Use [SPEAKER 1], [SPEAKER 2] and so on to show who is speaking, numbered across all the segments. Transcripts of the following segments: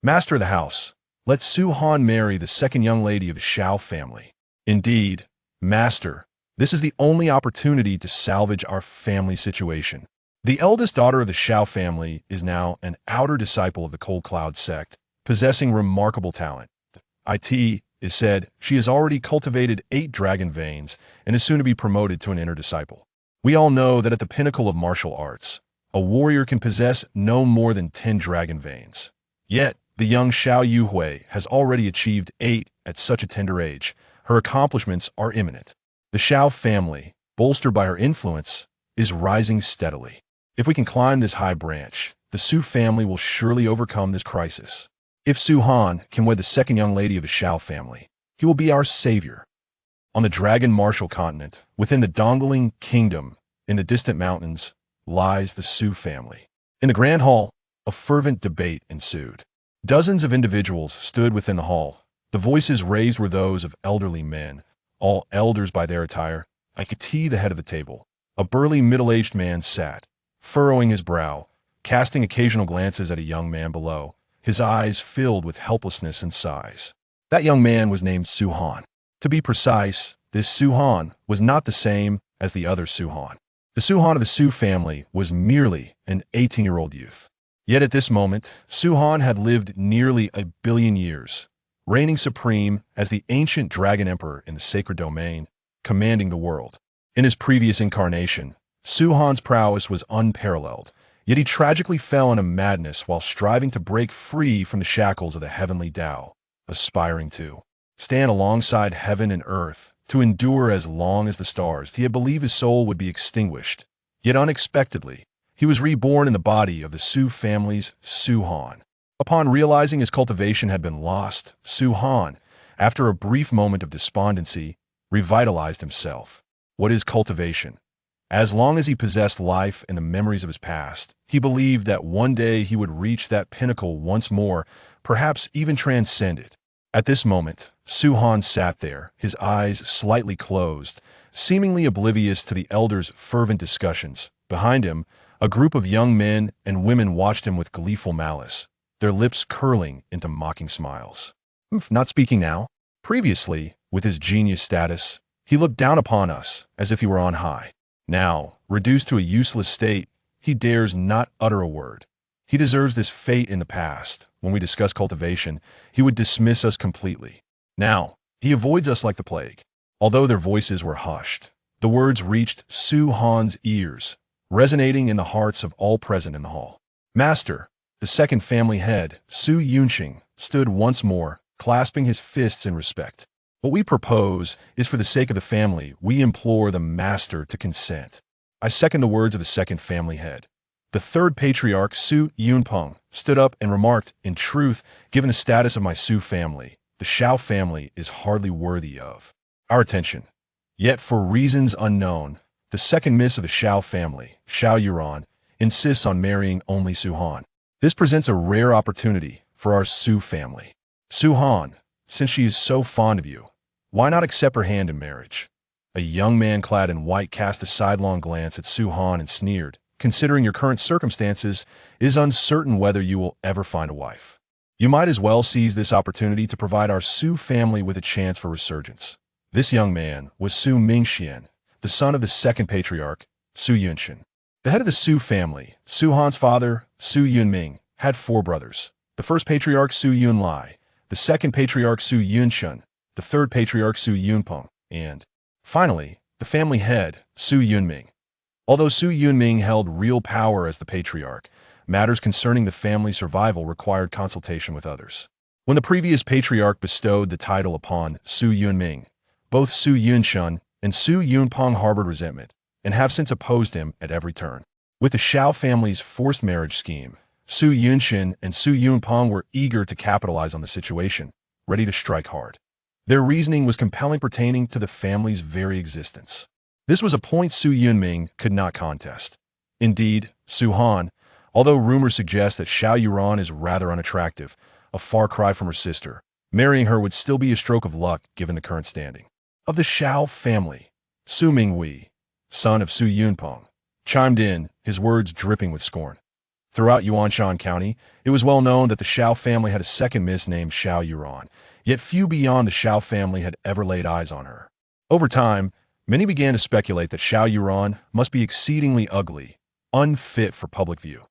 [SPEAKER 1] Master of the house, let Su Han marry the second young lady of the Shao family. Indeed, master, this is the only opportunity to salvage our family situation. The eldest daughter of the Shao family is now an outer disciple of the Cold Cloud sect, possessing remarkable talent. It is said she has already cultivated 8 dragon veins and is soon to be promoted to an inner disciple. We all know that at the pinnacle of martial arts, a warrior can possess no more than 10 dragon veins. Yet, the young Xiao Yuhui has already achieved 8 at such a tender age. Her accomplishments are imminent. The Shao family, bolstered by her influence, is rising steadily. If we can climb this high branch, the Su family will surely overcome this crisis. If Su Han can wed the second young lady of the Shao family, he will be our savior. On the Dragon Martial continent, within the Dongling Kingdom, in the distant mountains, lies the Su family. In the Grand Hall, a fervent debate ensued. Dozens of individuals stood within the hall. The voices raised were those of elderly men, all elders by their attire. The head of the table, a burly middle-aged man sat, furrowing his brow, casting occasional glances at a young man below, his eyes filled with helplessness and sighs. That young man was named Su Han. To be precise, this Su Han was not the same as the other Su Han. The Su Han of the Su family was merely an 18-year-old youth. Yet at this moment, Su Han had lived nearly 1 billion years, reigning supreme as the ancient dragon emperor in the sacred domain, commanding the world. In his previous incarnation, Su Han's prowess was unparalleled, yet he tragically fell into madness while striving to break free from the shackles of the heavenly Tao, aspiring to stand alongside heaven and earth, to endure as long as the stars. He had believed his soul would be extinguished, yet unexpectedly, he was reborn in the body of the Su family's Su Han. Upon realizing his cultivation had been lost, Su Han, after a brief moment of despondency, revitalized himself. What is cultivation? As long as he possessed life and the memories of his past, he believed that one day he would reach that pinnacle once more, perhaps even transcend it. At this moment, Su Han sat there, his eyes slightly closed, seemingly oblivious to the elders' fervent discussions. Behind him, a group of young men and women watched him with gleeful malice, their lips curling into mocking smiles. Not speaking now. Previously, with his genius status, he looked down upon us as if he were on high. Now, reduced to a useless state, he dares not utter a word. He deserves this fate. In the past, when we discuss cultivation, he would dismiss us completely. Now, he avoids us like the plague. Although their voices were hushed, the words reached Su Han's ears, resonating in the hearts of all present in the hall. Master, the second family head, Su Yunqing, stood once more, clasping his fists in respect. What we propose is for the sake of the family. We implore the master to consent. I second the words of the second family head. The third patriarch, Su Yunpeng, stood up and remarked, in truth, given the status of my Su family, the Shao family is hardly worthy of our attention. Yet for reasons unknown, the second miss of the Shao family, Xiao Yuran, insists on marrying only Su Han. This presents a rare opportunity for our Su family. Su Han, since she is so fond of you, why not accept her hand in marriage? A young man clad in white cast a sidelong glance at Su Han and sneered, considering your current circumstances, it is uncertain whether you will ever find a wife. You might as well seize this opportunity to provide our Su family with a chance for resurgence. This young man was Su Mingxian, the son of the second patriarch, Su Yunqian. The head of the Su family, Su Han's father, Su Yunming, had 4 brothers. The first patriarch, Su Yunlai, the second patriarch, Su Yunshun, the third patriarch, Su Yunpeng, and, finally, the family head, Su Yunming. Although Su Yunming held real power as the patriarch, matters concerning the family's survival required consultation with others. When the previous patriarch bestowed the title upon Su Yunming, both Su Yunshun and Su Yunpeng harbored resentment, and have since opposed him at every turn. With the Shao family's forced marriage scheme, Su Yunxin and Su Yunpeng were eager to capitalize on the situation, ready to strike hard. Their reasoning was compelling, pertaining to the family's very existence. This was a point Su Yunming could not contest. Indeed, Su Han, although rumors suggest that Xiao Yuran is rather unattractive, a far cry from her sister, marrying her would still be a stroke of luck given the current standing. Of the Shao family, Su Mingwei, son of Su Yunpeng, chimed in, his words dripping with scorn. Throughout Yuanshan County, it was well known that the Shao family had a second miss named Shao Yuran, yet few beyond the Shao family had ever laid eyes on her. Over time, many began to speculate that Shao Yuran must be exceedingly ugly, unfit for public view.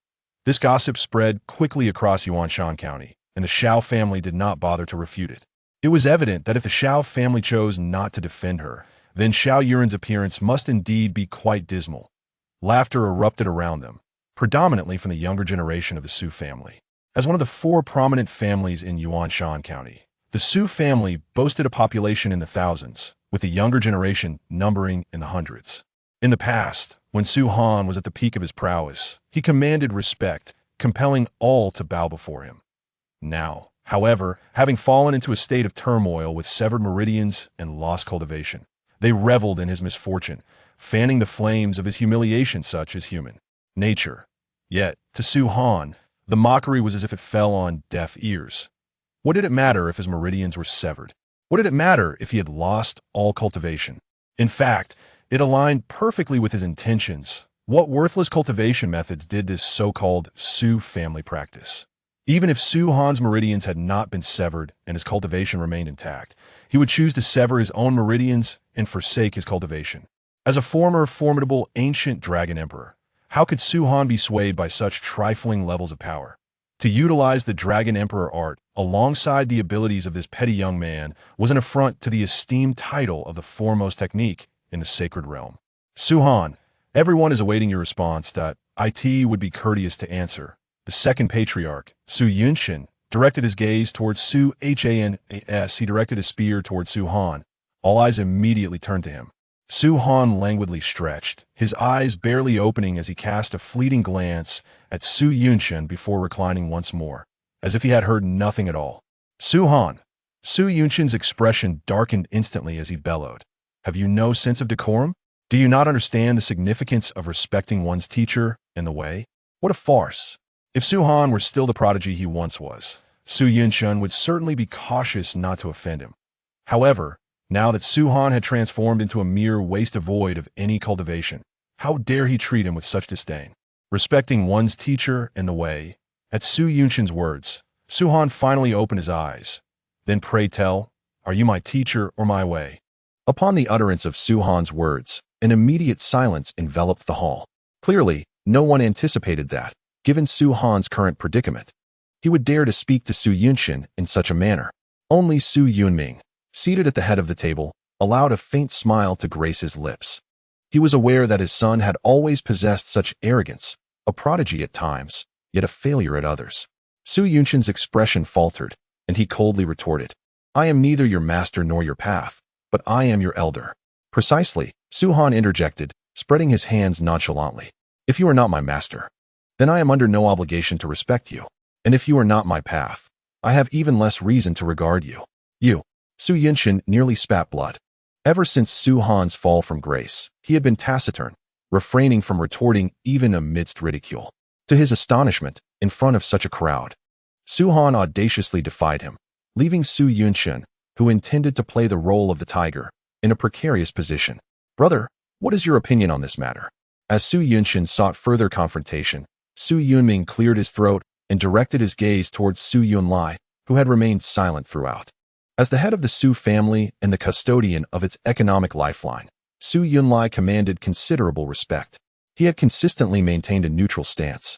[SPEAKER 1] This gossip spread quickly across Yuanshan County, and the Shao family did not bother to refute it. It was evident that if the Shao family chose not to defend her, then Shao Yuran's appearance must indeed be quite dismal. Laughter erupted around them, predominantly from the younger generation of the Su family. As one of the four prominent families in Yuanshan County, the Su family boasted a population in the thousands, with the younger generation numbering in the hundreds. In the past, when Su Han was at the peak of his prowess, he commanded respect, compelling all to bow before him. Now, however, having fallen into a state of turmoil with severed meridians and lost cultivation, they reveled in his misfortune, fanning the flames of his humiliation such as human nature. Yet, to Su Han, the mockery was as if it fell on deaf ears. What did it matter if his meridians were severed? What did it matter if he had lost all cultivation? In fact, it aligned perfectly with his intentions. What worthless cultivation methods did this so-called Su family practice? Even if Su Han's meridians had not been severed and his cultivation remained intact, he would choose to sever his own meridians and forsake his cultivation. As a former formidable ancient dragon emperor, how could Su Han be swayed by such trifling levels of power? To utilize the dragon emperor art alongside the abilities of this petty young man was an affront to the esteemed title of the foremost technique in the sacred realm. Su Han, everyone is awaiting your response that it would be courteous to answer. The second patriarch, Su Yunshin, directed his gaze towards Su Hanas. He directed his spear towards Su Han. All eyes immediately turned to him. Su Han languidly stretched, his eyes barely opening as he cast a fleeting glance at Su Yunshin before reclining once more, as if he had heard nothing at all. Su Han. Su Yunshin's expression darkened instantly as he bellowed. Have you no sense of decorum? Do you not understand the significance of respecting one's teacher in the way? What a farce! If Su Han were still the prodigy he once was, Su Yunshin would certainly be cautious not to offend him. However, now that Su Han had transformed into a mere waste devoid of any cultivation, how dare he treat him with such disdain? Respecting one's teacher in the way. At Su Yunshin's words, Su Han finally opened his eyes. Then pray tell, are you my teacher or my way? Upon the utterance of Su Han's words, an immediate silence enveloped the hall. Clearly, no one anticipated that, given Su Han's current predicament, he would dare to speak to Su Yunshin in such a manner. Only Su Yunming, seated at the head of the table, allowed a faint smile to grace his lips. He was aware that his son had always possessed such arrogance, a prodigy at times, yet a failure at others. Su Yunshin's expression faltered, and he coldly retorted, I am neither your master nor your path, but I am your elder. Precisely, Su Han interjected, spreading his hands nonchalantly. If you are not my master, then I am under no obligation to respect you. And if you are not my path, I have even less reason to regard you. You. Su Yunshin nearly spat blood. Ever since Su Han's fall from grace, he had been taciturn, refraining from retorting even amidst ridicule. To his astonishment, in front of such a crowd, Su Han audaciously defied him, leaving Su Yunshin, who intended to play the role of the tiger, in a precarious position. Brother, what is your opinion on this matter? As Su Yunshin sought further confrontation, Su Yunming cleared his throat and directed his gaze towards Su Yunlai, who had remained silent throughout. As the head of the Su family and the custodian of its economic lifeline, Su Yunlai commanded considerable respect. He had consistently maintained a neutral stance,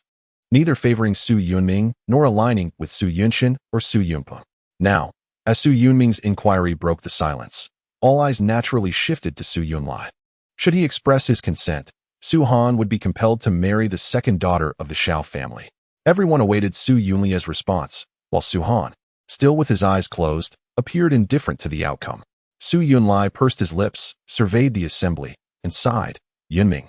[SPEAKER 1] neither favoring Su Yunming nor aligning with Su Yunshin or Su Yunpeng. Now, as Su Yunming's inquiry broke the silence, all eyes naturally shifted to Su Yunlai. Should he express his consent, Su Han would be compelled to marry the second daughter of the Shao family. Everyone awaited Su Yunlia's response, while Su Han, still with his eyes closed, appeared indifferent to the outcome. Su Yunlai pursed his lips, surveyed the assembly, and sighed. Yunming,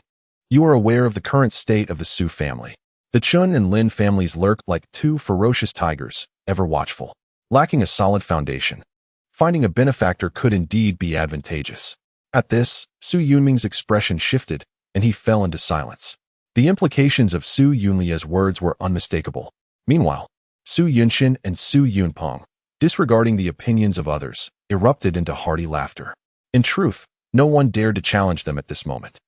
[SPEAKER 1] you are aware of the current state of the Su family. The Chun and Lin families lurk like two ferocious tigers, ever watchful, lacking a solid foundation. Finding a benefactor could indeed be advantageous. At this, Su Yunming's expression shifted, and he fell into silence. The implications of Su Yunlia's words were unmistakable. Meanwhile, Su Yunshin and Su Yunpeng, disregarding the opinions of others, erupted into hearty laughter. In truth, no one dared to challenge them at this moment.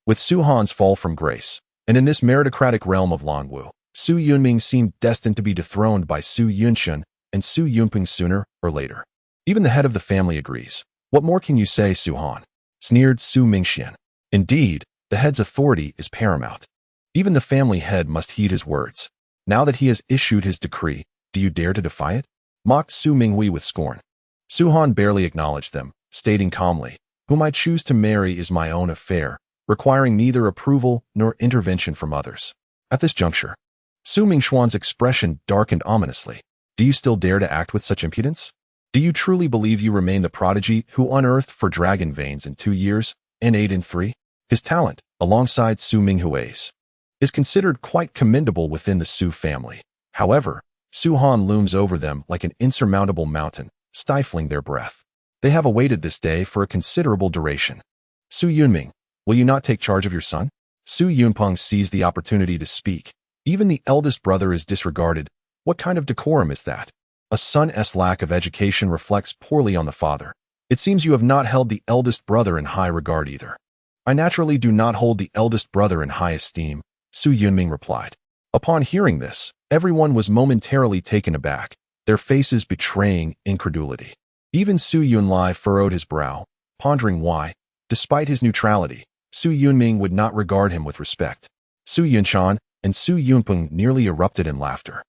[SPEAKER 1] With Su Han's fall from grace, and in this meritocratic realm of Longwu, Su Yunming seemed destined to be dethroned by Su Yunxian and Su Yunping sooner or later. Even the head of the family agrees. What more can you say, Su Han? Sneered Su Mingxian. Indeed, the head's authority is paramount. Even the family head must heed his words. Now that he has issued his decree, do you dare to defy it? Mocked Su Minghui with scorn. Su Han barely acknowledged them, stating calmly, whom I choose to marry is my own affair, requiring neither approval nor intervention from others. At this juncture, Su Mingxuan's expression darkened ominously. Do you still dare to act with such impudence? Do you truly believe you remain the prodigy who unearthed 4 dragon veins in 2 years and 8 in 3? His talent, alongside Su Minghui's, is considered quite commendable within the Su family. However, Su Han looms over them like an insurmountable mountain, stifling their breath. They have awaited this day for a considerable duration. Su Yunming, will you not take charge of your son? Su Yunpeng seized the opportunity to speak. Even the eldest brother is disregarded. What kind of decorum is that? A son's lack of education reflects poorly on the father. It seems you have not held the eldest brother in high regard either. I naturally do not hold the eldest brother in high esteem, Su Yunming replied. Upon hearing this, everyone was momentarily taken aback, their faces betraying incredulity. Even Su Yunlai furrowed his brow, pondering why, despite his neutrality, Su Yunming would not regard him with respect. Su Yunshan and Su Yunpeng nearly erupted in laughter,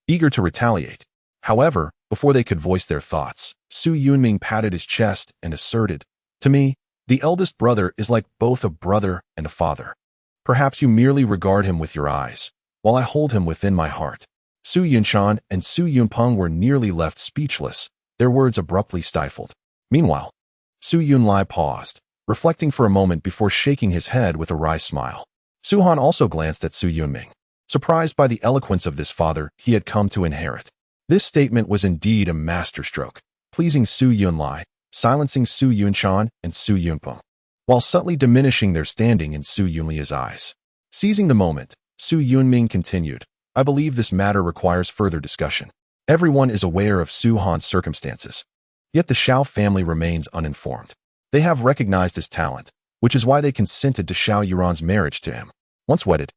[SPEAKER 1] eager to retaliate. However, before they could voice their thoughts, Su Yunming patted his chest and asserted, to me, the eldest brother is like both a brother and a father. Perhaps you merely regard him with your eyes, while I hold him within my heart. Su Yunshan and Su Yunpeng were nearly left speechless, their words abruptly stifled. Meanwhile, Su Yunlai paused, reflecting for a moment before shaking his head with a wry smile. Su Han also glanced at Su Yunming, surprised by the eloquence of this father he had come to inherit. This statement was indeed a masterstroke, pleasing Su Yunlai, silencing Su Yunshan and Su Yunpeng, while subtly diminishing their standing in Su Yunlia's eyes. Seizing the moment, Su Yunming continued, I believe this matter requires further discussion. Everyone is aware of Su Han's circumstances, yet the Xiao family remains uninformed. They have recognized his talent, which is why they consented to Xiao Yuran's marriage to him. Once wedded,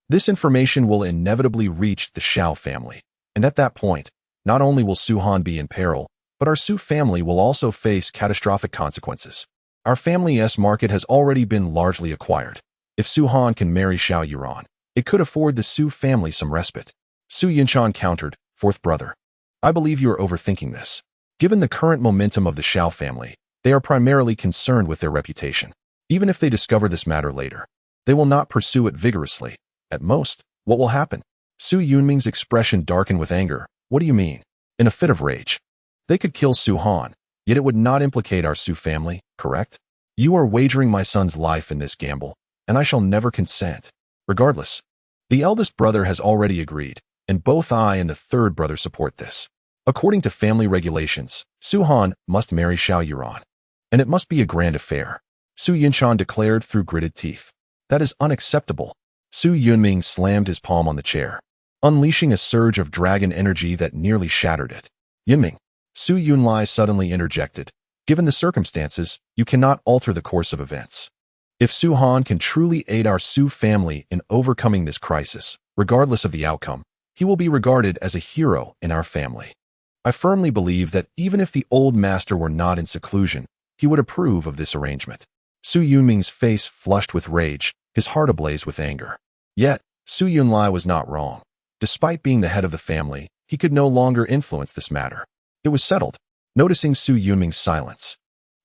[SPEAKER 1] this information will inevitably reach the Xiao family, and at that point, not only will Su Han be in peril, but our Su family will also face catastrophic consequences. Our family's market has already been largely acquired. If Su Han can marry Xiao Yuran, it could afford the Su family some respite. Su Yunshan countered, fourth brother. I believe you are overthinking this. Given the current momentum of the Xiao family, they are primarily concerned with their reputation. Even if they discover this matter later, they will not pursue it vigorously. At most, what will happen? Su Yunming's expression darkened with anger. What do you mean? In a fit of rage. They could kill Su Han, yet it would not implicate our Su family, correct? You are wagering my son's life in this gamble, and I shall never consent. Regardless, the eldest brother has already agreed, and both I and the third brother support this. According to family regulations, Su Han must marry Xiao Yuran, and it must be a grand affair, Su Yunshan declared through gritted teeth. That is unacceptable. Su Yunming slammed his palm on the chair, unleashing a surge of dragon energy that nearly shattered it. Yunming, Su Yunlai suddenly interjected. Given the circumstances, you cannot alter the course of events. If Su Han can truly aid our Su family in overcoming this crisis, regardless of the outcome, he will be regarded as a hero in our family. I firmly believe that even if the old master were not in seclusion, he would approve of this arrangement. Su Yunming's face flushed with rage, his heart ablaze with anger. Yet, Su Yunlai was not wrong. Despite being the head of the family, he could no longer influence this matter. It was settled. Noticing Su Yunming's silence,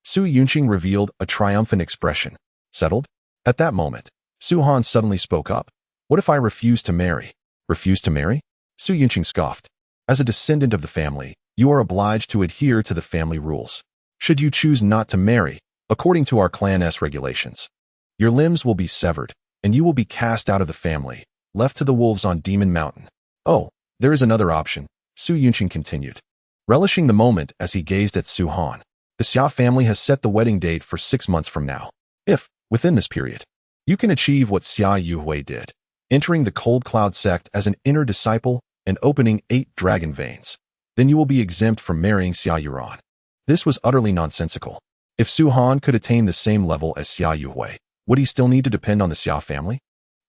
[SPEAKER 1] Su Yunqing revealed a triumphant expression. Settled? At that moment, Su Han suddenly spoke up. What if I refuse to marry? Refuse to marry? Su Yunqing scoffed. As a descendant of the family, you are obliged to adhere to the family rules. Should you choose not to marry, according to our clan's regulations, your limbs will be severed, and you will be cast out of the family, left to the wolves on Demon Mountain. Oh, there is another option, Su Yunqing continued, relishing the moment as he gazed at Su Han. The Xia family has set the wedding date for 6 months from now. If, within this period, you can achieve what Xia Yuhui did, entering the Cold Cloud sect as an inner disciple and opening 8 dragon veins, then you will be exempt from marrying Xia Yuran. This was utterly nonsensical. If Su Han could attain the same level as Xia Yuhui, would he still need to depend on the Xia family?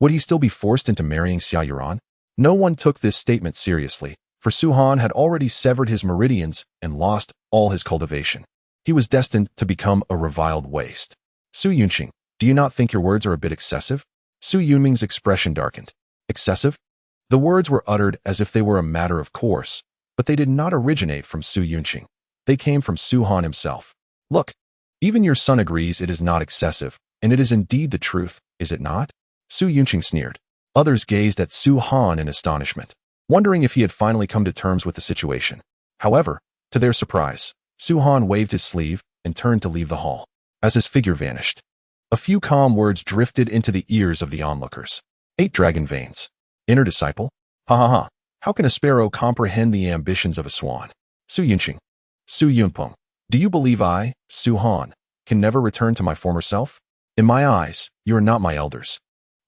[SPEAKER 1] Would he still be forced into marrying Xia Yuran? No one took this statement seriously, for Su-Han had already severed his meridians and lost all his cultivation. He was destined to become a reviled waste. Su Yunqing, do you not think your words are a bit excessive? Su Yunming's expression darkened. Excessive? The words were uttered as if they were a matter of course, but they did not originate from Su Yunqing. They came from Su-Han himself. Look, even your son agrees it is not excessive, and it is indeed the truth, is it not? Su Yunqing sneered. Others gazed at Su-Han in astonishment, wondering if he had finally come to terms with the situation. However, to their surprise, Su-Han waved his sleeve and turned to leave the hall. As his figure vanished, a few calm words drifted into the ears of the onlookers. 8 dragon veins. Inner disciple? Ha ha ha. How can a sparrow comprehend the ambitions of a swan? Su Yunqing. Su Yunpeng. Do you believe I, Su-Han, can never return to my former self? In my eyes, you are not my elders.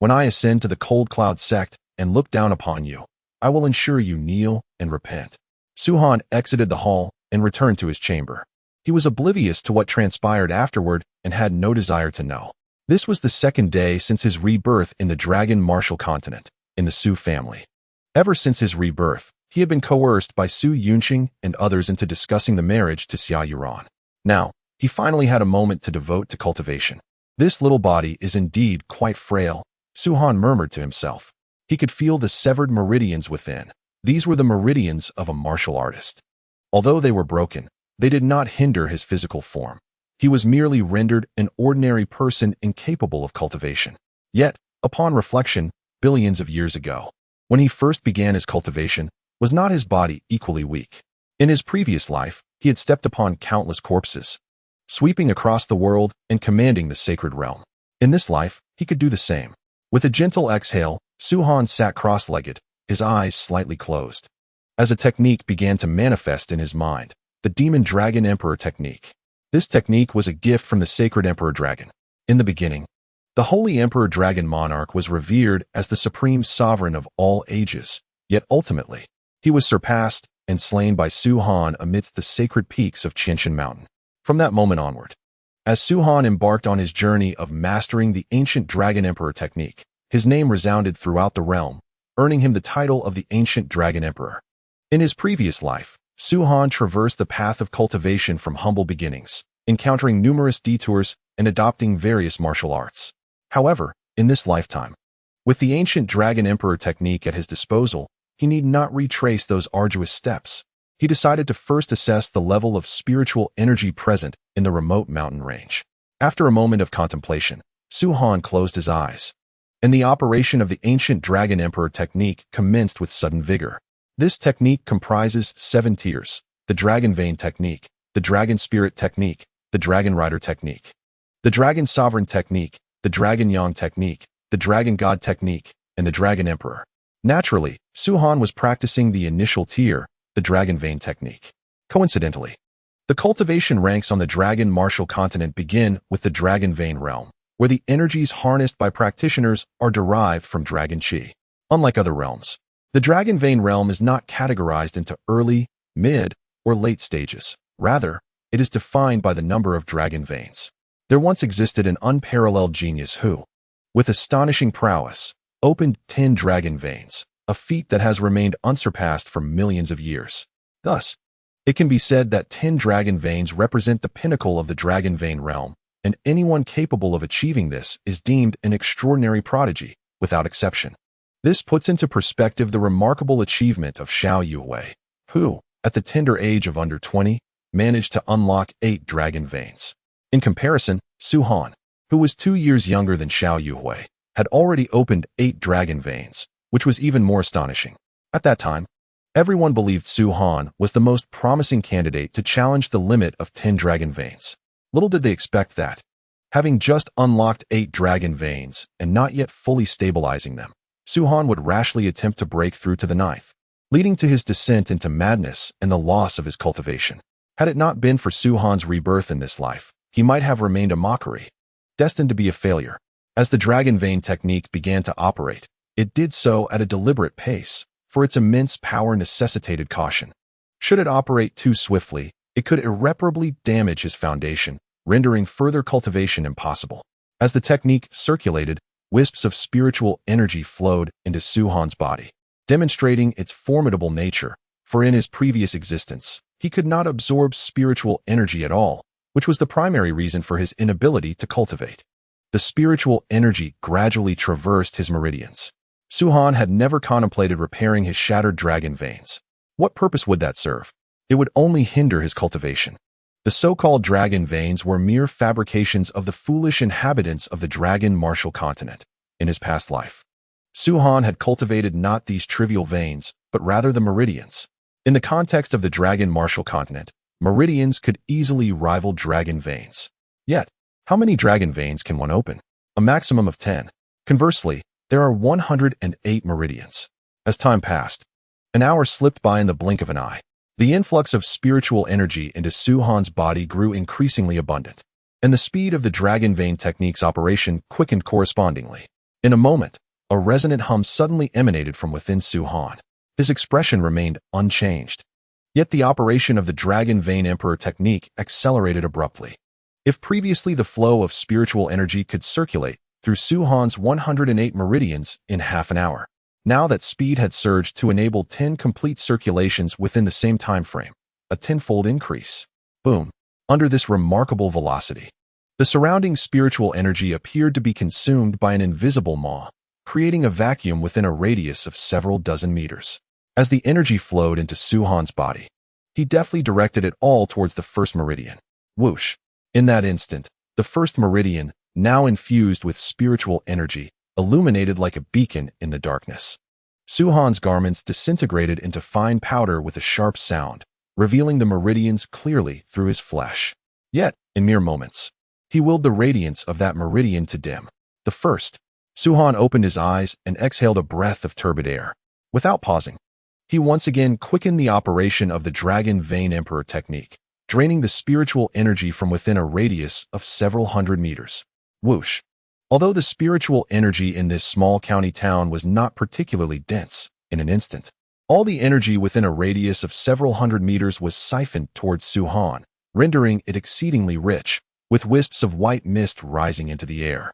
[SPEAKER 1] When I ascend to the cold cloud sect and look down upon you, I will ensure you kneel and repent. Su-Han exited the hall and returned to his chamber. He was oblivious to what transpired afterward and had no desire to know. This was the second day since his rebirth in the Dragon Martial Continent, in the Su family. Ever since his rebirth, he had been coerced by Su Yunqing and others into discussing the marriage to Xia Yuran. Now, he finally had a moment to devote to cultivation. This little body is indeed quite frail, Su-Han murmured to himself. He could feel the severed meridians within. These were the meridians of a martial artist. Although they were broken, they did not hinder his physical form. He was merely rendered an ordinary person incapable of cultivation. Yet, upon reflection, billions of years ago, when he first began his cultivation, was not his body equally weak? In his previous life, he had stepped upon countless corpses, sweeping across the world and commanding the sacred realm. In this life, he could do the same. With a gentle exhale, Su-Han sat cross-legged, his eyes slightly closed. As a technique began to manifest in his mind, the Demon Dragon Emperor technique. This technique was a gift from the sacred Emperor Dragon. In the beginning, the Holy Emperor Dragon Monarch was revered as the supreme sovereign of all ages, yet ultimately, he was surpassed and slain by Su-Han amidst the sacred peaks of Qianshan Mountain. From that moment onward, as Su-Han embarked on his journey of mastering the ancient Dragon Emperor technique, his name resounded throughout the realm, earning him the title of the Ancient Dragon Emperor. In his previous life, Su-Han traversed the path of cultivation from humble beginnings, encountering numerous detours and adopting various martial arts. However, in this lifetime, with the ancient Dragon Emperor technique at his disposal, he need not retrace those arduous steps. He decided to first assess the level of spiritual energy present in the remote mountain range. After a moment of contemplation, Su-Han closed his eyes, and the operation of the ancient Dragon Emperor technique commenced with sudden vigor. This technique comprises 7 tiers: the Dragon Vein technique, the Dragon Spirit technique, the Dragon Rider technique, the Dragon Sovereign technique, the Dragon Yang technique, the Dragon God technique, and the Dragon Emperor. Naturally, Su-Han was practicing the initial tier, the Dragon Vein technique. Coincidentally, the cultivation ranks on the Dragon Martial Continent begin with the Dragon Vein realm, where the energies harnessed by practitioners are derived from Dragon Qi. Unlike other realms, the Dragon Vein realm is not categorized into early, mid, or late stages. Rather, it is defined by the number of dragon veins. There once existed an unparalleled genius who, with astonishing prowess, opened 10 dragon veins, a feat that has remained unsurpassed for millions of years. Thus, it can be said that 10 dragon veins represent the pinnacle of the dragon vein realm, and anyone capable of achieving this is deemed an extraordinary prodigy, without exception. This puts into perspective the remarkable achievement of Xiao Yuhui, who, at the tender age of under 20, managed to unlock 8 dragon veins. In comparison, Su-Han, who was 2 years younger than Xiao Yuhui, had already opened 8 dragon veins, which was even more astonishing. At that time, everyone believed Su-Han was the most promising candidate to challenge the limit of 10 dragon veins. Little did they expect that, having just unlocked 8 dragon veins and not yet fully stabilizing them, Su-Han would rashly attempt to break through to the 9th, leading to his descent into madness and the loss of his cultivation. Had it not been for Su-Han's rebirth in this life, he might have remained a mockery, destined to be a failure. As the Dragon Vein technique began to operate, it did so at a deliberate pace, for its immense power necessitated caution. Should it operate too swiftly, it could irreparably damage his foundation, rendering further cultivation impossible. As the technique circulated, wisps of spiritual energy flowed into Su-Han's body. demonstrating its formidable nature, for in his previous existence, he could not absorb spiritual energy at all, which was the primary reason for his inability to cultivate. The spiritual energy gradually traversed his meridians. Suhan had never contemplated repairing his shattered dragon veins. What purpose would that serve? It would only hinder his cultivation. The so-called dragon veins were mere fabrications of the foolish inhabitants of the dragon martial continent in his past life. Suhan had cultivated not these trivial veins, but rather the meridians. In the context of the dragon martial continent, meridians could easily rival dragon veins. Yet, how many dragon veins can one open? A maximum of 10. Conversely, there are 108 meridians. As time passed, an hour slipped by in the blink of an eye. The influx of spiritual energy into Suhan's body grew increasingly abundant, and the speed of the dragon vein technique's operation quickened correspondingly. In a moment, a resonant hum suddenly emanated from within Suhan. His expression remained unchanged. Yet the operation of the dragon vein emperor technique accelerated abruptly. If previously the flow of spiritual energy could circulate through Suhan's 108 meridians in half an hour, now that speed had surged to enable 10 complete circulations within the same time frame, a tenfold increase. Boom! Under this remarkable velocity, the surrounding spiritual energy appeared to be consumed by an invisible maw, creating a vacuum within a radius of several dozen meters. As the energy flowed into Suhan's body, he deftly directed it all towards the first meridian. Whoosh! In that instant, the first meridian, now infused with spiritual energy, illuminated like a beacon in the darkness. Suhan's garments disintegrated into fine powder with a sharp sound, revealing the meridians clearly through his flesh. Yet, in mere moments, he willed the radiance of that meridian to dim. The first, Suhan opened his eyes and exhaled a breath of turbid air. Without pausing, he once again quickened the operation of the dragon vein emperor technique, draining the spiritual energy from within a radius of several hundred meters. Whoosh! Although the spiritual energy in this small county town was not particularly dense, in an instant, all the energy within a radius of several hundred meters was siphoned towards Suhan, rendering it exceedingly rich, with wisps of white mist rising into the air.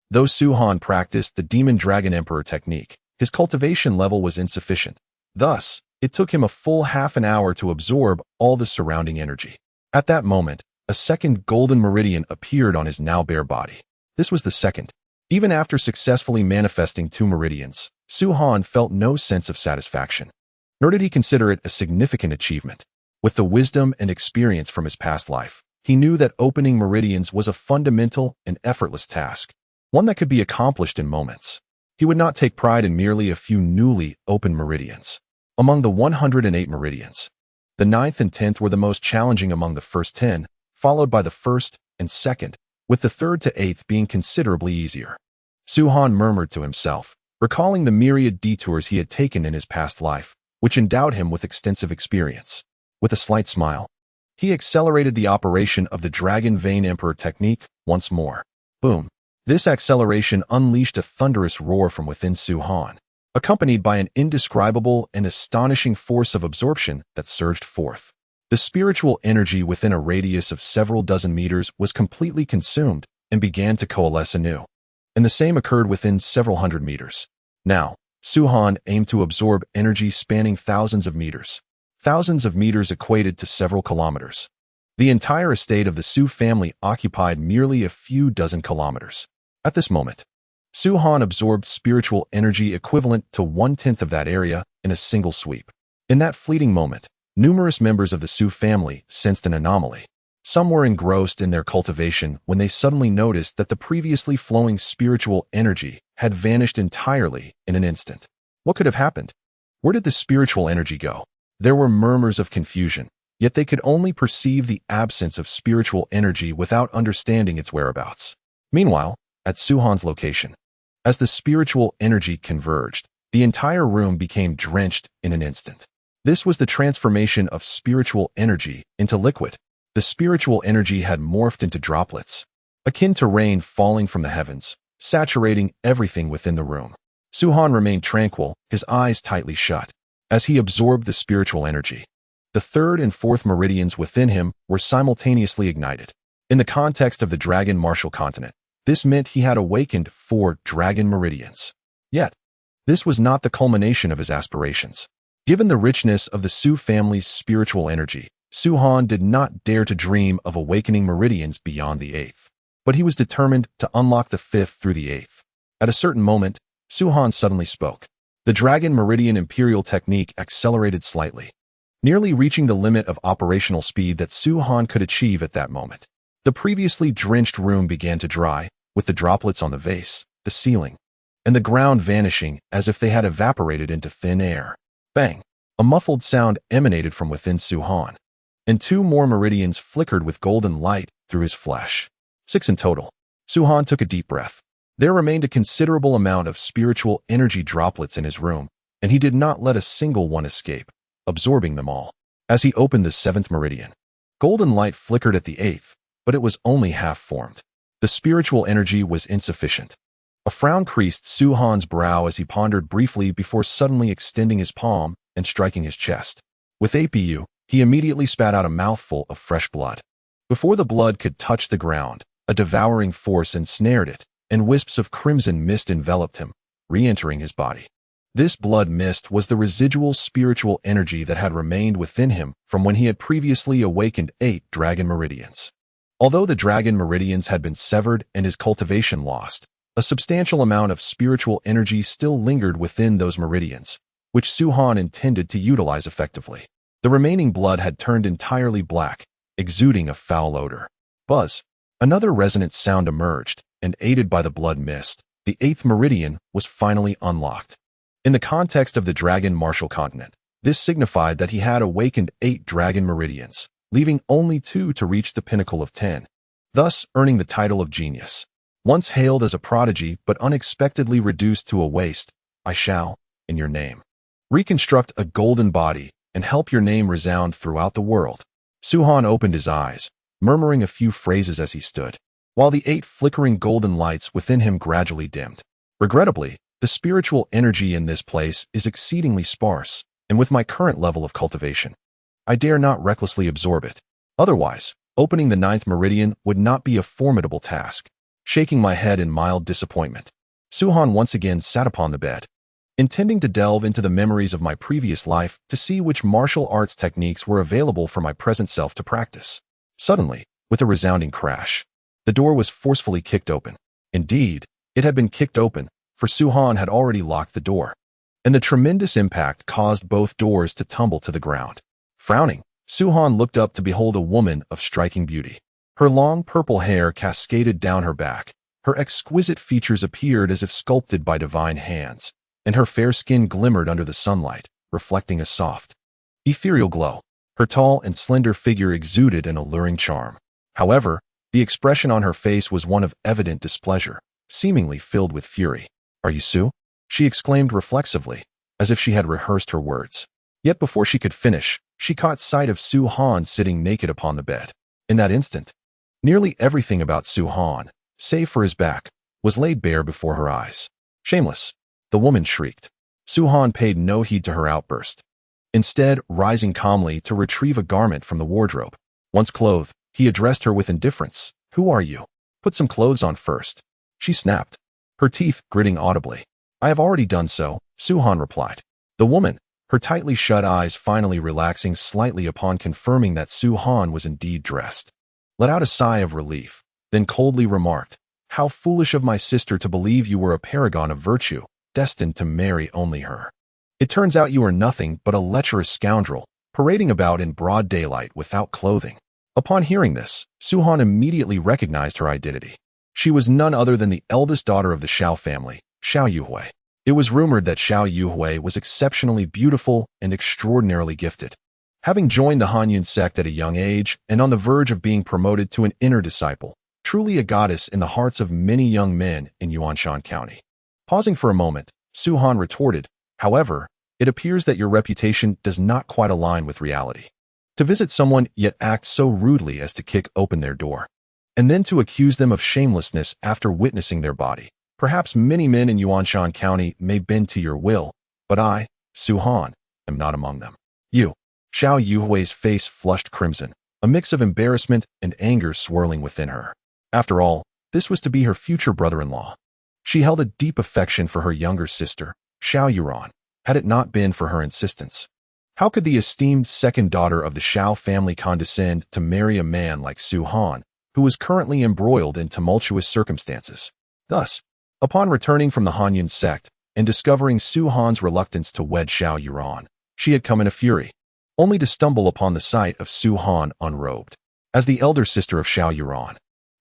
[SPEAKER 1] Though Suhan practiced the demon dragon emperor technique, his cultivation level was insufficient. Thus, it took him a full half an hour to absorb all the surrounding energy. At that moment, a second golden meridian appeared on his now bare body. This was the second. Even after successfully manifesting 2 meridians, Suhan felt no sense of satisfaction, nor did he consider it a significant achievement. With the wisdom and experience from his past life, he knew that opening meridians was a fundamental and effortless task, one that could be accomplished in moments. He would not take pride in merely a few newly opened meridians. Among the 108 meridians, the 9th and 10th were the most challenging among the first 10, followed by the 1st and 2nd, with the 3rd to 8th being considerably easier. Suhan murmured to himself, recalling the myriad detours he had taken in his past life, which endowed him with extensive experience. With a slight smile, he accelerated the operation of the dragon vein emperor technique once more. Boom! This acceleration unleashed a thunderous roar from within Suhan, accompanied by an indescribable and astonishing force of absorption that surged forth. The spiritual energy within a radius of several dozen meters was completely consumed and began to coalesce anew. And the same occurred within several hundred meters. Now, Suhan aimed to absorb energy spanning thousands of meters. Thousands of meters equated to several kilometers. The entire estate of the Su family occupied merely a few dozen kilometers. At this moment, Suhan absorbed spiritual energy equivalent to 1/10 of that area in a single sweep. In that fleeting moment, numerous members of the Su family sensed an anomaly. Some were engrossed in their cultivation when they suddenly noticed that the previously flowing spiritual energy had vanished entirely in an instant. What could have happened? Where did the spiritual energy go? There were murmurs of confusion, yet they could only perceive the absence of spiritual energy without understanding its whereabouts. Meanwhile, at Suhan's location, as the spiritual energy converged, the entire room became drenched in an instant. This was the transformation of spiritual energy into liquid. The spiritual energy had morphed into droplets, akin to rain falling from the heavens, saturating everything within the room. Suhan remained tranquil, his eyes tightly shut, as he absorbed the spiritual energy. The 3rd and 4th meridians within him were simultaneously ignited. In the context of the dragon martial continent, this meant he had awakened 4 dragon meridians. Yet, This was not the culmination of his aspirations. Given the richness of the Su family's spiritual energy, Su-han did not dare to dream of awakening meridians beyond the 8th. But he was determined to unlock the 5th through the 8th. At a certain moment, Su-han suddenly spoke. The Dragon Meridian Imperial technique accelerated slightly, nearly reaching the limit of operational speed that Su-han could achieve at that moment. The previously drenched room began to dry, with the droplets on the vase, the ceiling, and the ground vanishing as if they had evaporated into thin air. Bang! A muffled sound emanated from within Su-han, and 2 more meridians flickered with golden light through his flesh. 6 in total. Su-han took a deep breath. There remained a considerable amount of spiritual energy droplets in his room, and he did not let a single one escape, absorbing them all. As he opened the 7th meridian, golden light flickered at the 8th, but it was only half formed. The spiritual energy was insufficient. A frown creased Su-han's brow as he pondered briefly before suddenly extending his palm and striking his chest. With APU, he immediately spat out a mouthful of fresh blood. Before the blood could touch the ground, a devouring force ensnared it, and wisps of crimson mist enveloped him, re-entering his body. This blood mist was the residual spiritual energy that had remained within him from when he had previously awakened 8 dragon meridians. Although the dragon meridians had been severed and his cultivation lost, a substantial amount of spiritual energy still lingered within those meridians, which Su-han intended to utilize effectively. The remaining blood had turned entirely black, exuding a foul odor. Buzz! Another resonant sound emerged, and aided by the blood mist, the 8th meridian was finally unlocked. In the context of the Dragon Martial Continent, this signified that he had awakened 8 dragon meridians, leaving only 2 to reach the pinnacle of 10, thus earning the title of genius. Once hailed as a prodigy but unexpectedly reduced to a waste, I shall, in your name, reconstruct a golden body and help your name resound throughout the world. Su-han opened his eyes, murmuring a few phrases as he stood, while the 8 flickering golden lights within him gradually dimmed. Regrettably, the spiritual energy in this place is exceedingly sparse, and with my current level of cultivation, I dare not recklessly absorb it. Otherwise, opening the 9th meridian would not be a formidable task. Shaking my head in mild disappointment, Su-han once again sat upon the bed, intending to delve into the memories of my previous life to see which martial arts techniques were available for my present self to practice. Suddenly, with a resounding crash, the door was forcefully kicked open. Indeed, it had been kicked open, for Su-han had already locked the door, and the tremendous impact caused both doors to tumble to the ground. Frowning, Su-han looked up to behold a woman of striking beauty. Her long purple hair cascaded down her back, her exquisite features appeared as if sculpted by divine hands, and her fair skin glimmered under the sunlight, reflecting a soft, ethereal glow. Her tall and slender figure exuded an alluring charm. However, the expression on her face was one of evident displeasure, seemingly filled with fury. "Are you Su?" she exclaimed reflexively, as if she had rehearsed her words. Yet before she could finish, she caught sight of Su-han sitting naked upon the bed. In that instant, nearly everything about Su-han, save for his back, was laid bare before her eyes. "Shameless!" the woman shrieked. Su-han paid no heed to her outburst, instead rising calmly to retrieve a garment from the wardrobe. Once clothed, he addressed her with indifference. "Who are you? Put some clothes on first," she snapped, her teeth gritting audibly. "I have already done so," Su-han replied. The woman, her tightly shut eyes finally relaxing slightly upon confirming that Su-han was indeed dressed, let out a sigh of relief, then coldly remarked, "How foolish of my sister to believe you were a paragon of virtue, destined to marry only her. It turns out you are nothing but a lecherous scoundrel, parading about in broad daylight without clothing." Upon hearing this, Su-han immediately recognized her identity. She was none other than the eldest daughter of the Shao family, Xiao Yuhui. It was rumored that Xiao Yuhui was exceptionally beautiful and extraordinarily gifted. Having joined the Hanyun sect at a young age and on the verge of being promoted to an inner disciple, truly a goddess in the hearts of many young men in Yuanshan County. Pausing for a moment, Su-han retorted, "However, it appears that your reputation does not quite align with reality. To visit someone yet act so rudely as to kick open their door, and then to accuse them of shamelessness after witnessing their body. Perhaps many men in Yuanshan County may bend to your will, but I, Su-han, am not among them." "You." Xiao Yuhui's face flushed crimson, a mix of embarrassment and anger swirling within her. After all, this was to be her future brother-in-law. She held a deep affection for her younger sister, Xiao Yuran, had it not been for her insistence. How could the esteemed second daughter of the Xiao family condescend to marry a man like Su Han, who was currently embroiled in tumultuous circumstances? Thus, upon returning from the Hanyun sect and discovering Su Han's reluctance to wed Xiao Yuran, she had come in a fury, only to stumble upon the sight of Su Han unrobed. As the elder sister of Xiao Yuran,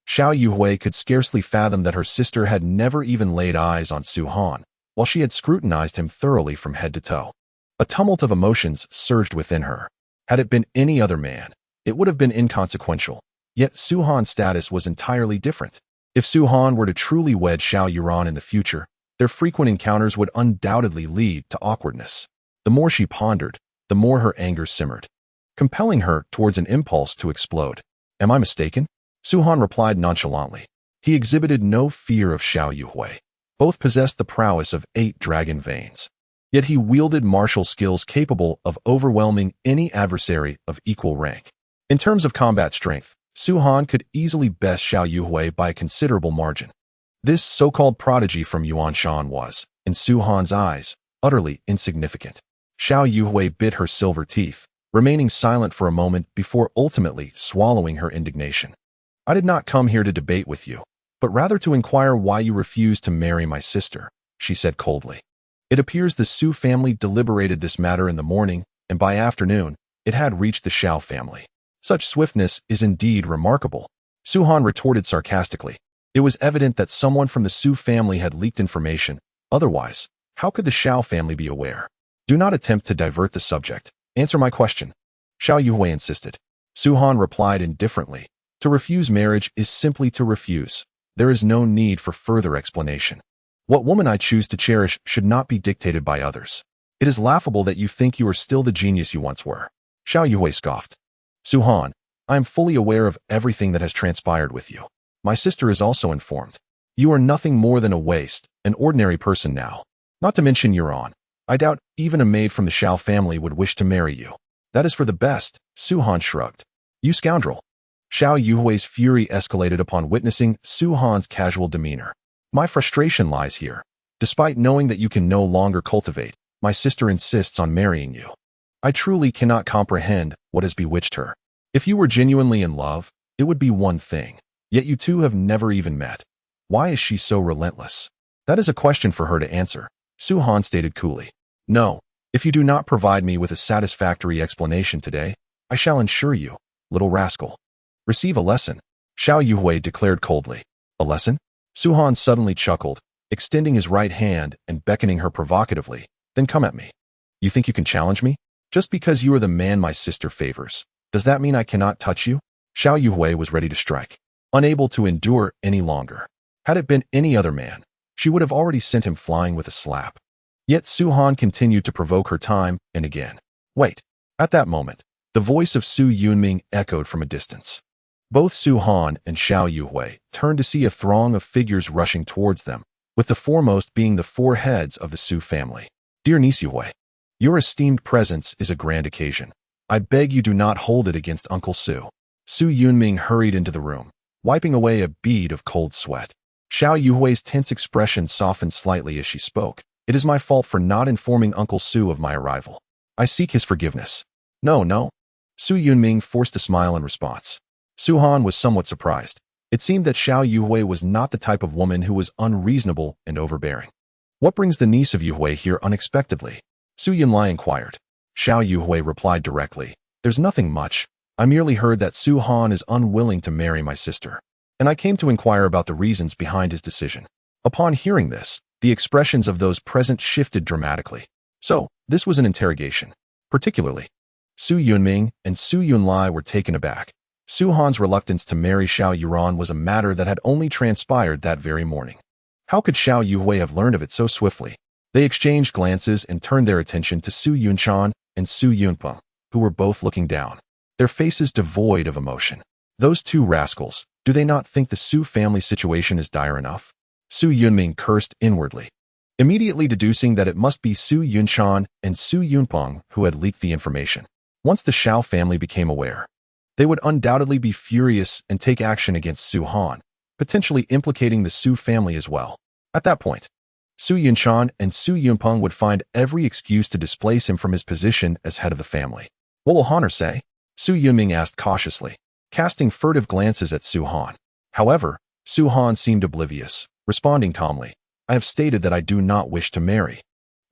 [SPEAKER 1] Xiao Yuhui could scarcely fathom that her sister had never even laid eyes on Su Han, while she had scrutinized him thoroughly from head to toe. A tumult of emotions surged within her. Had it been any other man, it would have been inconsequential, yet Su Han's status was entirely different. If Su Han were to truly wed Xiao Yuran in the future, their frequent encounters would undoubtedly lead to awkwardness. The more she pondered, the more her anger simmered, compelling her towards an impulse to explode. Am I mistaken? Su Han replied nonchalantly. He exhibited no fear of Xiao Yuhui. Both possessed the prowess of 8 dragon veins. Yet he wielded martial skills capable of overwhelming any adversary of equal rank. In terms of combat strength, Su Han could easily best Xiao Yuhui by a considerable margin. This so-called prodigy from Yuanshan was, in Su Han's eyes, utterly insignificant. Xiao Yuhui bit her silver teeth, remaining silent for a moment before ultimately swallowing her indignation. I did not come here to debate with you, but rather to inquire why you refused to marry my sister, she said coldly. It appears the Su family deliberated this matter in the morning, and by afternoon, it had reached the Xiao family. Such swiftness is indeed remarkable. Su Han retorted sarcastically. It was evident that someone from the Su family had leaked information. Otherwise, how could the Xiao family be aware? Do not attempt to divert the subject. Answer my question. Xiao Yuhui insisted. Su Han replied indifferently. To refuse marriage is simply to refuse. There is no need for further explanation. What woman I choose to cherish should not be dictated by others. It is laughable that you think you are still the genius you once were. Xiao Yuhui scoffed. Su Han, I am fully aware of everything that has transpired with you. My sister is also informed. You are nothing more than a waste, an ordinary person now. Not to mention Yuran. I doubt even a maid from the Xiao family would wish to marry you. That is for the best, Su Han shrugged. You scoundrel. Xiao Yuhui's fury escalated upon witnessing Su Han's casual demeanor. My frustration lies here. Despite knowing that you can no longer cultivate, my sister insists on marrying you. I truly cannot comprehend what has bewitched her. If you were genuinely in love, it would be one thing. Yet you two have never even met. Why is she so relentless? That is a question for her to answer, Su Han stated coolly. No, if you do not provide me with a satisfactory explanation today, I shall ensure you, little rascal. Receive a lesson, Xiao Yuhui declared coldly. A lesson? Su Han suddenly chuckled, extending his right hand and beckoning her provocatively. Then come at me. You think you can challenge me? Just because you are the man my sister favors, does that mean I cannot touch you? Xiao Yuhui was ready to strike, unable to endure any longer. Had it been any other man, she would have already sent him flying with a slap. Yet Su Han continued to provoke her time and again. Wait. At that moment, the voice of Su Yunming echoed from a distance. Both Su Han and Xiao Yuhui turned to see a throng of figures rushing towards them, with the foremost being the 4 heads of the Su family. Dear niece Yuhui, your esteemed presence is a grand occasion. I beg you do not hold it against Uncle Su. Su Yunming hurried into the room, wiping away a bead of cold sweat. Xiao Yuhui's tense expression softened slightly as she spoke. It is my fault for not informing Uncle Su of my arrival. I seek his forgiveness. No. Su Yunming forced a smile in response. Su Han was somewhat surprised. It seemed that Xiao Yuhui was not the type of woman who was unreasonable and overbearing. What brings the niece of Yuhui here unexpectedly? Su Yunlai inquired. Xiao Yuhui replied directly. There's nothing much. I merely heard that Su Han is unwilling to marry my sister, and I came to inquire about the reasons behind his decision. Upon hearing this, the expressions of those present shifted dramatically. So, this was an interrogation. Particularly, Su Yunming and Su Yunlai were taken aback. Su Han's reluctance to marry Xiao Yuran was a matter that had only transpired that very morning. How could Xiao Yuhui have learned of it so swiftly? They exchanged glances and turned their attention to Su Yunshan and Su Yunpeng, who were both looking down, their faces devoid of emotion. Those 2 rascals, do they not think the Su family situation is dire enough? Su Yunming cursed inwardly, immediately deducing that it must be Su Yunshan and Su Yunpeng who had leaked the information. Once the Xiao family became aware, they would undoubtedly be furious and take action against Su Han, potentially implicating the Su family as well. At that point, Su Yunshan and Su Yunpeng would find every excuse to displace him from his position as head of the family. What will Honor say? Su Yunming asked cautiously, casting furtive glances at Su Han. However, Su Han seemed oblivious, responding calmly, I have stated that I do not wish to marry.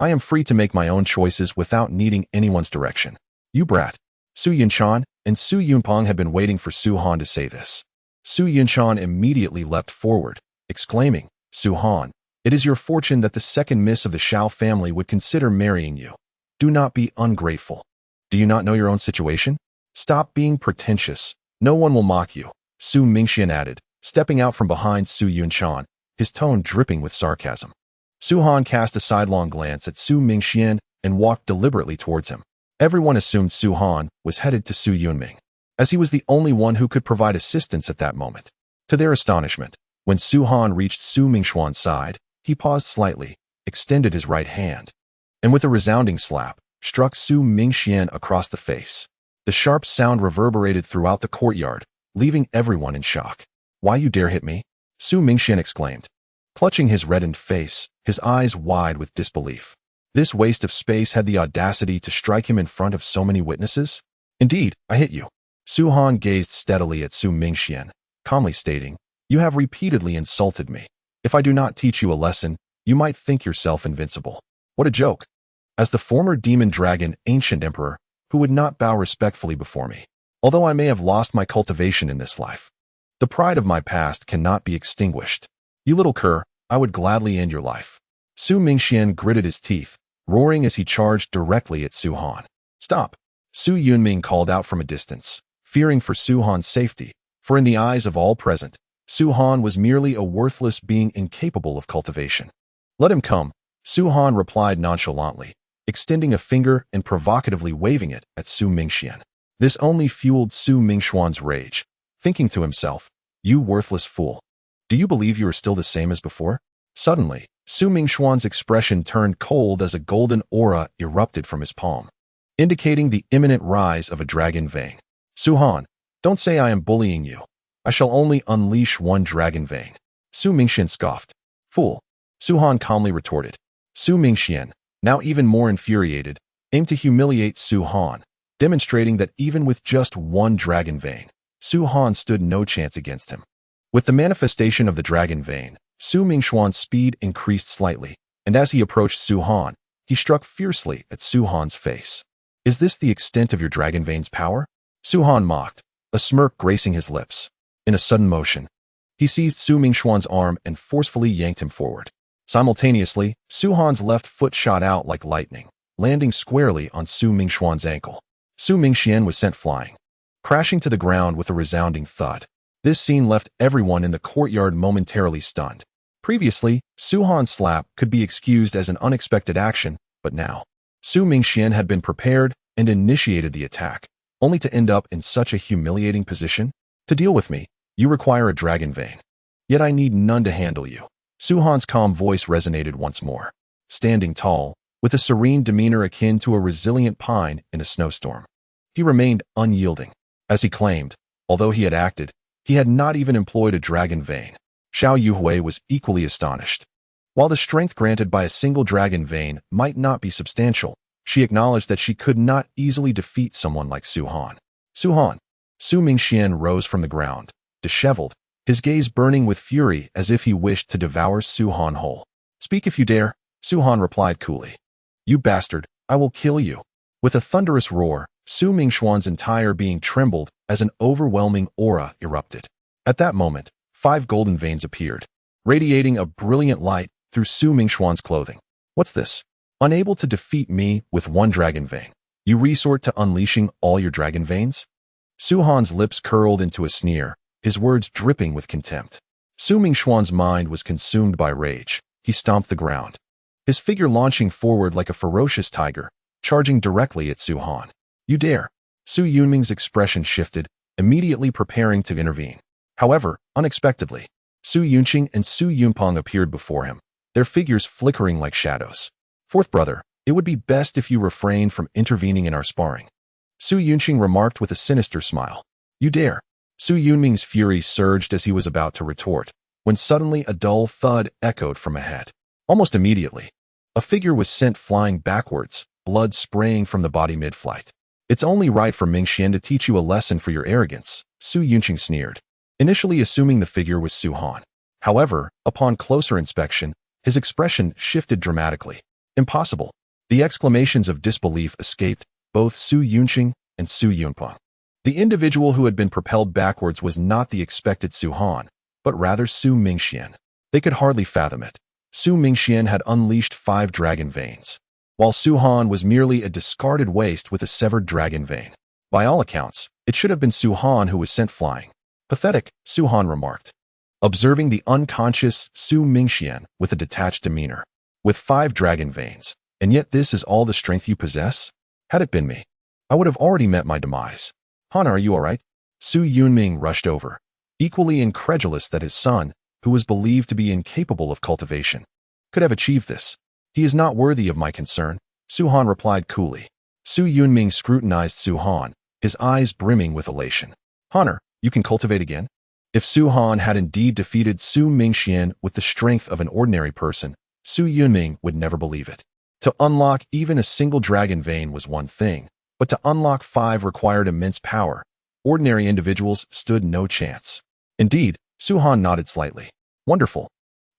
[SPEAKER 1] I am free to make my own choices without needing anyone's direction. You brat. Su Yunshan and Su Yunpeng had been waiting for Su Han to say this. Su Yunshan immediately leapt forward, exclaiming, Su Han, it is your fortune that the second miss of the Shao family would consider marrying you. Do not be ungrateful. Do you not know your own situation? Stop being pretentious. No one will mock you, Su Mingxian added, stepping out from behind Su Yunshan, his tone dripping with sarcasm. Su Han cast a sidelong glance at Su Mingxian and walked deliberately towards him. Everyone assumed Su Han was headed to Su Yunming, as he was the only one who could provide assistance at that moment. To their astonishment, when Su Han reached Su Mingxuan's side, he paused slightly, extended his right hand, and with a resounding slap, struck Su Mingxian across the face. The sharp sound reverberated throughout the courtyard, leaving everyone in shock. Why you dare hit me? Su Mingxian exclaimed, clutching his reddened face, his eyes wide with disbelief. This waste of space had the audacity to strike him in front of so many witnesses? Indeed, I hit you. Su Han gazed steadily at Su Mingxian, calmly stating, You have repeatedly insulted me. If I do not teach you a lesson, you might think yourself invincible. What a joke. As the former demon dragon ancient emperor, who would not bow respectfully before me, although I may have lost my cultivation in this life, the pride of my past cannot be extinguished. You little cur, I would gladly end your life. Su Mingxian gritted his teeth, roaring as he charged directly at Su Han. Stop! Su Yunming called out from a distance, fearing for Su Han's safety, for in the eyes of all present, Su Han was merely a worthless being incapable of cultivation. Let him come, Su Han replied nonchalantly, extending a finger and provocatively waving it at Su Mingxian. This only fueled Su Mingxuan's rage, thinking to himself, You worthless fool. Do you believe you are still the same as before? Suddenly, Su Mingxuan's expression turned cold as a golden aura erupted from his palm, indicating the imminent rise of a dragon vein. Su Han, don't say I am bullying you. I shall only unleash one dragon vein. Su Mingxian scoffed. Fool. Su Han calmly retorted. Su Mingxian, now even more infuriated, aimed to humiliate Su Han, demonstrating that even with just one dragon vein, Su Han stood no chance against him. With the manifestation of the dragon vein, Su Mingxuan's speed increased slightly, and as he approached Su Han, he struck fiercely at Su Han's face. Is this the extent of your dragon vein's power? Su Han mocked, a smirk gracing his lips. In a sudden motion, he seized Su Mingxuan's arm and forcefully yanked him forward. Simultaneously, Su Han's left foot shot out like lightning, landing squarely on Su Mingxuan's ankle. Su Mingxian was sent flying, crashing to the ground with a resounding thud. This scene left everyone in the courtyard momentarily stunned. Previously, Su Han's slap could be excused as an unexpected action, but now, Su Mingxian had been prepared and initiated the attack, only to end up in such a humiliating position. To deal with me, you require a dragon vein. Yet I need none to handle you. Su Han's calm voice resonated once more. Standing tall, with a serene demeanor akin to a resilient pine in a snowstorm, he remained unyielding. As he claimed, although he had acted, he had not even employed a dragon vein. Xiao Yuhui was equally astonished. While the strength granted by a single dragon vein might not be substantial, she acknowledged that she could not easily defeat someone like Su Han. Su Han. Su Mingxian rose from the ground, disheveled, his gaze burning with fury as if he wished to devour Su Han whole. Speak if you dare, Su Han replied coolly. You bastard, I will kill you. With a thunderous roar, Su Mingxuan's entire being trembled as an overwhelming aura erupted. At that moment, 5 golden veins appeared, radiating a brilliant light through Su Mingxuan's clothing. What's this? Unable to defeat me with one dragon vein, you resort to unleashing all your dragon veins? Su Han's lips curled into a sneer, his words dripping with contempt. Su Mingxuan's mind was consumed by rage. He stomped the ground, his figure launching forward like a ferocious tiger, charging directly at Su Han. You dare. Su Yunming's expression shifted, immediately preparing to intervene. However, unexpectedly, Su Yunqing and Su Yunpeng appeared before him, their figures flickering like shadows. Fourth brother, it would be best if you refrained from intervening in our sparring, Su Yunqing remarked with a sinister smile. You dare. Su Yunming's fury surged as he was about to retort, when suddenly a dull thud echoed from ahead. Almost immediately, a figure was sent flying backwards, blood spraying from the body mid-flight. It's only right for Mingxian to teach you a lesson for your arrogance, Su Yunqing sneered, initially assuming the figure was Su Han. However, upon closer inspection, his expression shifted dramatically. Impossible. The exclamations of disbelief escaped both Su Yunqing and Su Yunpeng. The individual who had been propelled backwards was not the expected Su Han, but rather Su Mingxian. They could hardly fathom it. Su Mingxian had unleashed 5 dragon veins, while Su Han was merely a discarded waste with a severed dragon vein. By all accounts, it should have been Su Han who was sent flying. Pathetic, Su Han remarked, observing the unconscious Su Mingxian with a detached demeanor. With 5 dragon veins, and yet this is all the strength you possess? Had it been me, I would have already met my demise. Han, are you all right? Su Yunming rushed over, equally incredulous that his son, who was believed to be incapable of cultivation, could have achieved this. He is not worthy of my concern, Su Han replied coolly. Su Yunming scrutinized Su Han, his eyes brimming with elation. Honor, you can cultivate again? If Su Han had indeed defeated Su Mingxian with the strength of an ordinary person, Su Yunming would never believe it. To unlock even a single dragon vein was one thing, but to unlock 5 required immense power. Ordinary individuals stood no chance. Indeed, Su Han nodded slightly. Wonderful.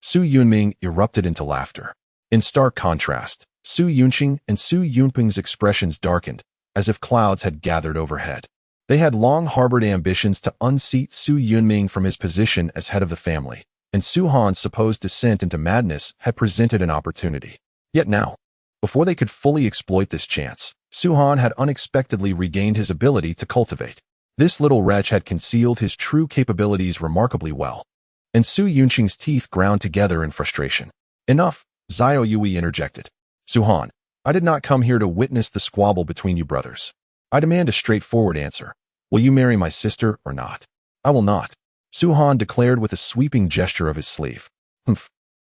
[SPEAKER 1] Su Yunming erupted into laughter. In stark contrast, Su Yunqing and Su Yunping's expressions darkened, as if clouds had gathered overhead. They had long harbored ambitions to unseat Su Yunming from his position as head of the family, and Su Han's supposed descent into madness had presented an opportunity. Yet now, before they could fully exploit this chance, Su Han had unexpectedly regained his ability to cultivate. This little wretch had concealed his true capabilities remarkably well, and Su Yunqing's teeth ground together in frustration. Enough, Xiao Yui interjected. Su Han, I did not come here to witness the squabble between you brothers. I demand a straightforward answer. Will you marry my sister or not? I will not, Su Han declared with a sweeping gesture of his sleeve. Humph.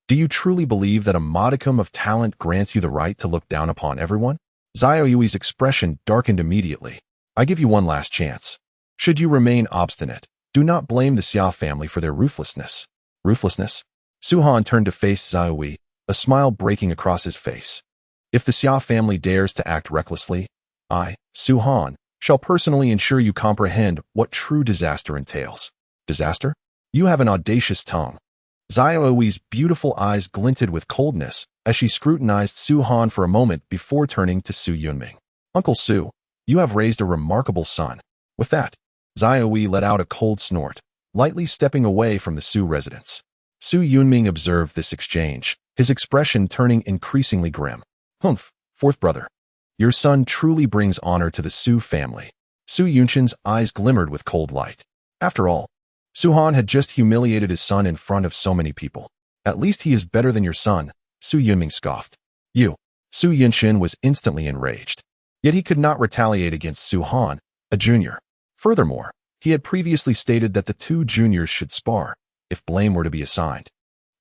[SPEAKER 1] Do you truly believe that a modicum of talent grants you the right to look down upon everyone? Xiao Yui's expression darkened immediately. I give you one last chance. Should you remain obstinate, do not blame the Xia family for their ruthlessness. Ruthlessness? Su Han turned to face Xiao Yui, a smile breaking across his face. If the Xia family dares to act recklessly, I, Su Han, shall personally ensure you comprehend what true disaster entails. Disaster? You have an audacious tongue. Xiao Yui's beautiful eyes glinted with coldness as she scrutinized Su Han for a moment before turning to Su Yunming. Uncle Su, you have raised a remarkable son. With that, Xiao Yui let out a cold snort, lightly stepping away from the Su residence. Su Yunming observed this exchange, his expression turning increasingly grim. Humph, fourth brother. Your son truly brings honor to the Su family. Su Yunqing's eyes glimmered with cold light. After all, Su Han had just humiliated his son in front of so many people. At least he is better than your son, Su Yunming scoffed. You. Su Yunqing was instantly enraged. Yet he could not retaliate against Su Han, a junior. Furthermore, he had previously stated that the 2 juniors should spar, if blame were to be assigned.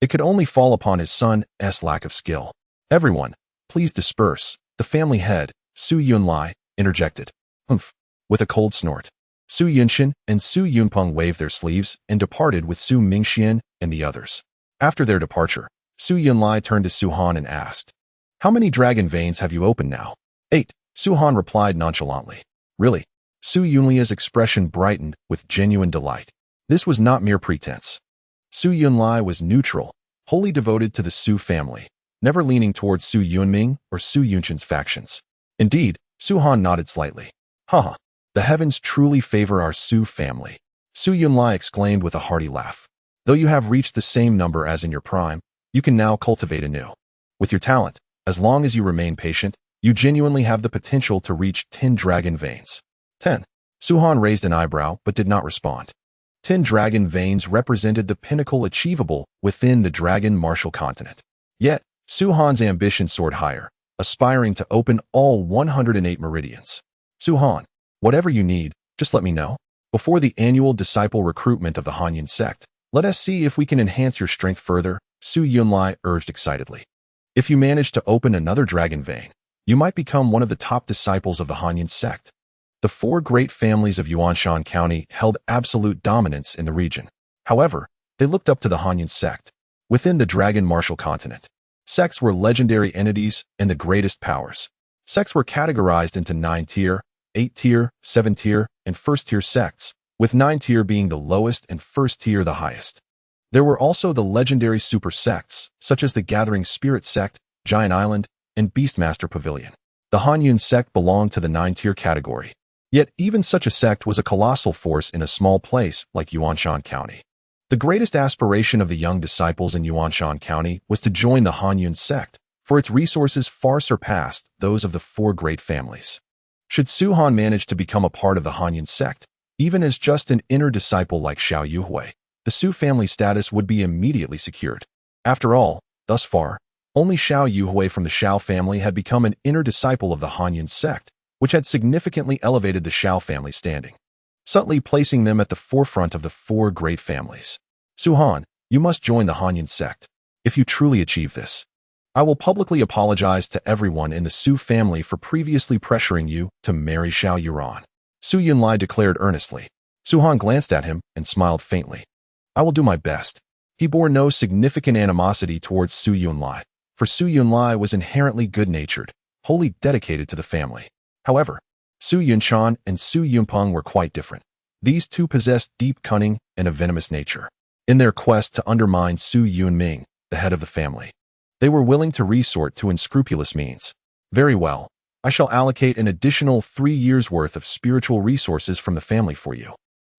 [SPEAKER 1] It could only fall upon his son's lack of skill. Everyone, please disperse, the family head, Su Yunlai, interjected. Humph. With a cold snort, Su Yunqing and Su Yunpeng waved their sleeves and departed with Su Mingxian and the others. After their departure, Su Yunlai turned to Su Han and asked, How many dragon veins have you opened now? 8, Su Han replied nonchalantly. Really? Su Yunlia's expression brightened with genuine delight. This was not mere pretense. Su Yunlai was neutral, wholly devoted to the Su family, never leaning towards Su Yunming or Su Yunqing's factions. Indeed, Su Han nodded slightly. Haha. The heavens truly favor our Su family, Su Yunlai exclaimed with a hearty laugh. Though you have reached the same number as in your prime, you can now cultivate anew. With your talent, as long as you remain patient, you genuinely have the potential to reach 10 dragon veins. 10. Su Han raised an eyebrow but did not respond. 10 dragon veins represented the pinnacle achievable within the dragon martial continent. Yet, Su Han's ambition soared higher, aspiring to open all 108 meridians. Su Han, whatever you need, just let me know. Before the annual disciple recruitment of the Hanyin sect, let us see if we can enhance your strength further, Su Yunlai urged excitedly. If you manage to open another dragon vein, you might become one of the top disciples of the Hanyin sect. The 4 great families of Yuanshan County held absolute dominance in the region. However, they looked up to the Hanyin sect within the dragon martial continent. Sects were legendary entities and the greatest powers. Sects were categorized into 9-tier, 8-tier, 7-tier, and 1st-tier sects, with 9-tier being the lowest and 1st-tier the highest. There were also the legendary super sects, such as the Gathering Spirit Sect, Giant Island, and Beastmaster Pavilion. The Hanyun sect belonged to the 9-tier category. Yet even such a sect was a colossal force in a small place like Yuanshan County. The greatest aspiration of the young disciples in Yuanshan County was to join the Hanyun sect, for its resources far surpassed those of the 4 great families. Should Su Han manage to become a part of the Hanyun sect, even as just an inner disciple like Xiao Yuhui, the Su family status would be immediately secured. After all, thus far, only Xiao Yuhui from the Xiao family had become an inner disciple of the Hanyun sect, which had significantly elevated the Xiao family standing, subtly placing them at the forefront of the 4 great families. Su Han, you must join the Hanyun sect. If you truly achieve this, I will publicly apologize to everyone in the Su family for previously pressuring you to marry Xiao Yuran. Su Yunlai declared earnestly. Su Han glanced at him and smiled faintly. I will do my best. He bore no significant animosity towards Su Yunlai, for Su Yunlai was inherently good-natured, wholly dedicated to the family. However, Su Yunshan and Su Yunpeng were quite different. These two possessed deep cunning and a venomous nature. In their quest to undermine Su Yunming, the head of the family, they were willing to resort to unscrupulous means. Very well, I shall allocate an additional 3 years' worth of spiritual resources from the family for you,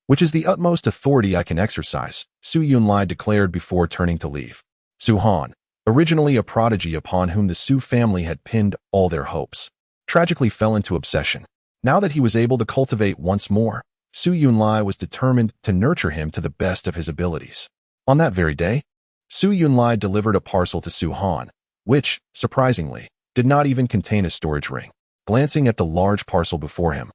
[SPEAKER 1] which is the utmost authority I can exercise, Su Yunlai declared before turning to leave. Su Han, originally a prodigy upon whom the Su family had pinned all their hopes, tragically fell into obsession. Now that he was able to cultivate once more, Su Yunlai was determined to nurture him to the best of his abilities. On that very day, Su Yunlai delivered a parcel to Su Han, which, surprisingly, did not even contain a storage ring. Glancing at the large parcel before him,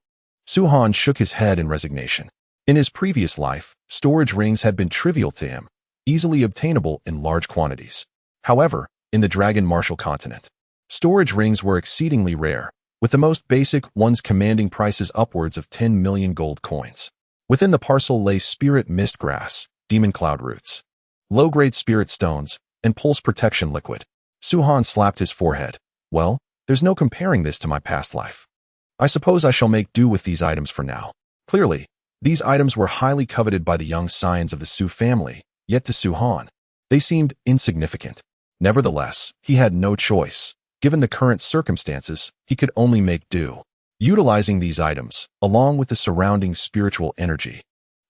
[SPEAKER 1] Su Han shook his head in resignation. In his previous life, storage rings had been trivial to him, easily obtainable in large quantities. However, in the Dragon Martial continent, storage rings were exceedingly rare, with the most basic ones commanding prices upwards of 10 million gold coins. Within the parcel lay spirit mist grass, demon cloud roots, low-grade spirit stones, and pulse protection liquid. Su Han slapped his forehead. Well, there's no comparing this to my past life. I suppose I shall make do with these items for now. Clearly, these items were highly coveted by the young scions of the Su family, yet to Su Han, they seemed insignificant. Nevertheless, he had no choice. Given the current circumstances, he could only make do. Utilizing these items, along with the surrounding spiritual energy,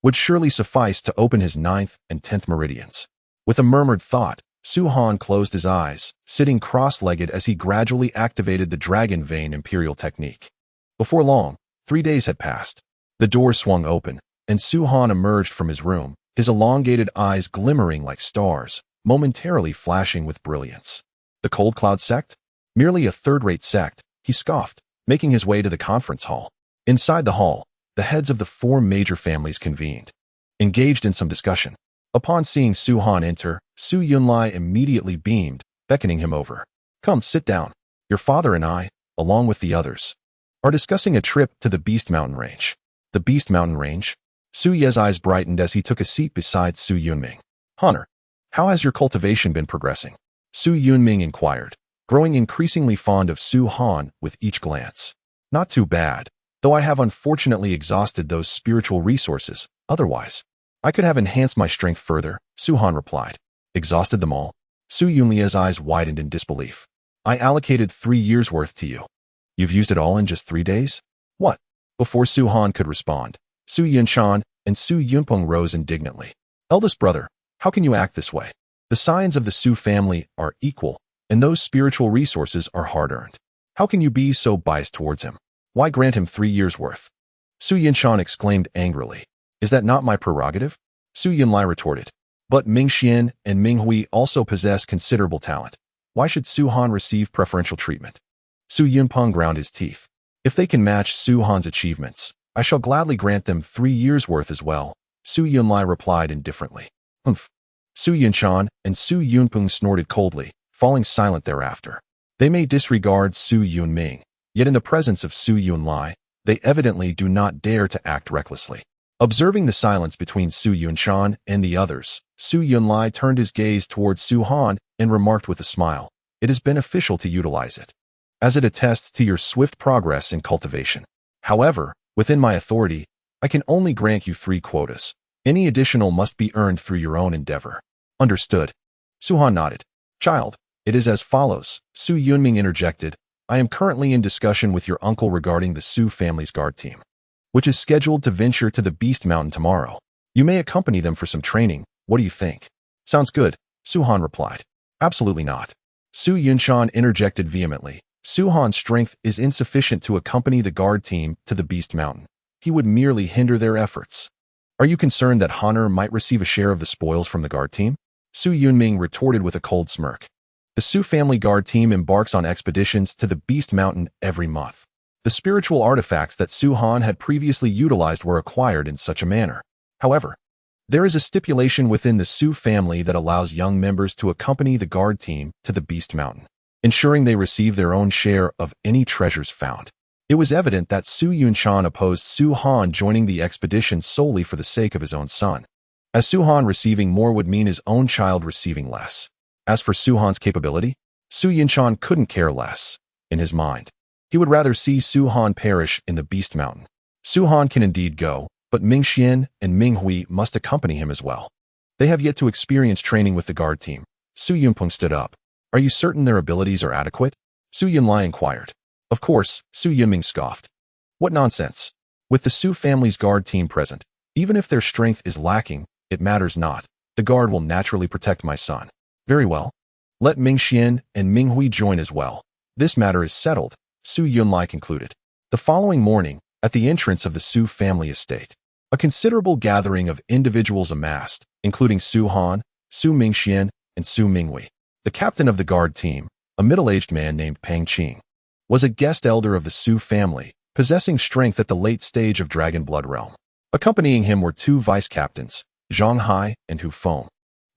[SPEAKER 1] would surely suffice to open his 9th and 10th meridians. With a murmured thought, Su Han closed his eyes, sitting cross-legged as he gradually activated the Dragon Vein Imperial technique. Before long, 3 days had passed. The door swung open, and Su Han emerged from his room, his elongated eyes glimmering like stars, momentarily flashing with brilliance. The Cold Cloud sect? Merely a third-rate sect, he scoffed, making his way to the conference hall. Inside the hall, the heads of the 4 major families convened, engaged in some discussion. Upon seeing Su Han enter, Su Yunlai immediately beamed, beckoning him over. Come, sit down. Your father and I, along with the others, are discussing a trip to the Beast Mountain Range. The Beast Mountain Range? Su Ye's eyes brightened as he took a seat beside Su Yunming. Hunter, how has your cultivation been progressing? Su Yunming inquired, growing increasingly fond of Su Han with each glance. Not too bad, though I have unfortunately exhausted those spiritual resources. Otherwise, I could have enhanced my strength further, Su Han replied. Exhausted them all? Su Yunlie's eyes widened in disbelief. I allocated 3 years' worth to you. You've used it all in just 3 days? What? Before Su Han could respond, Su Yunshan and Su Yunpeng rose indignantly. Eldest brother, how can you act this way? The scions of the Su family are equal, and those spiritual resources are hard-earned. How can you be so biased towards him? Why grant him 3 years' worth? Su Yunshan exclaimed angrily. Is that not my prerogative? Su Yunlai retorted. But Ming Xian and Ming Hui also possess considerable talent. Why should Su Han receive preferential treatment? Su Yunpeng ground his teeth. If they can match Su Han's achievements, I shall gladly grant them 3 years' worth as well, Su Yunlai replied indifferently. Humph. Su Yunshan and Su Yunpeng snorted coldly, falling silent thereafter. They may disregard Su Yunming, yet in the presence of Su Yunlai, they evidently do not dare to act recklessly. Observing the silence between Su Yunshan and the others, Su Yunlai turned his gaze towards Su Han and remarked with a smile, it is beneficial to utilize it, as it attests to your swift progress in cultivation. However, within my authority, I can only grant you 3 quotas. Any additional must be earned through your own endeavor. Understood. Su-han nodded. Child, it is as follows. Su Yunming interjected. I am currently in discussion with your uncle regarding the Su family's guard team, which is scheduled to venture to the Beast Mountain tomorrow. You may accompany them for some training. What do you think? Sounds good, Su-han replied. Absolutely not. Su Yunshan interjected vehemently. Su-han's strength is insufficient to accompany the guard team to the Beast Mountain. He would merely hinder their efforts. Are you concerned that Honor might receive a share of the spoils from the guard team? Su Yunming retorted with a cold smirk. The Su family guard team embarks on expeditions to the Beast Mountain every month. The spiritual artifacts that Su-han had previously utilized were acquired in such a manner. However, there is a stipulation within the Su family that allows young members to accompany the guard team to the Beast Mountain, ensuring they receive their own share of any treasures found. It was evident that Su Yunshan opposed Su-han joining the expedition solely for the sake of his own son, as Su-han receiving more would mean his own child receiving less. As for Su-han's capability, Su Yunshan couldn't care less. In his mind, he would rather see Su-han perish in the Beast Mountain. Su-han can indeed go, but Mingxian and Minghui must accompany him as well. They have yet to experience training with the guard team. Su Yunpeng stood up. Are you certain their abilities are adequate? Su Yunlai inquired. Of course, Su Yunming scoffed. What nonsense. With the Su family's guard team present, even if their strength is lacking, it matters not. The guard will naturally protect my son. Very well. Let Mingxian and Minghui join as well. This matter is settled, Su Yunlai concluded. The following morning, at the entrance of the Su family estate, a considerable gathering of individuals amassed, including Su-han, Su Mingxian, and Su Minghui. The captain of the guard team, a middle-aged man named Pang Qing, was a guest elder of the Su family, possessing strength at the late stage of Dragon Blood Realm. Accompanying him were 2 vice-captains, Zhang Hai and Hu Feng,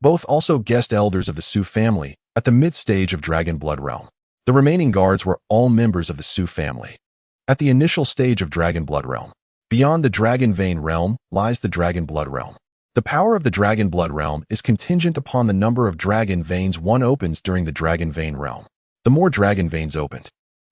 [SPEAKER 1] both also guest elders of the Su family at the mid-stage of Dragon Blood Realm. The remaining guards were all members of the Su family. At the initial stage of Dragon Blood Realm, beyond the Dragon Vein Realm lies the Dragon Blood Realm. The power of the Dragon Blood Realm is contingent upon the number of dragon veins one opens during the Dragon Vein Realm. The more dragon veins opened,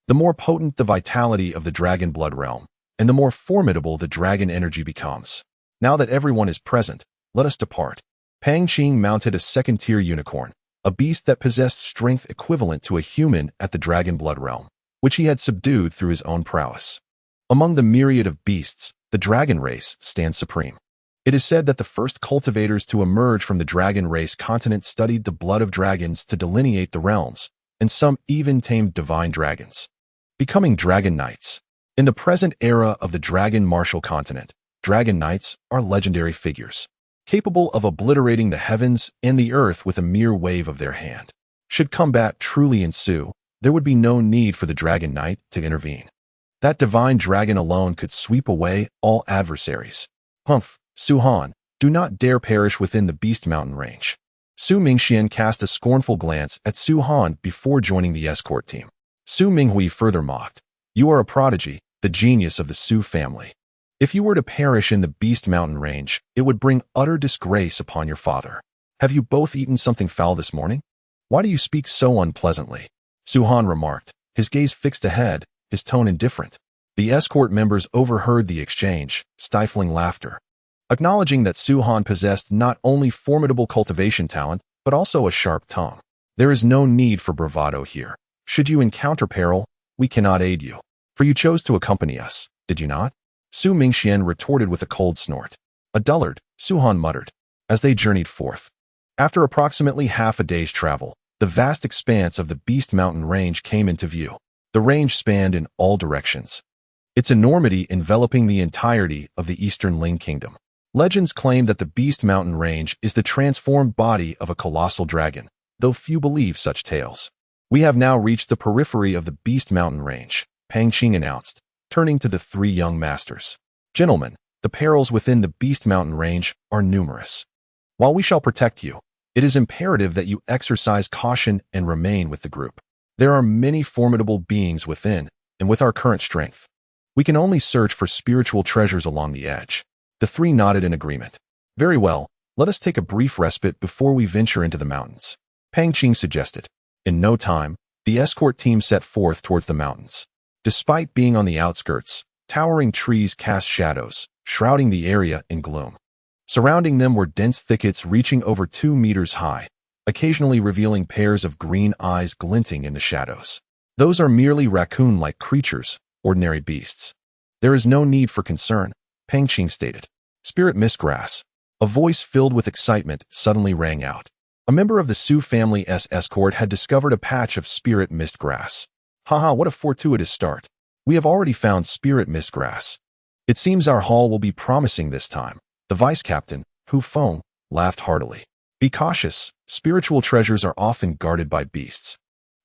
[SPEAKER 1] the more potent the vitality of the Dragon Blood Realm, and the more formidable the dragon energy becomes. Now that everyone is present, let us depart. Pang Qing mounted a second-tier unicorn, a beast that possessed strength equivalent to a human at the Dragon Blood Realm, which he had subdued through his own prowess. Among the myriad of beasts, the dragon race stands supreme. It is said that the first cultivators to emerge from the dragon race continent studied the blood of dragons to delineate the realms, and some even tamed divine dragons, becoming dragon knights. In the present era of the dragon martial continent, dragon knights are legendary figures, capable of obliterating the heavens and the earth with a mere wave of their hand. Should combat truly ensue, there would be no need for the dragon knight to intervene. That divine dragon alone could sweep away all adversaries. Humph, Su-han, do not dare perish within the Beast Mountain range. Su Mingxian cast a scornful glance at Su-han before joining the escort team. Su Minghui further mocked. You are a prodigy, the genius of the Su family. If you were to perish in the Beast Mountain range, it would bring utter disgrace upon your father. Have you both eaten something foul this morning? Why do you speak so unpleasantly? Su-han remarked, his gaze fixed ahead, his tone indifferent. The escort members overheard the exchange, stifling laughter. Acknowledging that Su-han possessed not only formidable cultivation talent, but also a sharp tongue. There is no need for bravado here. Should you encounter peril, we cannot aid you. For you chose to accompany us, did you not? Su Mingxian retorted with a cold snort. A dullard, Su-han muttered, as they journeyed forth. After approximately half a day's travel, the vast expanse of the Beast Mountain range came into view. The range spanned in all directions, its enormity enveloping the entirety of the Eastern Ling Kingdom. Legends claim that the Beast Mountain range is the transformed body of a colossal dragon, though few believe such tales. We have now reached the periphery of the Beast Mountain range, Pang Qing announced, turning to the 3 young masters. Gentlemen, the perils within the Beast Mountain range are numerous. While we shall protect you, it is imperative that you exercise caution and remain with the group. There are many formidable beings within, and with our current strength, we can only search for spiritual treasures along the edge. The 3 nodded in agreement. Very well, let us take a brief respite before we venture into the mountains, Pang Qing suggested. In no time, The escort team set forth towards the mountains. Despite being on the outskirts, towering trees cast shadows, shrouding the area in gloom. Surrounding them were dense thickets reaching over 2 meters high, occasionally revealing pairs of green eyes glinting in the shadows. Those are merely raccoon-like creatures, ordinary beasts. There is no need for concern, Peng Qing stated. Spirit mistgrass. A voice filled with excitement suddenly rang out. A member of the Su family's escort had discovered a patch of spirit mistgrass. Haha, what a fortuitous start. We have already found spirit mistgrass. It seems our haul will be promising this time. The vice captain, Hu Feng, laughed heartily. Be cautious, spiritual treasures are often guarded by beasts.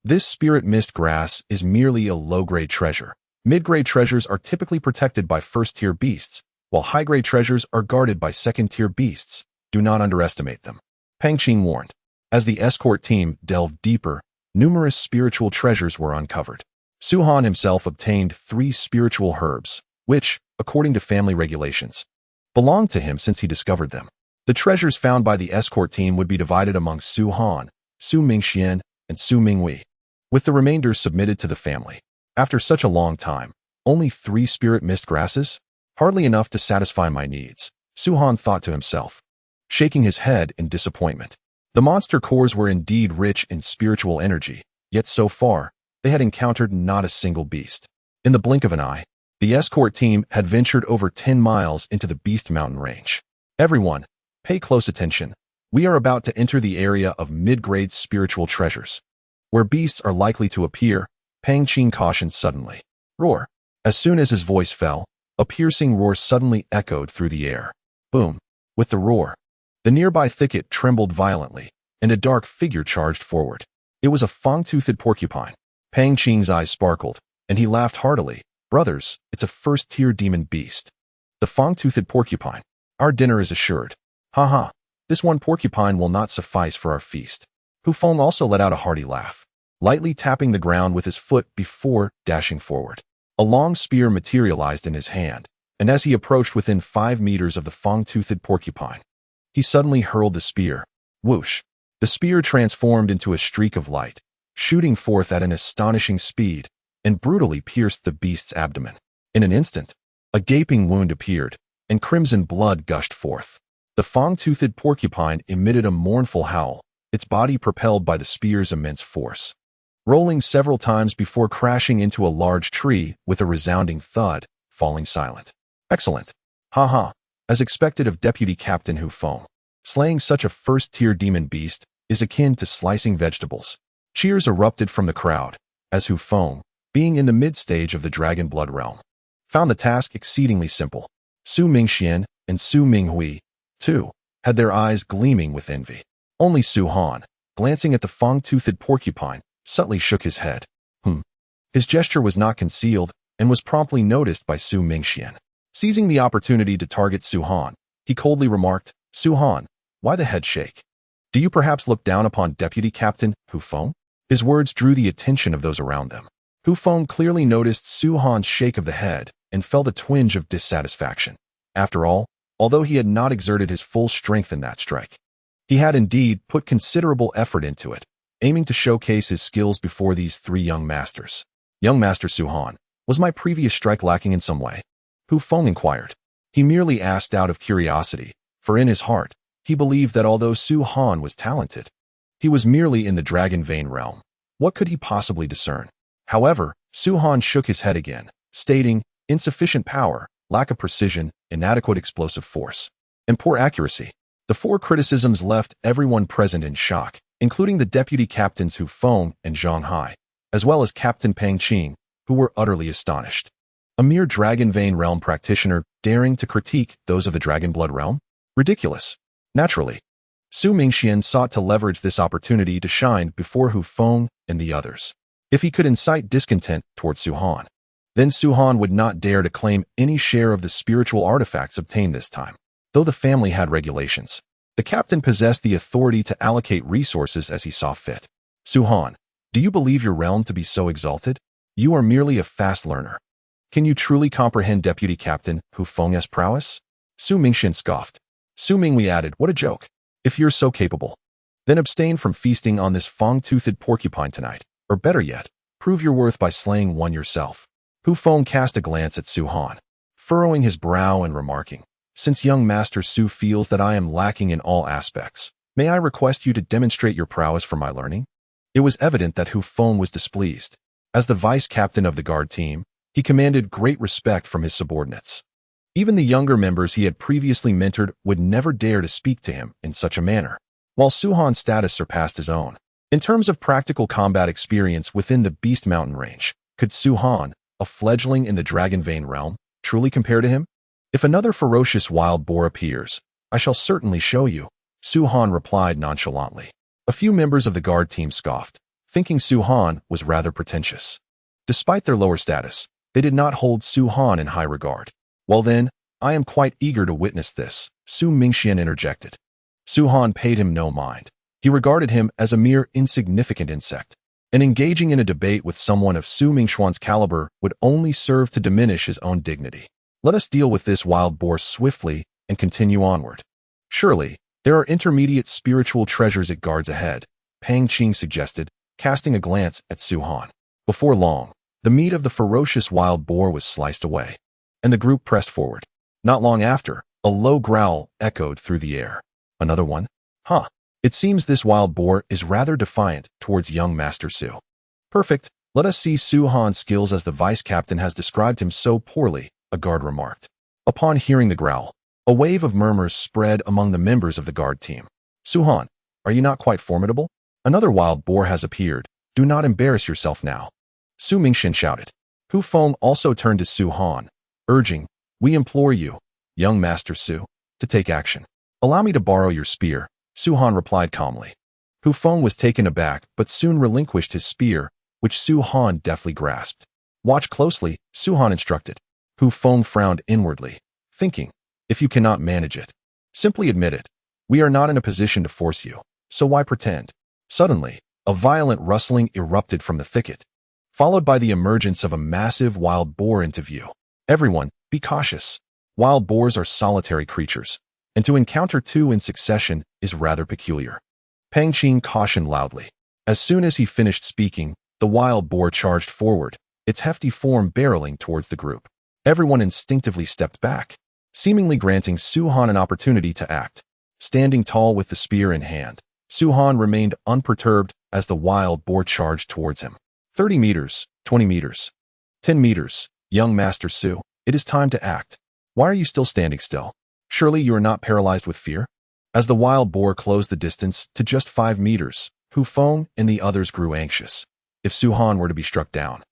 [SPEAKER 1] This spirit mist grass is merely a low-grade treasure. Mid-grade treasures are typically protected by first-tier beasts, while high-grade treasures are guarded by second-tier beasts. Do not underestimate them. Peng Qing warned. As the escort team delved deeper, numerous spiritual treasures were uncovered. Su Han himself obtained 3 spiritual herbs, which, according to family regulations, belonged to him since he discovered them. The treasures found by the escort team would be divided among Su Han, Su Mingxian, and Su Minghui, with the remainders submitted to the family. After such a long time, only 3 spirit mist grasses? Hardly enough to satisfy my needs, Su Han thought to himself, shaking his head in disappointment. The monster cores were indeed rich in spiritual energy, yet so far, they had encountered not a single beast. In the blink of an eye, the escort team had ventured over 10 miles into the Beast Mountain range. Everyone, pay close attention. We are about to enter the area of mid-grade spiritual treasures, where beasts are likely to appear, Peng Qing cautioned suddenly. Roar. As soon as his voice fell, a piercing roar suddenly echoed through the air. Boom. With the roar, the nearby thicket trembled violently, and a dark figure charged forward. It was a fang-toothed porcupine. Peng Qing's eyes sparkled, and he laughed heartily. Brothers, it's a first-tier demon beast. The fang-toothed porcupine. Our dinner is assured. Haha, this one porcupine will not suffice for our feast. Hu Feng also let out a hearty laugh, lightly tapping the ground with his foot before dashing forward. A long spear materialized in his hand, and as he approached within 5 meters of the fang-toothed porcupine, he suddenly hurled the spear. Whoosh! The spear transformed into a streak of light, shooting forth at an astonishing speed, and brutally pierced the beast's abdomen. In an instant, a gaping wound appeared, and crimson blood gushed forth. The fang-toothed porcupine emitted a mournful howl, its body propelled by the spear's immense force, rolling several times before crashing into a large tree with a resounding thud, falling silent. Excellent. Haha. As expected of Deputy Captain Hu Feng, slaying such a first-tier demon beast is akin to slicing vegetables. Cheers erupted from the crowd, as Hu Feng, being in the mid-stage of the dragon blood realm, found the task exceedingly simple. Su Mingxian and Su Minghui, too, had their eyes gleaming with envy. Only Su Han, glancing at the fang-toothed porcupine, subtly shook his head. His gesture was not concealed and was promptly noticed by Su Mingxian. Seizing the opportunity to target Su Han, he coldly remarked, Su Han, why the head shake? Do you perhaps look down upon Deputy Captain Hu Feng? His words drew the attention of those around them. Hu Feng clearly noticed Su Han's shake of the head and felt a twinge of dissatisfaction. After all, although he had not exerted his full strength in that strike, he had indeed put considerable effort into it, aiming to showcase his skills before these 3 young masters. Young Master Su Han, was my previous strike lacking in some way? Hu Feng inquired. He merely asked out of curiosity, for in his heart, he believed that although Su Han was talented, he was merely in the dragon vein realm. What could he possibly discern? However, Su Han shook his head again, stating, insufficient power, lack of precision, inadequate explosive force, and poor accuracy. The 4 criticisms left everyone present in shock, including the deputy captains Hu Feng and Zhang Hai, as well as Captain Peng Qing, who were utterly astonished. A mere dragon vein realm practitioner daring to critique those of the dragon blood realm? Ridiculous. Naturally, Su Mingxian sought to leverage this opportunity to shine before Hu Feng and the others. If he could incite discontent towards Su Han, then Su Han would not dare to claim any share of the spiritual artifacts obtained this time. Though the family had regulations, the captain possessed the authority to allocate resources as he saw fit. Su Han, do you believe your realm to be so exalted? You are merely a fast learner. Can you truly comprehend Deputy Captain Hu Feng's prowess? Su Mingxian scoffed. Su Minghui added, what a joke. If you're so capable, then abstain from feasting on this fang-toothed porcupine tonight. Or better yet, prove your worth by slaying one yourself. Hu Feng cast a glance at Su Han, furrowing his brow and remarking, "Since young Master Su feels that I am lacking in all aspects, may I request you to demonstrate your prowess for my learning?" It was evident that Hu Feng was displeased. As the vice captain of the guard team, he commanded great respect from his subordinates. Even the younger members he had previously mentored would never dare to speak to him in such a manner, while Su Han's status surpassed his own. In terms of practical combat experience within the Beast Mountain range, could Su Han, a fledgling in the Dragon Vein realm, truly compare to him? "If another ferocious wild boar appears, I shall certainly show you," Su Han replied nonchalantly. A few members of the guard team scoffed, thinking Su Han was rather pretentious. Despite their lower status, they did not hold Su Han in high regard. "Well then, I am quite eager to witness this," Su Mingxian interjected. Su Han paid him no mind. He regarded him as a mere insignificant insect, and engaging in a debate with someone of Su Mingxian's caliber would only serve to diminish his own dignity. "Let us deal with this wild boar swiftly and continue onward. Surely, there are intermediate spiritual treasures it guards ahead," Pang Qing suggested, casting a glance at Su Han. Before long, the meat of the ferocious wild boar was sliced away, and the group pressed forward. Not long after, a low growl echoed through the air. "Another one? Huh. It seems this wild boar is rather defiant towards young Master Su." "Perfect. Let us see Su Han's skills as the vice captain has described him so poorly," a guard remarked. Upon hearing the growl, a wave of murmurs spread among the members of the guard team. "Su Han, are you not quite formidable? Another wild boar has appeared. Do not embarrass yourself now," Su Mingxian shouted. Hu Feng also turned to Su Han, urging, "We implore you, young Master Su, to take action." "Allow me to borrow your spear," Su Han replied calmly. Hu Feng was taken aback but soon relinquished his spear, which Su Han deftly grasped. "Watch closely," Su Han instructed. Hu Feng frowned inwardly, thinking, "If you cannot manage it, simply admit it. We are not in a position to force you, so why pretend?" Suddenly, a violent rustling erupted from the thicket, followed by the emergence of a massive wild boar into view. "Everyone, be cautious. Wild boars are solitary creatures, and to encounter two in succession is rather peculiar," Pang Qing cautioned loudly. As soon as he finished speaking, the wild boar charged forward, its hefty form barreling towards the group. Everyone instinctively stepped back, seemingly granting Su Han an opportunity to act. Standing tall with the spear in hand, Su Han remained unperturbed as the wild boar charged towards him. 30 meters, 20 meters, 10 meters. "Young Master Su, it is time to act. Why are you still standing still? Surely you are not paralyzed with fear?" As the wild boar closed the distance to just 5 meters, Hu Feng and the others grew anxious. If Su Han were to be struck down,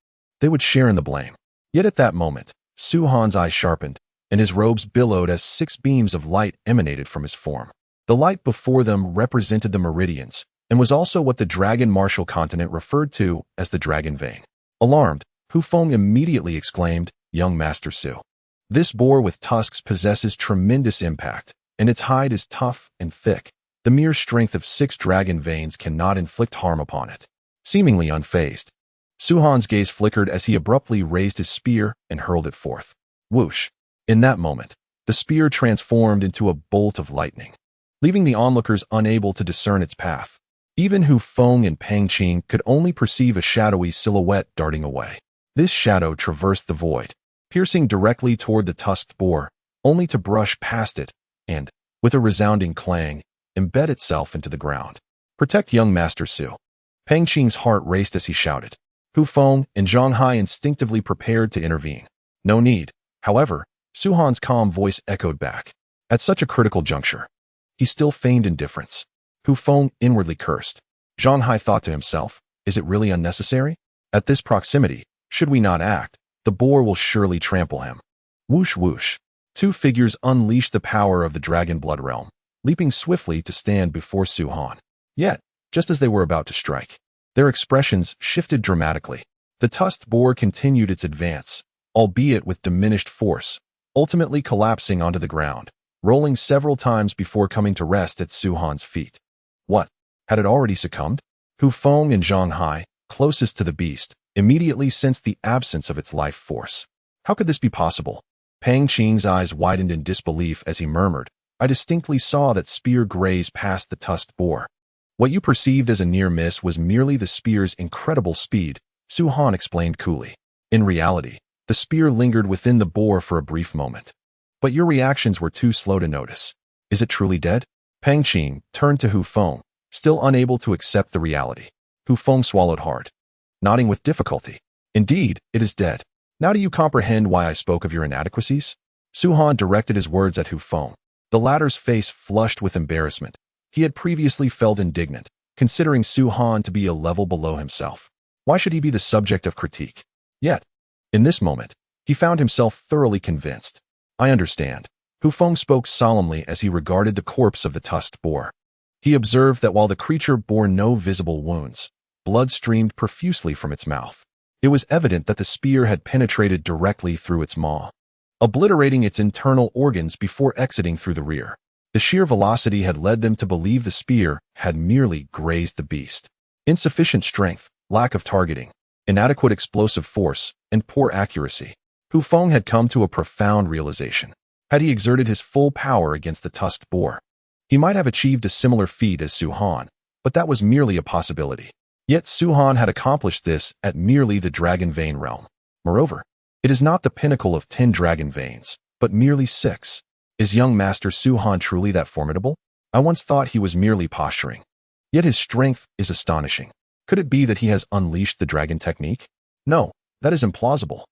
[SPEAKER 1] they would share in the blame. Yet at that moment, Su Han's eyes sharpened, and his robes billowed as 6 beams of light emanated from his form. The light before them represented the meridians, and was also what the Dragon Martial continent referred to as the Dragon Vein. Alarmed, Hu Feng immediately exclaimed, "Young Master Su, this boar with tusks possesses tremendous impact, and its hide is tough and thick. The mere strength of 6 dragon veins cannot inflict harm upon it." Seemingly unfazed, Su Han's gaze flickered as he abruptly raised his spear and hurled it forth. Whoosh! In that moment, the spear transformed into a bolt of lightning, leaving the onlookers unable to discern its path. Even Hu Feng and Pang Qing could only perceive a shadowy silhouette darting away. This shadow traversed the void, piercing directly toward the tusked boar, only to brush past it and, with a resounding clang, embed itself into the ground. "Protect young Master Su." Pang Qing's heart raced as he shouted. Hu Feng and Zhang Hai instinctively prepared to intervene. "No need." However, Su Han's calm voice echoed back. At such a critical juncture, he still feigned indifference. Hu Feng inwardly cursed. Zhang Hai thought to himself, "Is it really unnecessary? At this proximity, should we not act, the boar will surely trample him." Whoosh whoosh. 2 figures unleashed the power of the dragon blood realm, leaping swiftly to stand before Su Han. Yet, just as they were about to strike, their expressions shifted dramatically. The tusked boar continued its advance, albeit with diminished force, ultimately collapsing onto the ground, rolling several times before coming to rest at Su Han's feet. What? Had it already succumbed? Hu Feng and Zhang Hai, closest to the beast, immediately sensed the absence of its life force. How could this be possible? Pang Qing's eyes widened in disbelief as he murmured, "I distinctly saw that spear graze past the tusked boar." What you perceived as a near miss was merely the spear's incredible speed, Su Han explained coolly. In reality, the spear lingered within the bore for a brief moment. But your reactions were too slow to notice. Is it truly dead? Pang Qing turned to Hu Feng, still unable to accept the reality. Hu Feng swallowed hard, nodding with difficulty. Indeed, it is dead. Now do you comprehend why I spoke of your inadequacies? Su Han directed his words at Hu Feng. The latter's face flushed with embarrassment. He had previously felt indignant, considering Su Han to be a level below himself. Why should he be the subject of critique? Yet, in this moment, he found himself thoroughly convinced. I understand. Hu Feng spoke solemnly as he regarded the corpse of the tusked boar. He observed that while the creature bore no visible wounds, blood streamed profusely from its mouth. It was evident that the spear had penetrated directly through its maw, obliterating its internal organs before exiting through the rear. The sheer velocity had led them to believe the spear had merely grazed the beast. Insufficient strength, lack of targeting, inadequate explosive force, and poor accuracy. Hu Feng had come to a profound realization. Had he exerted his full power against the tusked boar, he might have achieved a similar feat as Su Han, but that was merely a possibility. Yet Su Han had accomplished this at merely the dragon vein realm. Moreover, it is not the pinnacle of 10 dragon veins, but merely 6. Is young Master Su Han truly that formidable? I once thought he was merely posturing. Yet his strength is astonishing. Could it be that he has unleashed the dragon technique? No, that is implausible.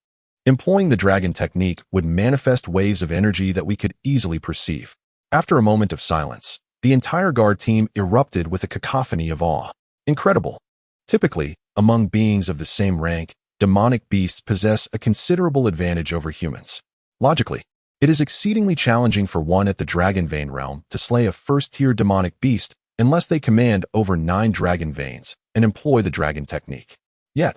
[SPEAKER 1] Employing the dragon technique would manifest waves of energy that we could easily perceive. After a moment of silence, the entire guard team erupted with a cacophony of awe. Incredible. Typically, among beings of the same rank, demonic beasts possess a considerable advantage over humans. Logically, it is exceedingly challenging for one at the dragon vein realm to slay a first-tier demonic beast unless they command over 9 dragon veins and employ the dragon technique. Yet,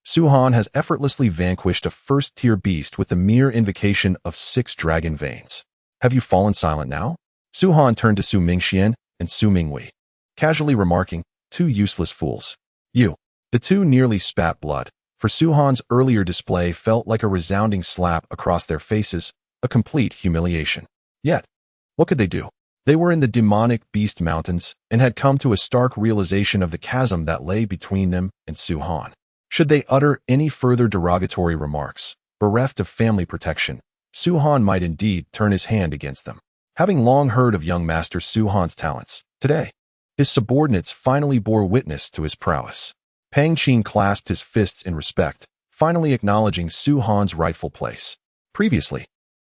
[SPEAKER 1] Su Han has effortlessly vanquished a first-tier beast with the mere invocation of 6 dragon veins. Have you fallen silent now? Su Han turned to Su Mingxian and Su Mingwei, casually remarking, 2 useless fools. You. The 2 nearly spat blood, for Su Han's earlier display felt like a resounding slap across their faces, a complete humiliation. Yet, what could they do? They were in the demonic beast mountains and had come to a stark realization of the chasm that lay between them and Su Han. Should they utter any further derogatory remarks, bereft of family protection, Su Han might indeed turn his hand against them. Having long heard of young Master Su Han's talents, today, his subordinates finally bore witness to his prowess. Pang Qing clasped his fists in respect, finally acknowledging Su Han's rightful place. Previously,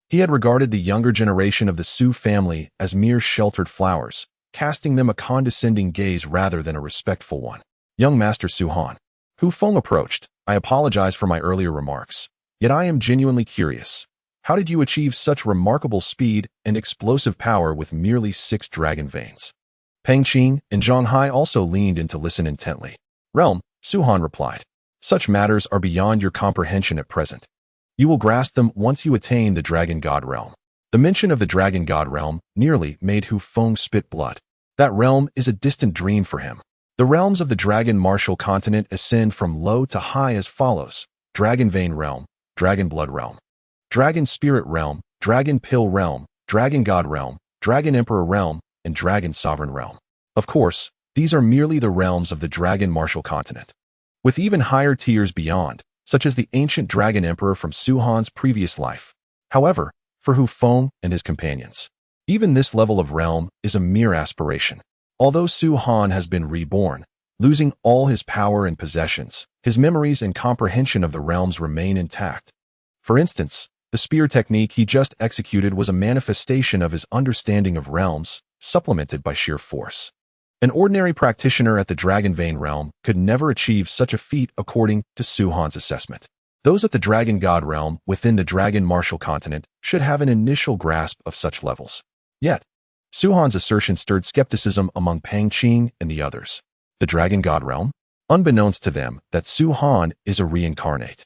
[SPEAKER 1] he had regarded the younger generation of the Su family as mere sheltered flowers, casting them a condescending gaze rather than a respectful one. Young Master Su Han. Hu Feng approached. I apologize for my earlier remarks, yet I am genuinely curious. How did you achieve such remarkable speed and explosive power with merely 6 dragon veins? Pang Qing and Zhang Hai also leaned in to listen intently. Realm, Su Han replied. Such matters are beyond your comprehension at present. You will grasp them once you attain the Dragon God realm. The mention of the Dragon God realm nearly made Hu Feng spit blood. That realm is a distant dream for him. The realms of the Dragon Martial Continent ascend from low to high as follows: Dragon Vein Realm, Dragon Blood Realm, Dragon Spirit Realm, Dragon Pill Realm, Dragon God Realm, Dragon Emperor Realm, and Dragon Sovereign Realm. Of course, these are merely the realms of the Dragon Martial Continent, with even higher tiers beyond, such as the ancient Dragon Emperor from Su Han's previous life. However, for Hu Feng and his companions, even this level of realm is a mere aspiration. Although Su Han has been reborn, losing all his power and possessions, his memories and comprehension of the realms remain intact. For instance, the spear technique he just executed was a manifestation of his understanding of realms, supplemented by sheer force. An ordinary practitioner at the Dragon Vein realm could never achieve such a feat according to Su Han's assessment. Those at the Dragon God realm within the Dragon Martial Continent should have an initial grasp of such levels. Yet, Su Han's assertion stirred skepticism among Pang Qing and the others. The Dragon God realm? Unbeknownst to them that Su Han is a reincarnate.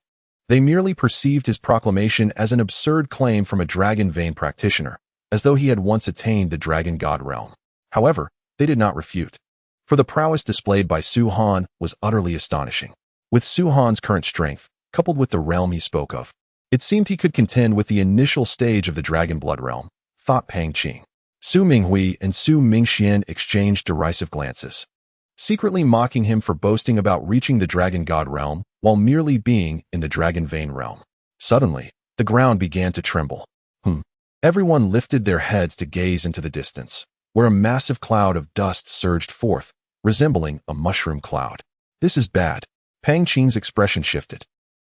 [SPEAKER 1] They merely perceived his proclamation as an absurd claim from a Dragon Vein practitioner, as though he had once attained the Dragon God realm. However, they did not refute, for the prowess displayed by Su Han was utterly astonishing. With Su Han's current strength, coupled with the realm he spoke of, it seemed he could contend with the initial stage of the Dragon Blood realm, thought Pang Qing. Su Minghui and Su Mingxian exchanged derisive glances. secretly mocking him for boasting about reaching the dragon god realm while merely being in the dragon vein realm. Suddenly, the ground began to tremble. Everyone lifted their heads to gaze into the distance, where a massive cloud of dust surged forth, resembling a mushroom cloud. This is bad. Pang Qing's expression shifted.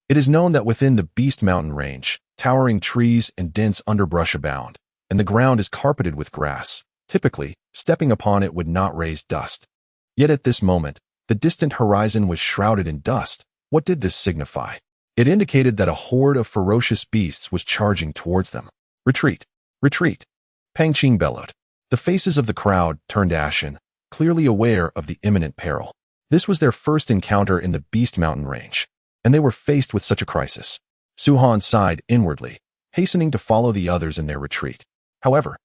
[SPEAKER 1] It is known that within the Beast Mountain range, towering trees and dense underbrush abound, and the ground is carpeted with grass. Typically, stepping upon it would not raise dust. Yet at this moment, the distant horizon was shrouded in dust. What did this signify? It indicated that a horde of ferocious beasts was charging towards them. Retreat! Retreat! Pang Qing bellowed. The faces of the crowd turned ashen, clearly aware of the imminent peril. This was their first encounter in the Beast Mountain range, and they were faced with such a crisis. Su Han sighed inwardly, hastening to follow the others in their retreat. However,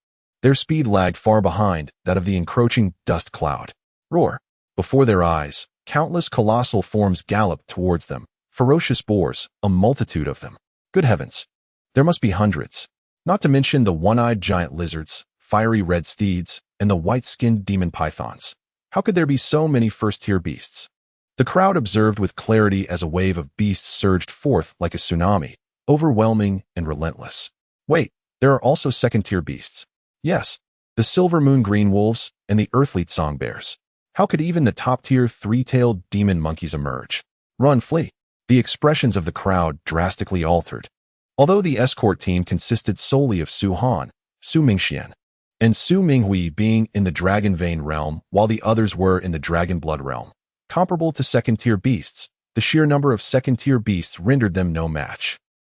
[SPEAKER 1] their speed lagged far behind that of the encroaching dust cloud. Roar! Before their eyes, countless colossal forms galloped towards them, ferocious boars, a multitude of them. Good heavens! There must be hundreds. Not to mention the one-eyed giant lizards, fiery red steeds, and the white-skinned demon pythons. How could there be so many first-tier beasts? The crowd observed with clarity as a wave of beasts surged forth like a tsunami, overwhelming and relentless. Wait, there are also second-tier beasts. Yes, the silver moon green wolves and the earthly song bears. How could even the top-tier three-tailed demon monkeys emerge? Run, flee. The expressions of the crowd drastically altered. Although the escort team consisted solely of Su Han, Su Mingxian, and Su Minghui being in the Dragon Vein realm while the others were in the Dragon Blood realm, comparable to second-tier beasts, the sheer number of second-tier beasts rendered them no match.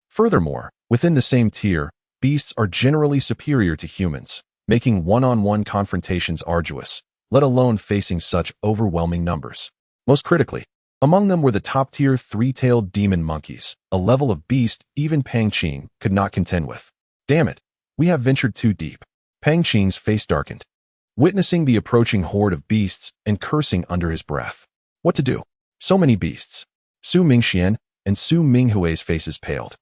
[SPEAKER 1] Furthermore, within the same tier, beasts are generally superior to humans, making one-on-one confrontations arduous, let alone facing such overwhelming numbers. Most critically, among them were the top-tier three-tailed demon monkeys, a level of beast even Pang Qing could not contend with. Damn it, we have ventured too deep. Pang Qing's face darkened, witnessing the approaching horde of beasts and cursing under his breath. What to do? So many beasts. Su Mingxian and Su Minghui's faces paled.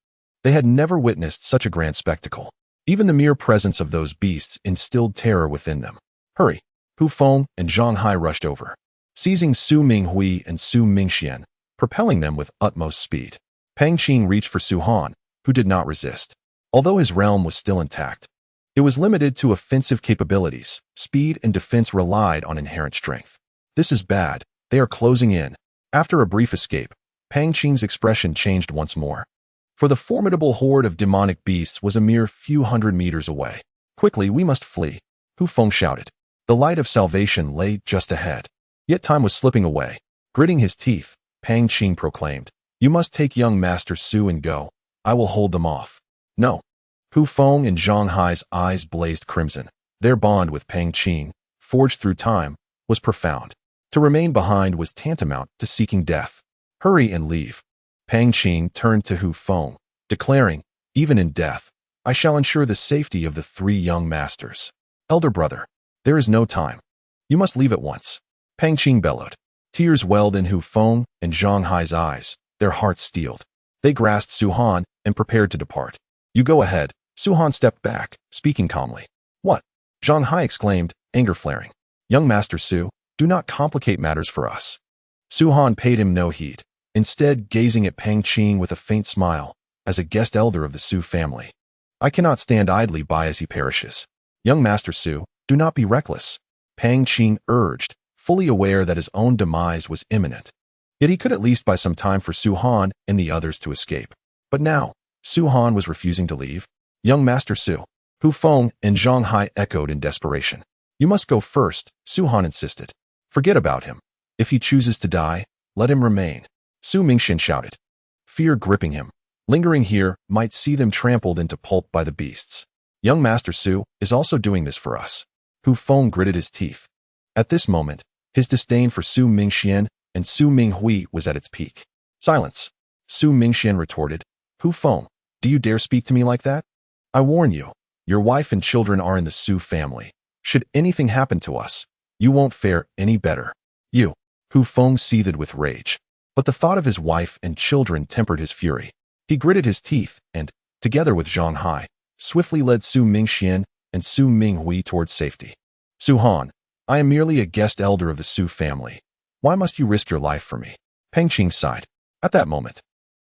[SPEAKER 1] They had never witnessed such a grand spectacle. Even the mere presence of those beasts instilled terror within them. Hurry! Hu Feng and Zhang Hai rushed over, seizing Su Minghui and Su Mingxian, propelling them with utmost speed. Pang Qing reached for Su Han, who did not resist. Although his realm was still intact, it was limited to offensive capabilities. Speed and defense relied on inherent strength. This is bad. They are closing in. After a brief escape, Pang Qing's expression changed once more. For the formidable horde of demonic beasts was a mere few hundred meters away. Quickly, we must flee, Hu Feng shouted. The light of salvation lay just ahead. Yet time was slipping away. Gritting his teeth, Pang Qing proclaimed, "You must take young Master Su and go. I will hold them off." No. Hu Feng and Zhang Hai's eyes blazed crimson. Their bond with Pang Qing, forged through time, was profound. To remain behind was tantamount to seeking death. Hurry and leave. Pang Qing turned to Hu Feng, declaring, "Even in death, I shall ensure the safety of the three young masters. Elder brother, there is no time. You must leave at once." Pang Qing bellowed. Tears welled in Hu Feng and Zhang Hai's eyes, their hearts steeled. They grasped Su Han and prepared to depart. "You go ahead." Su Han stepped back, speaking calmly. "What?" Zhang Hai exclaimed, anger flaring. "Young Master Su, do not complicate matters for us." Su Han paid him no heed, instead gazing at Pang Qing with a faint smile, as a guest elder of the Su family. "I cannot stand idly by as he perishes. Young Master Su, do not be reckless," Pang Qing urged, fully aware that his own demise was imminent. Yet he could at least buy some time for Su Han and the others to escape. But now, Su Han was refusing to leave. "Young Master Su," Hu Feng and Zhang Hai echoed in desperation. "You must go first," Su Han insisted. "Forget about him. If he chooses to die, let him remain," Su Mingxian shouted. Fear gripping him. Lingering here might see them trampled into pulp by the beasts. "Young Master Su is also doing this for us." Hu Feng gritted his teeth. At this moment, his disdain for Su Mingxian and Su Minghui was at its peak. "Silence," Su Mingxian retorted. "Hu Feng, do you dare speak to me like that? I warn you, your wife and children are in the Su family. Should anything happen to us, you won't fare any better." "You," Hu Feng seethed with rage. But the thought of his wife and children tempered his fury. He gritted his teeth and, together with Zhang Hai, swiftly led Su Mingxian and Su Minghui towards safety. "Su Han, I am merely a guest elder of the Su family. Why must you risk your life for me? Peng Qing sighed. At that moment,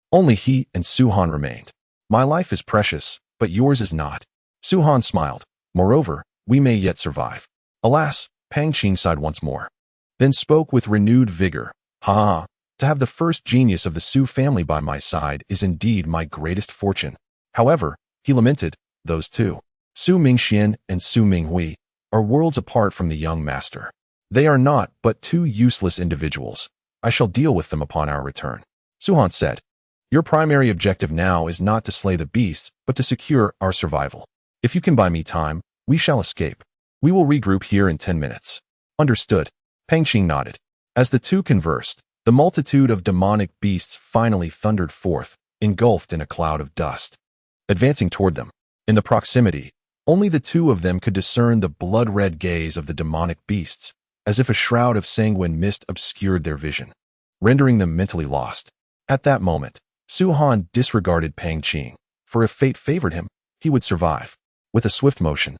[SPEAKER 1] only he and Su Han remained. My life is precious, but yours is not. Su Han smiled. Moreover, we may yet survive. Alas, Peng Qing sighed once more. Then spoke with renewed vigor. Ha ha, to have the first genius of the Su family by my side is indeed my greatest fortune. However, he lamented, those two, Su Mingxian and Su Minghui, are worlds apart from the young master. They are not but two useless individuals. I shall deal with them upon our return. Su Han said, your primary objective now is not to slay the beasts, but to secure our survival. If you can buy me time, we shall escape. We will regroup here in 10 minutes. Understood. Peng Qing nodded. As the two conversed, the multitude of demonic beasts finally thundered forth, engulfed in a cloud of dust. Advancing toward them, in the proximity, only the two of them could discern the blood-red gaze of the demonic beasts, as if a shroud of sanguine mist obscured their vision, rendering them mentally lost. At that moment, Su Han disregarded Peng Qing, for if fate favored him, he would survive. With a swift motion,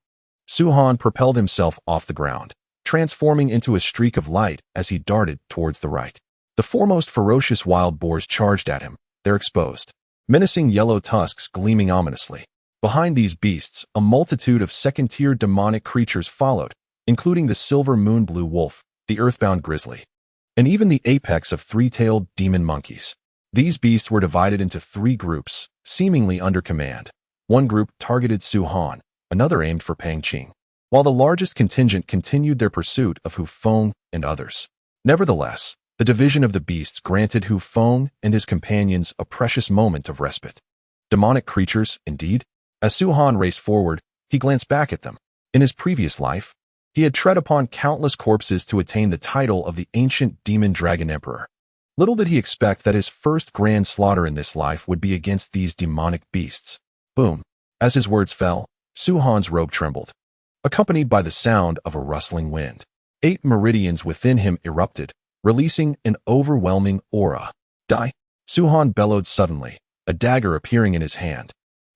[SPEAKER 1] Su Han propelled himself off the ground, transforming into a streak of light as he darted towards the right. The foremost ferocious wild boars charged at him, their exposed, menacing yellow tusks gleaming ominously. Behind these beasts, a multitude of second-tier demonic creatures followed, including the silver moon-blue wolf, the earthbound grizzly, and even the apex of three-tailed demon monkeys. These beasts were divided into three groups, seemingly under command. One group targeted Su Han, another aimed for Peng Qing, while the largest contingent continued their pursuit of Hu Feng and others. Nevertheless, the division of the beasts granted Hu Feng and his companions a precious moment of respite. Demonic creatures, indeed. As Su Han raced forward, he glanced back at them. In his previous life, he had tread upon countless corpses to attain the title of the ancient demon dragon emperor. Little did he expect that his first grand slaughter in this life would be against these demonic beasts. Boom. As his words fell, Su Han's robe trembled, accompanied by the sound of a rustling wind. 8 meridians within him erupted, releasing an overwhelming aura. Die! Su Han bellowed suddenly, a dagger appearing in his hand,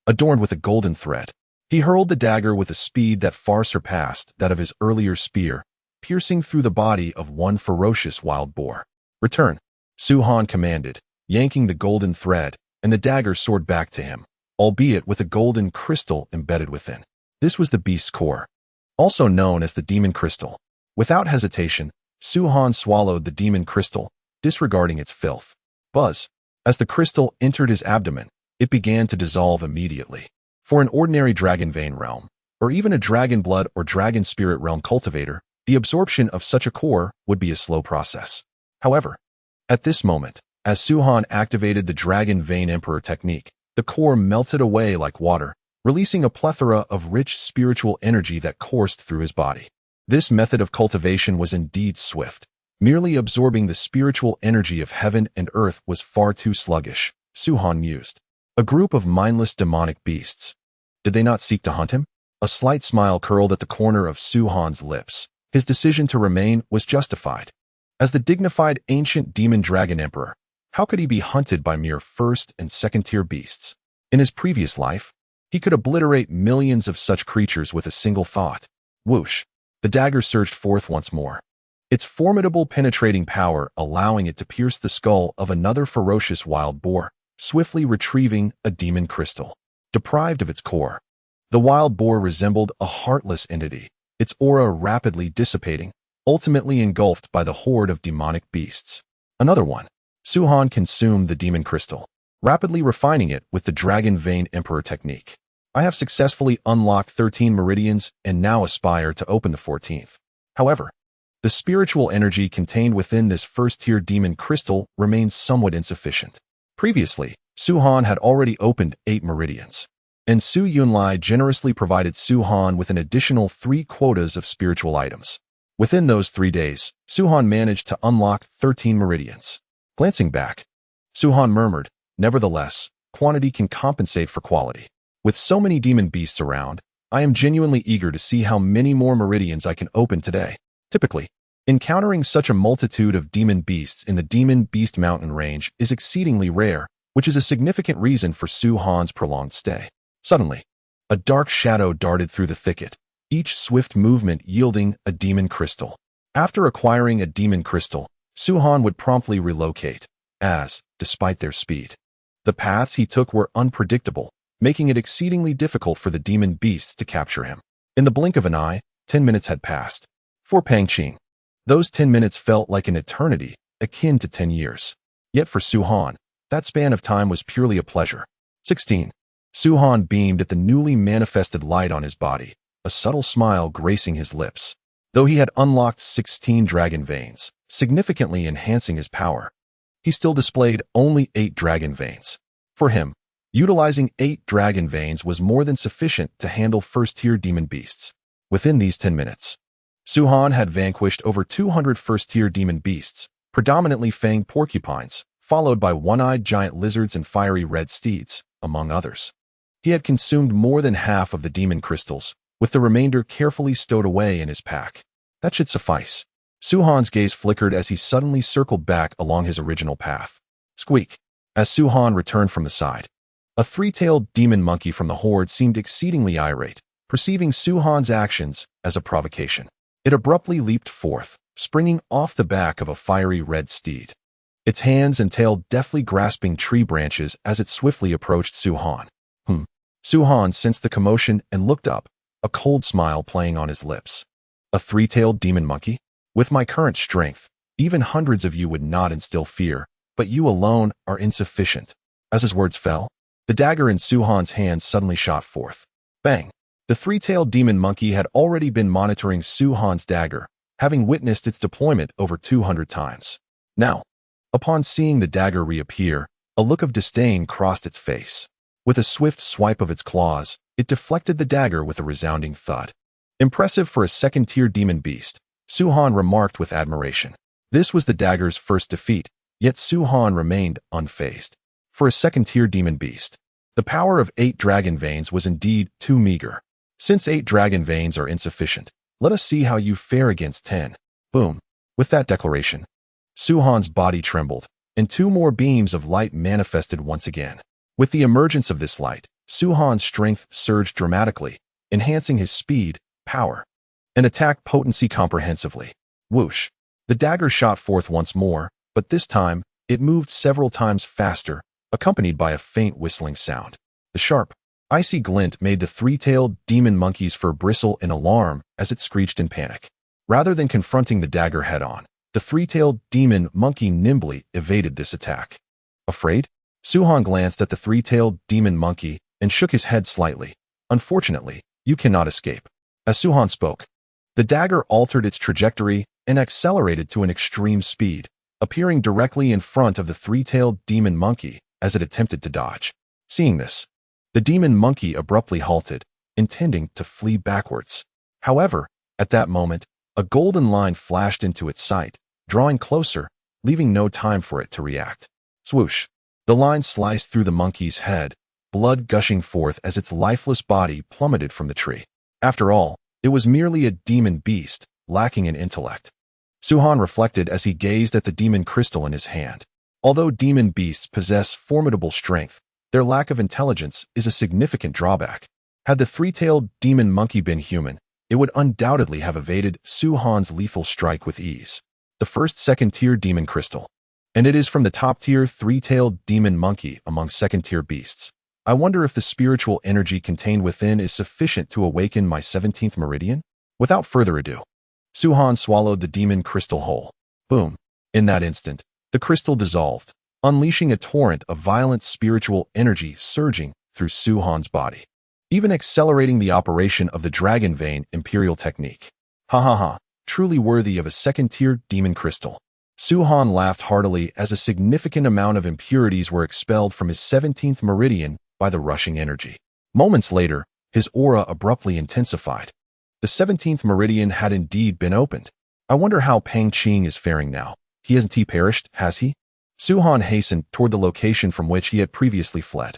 [SPEAKER 1] adorned with a golden thread. He hurled the dagger with a speed that far surpassed that of his earlier spear, piercing through the body of one ferocious wild boar. Return, Su Han commanded, yanking the golden thread, and the dagger soared back to him, albeit with a golden crystal embedded within. This was the beast's core, also known as the demon crystal. Without hesitation, Su Han swallowed the demon crystal, disregarding its filth. Buzz. As the crystal entered his abdomen, it began to dissolve immediately. For an ordinary dragon vein realm, or even a dragon blood or dragon spirit realm cultivator, the absorption of such a core would be a slow process. However, at this moment, as Su Han activated the Dragon Vein Emperor technique, the core melted away like water, releasing a plethora of rich spiritual energy that coursed through his body. This method of cultivation was indeed swift. Merely absorbing the spiritual energy of heaven and earth was far too sluggish, Su Han mused. A group of mindless demonic beasts. Did they not seek to hunt him? A slight smile curled at the corner of Su Han's lips. His decision to remain was justified. As the dignified ancient demon dragon emperor, how could he be hunted by mere first and second-tier beasts? In his previous life, he could obliterate millions of such creatures with a single thought. Whoosh! The dagger surged forth once more, its formidable penetrating power allowing it to pierce the skull of another ferocious wild boar, swiftly retrieving a demon crystal. Deprived of its core, the wild boar resembled a heartless entity, its aura rapidly dissipating, ultimately engulfed by the horde of demonic beasts. Another one. Su Han consumed the demon crystal, rapidly refining it with the Dragon Vein Emperor technique. I have successfully unlocked 13 meridians and now aspire to open the 14th. However, the spiritual energy contained within this first-tier demon crystal remains somewhat insufficient. Previously, Su Han had already opened 8 meridians, and Su Yunlai generously provided Su Han with an additional 3 quotas of spiritual items. Within those 3 days, Su Han managed to unlock 13 meridians. Glancing back, Su Han murmured, nevertheless, quantity can compensate for quality. With so many demon beasts around, I am genuinely eager to see how many more meridians I can open today. Typically, encountering such a multitude of demon beasts in the Demon Beast Mountain range is exceedingly rare, which is a significant reason for Su Han's prolonged stay. Suddenly, a dark shadow darted through the thicket, each swift movement yielding a demon crystal. After acquiring a demon crystal, Su-Han would promptly relocate, as, despite their speed, the paths he took were unpredictable, making it exceedingly difficult for the demon beasts to capture him. In the blink of an eye, 10 minutes had passed. For Pang Qing, those 10 minutes felt like an eternity, akin to 10 years. Yet for Su-Han, that span of time was purely a pleasure. 16. Su-Han beamed at the newly manifested light on his body, a subtle smile gracing his lips. Though he had unlocked 16 dragon veins, significantly enhancing his power, he still displayed only 8 dragon veins. For him, utilizing 8 dragon veins was more than sufficient to handle first-tier demon beasts. Within these 10 minutes, Su-Han had vanquished over 200 first-tier demon beasts, predominantly fanged porcupines, followed by one-eyed giant lizards and fiery red steeds, among others. He had consumed more than half of the demon crystals, with the remainder carefully stowed away in his pack. That should suffice. Su-Han's gaze flickered as he suddenly circled back along his original path. Squeak! As Su-Han returned from the side, a three-tailed demon monkey from the horde seemed exceedingly irate, perceiving Su-Han's actions as a provocation. It abruptly leaped forth, springing off the back of a fiery red steed, its hands and tail deftly grasping tree branches as it swiftly approached Su-Han. Su-Han sensed the commotion and looked up, a cold smile playing on his lips. A three-tailed demon monkey? With my current strength, even hundreds of you would not instill fear, but you alone are insufficient. As his words fell, the dagger in Su-Han's hand suddenly shot forth. Bang! The three-tailed demon monkey had already been monitoring Su-Han's dagger, having witnessed its deployment over 200 times. Now, upon seeing the dagger reappear, a look of disdain crossed its face. With a swift swipe of its claws, it deflected the dagger with a resounding thud. Impressive for a second-tier demon beast, Su-Han remarked with admiration. This was the dagger's first defeat, yet Su-Han remained unfazed. For a second-tier demon beast, the power of 8 dragon veins was indeed too meager. Since 8 dragon veins are insufficient, let us see how you fare against 10. Boom. With that declaration, Su-Han's body trembled, and 2 more beams of light manifested once again. With the emergence of this light, Su-Han's strength surged dramatically, enhancing his speed, power, and attack potency comprehensively. Whoosh! The dagger shot forth once more, but this time, it moved several times faster, accompanied by a faint whistling sound. The sharp, icy glint made the three-tailed demon monkey's fur bristle in alarm as it screeched in panic. Rather than confronting the dagger head-on, the three-tailed demon monkey nimbly evaded this attack. Afraid? Su-Han glanced at the three-tailed demon monkey and shook his head slightly. Unfortunately, you cannot escape. As Su-Han spoke, the dagger altered its trajectory and accelerated to an extreme speed, appearing directly in front of the three-tailed demon monkey as it attempted to dodge. Seeing this, the demon monkey abruptly halted, intending to flee backwards. However, at that moment, a golden line flashed into its sight, drawing closer, leaving no time for it to react. Swoosh! The line sliced through the monkey's head, blood gushing forth as its lifeless body plummeted from the tree. After all, it was merely a demon beast, lacking in intellect. Su-Han reflected as he gazed at the demon crystal in his hand. Although demon beasts possess formidable strength, their lack of intelligence is a significant drawback. Had the three-tailed demon monkey been human, it would undoubtedly have evaded Su-Han's lethal strike with ease. The first second-tier demon crystal. And it is from the top-tier three-tailed demon monkey among second-tier beasts. I wonder if the spiritual energy contained within is sufficient to awaken my 17th meridian? Without further ado, Su-Han swallowed the demon crystal whole. Boom. In that instant, the crystal dissolved, unleashing a torrent of violent spiritual energy surging through Su-Han's body, even accelerating the operation of the Dragon Vein Imperial technique. Ha ha ha, truly worthy of a second-tier demon crystal. Su-Han laughed heartily as a significant amount of impurities were expelled from his 17th meridian by the rushing energy. Moments later, his aura abruptly intensified. The 17th meridian had indeed been opened. I wonder how Pang Qing is faring now. He hasn't perished, has he? Su-Han hastened toward the location from which he had previously fled.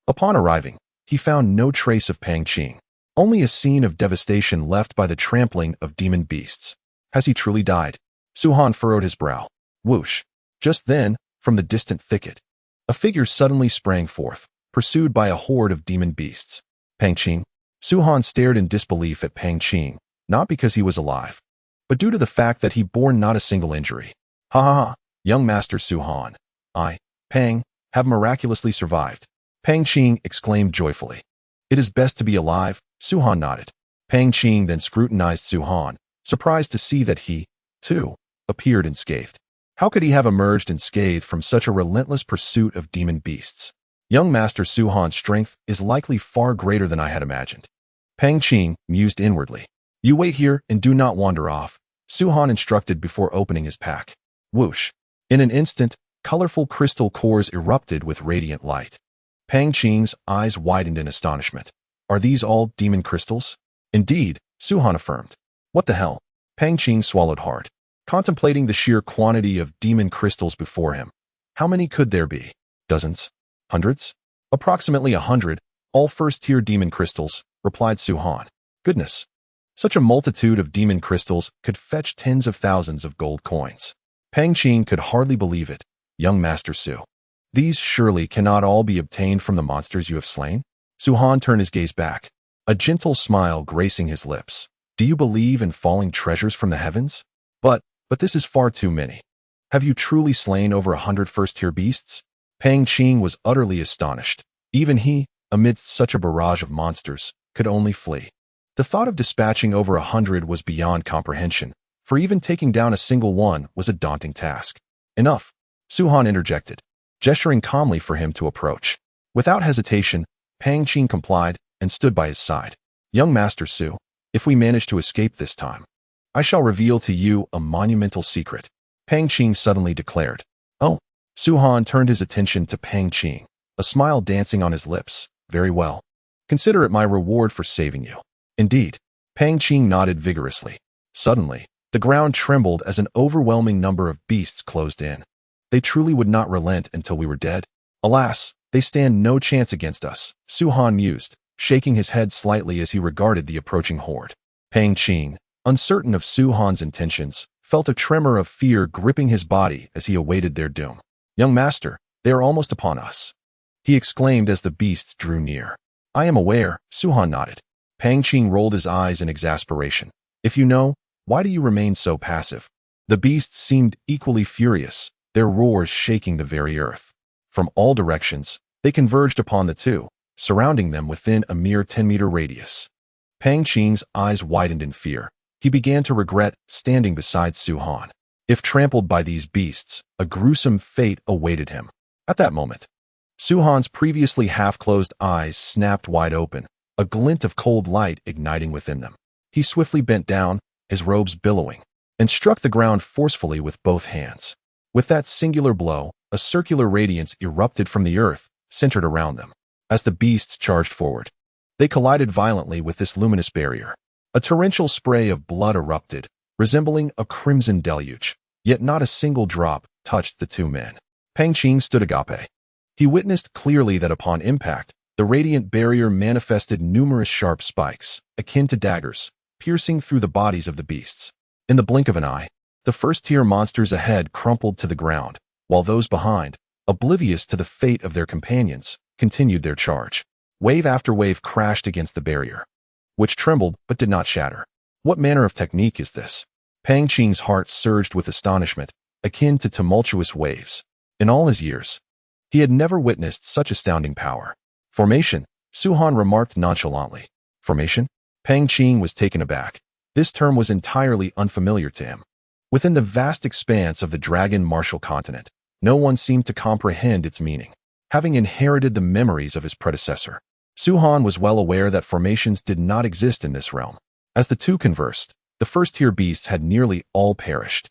[SPEAKER 1] Upon arriving, he found no trace of Pang Qing, only a scene of devastation left by the trampling of demon beasts. Has he truly died? Su-Han furrowed his brow. Whoosh! Just then, from the distant thicket, a figure suddenly sprang forth, pursued by a horde of demon beasts. Pang Qing? Su-Han stared in disbelief at Pang Qing, not because he was alive, but due to the fact that he bore not a single injury. Ha ha ha, young Master Su-han. I, Pang, have miraculously survived. Pang Qing exclaimed joyfully. It is best to be alive, Su-han nodded. Pang Qing then scrutinized Su-han, surprised to see that he, too, appeared unscathed. How could he have emerged unscathed from such a relentless pursuit of demon beasts? Young Master Su-han's strength is likely far greater than I had imagined. Pang Qing mused inwardly. You wait here and do not wander off, Su-han instructed before opening his pack. Whoosh. In an instant, colorful crystal cores erupted with radiant light. Pang Qing's eyes widened in astonishment. Are these all demon crystals? Indeed, Su-han affirmed. What the hell? Pang Qing swallowed hard, contemplating the sheer quantity of demon crystals before him. How many could there be? Dozens? Hundreds? Approximately 100, all first-tier demon crystals, replied Su-han. Goodness. Such a multitude of demon crystals could fetch tens of thousands of gold coins. Pang Qing could hardly believe it. Young Master Su. These surely cannot all be obtained from the monsters you have slain? Su-han turned his gaze back, a gentle smile gracing his lips. Do you believe in falling treasures from the heavens? But this is far too many. Have you truly slain over 100 first-tier beasts? Pang Qing was utterly astonished. Even he, amidst such a barrage of monsters, could only flee. The thought of dispatching over 100 was beyond comprehension, for even taking down a single one was a daunting task. Enough, Su-han interjected, gesturing calmly for him to approach. Without hesitation, Pang Qing complied and stood by his side. Young Master Su, if we manage to escape this time, I shall reveal to you a monumental secret, Pang Qing suddenly declared. Oh, Su-han turned his attention to Pang Qing, a smile dancing on his lips. Very well. Consider it my reward for saving you. Indeed, Pang Qing nodded vigorously. Suddenly, the ground trembled as an overwhelming number of beasts closed in. They truly would not relent until we were dead. Alas, they stand no chance against us, Su-han mused, shaking his head slightly as he regarded the approaching horde. Pang Qing, uncertain of Su-han's intentions, felt a tremor of fear gripping his body as he awaited their doom. Young Master, they are almost upon us, he exclaimed as the beasts drew near. I am aware, Su-han nodded. Pang Qing rolled his eyes in exasperation. If you know, why do you remain so passive? The beasts seemed equally furious, their roars shaking the very earth. From all directions, they converged upon the two, surrounding them within a mere 10-meter radius. Pang Qing's eyes widened in fear. He began to regret standing beside Su-han. If trampled by these beasts, a gruesome fate awaited him. At that moment, Su-han's previously half-closed eyes snapped wide open, a glint of cold light igniting within them. He swiftly bent down, his robes billowing, and struck the ground forcefully with both hands. With that singular blow, a circular radiance erupted from the earth, centered around them. As the beasts charged forward, they collided violently with this luminous barrier. A torrential spray of blood erupted, resembling a crimson deluge, yet not a single drop touched the two men. Pang Qing stood agape. He witnessed clearly that upon impact, the radiant barrier manifested numerous sharp spikes, akin to daggers, piercing through the bodies of the beasts. In the blink of an eye, the first-tier monsters ahead crumpled to the ground, while those behind, oblivious to the fate of their companions, continued their charge. Wave after wave crashed against the barrier, which trembled but did not shatter. What manner of technique is this? Pang Qing's heart surged with astonishment, akin to tumultuous waves. In all his years, he had never witnessed such astounding power. Formation, Su-han remarked nonchalantly. Formation? Pang Qing was taken aback. This term was entirely unfamiliar to him. Within the vast expanse of the Dragon Martial Continent, no one seemed to comprehend its meaning. Having inherited the memories of his predecessor, Su-han was well aware that formations did not exist in this realm. As the two conversed, the first-tier beasts had nearly all perished,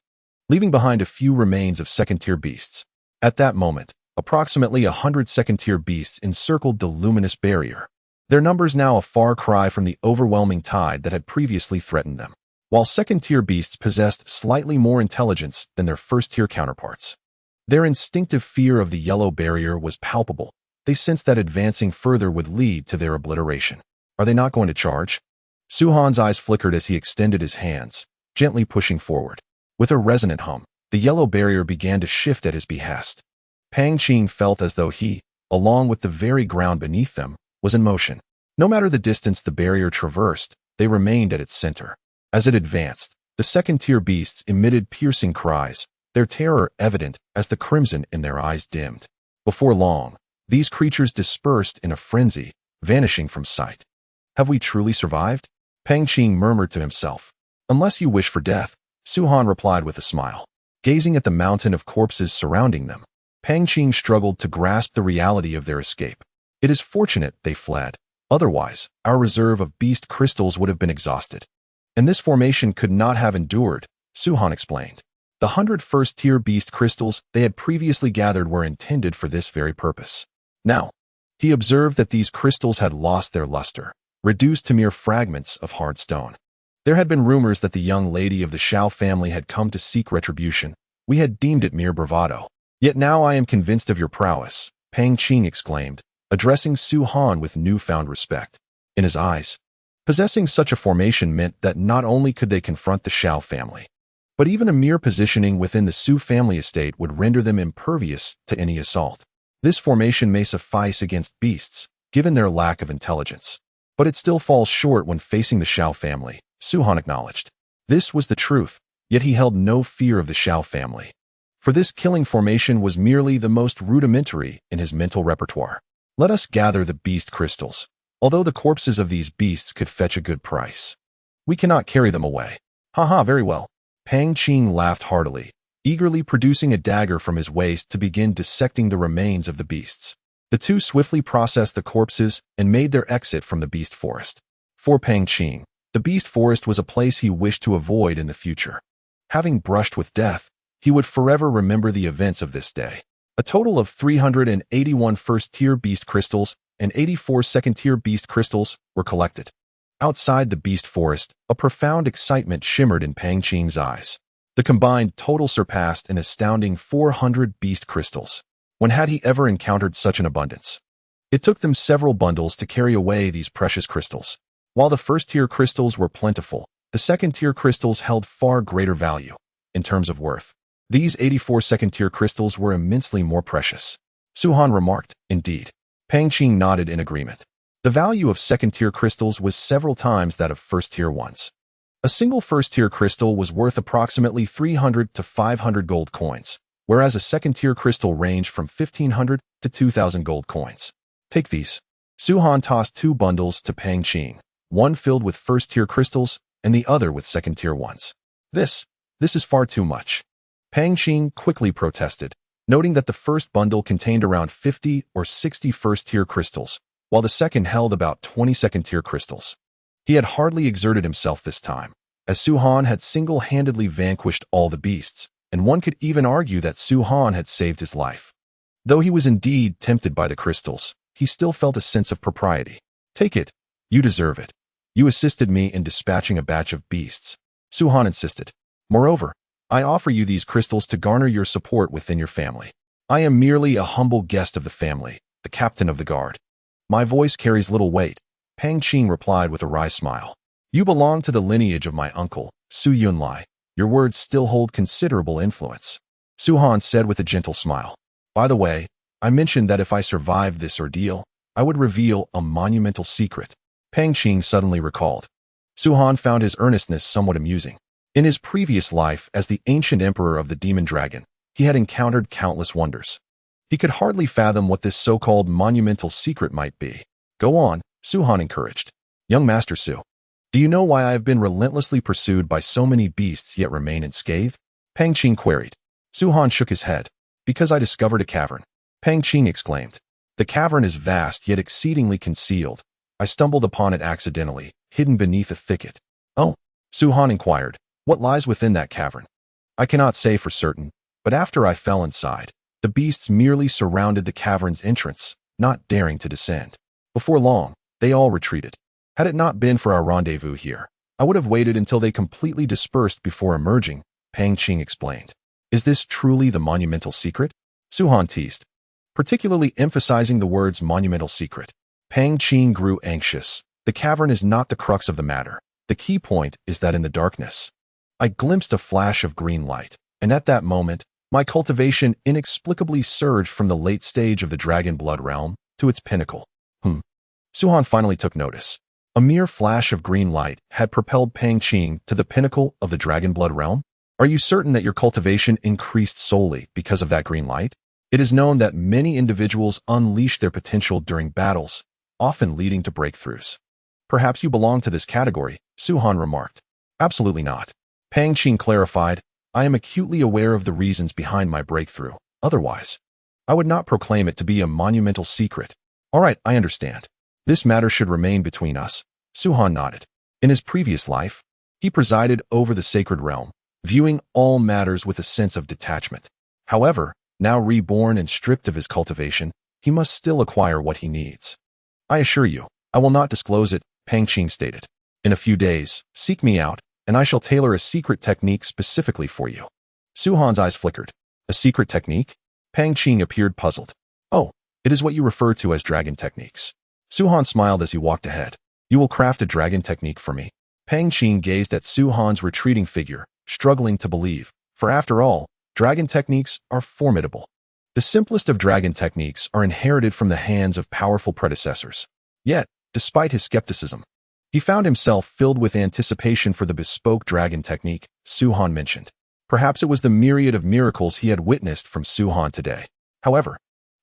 [SPEAKER 1] leaving behind a few remains of second-tier beasts. At that moment, approximately 100 second-tier beasts encircled the luminous barrier, their numbers now a far cry from the overwhelming tide that had previously threatened them. While second-tier beasts possessed slightly more intelligence than their first-tier counterparts, their instinctive fear of the yellow barrier was palpable. They sensed that advancing further would lead to their obliteration. Are they not going to charge? Su-han's eyes flickered as he extended his hands, gently pushing forward. With a resonant hum, the yellow barrier began to shift at his behest. Pang Qing felt as though he, along with the very ground beneath them, was in motion. No matter the distance the barrier traversed, they remained at its center. As it advanced, the second-tier beasts emitted piercing cries, their terror evident as the crimson in their eyes dimmed. Before long, these creatures dispersed in a frenzy, vanishing from sight. Have we truly survived? Pang Qing murmured to himself. Unless you wish for death, Su-Han replied with a smile. Gazing at the mountain of corpses surrounding them, Pang Qing struggled to grasp the reality of their escape. It is fortunate they fled. Otherwise, our reserve of beast crystals would have been exhausted. And this formation could not have endured, Su-Han explained. The 101st tier beast crystals they had previously gathered were intended for this very purpose. Now, he observed that these crystals had lost their luster, reduced to mere fragments of hard stone. There had been rumors that the young lady of the Shao family had come to seek retribution. We had deemed it mere bravado. Yet now I am convinced of your prowess, Pang Qing exclaimed, addressing Su-Han with newfound respect. In his eyes, possessing such a formation meant that not only could they confront the Shao family, but even a mere positioning within the Su family estate would render them impervious to any assault. This formation may suffice against beasts, given their lack of intelligence. But it still falls short when facing the Shao family, Su-Han acknowledged. This was the truth, yet he held no fear of the Shao family. For this killing formation was merely the most rudimentary in his mental repertoire. Let us gather the beast crystals, although the corpses of these beasts could fetch a good price. We cannot carry them away. Haha, very well. Pang Qing laughed heartily, eagerly producing a dagger from his waist to begin dissecting the remains of the beasts. The two swiftly processed the corpses and made their exit from the beast forest. For Pang Qing, the beast forest was a place he wished to avoid in the future. Having brushed with death, he would forever remember the events of this day. A total of 381 first-tier beast crystals and 84 second-tier beast crystals were collected. Outside the beast forest, a profound excitement shimmered in Pang Qing's eyes. The combined total surpassed an astounding 400 beast crystals. When had he ever encountered such an abundance? It took them several bundles to carry away these precious crystals. While the first-tier crystals were plentiful, the second-tier crystals held far greater value. In terms of worth, these 84 second-tier crystals were immensely more precious. Su-Han remarked, indeed. Pang Qing nodded in agreement. The value of second-tier crystals was several times that of first-tier ones. A single first-tier crystal was worth approximately 300 to 500 gold coins, whereas a second-tier crystal ranged from 1,500 to 2,000 gold coins. Take these. Su-Han tossed two bundles to Pang Qing, one filled with first-tier crystals and the other with second-tier ones. This is far too much. Pang Qing quickly protested, noting that the first bundle contained around 50 or 60 first-tier crystals, while the second held about 20 second-tier crystals. He had hardly exerted himself this time, as Su-Han had single-handedly vanquished all the beasts, and one could even argue that Su-Han had saved his life. Though he was indeed tempted by the crystals, he still felt a sense of propriety. Take it. You deserve it. You assisted me in dispatching a batch of beasts, Su-Han insisted. Moreover, I offer you these crystals to garner your support within your family. I am merely a humble guest of the family, the captain of the guard. My voice carries little weight, Pang Qing replied with a wry smile. You belong to the lineage of my uncle, Su Yunlai. Your words still hold considerable influence. Su-Han said with a gentle smile. By the way, I mentioned that if I survived this ordeal, I would reveal a monumental secret. Pang Qing suddenly recalled. Su-Han found his earnestness somewhat amusing. In his previous life as the ancient emperor of the demon dragon, he had encountered countless wonders. He could hardly fathom what this so-called monumental secret might be. Go on, Su-Han encouraged. Young Master Su, do you know why I have been relentlessly pursued by so many beasts yet remain unscathed? Pang Qing queried. Su-Han shook his head. Because I discovered a cavern. Pang Qing exclaimed. The cavern is vast yet exceedingly concealed. I stumbled upon it accidentally, hidden beneath a thicket. Oh, Su-Han inquired. What lies within that cavern? I cannot say for certain, but after I fell inside, the beasts merely surrounded the cavern's entrance, not daring to descend. Before long, they all retreated. Had it not been for our rendezvous here, I would have waited until they completely dispersed before emerging, Pang Qing explained. Is this truly the monumental secret? Su-Han teased, particularly emphasizing the words monumental secret. Pang Qing grew anxious. The cavern is not the crux of the matter. The key point is that in the darkness, I glimpsed a flash of green light, and at that moment, my cultivation inexplicably surged from the late stage of the dragon blood realm to its pinnacle. Su-Han finally took notice. A mere flash of green light had propelled Pang Qing to the pinnacle of the dragon blood realm. Are you certain that your cultivation increased solely because of that green light? It is known that many individuals unleash their potential during battles, often leading to breakthroughs. Perhaps you belong to this category, Su-han remarked. Absolutely not. Pang Qing clarified, I am acutely aware of the reasons behind my breakthrough. Otherwise, I would not proclaim it to be a monumental secret. All right, I understand. This matter should remain between us. Su-han nodded. In his previous life, he presided over the sacred realm, viewing all matters with a sense of detachment. However, now reborn and stripped of his cultivation, he must still acquire what he needs. I assure you, I will not disclose it, Pang Qing stated. In a few days, seek me out, and I shall tailor a secret technique specifically for you. Su-han's eyes flickered. A secret technique? Pang Qing appeared puzzled. Oh, it is what you refer to as dragon techniques. Su-han smiled as he walked ahead. You will craft a dragon technique for me. Pang Qing gazed at Su-han's retreating figure, struggling to believe, for after all, dragon techniques are formidable. The simplest of dragon techniques are inherited from the hands of powerful predecessors. Yet, despite his skepticism, he found himself filled with anticipation for the bespoke dragon technique Su-han mentioned. Perhaps it was the myriad of miracles he had witnessed from Su-han today. However,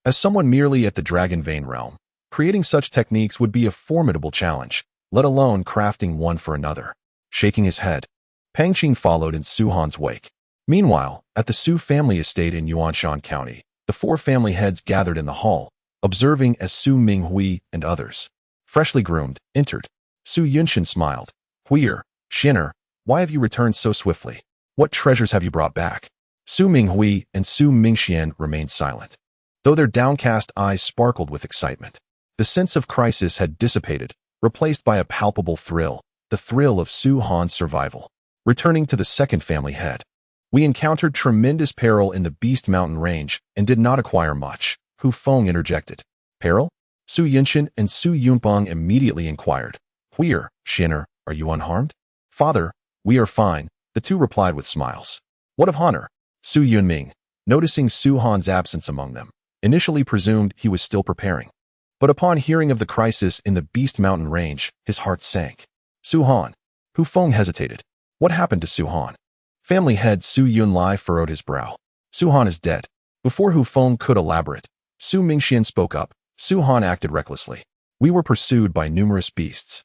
[SPEAKER 1] as someone merely at the dragon vein realm, creating such techniques would be a formidable challenge, let alone crafting one for another. Shaking his head, Pang Qing followed in Su-han's wake. Meanwhile, at the Su family estate in Yuanshan County, the four family heads gathered in the hall, observing as Su Minghui and others, freshly groomed, entered. Su Yunshan smiled. Huir, Shinner, why have you returned so swiftly? What treasures have you brought back? Su Minghui and Su Mingxian remained silent, though their downcast eyes sparkled with excitement. The sense of crisis had dissipated, replaced by a palpable thrill, the thrill of Su-han's survival. Returning to the second family head, we encountered tremendous peril in the Beast Mountain range and did not acquire much, Hu Feng interjected. Peril? Su Yunshan and Su Yunpeng immediately inquired. Huir, Shinner, are you unharmed? Father, we are fine, the two replied with smiles. What of Honor? Su Yunming, noticing Su-han's absence among them, initially presumed he was still preparing. But upon hearing of the crisis in the Beast Mountain range, his heart sank. Su-han. Hu Feng hesitated. What happened to Su-han? Family head Su Yunlai furrowed his brow. Su-han is dead. Before Hu Feng could elaborate, Su Mingxian spoke up. Su-han acted recklessly. We were pursued by numerous beasts.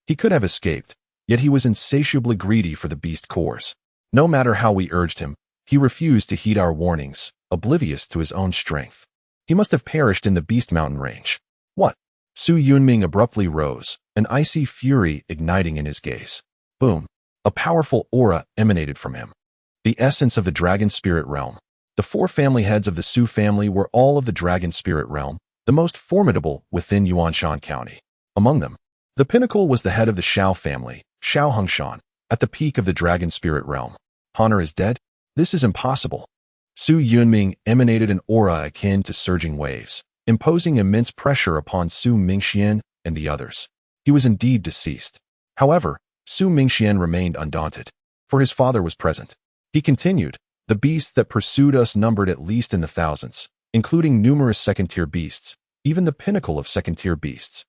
[SPEAKER 1] He could have escaped, yet he was insatiably greedy for the beast cores. No matter how we urged him, he refused to heed our warnings, oblivious to his own strength. He must have perished in the Beast Mountain range. What? Su Yunming abruptly rose, an icy fury igniting in his gaze. Boom. A powerful aura emanated from him. The essence of the dragon spirit realm. The four family heads of the Su family were all of the dragon spirit realm, the most formidable within Yuanshan County. Among them, the pinnacle was the head of the Shao family, Shao Hengshan, at the peak of the dragon spirit realm. Honor is dead? This is impossible. Su Yunming emanated an aura akin to surging waves, imposing immense pressure upon Su Mingxian and the others. He was indeed deceased. However, Su Mingxian remained undaunted, for his father was present. He continued, the beasts that pursued us numbered at least in the thousands, including numerous second-tier beasts, even the pinnacle of second-tier beasts.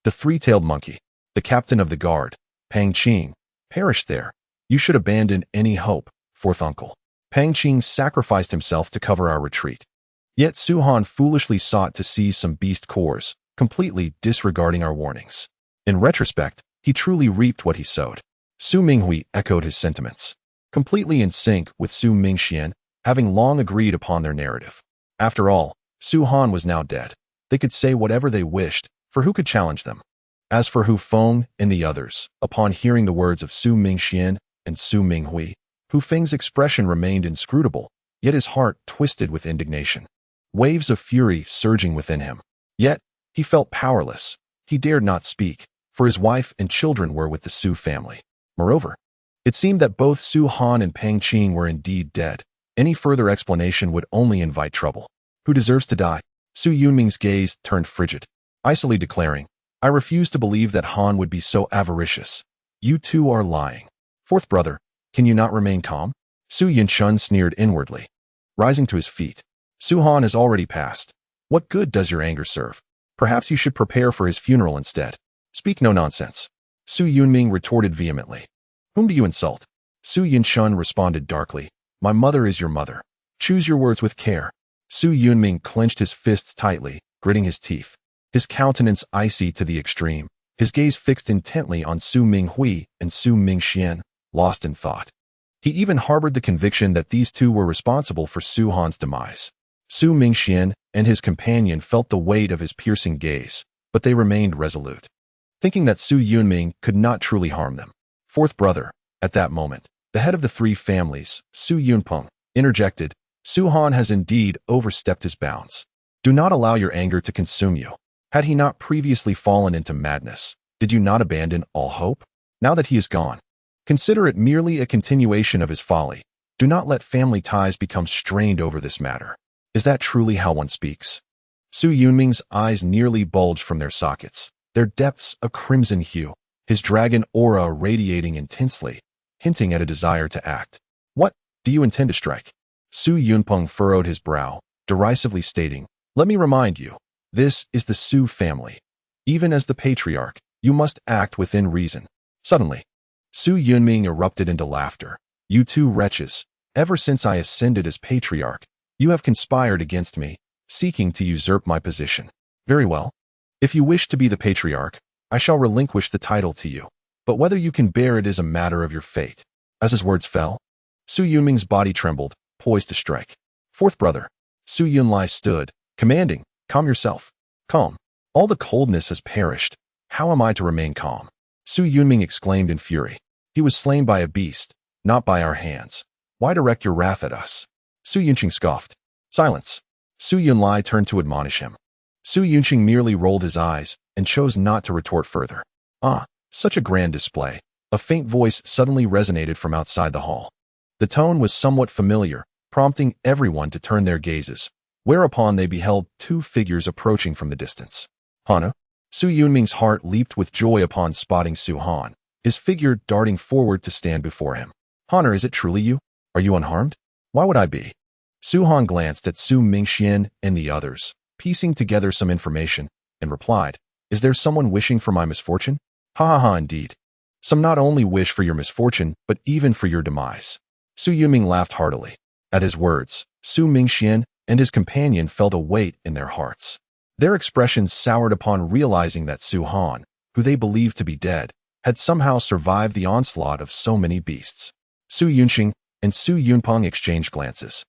[SPEAKER 1] The three-tailed monkey, the captain of the guard, Pang Qing, perished there. You should abandon any hope, fourth uncle. Pang Qing sacrificed himself to cover our retreat. Yet Su-han foolishly sought to seize some beast cores, completely disregarding our warnings. In retrospect, he truly reaped what he sowed. Su Minghui echoed his sentiments, completely in sync with Su Mingxian, having long agreed upon their narrative. After all, Su-han was now dead. They could say whatever they wished, for who could challenge them? As for Hu Feng and the others, upon hearing the words of Su Mingxian and Su Minghui, Hu Feng's expression remained inscrutable, yet his heart twisted with indignation. Waves of fury surging within him. Yet, he felt powerless. He dared not speak, for his wife and children were with the Su family. Moreover, it seemed that both Su-han and Pang Qing were indeed dead. Any further explanation would only invite trouble. Who deserves to die? Su Yunming's gaze turned frigid, icily declaring, I refuse to believe that Han would be so avaricious. You two are lying. Fourth brother, can you not remain calm? Su Yunshan sneered inwardly. Rising to his feet, Su-han has already passed. What good does your anger serve? Perhaps you should prepare for his funeral instead. Speak no nonsense. Su Yunming retorted vehemently. Whom do you insult? Su Yunshun responded darkly. My mother is your mother. Choose your words with care. Su Yunming clenched his fists tightly, gritting his teeth. His countenance icy to the extreme, his gaze fixed intently on Su Minghui and Su Mingxian, lost in thought. He even harbored the conviction that these two were responsible for Su Han's demise. Su Mingxian and his companion felt the weight of his piercing gaze, but they remained resolute, thinking that Su Yunming could not truly harm them. Fourth brother, at that moment, the head of the three families, Su Yunpeng, interjected, Su Han has indeed overstepped his bounds. Do not allow your anger to consume you. Had he not previously fallen into madness, did you not abandon all hope? Now that he is gone, consider it merely a continuation of his folly. Do not let family ties become strained over this matter. Is that truly how one speaks? Su Yunming's eyes nearly bulged from their sockets, their depths a crimson hue, his dragon aura radiating intensely, hinting at a desire to act. What? Do you intend to strike? Su Yunpeng furrowed his brow, derisively stating, let me remind you, this is the Su family. Even as the patriarch, you must act within reason. Suddenly, Su Yunming erupted into laughter. You two wretches, ever since I ascended as patriarch, you have conspired against me, seeking to usurp my position. Very well. If you wish to be the patriarch, I shall relinquish the title to you, but whether you can bear it is a matter of your fate. As his words fell, Su Yunming's body trembled, poised to strike. Fourth brother, Su Yunlai stood, commanding, calm yourself. Calm. All the coldness has perished. How am I to remain calm? Su Yunming exclaimed in fury. He was slain by a beast, not by our hands. Why direct your wrath at us? Su Yunqing scoffed. Silence. Su Yunlai turned to admonish him. Su Yunqing merely rolled his eyes and chose not to retort further. Ah, such a grand display. A faint voice suddenly resonated from outside the hall. The tone was somewhat familiar, prompting everyone to turn their gazes, whereupon they beheld two figures approaching from the distance. Hana? Su Yunming's heart leaped with joy upon spotting Su Han, his figure darting forward to stand before him. Hana, is it truly you? Are you unharmed? Why would I be? Su Han glanced at Su Mingxian and the others, piecing together some information, and replied, is there someone wishing for my misfortune? Ha ha ha, indeed. Some not only wish for your misfortune, but even for your demise. Su Yunming laughed heartily. At his words, Su Mingxian and his companion felt a weight in their hearts. Their expressions soured upon realizing that Su Han, who they believed to be dead, had somehow survived the onslaught of so many beasts. Su Yunqing and Su Yunpeng exchanged glances,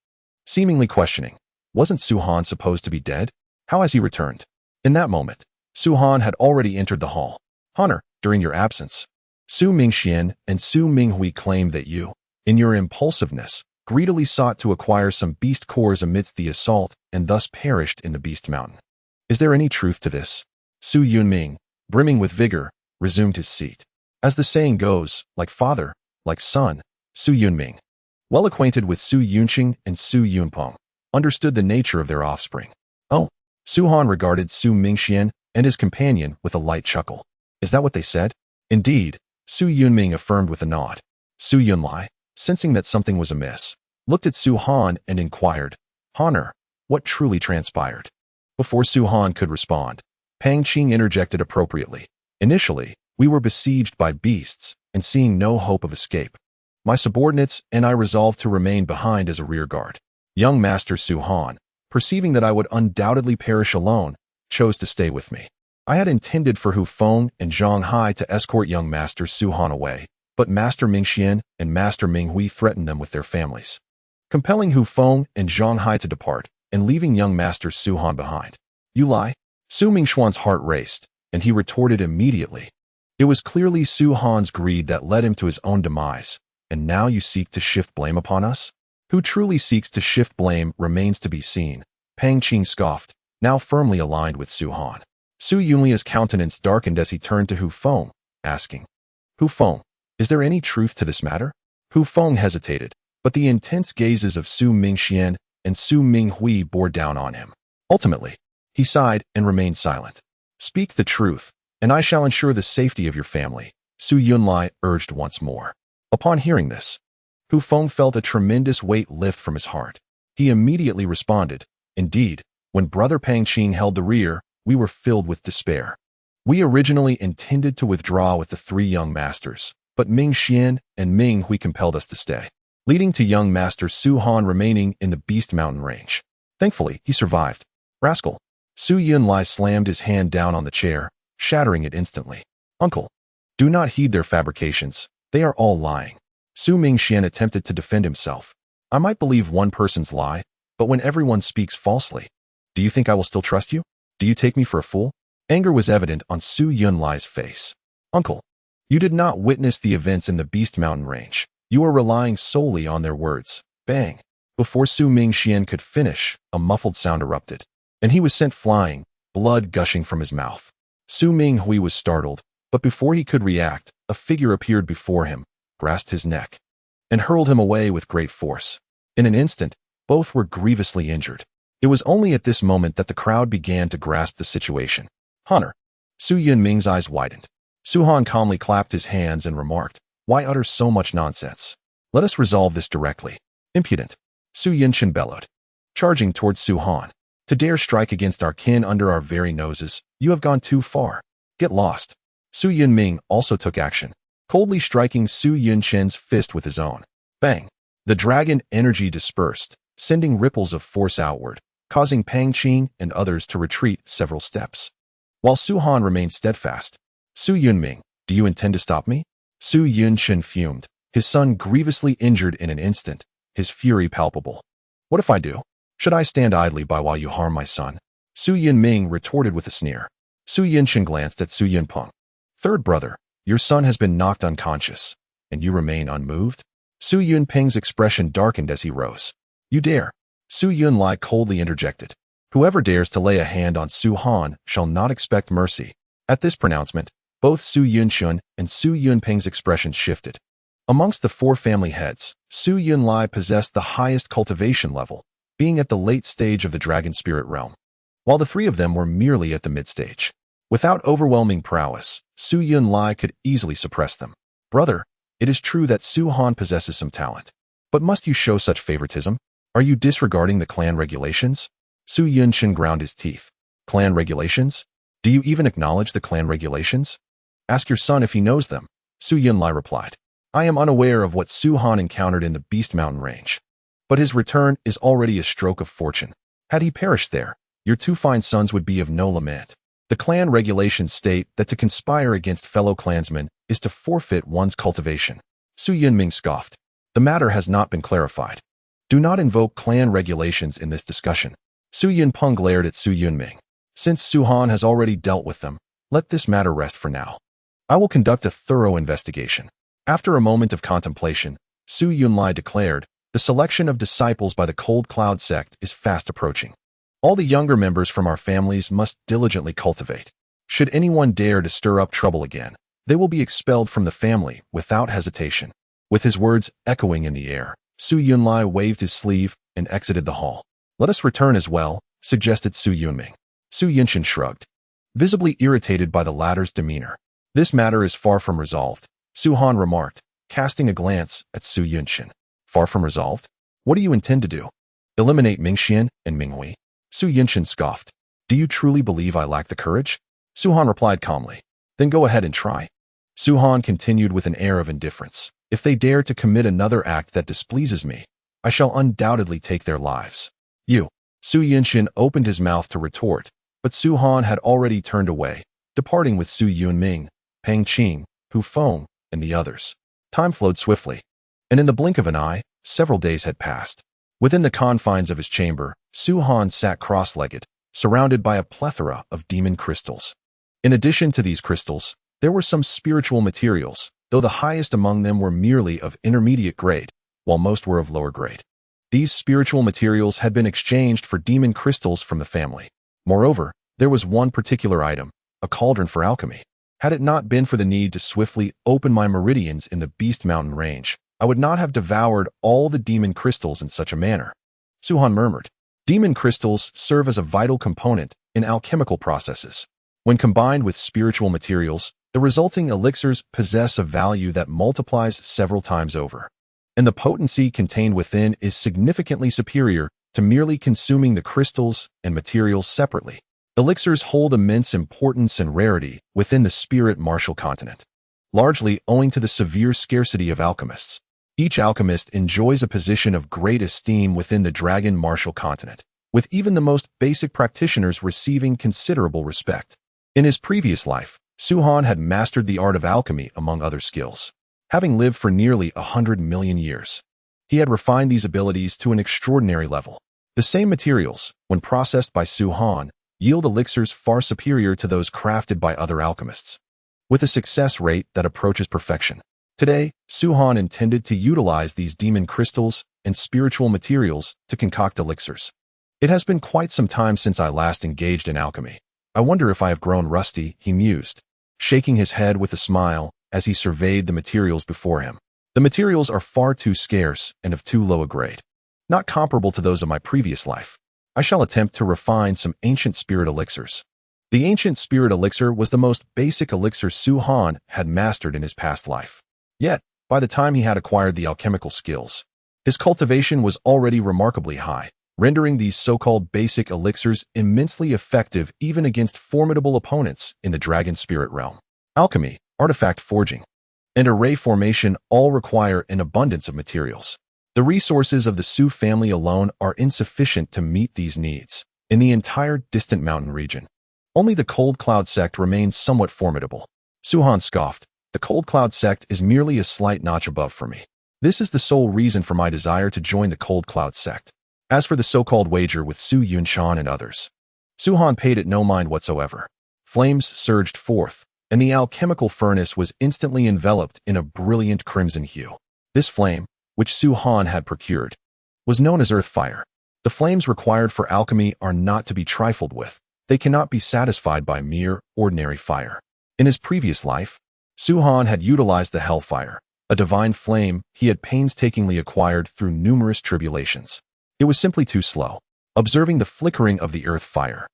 [SPEAKER 1] seemingly questioning, wasn't Su Han supposed to be dead? How has he returned? In that moment, Su Han had already entered the hall. Honor, during your absence, Su Mingxian and Su Minghui claimed that you, in your impulsiveness, greedily sought to acquire some beast cores amidst the assault and thus perished in the Beast Mountain. Is there any truth to this? Su Yunming, brimming with vigor, resumed his seat. As the saying goes, like father, like son, Su Yunming, well acquainted with Su Yunqing and Su Yunpeng, understood the nature of their offspring. Oh, Su Han regarded Su Mingxian and his companion with a light chuckle. Is that what they said? Indeed, Su Yunming affirmed with a nod. Su Yunlai, sensing that something was amiss, looked at Su Han and inquired, Honor, what truly transpired? Before Su Han could respond, Pang Qing interjected appropriately. Initially, we were besieged by beasts and seeing no hope of escape. My subordinates and I resolved to remain behind as a rearguard. Young Master Su Han, perceiving that I would undoubtedly perish alone, chose to stay with me. I had intended for Hu Feng and Zhang Hai to escort young Master Su Han away, but Master Mingxian and Master Minghui threatened them with their families, compelling Hu Feng and Zhang Hai to depart and leaving young Master Su Han behind. You lie? Su Mingxuan's heart raced, and he retorted immediately. It was clearly Su Han's greed that led him to his own demise, and now you seek to shift blame upon us? Who truly seeks to shift blame remains to be seen. Pang Qing scoffed, now firmly aligned with Su Han. Su Yunlia's countenance darkened as he turned to Hu Feng, asking, Hu Feng, is there any truth to this matter? Hu Feng hesitated, but the intense gazes of Su Mingxian and Su Minghui bore down on him. Ultimately, he sighed and remained silent. Speak the truth, and I shall ensure the safety of your family, Su Yunlai urged once more. Upon hearing this, Hu Feng felt a tremendous weight lift from his heart. He immediately responded, Indeed, when Brother Pang Qing held the rear, we were filled with despair. We originally intended to withdraw with the three young masters, but Ming Xian and Ming Hui compelled us to stay, leading to young Master Su Han remaining in the Beast Mountain range. Thankfully, he survived. Rascal. Su Yunlai slammed his hand down on the chair, shattering it instantly. Uncle, do not heed their fabrications. They are all lying. Su Mingxian attempted to defend himself. I might believe one person's lie, but when everyone speaks falsely, do you think I will still trust you? Do you take me for a fool? Anger was evident on Su Yunlai's face. Uncle, you did not witness the events in the Beast Mountain range. You are relying solely on their words. Bang. Before Su Mingxian could finish, a muffled sound erupted, and he was sent flying, blood gushing from his mouth. Su Minghui was startled, but before he could react, a figure appeared before him, grasped his neck, and hurled him away with great force. In an instant, both were grievously injured. It was only at this moment that the crowd began to grasp the situation. Hunter. Su Yunming's eyes widened. Su Han calmly clapped his hands and remarked, why utter so much nonsense? Let us resolve this directly. Impudent. Su Yunshin bellowed, charging towards Su Han. To dare strike against our kin under our very noses, you have gone too far. Get lost. Su Yunming also took action, coldly striking Su Yunshin's fist with his own. Bang. The dragon energy dispersed, sending ripples of force outward, causing Pang Qing and others to retreat several steps. While Su Han remained steadfast. Su Yunming, do you intend to stop me? Su Yunshin fumed, his son grievously injured in an instant, his fury palpable. What if I do? Should I stand idly by while you harm my son? Su Yunming retorted with a sneer. Su Yunshin glanced at Su Yunpeng. Third brother, your son has been knocked unconscious, and you remain unmoved? Su Yunpeng's expression darkened as he rose. You dare. Su Yunlai coldly interjected. Whoever dares to lay a hand on Su Han shall not expect mercy. At this pronouncement, both Su Yunxun and Su Yunpeng's expressions shifted. Amongst the four family heads, Su Yunlai possessed the highest cultivation level, being at the late stage of the dragon spirit realm, while the three of them were merely at the mid-stage. Without overwhelming prowess, Su Yunlai could easily suppress them. Brother, it is true that Su Han possesses some talent, but must you show such favoritism? Are you disregarding the clan regulations? Su Yunshin ground his teeth. Clan regulations? Do you even acknowledge the clan regulations? Ask your son if he knows them, Su Yunlai replied. I am unaware of what Su Han encountered in the Beast Mountain range, but his return is already a stroke of fortune. Had he perished there, your two fine sons would be of no lament. The clan regulations state that to conspire against fellow clansmen is to forfeit one's cultivation. Su Yunming scoffed. The matter has not been clarified. Do not invoke clan regulations in this discussion. Su Yunpeng glared at Su Yunming. Since Su Han has already dealt with them, let this matter rest for now. I will conduct a thorough investigation. After a moment of contemplation, Su Yunlai declared, the selection of disciples by the Cold Cloud sect is fast approaching. All the younger members from our families must diligently cultivate. Should anyone dare to stir up trouble again, they will be expelled from the family without hesitation. With his words echoing in the air, Su Yunlai waved his sleeve and exited the hall. Let us return as well, suggested Su Yunming. Su Yunshin shrugged, visibly irritated by the latter's demeanor. This matter is far from resolved, Su Han remarked, casting a glance at Su Yunshin. Far from resolved? What do you intend to do? Eliminate Mingxian and Minghui? Su Yunshin scoffed. Do you truly believe I lack the courage? Su Han replied calmly. Then go ahead and try. Su Han continued with an air of indifference. If they dare to commit another act that displeases me, I shall undoubtedly take their lives. You. Su Yunshin opened his mouth to retort, but Su Han had already turned away, departing with Su Yunming, Pang Qing, Hu Feng, and the others. Time flowed swiftly, and in the blink of an eye, several days had passed. Within the confines of his chamber, Su Han sat cross-legged, surrounded by a plethora of demon crystals. In addition to these crystals, there were some spiritual materials, though the highest among them were merely of intermediate grade, while most were of lower grade. These spiritual materials had been exchanged for demon crystals from the family. Moreover, there was one particular item, a cauldron for alchemy. Had it not been for the need to swiftly open my meridians in the Beast Mountain range, I would not have devoured all the demon crystals in such a manner. Su Han murmured. Demon crystals serve as a vital component in alchemical processes. When combined with spiritual materials, the resulting elixirs possess a value that multiplies several times over, and the potency contained within is significantly superior to merely consuming the crystals and materials separately. Elixirs hold immense importance and rarity within the spirit martial continent. largely owing to the severe scarcity of alchemists. Each alchemist enjoys a position of great esteem within the Dragon Martial continent, with even the most basic practitioners receiving considerable respect. In his previous life, Suhan had mastered the art of alchemy among other skills. Having lived for nearly 100 million years, he had refined these abilities to an extraordinary level. The same materials, when processed by Suhan, yield elixirs far superior to those crafted by other alchemists, with a success rate that approaches perfection. Today, Suhan intended to utilize these demon crystals and spiritual materials to concoct elixirs. It has been quite some time since I last engaged in alchemy. I wonder if I have grown rusty, he mused, shaking his head with a smile as he surveyed the materials before him. The materials are far too scarce and of too low a grade, not comparable to those of my previous life. I shall attempt to refine some ancient spirit elixirs. The ancient spirit elixir was the most basic elixir Suhan had mastered in his past life. Yet, by the time he had acquired the alchemical skills, his cultivation was already remarkably high, rendering these so-called basic elixirs immensely effective even against formidable opponents in the dragon spirit realm. Alchemy, artifact forging, and array formation all require an abundance of materials. The resources of the Su family alone are insufficient to meet these needs. In the entire distant mountain region, only the Cold Cloud sect remains somewhat formidable. Suhan scoffed. The Cold Cloud sect is merely a slight notch above for me. This is the sole reason for my desire to join the Cold Cloud sect. As for the so-called wager with Su Yunshan and others, Suhan paid it no mind whatsoever. Flames surged forth, and the alchemical furnace was instantly enveloped in a brilliant crimson hue. This flame, which Suhan had procured, was known as earth fire. The flames required for alchemy are not to be trifled with. They cannot be satisfied by mere, ordinary fire. In his previous life, Suhan had utilized the hellfire, a divine flame he had painstakingly acquired through numerous tribulations. It was simply too slow. Observing the flickering of the earth fire,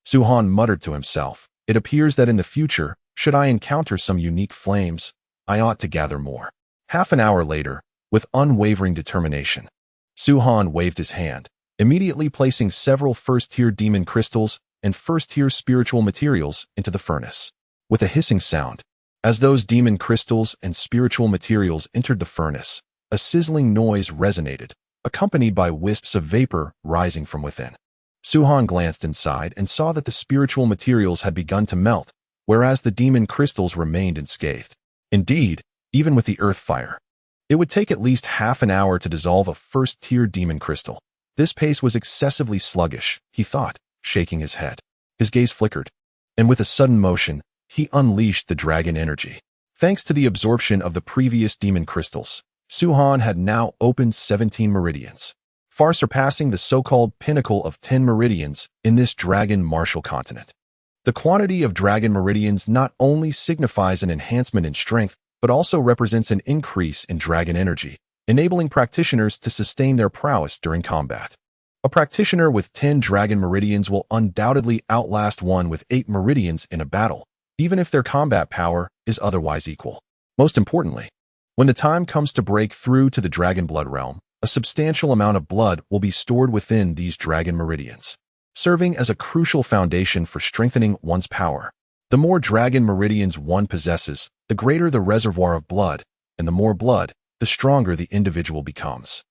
[SPEAKER 1] Suhan muttered to himself, "It appears that in the future, should I encounter some unique flames, I ought to gather more." Half an hour later, with unwavering determination, Suhan waved his hand, immediately placing several first-tier demon crystals and first-tier spiritual materials into the furnace. With a hissing sound, as those demon crystals and spiritual materials entered the furnace, a sizzling noise resonated, accompanied by wisps of vapor rising from within. Suhan glanced inside and saw that the spiritual materials had begun to melt, whereas the demon crystals remained unscathed. Indeed, even with the earth fire, it would take at least half an hour to dissolve a first-tier demon crystal. This pace was excessively sluggish, he thought, shaking his head. His gaze flickered, and with a sudden motion, he unleashed the dragon energy. Thanks to the absorption of the previous demon crystals, Suhan had now opened 17 meridians, far surpassing the so-called pinnacle of 10 meridians in this dragon martial continent. The quantity of dragon meridians not only signifies an enhancement in strength, but also represents an increase in dragon energy, enabling practitioners to sustain their prowess during combat. A practitioner with 10 dragon meridians will undoubtedly outlast one with 8 meridians in a battle, even if their combat power is otherwise equal. Most importantly, when the time comes to break through to the dragon blood realm, a substantial amount of blood will be stored within these dragon meridians, serving as a crucial foundation for strengthening one's power. The more dragon meridians one possesses, the greater the reservoir of blood, and the more blood, the stronger the individual becomes.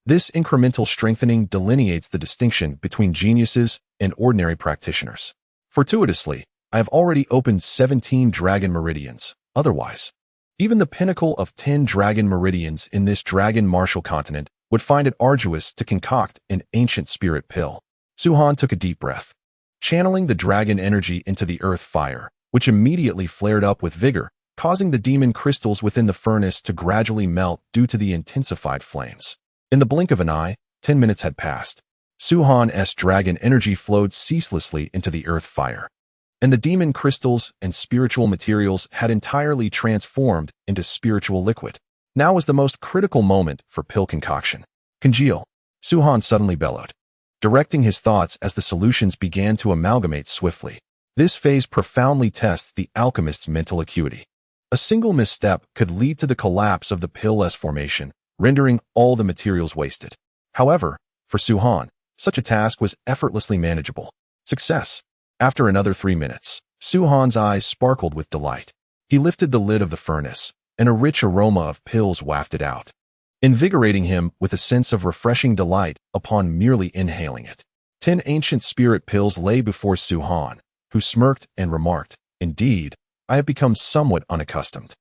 [SPEAKER 1] This incremental strengthening delineates the distinction between geniuses and ordinary practitioners. Fortuitously, I have already opened 17 dragon meridians. Otherwise, even the pinnacle of 10 dragon meridians in this dragon martial continent would find it arduous to concoct an ancient spirit pill. Suhan took a deep breath, channeling the dragon energy into the earth fire, which immediately flared up with vigor, causing the demon crystals within the furnace to gradually melt due to the intensified flames. In the blink of an eye, 10 minutes had passed. Suhan's dragon energy flowed ceaselessly into the earth fire, and the demon crystals and spiritual materials had entirely transformed into spiritual liquid. Now was the most critical moment for pill concoction. "Congeal," Suhan suddenly bellowed, directing his thoughts as the solutions began to amalgamate swiftly. This phase profoundly tests the alchemist's mental acuity. A single misstep could lead to the collapse of the pill-less formation, rendering all the materials wasted. However, for Suhan, such a task was effortlessly manageable. Success. After another 3 minutes, Suhan's eyes sparkled with delight. He lifted the lid of the furnace, and a rich aroma of pills wafted out, invigorating him with a sense of refreshing delight upon merely inhaling it. 10 ancient spirit pills lay before Su-Han, who smirked and remarked, "Indeed, I have become somewhat unaccustomed.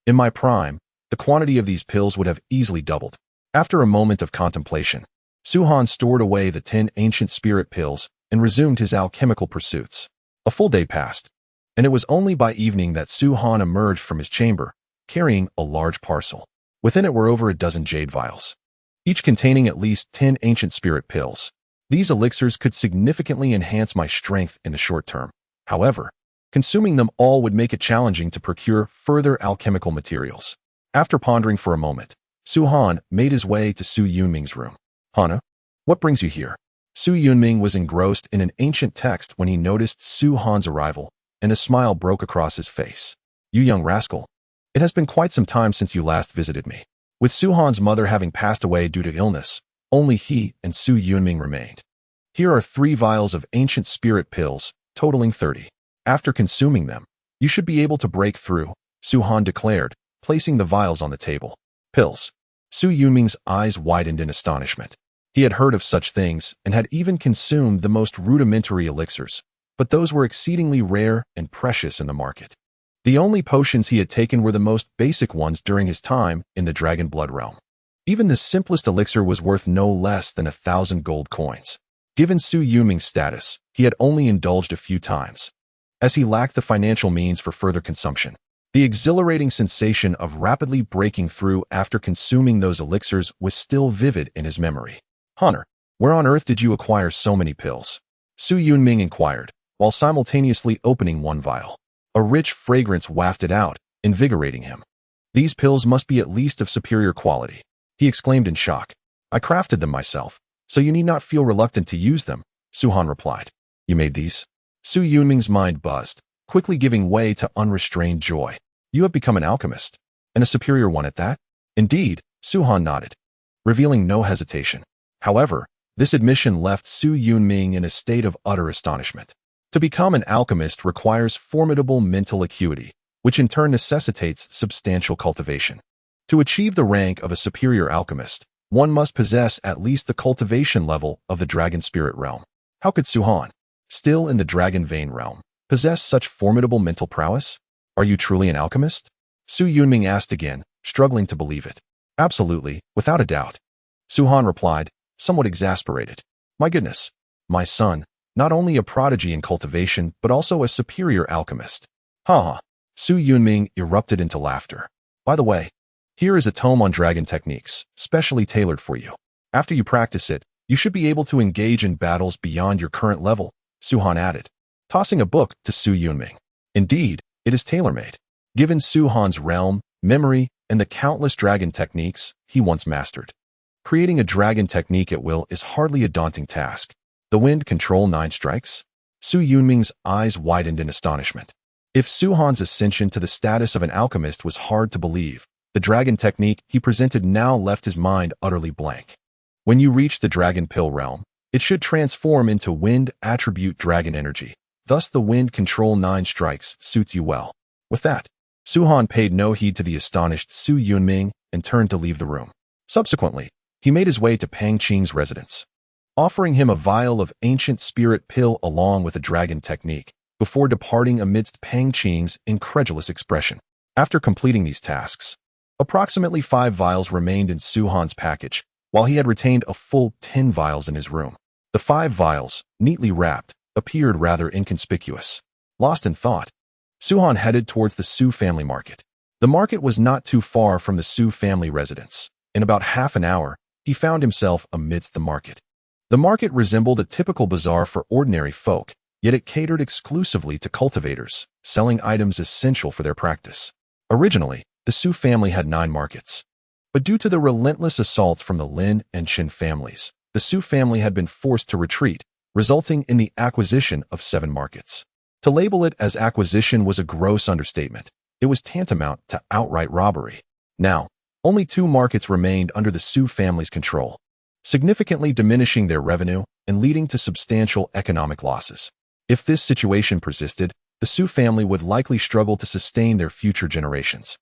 [SPEAKER 1] In my prime, the quantity of these pills would have easily doubled." After a moment of contemplation, Su-Han stored away the 10 ancient spirit pills and resumed his alchemical pursuits. A full day passed, and it was only by evening that Su-Han emerged from his chamber, carrying a large parcel. Within it were over a dozen jade vials, each containing at least 10 ancient spirit pills. These elixirs could significantly enhance my strength in the short term. However, consuming them all would make it challenging to procure further alchemical materials. After pondering for a moment, Su-Han made his way to Su Yunming's room. "Hana, what brings you here?" Su Yunming was engrossed in an ancient text when he noticed Su-Han's arrival, and a smile broke across his face. "You young rascal, it has been quite some time since you last visited me." With Su-Han's mother having passed away due to illness, only he and Su Yunming remained. "Here are 3 vials of ancient spirit pills, totaling 30. After consuming them, you should be able to break through," Su-Han declared, placing the vials on the table. Pills. Su Yunming's eyes widened in astonishment. He had heard of such things and had even consumed the most rudimentary elixirs, but those were exceedingly rare and precious in the market. The only potions he had taken were the most basic ones during his time in the Dragon Blood realm. Even the simplest elixir was worth no less than 1,000 gold coins. Given Su Yunming's status, he had only indulged a few times, as he lacked the financial means for further consumption. The exhilarating sensation of rapidly breaking through after consuming those elixirs was still vivid in his memory. "Hunter, where on earth did you acquire so many pills?" Su Yunming inquired, while simultaneously opening one vial. A rich fragrance wafted out, invigorating him. "These pills must be at least of superior quality," he exclaimed in shock. "I crafted them myself, so you need not feel reluctant to use them," Su-Han replied. "You made these?" Su Yunming's mind buzzed, quickly giving way to unrestrained joy. "You have become an alchemist, and a superior one at that?" "Indeed," Su-Han nodded, revealing no hesitation. However, this admission left Su Yunming in a state of utter astonishment. To become an alchemist requires formidable mental acuity, which in turn necessitates substantial cultivation. To achieve the rank of a superior alchemist, one must possess at least the cultivation level of the dragon spirit realm. How could Su-Han, still in the dragon vein realm, possess such formidable mental prowess? "Are you truly an alchemist?" Su Yunming asked again, struggling to believe it. "Absolutely, without a doubt," Su-Han replied, somewhat exasperated. "My goodness, my son, not only a prodigy in cultivation, but also a superior alchemist." "Ha!" Su Yunming erupted into laughter. "By the way, here is a tome on dragon techniques, specially tailored for you. After you practice it, you should be able to engage in battles beyond your current level," Su-Han added, tossing a book to Su Yunming. Indeed, it is tailor-made, given Su-Han's realm, memory, and the countless dragon techniques he once mastered. Creating a dragon technique at will is hardly a daunting task. The wind control 9 strikes? Su Yunming's eyes widened in astonishment. If Su-Han's ascension to the status of an alchemist was hard to believe, the dragon technique he presented now left his mind utterly blank. When you reach the dragon pill realm, it should transform into wind attribute dragon energy. Thus the wind control 9 strikes suits you well. With that, Su-Han paid no heed to the astonished Su Yunming and turned to leave the room. Subsequently, he made his way to Pang Qing's residence, offering him a vial of ancient spirit pill along with a dragon technique, before departing amidst Pang Qing's incredulous expression. After completing these tasks, approximately 5 vials remained in Su-Han's package, while he had retained a full 10 vials in his room. The 5 vials, neatly wrapped, appeared rather inconspicuous. Lost in thought, Su-Han headed towards the Su family market. The market was not too far from the Su family residence. In about half an hour, he found himself amidst the market. The market resembled a typical bazaar for ordinary folk, yet it catered exclusively to cultivators, selling items essential for their practice. Originally, the Su family had 9 markets, but due to the relentless assaults from the Lin and Qin families, the Su family had been forced to retreat, resulting in the acquisition of 7 markets. To label it as acquisition was a gross understatement. It was tantamount to outright robbery. Now, only 2 markets remained under the Su family's control, significantly diminishing their revenue and leading to substantial economic losses. If this situation persisted, the Su family would likely struggle to sustain their future generations.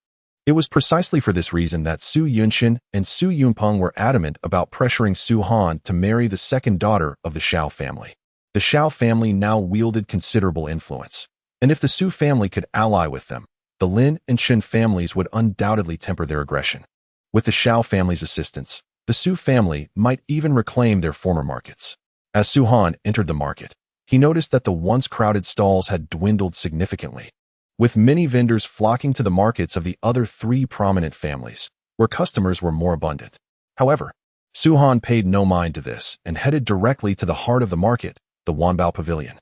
[SPEAKER 1] It was precisely for this reason that Su Yunshin and Su Yunpeng were adamant about pressuring Su Han to marry the second daughter of the Shao family. The Shao family now wielded considerable influence, and if the Su family could ally with them, the Lin and Qin families would undoubtedly temper their aggression. With the Shao family's assistance, the Su family might even reclaim their former markets. As Su Han entered the market, he noticed that the once crowded stalls had dwindled significantly, with many vendors flocking to the markets of the other three prominent families, where customers were more abundant. However, Su Han paid no mind to this and headed directly to the heart of the market, the Wanbao Pavilion.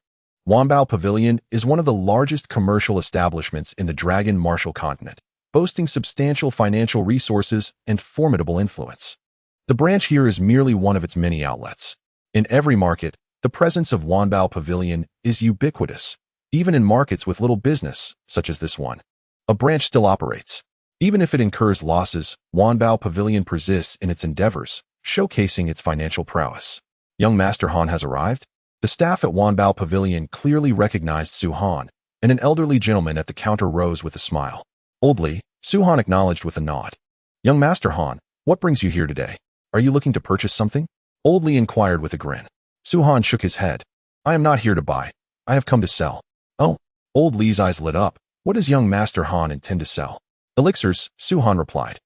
[SPEAKER 1] Wanbao Pavilion is one of the largest commercial establishments in the Dragon Martial Continent, boasting substantial financial resources and formidable influence. The branch here is merely one of its many outlets. In every market, the presence of Wanbao Pavilion is ubiquitous. Even in markets with little business, such as this one, a branch still operates. Even if it incurs losses, Wanbao Pavilion persists in its endeavors, showcasing its financial prowess. Young Master Han has arrived. The staff at Wanbao Pavilion clearly recognized Su Han, and an elderly gentleman at the counter rose with a smile. Oldly, Su Han acknowledged with a nod. Young Master Han, what brings you here today? Are you looking to purchase something? Oldly inquired with a grin. Su Han shook his head. I am not here to buy. I have come to sell. Oh, Old Li's eyes lit up. What does young Master Han intend to sell? Elixirs, Su Han replied.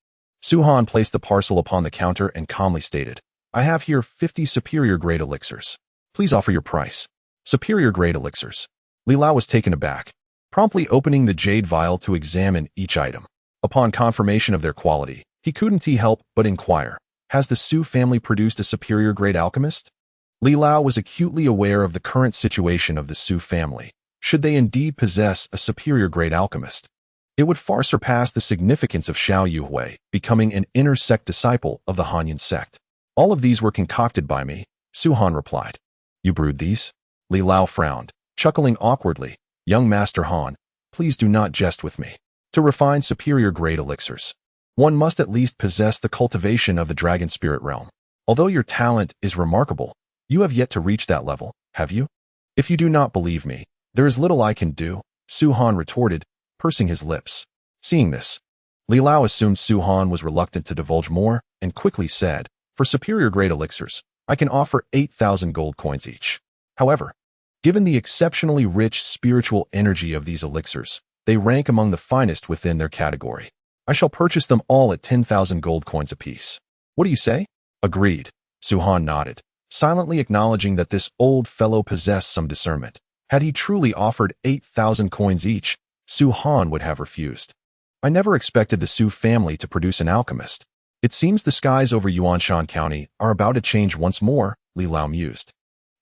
[SPEAKER 1] Su Han placed the parcel upon the counter and calmly stated, I have here 50 superior grade elixirs. Please offer your price. Superior grade elixirs. Li Lao was taken aback, promptly opening the jade vial to examine each item. Upon confirmation of their quality, he couldn't help but inquire, has the Su family produced a superior grade alchemist? Li Lao was acutely aware of the current situation of the Su family. Should they indeed possess a superior grade alchemist, it would far surpass the significance of Xiao Yuhui becoming an inner sect disciple of the Hanyan sect. All of these were concocted by me, Su Han replied. You brewed these? Li Lao frowned, chuckling awkwardly. Young Master Han, please do not jest with me. To refine superior grade elixirs, one must at least possess the cultivation of the dragon spirit realm. Although your talent is remarkable, you have yet to reach that level, have you? If you do not believe me, there is little I can do, Su Han retorted, pursing his lips. Seeing this, Li Lao assumed Su Han was reluctant to divulge more and quickly said, for superior grade elixirs, I can offer 8,000 gold coins each. However, given the exceptionally rich spiritual energy of these elixirs, they rank among the finest within their category. I shall purchase them all at 10,000 gold coins apiece. What do you say? Agreed. Su Han nodded, silently acknowledging that this old fellow possessed some discernment. Had he truly offered 8,000 coins each, Su Han would have refused. I never expected the Su family to produce an alchemist. It seems the skies over Yuanshan County are about to change once more, Li Lao mused,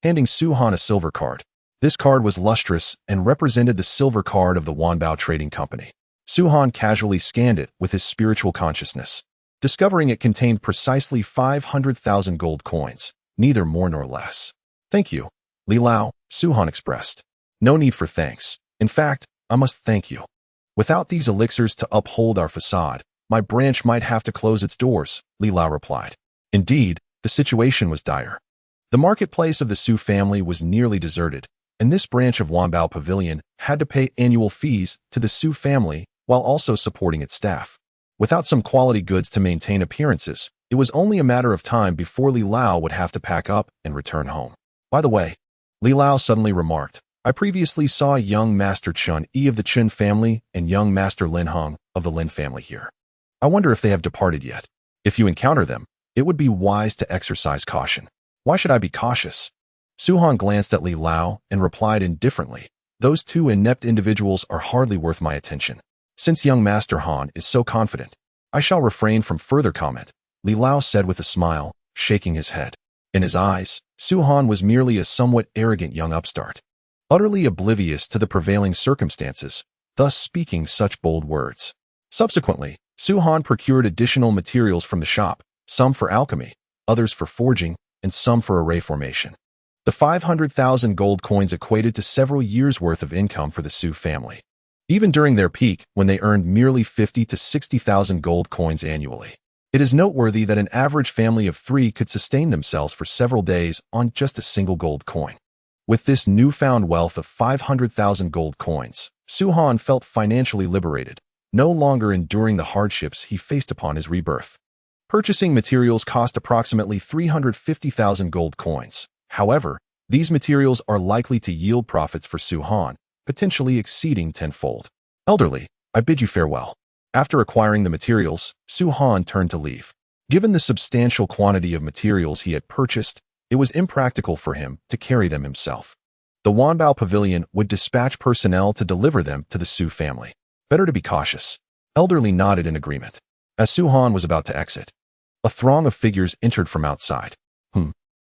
[SPEAKER 1] handing Su Han a silver card. This card was lustrous and represented the silver card of the Wanbao Trading Company. Su Han casually scanned it with his spiritual consciousness, discovering it contained precisely 500,000 gold coins, neither more nor less. Thank you, Li Lao, Su Han expressed. No need for thanks. In fact, I must thank you. Without these elixirs to uphold our facade, my branch might have to close its doors, Li Lao replied. Indeed, the situation was dire. The marketplace of the Su family was nearly deserted, and this branch of Wanbao Pavilion had to pay annual fees to the Su family while also supporting its staff. Without some quality goods to maintain appearances, it was only a matter of time before Li Lao would have to pack up and return home. By the way, Li Lao suddenly remarked, I previously saw young Master Chun Yi of the Chun family and young Master Lin Hong of the Lin family here. I wonder if they have departed yet. If you encounter them, it would be wise to exercise caution. Why should I be cautious? Su Han glanced at Li Lao and replied indifferently, those two inept individuals are hardly worth my attention. Since young Master Han is so confident, I shall refrain from further comment, Li Lao said with a smile, shaking his head. In his eyes, Su Han was merely a somewhat arrogant young upstart, utterly oblivious to the prevailing circumstances, thus speaking such bold words. Subsequently, Su Han procured additional materials from the shop, some for alchemy, others for forging, and some for array formation. The 500,000 gold coins equated to several years' worth of income for the Su family, even during their peak when they earned merely 50 to 60,000 gold coins annually. It is noteworthy that an average family of 3 could sustain themselves for several days on just a single gold coin. With this newfound wealth of 500,000 gold coins, Su-han felt financially liberated, no longer enduring the hardships he faced upon his rebirth. Purchasing materials cost approximately 350,000 gold coins. However, these materials are likely to yield profits for Su-han, potentially exceeding tenfold. Elderly, I bid you farewell. After acquiring the materials, Su-han turned to leave. Given the substantial quantity of materials he had purchased, it was impractical for him to carry them himself. The Wanbao Pavilion would dispatch personnel to deliver them to the Su family. Better to be cautious. Elderly nodded in agreement. As Su-han was about to exit, a throng of figures entered from outside.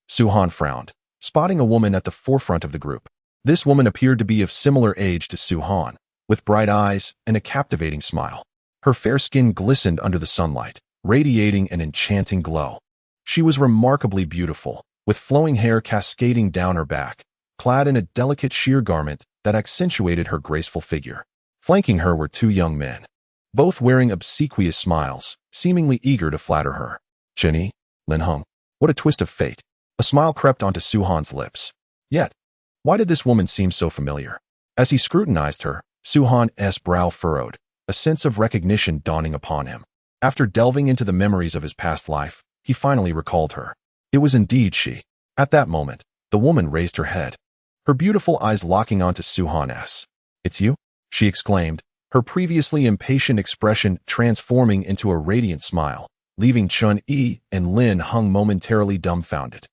[SPEAKER 1] Su-han frowned, spotting a woman at the forefront of the group. This woman appeared to be of similar age to Su-han, with bright eyes and a captivating smile. Her fair skin glistened under the sunlight, radiating an enchanting glow. She was remarkably beautiful, with flowing hair cascading down her back, clad in a delicate sheer garment that accentuated her graceful figure. Flanking her were two young men, both wearing obsequious smiles, seemingly eager to flatter her. Chenyi, Lin Heng. What a twist of fate. A smile crept onto Su-han's lips. Yet, why did this woman seem so familiar? As he scrutinized her, Su-han's brow furrowed, a sense of recognition dawning upon him. After delving into the memories of his past life, he finally recalled her. It was indeed she. At that moment, the woman raised her head, her beautiful eyes locking onto Su-han's. It's you? She exclaimed, her previously impatient expression transforming into a radiant smile, leaving Chenyi and Lin Heng momentarily dumbfounded.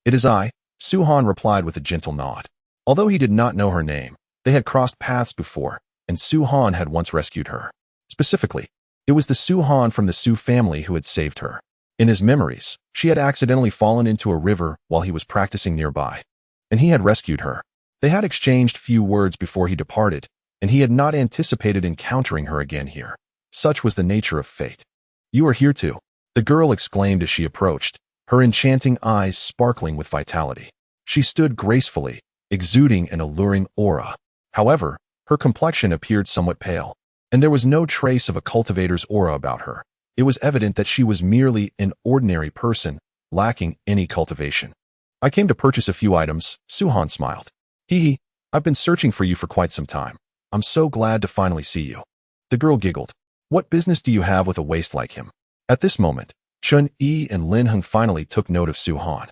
[SPEAKER 1] It is I, Su-han replied with a gentle nod. Although he did not know her name, they had crossed paths before, and Su-han had once rescued her. Specifically, it was the Su-han from the Su family who had saved her. In his memories, she had accidentally fallen into a river while he was practicing nearby, and he had rescued her. They had exchanged few words before he departed, and he had not anticipated encountering her again here. Such was the nature of fate. You are here too, the girl exclaimed as she approached, her enchanting eyes sparkling with vitality. She stood gracefully, exuding an alluring aura. However, her complexion appeared somewhat pale, and there was no trace of a cultivator's aura about her. It was evident that she was merely an ordinary person, lacking any cultivation. I came to purchase a few items, Su-han smiled. Hee, I've been searching for you for quite some time. I'm so glad to finally see you. The girl giggled. What business do you have with a waste like him? At this moment, Chenyi and Lin Heng finally took note of Su-han.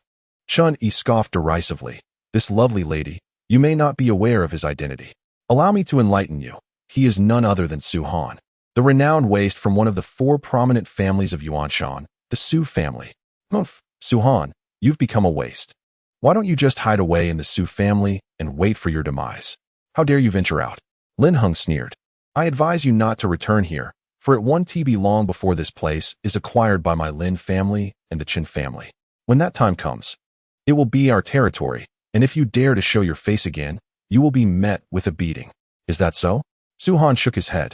[SPEAKER 1] Chenyi scoffed derisively. This lovely lady, you may not be aware of his identity. Allow me to enlighten you. He is none other than Su-han, the renowned waste from one of the four prominent families of Yuanshan, the Su family. Humph, Su-han, you've become a waste. Why don't you just hide away in the Su family and wait for your demise? How dare you venture out? Lin Heng sneered. I advise you not to return here, for it won't be long before this place is acquired by my Lin family and the Chen family. When that time comes, it will be our territory, and if you dare to show your face again, you will be met with a beating. Is that so? Su-han shook his head.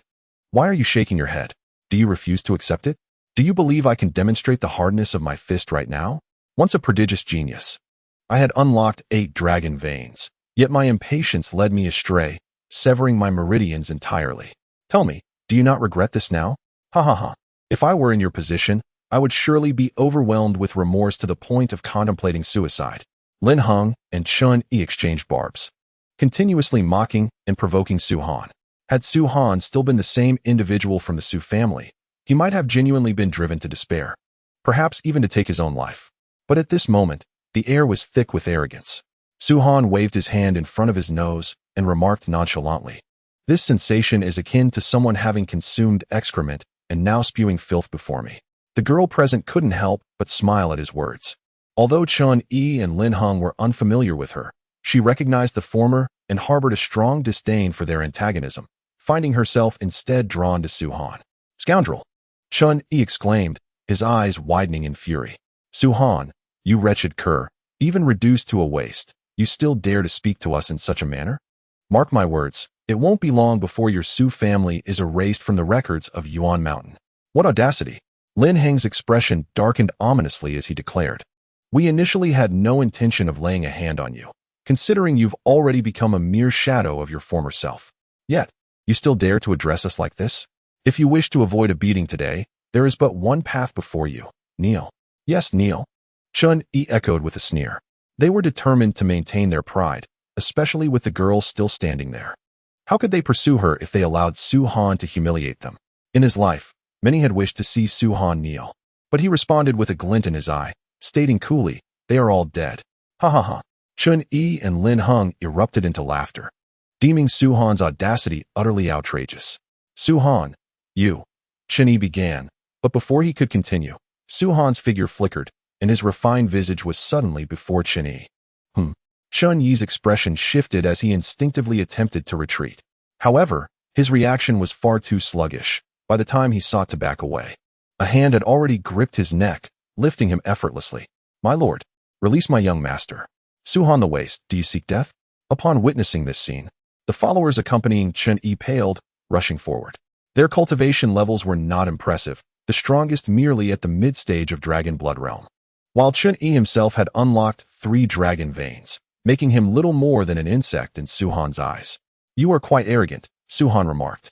[SPEAKER 1] Why are you shaking your head? Do you refuse to accept it? Do you believe I can demonstrate the hardness of my fist right now? Once a prodigious genius, I had unlocked 8 dragon veins, yet my impatience led me astray, severing my meridians entirely. Tell me, do you not regret this now? Ha ha ha. If I were in your position, I would surely be overwhelmed with remorse to the point of contemplating suicide. Lin Heng and Chenyi exchanged barbs, continuously mocking and provoking Su-han. Had Su-han still been the same individual from the Su family, he might have genuinely been driven to despair, perhaps even to take his own life. But at this moment, the air was thick with arrogance. Su-han waved his hand in front of his nose and remarked nonchalantly, "This sensation is akin to someone having consumed excrement and now spewing filth before me." The girl present couldn't help but smile at his words. Although Chenyi and Lin Heng were unfamiliar with her, she recognized the former and harbored a strong disdain for their antagonism, finding herself instead drawn to Su-han. "Scoundrel!" Chenyi exclaimed, his eyes widening in fury. "Su-han, you wretched cur, even reduced to a waste, you still dare to speak to us in such a manner? Mark my words, it won't be long before your Su family is erased from the records of Yuan Mountain." What audacity! Lin Heng's expression darkened ominously as he declared, "We initially had no intention of laying a hand on you, considering you've already become a mere shadow of your former self. Yet, you still dare to address us like this? If you wish to avoid a beating today, there is but one path before you. Kneel." "Yes, kneel," Chenyi echoed with a sneer. They were determined to maintain their pride, especially with the girl still standing there. How could they pursue her if they allowed Su Han to humiliate them? In his life, many had wished to see Su Han kneel, but he responded with a glint in his eye, stating coolly, "They are all dead." Ha ha ha. Chun-Yi and Lin Heng erupted into laughter, deeming Su Han's audacity utterly outrageous. "Su Han, you," Chun-Yi began, but before he could continue, Su Han's figure flickered, and his refined visage was suddenly before Chun-Yi. Chun-Yi's expression shifted as he instinctively attempted to retreat. However, his reaction was far too sluggish. By the time he sought to back away, a hand had already gripped his neck, lifting him effortlessly. "My lord, release my young master." "Su Han the waist, do you seek death?" Upon witnessing this scene, the followers accompanying Chun-Yi paled, rushing forward. Their cultivation levels were not impressive, the strongest merely at the mid-stage of Dragon Blood Realm, while Chun-Yi himself had unlocked 3 dragon veins, making him little more than an insect in Su Han's eyes. "You are quite arrogant," Su Han remarked,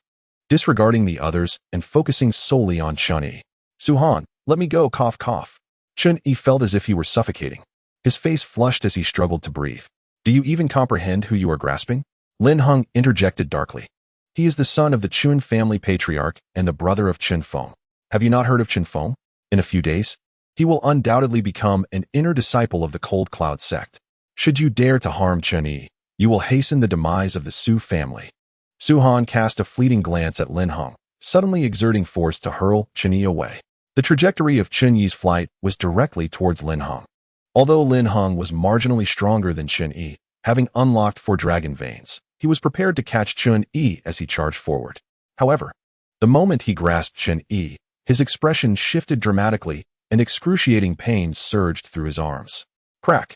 [SPEAKER 1] disregarding the others and focusing solely on Chun-Yi. "Su Han, let me go, cough cough." Chun-Yi felt as if he were suffocating. His face flushed as he struggled to breathe. "Do you even comprehend who you are grasping?" Lin Heng interjected darkly. "He is the son of the Chun family patriarch and the brother of Chen Feng. Have you not heard of Chen Feng? In a few days, he will undoubtedly become an inner disciple of the Cold Cloud sect. Should you dare to harm Chun-Yi, you will hasten the demise of the Su family." Su Han cast a fleeting glance at Lin Heng, suddenly exerting force to hurl Chun-Yi away. The trajectory of Chun-Yi's flight was directly towards Lin Heng. Although Lin Heng was marginally stronger than Chun-Yi, having unlocked 4 dragon veins, he was prepared to catch Chun-Yi as he charged forward. However, the moment he grasped Chun-Yi, his expression shifted dramatically and excruciating pain surged through his arms. Crack!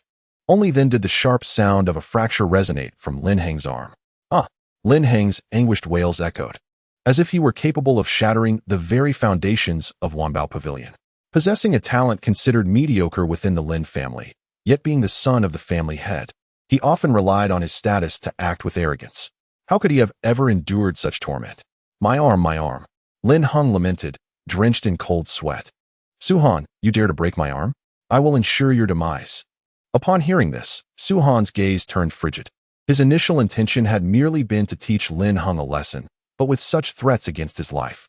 [SPEAKER 1] Only then did the sharp sound of a fracture resonate from Lin Heng's arm. "Ah!" Lin Heng's anguished wails echoed, as if he were capable of shattering the very foundations of Wanbao Pavilion. Possessing a talent considered mediocre within the Lin family, yet being the son of the family head, he often relied on his status to act with arrogance. How could he have ever endured such torment? My arm, my arm," Lin Heng lamented, drenched in cold sweat. "Su Han, you dare to break my arm? I will ensure your demise." Upon hearing this, Su Han's gaze turned frigid. His initial intention had merely been to teach Lin Heng a lesson, but with such threats against his life,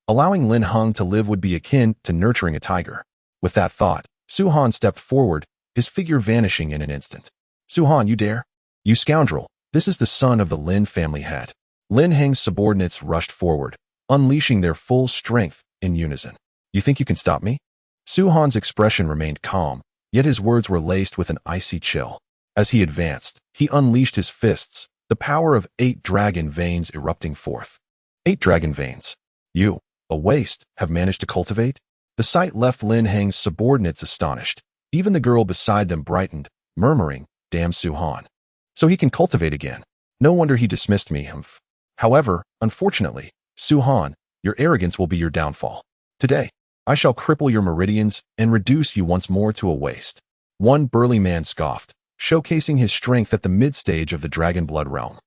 [SPEAKER 1] allowing Lin Heng to live would be akin to nurturing a tiger. With that thought, Su Han stepped forward, his figure vanishing in an instant. "Su Han, you dare? You scoundrel, this is the son of the Lin family head." Lin Heng's subordinates rushed forward, unleashing their full strength in unison. "You think you can stop me?" Su Han's expression remained calm, yet his words were laced with an icy chill. As he advanced, he unleashed his fists, the power of 8 dragon veins erupting forth. 8 dragon veins. You, a waste, have managed to cultivate? The sight left Lin Heng's subordinates astonished. Even the girl beside them brightened, murmuring, "Damn Su Han. So he can cultivate again. No wonder he dismissed me, humph." However, unfortunately, Su Han, your arrogance will be your downfall. Today, I shall cripple your meridians and reduce you once more to a waste. One burly man scoffed, showcasing his strength at the mid-stage of the Dragon Blood realm.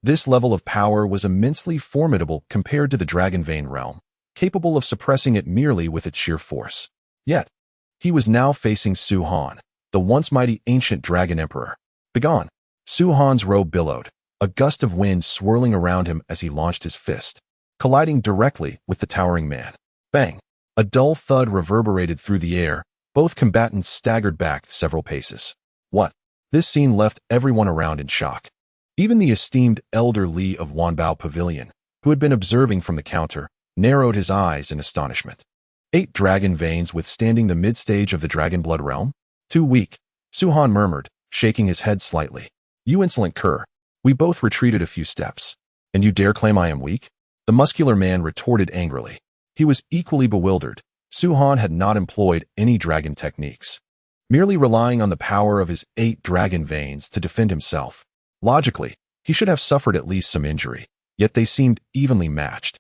[SPEAKER 1] This level of power was immensely formidable compared to the Dragon Vein realm, capable of suppressing it merely with its sheer force. Yet, he was now facing Su Han, the once mighty ancient Dragon Emperor. "Begone!" Su Han's robe billowed, a gust of wind swirling around him as he launched his fist, colliding directly with the towering man. Bang! A dull thud reverberated through the air. Both combatants staggered back several paces. What? This scene left everyone around in shock. Even the esteemed Elder Li of Wanbao Pavilion, who had been observing from the counter, narrowed his eyes in astonishment. 8 dragon veins withstanding the mid-stage of the Dragon Blood realm? Too weak, Su Han murmured, shaking his head slightly. "You insolent cur. We both retreated a few steps. And you dare claim I am weak?" The muscular man retorted angrily. He was equally bewildered. Su Han had not employed any dragon techniques, merely relying on the power of his 8 dragon veins to defend himself. Logically, he should have suffered at least some injury, yet they seemed evenly matched.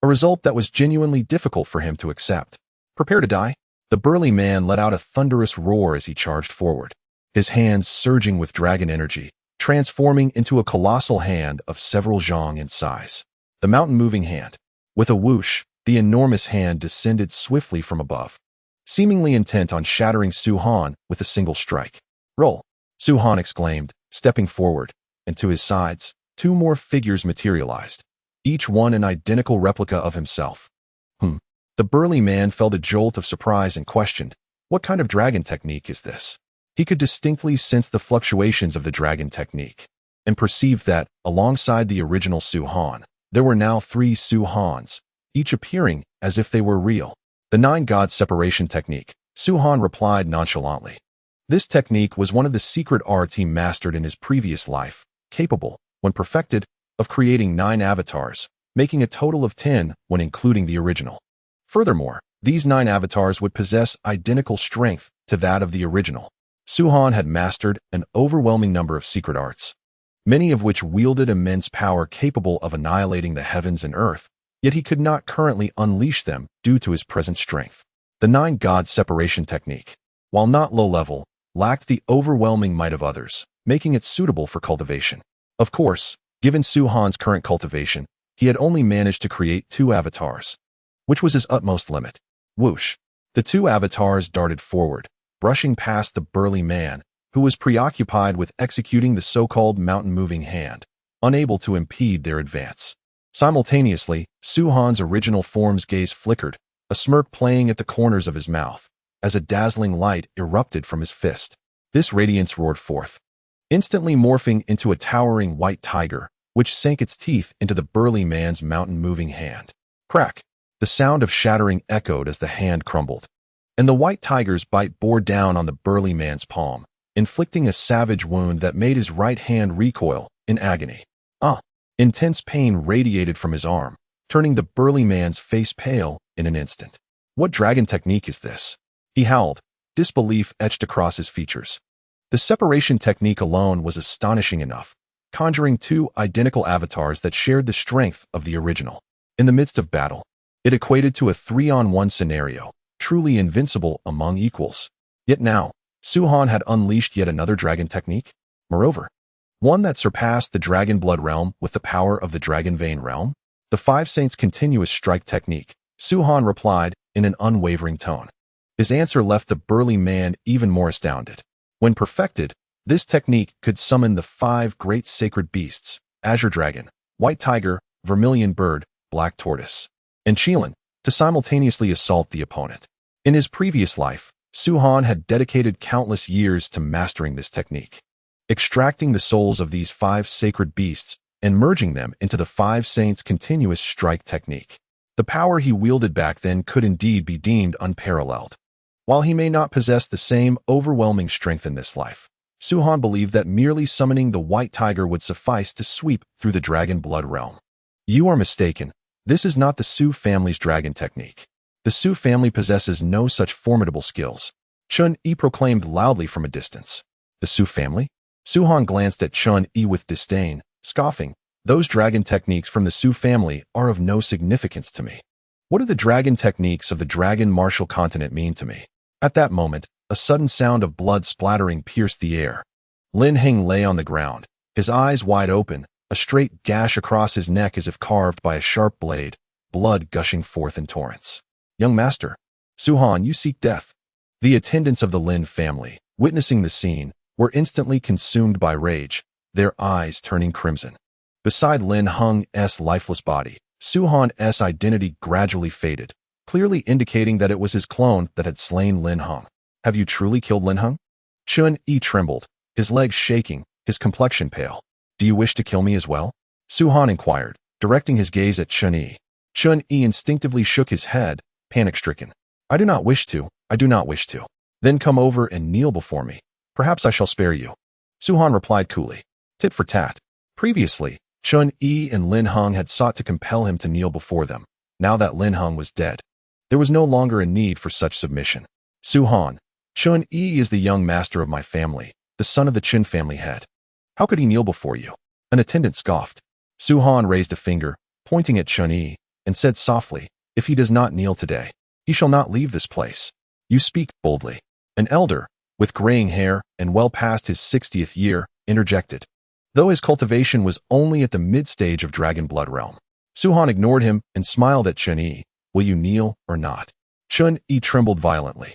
[SPEAKER 1] A result that was genuinely difficult for him to accept. "Prepare to die." The burly man let out a thunderous roar as he charged forward, his hands surging with dragon energy, transforming into a colossal hand of several zhang in size. The mountain-moving hand. With a whoosh, the enormous hand descended swiftly from above, seemingly intent on shattering Su Han with a single strike. "Roll!" Su Han exclaimed, stepping forward, and to his sides, two more figures materialized, each one an identical replica of himself. The burly man felt a jolt of surprise and questioned, what kind of dragon technique is this? He could distinctly sense the fluctuations of the dragon technique, and perceived that, alongside the original Su-Han, there were now 3 Su-Hans, each appearing as if they were real. The 9-god separation technique, Su-Han replied nonchalantly. This technique was one of the secret arts he mastered in his previous life, capable, when perfected, of creating 9 avatars, making a total of 10 when including the original. Furthermore, these 9 avatars would possess identical strength to that of the original. Su-Han had mastered an overwhelming number of secret arts, many of which wielded immense power capable of annihilating the heavens and earth, yet he could not currently unleash them due to his present strength. The 9-god separation technique, while not low-level, lacked the overwhelming might of others, making it suitable for cultivation. Of course, given Su-Han's current cultivation, he had only managed to create 2 avatars, which was his utmost limit. Whoosh! The 2 avatars darted forward, brushing past the burly man, who was preoccupied with executing the so-called mountain-moving hand, unable to impede their advance. Simultaneously, Su-Han's original form's gaze flickered, a smirk playing at the corners of his mouth, as a dazzling light erupted from his fist. This radiance roared forth, instantly morphing into a towering white tiger, which sank its teeth into the burly man's mountain-moving hand. Crack! The sound of shattering echoed as the hand crumbled, and the white tiger's bite bore down on the burly man's palm, inflicting a savage wound that made his right hand recoil in agony. Intense pain radiated from his arm, turning the burly man's face pale in an instant. What dragon technique is this? He howled, disbelief etched across his features. The separation technique alone was astonishing enough, conjuring 2 identical avatars that shared the strength of the original. In the midst of battle, it equated to a 3-on-1 scenario, truly invincible among equals. Yet now, Su-Han had unleashed yet another dragon technique. Moreover, one that surpassed the dragon blood realm with the power of the dragon vein realm. The 5 Saints continuous strike technique, Su-Han replied in an unwavering tone. His answer left the burly man even more astounded. When perfected, this technique could summon the 5 great sacred beasts, Azure Dragon, White Tiger, Vermilion Bird, Black Tortoise, and Qilin, to simultaneously assault the opponent. In his previous life, Su-Han had dedicated countless years to mastering this technique, extracting the souls of these 5 sacred beasts and merging them into the 5 Saints' continuous strike technique. The power he wielded back then could indeed be deemed unparalleled. While he may not possess the same overwhelming strength in this life, Su-Han believed that merely summoning the White Tiger would suffice to sweep through the dragon blood realm. You are mistaken. This is not the Su family's dragon technique. The Su family possesses no such formidable skills, Chun-Yi proclaimed loudly from a distance. The Su family? Su-Han glanced at Chun-Yi with disdain, scoffing. Those dragon techniques from the Su family are of no significance to me. What do the dragon techniques of the dragon martial continent mean to me? At that moment, a sudden sound of blood splattering pierced the air. Lin Heng lay on the ground, his eyes wide open, a straight gash across his neck as if carved by a sharp blade, blood gushing forth in torrents. Young master, Su-Han, you seek death. The attendants of the Lin family, witnessing the scene, were instantly consumed by rage, their eyes turning crimson. Beside Lin Heng's lifeless body, Su-Han's identity gradually faded, clearly indicating that it was his clone that had slain Lin Heng. Have you truly killed Lin Heng? Chun-Yi trembled, his legs shaking, his complexion pale. Do you wish to kill me as well? Su-Han inquired, directing his gaze at Chun-Yi. Chun-Yi instinctively shook his head, panic-stricken. I do not wish to. I do not wish to. Then come over and kneel before me. Perhaps I shall spare you. Su-Han replied coolly. Tit for tat. Previously, Chun-Yi and Lin Heng had sought to compel him to kneel before them. Now that Lin Heng was dead, there was no longer a need for such submission. Su-Han, Chun-Yi is the young master of my family, the son of the Qin family head. How could he kneel before you? An attendant scoffed. Su-Han raised a finger, pointing at Chun-Yi, and said softly, if he does not kneel today, he shall not leave this place. You speak boldly. An elder, with graying hair and well past his 60th year, interjected. Though his cultivation was only at the mid-stage of dragon blood realm, Su-Han ignored him and smiled at Chun-Yi. Will you kneel or not? Chun-Yi trembled violently,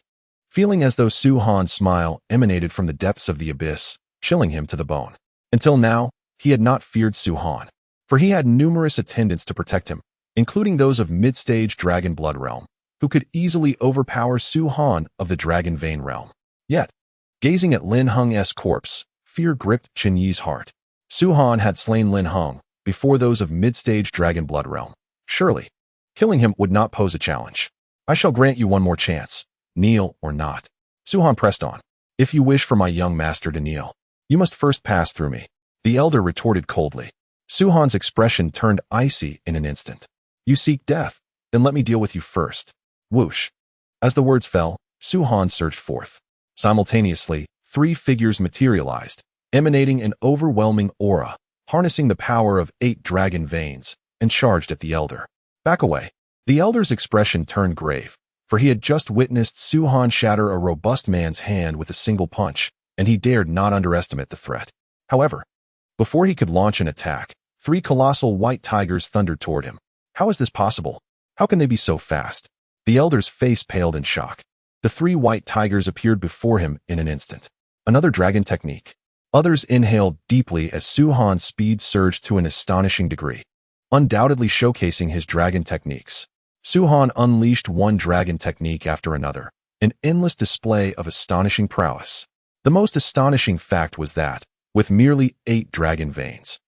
[SPEAKER 1] feeling as though Su-Han's smile emanated from the depths of the abyss, chilling him to the bone. Until now, he had not feared Su-Han, for he had numerous attendants to protect him, including those of mid-stage Dragon Blood Realm, who could easily overpower Su-Han of the Dragon Vein Realm. Yet, gazing at Lin Heng's corpse, fear gripped Chen Yi's heart. Su-Han had slain Lin Heng before those of mid-stage Dragon Blood Realm. Surely, killing him would not pose a challenge. I shall grant you one more chance, kneel or not. Su-Han pressed on. If you wish for my young master to kneel, you must first pass through me. The elder retorted coldly. Su-Han's expression turned icy in an instant. You seek death, then let me deal with you first. Whoosh. As the words fell, Su-Han surged forth. Simultaneously, 3 figures materialized, emanating an overwhelming aura, harnessing the power of 8 dragon veins, and charged at the elder. Back away. The elder's expression turned grave, for he had just witnessed Su-Han shatter a robust man's hand with a single punch, and he dared not underestimate the threat. However, before he could launch an attack, 3 colossal white tigers thundered toward him. How is this possible? How can they be so fast? The elder's face paled in shock. The 3 white tigers appeared before him in an instant. Another dragon technique. Others inhaled deeply as Su-Han's speed surged to an astonishing degree, undoubtedly showcasing his dragon techniques. Su-Han unleashed one dragon technique after another, an endless display of astonishing prowess. The most astonishing fact was that, with merely 8 dragon veins,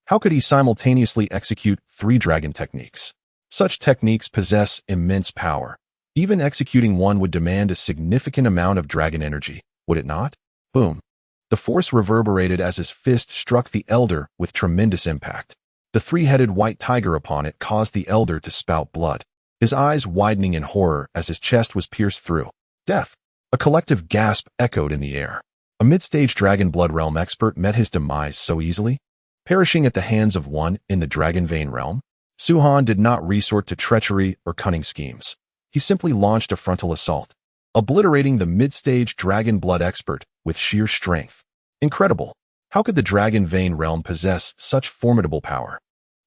[SPEAKER 1] how could he simultaneously execute 3 dragon techniques? Such techniques possess immense power. Even executing one would demand a significant amount of dragon energy, would it not? Boom. The force reverberated as his fist struck the elder with tremendous impact. The 3-headed white tiger upon it caused the elder to spout blood, his eyes widening in horror as his chest was pierced through. Death. A collective gasp echoed in the air. A mid-stage Dragon Blood Realm expert met his demise so easily, perishing at the hands of one in the Dragon Vein Realm. Su-Han did not resort to treachery or cunning schemes. He simply launched a frontal assault, obliterating the mid-stage Dragon Blood expert with sheer strength. Incredible. How could the Dragon Vein Realm possess such formidable power?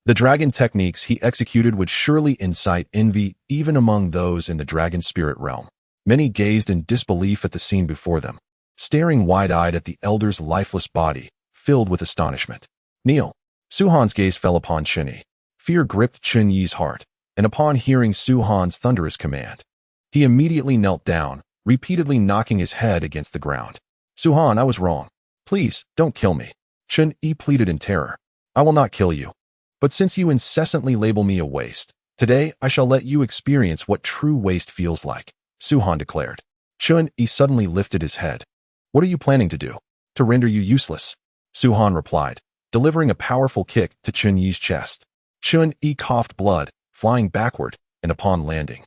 [SPEAKER 1] The dragon techniques he executed would surely incite envy even among those in the Dragon Spirit Realm. Many gazed in disbelief at the scene before them, staring wide-eyed at the elder's lifeless body, filled with astonishment. Kneel. Su-Han's gaze fell upon Chen Yi. Fear gripped Chen Yi's heart, and upon hearing Su-Han's thunderous command, he immediately knelt down, repeatedly knocking his head against the ground. Su-Han, I was wrong. Please, don't kill me. Chen Yi pleaded in terror. I will not kill you. But since you incessantly label me a waste, today I shall let you experience what true waste feels like, Su-Han declared. Chen Yi suddenly lifted his head. What are you planning to do? To render you useless? Su-Han replied, delivering a powerful kick to Chen Yi's chest. Chen Yi coughed blood, flying backward, and upon landing,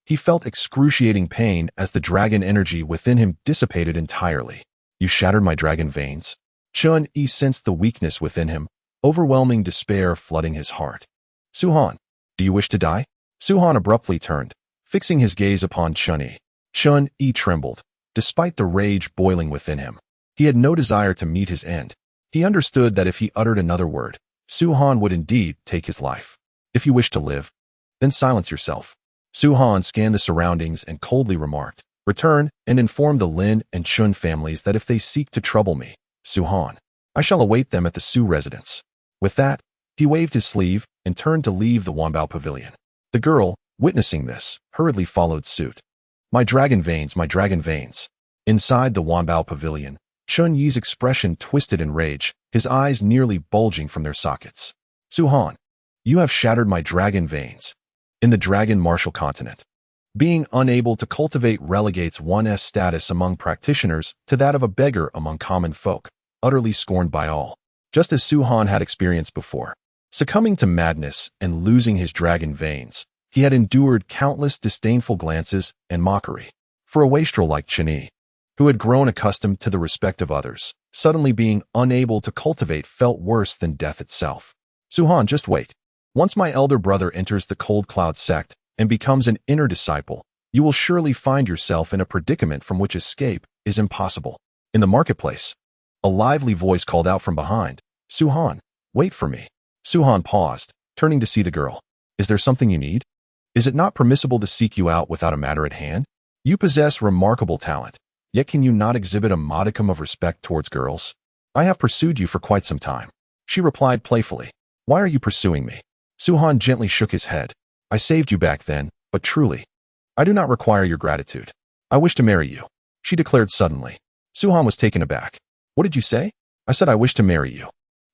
[SPEAKER 1] he felt excruciating pain as the dragon energy within him dissipated entirely. You shattered my dragon veins? Chen Yi sensed the weakness within him, overwhelming despair flooding his heart. Su-Han, do you wish to die? Su-Han abruptly turned, fixing his gaze upon Chen Yi. Chen Yi trembled, despite the rage boiling within him. He had no desire to meet his end. He understood that if he uttered another word, Su-Han would indeed take his life. If you wish to live, then silence yourself. Su-Han scanned the surroundings and coldly remarked, return and inform the Lin and Chun families that if they seek to trouble me, Su-Han, I shall await them at the Su residence. With that, he waved his sleeve and turned to leave the Wanbao pavilion. The girl, witnessing this, hurriedly followed suit. My dragon veins, my dragon veins. Inside the Wanbao pavilion, Chun Yi's expression twisted in rage, his eyes nearly bulging from their sockets. Su-Han, you have shattered my dragon veins. In the Dragon Martial Continent, being unable to cultivate relegates one's status among practitioners to that of a beggar among common folk, utterly scorned by all, just as Su-Han had experienced before. Succumbing to madness and losing his dragon veins, he had endured countless disdainful glances and mockery. For a wastrel like Chen Yi, who had grown accustomed to the respect of others, suddenly being unable to cultivate felt worse than death itself. Su-Han, just wait. Once my elder brother enters the Cold Cloud sect and becomes an inner disciple, you will surely find yourself in a predicament from which escape is impossible. In the marketplace, a lively voice called out from behind, Su-Han, wait for me. Su-Han paused, turning to see the girl. Is there something you need? Is it not permissible to seek you out without a matter at hand? You possess remarkable talent, yet can you not exhibit a modicum of respect towards girls? I have pursued you for quite some time. She replied playfully. Why are you pursuing me? Suhan gently shook his head. I saved you back then, but truly, I do not require your gratitude. I wish to marry you, she declared suddenly. Suhan was taken aback. What did you say? I said I wish to marry you.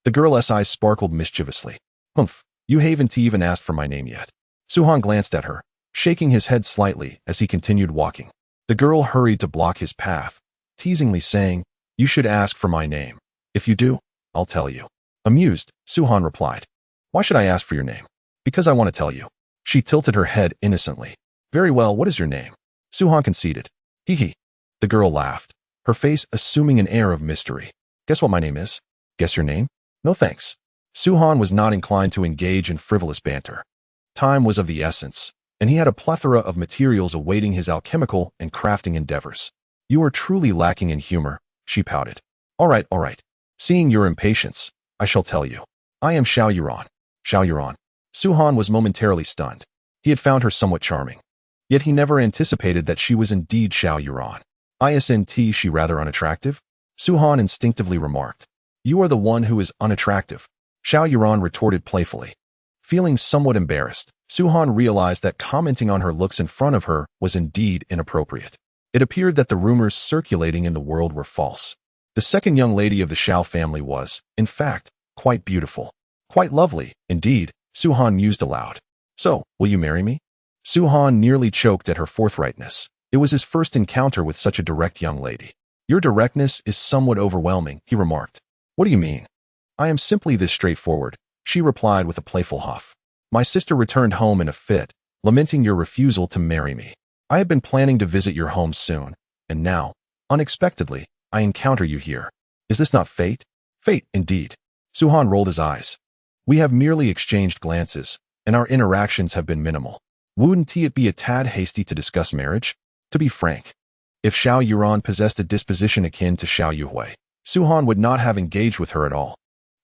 [SPEAKER 1] The girl's eyes sparkled mischievously. Humph, you haven't even asked for my name yet. Suhan glanced at her, shaking his head slightly as he continued walking. The girl hurried to block his path, teasingly saying, You should ask for my name. If you do, I'll tell you. Amused, Suhan replied. Why should I ask for your name? Because I want to tell you. She tilted her head innocently. Very well, what is your name? Suhan conceded. Hee hee. The girl laughed, her face assuming an air of mystery. Guess what my name is? Guess your name? No thanks. Suhan was not inclined to engage in frivolous banter. Time was of the essence, and he had a plethora of materials awaiting his alchemical and crafting endeavors. You are truly lacking in humor, she pouted. All right. Seeing your impatience, I shall tell you. I am Xiao Yuran. Xiao Yuran. Suhan was momentarily stunned. He had found her somewhat charming. Yet he never anticipated that she was indeed Xiao Yuran. Isn't she rather unattractive? Suhan instinctively remarked. You are the one who is unattractive, Xiao Yuran retorted playfully. Feeling somewhat embarrassed, Suhan realized that commenting on her looks in front of her was indeed inappropriate. It appeared that the rumors circulating in the world were false. The second young lady of the Xiao family was, in fact, quite beautiful. Quite lovely, indeed, Suhan mused aloud. So, will you marry me? Suhan nearly choked at her forthrightness. It was his first encounter with such a direct young lady. Your directness is somewhat overwhelming, he remarked. What do you mean? I am simply this straightforward, she replied with a playful huff. My sister returned home in a fit, lamenting your refusal to marry me. I had been planning to visit your home soon, and now, unexpectedly, I encounter you here. Is this not fate? Fate, indeed. Suhan rolled his eyes. We have merely exchanged glances, and our interactions have been minimal. Wouldn't it be a tad hasty to discuss marriage? To be frank, if Xiao Yuran possessed a disposition akin to Xiao Yuhui, Suhan would not have engaged with her at all.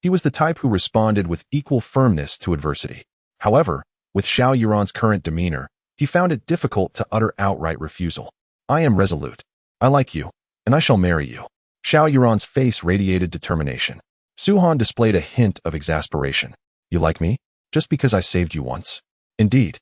[SPEAKER 1] He was the type who responded with equal firmness to adversity. However, with Xiao Yuran's current demeanor, he found it difficult to utter outright refusal. I am resolute. I like you, and I shall marry you. Xiao Yuran's face radiated determination. Suhan displayed a hint of exasperation. You like me? Just because I saved you once? Indeed.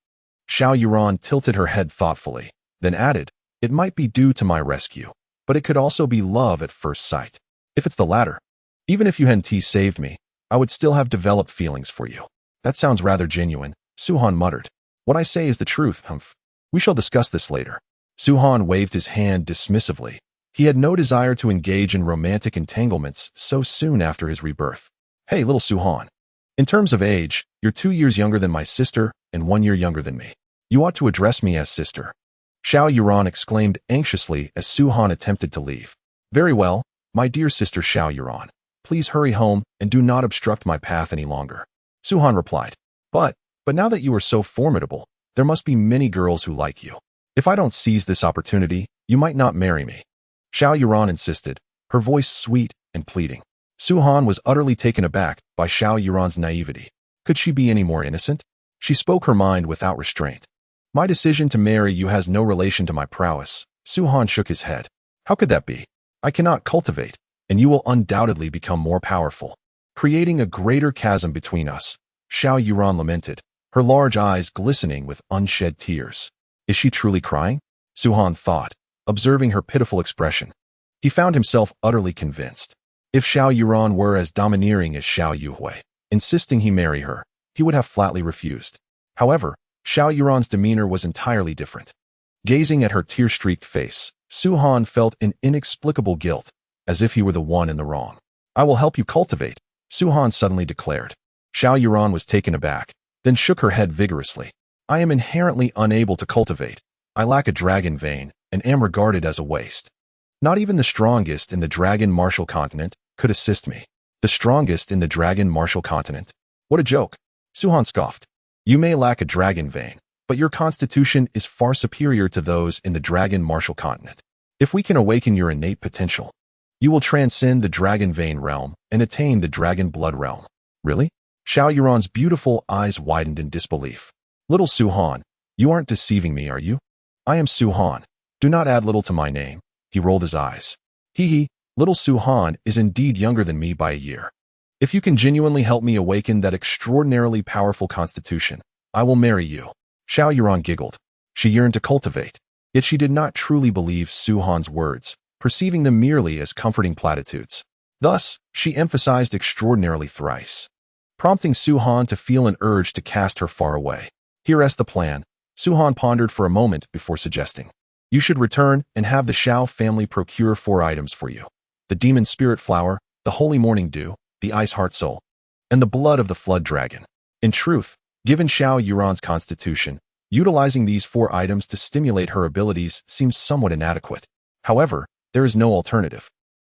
[SPEAKER 1] Xiao Yuran tilted her head thoughtfully, then added, It might be due to my rescue, but it could also be love at first sight. If it's the latter, even if you hadn't saved me, I would still have developed feelings for you. That sounds rather genuine, Suhan muttered. What I say is the truth, humph. We shall discuss this later. Suhan waved his hand dismissively. He had no desire to engage in romantic entanglements so soon after his rebirth. Hey, little Suhan. In terms of age, you're 2 years younger than my sister and 1 year younger than me. You ought to address me as sister. Xiao Yuran exclaimed anxiously as Suhan attempted to leave. Very well, my dear sister Xiao Yuran. Please hurry home and do not obstruct my path any longer. Suhan replied. But now that you are so formidable, there must be many girls who like you. If I don't seize this opportunity, you might not marry me. Xiao Yuran insisted, her voice sweet and pleading. Suhan was utterly taken aback by Xiao Yuran's naivety. Could she be any more innocent? She spoke her mind without restraint. My decision to marry you has no relation to my prowess. Suhan shook his head. How could that be? I cannot cultivate, and you will undoubtedly become more powerful, creating a greater chasm between us. Xiao Yuran lamented, her large eyes glistening with unshed tears. Is she truly crying? Suhan thought, observing her pitiful expression. He found himself utterly convinced. If Xiao Yuran were as domineering as Xiao Yuhui, insisting he marry her, he would have flatly refused. However, Xiao Yuran's demeanor was entirely different. Gazing at her tear-streaked face, Suhan felt an inexplicable guilt, as if he were the one in the wrong. I will help you cultivate, Suhan suddenly declared. Xiao Yuran was taken aback, then shook her head vigorously. I am inherently unable to cultivate. I lack a dragon vein, and am regarded as a waste. Not even the strongest in the dragon martial continent could assist me. The strongest in the dragon martial continent? What a joke. Suhan scoffed. You may lack a dragon vein, but your constitution is far superior to those in the dragon martial continent. If we can awaken your innate potential, you will transcend the dragon vein realm and attain the dragon blood realm. Really? Xiao Yuran's beautiful eyes widened in disbelief. Little Suhan, you aren't deceiving me, are you? I am Suhan. Do not add little to my name. He rolled his eyes. Hee hee, little Suhan is indeed younger than me by a year. If you can genuinely help me awaken that extraordinarily powerful constitution, I will marry you. Xiao Yuran giggled. She yearned to cultivate, yet she did not truly believe Su Han's words, perceiving them merely as comforting platitudes. Thus, she emphasized extraordinarily thrice, prompting Su Han to feel an urge to cast her far away. Here's the plan. Su Han pondered for a moment before suggesting. You should return and have the Xiao family procure 4 items for you. The demon spirit flower, the holy morning dew, the ice heart soul, and the blood of the flood dragon. In truth, given Xiao Yuran's constitution, utilizing these 4 items to stimulate her abilities seems somewhat inadequate. However, there is no alternative.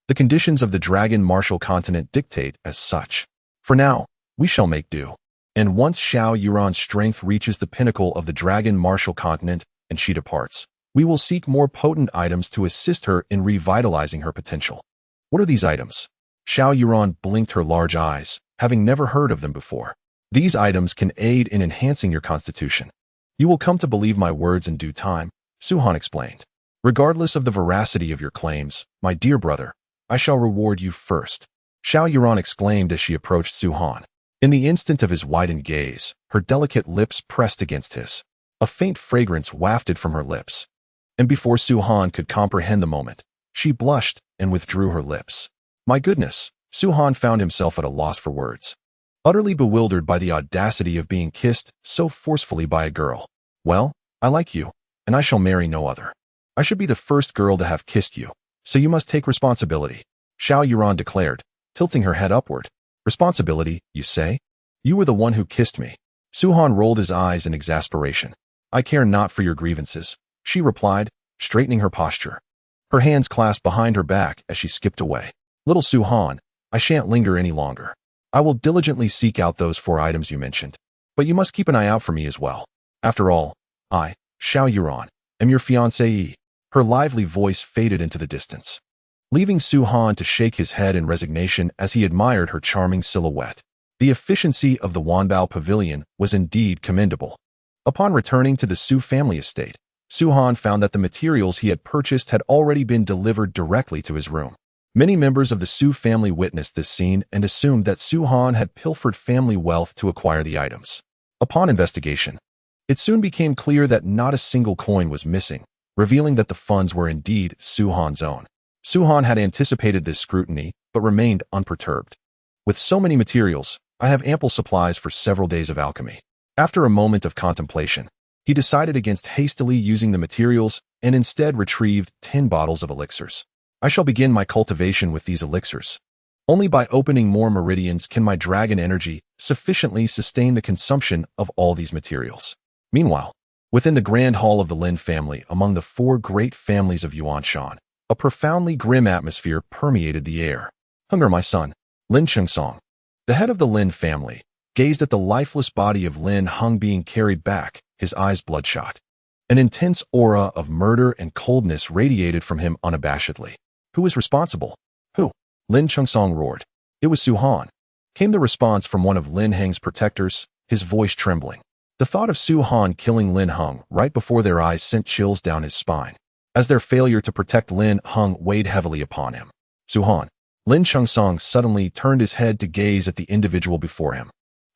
[SPEAKER 1] The conditions of the dragon martial continent dictate as such. For now, we shall make do. And once Xiao Yuran's strength reaches the pinnacle of the dragon martial continent and she departs, we will seek more potent items to assist her in revitalizing her potential. What are these items? Xiao Yuran blinked her large eyes, having never heard of them before. These items can aid in enhancing your constitution. You will come to believe my words in due time, Su Han explained. Regardless of the veracity of your claims, my dear brother, I shall reward you first. Xiao Yuran exclaimed as she approached Su Han. In the instant of his widened gaze, her delicate lips pressed against his. A faint fragrance wafted from her lips. And before Su Han could comprehend the moment, she blushed and withdrew her lips. My goodness, Su Han found himself at a loss for words. Utterly bewildered by the audacity of being kissed so forcefully by a girl. Well, I like you, and I shall marry no other. I should be the first girl to have kissed you, so you must take responsibility, Xiao Yuran declared, tilting her head upward. Responsibility, you say? You were the one who kissed me. Su Han rolled his eyes in exasperation. I care not for your grievances, she replied, straightening her posture. Her hands clasped behind her back as she skipped away. Little Su Han, I shan't linger any longer. I will diligently seek out those 4 items you mentioned. But you must keep an eye out for me as well. After all, I, Xiao Yuran, am your fiancée. Her lively voice faded into the distance, leaving Su Han to shake his head in resignation as he admired her charming silhouette. The efficiency of the Wanbao Pavilion was indeed commendable. Upon returning to the Su family estate, Su Han found that the materials he had purchased had already been delivered directly to his room. Many members of the Su family witnessed this scene and assumed that Su Han had pilfered family wealth to acquire the items. Upon investigation, it soon became clear that not a single coin was missing, revealing that the funds were indeed Su Han's own. Su Han had anticipated this scrutiny, but remained unperturbed. With so many materials, I have ample supplies for several days of alchemy. After a moment of contemplation, he decided against hastily using the materials and instead retrieved 10 bottles of elixirs. I shall begin my cultivation with these elixirs. Only by opening more meridians can my dragon energy sufficiently sustain the consumption of all these materials. Meanwhile, within the grand hall of the Lin family, among the 4 great families of Yuanshan, a profoundly grim atmosphere permeated the air. Hunger, my son, Lin Chengsong, the head of the Lin family, gazed at the lifeless body of Lin Hung being carried back, his eyes bloodshot. An intense aura of murder and coldness radiated from him unabashedly. Who is responsible? Who? Lin Chengsong roared. It was Su Han. Came the response from one of Lin Heng's protectors, his voice trembling. The thought of Su Han killing Lin Heng right before their eyes sent chills down his spine, as their failure to protect Lin Heng weighed heavily upon him. Su Han. Lin Chengsong suddenly turned his head to gaze at the individual before him.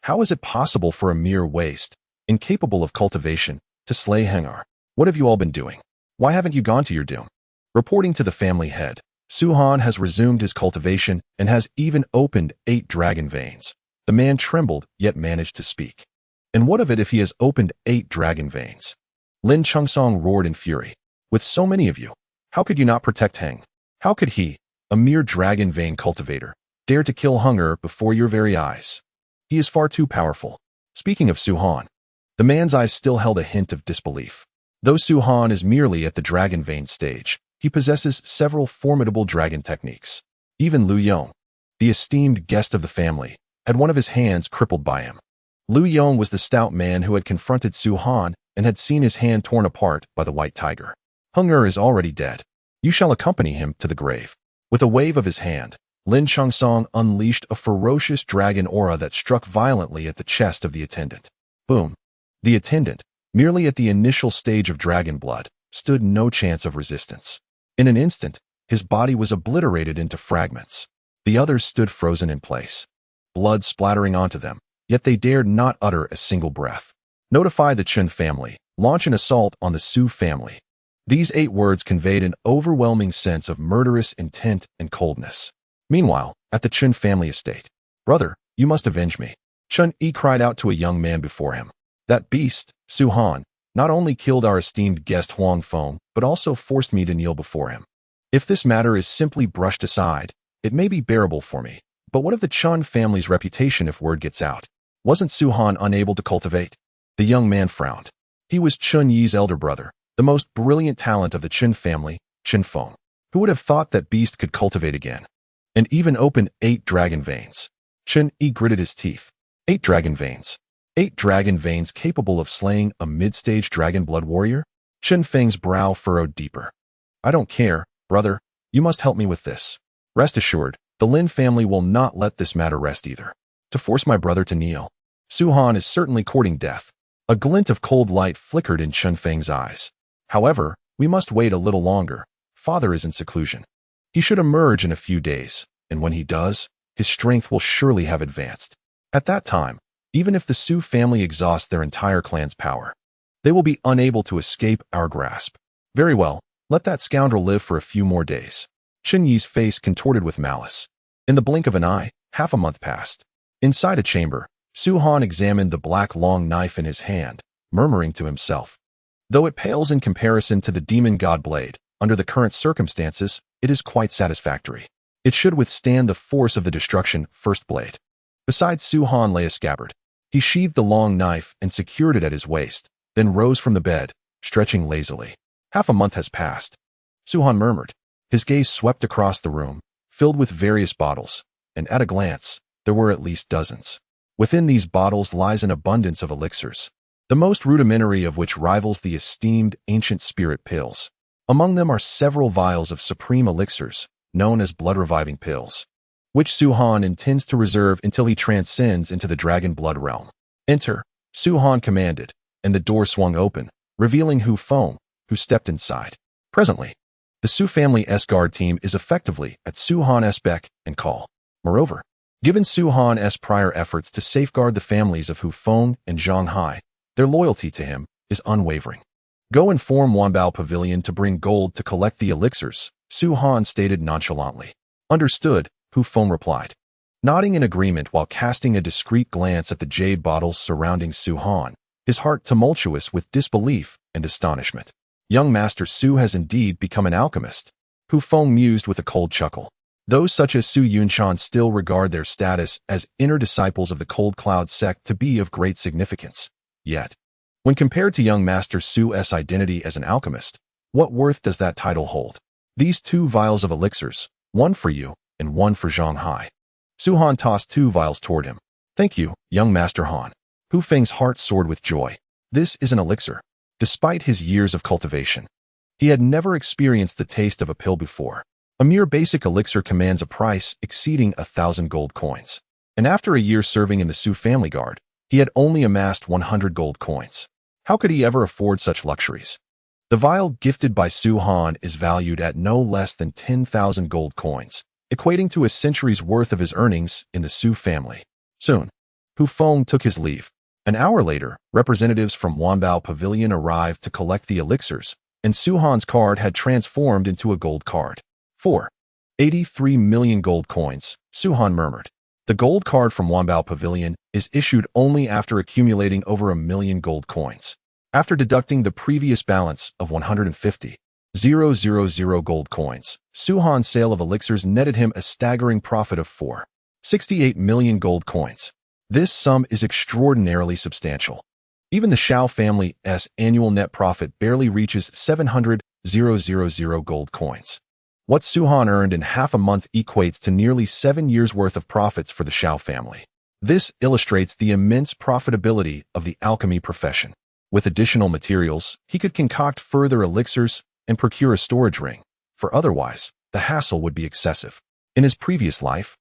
[SPEAKER 1] How is it possible for a mere waste, incapable of cultivation, to slay Hengar? What have you all been doing? Why haven't you gone to your doom? Reporting to the family head, Su Han has resumed his cultivation and has even opened 8 dragon veins. The man trembled, yet managed to speak. And what of it if he has opened 8 dragon veins? Lin Chengsong roared in fury. With so many of you, how could you not protect Heng? How could he, a mere dragon vein cultivator, dare to kill Hunger before your very eyes? He is far too powerful. Speaking of Su Han, the man's eyes still held a hint of disbelief. Though Su Han is merely at the dragon vein stage, he possesses several formidable dragon techniques. Even Lu Yong, the esteemed guest of the family, had one of his hands crippled by him. Lu Yong was the stout man who had confronted Su Han and had seen his hand torn apart by the white tiger. Hunger is already dead. You shall accompany him to the grave. With a wave of his hand, Lin Chengsong unleashed a ferocious dragon aura that struck violently at the chest of the attendant. Boom. The attendant, merely at the initial stage of dragon blood, stood no chance of resistance. In an instant, his body was obliterated into fragments. The others stood frozen in place. blood splattering onto them, yet they dared not utter a single breath. Notify the Chen family. Launch an assault on the Su family. These 8 words conveyed an overwhelming sense of murderous intent and coldness. Meanwhile, at the Chen family estate, "Brother, you must avenge me," Chen Yi cried out to a young man before him. "That beast, Su Han, not only killed our esteemed guest Huang Feng, but also forced me to kneel before him. If this matter is simply brushed aside, it may be bearable for me, but what of the Chen family's reputation if word gets out? Wasn't Su Han unable to cultivate?" The young man frowned. He was Chen Yi's elder brother, the most brilliant talent of the Chen family, Chen Feng. Who would have thought that beast could cultivate again? And even open 8 dragon veins. Chen Yi gritted his teeth. 8 dragon veins. 8 dragon veins capable of slaying a mid-stage dragon blood warrior? Chen Feng's brow furrowed deeper. "I don't care, brother. You must help me with this. Rest assured, the Lin family will not let this matter rest either. To force my brother to kneel. Su Han is certainly courting death." A glint of cold light flickered in Chen Feng's eyes. "However, we must wait a little longer. Father is in seclusion. He should emerge in a few days, and when he does, his strength will surely have advanced. At that time, even if the Su family exhausts their entire clan's power, they will be unable to escape our grasp. Very well, let that scoundrel live for a few more days." Chen Yi's face contorted with malice. In the blink of an eye, half a month passed. Inside a chamber, Su Han examined the black long knife in his hand, murmuring to himself, "Though it pales in comparison to the demon god blade, under the current circumstances, it is quite satisfactory. It should withstand the force of the destruction first blade." Beside Su Han lay a scabbard. He sheathed the long knife and secured it at his waist, then rose from the bed, stretching lazily. "Half a month has passed," Su Han murmured. His gaze swept across the room, filled with various bottles, and at a glance, there were at least dozens. Within these bottles lies an abundance of elixirs, the most rudimentary of which rivals the esteemed ancient spirit pills. Among them are several vials of supreme elixirs, known as blood-reviving pills, which Su Han intends to reserve until he transcends into the dragon blood realm. "Enter," Su Han commanded, and the door swung open, revealing Hu Feng, who stepped inside. Presently, the Su family's guard team is effectively at Su Han's beck and call. Moreover, given Su Han's prior efforts to safeguard the families of Hu Feng and Zhang Hai, their loyalty to him is unwavering. "Go inform Wanbao Pavilion to bring gold to collect the elixirs," Su Han stated nonchalantly. "Understood," Hu Feng replied, nodding in agreement while casting a discreet glance at the jade bottles surrounding Su Han, his heart tumultuous with disbelief and astonishment. "Young Master Su has indeed become an alchemist," Hu Feng mused with a cold chuckle. Those such as Su Yunshan still regard their status as inner disciples of the Cold Cloud sect to be of great significance. Yet, when compared to young Master Su's identity as an alchemist, what worth does that title hold? "These 2 vials of elixirs, one for you and one for Zhang Hai." Su Han tossed 2 vials toward him. "Thank you, young Master Han." Hu Feng's heart soared with joy. This is an elixir. Despite his years of cultivation, he had never experienced the taste of a pill before. A mere basic elixir commands a price exceeding 1,000 gold coins. And after a year serving in the Su family guard, he had only amassed 100 gold coins. How could he ever afford such luxuries? The vial gifted by Su Han is valued at no less than 10,000 gold coins, equating to a century's worth of his earnings in the Su family. Soon, Hu Feng took his leave. An hour later, representatives from Wanbao Pavilion arrived to collect the elixirs, and Su Han's card had transformed into a gold card. 83 million gold coins, Su Han murmured. The gold card from Wanbao Pavilion is issued only after accumulating over 1 million gold coins. After deducting the previous balance of 150,000 gold coins, Su Han's sale of elixirs netted him a staggering profit of 468 million gold coins. This sum is extraordinarily substantial. Even the Shao family's annual net profit barely reaches 700,000 gold coins. What Su Han earned in half a month equates to nearly 7 years' worth of profits for the Shao family. This illustrates the immense profitability of the alchemy profession. With additional materials, he could concoct further elixirs and procure a storage ring, for otherwise, the hassle would be excessive. In his previous life,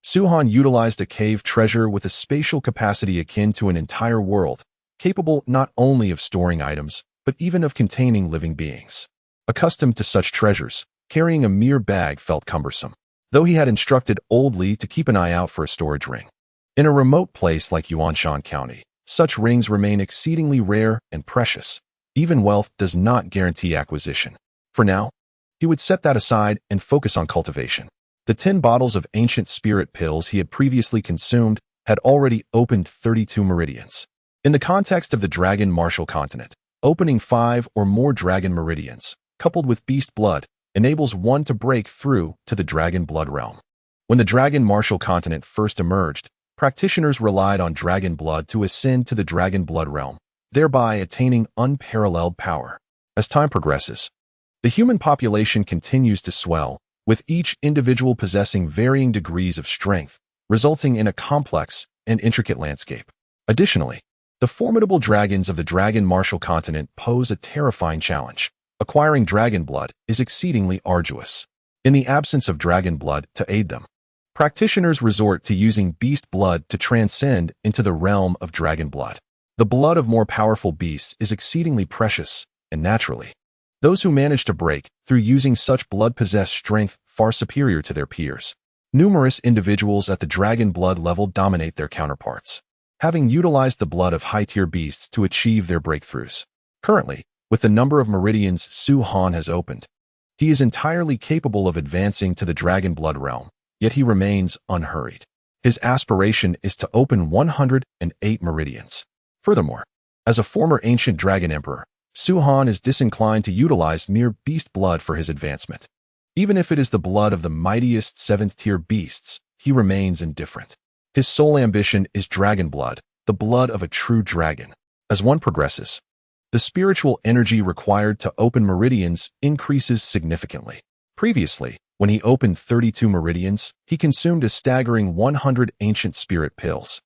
[SPEAKER 1] Su Han utilized a cave treasure with a spatial capacity akin to an entire world, capable not only of storing items, but even of containing living beings. Accustomed to such treasures, carrying a mere bag felt cumbersome, though he had instructed Old Li to keep an eye out for a storage ring. In a remote place like Yuanshan County, such rings remain exceedingly rare and precious. Even wealth does not guarantee acquisition. For now, he would set that aside and focus on cultivation. The 10 bottles of ancient spirit pills he had previously consumed had already opened 32 meridians. In the context of the Dragon Martial Continent, opening 5 or more dragon meridians, coupled with beast blood, enables one to break through to the dragon blood realm. When the Dragon Martial Continent first emerged, practitioners relied on dragon blood to ascend to the dragon blood realm, thereby attaining unparalleled power. As time progresses, the human population continues to swell, with each individual possessing varying degrees of strength, resulting in a complex and intricate landscape. Additionally, the formidable dragons of the Dragon Martial Continent pose a terrifying challenge. Acquiring dragon blood is exceedingly arduous. In the absence of dragon blood to aid them, practitioners resort to using beast blood to transcend into the realm of dragon blood. The blood of more powerful beasts is exceedingly precious, and naturally, those who manage to break through using such blood possess strength far superior to their peers. Numerous individuals at the dragon blood level dominate their counterparts, having utilized the blood of high-tier beasts to achieve their breakthroughs. Currently, with the number of meridians Su Han has opened, he is entirely capable of advancing to the dragon blood realm, yet he remains unhurried. His aspiration is to open 108 meridians. Furthermore, as a former ancient dragon emperor, Su Han is disinclined to utilize mere beast blood for his advancement. Even if it is the blood of the mightiest 7th-tier beasts, he remains indifferent. His sole ambition is dragon blood, the blood of a true dragon. As one progresses, the spiritual energy required to open meridians increases significantly. Previously, when he opened 32 meridians, he consumed a staggering 100 ancient spirit pills.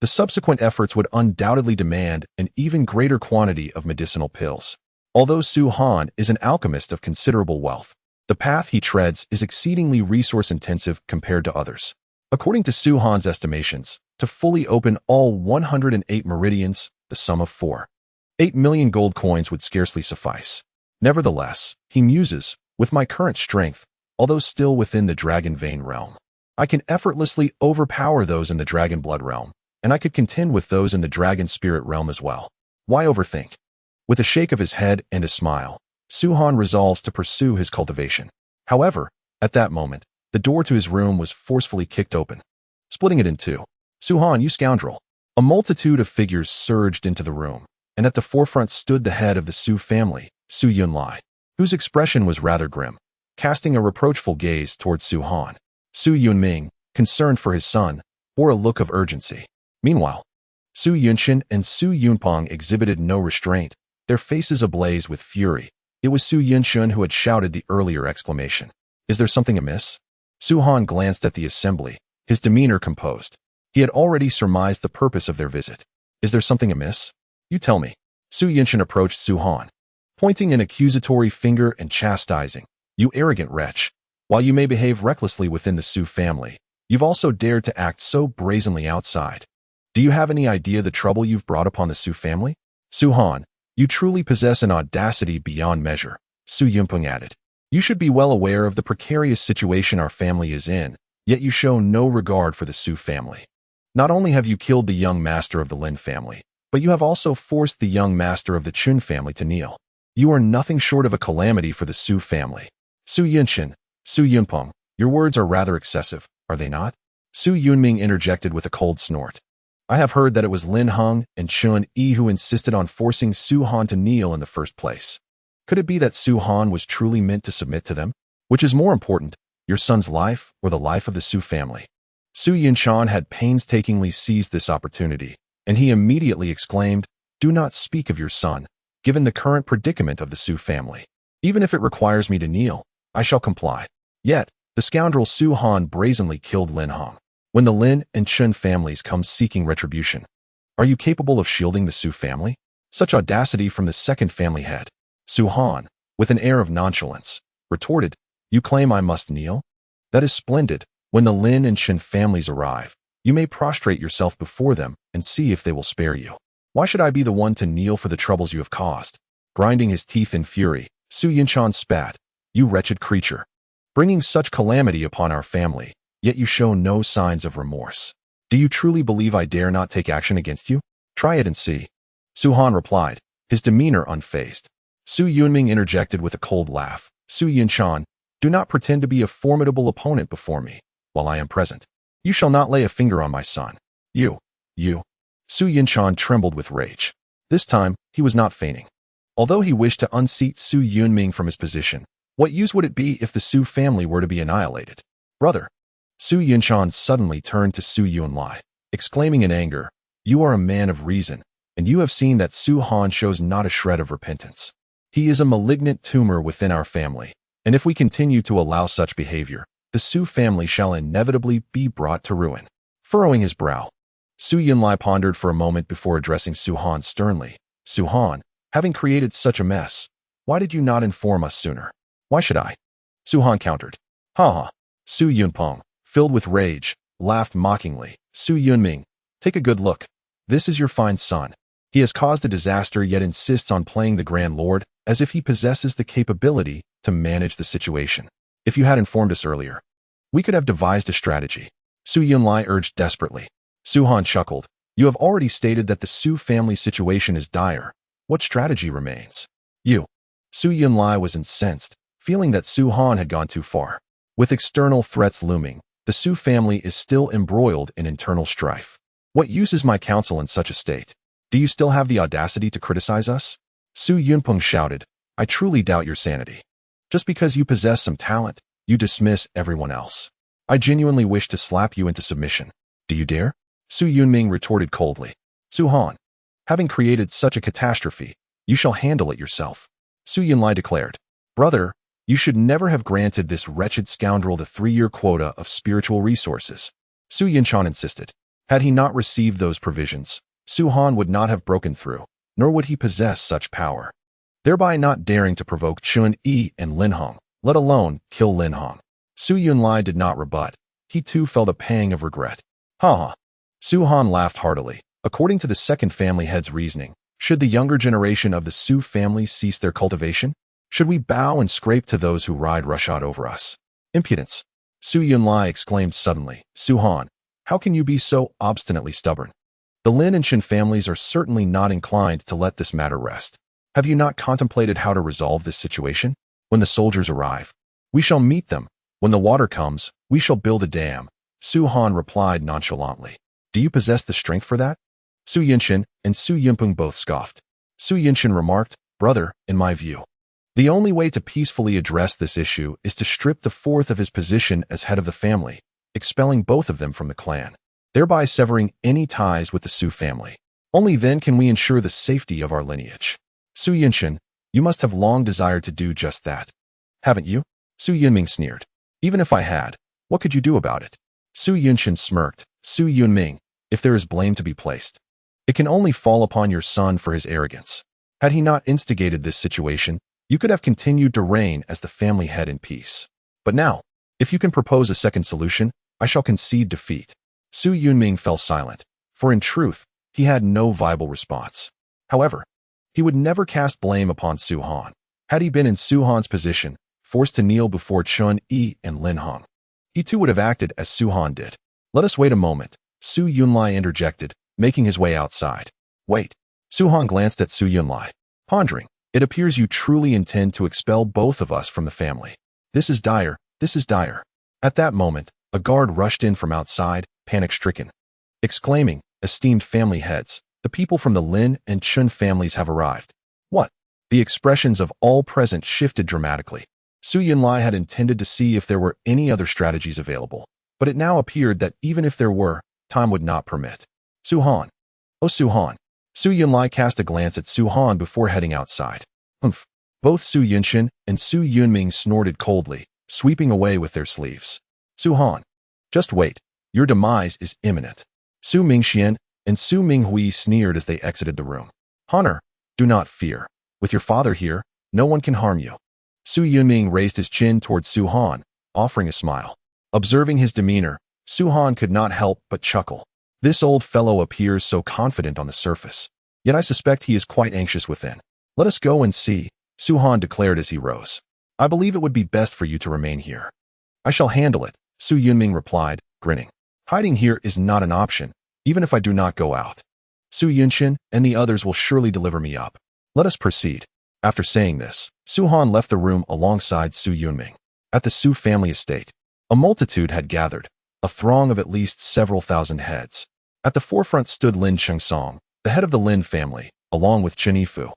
[SPEAKER 1] The subsequent efforts would undoubtedly demand an even greater quantity of medicinal pills. Although Su Han is an alchemist of considerable wealth, the path he treads is exceedingly resource-intensive compared to others. According to Su Han's estimations, to fully open all 108 meridians, the sum of 4.8 million gold coins would scarcely suffice. Nevertheless, he muses, with my current strength, although still within the dragon vein realm, I can effortlessly overpower those in the dragon blood realm, and I could contend with those in the dragon spirit realm as well. Why overthink? With a shake of his head and a smile, Su Han resolves to pursue his cultivation. However, at that moment, the door to his room was forcefully kicked open, splitting it in two. Su Han, you scoundrel! A multitude of figures surged into the room, and at the forefront stood the head of the Su family, Su Yunlai, whose expression was rather grim, casting a reproachful gaze towards Su Han. Su Yunming, concerned for his son, bore a look of urgency. Meanwhile, Su Yunshin and Su Yunpeng exhibited no restraint, their faces ablaze with fury. It was Su Yunshin who had shouted the earlier exclamation. Is there something amiss? Su Han glanced at the assembly, his demeanor composed. He had already surmised the purpose of their visit. Is there something amiss? You tell me. Su Yunshin approached Su Han, pointing an accusatory finger and chastising. You arrogant wretch. While you may behave recklessly within the Su family, you've also dared to act so brazenly outside. Do you have any idea the trouble you've brought upon the Su family? Su Han, you truly possess an audacity beyond measure, Su Yunpeng added. You should be well aware of the precarious situation our family is in, yet you show no regard for the Su family. Not only have you killed the young master of the Lin family, but you have also forced the young master of the Chun family to kneel. You are nothing short of a calamity for the Su family. Su Yunshin, Su Yunpeng, your words are rather excessive, are they not? Su Yunming interjected with a cold snort. I have heard that it was Lin Heng and Chun Yi who insisted on forcing Su Han to kneel in the first place. Could it be that Su Han was truly meant to submit to them? Which is more important, your son's life or the life of the Su family? Su Yunshan had painstakingly seized this opportunity, and he immediately exclaimed, Do not speak of your son, given the current predicament of the Su family. Even if it requires me to kneel, I shall comply. Yet, the scoundrel Su Han brazenly killed Lin Heng. When the Lin and Chun families come seeking retribution, are you capable of shielding the Su family? Such audacity from the second family head. Su Han, with an air of nonchalance, retorted, You claim I must kneel? That is splendid. When the Lin and Chun families arrive, you may prostrate yourself before them and see if they will spare you. Why should I be the one to kneel for the troubles you have caused? Grinding his teeth in fury, Su Yunshan spat, You wretched creature, bringing such calamity upon our family, yet you show no signs of remorse. Do you truly believe I dare not take action against you? Try it and see. Su Han replied, his demeanor unfazed. Su Yunming interjected with a cold laugh. Su Yunchan, do not pretend to be a formidable opponent before me, while I am present. You shall not lay a finger on my son. You. Su Yunchan trembled with rage. This time, he was not feigning. Although he wished to unseat Su Yunming from his position, what use would it be if the Su family were to be annihilated? Brother. Su Yunchan suddenly turned to Su Yunlai, exclaiming in anger, you are a man of reason, and you have seen that Su Han shows not a shred of repentance. He is a malignant tumor within our family, and if we continue to allow such behavior, the Su family shall inevitably be brought to ruin. Furrowing his brow, Su Yunlai pondered for a moment before addressing Su Han sternly. Su Han, having created such a mess, why did you not inform us sooner? Why should I? Su Han countered. Ha ha. Su Yunpeng, filled with rage, laughed mockingly. Su Yunming, take a good look. This is your fine son. He has caused a disaster yet insists on playing the Grand Lord as if he possesses the capability to manage the situation. If you had informed us earlier, we could have devised a strategy. Su Yunlai urged desperately. Su Han chuckled. You have already stated that the Su family situation is dire. What strategy remains? You. Su Yunlai was incensed, feeling that Su Han had gone too far. With external threats looming, the Su family is still embroiled in internal strife. What use is my counsel in such a state? Do you still have the audacity to criticize us? Su Yunpeng shouted, I truly doubt your sanity. Just because you possess some talent, you dismiss everyone else. I genuinely wish to slap you into submission. Do you dare? Su Yunming retorted coldly. Su Han, having created such a catastrophe, you shall handle it yourself. Su Yunlai declared. Brother, you should never have granted this wretched scoundrel the 3-year quota of spiritual resources. Su Yunchan insisted. Had he not received those provisions, Su Han would not have broken through, nor would he possess such power, thereby not daring to provoke Chun Yi and Lin Hong, let alone kill Lin Hong. Su Yunlai did not rebut. He too felt a pang of regret. Ha ha. Su Han laughed heartily. According to the second family head's reasoning, should the younger generation of the Su family cease their cultivation? Should we bow and scrape to those who ride roughshod over us? Impudence. Su Yunlai exclaimed suddenly. Su Han, how can you be so obstinately stubborn? The Lin and Chen families are certainly not inclined to let this matter rest. Have you not contemplated how to resolve this situation? When the soldiers arrive, we shall meet them. When the water comes, we shall build a dam. Su Han replied nonchalantly. Do you possess the strength for that? Su Yinshin and Su Yunpeng both scoffed. Su Yinshin remarked, Brother, in my view, the only way to peacefully address this issue is to strip the fourth of his position as head of the family, expelling both of them from the clan, thereby severing any ties with the Su family. Only then can we ensure the safety of our lineage. Su Yinshin, you must have long desired to do just that. Haven't you? Su Yunming sneered. Even if I had, what could you do about it? Su Yinshin smirked. Su Yunming, if there is blame to be placed, it can only fall upon your son for his arrogance. Had he not instigated this situation, you could have continued to reign as the family head in peace. But now, if you can propose a second solution, I shall concede defeat. Su Yunming fell silent, for in truth, he had no viable response. However, he would never cast blame upon Su Han. Had he been in Su Han's position, forced to kneel before Chun Yi and Lin Hong, he too would have acted as Su Han did. Let us wait a moment, Su Yunlai interjected, making his way outside. Wait. Su Han glanced at Su Yunlai, pondering. It appears you truly intend to expel both of us from the family. This is dire, this is dire. At that moment, a guard rushed in from outside, panic-stricken, exclaiming, Esteemed family heads, the people from the Lin and Chun families have arrived. What? The expressions of all present shifted dramatically. Su Yunlai had intended to see if there were any other strategies available, but it now appeared that even if there were, time would not permit. Su Han. Oh, Su Han. Su Yunlai cast a glance at Su Han before heading outside. Humph. Both Su Yinshin and Su Yunming snorted coldly, sweeping away with their sleeves. Su Han. Just wait. Your demise is imminent. Su Mingxian and Su Minghui sneered as they exited the room. Honor, do not fear. With your father here, no one can harm you. Su Yunming raised his chin towards Su Han, offering a smile. Observing his demeanor, Su Han could not help but chuckle. This old fellow appears so confident on the surface, yet I suspect he is quite anxious within. Let us go and see, Su Han declared as he rose. I believe it would be best for you to remain here. I shall handle it, Su Yunming replied, grinning. Hiding here is not an option, even if I do not go out. Su Yunshin and the others will surely deliver me up. Let us proceed. After saying this, Su Han left the room alongside Su Yunming. At the Su family estate, a multitude had gathered, a throng of at least several thousand heads. At the forefront stood Lin Chengsong, the head of the Lin family, along with Chen Yifu,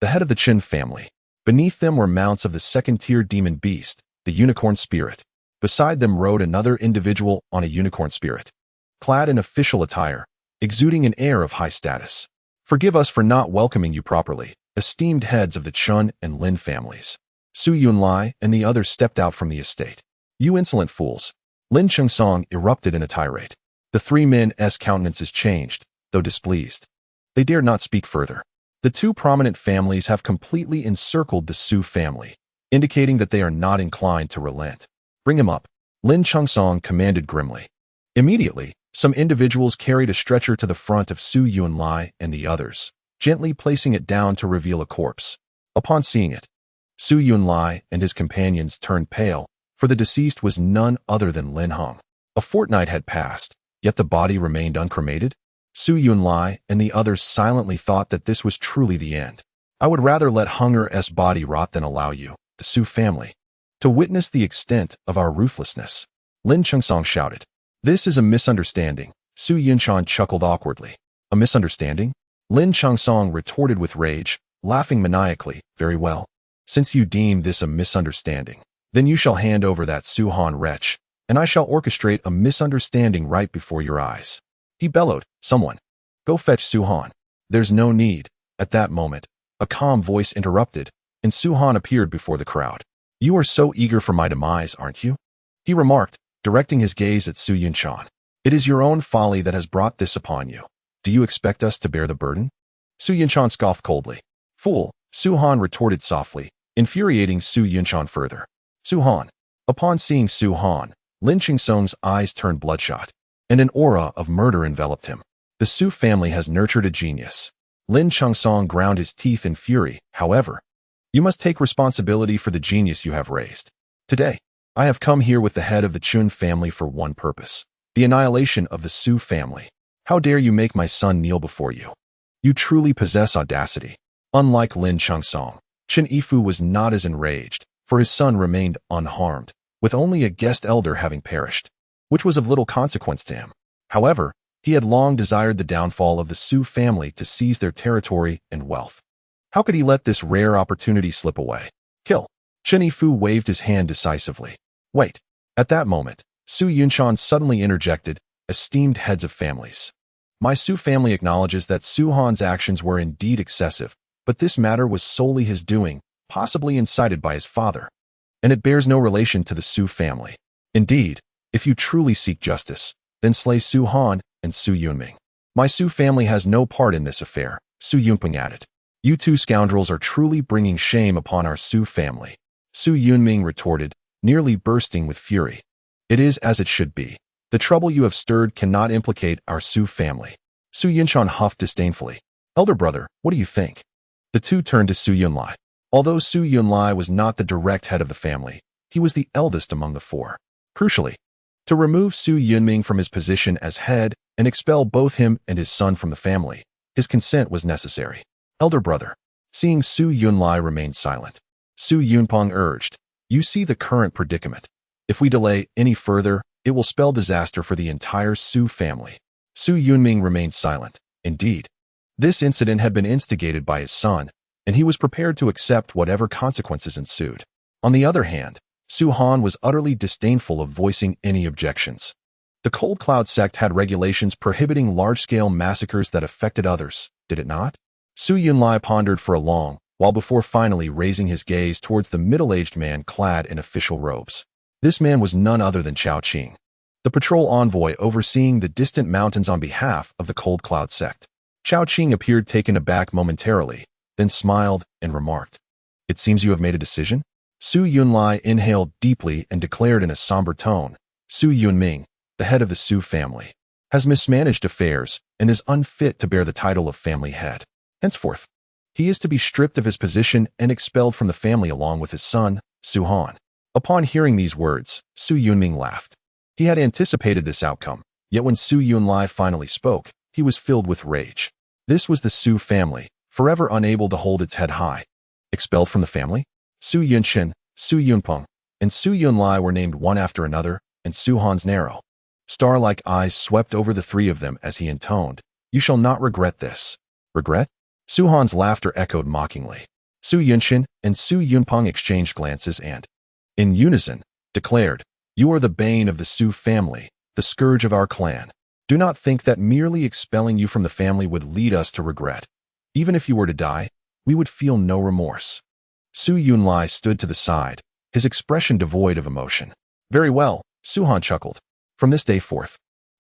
[SPEAKER 1] the head of the Qin family. Beneath them were mounts of the second-tier demon beast, the unicorn spirit. Beside them rode another individual on a unicorn spirit, clad in official attire, exuding an air of high status. Forgive us for not welcoming you properly, esteemed heads of the Chun and Lin families. Su Yunlai and the others stepped out from the estate. You insolent fools! Lin Chengsong erupted in a tirade. The three men's countenances changed, though displeased. They dared not speak further. The two prominent families have completely encircled the Su family, indicating that they are not inclined to relent. Bring him up, Lin Chengsong commanded grimly. Immediately, some individuals carried a stretcher to the front of Su Yunlai and the others, gently placing it down to reveal a corpse. Upon seeing it, Su Yunlai and his companions turned pale, for the deceased was none other than Lin Hong. A fortnight had passed, yet the body remained uncremated. Su Yunlai and the others silently thought that this was truly the end. I would rather let Hunger's body rot than allow you, the Su family, to witness the extent of our ruthlessness. Lin Chengsong shouted. This is a misunderstanding. Su Yunshan chuckled awkwardly. A misunderstanding? Lin Chengsong retorted with rage, laughing maniacally. Very well. Since you deem this a misunderstanding, then you shall hand over that Su Han wretch, and I shall orchestrate a misunderstanding right before your eyes. He bellowed. Someone, go fetch Su Han. There's no need. At that moment, a calm voice interrupted, and Su Han appeared before the crowd. You are so eager for my demise, aren't you? He remarked, directing his gaze at Su Yunshan. It is your own folly that has brought this upon you. Do you expect us to bear the burden? Su Yunshan scoffed coldly. Fool, Su Han retorted softly, infuriating Su Yunshan further. Su Han. Upon seeing Su Han, Lin Chengsong's eyes turned bloodshot, and an aura of murder enveloped him. The Su family has nurtured a genius. Lin Chengsong ground his teeth in fury. However, you must take responsibility for the genius you have raised. Today, I have come here with the head of the Chun family for one purpose, the annihilation of the Su family. How dare you make my son kneel before you? You truly possess audacity. Unlike Lin Chengsong, Chen Yifu was not as enraged, for his son remained unharmed, with only a guest elder having perished, which was of little consequence to him. However, he had long desired the downfall of the Su family to seize their territory and wealth. How could he let this rare opportunity slip away? Kill. Chen Yifu waved his hand decisively. Wait. At that moment, Su Yunshan suddenly interjected, esteemed heads of families. My Su family acknowledges that Su Han's actions were indeed excessive, but this matter was solely his doing, possibly incited by his father, and it bears no relation to the Su family. Indeed, if you truly seek justice, then slay Su Han and Su Yunming. My Su family has no part in this affair, Su Yunping added. You two scoundrels are truly bringing shame upon our Su family. Su Yunming retorted, nearly bursting with fury. It is as it should be. The trouble you have stirred cannot implicate our Su family. Su Yunshan huffed disdainfully. Elder brother, what do you think? The two turned to Su Yunlai. Although Su Yunlai was not the direct head of the family, he was the eldest among the four. Crucially, to remove Su Yunming from his position as head and expel both him and his son from the family, his consent was necessary. Elder brother, seeing Su Yunlai remain silent, Su Yunpeng urged, you see the current predicament. If we delay any further, it will spell disaster for the entire Su family. Su Yunming remained silent. Indeed, this incident had been instigated by his son, and he was prepared to accept whatever consequences ensued. On the other hand, Su Han was utterly disdainful of voicing any objections. The Cold Cloud sect had regulations prohibiting large-scale massacres that affected others, did it not? Su Yunlai pondered for a long while before finally raising his gaze towards the middle-aged man clad in official robes. This man was none other than Chao Qing, the patrol envoy overseeing the distant mountains on behalf of the Cold Cloud sect. Chao Qing appeared taken aback momentarily, then smiled and remarked, It seems you have made a decision? Su Yunlai inhaled deeply and declared in a somber tone, Su Yunming, the head of the Su family, has mismanaged affairs and is unfit to bear the title of family head. Henceforth, he is to be stripped of his position and expelled from the family along with his son, Su Han. Upon hearing these words, Su Yunming laughed. He had anticipated this outcome, Yet when Su Yunlai finally spoke, he was filled with rage. This was the Su family, forever unable to hold its head high. Expelled from the family? Su Yunshin, Su Yunpeng, and Su Yunlai were named one after another, and Su Han's narrow, star-like eyes swept over the three of them as he intoned, "You shall not regret this." Regret? Su Han's laughter echoed mockingly. Su Yunshin and Su Yunpeng exchanged glances and, in unison, declared, "You are the bane of the Su family, the scourge of our clan. Do not think that merely expelling you from the family would lead us to regret. Even if you were to die, we would feel no remorse." Su Yunlai stood to the side, his expression devoid of emotion. "Very well," Su Han chuckled. "From this day forth,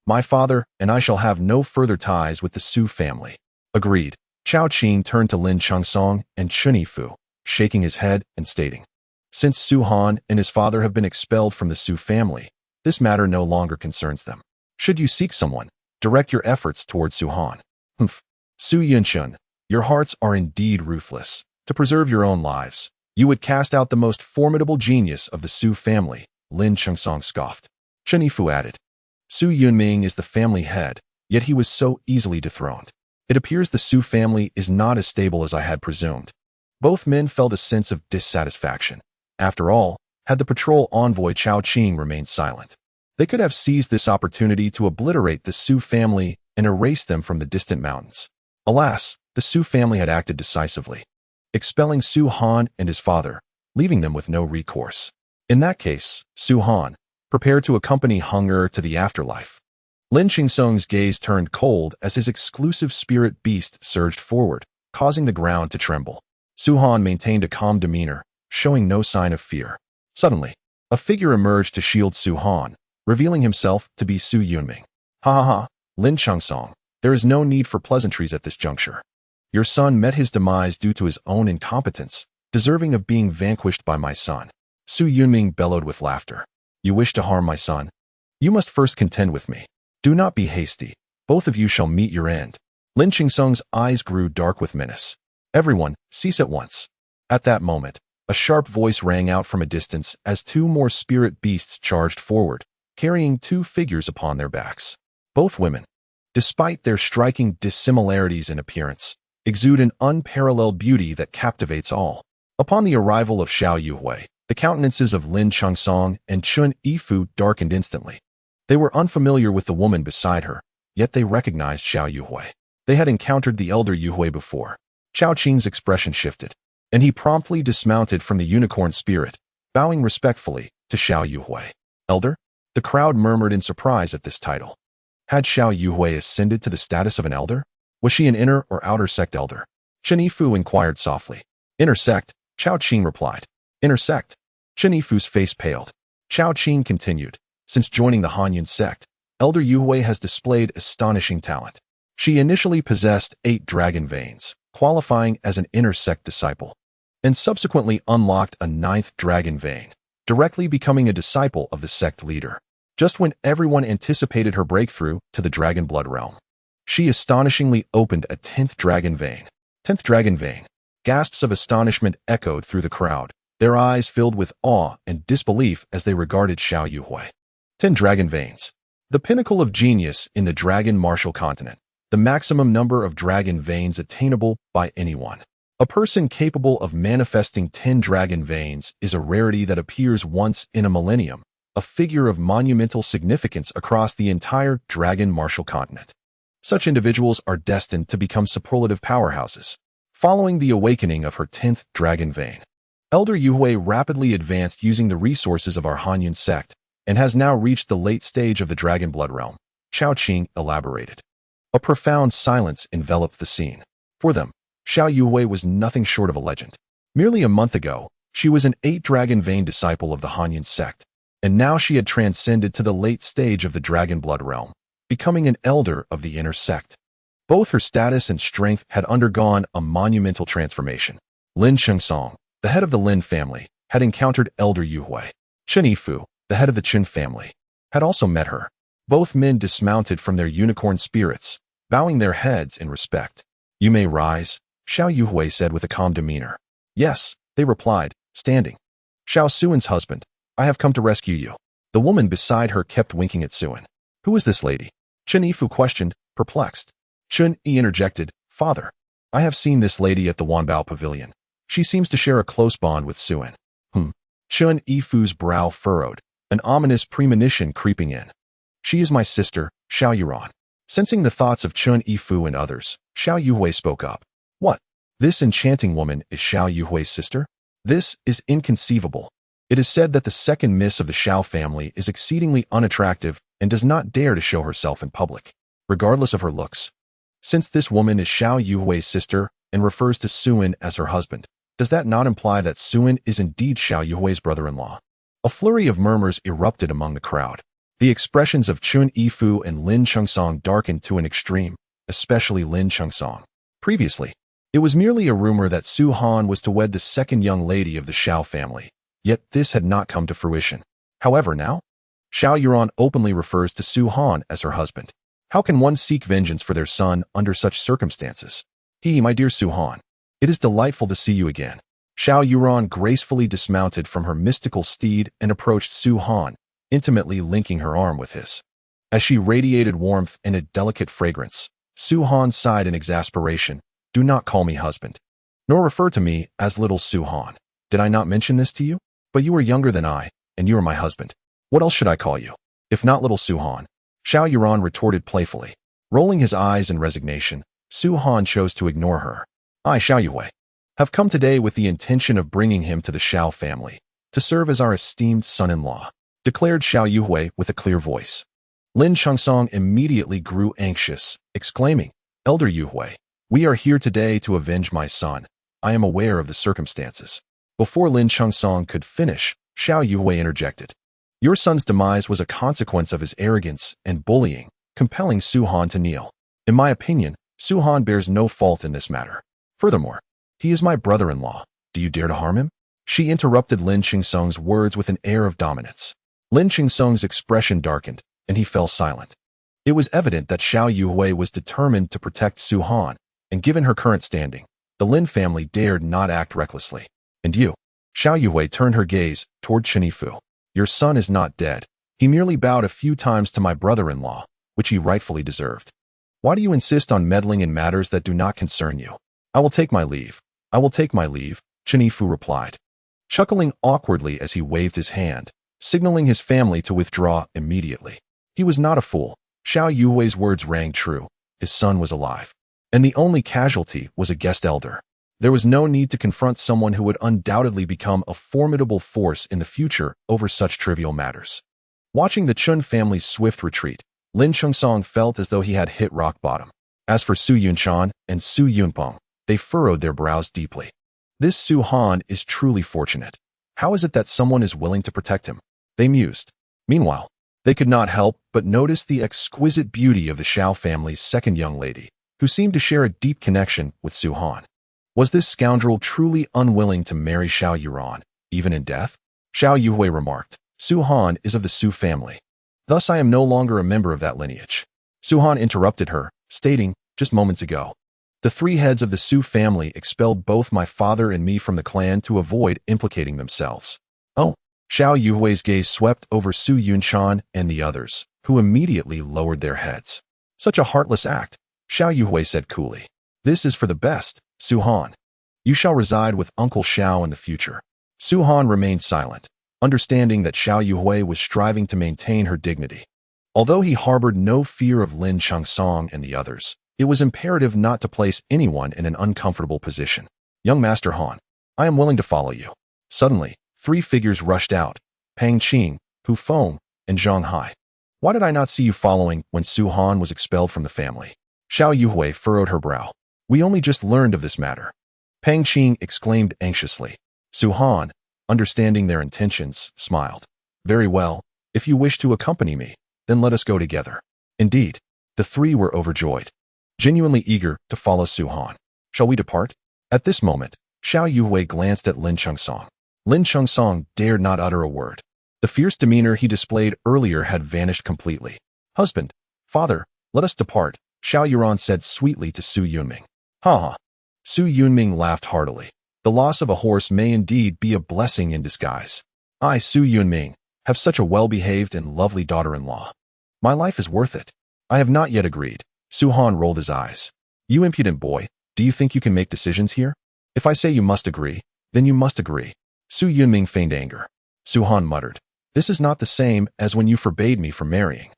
[SPEAKER 1] my father and I shall have no further ties with the Su family." Agreed. Chao Qing turned to Lin Chengsong and Chun Yifu, shaking his head and stating, "Since Su Han and his father have been expelled from the Su family, this matter no longer concerns them. Should you seek someone, direct your efforts towards Su Han." "Humph. Su Yunshun, your hearts are indeed ruthless. To preserve your own lives, you would cast out the most formidable genius of the Su family," Lin Chengsong scoffed. Chun Yifu added, "Su Yunming is the family head, yet he was so easily dethroned. It appears the Su family is not as stable as I had presumed." Both men felt a sense of dissatisfaction. After all, had the patrol envoy Chao Qing remained silent, they could have seized this opportunity to obliterate the Su family and erase them from the distant mountains. Alas, the Su family had acted decisively, expelling Su Han and his father, leaving them with no recourse. In that case, Su Han, prepare to accompany hunger to the afterlife. Lin Chengsong's gaze turned cold as his exclusive spirit beast surged forward, causing the ground to tremble. Su Han maintained a calm demeanor, showing no sign of fear. Suddenly, a figure emerged to shield Su Han, revealing himself to be Su Yunming. "Ha ha ha, Lin Chengsong, there is no need for pleasantries at this juncture. Your son met his demise due to his own incompetence, deserving of being vanquished by my son." Su Yunming bellowed with laughter. "You wish to harm my son? You must first contend with me. Do not be hasty. Both of you shall meet your end." Lin Chengsong's eyes grew dark with menace. "Everyone, cease at once." At that moment, a sharp voice rang out from a distance as two more spirit beasts charged forward, carrying two figures upon their backs. Both women, despite their striking dissimilarities in appearance, exude an unparalleled beauty that captivates all. Upon the arrival of Xiao Yuhui, the countenances of Lin Chengsong and Chun Yifu darkened instantly. They were unfamiliar with the woman beside her, yet they recognized Xiao Yuhui. They had encountered the elder Yuhui before. Chao Qing's expression shifted, and he promptly dismounted from the unicorn spirit, bowing respectfully to Xiao Yuhui. "Elder?" The crowd murmured in surprise at this title. Had Xiao Yuhui ascended to the status of an elder? Was she an inner or outer sect elder? Chun Yifu inquired softly. "Inner sect," Chao Qing replied. "Inner sect?" Chun Yifu's face paled. Chao Qing continued, "Since joining the Hanyun sect, Elder Yuhui has displayed astonishing talent. She initially possessed 8 dragon veins, qualifying as an inner sect disciple, and subsequently unlocked a 9th dragon vein, directly becoming a disciple of the sect leader. Just when everyone anticipated her breakthrough to the dragon blood realm, she astonishingly opened a 10th dragon vein. 10th dragon vein. Gasps of astonishment echoed through the crowd, their eyes filled with awe and disbelief as they regarded Xiao Yuhui. 10 dragon veins. The pinnacle of genius in the dragon martial continent. The maximum number of dragon veins attainable by anyone. A person capable of manifesting 10 dragon veins is a rarity that appears once in a millennium, a figure of monumental significance across the entire dragon martial continent. Such individuals are destined to become superlative powerhouses. Following the awakening of her 10th dragon vein, Elder Yuhui rapidly advanced using the resources of our Hanyun sect and has now reached the late stage of the dragon blood realm, Chao Qing elaborated. A profound silence enveloped the scene. For them, Xiao Yuhui was nothing short of a legend. Merely a month ago, she was an 8 dragon vein disciple of the Hanyun sect, and now she had transcended to the late stage of the dragon blood realm, becoming an elder of the inner sect. Both her status and strength had undergone a monumental transformation. Lin Chengsong, the head of the Lin family, had encountered Elder Yuhui. Chun Yifu, the head of the Chun family, had also met her. Both men dismounted from their unicorn spirits, bowing their heads in respect. "You may rise," Xiao Yuhui said with a calm demeanor. "Yes," they replied, standing. "Xiao Suan's husband, I have come to rescue you." The woman beside her kept winking at Suan. "Who is this lady?" Chen Yifu questioned, perplexed. Chen Yi interjected, Father, I have seen this lady at the Wanbao Pavilion. She seems to share a close bond with Suen. Chen Yifu's brow furrowed, an ominous premonition creeping in. She is my sister, Xiao Yuran. Sensing the thoughts of Chen Yifu and others, Xiao Yuhui spoke up. What? This enchanting woman is Xiao Yuhui's sister? This is inconceivable. It is said that the second miss of the Xiao family is exceedingly unattractive and does not dare to show herself in public, regardless of her looks. Since this woman is Xiao Yuhui's sister and refers to Suen as her husband, does that not imply that Suen is indeed Xiao Yuhui's brother-in-law? A flurry of murmurs erupted among the crowd. The expressions of Chen Yifu and Lin Chengsong darkened to an extreme, especially Lin Chengsong. Previously, it was merely a rumor that Su Han was to wed the second young lady of the Xiao family, yet this had not come to fruition. However, now, Xiao Yuran openly refers to Su Han as her husband. How can one seek vengeance for their son under such circumstances? My dear Su Han, it is delightful to see you again. Xiao Yuran gracefully dismounted from her mystical steed and approached Su Han, intimately linking her arm with his. As she radiated warmth and a delicate fragrance, Su Han sighed in exasperation. Do not call me husband, nor refer to me as little Su Han. Did I not mention this to you? But you are younger than I, and you are my husband. What else should I call you, if not little Su Han? Xiao Yuran retorted playfully. Rolling his eyes in resignation, Su Han chose to ignore her. I, Xiao Yuhui, have come today with the intention of bringing him to the Xiao family, to serve as our esteemed son-in-law, declared Xiao Yuhui with a clear voice. Lin Chengsong immediately grew anxious, exclaiming, Elder Yuhui, we are here today to avenge my son. I am aware of the circumstances. Before Lin Chengsong could finish, Xiao Yuhui interjected. Your son's demise was a consequence of his arrogance and bullying, compelling Su Han to kneel. In my opinion, Su Han bears no fault in this matter. Furthermore, he is my brother-in-law. Do you dare to harm him? She interrupted Lin Chengsong's words with an air of dominance. Lin Chengsong's expression darkened, and he fell silent. It was evident that Xiao Yuhui was determined to protect Su Han, and given her current standing, the Lin family dared not act recklessly. And you? Xiao Yuhui turned her gaze toward Chen Yifu. Your son is not dead. He merely bowed a few times to my brother-in-law, which he rightfully deserved. Why do you insist on meddling in matters that do not concern you? I will take my leave. I will take my leave, Chen Yifu replied, chuckling awkwardly as he waved his hand, signaling his family to withdraw immediately. He was not a fool. Xiao Yuhui's words rang true. His son was alive, and the only casualty was a guest elder. There was no need to confront someone who would undoubtedly become a formidable force in the future over such trivial matters. Watching the Chun family's swift retreat, Lin Chengsong felt as though he had hit rock bottom. As for Su Yunchan and Su Yunpeng, they furrowed their brows deeply. This Su Han is truly fortunate. How is it that someone is willing to protect him? They mused. Meanwhile, they could not help but notice the exquisite beauty of the Xiao family's second young lady, who seemed to share a deep connection with Su Han. Was this scoundrel truly unwilling to marry Xiao Yuran, even in death? Xiao Yuhui remarked, Su Han is of the Su family. Thus I am no longer a member of that lineage. Su Han interrupted her, stating, just moments ago, the three heads of the Su family expelled both my father and me from the clan to avoid implicating themselves. Oh, Xiao Yuhui's gaze swept over Su Yunchan and the others, who immediately lowered their heads. Such a heartless act, Xiao Yuhui said coolly. This is for the best, Su Han. You shall reside with Uncle Xiao in the future. Su Han remained silent, understanding that Xiao Yuhui was striving to maintain her dignity. Although he harbored no fear of Lin Chengsong and the others, it was imperative not to place anyone in an uncomfortable position. Young Master Han, I am willing to follow you. Suddenly, three figures rushed out, Pang Qing, Hu Feng, and Zhang Hai. Why did I not see you following when Su Han was expelled from the family? Xiao Yuhui furrowed her brow. We only just learned of this matter. Pang Qing exclaimed anxiously. Su Han, understanding their intentions, smiled. Very well, if you wish to accompany me, then let us go together. Indeed, the three were overjoyed, genuinely eager to follow Su Han. Shall we depart? At this moment, Xiao Yuhui glanced at Lin Chengsong. Lin Chengsong dared not utter a word. The fierce demeanor he displayed earlier had vanished completely. Husband, father, let us depart, Xiao Yuran said sweetly to Su Yunming. Ha ha. Su Yunming laughed heartily. The loss of a horse may indeed be a blessing in disguise. I, Su Yunming, have such a well-behaved and lovely daughter-in-law. My life is worth it. I have not yet agreed. Su Han rolled his eyes. You impudent boy, do you think you can make decisions here? If I say you must agree, then you must agree. Su Yunming feigned anger. Su Han muttered. This is not the same as when you forbade me from marrying.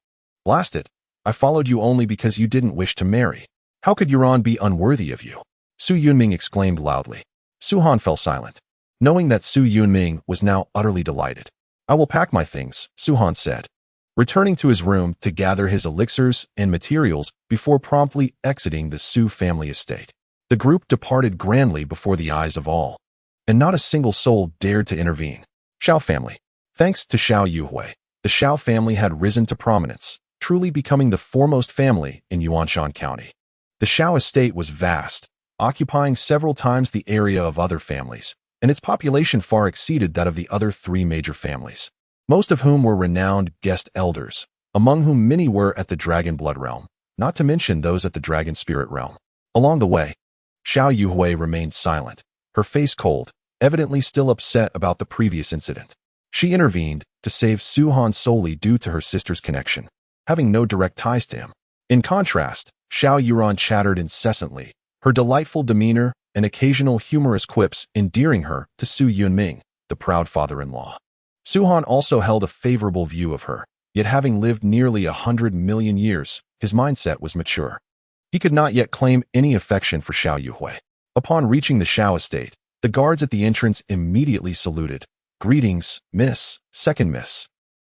[SPEAKER 1] Blast it. I followed you only because you didn't wish to marry. How could Yuran be unworthy of you? Su Yunming exclaimed loudly. Su Han fell silent, knowing that Su Yunming was now utterly delighted. I will pack my things, Su Han said, returning to his room to gather his elixirs and materials before promptly exiting the Su family estate. The group departed grandly before the eyes of all, and not a single soul dared to intervene. Shao family. Thanks to Xiao Yuhui, the Shao family had risen to prominence, truly becoming the foremost family in Yuanshan County. The Shao estate was vast, occupying several times the area of other families, and its population far exceeded that of the other three major families, most of whom were renowned guest elders, among whom many were at the Dragon Blood Realm, not to mention those at the Dragon Spirit Realm. Along the way, Xiao Yuhui remained silent, her face cold, evidently still upset about the previous incident. She intervened to save Su Han solely due to her sister's connection, having no direct ties to him. In contrast, Xiao Yuran chattered incessantly, her delightful demeanor and occasional humorous quips endearing her to Su Yunming, the proud father-in-law. Su Han also held a favorable view of her, yet having lived nearly 100 million years, his mindset was mature. He could not yet claim any affection for Xiao Yuhui. Upon reaching the Xiao estate, the guards at the entrance immediately saluted. Greetings, Miss, second Miss.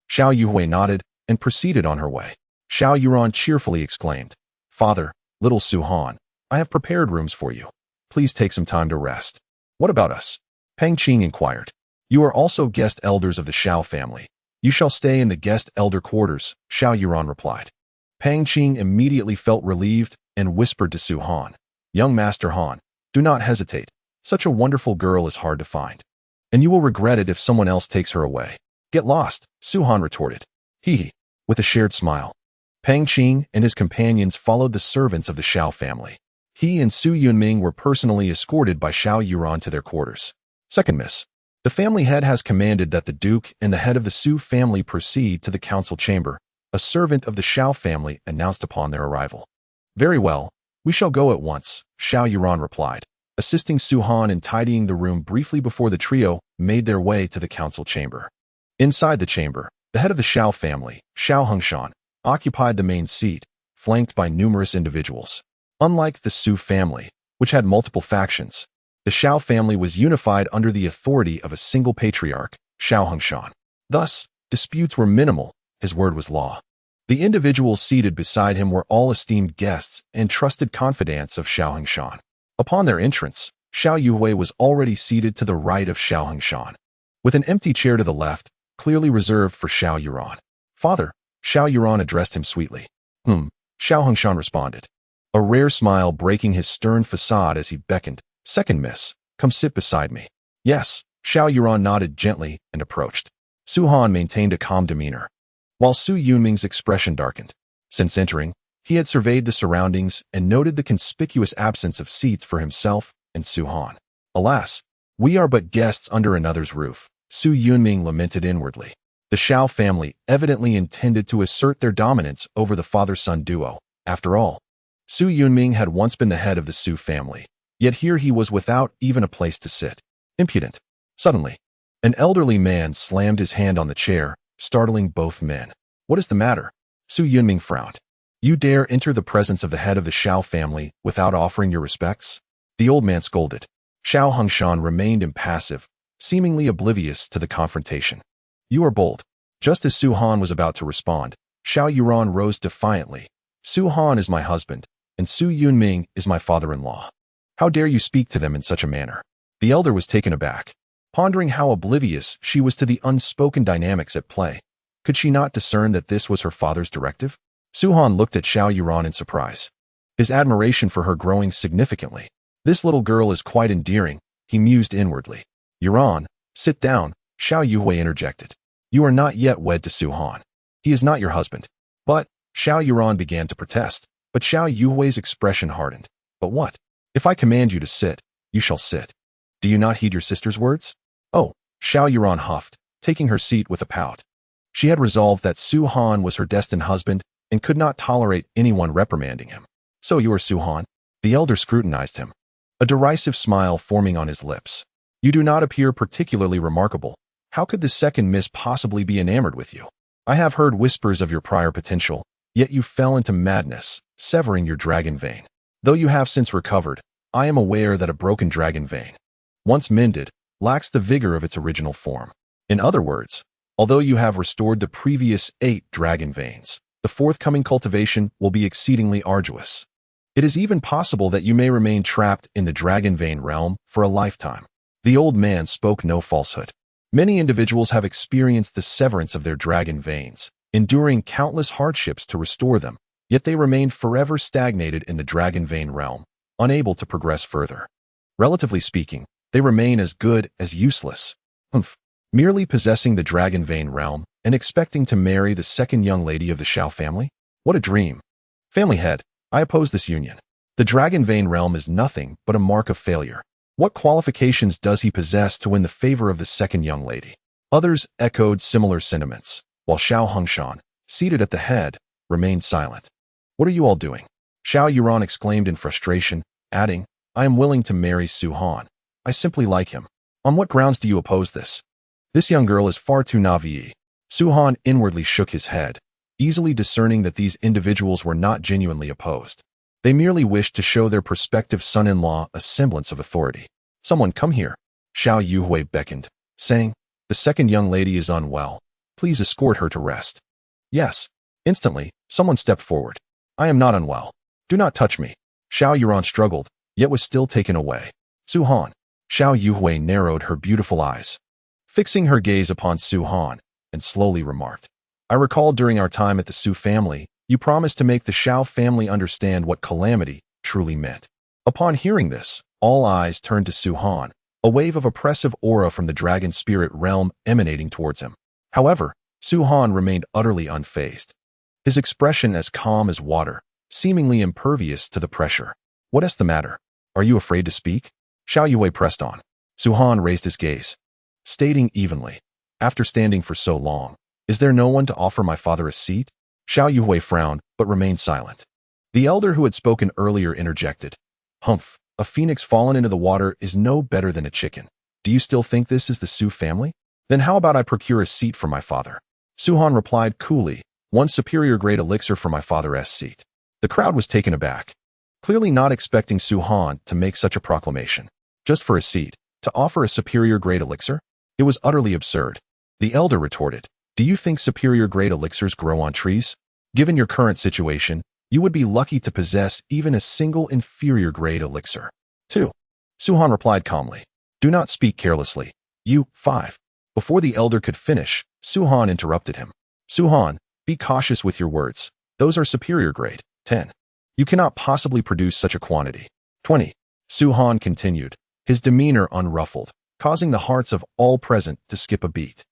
[SPEAKER 1] Xiao Yuhui nodded and proceeded on her way. Xiao Yuran cheerfully exclaimed, Father, little Su Han, I have prepared rooms for you. Please take some time to rest. What about us? Peng Qing inquired. You are also guest elders of the Xiao family. You shall stay in the guest elder quarters, Xiao Yuran replied. Peng Qing immediately felt relieved and whispered to Su Han, Young Master Han, do not hesitate. Such a wonderful girl is hard to find, and you will regret it if someone else takes her away. Get lost, Su Han retorted. Hee, with a shared smile. Peng Qing and his companions followed the servants of the Xiao family. He and Su Yunming were personally escorted by Xiao Yuran to their quarters. Second Miss. The family head has commanded that the Duke and the head of the Su family proceed to the council chamber, a servant of the Xiao family announced upon their arrival. Very well, we shall go at once, Xiao Yuran replied, assisting Su Han in tidying the room briefly before the trio made their way to the council chamber. Inside the chamber, the head of the Xiao family, Xiao Hengshan, occupied the main seat, flanked by numerous individuals. Unlike the Su family, which had multiple factions, the Xiao family was unified under the authority of a single patriarch, Xiao Hengshan. Thus, disputes were minimal, his word was law. The individuals seated beside him were all esteemed guests and trusted confidants of Xiao Hengshan. Upon their entrance, Xiao Yuhui was already seated to the right of Xiao Hengshan, with an empty chair to the left, clearly reserved for Xiao Yuran. Father, Xiao Yuran addressed him sweetly. Xiao Hengshan responded, a rare smile breaking his stern facade as he beckoned. Second Miss, come sit beside me. Yes, Xiao Yuran nodded gently and approached. Su Han maintained a calm demeanor, while Su Yunming's expression darkened. Since entering, he had surveyed the surroundings and noted the conspicuous absence of seats for himself and Su Han. Alas, we are but guests under another's roof, Su Yunming lamented inwardly. The Xiao family evidently intended to assert their dominance over the father-son duo. After all, Su Yunming had once been the head of the Su family, yet here he was without even a place to sit. Impudent. Suddenly, an elderly man slammed his hand on the chair, startling both men. What is the matter? Su Yunming frowned. You dare enter the presence of the head of the Xiao family without offering your respects? The old man scolded. Xiao Hengshan remained impassive, seemingly oblivious to the confrontation. You are bold. Just as Su Han was about to respond, Xiao Yuran rose defiantly. Su Han is my husband, and Su Yunming is my father-in-law. How dare you speak to them in such a manner? The elder was taken aback, pondering how oblivious she was to the unspoken dynamics at play. Could she not discern that this was her father's directive? Su Han looked at Xiao Yuran in surprise, his admiration for her growing significantly. This little girl is quite endearing, he mused inwardly. Yuran, sit down, Xiao Yuhui interjected. You are not yet wed to Su Han. He is not your husband. But, Xiao Yuran began to protest, but Xiao Yuhui's expression hardened. But what? If I command you to sit, you shall sit. Do you not heed your sister's words? Oh, Xiao Yuran huffed, taking her seat with a pout. She had resolved that Su Han was her destined husband, and could not tolerate anyone reprimanding him. So you are Su Han? The elder scrutinized him, a derisive smile forming on his lips. You do not appear particularly remarkable. How could the second miss possibly be enamored with you? I have heard whispers of your prior potential, yet you fell into madness, severing your dragon vein. Though you have since recovered, I am aware that a broken dragon vein, once mended, lacks the vigor of its original form. In other words, although you have restored the previous 8 dragon veins, the forthcoming cultivation will be exceedingly arduous. It is even possible that you may remain trapped in the dragon vein realm for a lifetime. The old man spoke no falsehood. Many individuals have experienced the severance of their dragon veins, enduring countless hardships to restore them, yet they remained forever stagnated in the dragon vein realm, unable to progress further. Relatively speaking, they remain as good as useless. Merely possessing the dragon vein realm and expecting to marry the second young lady of the Shao family? What a dream. Family head, I oppose this union. The dragon vein realm is nothing but a mark of failure. What qualifications does he possess to win the favor of the second young lady? Others echoed similar sentiments, while Xiao Hongshan, seated at the head, remained silent. What are you all doing? Xiao Yuran exclaimed in frustration, adding, I am willing to marry Su Han. I simply like him. On what grounds do you oppose this? This young girl is far too naive. Su Han inwardly shook his head, easily discerning that these individuals were not genuinely opposed. They merely wished to show their prospective son-in-law a semblance of authority. Someone come here. Xiao Yuhui beckoned, saying, the second young lady is unwell. Please escort her to rest. Yes. Instantly, someone stepped forward. I am not unwell. Do not touch me. Xiao Yuran struggled, yet was still taken away. Su Han. Xiao Yuhui narrowed her beautiful eyes, fixing her gaze upon Su Han, and slowly remarked, I recall during our time at the Su family, you promised to make the Shao family understand what calamity truly meant. Upon hearing this, all eyes turned to Su Han, a wave of oppressive aura from the dragon spirit realm emanating towards him. However, Su Han remained utterly unfazed, his expression as calm as water, seemingly impervious to the pressure. What is the matter? Are you afraid to speak? Xiao Yue pressed on. Su Han raised his gaze, stating evenly, after standing for so long, is there no one to offer my father a seat? Xiao Yue frowned, but remained silent. The elder who had spoken earlier interjected, Humph, a phoenix fallen into the water is no better than a chicken. Do you still think this is the Su family? Then how about I procure a seat for my father? Su Han replied coolly, one superior grade elixir for my father's seat. The crowd was taken aback, clearly not expecting Su Han to make such a proclamation. Just for a seat, to offer a superior grade elixir? It was utterly absurd. The elder retorted, do you think superior grade elixirs grow on trees? Given your current situation, you would be lucky to possess even a single inferior grade elixir. 2. Su Han replied calmly, do not speak carelessly. You, 5. Before the elder could finish, Su Han interrupted him. Su Han, be cautious with your words. Those are superior grade. 10. You cannot possibly produce such a quantity. 20. Su Han continued, his demeanor unruffled, causing the hearts of all present to skip a beat.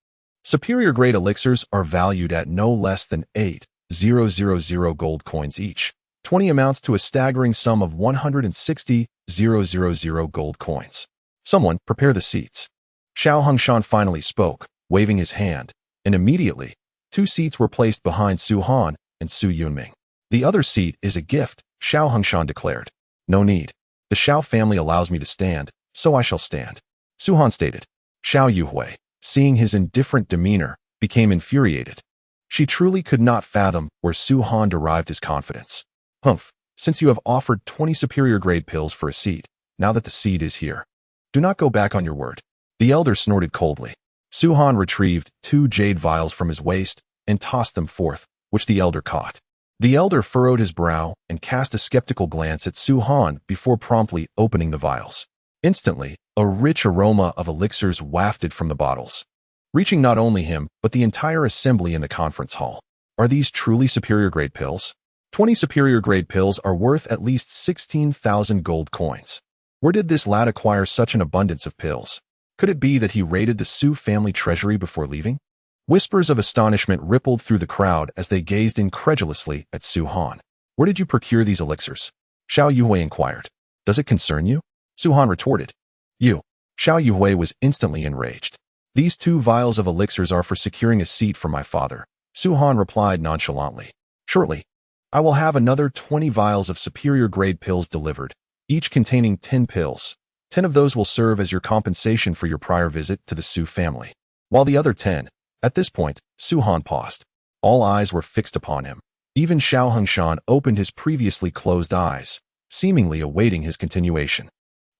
[SPEAKER 1] Superior grade elixirs are valued at no less than 8,000 gold coins each. 20 amounts to a staggering sum of 160,000 gold coins. Someone prepare the seats. Xiao Hongshan finally spoke, waving his hand, and immediately, 2 seats were placed behind Su Han and Su Yunming. The other seat is a gift, Xiao Hongshan declared. No need. The Shao family allows me to stand, so I shall stand. Su Han stated. Xiao Yuhui, seeing his indifferent demeanor, became infuriated. She truly could not fathom where Su Han derived his confidence. Humph, since you have offered 20 superior grade pills for a seat, now that the seat is here, do not go back on your word. The elder snorted coldly. Su Han retrieved 2 jade vials from his waist and tossed them forth, which the elder caught. The elder furrowed his brow and cast a skeptical glance at Su Han before promptly opening the vials. Instantly, a rich aroma of elixirs wafted from the bottles, reaching not only him, but the entire assembly in the conference hall. Are these truly superior grade pills? 20 superior grade pills are worth at least 16,000 gold coins. Where did this lad acquire such an abundance of pills? Could it be that he raided the Su family treasury before leaving? Whispers of astonishment rippled through the crowd as they gazed incredulously at Su Han. Where did you procure these elixirs? Xiao Yuhui inquired. Does it concern you? Su Han retorted. You. Xiao Yuhui was instantly enraged. These 2 vials of elixirs are for securing a seat for my father, Su Han replied nonchalantly. Shortly, I will have another 20 vials of superior-grade pills delivered, each containing 10 pills. 10 of those will serve as your compensation for your prior visit to the Su family. While the other 10, at this point, Su-Han paused. All eyes were fixed upon him. Even Xiao Hongshan opened his previously closed eyes, seemingly awaiting his continuation.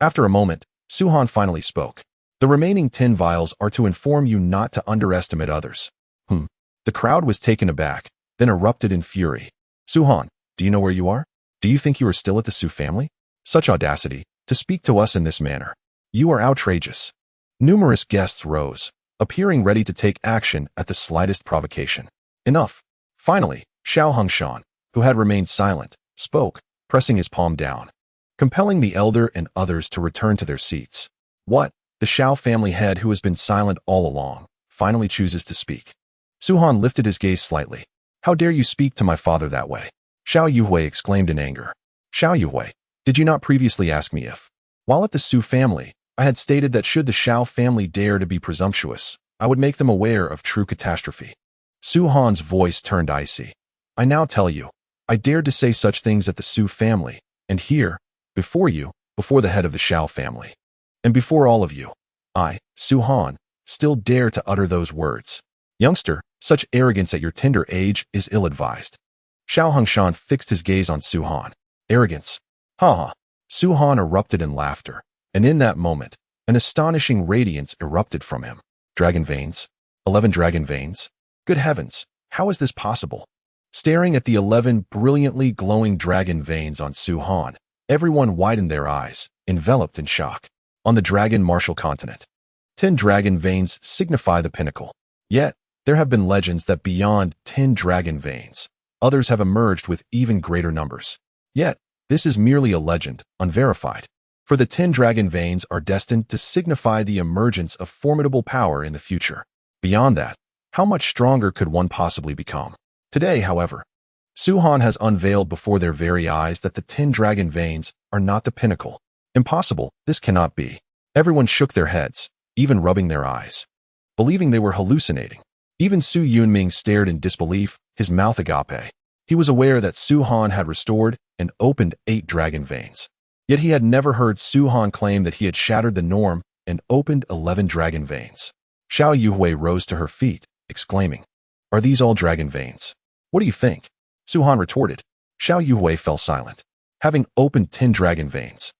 [SPEAKER 1] After a moment, Su-Han finally spoke. The remaining 10 vials are to inform you not to underestimate others. The crowd was taken aback, then erupted in fury. Su-Han, do you know where you are? Do you think you are still at the Su family? Such audacity, to speak to us in this manner. You are outrageous. Numerous guests rose, appearing ready to take action at the slightest provocation. Enough. Finally, Xiao Hongshan, who had remained silent, spoke, pressing his palm down, compelling the elder and others to return to their seats. What? The Xiao family head, who has been silent all along, finally chooses to speak. Su-Han lifted his gaze slightly. How dare you speak to my father that way? Xiao Yuhui exclaimed in anger. Xiao Yuhui, did you not previously ask me if, while at the Su family, I had stated that should the Xiao family dare to be presumptuous, I would make them aware of true catastrophe? Su-Han's voice turned icy. I now tell you, I dared to say such things at the Su family, and here, before you, before the head of the Xiao family, and before all of you, I, Su-Han, still dare to utter those words. Youngster, such arrogance at your tender age is ill-advised. Xiao Hongshan fixed his gaze on Su-Han. Arrogance. Ha ha. Su-Han erupted in laughter, and in that moment, an astonishing radiance erupted from him. Dragon veins? 11 dragon veins? Good heavens, how is this possible? Staring at the 11 brilliantly glowing dragon veins on Su-Han, everyone widened their eyes, enveloped in shock. On the dragon martial continent, 10 dragon veins signify the pinnacle. Yet, there have been legends that beyond 10 dragon veins, others have emerged with even greater numbers. Yet, this is merely a legend, unverified. For the 10 dragon veins are destined to signify the emergence of formidable power in the future. Beyond that, how much stronger could one possibly become? Today, however, Su-Han has unveiled before their very eyes that the 10 dragon veins are not the pinnacle. Impossible, this cannot be. Everyone shook their heads, even rubbing their eyes, believing they were hallucinating. Even Su Yunming stared in disbelief, his mouth agape. He was aware that Su-Han had restored and opened 8 dragon veins. Yet he had never heard Su-Han claim that he had shattered the norm and opened 11 dragon veins. Xiao Yuhui rose to her feet, exclaiming, Are these all dragon veins? What do you think? Su-Han retorted. Xiao Yuhui fell silent. Having opened 10 dragon veins,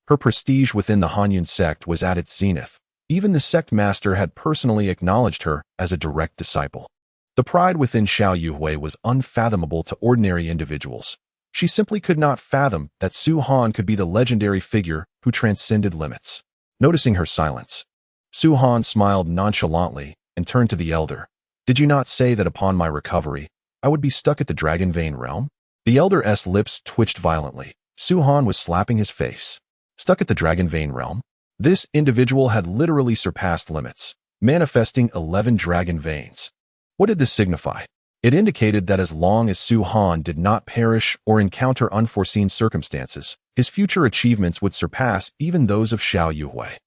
[SPEAKER 1] her prestige within the Hanyun sect was at its zenith. Even the sect master had personally acknowledged her as a direct disciple. The pride within Xiao Yuhui was unfathomable to ordinary individuals. She simply could not fathom that Su-Han could be the legendary figure who transcended limits. Noticing her silence, Su-Han smiled nonchalantly and turned to the elder. Did you not say that upon my recovery, I would be stuck at the Dragon Vein realm? The elder's lips twitched violently. Su-Han was slapping his face. Stuck at the Dragon Vein realm? This individual had literally surpassed limits, manifesting 11 dragon veins. What did this signify? It indicated that as long as Su-Han did not perish or encounter unforeseen circumstances, his future achievements would surpass even those of Xiao Yuhui.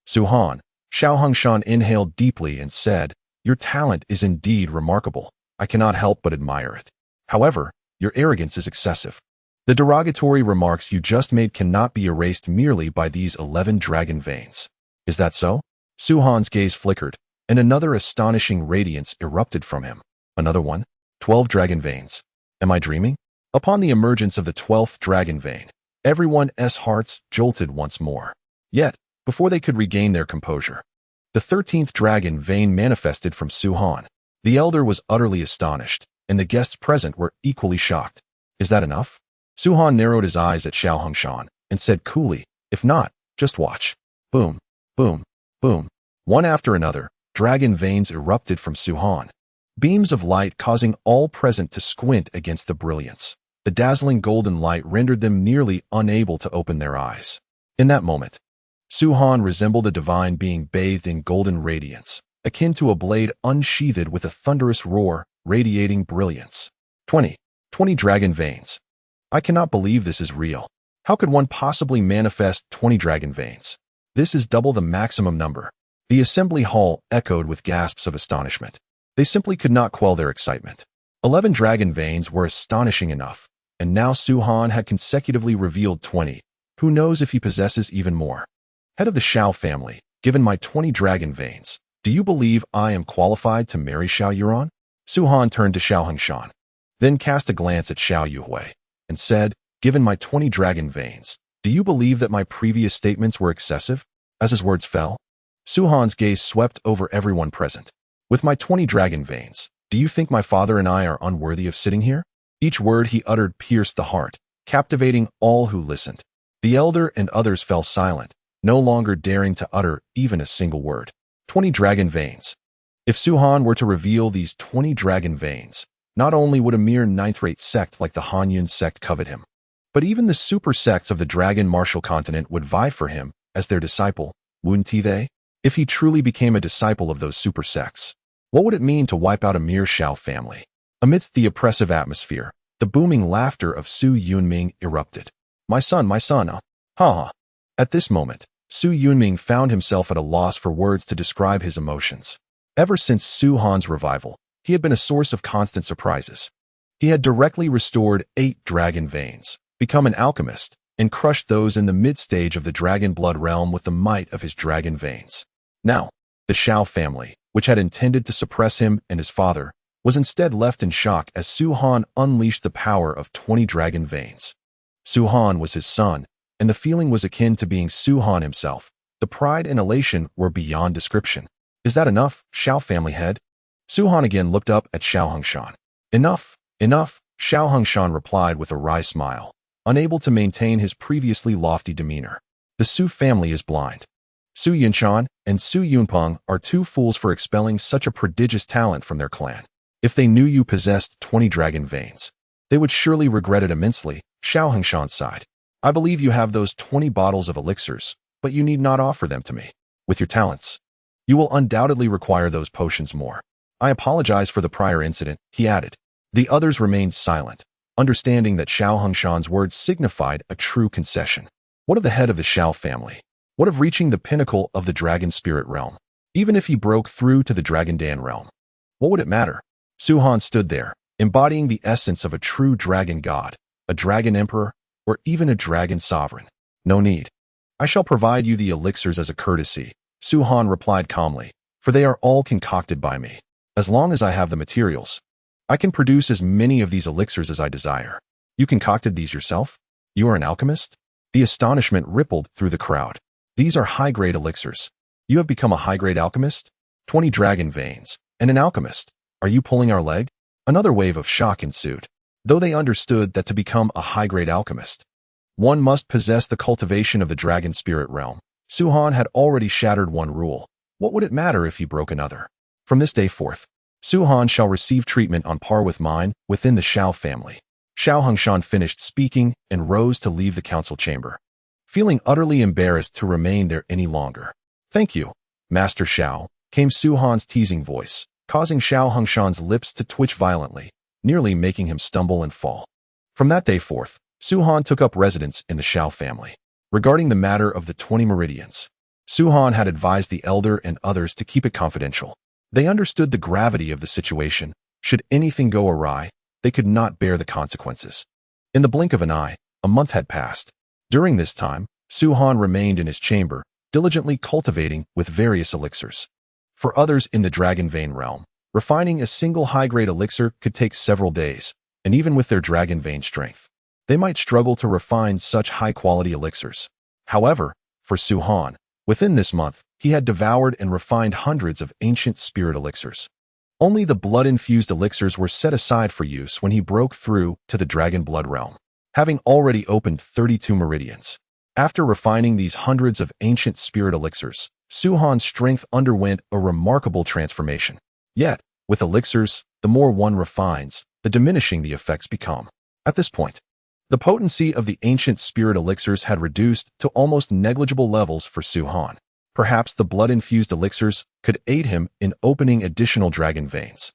[SPEAKER 1] Su-Han, Xiao Hongshan inhaled deeply and said, Your talent is indeed remarkable. I cannot help but admire it. However, your arrogance is excessive. The derogatory remarks you just made cannot be erased merely by these 11 dragon veins. Is that so? Su-Han's gaze flickered, and another astonishing radiance erupted from him. Another one? 12 dragon veins. Am I dreaming? Upon the emergence of the 12th dragon vein, everyone's hearts jolted once more. Yet, before they could regain their composure, the 13th dragon vein manifested from Su-Han. The elder was utterly astonished, and the guests present were equally shocked. Is that enough? Su-Han narrowed his eyes at Xiao Hongshan and said coolly, If not, just watch. Boom, boom, boom. One after another, dragon veins erupted from Su-Han. Beams of light causing all present to squint against the brilliance. The dazzling golden light rendered them nearly unable to open their eyes. In that moment, Su-Han resembled a divine being bathed in golden radiance, akin to a blade unsheathed with a thunderous roar, radiating brilliance. 20 dragon veins. I cannot believe this is real. How could one possibly manifest 20 dragon veins? This is double the maximum number. The assembly hall echoed with gasps of astonishment. They simply could not quell their excitement. 11 dragon veins were astonishing enough, and now Su-Han had consecutively revealed 20. Who knows if he possesses even more? Head of the Shao family, given my 20 dragon veins, do you believe I am qualified to marry Xiao Yuan? Su-Han turned to Xiao Hongshan, then cast a glance at Xiao Yuhui, and said, given my 20 dragon veins, do you believe that my previous statements were excessive? As his words fell, Su-Han's gaze swept over everyone present. With my 20 dragon veins, do you think my father and I are unworthy of sitting here? Each word he uttered pierced the heart, captivating all who listened. The elder and others fell silent, no longer daring to utter even a single word. 20 dragon veins. If Su-Han were to reveal these 20 dragon veins, not only would a mere ninth-rate sect like the Hanyun sect covet him, but even the super sects of the Dragon Martial Continent would vie for him as their disciple, wouldn't they? If he truly became a disciple of those super sects, what would it mean to wipe out a mere Shao family? Amidst the oppressive atmosphere, the booming laughter of Su Yunming erupted. My son, ha ha. At this moment, Su Yunming found himself at a loss for words to describe his emotions. Ever since Su-Han's revival, he had been a source of constant surprises. He had directly restored 8 dragon veins, become an alchemist, and crushed those in the mid-stage of the dragon blood realm with the might of his dragon veins. Now, the Shao family, which had intended to suppress him and his father, was instead left in shock as Su-Han unleashed the power of 20 dragon veins. Su-Han was his son, and the feeling was akin to being Su-Han himself. The pride and elation were beyond description. Is that enough, Shao family head? Su-Han again looked up at Xiao Hongshan. Enough, enough, Xiao Hongshan replied with a wry smile, unable to maintain his previously lofty demeanor. The Su family is blind. Su Yunshan and Su Yunpeng are 2 fools for expelling such a prodigious talent from their clan. If they knew you possessed 20 dragon veins, they would surely regret it immensely, Xiao Hongshan sighed. I believe you have those 20 bottles of elixirs, but you need not offer them to me. With your talents, you will undoubtedly require those potions more. I apologize for the prior incident, he added. The others remained silent, understanding that Xiao Hongshan's words signified a true concession. What of the head of the Shao family? What of reaching the pinnacle of the dragon spirit realm? Even if he broke through to the Dragon Dan realm, what would it matter? Su-Han stood there, embodying the essence of a true dragon god, a dragon emperor, or even a dragon sovereign. No need. I shall provide you the elixirs as a courtesy, Su-Han replied calmly, for they are all concocted by me. As long as I have the materials, I can produce as many of these elixirs as I desire. You concocted these yourself? You are an alchemist? The astonishment rippled through the crowd. These are high-grade elixirs. You have become a high-grade alchemist? 20 dragon veins, and an alchemist. Are you pulling our leg? Another wave of shock ensued, though they understood that to become a high-grade alchemist, one must possess the cultivation of the dragon spirit realm. Su-Han had already shattered one rule. What would it matter if he broke another? From this day forth, Su-Han shall receive treatment on par with mine within the Shao family. Xiao Hongshan finished speaking and rose to leave the council chamber, feeling utterly embarrassed to remain there any longer. Thank you, Master Xiao, came Su-Han's teasing voice, causing Xiao Hongshan's lips to twitch violently, nearly making him stumble and fall. From that day forth, Su-Han took up residence in the Shao family. Regarding the matter of the 20 meridians, Su-Han had advised the elder and others to keep it confidential. They understood the gravity of the situation. Should anything go awry, they could not bear the consequences. In the blink of an eye, a month had passed. During this time, Su-Han remained in his chamber, diligently cultivating with various elixirs. For others in the Dragon Vein realm, refining a single high-grade elixir could take several days, and even with their Dragon Vein strength, they might struggle to refine such high-quality elixirs. However, for Su-Han, within this month, he had devoured and refined hundreds of ancient spirit elixirs. Only the blood-infused elixirs were set aside for use when he broke through to the Dragon Blood realm, having already opened 32 meridians. After refining these hundreds of ancient spirit elixirs, Su-Han's strength underwent a remarkable transformation. Yet, with elixirs, the more one refines, the diminishing the effects become. At this point, the potency of the ancient spirit elixirs had reduced to almost negligible levels for Su-Han. Perhaps the blood-infused elixirs could aid him in opening additional dragon veins.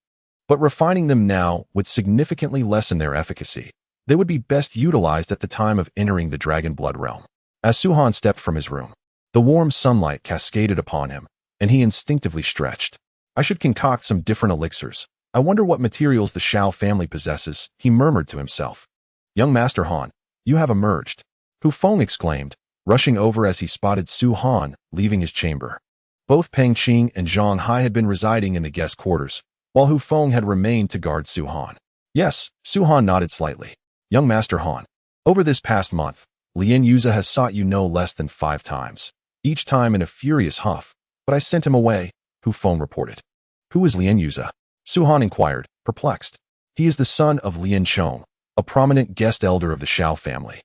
[SPEAKER 1] But refining them now would significantly lessen their efficacy. They would be best utilized at the time of entering the Dragon Blood realm. As Su-Han stepped from his room, the warm sunlight cascaded upon him, and he instinctively stretched. I should concoct some different elixirs, I wonder what materials the Shao family possesses, he murmured to himself. Young Master Han, you have emerged, Hu Feng exclaimed, rushing over as he spotted Su Han leaving his chamber. Both Peng Qing and Zhang Hai had been residing in the guest quarters, while Hu Feng had remained to guard Su Han. Yes, Su Han nodded slightly. Young Master Han, over this past month, Lien Yuza has sought you no less than 5 times, each time in a furious huff, but I sent him away, Hu Feng reported. Who is Lien Yuza? Su Han inquired, perplexed. He is the son of Lien Chong, a prominent guest elder of the Shao family.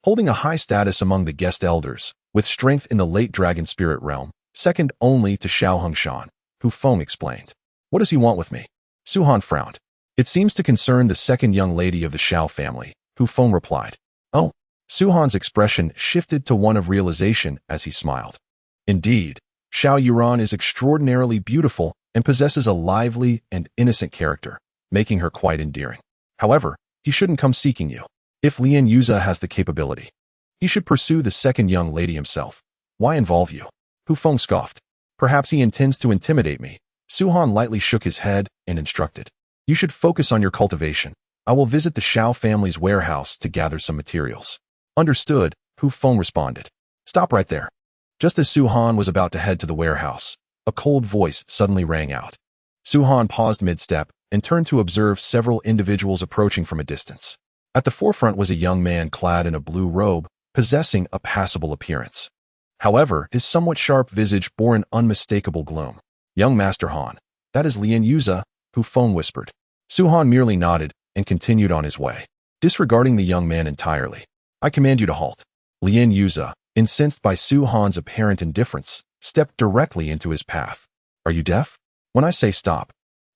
[SPEAKER 1] Holding a high status among the guest elders, with strength in the late dragon spirit realm, second only to Shao Hongshan, Hu Feng explained. What does he want with me? Su Han frowned. It seems to concern the second young lady of the Shao family, Hu Feng replied. Oh. Su Han's expression shifted to one of realization as he smiled. Indeed, Shao Yuran is extraordinarily beautiful and possesses a lively and innocent character, making her quite endearing. However, he shouldn't come seeking you. If Lien Yuza has the capability, he should pursue the second young lady himself. Why involve you? Hu Feng scoffed. Perhaps he intends to intimidate me. Su Han lightly shook his head and instructed. You should focus on your cultivation. I will visit the Shao family's warehouse to gather some materials. Understood, Hu Feng responded. Stop right there. Just as Su Han was about to head to the warehouse, a cold voice suddenly rang out. Su Han paused mid-step and turned to observe several individuals approaching from a distance. At the forefront was a young man clad in a blue robe, possessing a passable appearance. However, his somewhat sharp visage bore an unmistakable gloom. Young Master Han, that is Lien Yuza, Hu Feng whispered. Su Han merely nodded and continued on his way, disregarding the young man entirely. I command you to halt. Lien Yuza, incensed by Su Han's apparent indifference, stepped directly into his path. Are you deaf? When I say stop,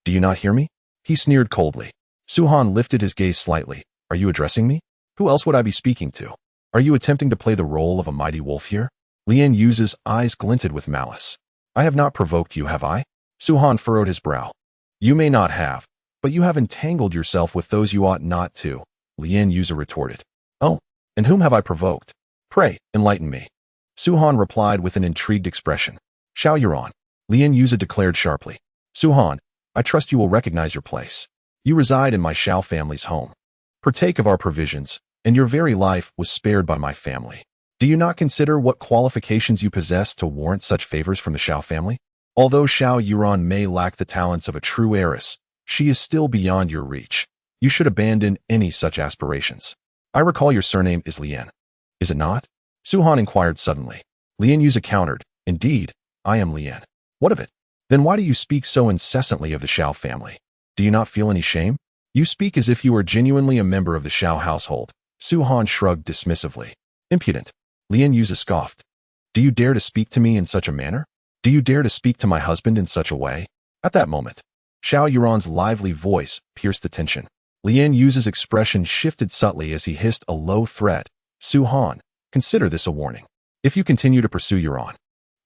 [SPEAKER 1] do you not hear me? He sneered coldly. Su Han lifted his gaze slightly. Are you addressing me? Who else would I be speaking to? Are you attempting to play the role of a mighty wolf here? Lien Yuza's eyes glinted with malice. I have not provoked you, have I? Su Han furrowed his brow. You may not have, but you have entangled yourself with those you ought not to, Lien Yuza retorted. Oh, and whom have I provoked? Pray, enlighten me. Su Han replied with an intrigued expression. Shao Yuran, Lien Yuza declared sharply. Su Han, I trust you will recognize your place. You reside in my Shao family's home. Partake of our provisions, and your very life was spared by my family. Do you not consider what qualifications you possess to warrant such favors from the Shao family? Although Shao Yuran may lack the talents of a true heiress, she is still beyond your reach. You should abandon any such aspirations. I recall your surname is Lien. Is it not? Su Han inquired suddenly. Lien Yuza countered. Indeed, I am Lien. What of it? Then why do you speak so incessantly of the Shao family? Do you not feel any shame? You speak as if you were genuinely a member of the Shao household. Su Han shrugged dismissively. Impudent. Lien Yuza scoffed. Do you dare to speak to me in such a manner? Do you dare to speak to my husband in such a way? At that moment, Shao Yuran's lively voice pierced the tension. Lien Yuza's expression shifted subtly as he hissed a low threat. Su Han, consider this a warning. If you continue to pursue Yuran,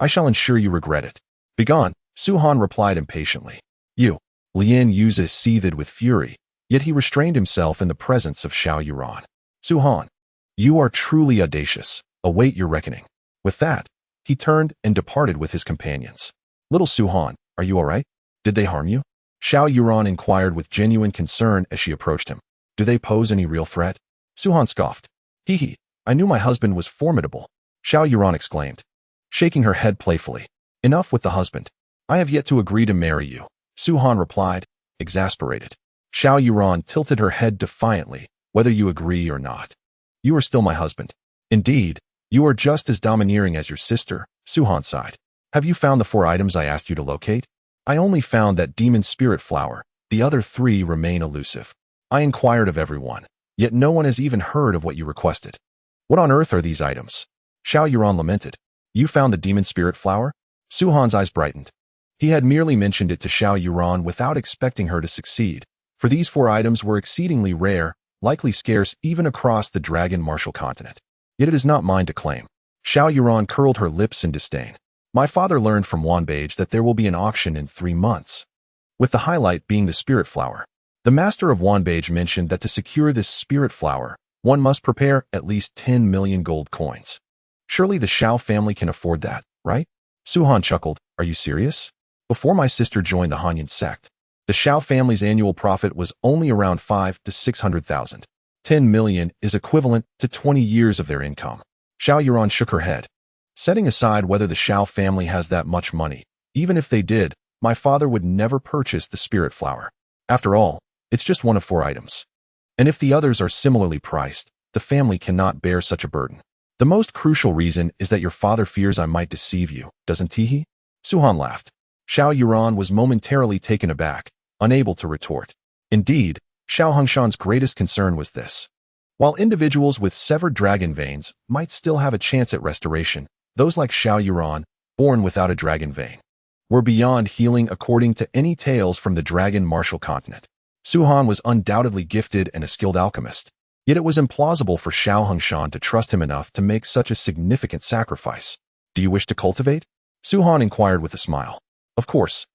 [SPEAKER 1] I shall ensure you regret it. Begone, Su Han replied impatiently. You. Lien Yuza seethed with fury, yet he restrained himself in the presence of Shao Yuran. Su Han, you are truly audacious. Await your reckoning. With that, he turned and departed with his companions. Little Su Han, are you all right? Did they harm you? Shao Yuran inquired with genuine concern as she approached him. Do they pose any real threat? Su Han scoffed. Hee hee, I knew my husband was formidable. Shao Yuran exclaimed, shaking her head playfully. Enough with the husband. I have yet to agree to marry you. Su Han replied, exasperated. Shao Yuran tilted her head defiantly, whether you agree or not. You are still my husband. Indeed, you are just as domineering as your sister, Su Han sighed. Have you found the 4 items I asked you to locate? I only found that demon spirit flower. The other 3 remain elusive. I inquired of everyone, yet no one has even heard of what you requested. What on earth are these items? Shao Yuran lamented. You found the demon spirit flower? Su Han's eyes brightened. He had merely mentioned it to Shao Yuran without expecting her to succeed, for these 4 items were exceedingly rare, likely scarce even across the dragon martial continent. Yet it is not mine to claim. Shao Yuran curled her lips in disdain. My father learned from Wanbage that there will be an auction in 3 months, with the highlight being the spirit flower. The master of Wanbage mentioned that to secure this spirit flower, one must prepare at least 10 million gold coins. Surely the Shao family can afford that, right? Su Han chuckled. Are you serious? Before my sister joined the Hanyan sect, The Xiao family's annual profit was only around 5 to 600,000. 10 million is equivalent to 20 years of their income. Xiao Yuran shook her head. Setting aside whether the Xiao family has that much money, even if they did, my father would never purchase the spirit flower. After all, it's just one of 4 items. And if the others are similarly priced, the family cannot bear such a burden. The most crucial reason is that your father fears I might deceive you, doesn't he? Su-Han laughed. Xiao Yuran was momentarily taken aback, unable to retort. Indeed, Xiao Hongshan's greatest concern was this. While individuals with severed dragon veins might still have a chance at restoration, those like Xiao Yuran, born without a dragon vein, were beyond healing according to any tales from the dragon martial continent. Su-Han was undoubtedly gifted and a skilled alchemist, yet it was implausible for Xiao Hongshan to trust him enough to make such a significant sacrifice. Do you wish to cultivate? Su-Han inquired with a smile. Of course.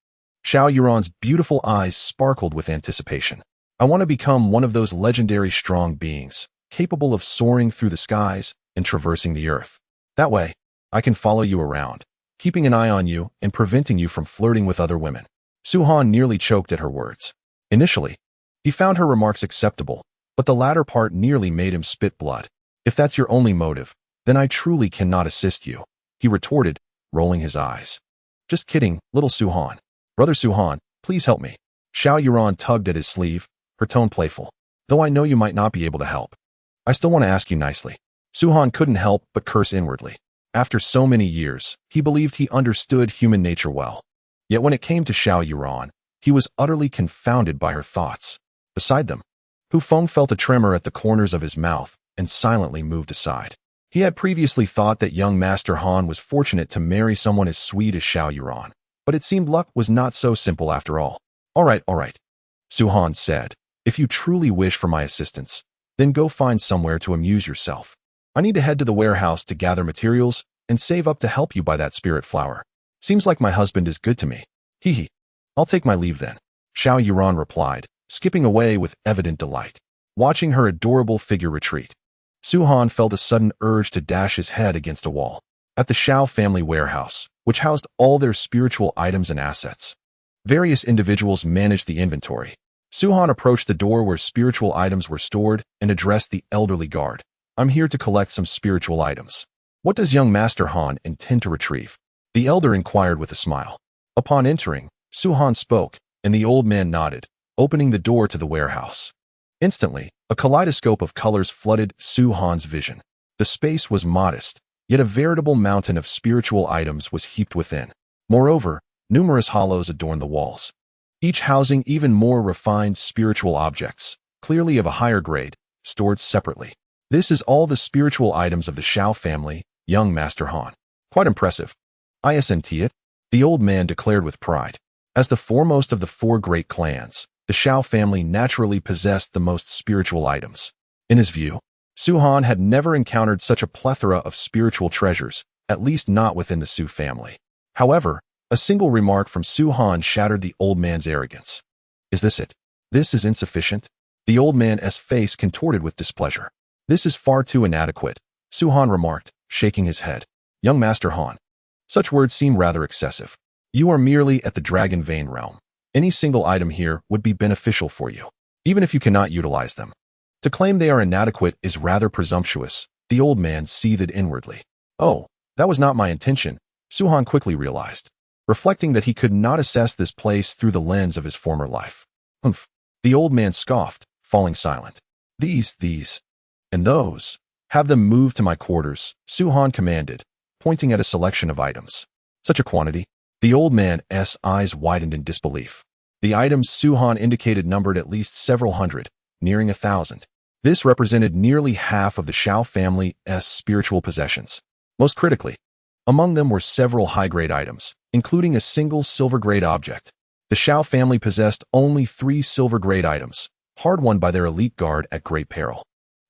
[SPEAKER 1] Xiao Yuran's beautiful eyes sparkled with anticipation. I want to become one of those legendary strong beings, capable of soaring through the skies and traversing the earth. That way, I can follow you around, keeping an eye on you and preventing you from flirting with other women. Su-Han nearly choked at her words. Initially, he found her remarks acceptable, but the latter part nearly made him spit blood. If that's your only motive, then I truly cannot assist you, he retorted, rolling his eyes. Just kidding, little Su-Han. Brother Su-Han, please help me. Xiao Yuran tugged at his sleeve, her tone playful. Though I know you might not be able to help, I still want to ask you nicely. Su-Han couldn't help but curse inwardly. After so many years, he believed he understood human nature well. Yet when it came to Xiao Yuran, he was utterly confounded by her thoughts. Beside them, Hu Feng felt a tremor at the corners of his mouth and silently moved aside. He had previously thought that young Master Han was fortunate to marry someone as sweet as Xiao Yuran, but it seemed luck was not so simple after all. All right, Su-Han said. If you truly wish for my assistance, then go find somewhere to amuse yourself. I need to head to the warehouse to gather materials and save up to help you buy that spirit flower. Seems like my husband is good to me. Hee. I'll take my leave then, Xiao Yuran replied, skipping away with evident delight. Watching her adorable figure retreat, Su-Han felt a sudden urge to dash his head against a wall. At the Xiao family warehouse, which housed all their spiritual items and assets, various individuals managed the inventory. Su-Han approached the door where spiritual items were stored and addressed the elderly guard. I'm here to collect some spiritual items. What does young Master Han intend to retrieve? The elder inquired with a smile. Upon entering, Su-Han spoke, and the old man nodded, opening the door to the warehouse. Instantly, a kaleidoscope of colors flooded Su-Han's vision. The space was modest, yet a veritable mountain of spiritual items was heaped within. Moreover, numerous hollows adorned the walls, each housing even more refined spiritual objects, clearly of a higher grade, stored separately. This is all the spiritual items of the Xiao family, young Master Han. Quite impressive. Isn't it? The old man declared with pride. As the foremost of the 4 great clans, the Xiao family naturally possessed the most spiritual items. In his view, Su-Han had never encountered such a plethora of spiritual treasures, at least not within the Su family. However, a single remark from Su-Han shattered the old man's arrogance. Is this it? This is insufficient? The old man's face contorted with displeasure. This is far too inadequate, Su-Han remarked, shaking his head. Young Master Han, such words seem rather excessive. You are merely at the dragon vein realm. Any single item here would be beneficial for you, even if you cannot utilize them. To claim they are inadequate is rather presumptuous, the old man seethed inwardly. Oh, that was not my intention, Su-Han quickly realized, reflecting that he could not assess this place through the lens of his former life. Humph, the old man scoffed, falling silent. These, and those. Have them moved to my quarters, Su-Han commanded, pointing at a selection of items. Such a quantity? The old man's eyes widened in disbelief. The items Su-Han indicated numbered at least several hundred, nearing 1,000. This represented nearly half of the Xiao family's spiritual possessions. Most critically, among them were several high-grade items, including a single silver-grade object. The Xiao family possessed only 3 silver-grade items, hard-won by their elite guard at great peril.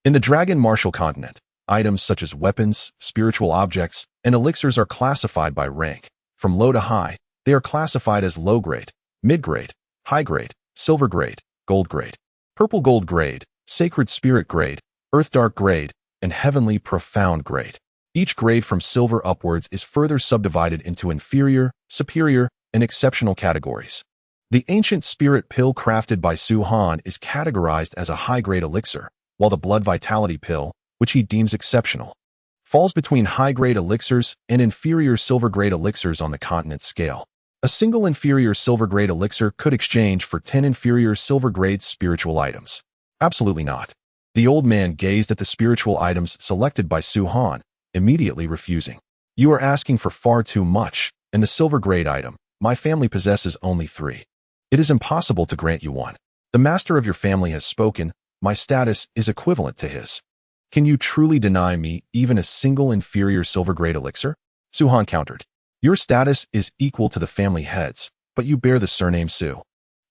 [SPEAKER 1] In the Dragon Martial Continent, items such as weapons, spiritual objects, and elixirs are classified by rank. From low to high, they are classified as low-grade, mid-grade, high-grade, silver-grade, gold-grade, purple-gold grade, sacred spirit grade, earth-dark grade, and heavenly profound grade. Each grade from silver upwards is further subdivided into inferior, superior, and exceptional categories. The ancient spirit pill crafted by Su Han is categorized as a high-grade elixir, while the blood vitality pill, which he deems exceptional, falls between high-grade elixirs and inferior silver-grade elixirs on the continent scale. A single inferior silver-grade elixir could exchange for 10 inferior silver-grade spiritual items. Absolutely not. The old man gazed at the spiritual items selected by Su Han, immediately refusing. You are asking for far too much, and the silver-grade item, my family possesses only 3. It is impossible to grant you one. The master of your family has spoken, my status is equivalent to his. Can you truly deny me even a single inferior silver-grade elixir? Su Han countered. Your status is equal to the family heads, but you bear the surname Su.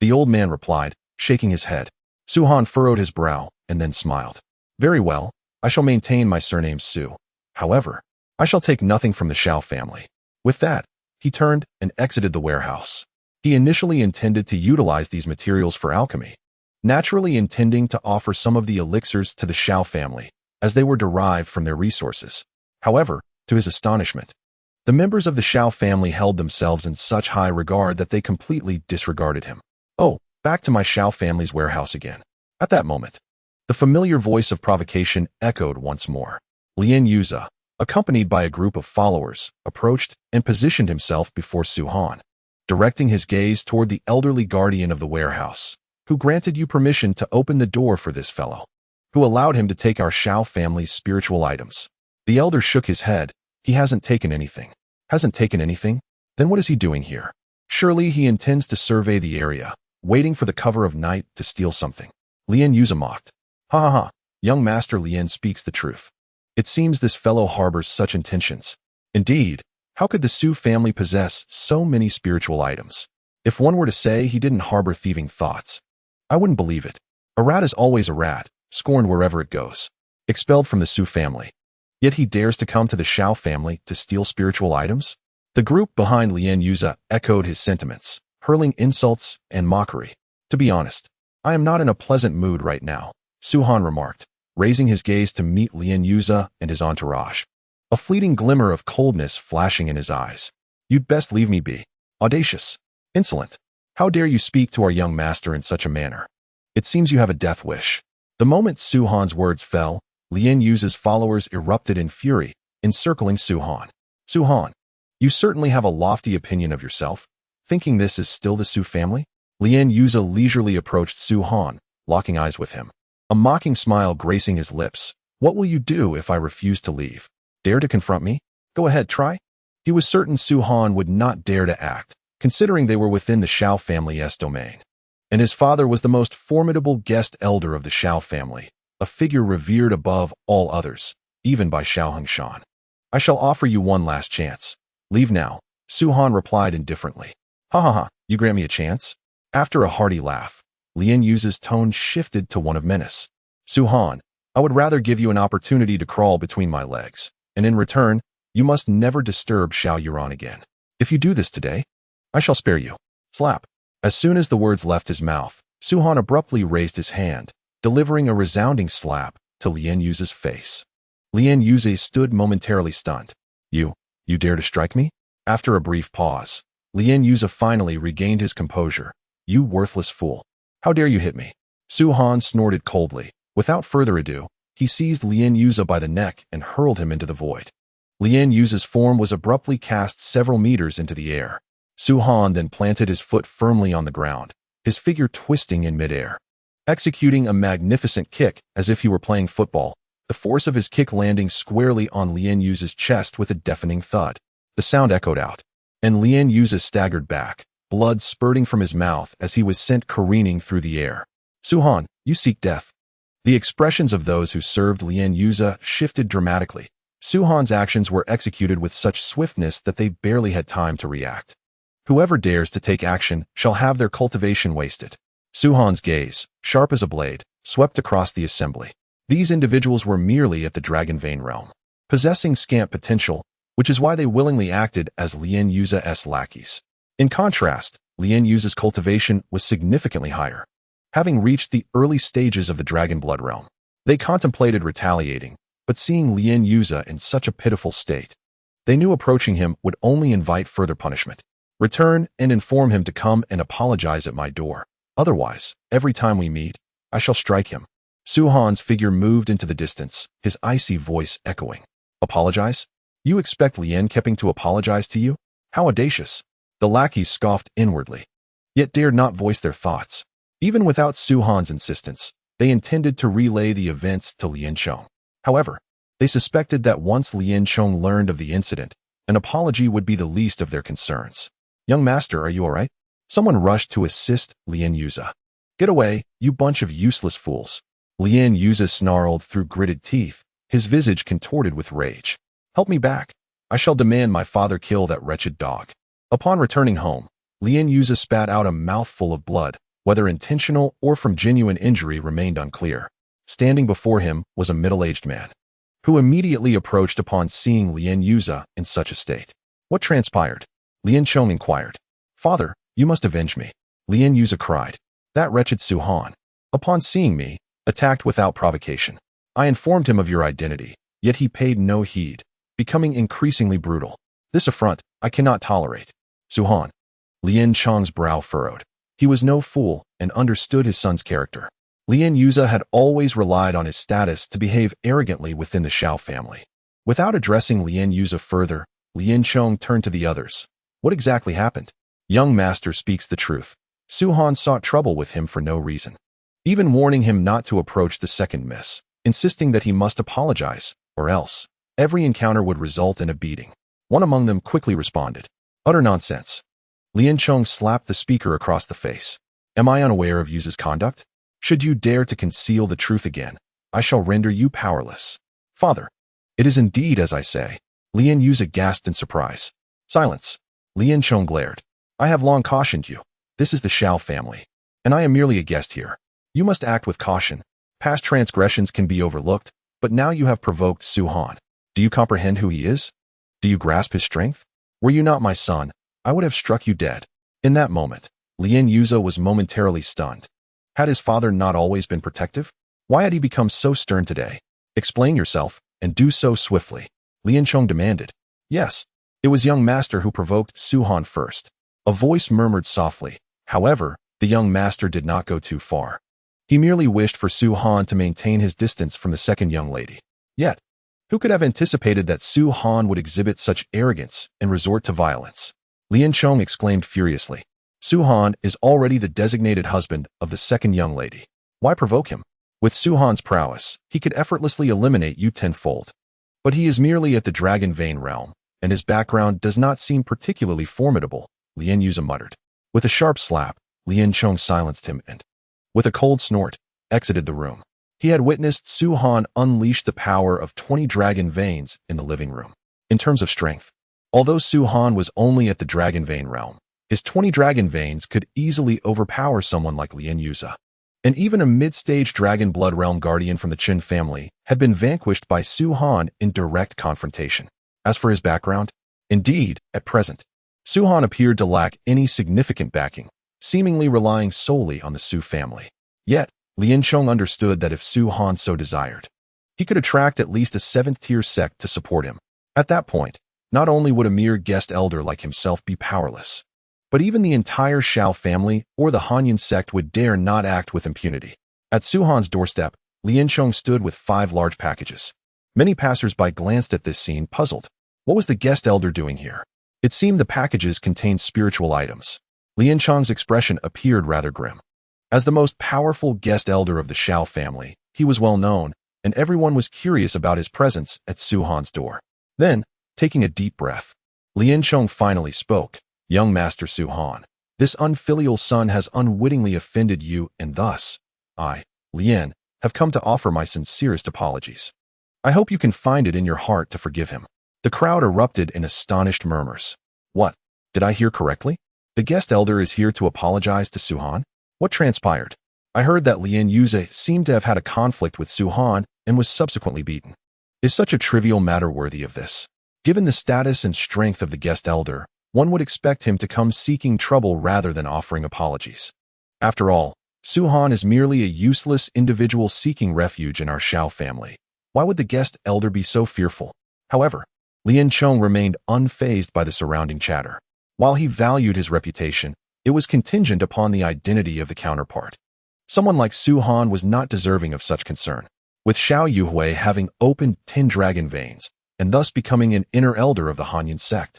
[SPEAKER 1] The old man replied, shaking his head. Su Han furrowed his brow and then smiled. Very well, I shall maintain my surname Su. However, I shall take nothing from the Shao family. With that, he turned and exited the warehouse. He initially intended to utilize these materials for alchemy, naturally intending to offer some of the elixirs to the Shao family, as they were derived from their resources. However, to his astonishment, the members of the Shao family held themselves in such high regard that they completely disregarded him. Oh, back to my Shao family's warehouse again. At that moment, the familiar voice of provocation echoed once more. Lien Yuza, accompanied by a group of followers, approached and positioned himself before Su Han, directing his gaze toward the elderly guardian of the warehouse. Who granted you permission to open the door for this fellow? Who allowed him to take our Shao family's spiritual items? The elder shook his head. He hasn't taken anything. Hasn't taken anything? Then what is he doing here? Surely he intends to survey the area, waiting for the cover of night to steal something. Lien Yuza mocked. Ha ha ha, young master Lien speaks the truth. It seems this fellow harbors such intentions. Indeed, how could the Su family possess so many spiritual items? If one were to say he didn't harbor thieving thoughts, I wouldn't believe it. A rat is always a rat, scorned wherever it goes. Expelled from the Su family. Yet he dares to come to the Shao family to steal spiritual items? The group behind Lien Yuza echoed his sentiments, hurling insults and mockery. To be honest, I am not in a pleasant mood right now, Su Han remarked, raising his gaze to meet Lien Yuza and his entourage. A fleeting glimmer of coldness flashing in his eyes. You'd best leave me be. Audacious. Insolent. How dare you speak to our young master in such a manner? It seems you have a death wish. The moment Su Han's words fell, Lien Yuza's followers erupted in fury, encircling Su Han. Su Han, you certainly have a lofty opinion of yourself, thinking this is still the Su family? Lien Yuza leisurely approached Su Han, locking eyes with him. A mocking smile gracing his lips. What will you do if I refuse to leave? Dare to confront me? Go ahead, try. He was certain Su Han would not dare to act, considering they were within the Shao family's domain. And his father was the most formidable guest elder of the Shao family, a figure revered above all others, even by Shao Hongshan. I shall offer you one last chance. Leave now, Su Han replied indifferently. Ha ha ha, you grant me a chance? After a hearty laugh, Lien Yuza's tone shifted to one of menace. Su Han, I would rather give you an opportunity to crawl between my legs, and in return, you must never disturb Shao Yuran again. If you do this today, I shall spare you. Slap. As soon as the words left his mouth, Su Han abruptly raised his hand, delivering a resounding slap to Lien Yuza's face. Lien Yuza stood momentarily stunned. You dare to strike me? After a brief pause, Lien Yuza finally regained his composure. You worthless fool. How dare you hit me? Su Han snorted coldly. Without further ado, he seized Lien Yuza by the neck and hurled him into the void. Lien Yuza's form was abruptly cast several meters into the air. Su Han then planted his foot firmly on the ground, his figure twisting in midair. Executing a magnificent kick as if he were playing football, the force of his kick landing squarely on Lien Yuza's chest with a deafening thud. The sound echoed out, and Lien Yuza staggered back, blood spurting from his mouth as he was sent careening through the air. Su Han, you seek death. The expressions of those who served Lien Yuza shifted dramatically. Su Han's actions were executed with such swiftness that they barely had time to react. Whoever dares to take action shall have their cultivation wasted. Su Han's gaze, sharp as a blade, swept across the assembly. These individuals were merely at the Dragon Vein realm, possessing scant potential, which is why they willingly acted as Lien Yuza's lackeys. In contrast, Lien Yuza's cultivation was significantly higher. Having reached the early stages of the Dragon Blood realm, they contemplated retaliating, but seeing Lien Yuza in such a pitiful state, they knew approaching him would only invite further punishment. Return and inform him to come and apologize at my door. Otherwise, every time we meet, I shall strike him." Su-han's figure moved into the distance, his icy voice echoing. "Apologize? You expect Lien Keping to apologize to you? How audacious!" The lackeys scoffed inwardly, yet dared not voice their thoughts. Even without Su-han's insistence, they intended to relay the events to Lien Chong. However, they suspected that once Lien Chong learned of the incident, an apology would be the least of their concerns. "Young master, are you all right?" Someone rushed to assist Lien Yuza. "Get away, you bunch of useless fools." Lien Yuza snarled through gritted teeth, his visage contorted with rage. "Help me back. I shall demand my father kill that wretched dog." Upon returning home, Lien Yuza spat out a mouthful of blood. Whether intentional or from genuine injury remained unclear. Standing before him was a middle-aged man, who immediately approached upon seeing Lien Yuza in such a state. "What transpired?" Lien Chong inquired. "Father, you must avenge me," Lien Yuza cried. "That wretched Su-han, upon seeing me, attacked without provocation. I informed him of your identity, yet he paid no heed, becoming increasingly brutal. This affront I cannot tolerate." Su-han. Lien Chong's brow furrowed. He was no fool and understood his son's character. Lien Yuza had always relied on his status to behave arrogantly within the Shao family. Without addressing Lien Yuza further, Lien Chong turned to the others. "What exactly happened?" "Young master speaks the truth. Su-han sought trouble with him for no reason, even warning him not to approach the second miss, insisting that he must apologize, or else every encounter would result in a beating." One among them quickly responded. "Utter nonsense." Lien Chong slapped the speaker across the face. "Am I unaware of Yuza's conduct? Should you dare to conceal the truth again, I shall render you powerless." "Father, it is indeed as I say." Lien Yuza gasped in surprise. "Silence." Lien Chong glared. "I have long cautioned you. This is the Shao family, and I am merely a guest here. You must act with caution. Past transgressions can be overlooked, but now you have provoked Su-han. Do you comprehend who he is? Do you grasp his strength? Were you not my son, I would have struck you dead." In that moment, Lien Yuza was momentarily stunned. Had his father not always been protective? Why had he become so stern today? "Explain yourself, and do so swiftly," Lien Chong demanded. "Yes, it was young master who provoked Su-han first." A voice murmured softly. However, the young master did not go too far. He merely wished for Su-han to maintain his distance from the second young lady. Yet, who could have anticipated that Su-han would exhibit such arrogance and resort to violence? Lien Chong exclaimed furiously. "Su-han is already the designated husband of the second young lady. Why provoke him? With Su-han's prowess, he could effortlessly eliminate you tenfold. But he is merely at the Dragon Vein realm, and his background does not seem particularly formidable," Lien Yuza muttered. With a sharp slap, Lien Chong silenced him and, with a cold snort, exited the room. He had witnessed Su-han unleash the power of 20 dragon veins in the living room. In terms of strength, although Su-han was only at the Dragon Vein realm, his 20 dragon veins could easily overpower someone like Lien Yuza. And even a mid-stage dragon blood realm guardian from the Qin family had been vanquished by Su-han in direct confrontation. As for his background, indeed, at present, Su-han appeared to lack any significant backing, seemingly relying solely on the Su family. Yet, Lien Chong understood that if Su-han so desired, he could attract at least a 7th-tier sect to support him. At that point, not only would a mere guest elder like himself be powerless, but even the entire Shao family or the Hanyan sect would dare not act with impunity. At Su-han's doorstep, Lien Chong stood with 5 large packages. Many passers-by glanced at this scene, puzzled. What was the guest elder doing here? It seemed the packages contained spiritual items. Lien Chong's expression appeared rather grim. As the most powerful guest elder of the Shao family, he was well known, and everyone was curious about his presence at Su-han's door. Then, taking a deep breath, Lien Chong finally spoke. "Young Master Su-han, this unfilial son has unwittingly offended you, and thus, I, Lien, have come to offer my sincerest apologies. I hope you can find it in your heart to forgive him." The crowd erupted in astonished murmurs. "What? Did I hear correctly? The guest elder is here to apologize to Su-han? What transpired? I heard that Lien Yuza seemed to have had a conflict with Su-han and was subsequently beaten. Is such a trivial matter worthy of this? Given the status and strength of the guest elder, one would expect him to come seeking trouble rather than offering apologies. After all, Su-han is merely a useless individual seeking refuge in our Shao family. Why would the guest elder be so fearful?" However, Lien Chong remained unfazed by the surrounding chatter. While he valued his reputation, it was contingent upon the identity of the counterpart. Someone like Su Han was not deserving of such concern, with Xiao Yuhui having opened 10 dragon veins, and thus becoming an inner elder of the Hanyun sect.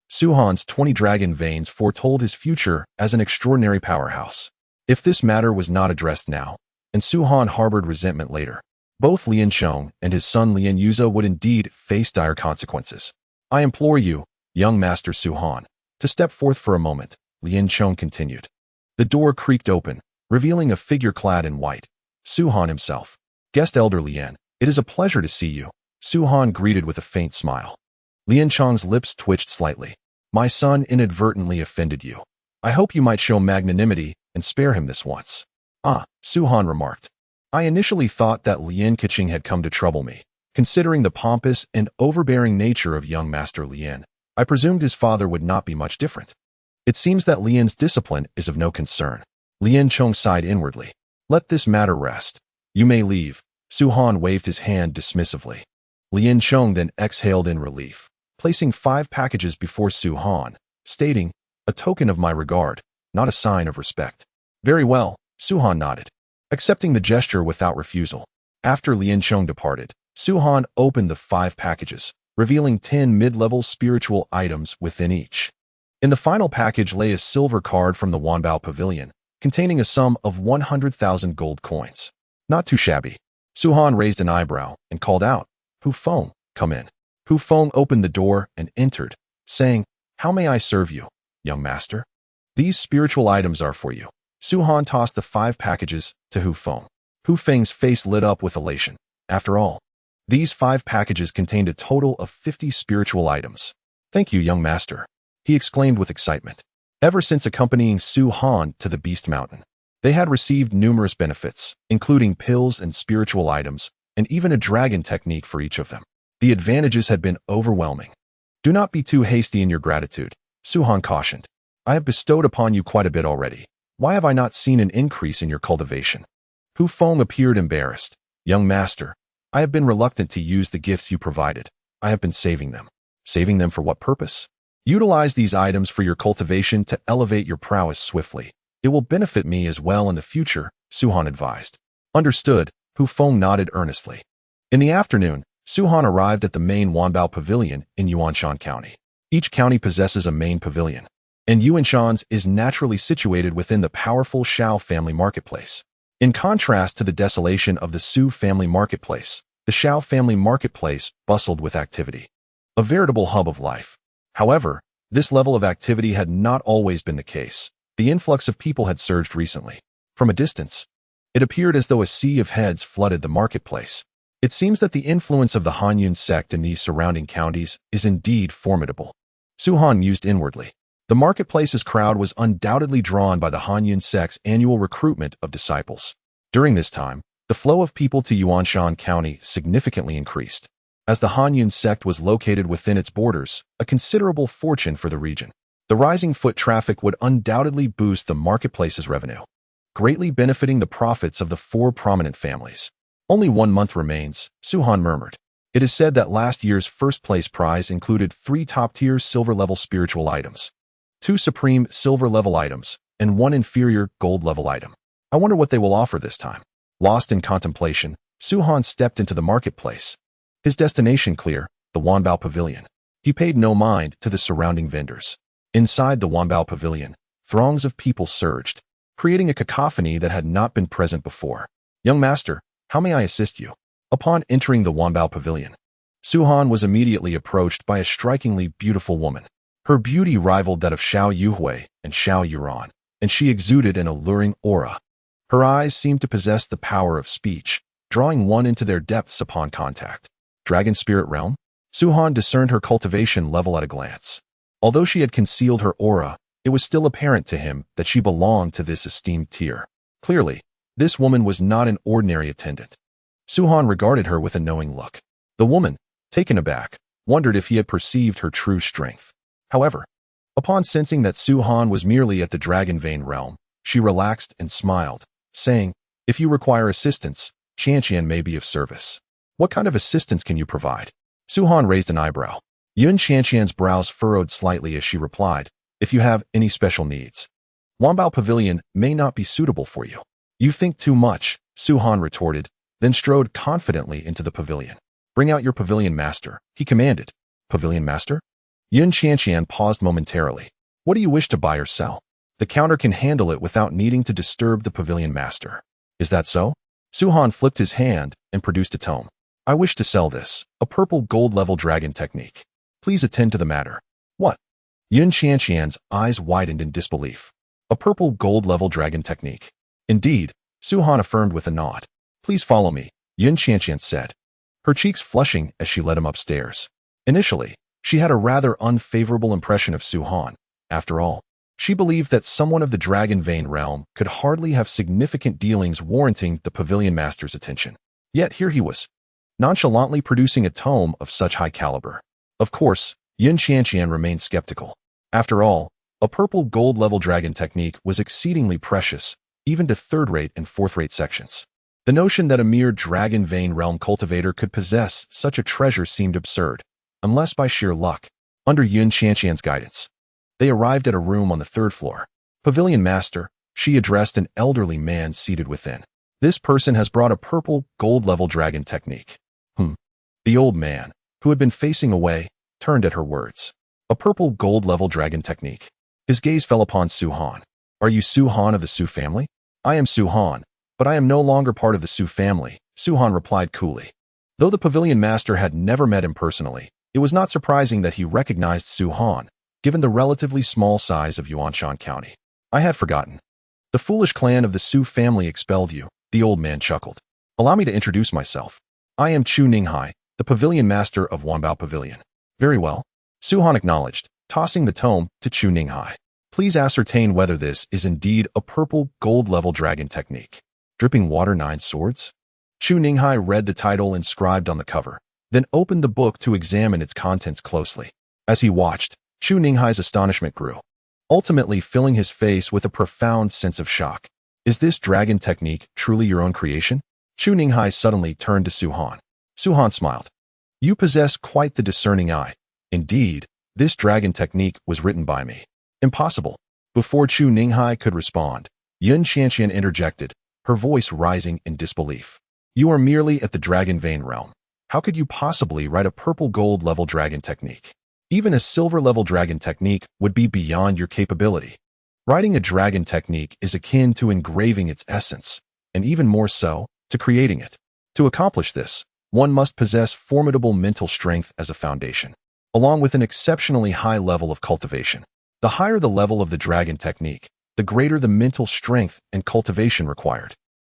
[SPEAKER 1] Su Han's 20 dragon veins foretold his future as an extraordinary powerhouse. If this matter was not addressed now, and Su Han harbored resentment later, both Lien Chong and his son Lien Yuza would indeed face dire consequences. I implore you, young Master Su Han, to step forth for a moment, Lien Chong continued. The door creaked open, revealing a figure clad in white, Su Han himself. Guest Elder Lien, it is a pleasure to see you, Su Han greeted with a faint smile. Lien Chong's lips twitched slightly. My son inadvertently offended you. I hope you might show magnanimity and spare him this once. Ah, Su Han remarked. I initially thought that Lien Keqing had come to trouble me. Considering the pompous and overbearing nature of young Master Lien, I presumed his father would not be much different. It seems that Lien's discipline is of no concern. Lien Chong sighed inwardly. Let this matter rest. You may leave. Su Han waved his hand dismissively. Lien Chong then exhaled in relief, placing 5 packages before Su Han, stating, a token of my regard, not a sign of respect. Very well, Su Han nodded, accepting the gesture without refusal. After Lien Chong departed, Su Han opened the 5 packages, revealing 10 mid-level spiritual items within each. In the final package lay a silver card from the Wanbao Pavilion, containing a sum of 100,000 gold coins. Not too shabby. Su Han raised an eyebrow and called out, Hu Feng, come in. Hu Feng opened the door and entered, saying, How may I serve you, young master? These spiritual items are for you. Su Han tossed the 5 packages to Hu Feng. Hu Feng's face lit up with elation. After all, these 5 packages contained a total of 50 spiritual items. Thank you, young master, he exclaimed with excitement. Ever since accompanying Su Han to the Beast Mountain, they had received numerous benefits, including pills and spiritual items, and even a dragon technique for each of them. The advantages had been overwhelming. Do not be too hasty in your gratitude, Su Han cautioned. I have bestowed upon you quite a bit already. Why have I not seen an increase in your cultivation? Hu Feng appeared embarrassed. Young master, I have been reluctant to use the gifts you provided. I have been saving them. Saving them for what purpose? Utilize these items for your cultivation to elevate your prowess swiftly. It will benefit me as well in the future, Su Han advised. Understood, Hu Feng nodded earnestly. In the afternoon, Su Han arrived at the main Wanbao Pavilion in Yuanshan County. Each county possesses a main pavilion, and Yuanshan's is naturally situated within the powerful Shao family marketplace. In contrast to the desolation of the Su family marketplace, the Shao family marketplace bustled with activity. A veritable hub of life. However, this level of activity had not always been the case. The influx of people had surged recently. From a distance, it appeared as though a sea of heads flooded the marketplace. It seems that the influence of the Hanyun sect in these surrounding counties is indeed formidable. Su Han mused inwardly. The marketplace's crowd was undoubtedly drawn by the Hanyun sect's annual recruitment of disciples. During this time, the flow of people to Yuanshan County significantly increased. As the Hanyun sect was located within its borders, a considerable fortune for the region. The rising foot traffic would undoubtedly boost the marketplace's revenue, greatly benefiting the profits of the 4 prominent families. Only 1 month remains, Su Han murmured. It is said that last year's first-place prize included 3 top-tier silver-level spiritual items, 2 supreme silver-level items, and 1 inferior gold-level item. I wonder what they will offer this time. Lost in contemplation, Su Han stepped into the marketplace. His destination clear, the Wanbao Pavilion. He paid no mind to the surrounding vendors. Inside the Wanbao Pavilion, throngs of people surged, creating a cacophony that had not been present before. Young master, how may I assist you? Upon entering the Wanbao Pavilion, Su Han was immediately approached by a strikingly beautiful woman. Her beauty rivaled that of Xiao Yuhui and Xiao Yuran, and she exuded an alluring aura. Her eyes seemed to possess the power of speech, drawing one into their depths upon contact. Dragon Spirit Realm? Su Han discerned her cultivation level at a glance. Although she had concealed her aura, it was still apparent to him that she belonged to this esteemed tier. Clearly, this woman was not an ordinary attendant. Su Han regarded her with a knowing look. The woman, taken aback, wondered if he had perceived her true strength. However, upon sensing that Su Han was merely at the Dragon Vein realm, she relaxed and smiled, saying, If you require assistance, Qianqian may be of service. What kind of assistance can you provide? Su Han raised an eyebrow. Yun Qianqian's brows furrowed slightly as she replied, if you have any special needs. Wanbao Pavilion may not be suitable for you. You think too much, Su-Han retorted, then strode confidently into the pavilion. Bring out your pavilion master, he commanded. Pavilion master? Yun Qianqian paused momentarily. What do you wish to buy or sell? The counter can handle it without needing to disturb the pavilion master. Is that so? Su-Han flipped his hand and produced a tome. I wish to sell this, a purple gold level dragon technique. Please attend to the matter. What? Yun Qianqian's eyes widened in disbelief. A purple gold level dragon technique. Indeed, Su-Han affirmed with a nod. Please follow me, Yun Qianqian said, her cheeks flushing as she led him upstairs. Initially, she had a rather unfavorable impression of Su-Han. After all, she believed that someone of the Dragon Vein realm could hardly have significant dealings warranting the pavilion master's attention. Yet here he was, nonchalantly producing a tome of such high caliber. Of course, Yun Qianqian remained skeptical. After all, a purple gold level dragon technique was exceedingly precious, even to third-rate and fourth-rate sections. The notion that a mere Dragon Vein realm cultivator could possess such a treasure seemed absurd, unless by sheer luck. Under Yun Qianqian's guidance, they arrived at a room on the third floor. Pavilion master, she addressed an elderly man seated within. This person has brought a purple gold level dragon technique. The old man, who had been facing away, turned at her words. A purple gold level dragon technique. His gaze fell upon Su-Han. Are you Su-Han of the Su family? I am Su-Han, but I am no longer part of the Su family, Su-Han replied coolly. Though the pavilion master had never met him personally, it was not surprising that he recognized Su-Han, given the relatively small size of Yuanshan County. I had forgotten. The foolish clan of the Su family expelled you, the old man chuckled. Allow me to introduce myself. I am Chu Ninghai, the pavilion master of Wanbao Pavilion. Very well, Su-Han acknowledged, tossing the tome to Chu Ninghai. Please ascertain whether this is indeed a purple gold level dragon technique. Dripping Water 9 Swords? Chu Ninghai read the title inscribed on the cover, then opened the book to examine its contents closely. As he watched, Chu Ninghai's astonishment grew, ultimately filling his face with a profound sense of shock. Is this dragon technique truly your own creation? Chu Ninghai suddenly turned to Su-Han. Su-Han smiled. You possess quite the discerning eye. Indeed, this dragon technique was written by me. Impossible. Before Chu Ninghai could respond, Yun Qianqian interjected, her voice rising in disbelief. You are merely at the Dragon Vein realm. How could you possibly write a purple gold level dragon technique? Even a silver level dragon technique would be beyond your capability. Writing a dragon technique is akin to engraving its essence, and even more so, to creating it. To accomplish this, one must possess formidable mental strength as a foundation, along with an exceptionally high level of cultivation. The higher the level of the dragon technique, the greater the mental strength and cultivation required.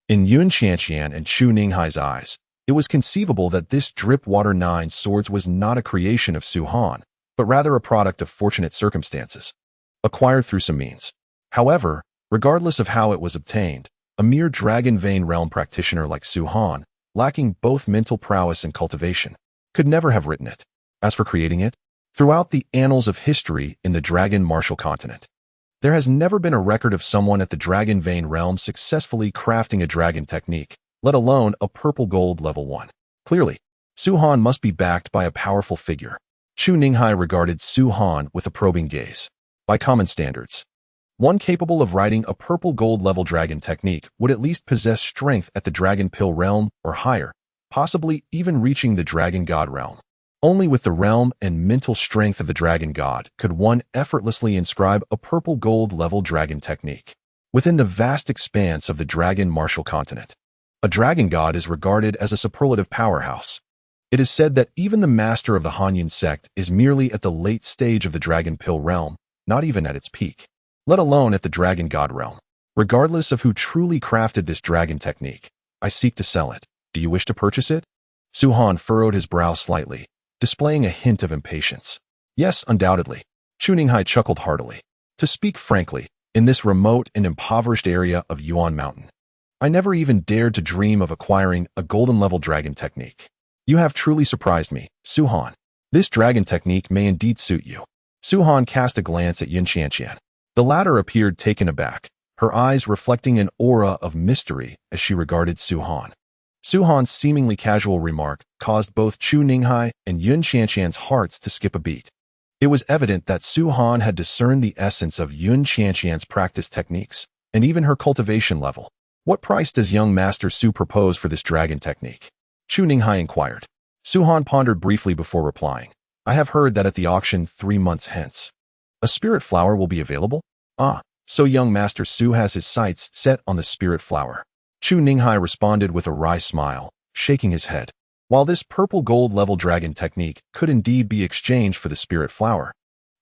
[SPEAKER 1] In Yun Qianqian and Chu Ninghai's eyes, it was conceivable that this Drip Water 9 Swords was not a creation of Su-Han, but rather a product of fortunate circumstances, acquired through some means. However, regardless of how it was obtained, a mere Dragon Vein realm practitioner like Su-Han, lacking both mental prowess and cultivation, could never have written it. As for creating it, throughout the annals of history in the Dragon Martial continent, there has never been a record of someone at the Dragon Vein realm successfully crafting a dragon technique, let alone a purple gold level 1. Clearly, Su-Han must be backed by a powerful figure. Chu Ninghai regarded Su-Han with a probing gaze. By common standards, one capable of writing a purple gold level dragon technique would at least possess strength at the Dragon Pill realm or higher, possibly even reaching the Dragon God realm. Only with the realm and mental strength of the Dragon God could one effortlessly inscribe a purple gold level dragon technique. Within the vast expanse of the Dragon Martial continent, a Dragon God is regarded as a superlative powerhouse. It is said that even the master of the Hanyun sect is merely at the late stage of the Dragon Pill realm, not even at its peak, let alone at the Dragon God realm. Regardless of who truly crafted this dragon technique, I seek to sell it. Do you wish to purchase it? Su-Han furrowed his brow slightly, displaying a hint of impatience. Yes, undoubtedly. Chu Ninghai chuckled heartily. To speak frankly, in this remote and impoverished area of Yuan Mountain, I never even dared to dream of acquiring a golden-level dragon technique. You have truly surprised me, Su-Han. This dragon technique may indeed suit you. Su-Han cast a glance at Yun Qianqian. The latter appeared taken aback, her eyes reflecting an aura of mystery as she regarded Su-Han. Su-Han's seemingly casual remark caused both Chu Ninghai and Yun Qianqian's hearts to skip a beat. It was evident that Su Han had discerned the essence of Yun Qianqian's practice techniques, and even her cultivation level. What price does young Master Su propose for this dragon technique? Chu Ninghai inquired. Su Han pondered briefly before replying. I have heard that at the auction 3 months hence, a spirit flower will be available? Ah, so young Master Su has his sights set on the spirit flower. Chu Ninghai responded with a wry smile, shaking his head. While this purple gold level dragon technique could indeed be exchanged for the spirit flower,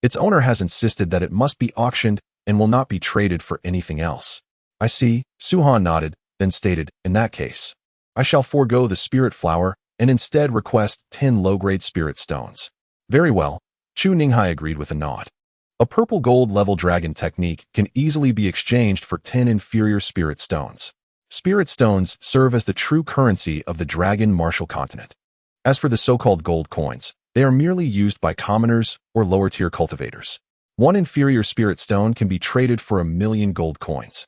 [SPEAKER 1] its owner has insisted that it must be auctioned and will not be traded for anything else. I see, Su Han nodded, then stated, in that case, I shall forego the spirit flower and instead request 10 low-grade spirit stones. Very well, Chu Ninghai agreed with a nod. A purple gold level dragon technique can easily be exchanged for 10 inferior spirit stones. Spirit stones serve as the true currency of the dragon martial continent. As for the so-called gold coins, they are merely used by commoners or lower-tier cultivators. 1 inferior spirit stone can be traded for 1,000,000 gold coins.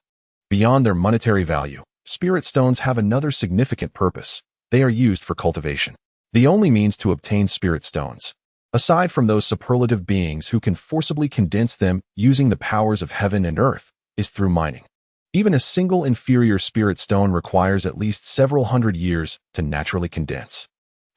[SPEAKER 1] Beyond their monetary value, spirit stones have another significant purpose. They are used for cultivation. The only means to obtain spirit stones, aside from those superlative beings who can forcibly condense them using the powers of heaven and earth, is through mining. Even a single inferior spirit stone requires at least several hundred years to naturally condense,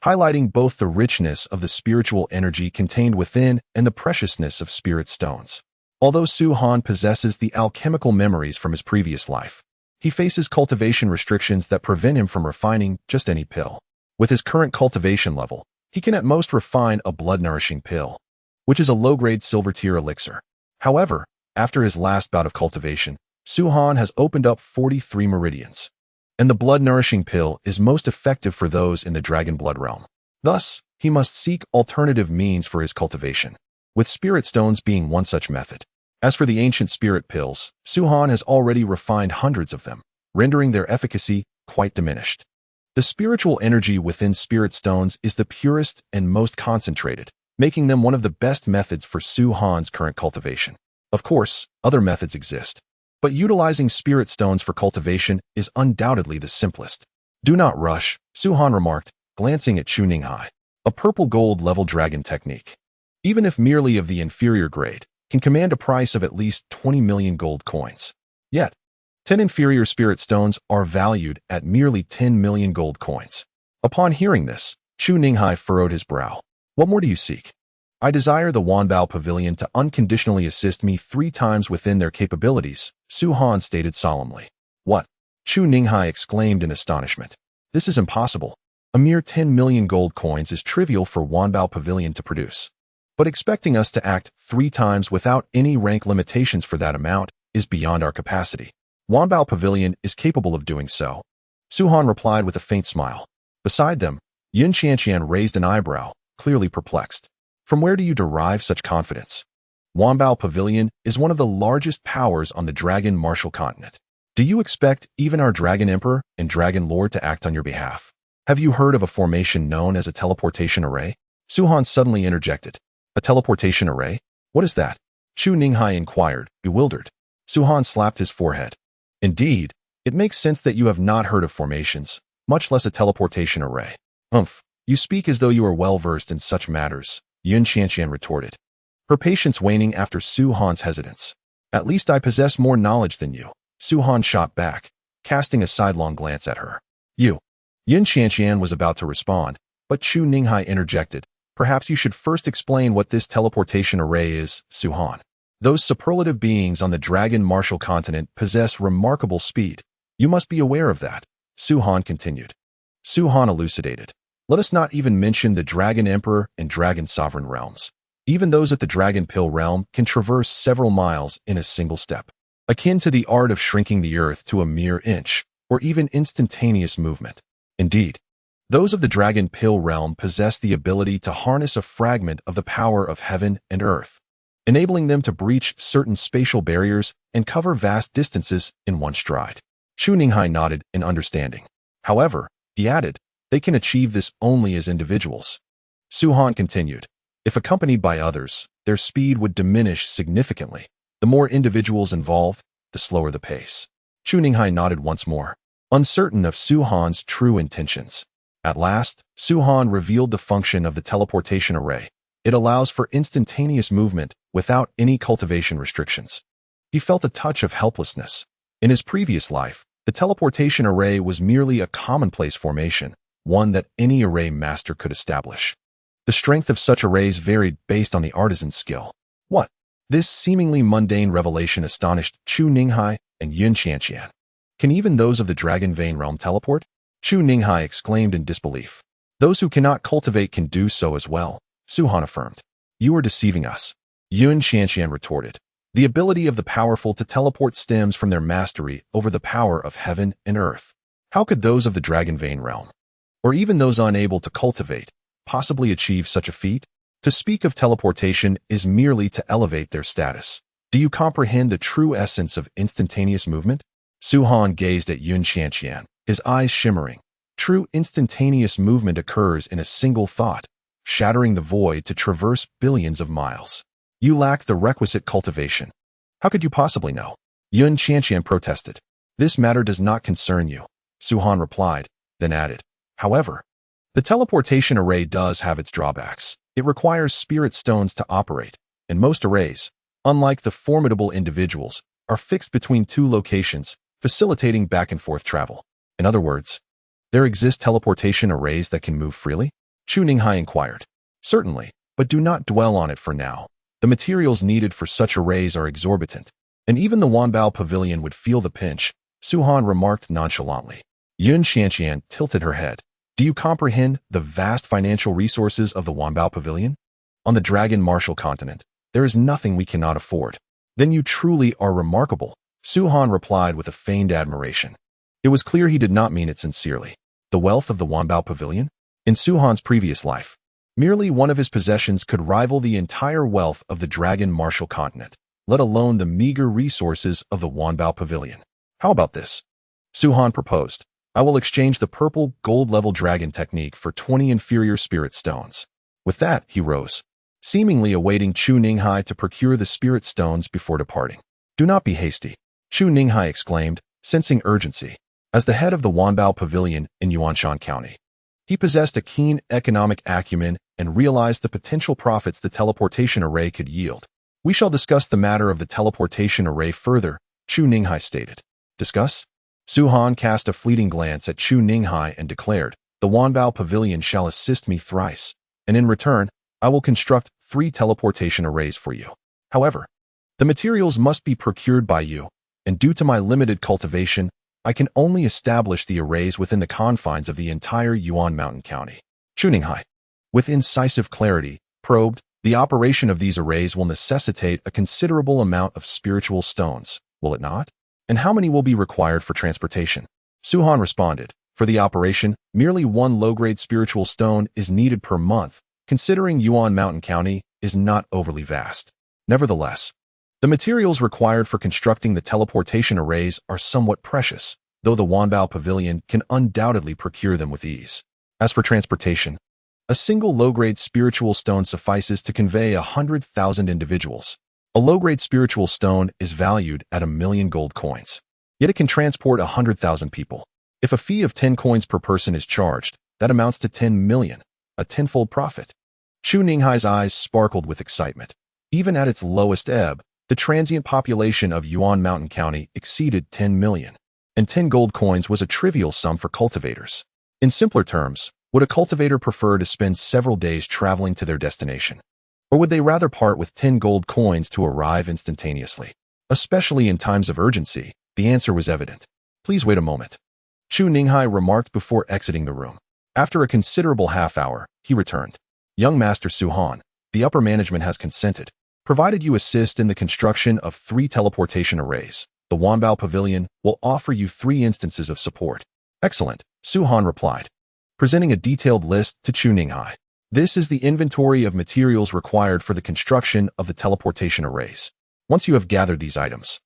[SPEAKER 1] highlighting both the richness of the spiritual energy contained within and the preciousness of spirit stones. Although Su Han possesses the alchemical memories from his previous life, he faces cultivation restrictions that prevent him from refining just any pill. With his current cultivation level, he can at most refine a blood-nourishing pill, which is a low-grade silver-tier elixir. However, after his last bout of cultivation, Su Han has opened up 43 meridians, and the blood-nourishing pill is most effective for those in the dragon blood realm. Thus, he must seek alternative means for his cultivation, with spirit stones being one such method. As for the ancient spirit pills, Su Han has already refined hundreds of them, rendering their efficacy quite diminished. The spiritual energy within spirit stones is the purest and most concentrated, making them one of the best methods for Su Han's current cultivation. Of course, other methods exist, but utilizing spirit stones for cultivation is undoubtedly the simplest. Do not rush, Su Han remarked, glancing at Chu Ninghai. A purple gold level dragon technique, even if merely of the inferior grade, can command a price of at least 20,000,000 gold coins. Yet, 10 inferior spirit stones are valued at merely 10,000,000 gold coins. Upon hearing this, Chu Ninghai furrowed his brow. What more do you seek? I desire the Wanbao Pavilion to unconditionally assist me 3 times within their capabilities, Su Han stated solemnly. What? Chu Ninghai exclaimed in astonishment. This is impossible. A mere 10,000,000 gold coins is trivial for Wanbao Pavilion to produce. But expecting us to act 3 times without any rank limitations for that amount is beyond our capacity. Wanbao Pavilion is capable of doing so, Su Han replied with a faint smile. Beside them, Yun Qianqian raised an eyebrow, clearly perplexed. From where do you derive such confidence? Wanbao Pavilion is one of the largest powers on the Dragon Martial Continent. Do you expect even our Dragon Emperor and Dragon Lord to act on your behalf? Have you heard of a formation known as a teleportation array? Su Han suddenly interjected. A teleportation array? What is that? Chu Ninghai inquired, bewildered. Su Han slapped his forehead. Indeed, it makes sense that you have not heard of formations, much less a teleportation array. You speak as though you are well versed in such matters, Yun Qianqian retorted, her patience waning after Su Han's hesitance. At least I possess more knowledge than you, Su Han shot back, casting a sidelong glance at her. You. Yun Qianqian was about to respond, but Chu Ninghai interjected. Perhaps you should first explain what this teleportation array is, Su Han. Those superlative beings on the Dragon Martial Continent possess remarkable speed. You must be aware of that, Su Han continued. Su Han elucidated. Let us not even mention the Dragon Emperor and Dragon Sovereign realms. Even those at the Dragon Pill realm can traverse several miles in a single step, akin to the art of shrinking the earth to a mere inch, or even instantaneous movement. Indeed, those of the Dragon Pill realm possess the ability to harness a fragment of the power of heaven and earth, enabling them to breach certain spatial barriers and cover vast distances in one stride. Chu Ninghai nodded in understanding. However, he added, they can achieve this only as individuals. Su Han continued, if accompanied by others, their speed would diminish significantly. The more individuals involved, the slower the pace. Chu Ninghai nodded once more, uncertain of Su Han's true intentions. At last, Su Han revealed the function of the teleportation array, It allows for instantaneous movement without any cultivation restrictions. He felt a touch of helplessness. In his previous life, the teleportation array was merely a commonplace formation, one that any array master could establish. The strength of such arrays varied based on the artisan's skill. What? This seemingly mundane revelation astonished Chu Ninghai and Yun Qianqian. Can even those of the Dragon Vein realm teleport? Chu Ninghai exclaimed in disbelief. Those who cannot cultivate can do so as well, Su Han affirmed. You are deceiving us. Yun Qianqian retorted. The ability of the powerful to teleport stems from their mastery over the power of heaven and earth. How could those of the Dragon Vein realm, or even those unable to cultivate, possibly achieve such a feat? To speak of teleportation is merely to elevate their status. Do you comprehend the true essence of instantaneous movement? Su Han gazed at Yun Qianqian, his eyes shimmering. True instantaneous movement occurs in a single thought, shattering the void to traverse billions of miles. You lack the requisite cultivation. How could you possibly know? Yun Qianqian protested. This matter does not concern you, Su Han replied, then added. However, the teleportation array does have its drawbacks. It requires spirit stones to operate, and most arrays, unlike the formidable individuals, are fixed between two locations, facilitating back and forth travel. In other words, there exist teleportation arrays that can move freely? Chu Ninghai inquired. Certainly, but do not dwell on it for now. The materials needed for such arrays are exorbitant, and even the Wanbao Pavilion would feel the pinch, Su Han remarked nonchalantly. Yun Qianqian tilted her head. Do you comprehend the vast financial resources of the Wanbao Pavilion? On the Dragon Martial continent, there is nothing we cannot afford. Then you truly are remarkable, Su Han replied with a feigned admiration. It was clear he did not mean it sincerely. The wealth of the Wanbao Pavilion? In Su Han's previous life, merely one of his possessions could rival the entire wealth of the Dragon Martial continent, let alone the meager resources of the Wanbao Pavilion. How about this? Su Han proposed. I will exchange the purple gold-level dragon technique for 20 inferior spirit stones. With that, he rose, seemingly awaiting Chu Ninghai to procure the spirit stones before departing. Do not be hasty, Chu Ninghai exclaimed, sensing urgency. As the head of the Wanbao Pavilion in Yuanshan County, he possessed a keen economic acumen and realized the potential profits the teleportation array could yield. We shall discuss the matter of the teleportation array further, Chu Ninghai stated. Discuss? Su Han cast a fleeting glance at Chu Ninghai and declared, the Wanbao Pavilion shall assist me thrice, and in return, I will construct 3 teleportation arrays for you. However, the materials must be procured by you, and due to my limited cultivation, I can only establish the arrays within the confines of the entire Yuan Mountain County. Chu Ninghai, with incisive clarity, probed, the operation of these arrays will necessitate a considerable amount of spiritual stones, will it not? And how many will be required for transportation? Su Han responded, for the operation, merely 1 low-grade spiritual stone is needed per month, considering Yuan Mountain County is not overly vast. Nevertheless, the materials required for constructing the teleportation arrays are somewhat precious, though the Wanbao Pavilion can undoubtedly procure them with ease. As for transportation, a single low-grade spiritual stone suffices to convey 100,000 individuals. A low-grade spiritual stone is valued at 1,000,000 gold coins. Yet it can transport 100,000 people. If a fee of 10 coins per person is charged, that amounts to 10 million, a tenfold profit. Chu Ninghai's eyes sparkled with excitement. Even at its lowest ebb, the transient population of Yuan Mountain County exceeded 10 million, and 10 gold coins was a trivial sum for cultivators. In simpler terms, would a cultivator prefer to spend several days traveling to their destination? Or would they rather part with 10 gold coins to arrive instantaneously? Especially in times of urgency, the answer was evident. Please wait a moment, Chu Ninghai remarked before exiting the room. After a considerable half-hour, he returned. Young Master Su Han, the upper management has consented, provided you assist in the construction of 3 teleportation arrays. The Wanbao Pavilion will offer you 3 instances of support. Excellent, Su Han replied, presenting a detailed list to Chu Ninghai. This is the inventory of materials required for the construction of the teleportation arrays. Once you have gathered these items,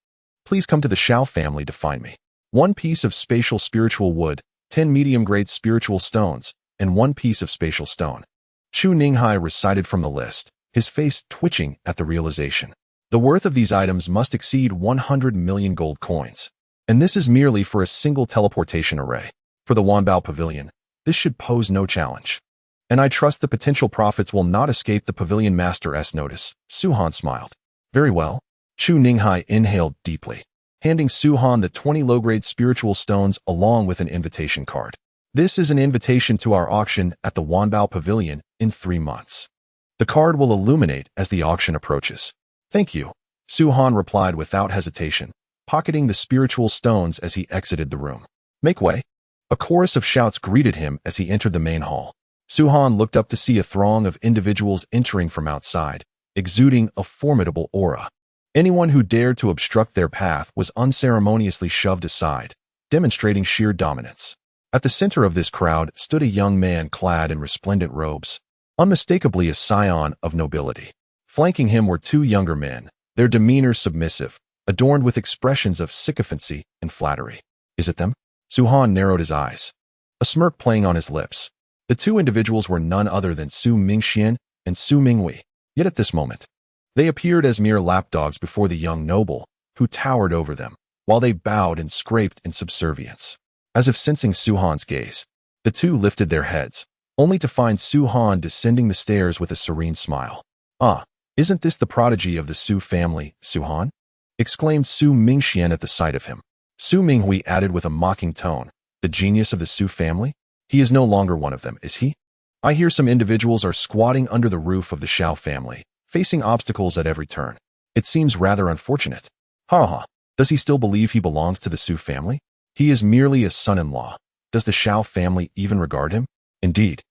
[SPEAKER 1] please come to the Shao family to find me. 1 piece of spatial spiritual wood, 10 medium-grade spiritual stones, and 1 piece of spatial stone. Chu Ninghai recited from the list, his face twitching at the realization. The worth of these items must exceed 100 million gold coins. And this is merely for a single teleportation array. For the Wanbao Pavilion, this should pose no challenge. And I trust the potential profits will not escape the pavilion master's notice. Su-han smiled. Very well. Chu Ninghai inhaled deeply, handing Su-han the 20 low-grade spiritual stones along with an invitation card. This is an invitation to our auction at the Wanbao Pavilion in 3 months. The card will illuminate as the auction approaches. Thank you, Su-han replied without hesitation, pocketing the spiritual stones as he exited the room. Make way. A chorus of shouts greeted him as he entered the main hall. Su-han looked up to see a throng of individuals entering from outside, exuding a formidable aura. Anyone who dared to obstruct their path was unceremoniously shoved aside, demonstrating sheer dominance. At the center of this crowd stood a young man clad in resplendent robes, unmistakably a scion of nobility. Flanking him were 2 younger men, their demeanor submissive, adorned with expressions of sycophancy and flattery. Is it them? Su-han narrowed his eyes, a smirk playing on his lips. The 2 individuals were none other than Su Mingxian and Su Minghui. Yet at this moment, they appeared as mere lapdogs before the young noble, who towered over them, while they bowed and scraped in subservience. As if sensing Su-han's gaze, the 2 lifted their heads, only to find Su-han descending the stairs with a serene smile. Ah, isn't this the prodigy of the Su family, Su-han? Exclaimed Su Mingxian at the sight of him. Su Minghui added with a mocking tone, the genius of the Su family? He is no longer one of them, is he? I hear some individuals are squatting under the roof of the Xiao family, facing obstacles at every turn. It seems rather unfortunate. Ha ha. Does he still believe he belongs to the Su family? He is merely a son-in-law. Does the Xiao family even regard him? Indeed.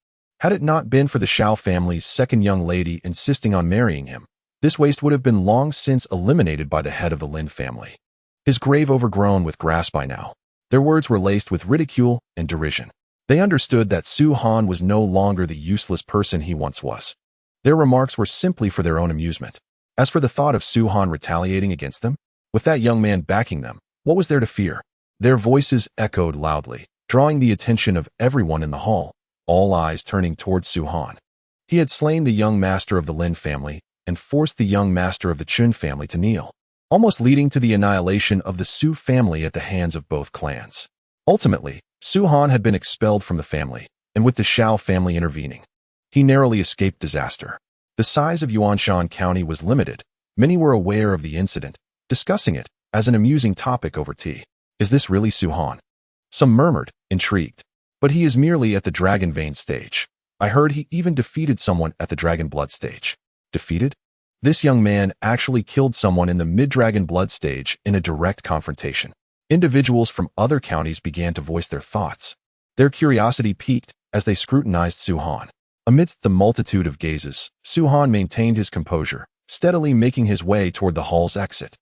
[SPEAKER 1] Had it not been for the Xiao family's second young lady insisting on marrying him, this waste would have been long since eliminated by the head of the Lin family. His grave overgrown with grass by now. Their words were laced with ridicule and derision. They understood that Su-han was no longer the useless person he once was. Their remarks were simply for their own amusement. As for the thought of Su-han retaliating against them, with that young man backing them, what was there to fear? Their voices echoed loudly, drawing the attention of everyone in the hall, all eyes turning towards Su-han. He had slain the young master of the Lin family and forced the young master of the Chun family to kneel, almost leading to the annihilation of the Su family at the hands of both clans. Ultimately, Su-han had been expelled from the family, and with the Xiao family intervening, he narrowly escaped disaster. The size of Yuanshan County was limited. Many were aware of the incident, discussing it as an amusing topic over tea. Is this really Su-han? Some murmured, intrigued. But he is merely at the Dragon Vein stage. I heard he even defeated someone at the Dragon Blood stage. Defeated? This young man actually killed someone in the mid-Dragon Blood stage in a direct confrontation. Individuals from other counties began to voice their thoughts. Their curiosity piqued as they scrutinized Su-han. Amidst the multitude of gazes, Su-han maintained his composure, steadily making his way toward the hall's exit,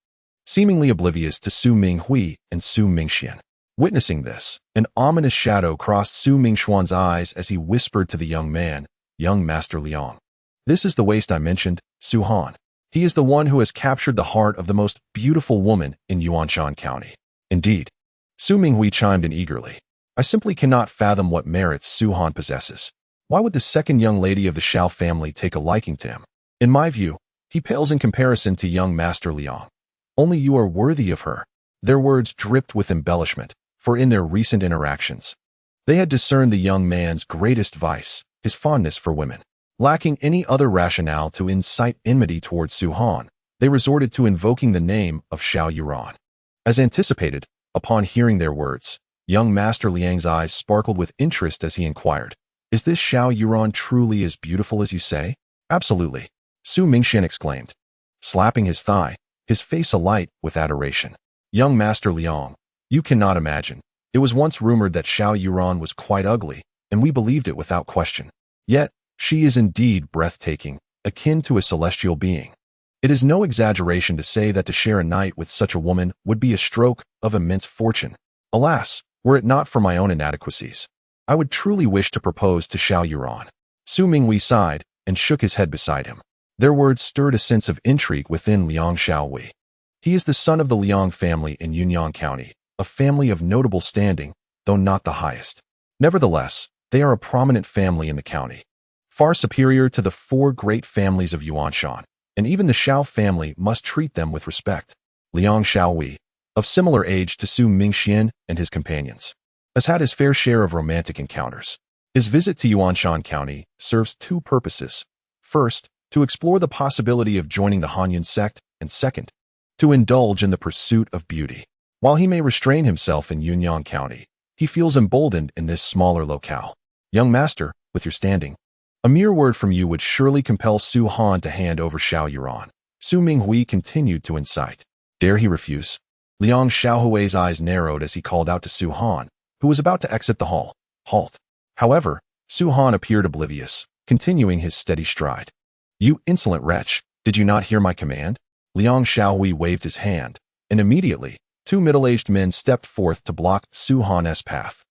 [SPEAKER 1] seemingly oblivious to Su Minghui and Su Mingxian. Witnessing this, an ominous shadow crossed Su Mingxuan's eyes as he whispered to the young man, young Master Liang. This is the waste I mentioned, Su-han. He is the one who has captured the heart of the most beautiful woman in Yuanshan County. Indeed. Su Minghui chimed in eagerly. I simply cannot fathom what merits Su-han possesses. Why would the second young lady of the Xiao family take a liking to him? In my view, he pales in comparison to young Master Liang. Only you are worthy of her. Their words dripped with embellishment, for in their recent interactions, they had discerned the young man's greatest vice, his fondness for women. Lacking any other rationale to incite enmity towards Su-han, they resorted to invoking the name of Xiao Yuran. As anticipated, upon hearing their words, young Master Liang's eyes sparkled with interest as he inquired, is this Xiao Yuran truly as beautiful as you say? Absolutely, Su Mingxian exclaimed, slapping his thigh, his face alight with adoration. Young Master Liang, you cannot imagine. It was once rumored that Xiao Yuran was quite ugly, and we believed it without question. Yet, she is indeed breathtaking, akin to a celestial being. It is no exaggeration to say that to share a night with such a woman would be a stroke of immense fortune. Alas, were it not for my own inadequacies, I would truly wish to propose to Xiao Yuran. Su Minghui sighed and shook his head beside him. Their words stirred a sense of intrigue within Liang Xiaowei. He is the son of the Liang family in Yunyang County, a family of notable standing, though not the highest. Nevertheless, they are a prominent family in the county, far superior to the 4 great families of Yuanshan, and even the Xiao family must treat them with respect. Liang Xiaowei, of similar age to Su Mingxian and his companions, has had his fair share of romantic encounters. His visit to Yuanshan County serves two purposes. First, to explore the possibility of joining the Hanyun sect, and second, to indulge in the pursuit of beauty. While he may restrain himself in Yunyang County, he feels emboldened in this smaller locale. Young master, with your standing, a mere word from you would surely compel Su Han to hand over Xiao Yuan. Su Minghui continued to incite. Dare he refuse? Liang Xiaohui's eyes narrowed as he called out to Su Han, who was about to exit the hall. Halt. However, Su Han appeared oblivious, continuing his steady stride. You insolent wretch, did you not hear my command? Liang Xiaohui waved his hand, and immediately, two middle-aged men stepped forth to block Su Han's path.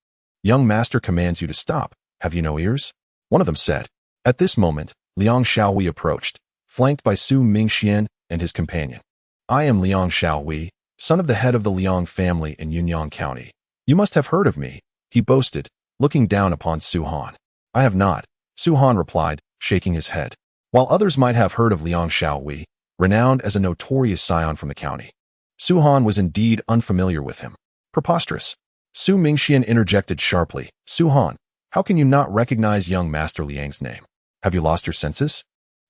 [SPEAKER 1] Young master commands you to stop. Have you no ears? One of them said. At this moment, Liang Xiaohui approached, flanked by Su Mingxian and his companion. I am Liang Xiaohui, son of the head of the Liang family in Yunyang County. You must have heard of me, he boasted, looking down upon Su Han. I have not, Su Han replied, shaking his head. While others might have heard of Liang Xiaohui, renowned as a notorious scion from the county, Su Han was indeed unfamiliar with him. Preposterous. Su Mingxian interjected sharply. Su Han, how can you not recognize young Master Liang's name? Have you lost your senses?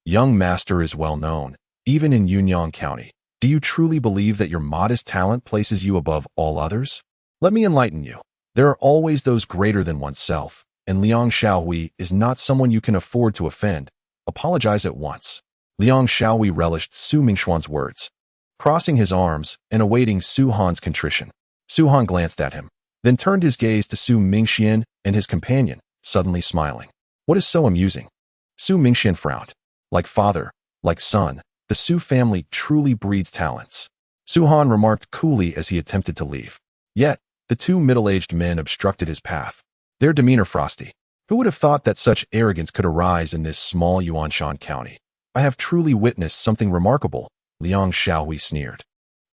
[SPEAKER 1] Young Master is well known, even in Yunyang County. Do you truly believe that your modest talent places you above all others? Let me enlighten you. There are always those greater than oneself, and Liang Xiaohui is not someone you can afford to offend. Apologize at once. Liang Xiaohui relished Su Mingxuan's words, crossing his arms and awaiting Su Han's contrition. Su Han glanced at him, then turned his gaze to Su Mingxian and his companion, suddenly smiling. What is so amusing? Su Mingxian frowned. Like father, like son, the Su family truly breeds talents. Su Han remarked coolly as he attempted to leave. Yet, the two middle-aged men obstructed his path, their demeanor frosty. Who would have thought that such arrogance could arise in this small Yuanshan County? I have truly witnessed something remarkable, Liang Xiaohui sneered.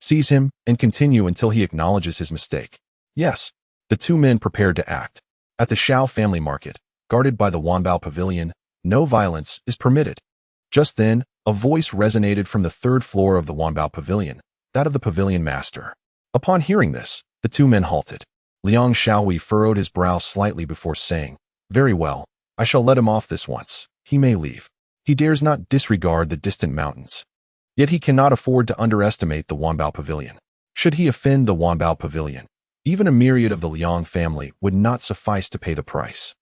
[SPEAKER 1] Seize him and continue until he acknowledges his mistake. Yes, the two men prepared to act. At the Xiao family market, guarded by the Wanbao Pavilion, no violence is permitted. Just then, a voice resonated from the third floor of the Wanbao Pavilion, that of the pavilion master. Upon hearing this, the two men halted. Liang Xiaohui furrowed his brow slightly before saying, Very well, I shall let him off this once. He may leave. He dares not disregard the distant mountains. Yet he cannot afford to underestimate the Wanbao Pavilion. Should he offend the Wanbao Pavilion, even a myriad of the Liang family would not suffice to pay the price.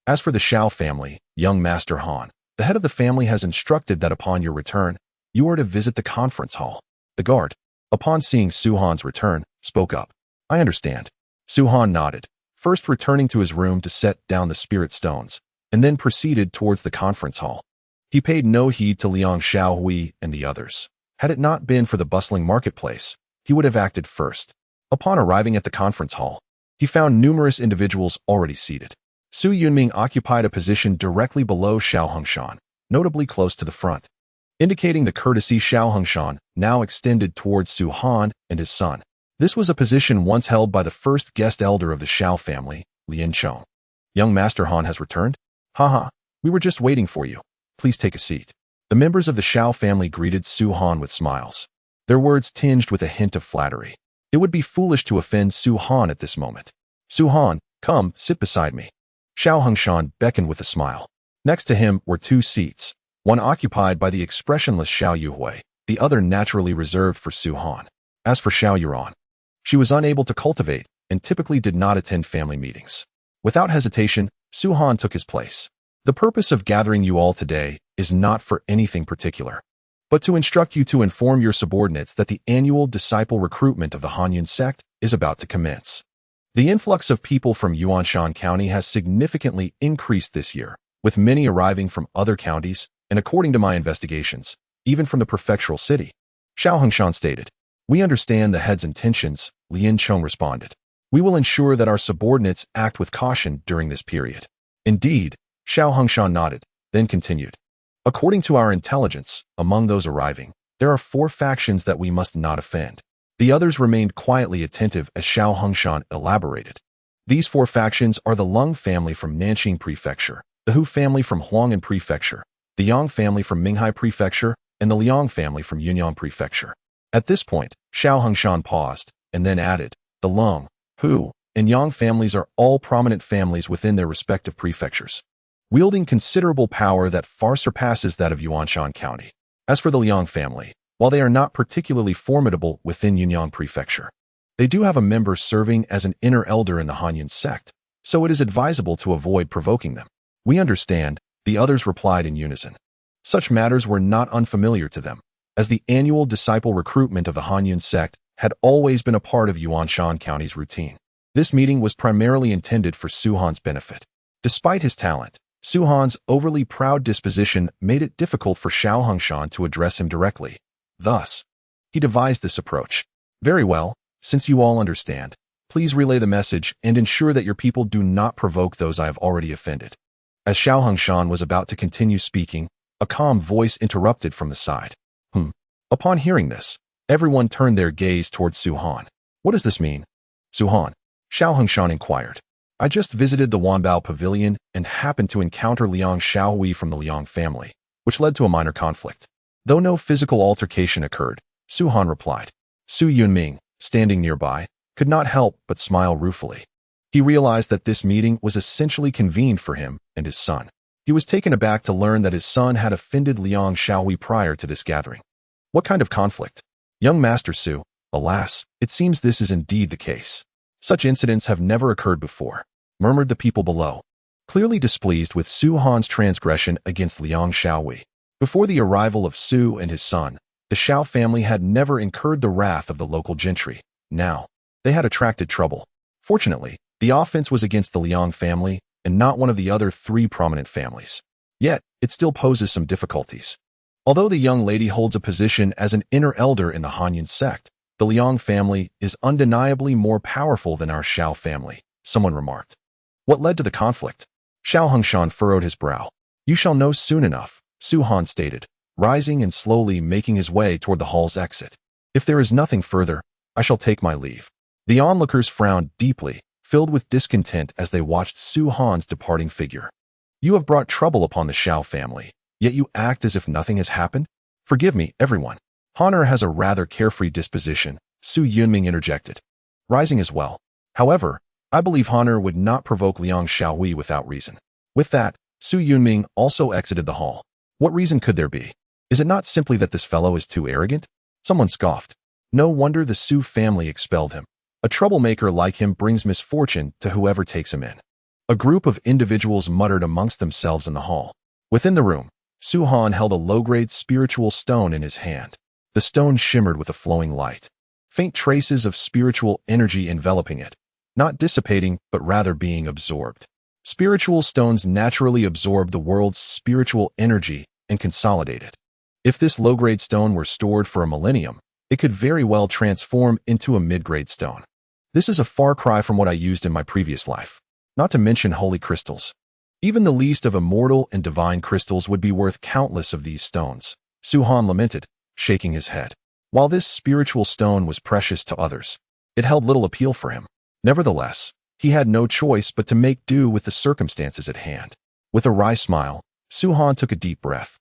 [SPEAKER 1] As for the Xiao family, young Master Han, the head of the family has instructed that upon your return, you are to visit the conference hall. The guard, upon seeing Su Han's return, spoke up. I understand. Su Han nodded, first returning to his room to set down the spirit stones, and then proceeded towards the conference hall. He paid no heed to Liang Xiaohui and the others. Had it not been for the bustling marketplace, he would have acted first. Upon arriving at the conference hall, he found numerous individuals already seated. Su Yunming occupied a position directly below Xiao Hengshan, notably close to the front, indicating the courtesy Xiao Hengshan now extended towards Su Han and his son. This was a position once held by the first guest elder of the Xiao family, Lin Chong. Young Master Han has returned? Haha, we were just waiting for you. Please take a seat. The members of the Xiao family greeted Su Han with smiles, their words tinged with a hint of flattery. It would be foolish to offend Su Han at this moment. Su Han, come, sit beside me. Xiao Hengshan beckoned with a smile. Next to him were two seats, one occupied by the expressionless Xiao Yuhui, the other naturally reserved for Su Han. As for Xiao Yuan, she was unable to cultivate and typically did not attend family meetings. Without hesitation, Su Han took his place. The purpose of gathering you all today is not for anything particular, but to instruct you to inform your subordinates that the annual disciple recruitment of the Hanyun sect is about to commence. The influx of people from Yuanshan County has significantly increased this year, with many arriving from other counties, and according to my investigations, even from the prefectural city. Xiao Hengshan stated. We understand the head's intentions, Lin Chong responded. We will ensure that our subordinates act with caution during this period. Indeed, Xiao Hengshan nodded, then continued. According to our intelligence, among those arriving, there are 4 factions that we must not offend. The others remained quietly attentive as Xiao Hengshan elaborated. These 4 factions are the Lung family from Nanxing Prefecture, the Hu family from Huang'an Prefecture, the Yang family from Minghai Prefecture, and the Liang family from Yunyang Prefecture. At this point, Xiao Hengshan paused, and then added, the Lung, Hu, and Yang families are all prominent families within their respective prefectures, wielding considerable power that far surpasses that of Yuanshan County. As for the Liang family, while they are not particularly formidable within Yunyang Prefecture, they do have a member serving as an inner elder in the Hanyun sect, so it is advisable to avoid provoking them. We understand, the others replied in unison. Such matters were not unfamiliar to them, as the annual disciple recruitment of the Hanyun sect had always been a part of Yuanshan County's routine. This meeting was primarily intended for Su-han's benefit. Despite his talent, Su-han's overly proud disposition made it difficult for Xiao Hongshan to address him directly. Thus, he devised this approach. Very well, since you all understand, please relay the message and ensure that your people do not provoke those I have already offended. As Xiao Hongshan was about to continue speaking, a calm voice interrupted from the side. Upon hearing this, everyone turned their gaze towards Su-han. What does this mean? Su-han, Xiao Hongshan inquired. I just visited the Wanbao Pavilion and happened to encounter Liang Xiaohui from the Liang family, which led to a minor conflict. Though no physical altercation occurred, Su-han replied. Su Yunming, standing nearby, could not help but smile ruefully. He realized that this meeting was essentially convened for him and his son. He was taken aback to learn that his son had offended Liang Xiaohui prior to this gathering. What kind of conflict? Young Master Su, alas, it seems this is indeed the case. Such incidents have never occurred before, murmured the people below, clearly displeased with Su-han's transgression against Liang Xiaohui. Before the arrival of Su and his son, the Xiao family had never incurred the wrath of the local gentry. Now, they had attracted trouble. Fortunately, the offense was against the Liang family and not one of the other three prominent families. Yet, it still poses some difficulties. Although the young lady holds a position as an inner elder in the Hanyun sect, the Liang family is undeniably more powerful than our Xiao family, someone remarked. What led to the conflict? Xiao Hongshan furrowed his brow. You shall know soon enough, Su-han stated, rising and slowly making his way toward the hall's exit. If there is nothing further, I shall take my leave. The onlookers frowned deeply, filled with discontent as they watched Su-han's departing figure. You have brought trouble upon the Xiao family, yet you act as if nothing has happened? Forgive me, everyone. Honor has a rather carefree disposition, Su Yunming interjected, rising as well. However, I believe Honor would not provoke Liang Xiaohui without reason. With that, Su Yunming also exited the hall. What reason could there be? Is it not simply that this fellow is too arrogant? Someone scoffed. No wonder the Su family expelled him. A troublemaker like him brings misfortune to whoever takes him in. A group of individuals muttered amongst themselves in the hall. Within the room, Su-han held a low-grade spiritual stone in his hand. The stone shimmered with a flowing light, faint traces of spiritual energy enveloping it, not dissipating but rather being absorbed. Spiritual stones naturally absorb the world's spiritual energy and consolidate it. If this low-grade stone were stored for a millennium, it could very well transform into a mid-grade stone. This is a far cry from what I used in my previous life, not to mention holy crystals. Even the least of immortal and divine crystals would be worth countless of these stones, Su-han lamented, shaking his head. While this spiritual stone was precious to others, it held little appeal for him. Nevertheless, he had no choice but to make do with the circumstances at hand. With a wry smile, Su-han took a deep breath,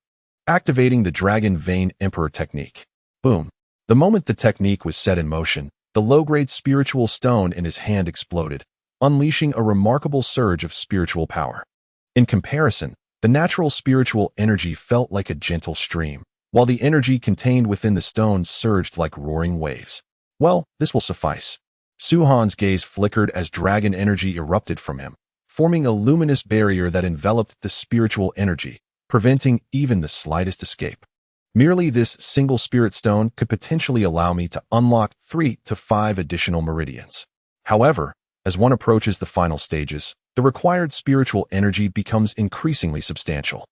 [SPEAKER 1] activating the Dragon Vein Emperor technique. Boom. The moment the technique was set in motion, the low-grade spiritual stone in his hand exploded, unleashing a remarkable surge of spiritual power. In comparison, the natural spiritual energy felt like a gentle stream, while the energy contained within the stone surged like roaring waves. Well, this will suffice. Su-han's gaze flickered as dragon energy erupted from him, forming a luminous barrier that enveloped the spiritual energy, preventing even the slightest escape. Merely this single spirit stone could potentially allow me to unlock 3 to 5 additional meridians. However, as one approaches the final stages, the required spiritual energy becomes increasingly substantial.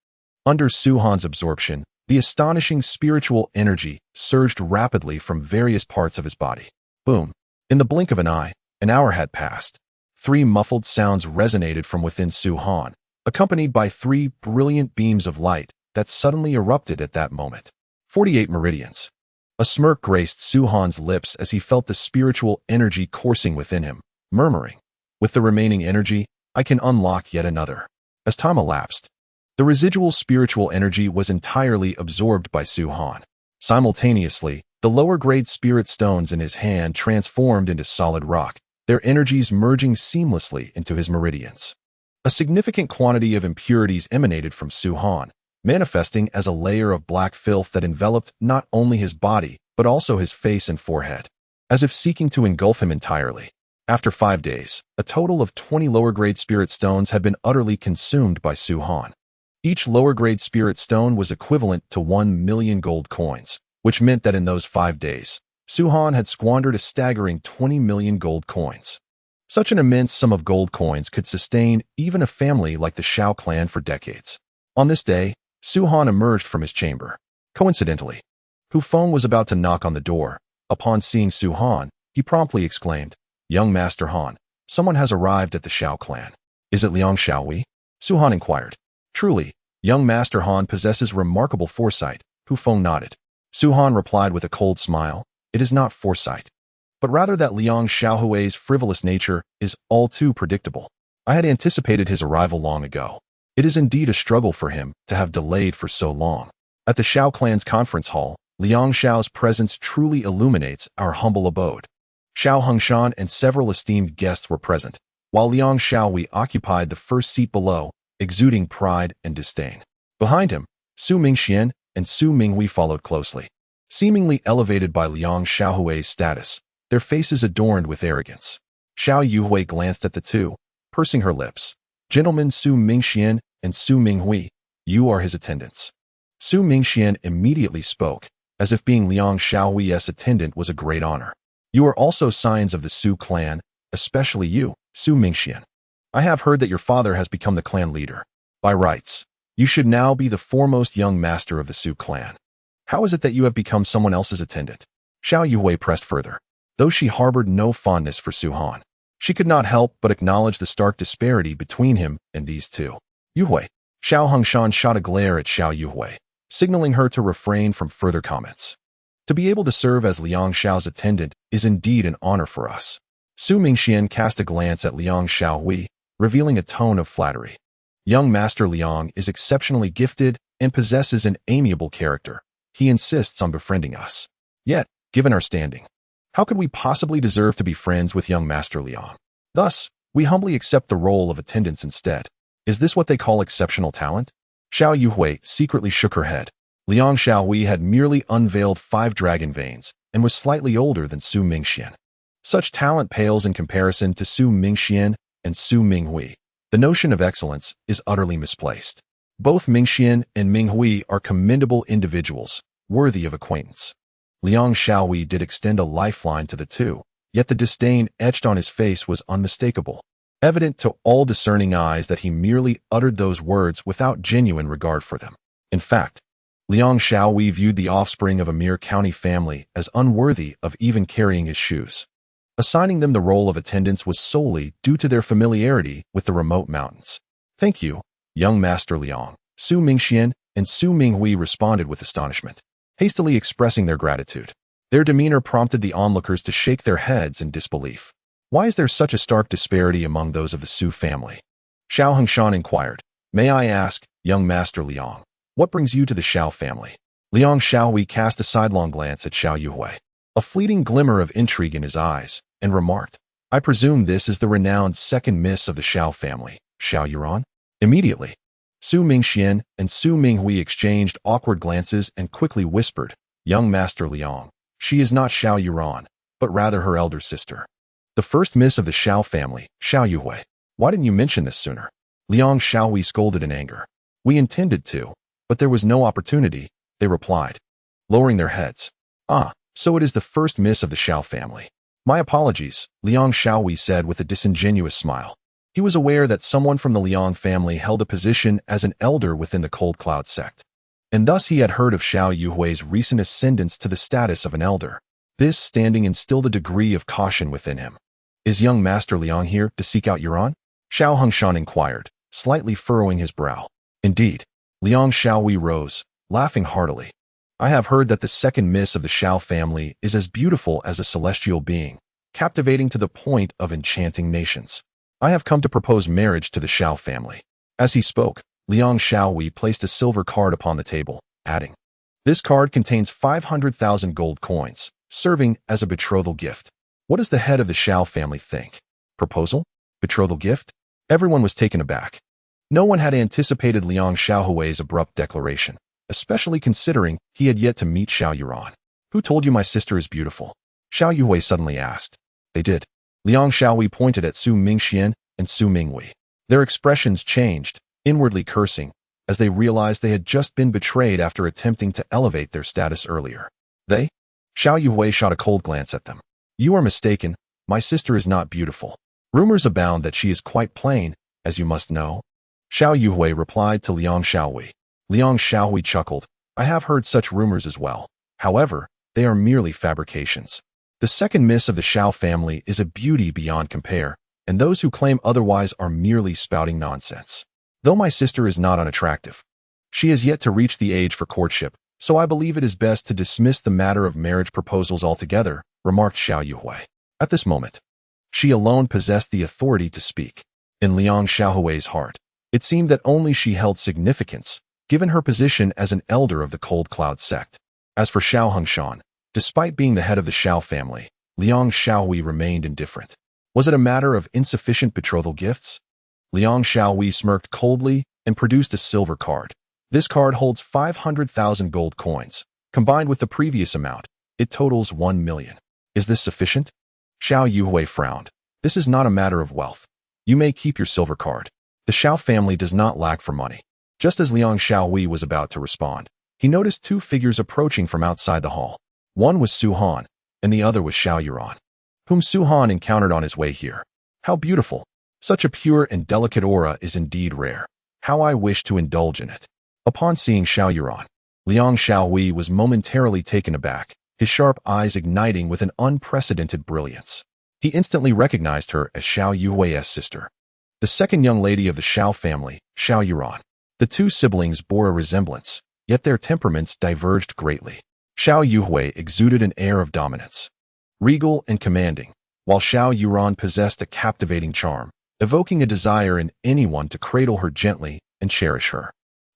[SPEAKER 1] Under Su-han's absorption, the astonishing spiritual energy surged rapidly from various parts of his body. Boom. In the blink of an eye, an hour had passed. 3 muffled sounds resonated from within Su-han, accompanied by 3 brilliant beams of light that suddenly erupted at that moment. 48 meridians. A smirk graced Su-han's lips as he felt the spiritual energy coursing within him, murmuring, "With the remaining energy, I can unlock yet another." As time elapsed, the residual spiritual energy was entirely absorbed by Su-han. Simultaneously, the lower-grade spirit stones in his hand transformed into solid rock, their energies merging seamlessly into his meridians. A significant quantity of impurities emanated from Su Han, manifesting as a layer of black filth that enveloped not only his body, but also his face and forehead, as if seeking to engulf him entirely. After 5 days, a total of 20 lower-grade spirit stones had been utterly consumed by Su Han. Each lower-grade spirit stone was equivalent to 1 million gold coins, which meant that in those 5 days, Su Han had squandered a staggering 20 million gold coins. Such an immense sum of gold coins could sustain even a family like the Shao clan for decades. On this day, Su Han emerged from his chamber. Coincidentally, Hu Feng was about to knock on the door. Upon seeing Su Han, he promptly exclaimed, "Young Master Han, someone has arrived at the Shao clan. Is it Liang Xiaowei?" Su Han inquired. "Truly, young Master Han possesses remarkable foresight." Hu Feng nodded. Su Han replied with a cold smile, "It is not foresight, but rather that Liang Xiaohui's frivolous nature is all too predictable. I had anticipated his arrival long ago. It is indeed a struggle for him to have delayed for so long." At the Shao clan's conference hall, Liang Xiao's presence truly illuminates our humble abode. Xiao Hongshan and several esteemed guests were present, while Liang Xiaowei occupied the first seat below, exuding pride and disdain. Behind him, Su Mingxian and Su Minghui followed closely. Seemingly elevated by Liang Xiaohui's status, their faces adorned with arrogance. Xiao Yuhui glanced at the two, pursing her lips. "Gentlemen Su Mingxian and Su Minghui, you are his attendants." Su Mingxian immediately spoke, as if being Liang Xiaohui's attendant was a great honor. "You are also scions of the Su clan, especially you, Su Mingxian. I have heard that your father has become the clan leader. By rights, you should now be the foremost young master of the Su clan. How is it that you have become someone else's attendant?" Xiao Yuhui pressed further. Though she harbored no fondness for Su Han, she could not help but acknowledge the stark disparity between him and these two. "Yuhui." Xiao Hongshan shot a glare at Xiao Yuhui, signaling her to refrain from further comments. "To be able to serve as Liang Xiao's attendant is indeed an honor for us." Su Mingxian cast a glance at Liang Xiaohui, revealing a tone of flattery. "Young Master Liang is exceptionally gifted and possesses an amiable character. He insists on befriending us. Yet, given our standing, how could we possibly deserve to be friends with young Master Liang? Thus, we humbly accept the role of attendants instead. Is this what they call exceptional talent?" Xiao Yuhui secretly shook her head. Liang Xiaowei had merely unveiled 5 dragon veins and was slightly older than Su Mingxian. Such talent pales in comparison to Su Mingxian and Su Minghui. The notion of excellence is utterly misplaced. Both Mingxian and Minghui are commendable individuals, worthy of acquaintance. Liang Xiaowei did extend a lifeline to the two, yet the disdain etched on his face was unmistakable, evident to all discerning eyes that he merely uttered those words without genuine regard for them. In fact, Liang Xiaowei viewed the offspring of a mere county family as unworthy of even carrying his shoes. Assigning them the role of attendants was solely due to their familiarity with the remote mountains. "Thank you, young Master Liang." Su Mingxian and Su Minghui responded with astonishment, hastily expressing their gratitude. Their demeanor prompted the onlookers to shake their heads in disbelief. "Why is there such a stark disparity among those of the Su family?" Xiao Hongshan inquired. "May I ask, young Master Liang, what brings you to the Shao family?" Liang Xiaowei cast a sidelong glance at Xiao Yuhui, a fleeting glimmer of intrigue in his eyes, and remarked, "I presume this is the renowned second miss of the Shao family, Xiao Yuran?" Immediately, Su Mingxian and Su Minghui exchanged awkward glances and quickly whispered, "Young Master Liang, she is not Xiao Yuran, but rather her elder sister. The first miss of the Shao family, Xiao Yuhui. Why didn't you mention this sooner?" Liang Xiaowei scolded in anger. "We intended to, but there was no opportunity," they replied, lowering their heads. "Ah, so it is the first miss of the Shao family. My apologies," Liang Xiaowei said with a disingenuous smile. He was aware that someone from the Liang family held a position as an elder within the Cold Cloud sect, and thus he had heard of Xiao Yuhui's recent ascendance to the status of an elder. This standing instilled a degree of caution within him. "Is young Master Liang here to seek out Yuran?" Xiao Hongshan inquired, slightly furrowing his brow. "Indeed." Liang Xiaowei rose, laughing heartily. "I have heard that the second miss of the Shao family is as beautiful as a celestial being, captivating to the point of enchanting nations. I have come to propose marriage to the Shao family." As he spoke, Liang Xiaowei placed a silver card upon the table, adding, "This card contains 500,000 gold coins, serving as a betrothal gift. What does the head of the Shao family think? Proposal? Betrothal gift? Everyone was taken aback. No one had anticipated Liang Xiaohui's abrupt declaration, especially considering he had yet to meet Xiao Yuran. Who told you my sister is beautiful? Xiao Yuhui suddenly asked. They did. Liang Xiaohui pointed at Su Mingxian and Su Minghui. Their expressions changed, inwardly cursing, as they realized they had just been betrayed after attempting to elevate their status earlier. They? Xiao Yuhui shot a cold glance at them. You are mistaken, my sister is not beautiful. Rumors abound that she is quite plain, as you must know. Xiao Yuhui replied to Liang Xiaohui. Liang Xiaohui chuckled. I have heard such rumors as well. However, they are merely fabrications. The second miss of the Xiao family is a beauty beyond compare, and those who claim otherwise are merely spouting nonsense. Though my sister is not unattractive, she has yet to reach the age for courtship, so I believe it is best to dismiss the matter of marriage proposals altogether, remarked Xiao Yuhui. At this moment, she alone possessed the authority to speak. In Liang Xiaohui's heart, it seemed that only she held significance, given her position as an elder of the Cold Cloud sect. As for Xiao Hongshan, despite being the head of the Xiao family, Liang Xiaohui remained indifferent. Was it a matter of insufficient betrothal gifts? Liang Xiaohui smirked coldly and produced a silver card. This card holds 500,000 gold coins. Combined with the previous amount, it totals 1 million. Is this sufficient? Xiao Yuhui frowned. This is not a matter of wealth. You may keep your silver card. The Xiao family does not lack for money. Just as Liang Xiaohui was about to respond, he noticed two figures approaching from outside the hall. One was Su Han, and the other was Xiao Yuran, whom Su Han encountered on his way here. How beautiful! Such a pure and delicate aura is indeed rare. How I wish to indulge in it. Upon seeing Xiao Yuran, Liang Xiaohui was momentarily taken aback, his sharp eyes igniting with an unprecedented brilliance. He instantly recognized her as Xiao Yuhui's sister, the second young lady of the Xiao family, Xiao Yuran. The two siblings bore a resemblance, yet their temperaments diverged greatly. Xiao Yuhui exuded an air of dominance, regal and commanding, while Xiao Yuran possessed a captivating charm, evoking a desire in anyone to cradle her gently and cherish her.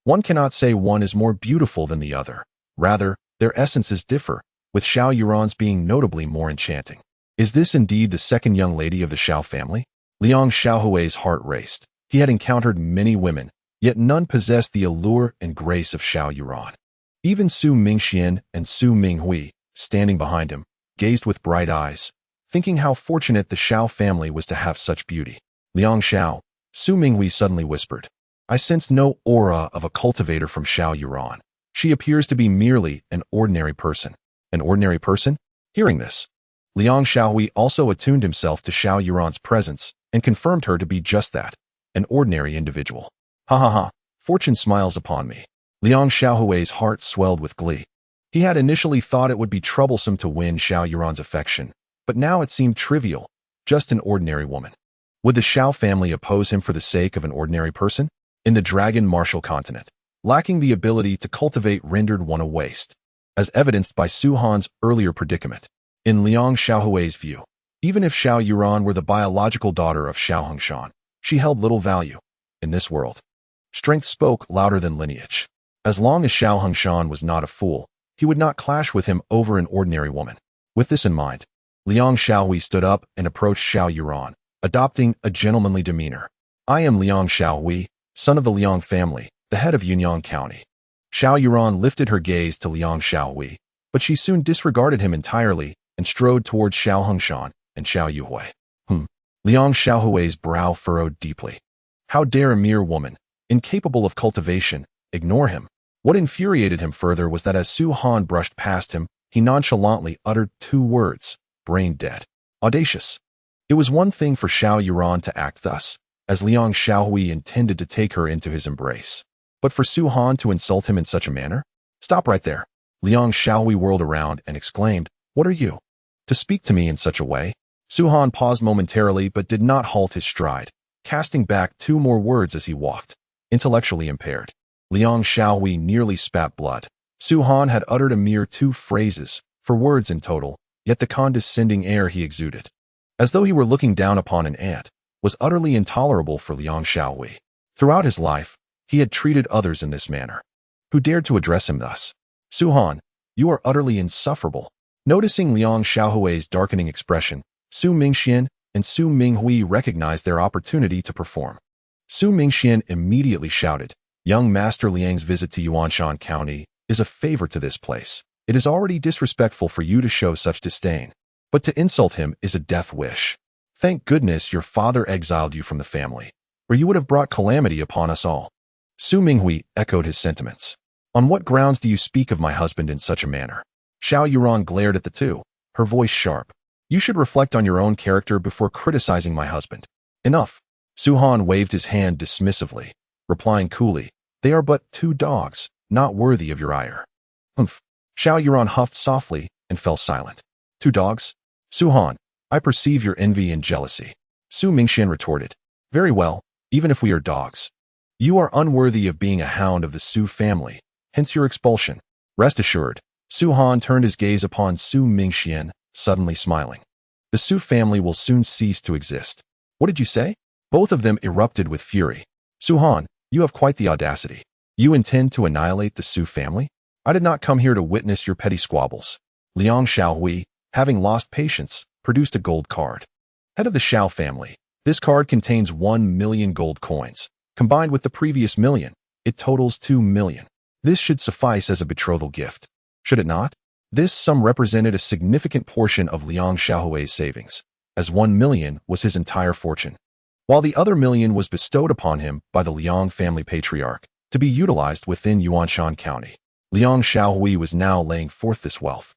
[SPEAKER 1] One cannot say one is more beautiful than the other. Rather, their essences differ, with Xiao Yuran's being notably more enchanting. Is this indeed the second young lady of the Xiao family? Liang Xiaohui's heart raced. He had encountered many women, yet none possessed the allure and grace of Xiao Yuran. Even Su Mingxian and Su Minghui, standing behind him, gazed with bright eyes, thinking how fortunate the Xiao family was to have such beauty. Liang Xiao, Su Minghui suddenly whispered. I sense no aura of a cultivator from Xiao Yuran. She appears to be merely an ordinary person. An ordinary person? Hearing this, Liang Xiaohui also attuned himself to Xiao Yuran's presence and confirmed her to be just that, an ordinary individual. Ha ha ha, fortune smiles upon me. Liang Xiaohui's heart swelled with glee. He had initially thought it would be troublesome to win Xiao Yuran's affection, but now it seemed trivial, just an ordinary woman. Would the Xiao family oppose him for the sake of an ordinary person? In the Dragon Martial Continent, lacking the ability to cultivate rendered one a waste, as evidenced by Su Han's earlier predicament. In Liang Xiaohui's view, even if Xiao Yuran were the biological daughter of Xiao Hongshan, she held little value. In this world, strength spoke louder than lineage. As long as Xiao Hongshan was not a fool, he would not clash with him over an ordinary woman. With this in mind, Liang Xiaohui stood up and approached Xiao Yuran, adopting a gentlemanly demeanor. I am Liang Xiaohui, son of the Liang family, the head of Yunyang County. Xiao Yuran lifted her gaze to Liang Xiaohui, but she soon disregarded him entirely and strode towards Xiao Hongshan and Xiao Yuhui. Liang Xiaohui's brow furrowed deeply. How dare a mere woman, incapable of cultivation, ignore him? What infuriated him further was that as Su Han brushed past him, he nonchalantly uttered two words, brain dead. Audacious. It was one thing for Xiao Yuran to act thus, as Liang Xiaohui intended to take her into his embrace. But for Su Han to insult him in such a manner? Stop right there. Liang Xiaohui whirled around and exclaimed, What are you? To speak to me in such a way? Su Han paused momentarily but did not halt his stride, casting back two more words as he walked. Intellectually impaired, Liang Xiaohui nearly spat blood. Su Han had uttered a mere 2 phrases, 4 words in total, yet the condescending air he exuded, as though he were looking down upon an ant, was utterly intolerable for Liang Xiaohui. Throughout his life, he had treated others in this manner. Who dared to address him thus? Su Han, you are utterly insufferable. Noticing Liang Xiaohui's darkening expression, Su Mingxian and Su Minghui recognized their opportunity to perform. Su Mingxian immediately shouted, "Young Master Liang's visit to Yuanshan County is a favor to this place. It is already disrespectful for you to show such disdain. But to insult him is a death wish. Thank goodness your father exiled you from the family, or you would have brought calamity upon us all." Su Minghui echoed his sentiments. "On what grounds do you speak of my husband in such a manner?" Xiao Yuran glared at the two, her voice sharp. "You should reflect on your own character before criticizing my husband." "Enough." Su Han waved his hand dismissively, replying coolly, "They are but two dogs, not worthy of your ire." "Humph." Xiao Yuran huffed softly and fell silent. "Two dogs? Su Han, I perceive your envy and jealousy." Su Mingxian retorted, "Very well, even if we are dogs. You are unworthy of being a hound of the Su family, hence your expulsion." Rest assured, Su Han turned his gaze upon Su Mingxian, suddenly smiling. "The Su family will soon cease to exist." "What did you say?" Both of them erupted with fury. "Su Han, you have quite the audacity. You intend to annihilate the Su family? I did not come here to witness your petty squabbles." Liang Xiaohui, having lost patience, produced a gold card. "Head of the Xiao family, this card contains 1 million gold coins. Combined with the previous million, it totals 2 million. This should suffice as a betrothal gift. Should it not?" This sum represented a significant portion of Liang Xiaohui's savings, as 1 million was his entire fortune, while the other million was bestowed upon him by the Liang family patriarch to be utilized within Yuanshan County. Liang Xiaohui was now laying forth this wealth,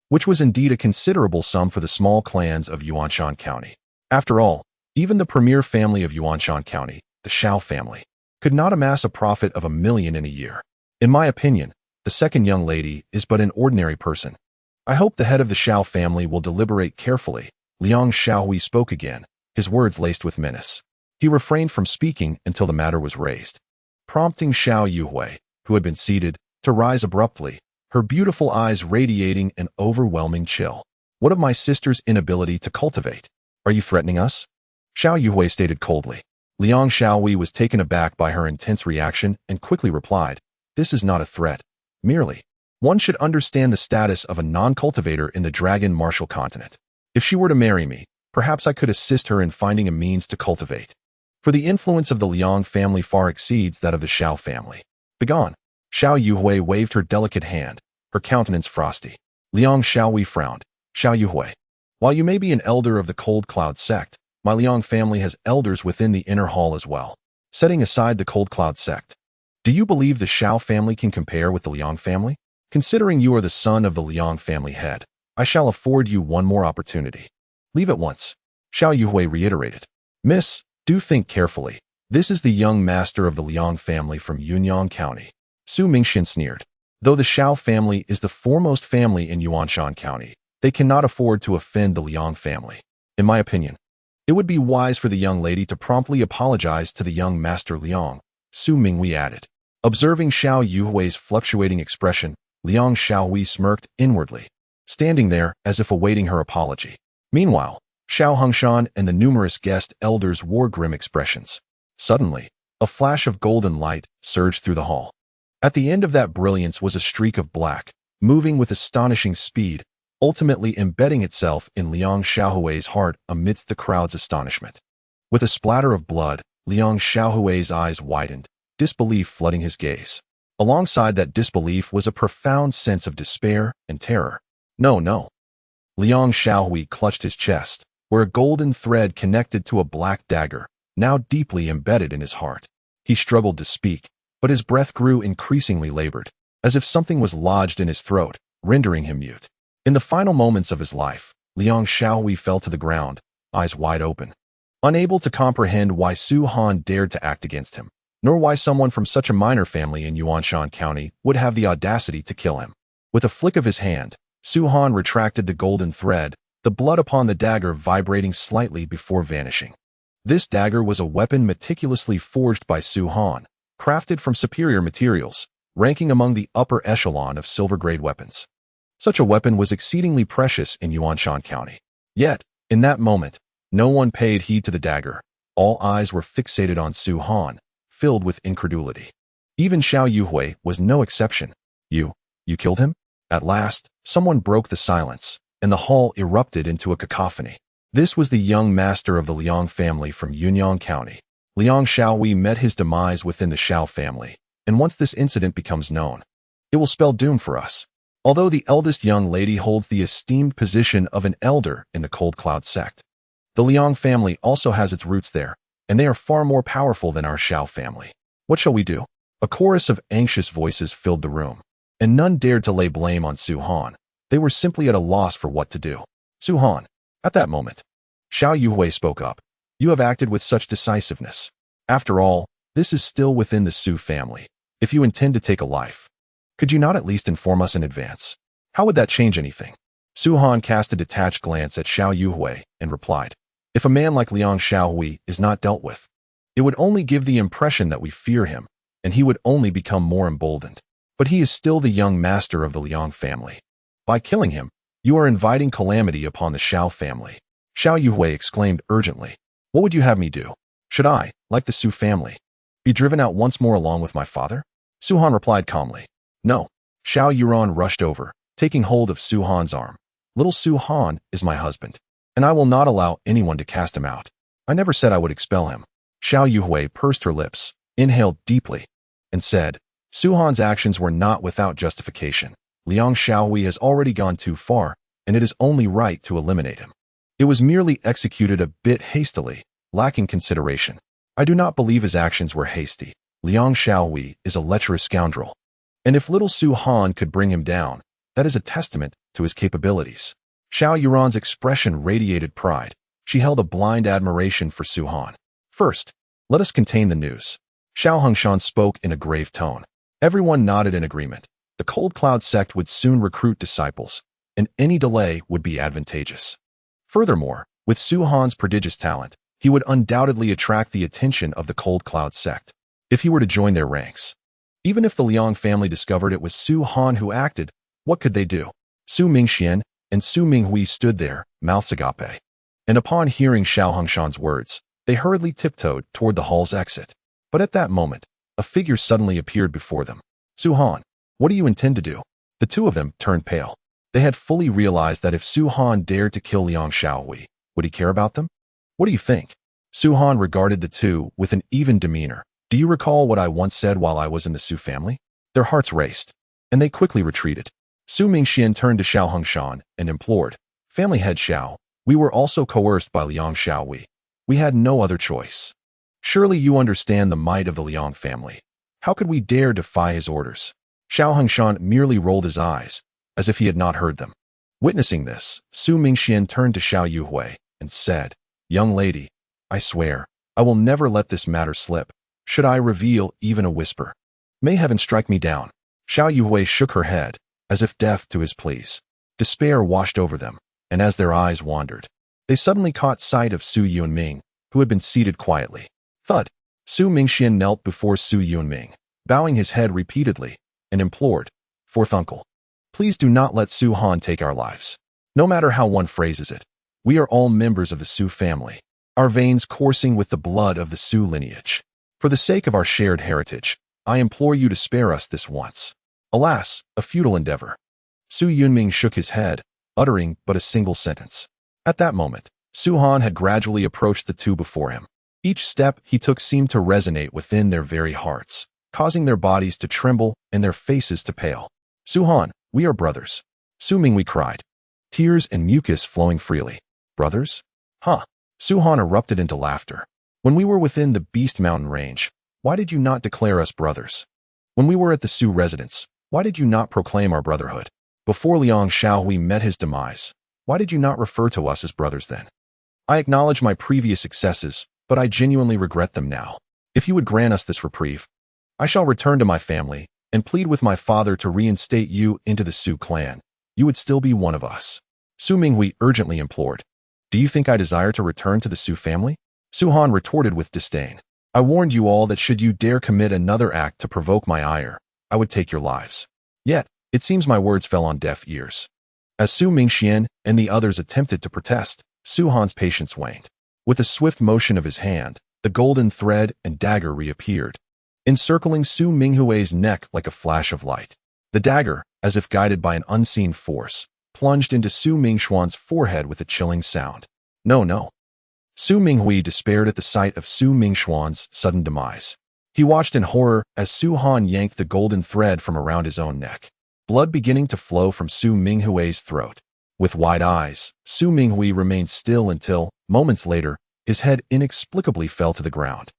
[SPEAKER 1] which was indeed a considerable sum for the small clans of Yuanshan County. After all, even the premier family of Yuanshan County, the Xiao family, could not amass a profit of 1 million in a year. In my opinion, the second young lady is but an ordinary person. I hope the head of the Xiao family will deliberate carefully. Liang Xiaohui spoke again, his words laced with menace. He refrained from speaking until the matter was raised, prompting Xiao Yuhui, who had been seated, to rise abruptly, her beautiful eyes radiating an overwhelming chill. "What of my sister's inability to cultivate? Are you threatening us?" Xiao Yuhui stated coldly. Liang Xiaohui was taken aback by her intense reaction and quickly replied, "This is not a threat. Merely, one should understand the status of a non-cultivator in the Dragon Martial Continent. If she were to marry me, perhaps I could assist her in finding a means to cultivate. For the influence of the Liang family far exceeds that of the Xiao family. Begone." Xiao Yuhui waved her delicate hand, her countenance frosty. Liang Xiaohui frowned. "Xiao Yuhui, while you may be an elder of the Cold Cloud sect, my Liang family has elders within the inner hall as well. Setting aside the Cold Cloud sect, do you believe the Xiao family can compare with the Liang family? Considering you are the son of the Liang family head, I shall afford you one more opportunity. Leave at once." Xiao Yuhui reiterated. "Miss, do think carefully. This is the young master of the Liang family from Yunyang County." Su Mingxian sneered. "Though the Xiao family is the foremost family in Yuanshan County, they cannot afford to offend the Liang family. In my opinion, it would be wise for the young lady to promptly apologize to the young master Liang," Su Minghui added. Observing Xiao Yuhui's fluctuating expression, Liang Xiaohui smirked inwardly, standing there as if awaiting her apology. Meanwhile, Xiao Hongshan and the numerous guest elders wore grim expressions. Suddenly, a flash of golden light surged through the hall. At the end of that brilliance was a streak of black, moving with astonishing speed, ultimately embedding itself in Liang Xiaohui's heart amidst the crowd's astonishment. With a splatter of blood, Liang Xiaohui's eyes widened, disbelief flooding his gaze. Alongside that disbelief was a profound sense of despair and terror. No, no. Liang Xiaohui clutched his chest, where a golden thread connected to a black dagger, now deeply embedded in his heart. He struggled to speak, but his breath grew increasingly labored, as if something was lodged in his throat, rendering him mute. In the final moments of his life, Liang Xiaohui fell to the ground, eyes wide open, unable to comprehend why Su Han dared to act against him, nor why someone from such a minor family in Yuanshan County would have the audacity to kill him. With a flick of his hand, Su Han retracted the golden thread, the blood upon the dagger vibrating slightly before vanishing. This dagger was a weapon meticulously forged by Su Han, crafted from superior materials, ranking among the upper echelon of silver-grade weapons. Such a weapon was exceedingly precious in Yuanshan County. Yet, in that moment, no one paid heed to the dagger. All eyes were fixated on Su Han, filled with incredulity. Even Xiao Yuhui was no exception. You killed him?" At last, someone broke the silence, and the hall erupted into a cacophony. This was the young master of the Liang family from Yunyang County. Liang Xiaohui met his demise within the Xiao family, and once this incident becomes known, it will spell doom for us. Although the eldest young lady holds the esteemed position of an elder in the Cold Cloud sect, the Liang family also has its roots there, and they are far more powerful than our Xiao family. What shall we do? A chorus of anxious voices filled the room, and none dared to lay blame on Su Han. They were simply at a loss for what to do. Su Han. At that moment, Xiao Yuhui spoke up. You have acted with such decisiveness. After all, this is still within the Su family. If you intend to take a life, could you not at least inform us in advance? How would that change anything? Su Han cast a detached glance at Xiao Yuhui and replied, if a man like Liang Xiaohui is not dealt with, it would only give the impression that we fear him, and he would only become more emboldened. But he is still the young master of the Liang family. By killing him, you are inviting calamity upon the Xiao family. Xiao Yuhui exclaimed urgently. What would you have me do? Should I, like the Su family, be driven out once more along with my father? Su Han replied calmly. No. Xiao Yuran rushed over, taking hold of Su Han's arm. Little Su Han is my husband, and I will not allow anyone to cast him out. I never said I would expel him. Xiao Yuhui pursed her lips, inhaled deeply, and said, Su Han's actions were not without justification. Liang Xiaohui has already gone too far, and it is only right to eliminate him. It was merely executed a bit hastily, lacking consideration. I do not believe his actions were hasty. Liang Xiaohui is a lecherous scoundrel. And if little Su Han could bring him down, that is a testament to his capabilities. Xiao Yuran's expression radiated pride. She held a blind admiration for Su Han. First, let us contain the news. Xiao Hongshan spoke in a grave tone. Everyone nodded in agreement. The Cold Cloud sect would soon recruit disciples, and any delay would be advantageous. Furthermore, with Su Han's prodigious talent, he would undoubtedly attract the attention of the Cold Cloud sect if he were to join their ranks. Even if the Liang family discovered it was Su Han who acted, what could they do? Su Mingxian and Su Minghui stood there, mouths agape. And upon hearing Xiao Hongshan's words, they hurriedly tiptoed toward the hall's exit. But at that moment, a figure suddenly appeared before them. Su Han, what do you intend to do? The two of them turned pale. They had fully realized that if Su Han dared to kill Liang Xiaohui, would he care about them? What do you think? Su Han regarded the two with an even demeanor. Do you recall what I once said while I was in the Su family? Their hearts raced, and they quickly retreated. Su Mingxian turned to Xiao Hongshan and implored, Family head Xiao, we were also coerced by Liang Xiaohui. We had no other choice. Surely you understand the might of the Liang family. How could we dare defy his orders? Xiao Hongshan merely rolled his eyes, as if he had not heard them. Witnessing this, Su Mingxian turned to Xiao Yuhui and said, Young lady, I swear, I will never let this matter slip. Should I reveal even a whisper, may heaven strike me down. Xiao Yuhui shook her head, as if deaf to his pleas. Despair washed over them, and as their eyes wandered, they suddenly caught sight of Su Yunming, who had been seated quietly. Thud! Su Mingxian knelt before Su Yunming, bowing his head repeatedly, and implored, Fourth uncle, please do not let Su Han take our lives. No matter how one phrases it, we are all members of the Su family, our veins coursing with the blood of the Su lineage. For the sake of our shared heritage, I implore you to spare us this once. Alas, a futile endeavor. Su Yunming shook his head, uttering but a single sentence. At that moment, Su Han had gradually approached the two before him. Each step he took seemed to resonate within their very hearts, causing their bodies to tremble and their faces to pale. Su Han, we are brothers. Su Minghui cried, tears and mucus flowing freely. Brothers? Huh. Su Han erupted into laughter. When we were within the Beast Mountain range, why did you not declare us brothers? When we were at the Su residence, why did you not proclaim our brotherhood? Before Liang Xiaohui met his demise, why did you not refer to us as brothers then? I acknowledge my previous successes, but I genuinely regret them now. If you would grant us this reprieve, I shall return to my family and plead with my father to reinstate you into the Su clan. You would still be one of us. Su Minghui urgently implored. Do you think I desire to return to the Su family? Su Han retorted with disdain. I warned you all that should you dare commit another act to provoke my ire, I would take your lives. Yet, it seems my words fell on deaf ears. As Su Mingxian and the others attempted to protest, Su Han's patience waned. With a swift motion of his hand, the golden thread and dagger reappeared, encircling Su Minghui's neck like a flash of light. The dagger, as if guided by an unseen force, plunged into Su Mingxuan's forehead with a chilling sound. No, no. Su Minghui despaired at the sight of Su Mingxuan's sudden demise. He watched in horror as Su Han yanked the golden thread from around his own neck, blood beginning to flow from Su Minghui's throat. With wide eyes, Su Minghui remained still until, moments later, his head inexplicably fell to the ground,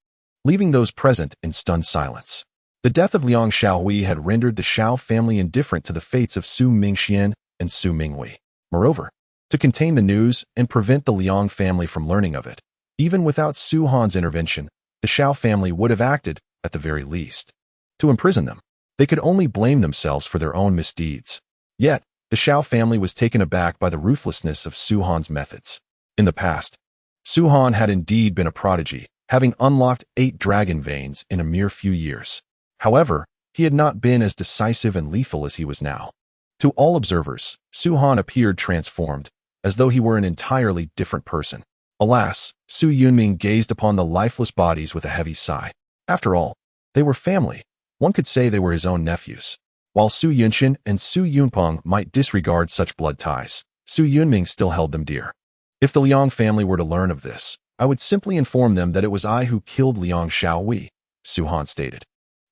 [SPEAKER 1] leaving those present in stunned silence. The death of Liang Xiaohui had rendered the Xiao family indifferent to the fates of Su Mingxian and Su Minghui. Moreover, to contain the news and prevent the Liang family from learning of it, even without Su Han's intervention, the Xiao family would have acted, at the very least, to imprison them. They could only blame themselves for their own misdeeds. Yet, the Xiao family was taken aback by the ruthlessness of Su Han's methods. In the past, Su Han had indeed been a prodigy, having unlocked 8 dragon veins in a mere few years. However, he had not been as decisive and lethal as he was now. To all observers, Su Han appeared transformed, as though he were an entirely different person. Alas, Su Yunming gazed upon the lifeless bodies with a heavy sigh. After all, they were family. One could say they were his own nephews. While Su Yunshin and Su Yunpeng might disregard such blood ties, Su Yunming still held them dear. If the Liang family were to learn of this, I would simply inform them that it was I who killed Liang Xiaohui, Su Han stated,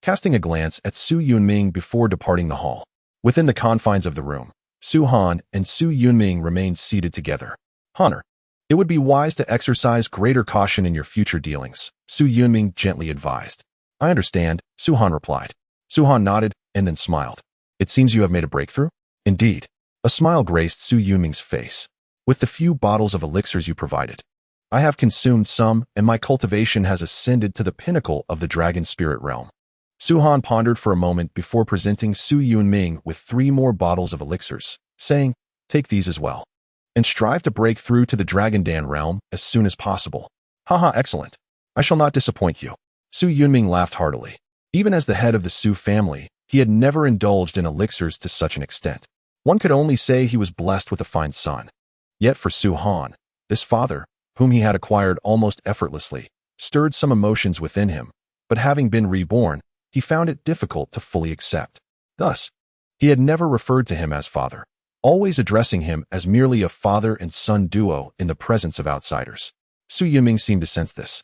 [SPEAKER 1] casting a glance at Su Yunming before departing the hall. Within the confines of the room, Su Han and Su Yunming remained seated together. Honor, it would be wise to exercise greater caution in your future dealings, Su Yunming gently advised. I understand, Su Han replied. Su Han nodded and then smiled. It seems you have made a breakthrough? Indeed. A smile graced Su Yunming's face. With the few bottles of elixirs you provided, I have consumed some, and my cultivation has ascended to the pinnacle of the dragon spirit realm. Su Han pondered for a moment before presenting Su Yunming with 3 more bottles of elixirs, saying, take these as well, and strive to break through to the Dragon Dan realm as soon as possible. Haha, excellent. I shall not disappoint you. Su Yunming laughed heartily. Even as the head of the Su family, he had never indulged in elixirs to such an extent. One could only say he was blessed with a fine son. Yet for Su Han, this father, whom he had acquired almost effortlessly, stirred some emotions within him, but having been reborn, he found it difficult to fully accept. Thus, he had never referred to him as father, always addressing him as merely a father and son duo in the presence of outsiders. Su Yunming seemed to sense this,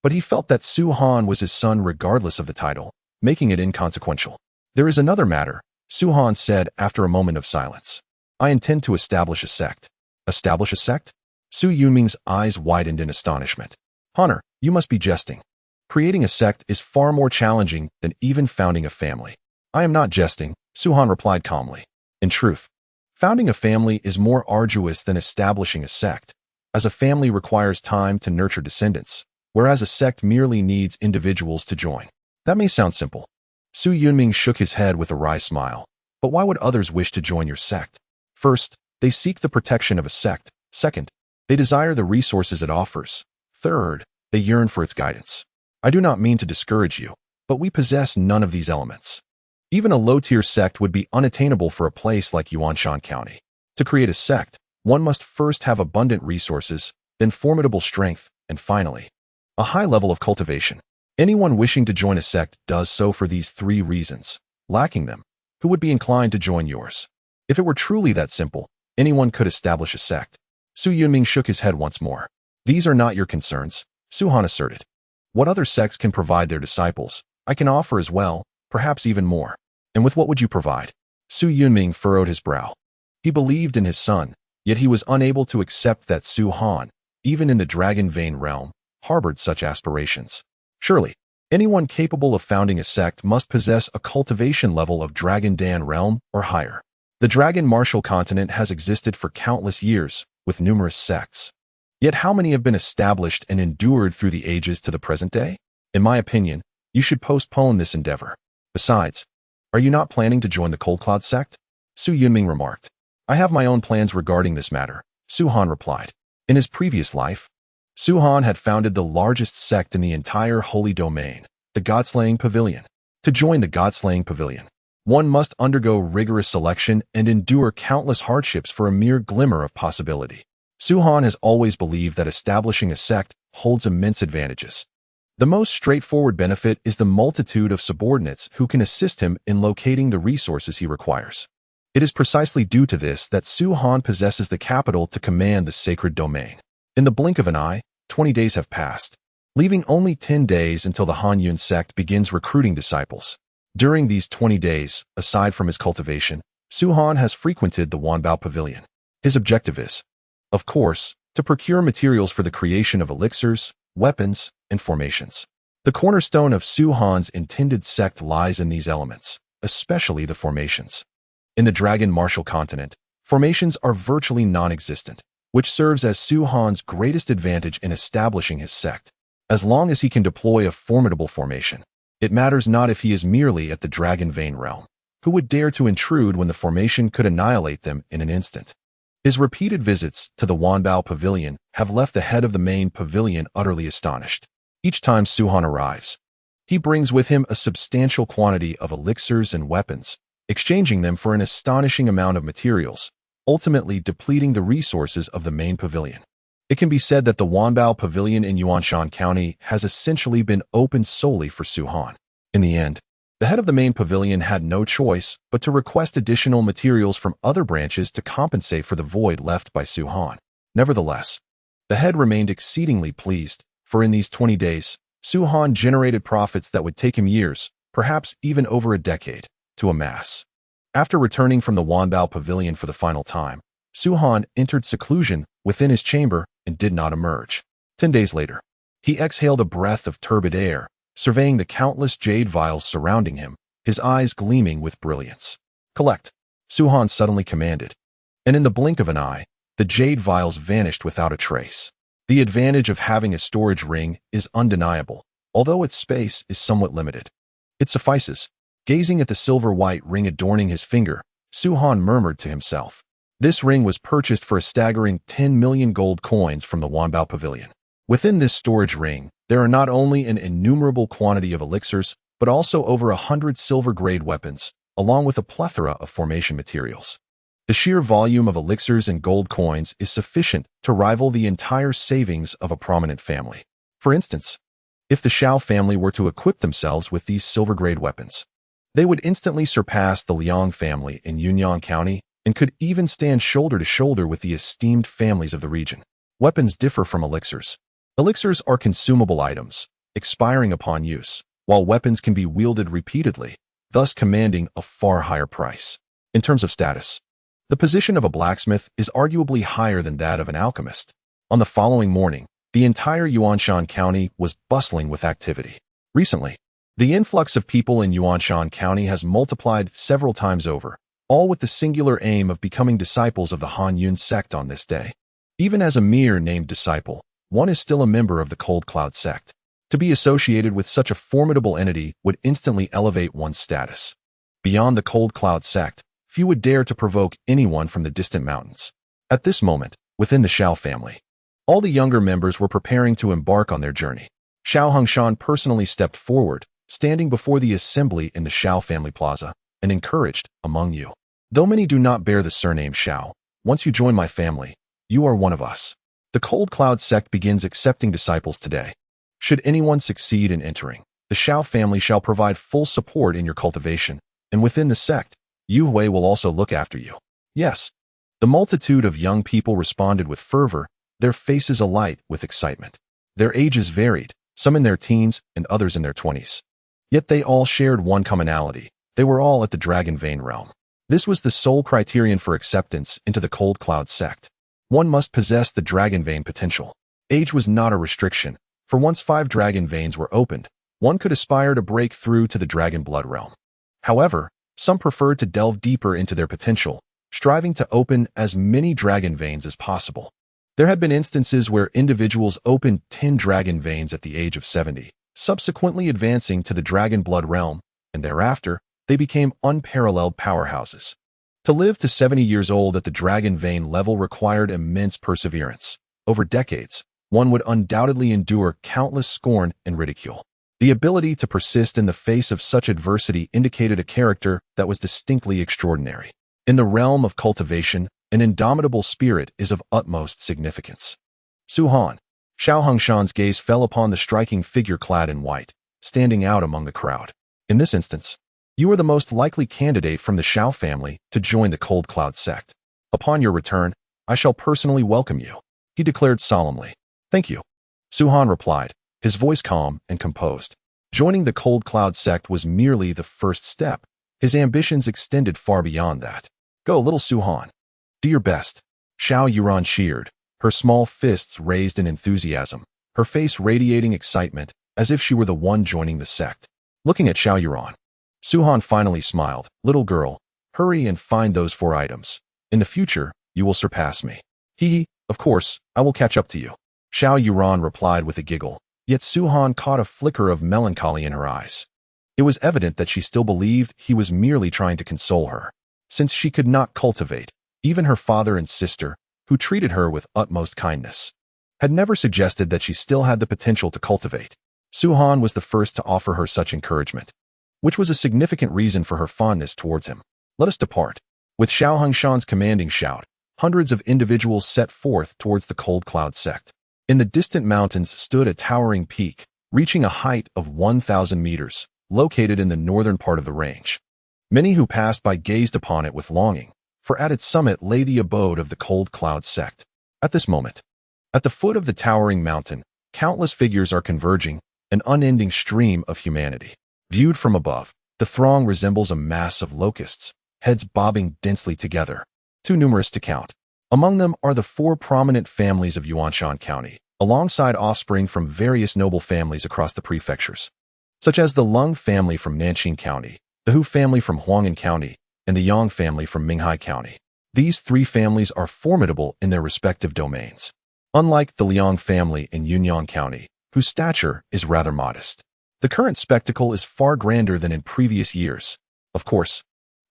[SPEAKER 1] but he felt that Su Han was his son regardless of the title, making it inconsequential. There is another matter, Su Han said after a moment of silence. I intend to establish a sect. Establish a sect? Su Yunming's eyes widened in astonishment. Honor, you must be jesting. Creating a sect is far more challenging than even founding a family. I am not jesting, Su Han replied calmly. In truth, founding a family is more arduous than establishing a sect, as a family requires time to nurture descendants, whereas a sect merely needs individuals to join. That may sound simple. Su Yunming shook his head with a wry smile. But why would others wish to join your sect? First, they seek the protection of a sect. Second, they desire the resources it offers. Third, they yearn for its guidance. I do not mean to discourage you, but we possess none of these elements. Even a low-tier sect would be unattainable for a place like Yuanshan County. To create a sect, one must first have abundant resources, then formidable strength, and finally, a high level of cultivation. Anyone wishing to join a sect does so for these 3 reasons. Lacking them, who would be inclined to join yours? If it were truly that simple, anyone could establish a sect. Su Yunming shook his head once more. These are not your concerns, Su Han asserted. What other sects can provide their disciples, I can offer as well, perhaps even more. And with what would you provide? Su Yunming furrowed his brow. He believed in his son, yet he was unable to accept that Su Han, even in the Dragon Vein realm, harbored such aspirations. Surely, anyone capable of founding a sect must possess a cultivation level of Dragon Dan realm or higher. The Dragon Martial continent has existed for countless years, with numerous sects. Yet how many have been established and endured through the ages to the present day? In my opinion, you should postpone this endeavor. Besides, are you not planning to join the Cold Cloud sect? Su Yunming remarked. I have my own plans regarding this matter, Su Han replied. In his previous life, Su Han had founded the largest sect in the entire Holy Domain, the Godslaying Pavilion. To join the Godslaying Pavilion, one must undergo rigorous selection and endure countless hardships for a mere glimmer of possibility. Su Han has always believed that establishing a sect holds immense advantages. The most straightforward benefit is the multitude of subordinates who can assist him in locating the resources he requires. It is precisely due to this that Su Han possesses the capital to command the sacred domain. In the blink of an eye, 20 days have passed, leaving only 10 days until the Han Yun sect begins recruiting disciples. During these 20 days, aside from his cultivation, Su Han has frequented the Wanbao Pavilion. His objective is, of course, to procure materials for the creation of elixirs, weapons, and formations. The cornerstone of Su Han's intended sect lies in these elements, especially the formations. In the Dragon Martial Continent, formations are virtually non-existent, which serves as Su Han's greatest advantage in establishing his sect. As long as he can deploy a formidable formation, it matters not if he is merely at the Dragon Vein realm. Who would dare to intrude when the formation could annihilate them in an instant? His repeated visits to the Wanbao Pavilion have left the head of the main pavilion utterly astonished. Each time Su Han arrives, he brings with him a substantial quantity of elixirs and weapons, exchanging them for an astonishing amount of materials, ultimately depleting the resources of the main pavilion. It can be said that the Wanbao Pavilion in Yuanshan County has essentially been opened solely for Su Han. In the end, the head of the main pavilion had no choice but to request additional materials from other branches to compensate for the void left by Su Han. Nevertheless, the head remained exceedingly pleased, for in these 20 days, Su Han generated profits that would take him years, perhaps even over a decade, to amass. After returning from the Wanbao Pavilion for the final time, Su Han entered seclusion within his chamber and did not emerge. 10 days later, he exhaled a breath of turbid air, surveying the countless jade vials surrounding him, his eyes gleaming with brilliance. "Collect," Su Han suddenly commanded, and in the blink of an eye, the jade vials vanished without a trace. The advantage of having a storage ring is undeniable, although its space is somewhat limited. It suffices. Gazing at the silver-white ring adorning his finger, Su Han murmured to himself. This ring was purchased for a staggering 10 million gold coins from the Wanbao Pavilion. Within this storage ring, there are not only an innumerable quantity of elixirs, but also over 100 silver-grade weapons, along with a plethora of formation materials. The sheer volume of elixirs and gold coins is sufficient to rival the entire savings of a prominent family. For instance, if the Shao family were to equip themselves with these silver-grade weapons, they would instantly surpass the Liang family in Yunnan County and could even stand shoulder to shoulder with the esteemed families of the region. Weapons differ from elixirs. Elixirs are consumable items, expiring upon use, while weapons can be wielded repeatedly, thus commanding a far higher price. In terms of status, the position of a blacksmith is arguably higher than that of an alchemist. On the following morning, the entire Yuanshan County was bustling with activity. Recently, the influx of people in Yuanshan County has multiplied several times over, all with the singular aim of becoming disciples of the Han Yun sect on this day. Even as a mere named disciple, one is still a member of the Cold Cloud sect. To be associated with such a formidable entity would instantly elevate one's status. Beyond the Cold Cloud sect, few would dare to provoke anyone from the distant mountains. At this moment, within the Shao family, all the younger members were preparing to embark on their journey. Shao Hongshan personally stepped forward, standing before the assembly in the Shao family plaza, and encouraged, "Among you, though many do not bear the surname Shao, once you join my family, you are one of us. The Cold Cloud sect begins accepting disciples today. Should anyone succeed in entering, the Shao family shall provide full support in your cultivation, and within the sect, Yu Hui will also look after you." Yes. The multitude of young people responded with fervor, their faces alight with excitement. Their ages varied, some in their teens and others in their 20s. Yet they all shared one commonality. They were all at the Dragon Vein realm. This was the sole criterion for acceptance into the Cold Cloud sect. One must possess the Dragon Vein potential. Age was not a restriction, for once 5 Dragon Veins were opened, one could aspire to break through to the Dragon Blood realm. However, some preferred to delve deeper into their potential, striving to open as many Dragon Veins as possible. There had been instances where individuals opened 10 Dragon Veins at the age of 70, subsequently advancing to the Dragon Blood realm, and thereafter, they became unparalleled powerhouses. To live to 70 years old at the Dragon Vein level required immense perseverance. Over decades, one would undoubtedly endure countless scorn and ridicule. The ability to persist in the face of such adversity indicated a character that was distinctly extraordinary. In the realm of cultivation, an indomitable spirit is of utmost significance. Su Han. Shao Hongshan's gaze fell upon the striking figure clad in white, standing out among the crowd. In this instance, you are the most likely candidate from the Shao family to join the Cold Cloud sect. Upon your return, I shall personally welcome you. he declared solemnly. Thank you. Suhan replied, his voice calm and composed. Joining the Cold Cloud sect was merely the first step. His ambitions extended far beyond that. Go, little Suhan. Do your best. Xiao Yuran cheered, her small fists raised in enthusiasm, her face radiating excitement, as if she were the one joining the sect. Looking at Xiao Yuran, Suhan finally smiled. Little girl, hurry and find those 4 items. In the future, you will surpass me. Hee, of course, I will catch up to you. Xiao Yuran replied with a giggle, yet Suhan caught a flicker of melancholy in her eyes. It was evident that she still believed he was merely trying to console her. Since she could not cultivate, even her father and sister, who treated her with utmost kindness, had never suggested that she still had the potential to cultivate. Suhan was the first to offer her such encouragement, which was a significant reason for her fondness towards him. Let us depart. With Xiao Hongshan's commanding shout, hundreds of individuals set forth towards the Cold Cloud sect. In the distant mountains stood a towering peak, reaching a height of 1,000 meters, located in the northern part of the range. Many who passed by gazed upon it with longing, for at its summit lay the abode of the Cold Cloud sect. At this moment, at the foot of the towering mountain, countless figures are converging, an unending stream of humanity. Viewed from above, the throng resembles a mass of locusts, heads bobbing densely together, too numerous to count. Among them are the 4 prominent families of Yuanshan County, alongside offspring from various noble families across the prefectures, such as the Lung family from Nanqing County, the Hu family from Huang'an County, and the Yang family from Minghai County. These 3 families are formidable in their respective domains, unlike the Liang family in Yunnan County, whose stature is rather modest. The current spectacle is far grander than in previous years. Of course,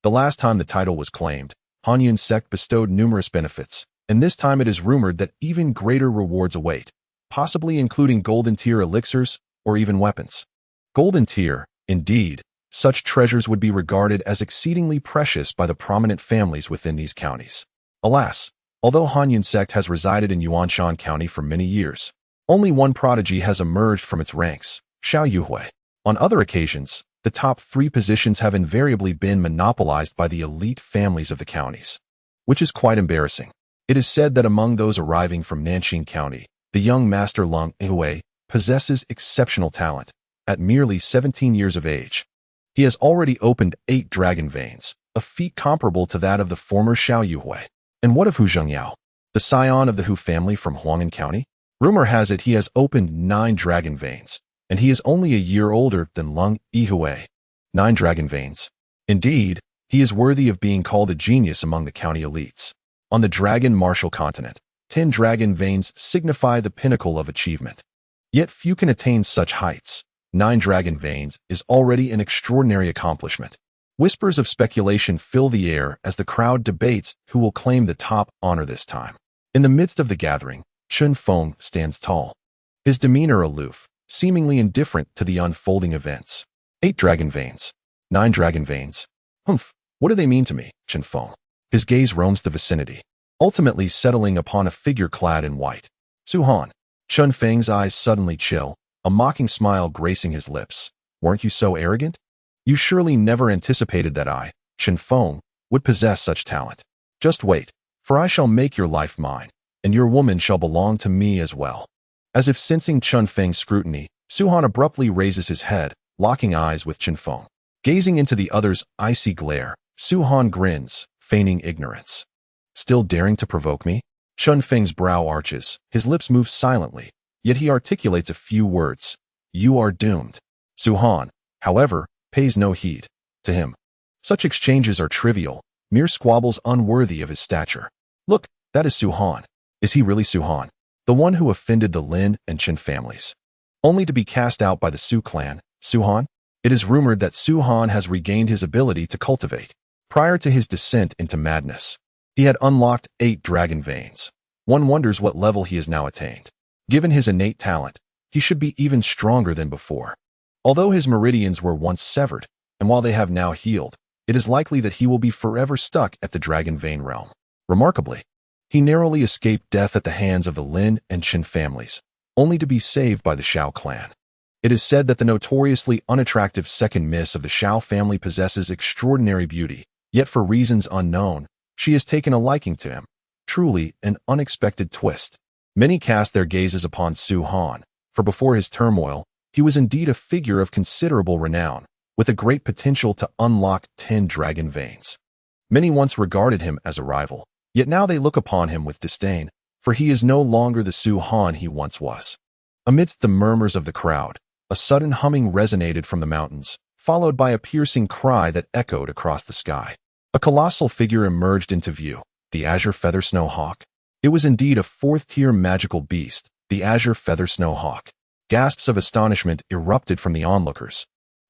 [SPEAKER 1] the last time the title was claimed, Hanyun's sect bestowed numerous benefits, and this time it is rumored that even greater rewards await, possibly including golden tier elixirs or even weapons. Golden tier, indeed, such treasures would be regarded as exceedingly precious by the prominent families within these counties. Alas, although Hanyun sect has resided in Yuanshan County for many years, only one prodigy has emerged from its ranks, Xiao Yuhui. On other occasions, the top 3 positions have invariably been monopolized by the elite families of the counties, which is quite embarrassing. It is said that among those arriving from Nanqing County, the young master Lung Hui possesses exceptional talent. At merely 17 years of age, he has already opened 8 dragon veins, a feat comparable to that of the former Xiao Yuhui. And what of Hu Zhengyao, the scion of the Hu family from Huang'an County? Rumor has it he has opened 9 dragon veins, and he is only a year older than Lung Yihui. 9 dragon veins. Indeed, he is worthy of being called a genius among the county elites. On the dragon martial continent, 10 dragon veins signify the pinnacle of achievement. Yet few can attain such heights. 9 dragon veins is already an extraordinary accomplishment. Whispers of speculation fill the air as the crowd debates who will claim the top honor this time. In the midst of the gathering, Chun Feng stands tall, his demeanor aloof, seemingly indifferent to the unfolding events. 8 dragon veins. 9 dragon veins. Humph, what do they mean to me, Chun Feng? His gaze roams the vicinity, ultimately settling upon a figure clad in white. Suhan. Chun Feng's eyes suddenly chill, a mocking smile gracing his lips. Weren't you so arrogant? You surely never anticipated that I, Chun Feng, would possess such talent. Just wait, for I shall make your life mine, and your woman shall belong to me as well. As if sensing Chun Feng's scrutiny, Suhan abruptly raises his head, locking eyes with Chun Feng. Gazing into the other's icy glare, Suhan grins, feigning ignorance. Still daring to provoke me? Chun Feng's brow arches, his lips move silently, yet he articulates a few words. You are doomed. Suhan, however, pays no heed to him. Such exchanges are trivial, mere squabbles unworthy of his stature. Look, that is Suhan. Is he really Suhan, the one who offended the Lin and Qin families, only to be cast out by the Su clan? Suhan? It is rumored that Suhan has regained his ability to cultivate. Prior to his descent into madness, he had unlocked 8 dragon veins. One wonders what level he has now attained. Given his innate talent, he should be even stronger than before. Although his meridians were once severed, and while they have now healed, it is likely that he will be forever stuck at the dragon vein realm. Remarkably, he narrowly escaped death at the hands of the Lin and Qin families, only to be saved by the Shao clan. It is said that the notoriously unattractive second miss of the Shao family possesses extraordinary beauty, yet for reasons unknown, she has taken a liking to him. Truly an unexpected twist. Many cast their gazes upon Su Han, for before his turmoil, he was indeed a figure of considerable renown, with a great potential to unlock 10 dragon veins. Many once regarded him as a rival, yet now they look upon him with disdain, for he is no longer the Su Han he once was. Amidst the murmurs of the crowd, a sudden humming resonated from the mountains, followed by a piercing cry that echoed across the sky. A colossal figure emerged into view, the Azure Feather Snow Hawk. It was indeed a fourth-tier magical beast, the Azure Feather Snow Hawk. Gasps of astonishment erupted from the onlookers,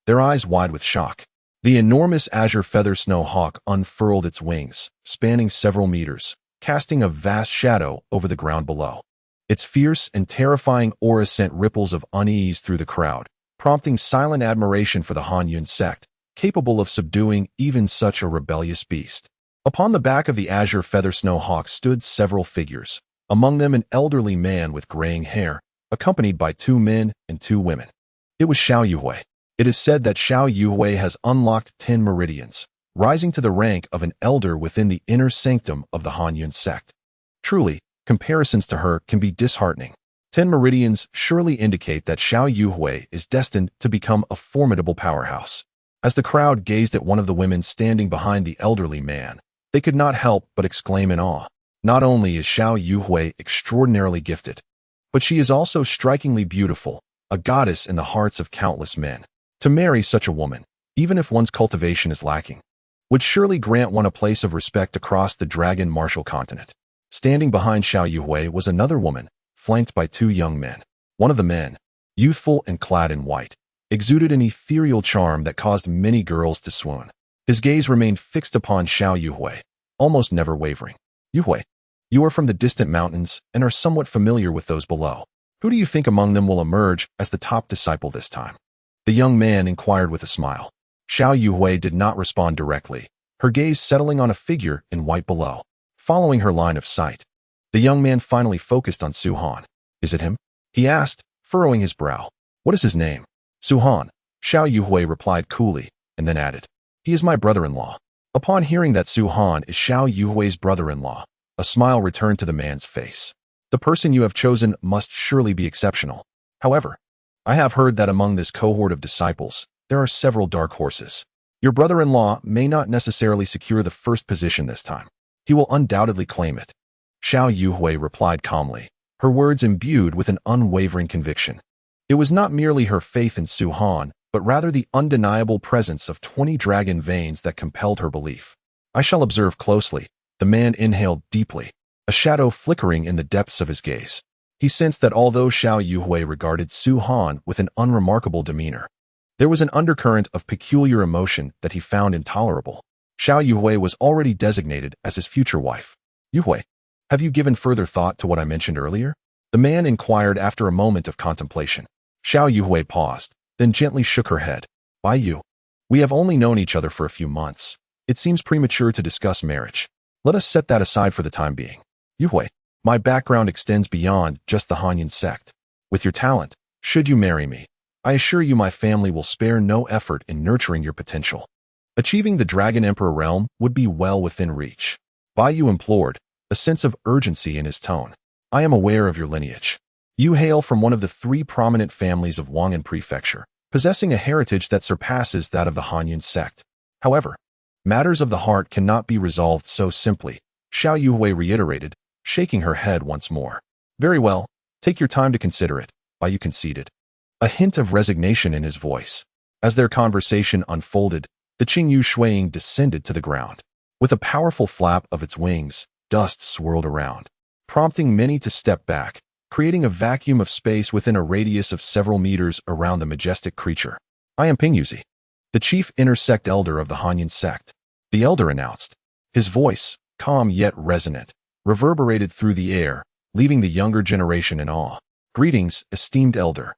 [SPEAKER 1] their eyes wide with shock. The enormous Azure Feather Snow Hawk unfurled its wings, spanning several meters, casting a vast shadow over the ground below. Its fierce and terrifying aura sent ripples of unease through the crowd, prompting silent admiration for the Han Yun sect, capable of subduing even such a rebellious beast. Upon the back of the Azure Feather Snow Hawk stood several figures, among them an elderly man with graying hair, accompanied by 2 men and 2 women. It was Xiao Yuhui. It is said that Xiao Yuhui has unlocked 10 meridians, rising to the rank of an elder within the inner sanctum of the Han Yun sect. Truly, comparisons to her can be disheartening. 10 meridians surely indicate that Xiao Yuhui is destined to become a formidable powerhouse. As the crowd gazed at one of the women standing behind the elderly man, they could not help but exclaim in awe. Not only is Xiao Yuhui extraordinarily gifted, but she is also strikingly beautiful, a goddess in the hearts of countless men. To marry such a woman, even if one's cultivation is lacking, would surely grant one a place of respect across the dragon martial continent. Standing behind Xiao Yuhui was another woman, flanked by 2 young men. One of the men, youthful and clad in white, exuded an ethereal charm that caused many girls to swoon. His gaze remained fixed upon Xiao Yuhui, almost never wavering. Yuhui, you are from the distant mountains and are somewhat familiar with those below. Who do you think among them will emerge as the top disciple this time? The young man inquired with a smile. Xiao Yuhui did not respond directly, her gaze settling on a figure in white below. Following her line of sight, the young man finally focused on Su Han. Is it him? He asked, furrowing his brow. What is his name? Su Han, Xiao Yuhui replied coolly, and then added, he is my brother-in-law. Upon hearing that Su Han is Xiao Yuhui's brother-in-law, a smile returned to the man's face. The person you have chosen must surely be exceptional. However, I have heard that among this cohort of disciples, there are several dark horses. Your brother-in-law may not necessarily secure the first position this time. He will undoubtedly claim it. Xiao Yuhui replied calmly, her words imbued with an unwavering conviction. It was not merely her faith in Su Han, but rather the undeniable presence of 20 dragon veins that compelled her belief. I shall observe closely. The man inhaled deeply, a shadow flickering in the depths of his gaze. He sensed that although Xiao Yuhui regarded Su Han with an unremarkable demeanor, there was an undercurrent of peculiar emotion that he found intolerable. Xiao Yuhui was already designated as his future wife. Yuhui, have you given further thought to what I mentioned earlier? The man inquired after a moment of contemplation. Xiao Yuhui paused, then gently shook her head. By you. We have only known each other for a few months. It seems premature to discuss marriage. Let us set that aside for the time being. Yuhui, my background extends beyond just the Han Yun sect. With your talent, should you marry me, I assure you my family will spare no effort in nurturing your potential. Achieving the Dragon Emperor realm would be well within reach. Bai Yu implored, a sense of urgency in his tone. I am aware of your lineage. You hail from one of the 3 prominent families of Wang'an Prefecture, possessing a heritage that surpasses that of the Han Yun sect. However, matters of the heart cannot be resolved so simply, Xiao Yuhui reiterated, shaking her head once more. Very well, take your time to consider it, Bai Yu conceded, a hint of resignation in his voice. As their conversation unfolded, the Qingyu Shuiying descended to the ground. With a powerful flap of its wings, dust swirled around, prompting many to step back, creating a vacuum of space within a radius of several meters around the majestic creature. I am Pingyuzi, the chief intersect elder of the Han Yun sect, the elder announced. His voice, calm yet resonant, reverberated through the air, leaving the younger generation in awe. Greetings, esteemed elder.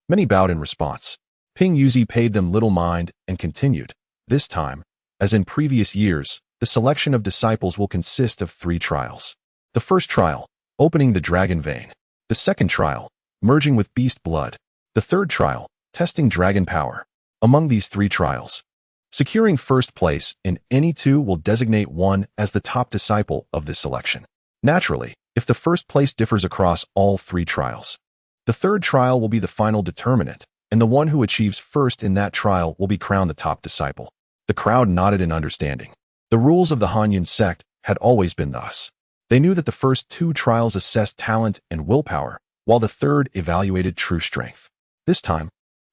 [SPEAKER 1] Many bowed in response. Pingyuzi paid them little mind and continued. This time, as in previous years, the selection of disciples will consist of 3 trials. The first trial, opening the dragon vein. The second trial, merging with beast blood. The third trial, testing dragon power. Among these 3 trials, securing first place in any 2 will designate one as the top disciple of this selection. Naturally, if the first place differs across all 3 trials. The 3rd trial will be the final determinant, and the one who achieves first in that trial will be crowned the top disciple. The crowd nodded in understanding. The rules of the Hanyan sect had always been thus. They knew that the first 2 trials assessed talent and willpower, while the 3rd evaluated true strength. This time,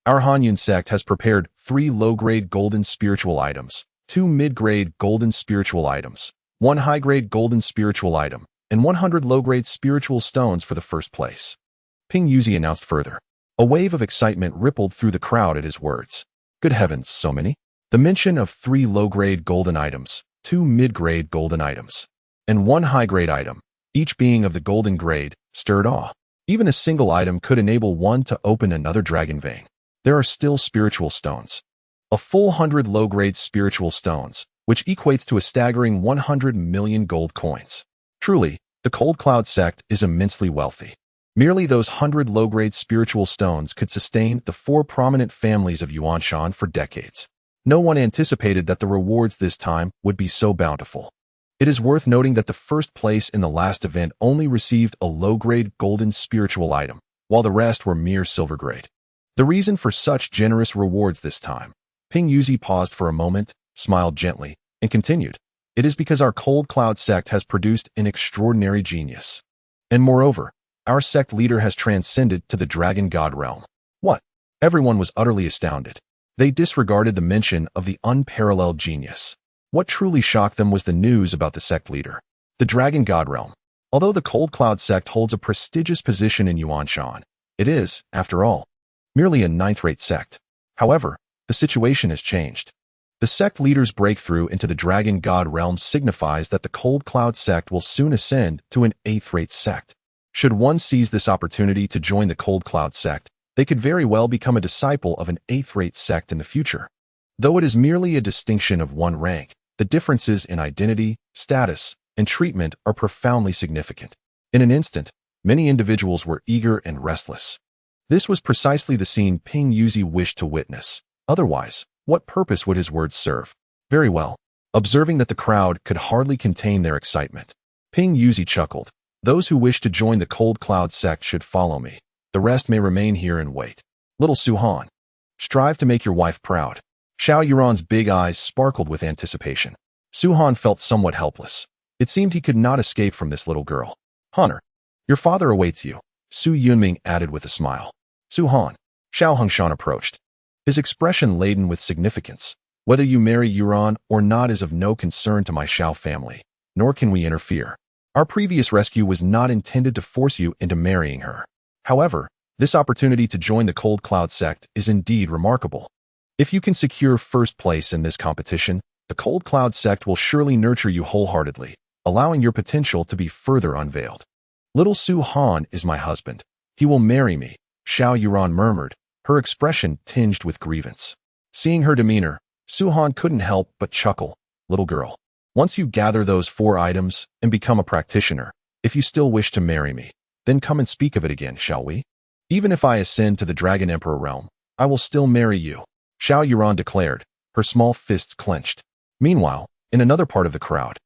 [SPEAKER 1] our Hanyan sect has prepared 3 low-grade golden spiritual items, 2 mid-grade golden spiritual items, 1 high-grade golden spiritual item, and 100 low-grade spiritual stones for the first place. Ping Yuzi announced further. A wave of excitement rippled through the crowd at his words. Good heavens, so many? The mention of 3 low-grade golden items, 2 mid-grade golden items, and 1 high-grade item, each being of the golden grade, stirred awe. Even a single item could enable one to open another dragon vein. There are still spiritual stones. A full 100 low-grade spiritual stones, which equates to a staggering 100 million gold coins. Truly, the Cold Cloud sect is immensely wealthy. Merely those 100 low-grade spiritual stones could sustain the 4 prominent families of Yuanshan for decades. No one anticipated that the rewards this time would be so bountiful. It is worth noting that the first place in the last event only received a low-grade golden spiritual item, while the rest were mere silver-grade. The reason for such generous rewards this time. Ping Yuzi paused for a moment, smiled gently, and continued. It is because our Cold Cloud sect has produced an extraordinary genius. And moreover, our sect leader has transcended to the dragon god realm. What? Everyone was utterly astounded. They disregarded the mention of the unparalleled genius. What truly shocked them was the news about the sect leader. The dragon god realm. Although the Cold Cloud sect holds a prestigious position in Yuanshan, it is, after all, merely a 9th-rate sect. However, the situation has changed. The sect leader's breakthrough into the dragon god realm signifies that the Cold Cloud sect will soon ascend to an 8th-rate sect. Should one seize this opportunity to join the Cold Cloud sect, they could very well become a disciple of an 8th-rate sect in the future. Though it is merely a distinction of 1 rank, the differences in identity, status, and treatment are profoundly significant. In an instant, many individuals were eager and restless. This was precisely the scene Ping Yuzi wished to witness. Otherwise, what purpose would his words serve? Very well. Observing that the crowd could hardly contain their excitement, Ping Yuzi chuckled. Those who wish to join the Cold Cloud sect should follow me. The rest may remain here and wait. Little Su-Han, strive to make your wife proud. Xiao Yuran's big eyes sparkled with anticipation. Su-Han felt somewhat helpless. It seemed he could not escape from this little girl. Hunter, your father awaits you, Su Yunming added with a smile. Su-Han, Xiao Hongshan approached, his expression laden with significance. Whether you marry Yuran or not is of no concern to my Xiao family, nor can we interfere. Our previous rescue was not intended to force you into marrying her. However, this opportunity to join the Cold Cloud sect is indeed remarkable. If you can secure first place in this competition, the Cold Cloud sect will surely nurture you wholeheartedly, allowing your potential to be further unveiled. Little Su-Han is my husband. He will marry me, Xiao Yuran murmured, her expression tinged with grievance. Seeing her demeanor, Su-Han couldn't help but chuckle. Little girl, once you gather those 4 items and become a practitioner, if you still wish to marry me, then come and speak of it again, shall we? Even if I ascend to the Dragon Emperor realm, I will still marry you, Xiao Yuran declared, her small fists clenched. Meanwhile, in another part of the crowd,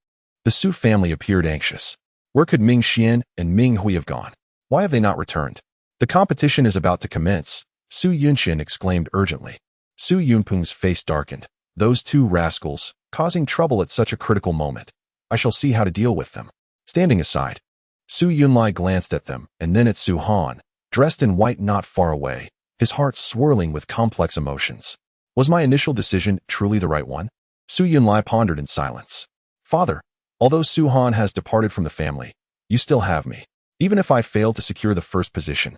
[SPEAKER 1] the Su family appeared anxious. Where could Ming Xian and Ming Hui have gone? Why have they not returned? The competition is about to commence, Su Yunxin exclaimed urgently. Su Yunpeng's face darkened. Those 2 rascals, causing trouble at such a critical moment. I shall see how to deal with them. Standing aside, Su Yunlai glanced at them and then at Su-Han, dressed in white not far away, his heart swirling with complex emotions. Was my initial decision truly the right one? Su Yunlai pondered in silence. Father, although Su-Han has departed from the family, you still have me. Even if I fail to secure the first position,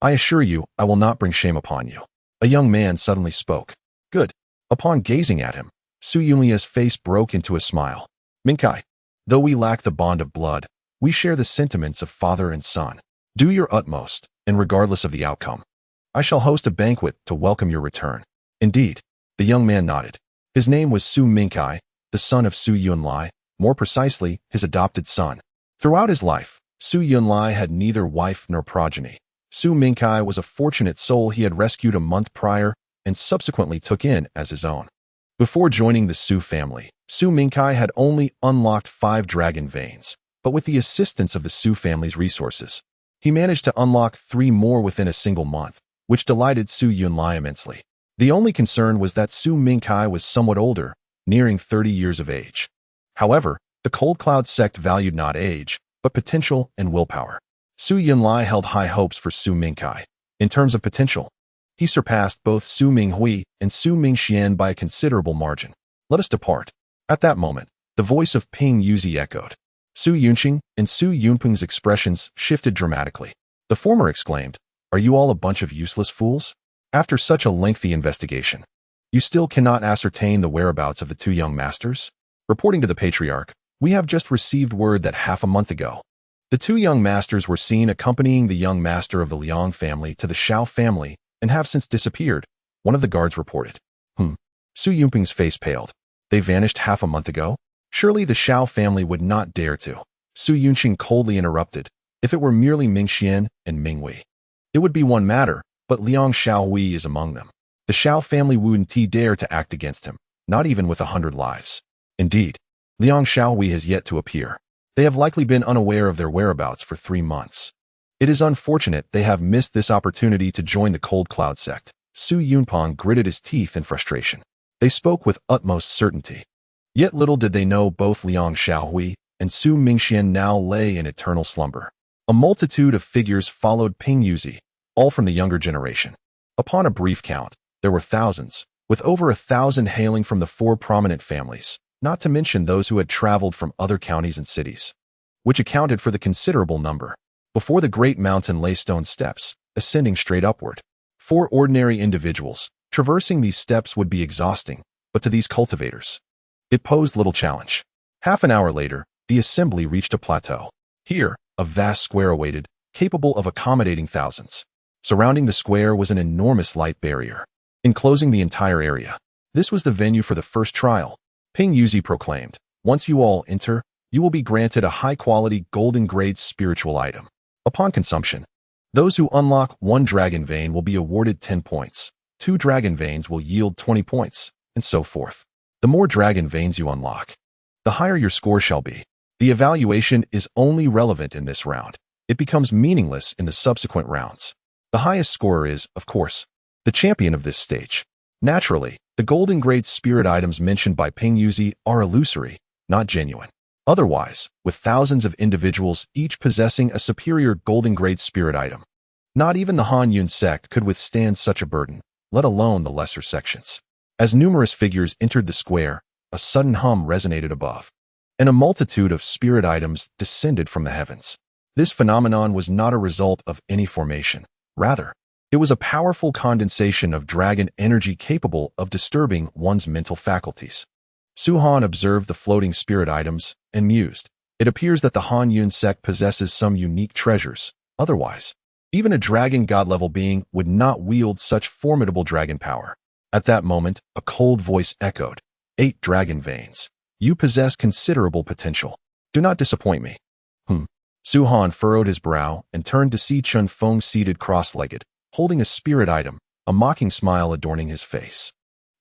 [SPEAKER 1] I assure you I will not bring shame upon you. A young man suddenly spoke. Good. Upon gazing at him, Su Yunlia's face broke into a smile. Minkai, though we lack the bond of blood, we share the sentiments of father and son. Do your utmost, and regardless of the outcome, I shall host a banquet to welcome your return. Indeed, the young man nodded. His name was Su Minkai, the son of Su Yunlai, more precisely, his adopted son. Throughout his life, Su Yunlai had neither wife nor progeny. Su Minkai was a fortunate soul he had rescued a month prior and subsequently took in as his own. Before joining the Su family, Su Minkai had only unlocked 5 dragon veins, but with the assistance of the Su family's resources, he managed to unlock 3 more within a single month, which delighted Su Yunlai immensely. The only concern was that Su Mingkai was somewhat older, nearing 30 years of age. However, the Cold Cloud sect valued not age, but potential and willpower. Su Yunlai held high hopes for Su Mingkai. In terms of potential, he surpassed both Su Minghui and Su Mingxian by a considerable margin. Let us depart. At that moment, the voice of Ping Yuzi echoed. Su Yunqing and Su Yunping's expressions shifted dramatically. The former exclaimed, "Are you all a bunch of useless fools? After such a lengthy investigation, you still cannot ascertain the whereabouts of the 2 young masters? Reporting to the Patriarch, we have just received word that half a month ago, the 2 young masters were seen accompanying the young master of the Liang family to the Shao family and have since disappeared," one of the guards reported. Su Yunping's face paled. They vanished half a month ago? Surely the Shao family would not dare to. Su Yunqing coldly interrupted. If it were merely Mingxian and Minghui, it would be one matter, but Liang Xiaohui is among them. The Shao family wouldn't dare to act against him, not even with 100 lives. Indeed, Liang Xiaohui has yet to appear. They have likely been unaware of their whereabouts for 3 months. It is unfortunate they have missed this opportunity to join the Cold Cloud sect. Su Yunpeng gritted his teeth in frustration. They spoke with utmost certainty. Yet little did they know both Liang Xiaohui and Su Mingxian now lay in eternal slumber. A multitude of figures followed Ping Yuzi, all from the younger generation. Upon a brief count, there were thousands, with over 1,000 hailing from the 4 prominent families, not to mention those who had traveled from other counties and cities, which accounted for the considerable number. Before the great mountain lay stone steps, ascending straight upward. 4 ordinary individuals, traversing these steps would be exhausting, but to these cultivators, it posed little challenge. Half an hour later, the assembly reached a plateau. Here, a vast square awaited, capable of accommodating thousands. Surrounding the square was an enormous light barrier, enclosing the entire area. This was the venue for the first trial. Ping Yuzi proclaimed, "Once you all enter, you will be granted a high-quality golden-grade spiritual item. Upon consumption, those who unlock 1 dragon vein will be awarded 10 points, 2 dragon veins will yield 20 points, and so forth. The more dragon veins you unlock, the higher your score shall be. The evaluation is only relevant in this round. It becomes meaningless in the subsequent rounds. The highest scorer is, of course, the champion of this stage." Naturally, the golden grade spirit items mentioned by Ping Yuzi are illusory, not genuine. Otherwise, with thousands of individuals each possessing a superior golden grade spirit item, not even the Han Yun sect could withstand such a burden, let alone the lesser sections. As numerous figures entered the square, a sudden hum resonated above, and a multitude of spirit items descended from the heavens. This phenomenon was not a result of any formation. Rather, it was a powerful condensation of dragon energy capable of disturbing one's mental faculties. Su Han observed the floating spirit items and mused. It appears that the Han Yun sect possesses some unique treasures. Otherwise, even a dragon god-level being would not wield such formidable dragon power. At that moment, a cold voice echoed. 8 dragon veins. You possess considerable potential. Do not disappoint me. Su Han furrowed his brow and turned to see Chun Feng seated cross-legged, holding a spirit item, a mocking smile adorning his face.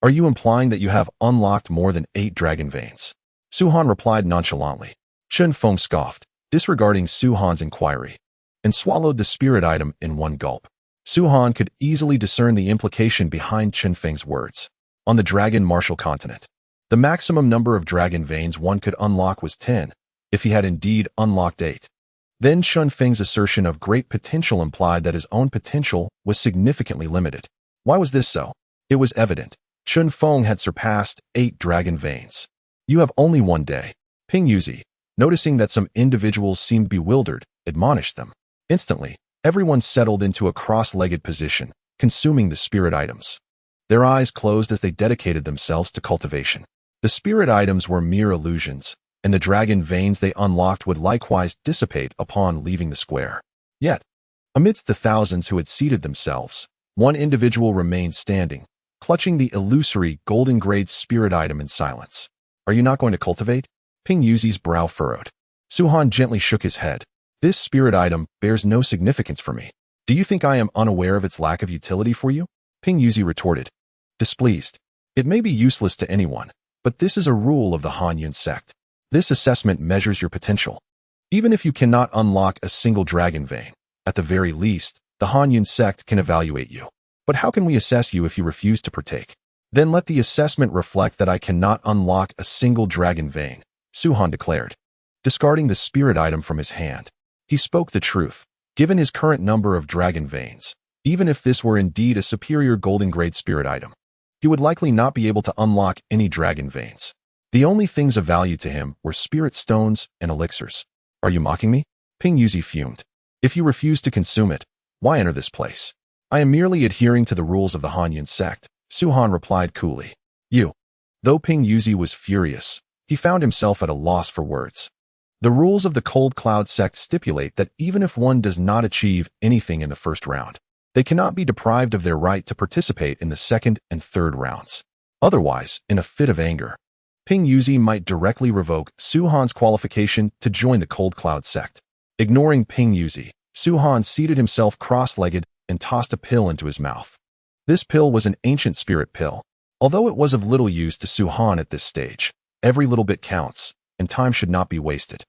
[SPEAKER 1] Are you implying that you have unlocked more than 8 dragon veins? Su Han replied nonchalantly. Chun Feng scoffed, disregarding Su Han's inquiry, and swallowed the spirit item in one gulp. Su Han could easily discern the implication behind Chun Feng's words. On the Dragon Martial continent, the maximum number of dragon veins one could unlock was 10, if he had indeed unlocked 8. Then Chun Feng's assertion of great potential implied that his own potential was significantly limited. Why was this so? It was evident. Chun Feng had surpassed 8 dragon veins. You have only 1 day. Ping Yuzi, noticing that some individuals seemed bewildered, admonished them. Instantly, everyone settled into a cross-legged position, consuming the spirit items. Their eyes closed as they dedicated themselves to cultivation. The spirit items were mere illusions, and the dragon veins they unlocked would likewise dissipate upon leaving the square. Yet, amidst the thousands who had seated themselves, one individual remained standing, clutching the illusory golden-grade spirit item in silence. Are you not going to cultivate? Ping Yuzi's brow furrowed. Su Han gently shook his head. This spirit item bears no significance for me. Do you think I am unaware of its lack of utility for you? Ping Yuzi retorted, displeased. It may be useless to anyone, but this is a rule of the Han Yun sect. This assessment measures your potential. Even if you cannot unlock a single dragon vein, at the very least, the Hanyan sect can evaluate you. But how can we assess you if you refuse to partake? Then let the assessment reflect that I cannot unlock a single dragon vein, Suhan declared. Discarding the spirit item from his hand, he spoke the truth. Given his current number of dragon veins, even if this were indeed a superior golden grade spirit item, he would likely not be able to unlock any dragon veins. The only things of value to him were spirit stones and elixirs. Are you mocking me? Ping Yuzi fumed. If you refuse to consume it, why enter this place? I am merely adhering to the rules of the Hanyan sect, Suhan replied coolly. You. Though Ping Yuzi was furious, he found himself at a loss for words. The rules of the Cold Cloud sect stipulate that even if one does not achieve anything in the first round, they cannot be deprived of their right to participate in the second and third rounds. Otherwise, in a fit of anger, Ping Yuzi might directly revoke Suhan's qualification to join the Cold Cloud sect. Ignoring Ping Yuzi, Suhan seated himself cross-legged and tossed a pill into his mouth. This pill was an ancient spirit pill. Although it was of little use to Suhan at this stage, every little bit counts, and time should not be wasted.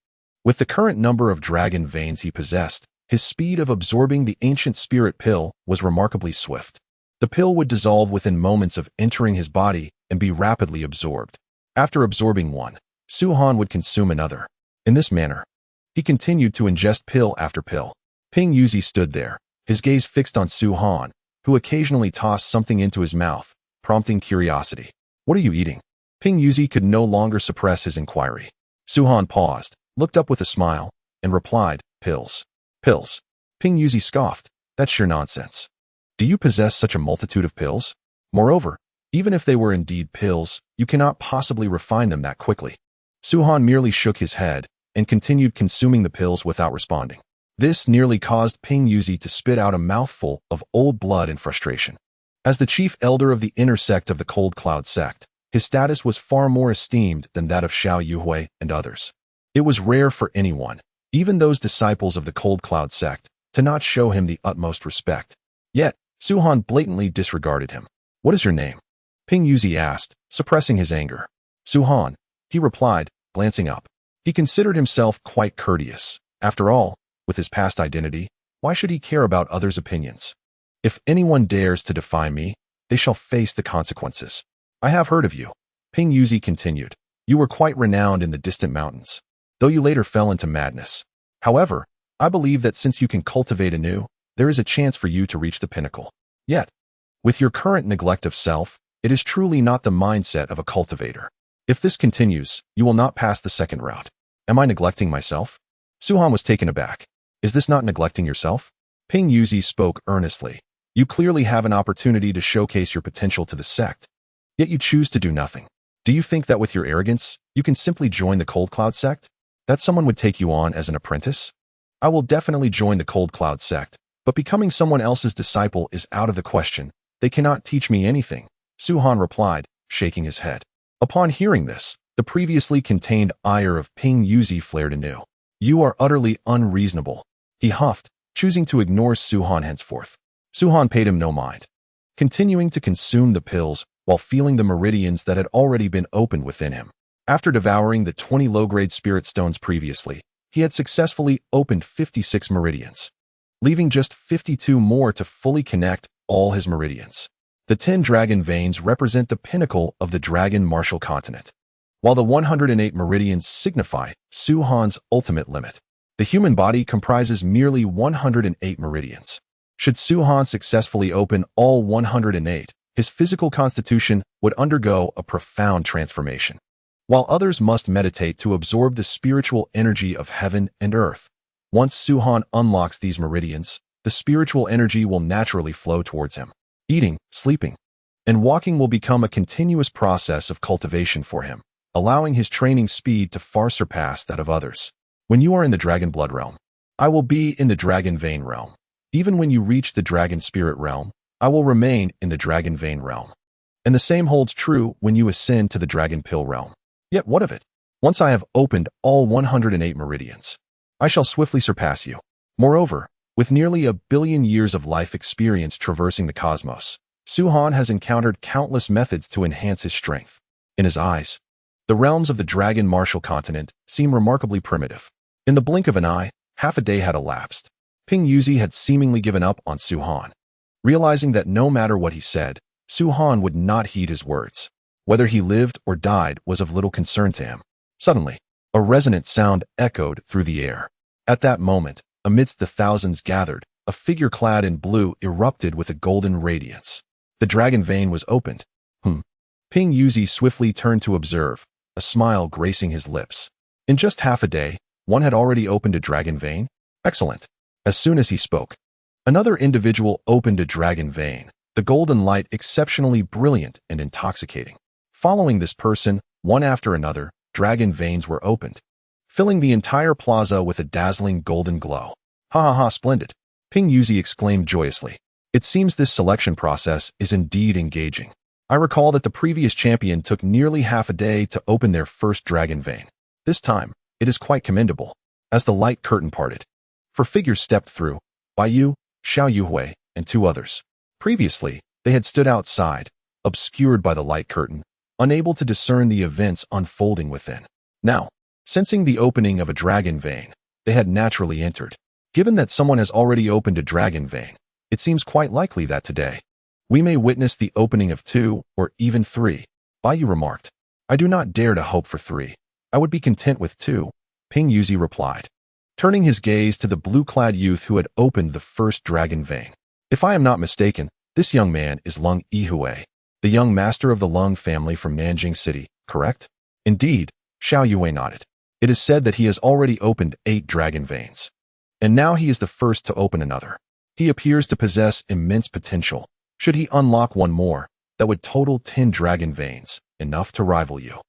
[SPEAKER 1] With the current number of dragon veins he possessed, his speed of absorbing the ancient spirit pill was remarkably swift. The pill would dissolve within moments of entering his body and be rapidly absorbed. After absorbing one, Suhan would consume another. In this manner, he continued to ingest pill after pill. Ping Yuzi stood there, his gaze fixed on Suhan, who occasionally tossed something into his mouth, prompting curiosity. What are you eating? Ping Yuzi could no longer suppress his inquiry. Suhan paused, looked up with a smile, and replied, pills. Pills. Ping Yuzi scoffed. That's sheer nonsense. Do you possess such a multitude of pills? Moreover, even if they were indeed pills, you cannot possibly refine them that quickly. Suhan merely shook his head and continued consuming the pills without responding. This nearly caused Ping Yuzi to spit out a mouthful of old blood in frustration. As the chief elder of the inner sect of the Cold Cloud sect, his status was far more esteemed than that of Xiao Yuhui and others. It was rare for anyone, even those disciples of the Cold Cloud sect, to not show him the utmost respect. Yet, Suhan blatantly disregarded him. What is your name? Ping Yuzi asked, suppressing his anger. Suhan, he replied, glancing up. He considered himself quite courteous. After all, with his past identity, why should he care about others' opinions? If anyone dares to defy me, they shall face the consequences. I have heard of you. Ping Yuzi continued. You were quite renowned in the distant mountains, though you later fell into madness. However, I believe that since you can cultivate anew, there is a chance for you to reach the pinnacle. Yet, with your current neglect of self, it is truly not the mindset of a cultivator. If this continues, you will not pass the second round. Am I neglecting myself? Suhan was taken aback. Is this not neglecting yourself? Ping Yuzi spoke earnestly. You clearly have an opportunity to showcase your potential to the sect, yet you choose to do nothing. Do you think that with your arrogance, you can simply join the Cold Cloud sect? That someone would take you on as an apprentice? I will definitely join the Cold Cloud sect, but becoming someone else's disciple is out of the question. They cannot teach me anything, Suhan replied, shaking his head. Upon hearing this, the previously contained ire of Ping Yuzi flared anew. You are utterly unreasonable, he huffed, choosing to ignore Suhan henceforth. Suhan paid him no mind, continuing to consume the pills while feeling the meridians that had already been opened within him. After devouring the 20 low-grade spirit stones previously, he had successfully opened 56 meridians, leaving just 52 more to fully connect all his meridians. The 10 dragon veins represent the pinnacle of the dragon martial continent, while the 108 meridians signify Suhan's ultimate limit. The human body comprises merely 108 meridians. Should Suhan successfully open all 108, his physical constitution would undergo a profound transformation. While others must meditate to absorb the spiritual energy of heaven and earth, once Suhan unlocks these meridians, the spiritual energy will naturally flow towards him. Eating, sleeping, and walking will become a continuous process of cultivation for him, allowing his training speed to far surpass that of others. When you are in the dragon blood realm, I will be in the dragon vein realm. Even when you reach the dragon spirit realm, I will remain in the dragon vein realm. And the same holds true when you ascend to the dragon pill realm. Yet what of it? Once I have opened all 108 meridians, I shall swiftly surpass you. Moreover, with nearly 1 billion years of life experience traversing the cosmos, Suhan has encountered countless methods to enhance his strength. In his eyes, the realms of the dragon martial continent seem remarkably primitive. In the blink of an eye, half a day had elapsed. Ping Yuzi had seemingly given up on Su Han. Realizing that no matter what he said, Su Han would not heed his words. Whether he lived or died was of little concern to him. Suddenly, a resonant sound echoed through the air. At that moment, amidst the thousands gathered, a figure clad in blue erupted with a golden radiance. The dragon vein was opened. Ping Yuzi swiftly turned to observe, a smile gracing his lips. In just half a day, one had already opened a dragon vein? Excellent. As soon as he spoke, another individual opened a dragon vein, the golden light exceptionally brilliant and intoxicating. Following this person, one after another, dragon veins were opened, filling the entire plaza with a dazzling golden glow. Ha ha ha, splendid! Ping Yuzi exclaimed joyously. It seems this selection process is indeed engaging. I recall that the previous champion took nearly half a day to open their first dragon vein. This time, it is quite commendable. As the light curtain parted, 4 figures stepped through, Bai Yu, Xiao Yuhui, and 2 others. Previously, they had stood outside, obscured by the light curtain, unable to discern the events unfolding within. Now, sensing the opening of a dragon vein, they had naturally entered. Given that someone has already opened a dragon vein, it seems quite likely that today, we may witness the opening of 2 or even 3, Bai Yu remarked. I do not dare to hope for 3. I would be content with 2, Ping Yuzi replied, turning his gaze to the blue-clad youth who had opened the first dragon vein. If I am not mistaken, this young man is Lung Yihui, the young master of the Lung family from Nanjing City, correct? Indeed, Xiao Yuhui nodded. It is said that he has already opened 8 dragon veins, and now he is the first to open another. He appears to possess immense potential. Should he unlock one more, that would total 10 dragon veins, enough to rival you.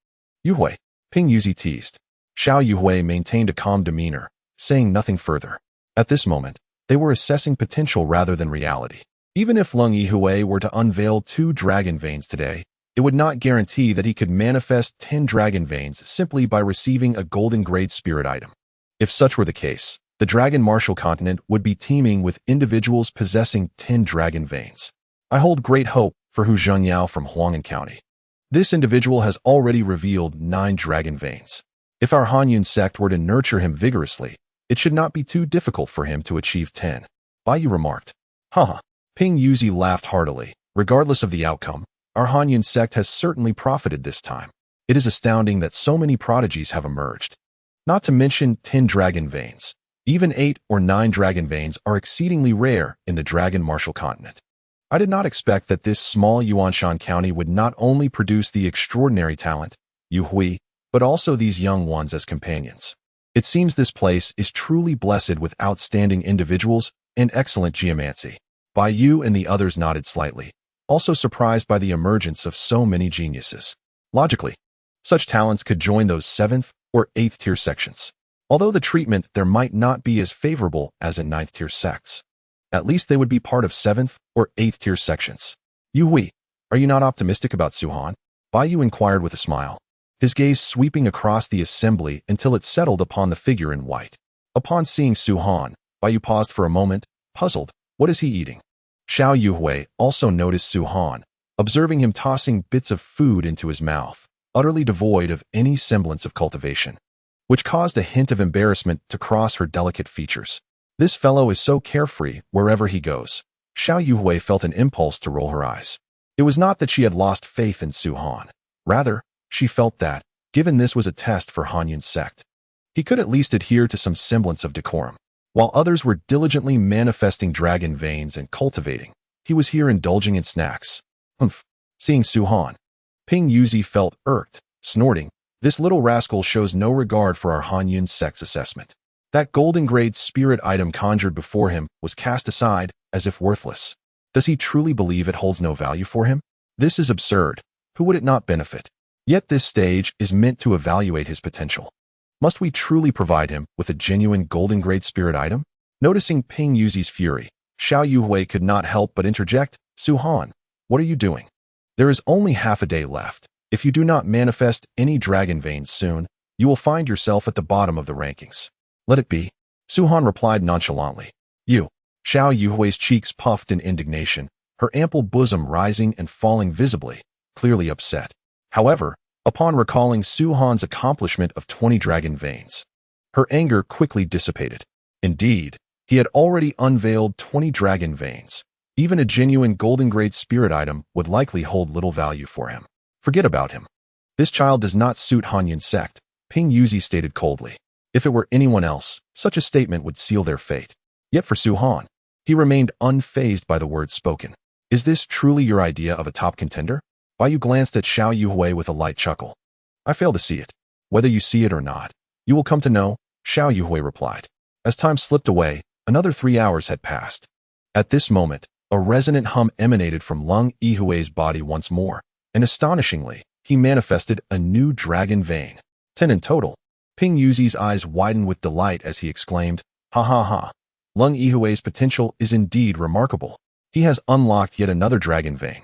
[SPEAKER 1] Yuhui, Ping Yuzi teased. Xiao Yuhui maintained a calm demeanor, saying nothing further. At this moment, they were assessing potential rather than reality. Even if Lung Yihui were to unveil 2 dragon veins today, it would not guarantee that he could manifest 10 dragon veins simply by receiving a golden grade spirit item. If such were the case, the Dragon Martial continent would be teeming with individuals possessing 10 dragon veins. I hold great hope for Hu Zhenyao from Huang'an County. This individual has already revealed 9 dragon veins. If our Hanyun sect were to nurture him vigorously, it should not be too difficult for him to achieve 10. Bai Yu remarked. Haha. Ping Yuzi laughed heartily. Regardless of the outcome, our Hanyun sect has certainly profited this time. It is astounding that so many prodigies have emerged. Not to mention 10 dragon veins. Even 8 or 9 dragon veins are exceedingly rare in the Dragon Martial continent. I did not expect that this small Yuanshan county would not only produce the extraordinary talent, Yu Hui, but also these young ones as companions. It seems this place is truly blessed with outstanding individuals and excellent geomancy. Bai Yu and the others nodded slightly, also surprised by the emergence of so many geniuses. Logically, such talents could join those 7th or 8th tier sections. Although the treatment there might not be as favorable as in 9th tier sects. At least they would be part of 7th or 8th tier sections. Yu Hui, are you not optimistic about Su Han? Bai Yu inquired with a smile, his gaze sweeping across the assembly until it settled upon the figure in white. Upon seeing Su Han, Bai Yu paused for a moment, puzzled. What is he eating? Xiao Yuhui also noticed Su Han, observing him tossing bits of food into his mouth, utterly devoid of any semblance of cultivation, which caused a hint of embarrassment to cross her delicate features. This fellow is so carefree wherever he goes. Xiao Yuhui felt an impulse to roll her eyes. It was not that she had lost faith in Su Han. Rather, she felt that, given this was a test for Hanyun's sect, he could at least adhere to some semblance of decorum. While others were diligently manifesting dragon veins and cultivating, he was here indulging in snacks. Seeing Su Han, Ping Yuzi felt irked, snorting, this little rascal shows no regard for our Hanyun sect's assessment. That golden grade spirit item conjured before him was cast aside as if worthless. Does he truly believe it holds no value for him? This is absurd. Who would it not benefit? Yet this stage is meant to evaluate his potential. Must we truly provide him with a genuine golden grade spirit item? Noticing Ping Yuzi's fury, Xiao Yuhui could not help but interject, Su Han, what are you doing? There is only half a day left. If you do not manifest any dragon veins soon, you will find yourself at the bottom of the rankings. Let it be. Su Han replied nonchalantly. You. Xiao Yuhui's cheeks puffed in indignation, her ample bosom rising and falling visibly, clearly upset. However, upon recalling Su Han's accomplishment of 20 dragon veins, Her anger quickly dissipated. Indeed, he had already unveiled 20 dragon veins. Even a genuine golden-grade spirit item would likely hold little value for him. Forget about him. This child does not suit Hanyun's sect, Ping Yuzi stated coldly. If it were anyone else, such a statement would seal their fate. Yet for Su Han, he remained unfazed by the words spoken. Is this truly your idea of a top contender? Bai Yu glanced at Xiao Yuhui with a light chuckle. I fail to see it. Whether you see it or not, you will come to know, Xiao Yuhui replied. As time slipped away, another 3 hours had passed. At this moment, a resonant hum emanated from Lung Yihui's body once more, and astonishingly, he manifested a new dragon vein. 10 in total. Ping Yuzi's eyes widened with delight as he exclaimed, ha ha ha. Lung Yihui's potential is indeed remarkable. He has unlocked yet another dragon vein.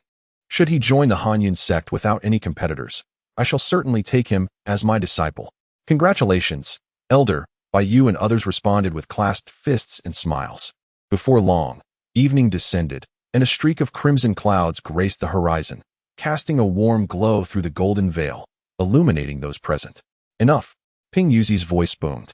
[SPEAKER 1] Should he join the Hanyun sect without any competitors, I shall certainly take him as my disciple. Congratulations, Elder, Bai Yu and others responded with clasped fists and smiles. Before long, evening descended, and a streak of crimson clouds graced the horizon, casting a warm glow through the golden veil, illuminating those present. Enough, Ping Yuzi's voice boomed,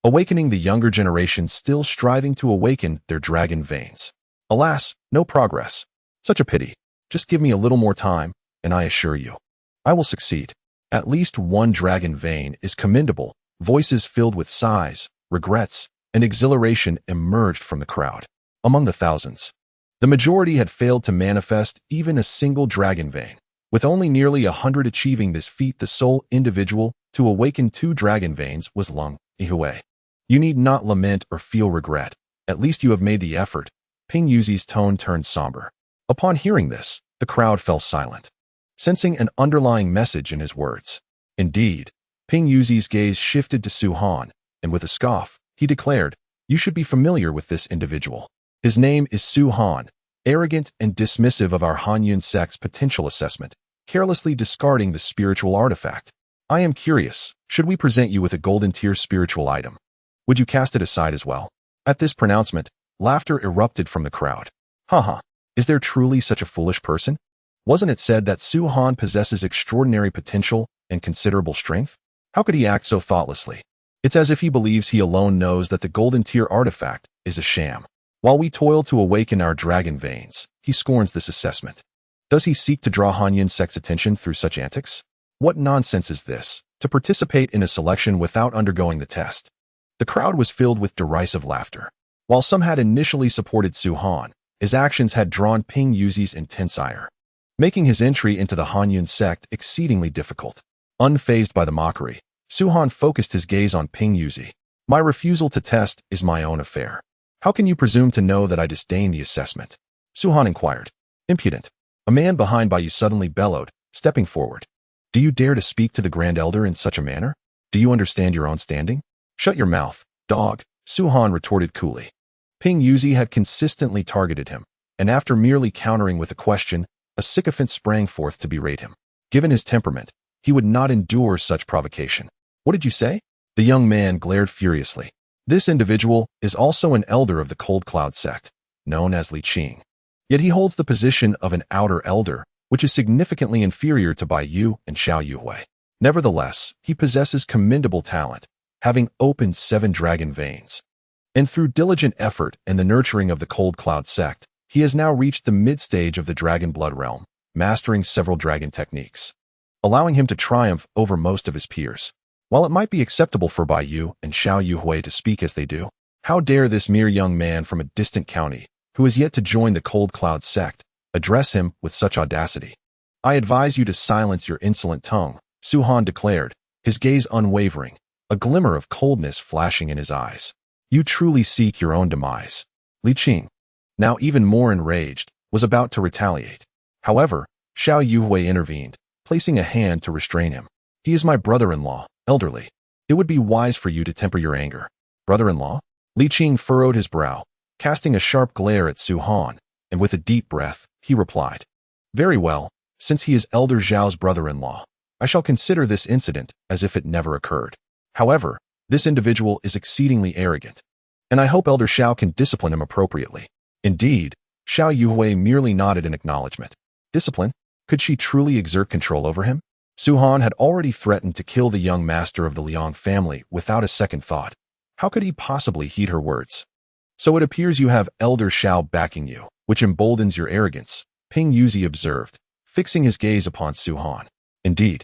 [SPEAKER 1] awakening the younger generation still striving to awaken their dragon veins. Alas, no progress. Such a pity. Just give me a little more time, and I assure you, I will succeed. At least one dragon vein is commendable. Voices filled with sighs, regrets, and exhilaration emerged from the crowd. Among the thousands, the majority had failed to manifest even a single dragon vein. With only nearly 100 achieving this feat, the sole individual to awaken 2 dragon veins was Lung Yihui. You need not lament or feel regret. At least you have made the effort. Ping Yuzi's tone turned somber. Upon hearing this, the crowd fell silent, sensing an underlying message in his words. Indeed, Ping Yuzi's gaze shifted to Su Han, and with a scoff, he declared, you should be familiar with this individual. His name is Su Han, arrogant and dismissive of our Hanyun sect's potential assessment, carelessly discarding the spiritual artifact. I am curious, should we present you with a golden tier spiritual item? Would you cast it aside as well? At this pronouncement, laughter erupted from the crowd. Haha, is there truly such a foolish person? Wasn't it said that Su Han possesses extraordinary potential and considerable strength? How could he act so thoughtlessly? It's as if he believes he alone knows that the golden tier artifact is a sham. While we toil to awaken our dragon veins, he scorns this assessment. Does he seek to draw Hanyun sect's attention through such antics? What nonsense is this, to participate in a selection without undergoing the test? The crowd was filled with derisive laughter. While some had initially supported Su Han, his actions had drawn Ping Yuzi's intense ire, making his entry into the Hanyun sect exceedingly difficult. Unfazed by the mockery, Su Han focused his gaze on Ping Yuzi. My refusal to test is my own affair. How can you presume to know that I disdain the assessment? Su Han inquired. Impudent. A man behind Bai Yu suddenly bellowed, stepping forward. Do you dare to speak to the Grand Elder in such a manner? Do you understand your own standing? Shut your mouth, dog, Su Han retorted coolly. Ping Yuzi had consistently targeted him, and after merely countering with a question, a sycophant sprang forth to berate him. Given his temperament, he would not endure such provocation. What did you say? The young man glared furiously. This individual is also an elder of the Cold Cloud sect, known as Li Qing. Yet he holds the position of an outer elder, which is significantly inferior to Bai Yu and Xiao Yuhui. Nevertheless, he possesses commendable talent, having opened 7 dragon veins. And through diligent effort and the nurturing of the Cold Cloud sect, he has now reached the mid-stage of the Dragon Blood realm, mastering several dragon techniques, allowing him to triumph over most of his peers. While it might be acceptable for Bai Yu and Xiao Yuhui to speak as they do, how dare this mere young man from a distant county, who is yet to join the Cold Cloud sect, address him with such audacity? I advise you to silence your insolent tongue, Su Han declared, his gaze unwavering, a glimmer of coldness flashing in his eyes. You truly seek your own demise. Li Qing, now even more enraged, was about to retaliate. However, Xiao Yuhui intervened, placing a hand to restrain him. He is my brother-in-law, elderly. It would be wise for you to temper your anger. Brother-in-law? Li Qing furrowed his brow, casting a sharp glare at Su Han, and with a deep breath, he replied, Very well, since he is Elder Zhao's brother-in-law, I shall consider this incident as if it never occurred. However, this individual is exceedingly arrogant, and I hope Elder Xiao can discipline him appropriately. Indeed, Xiao Yuhui merely nodded in acknowledgement. Discipline? Could she truly exert control over him? Su Han had already threatened to kill the young master of the Liang family without a second thought, How could he possibly heed her words? So it appears you have Elder Shao backing you, which emboldens your arrogance, Ping Yuzi observed, fixing his gaze upon Su Han. Indeed,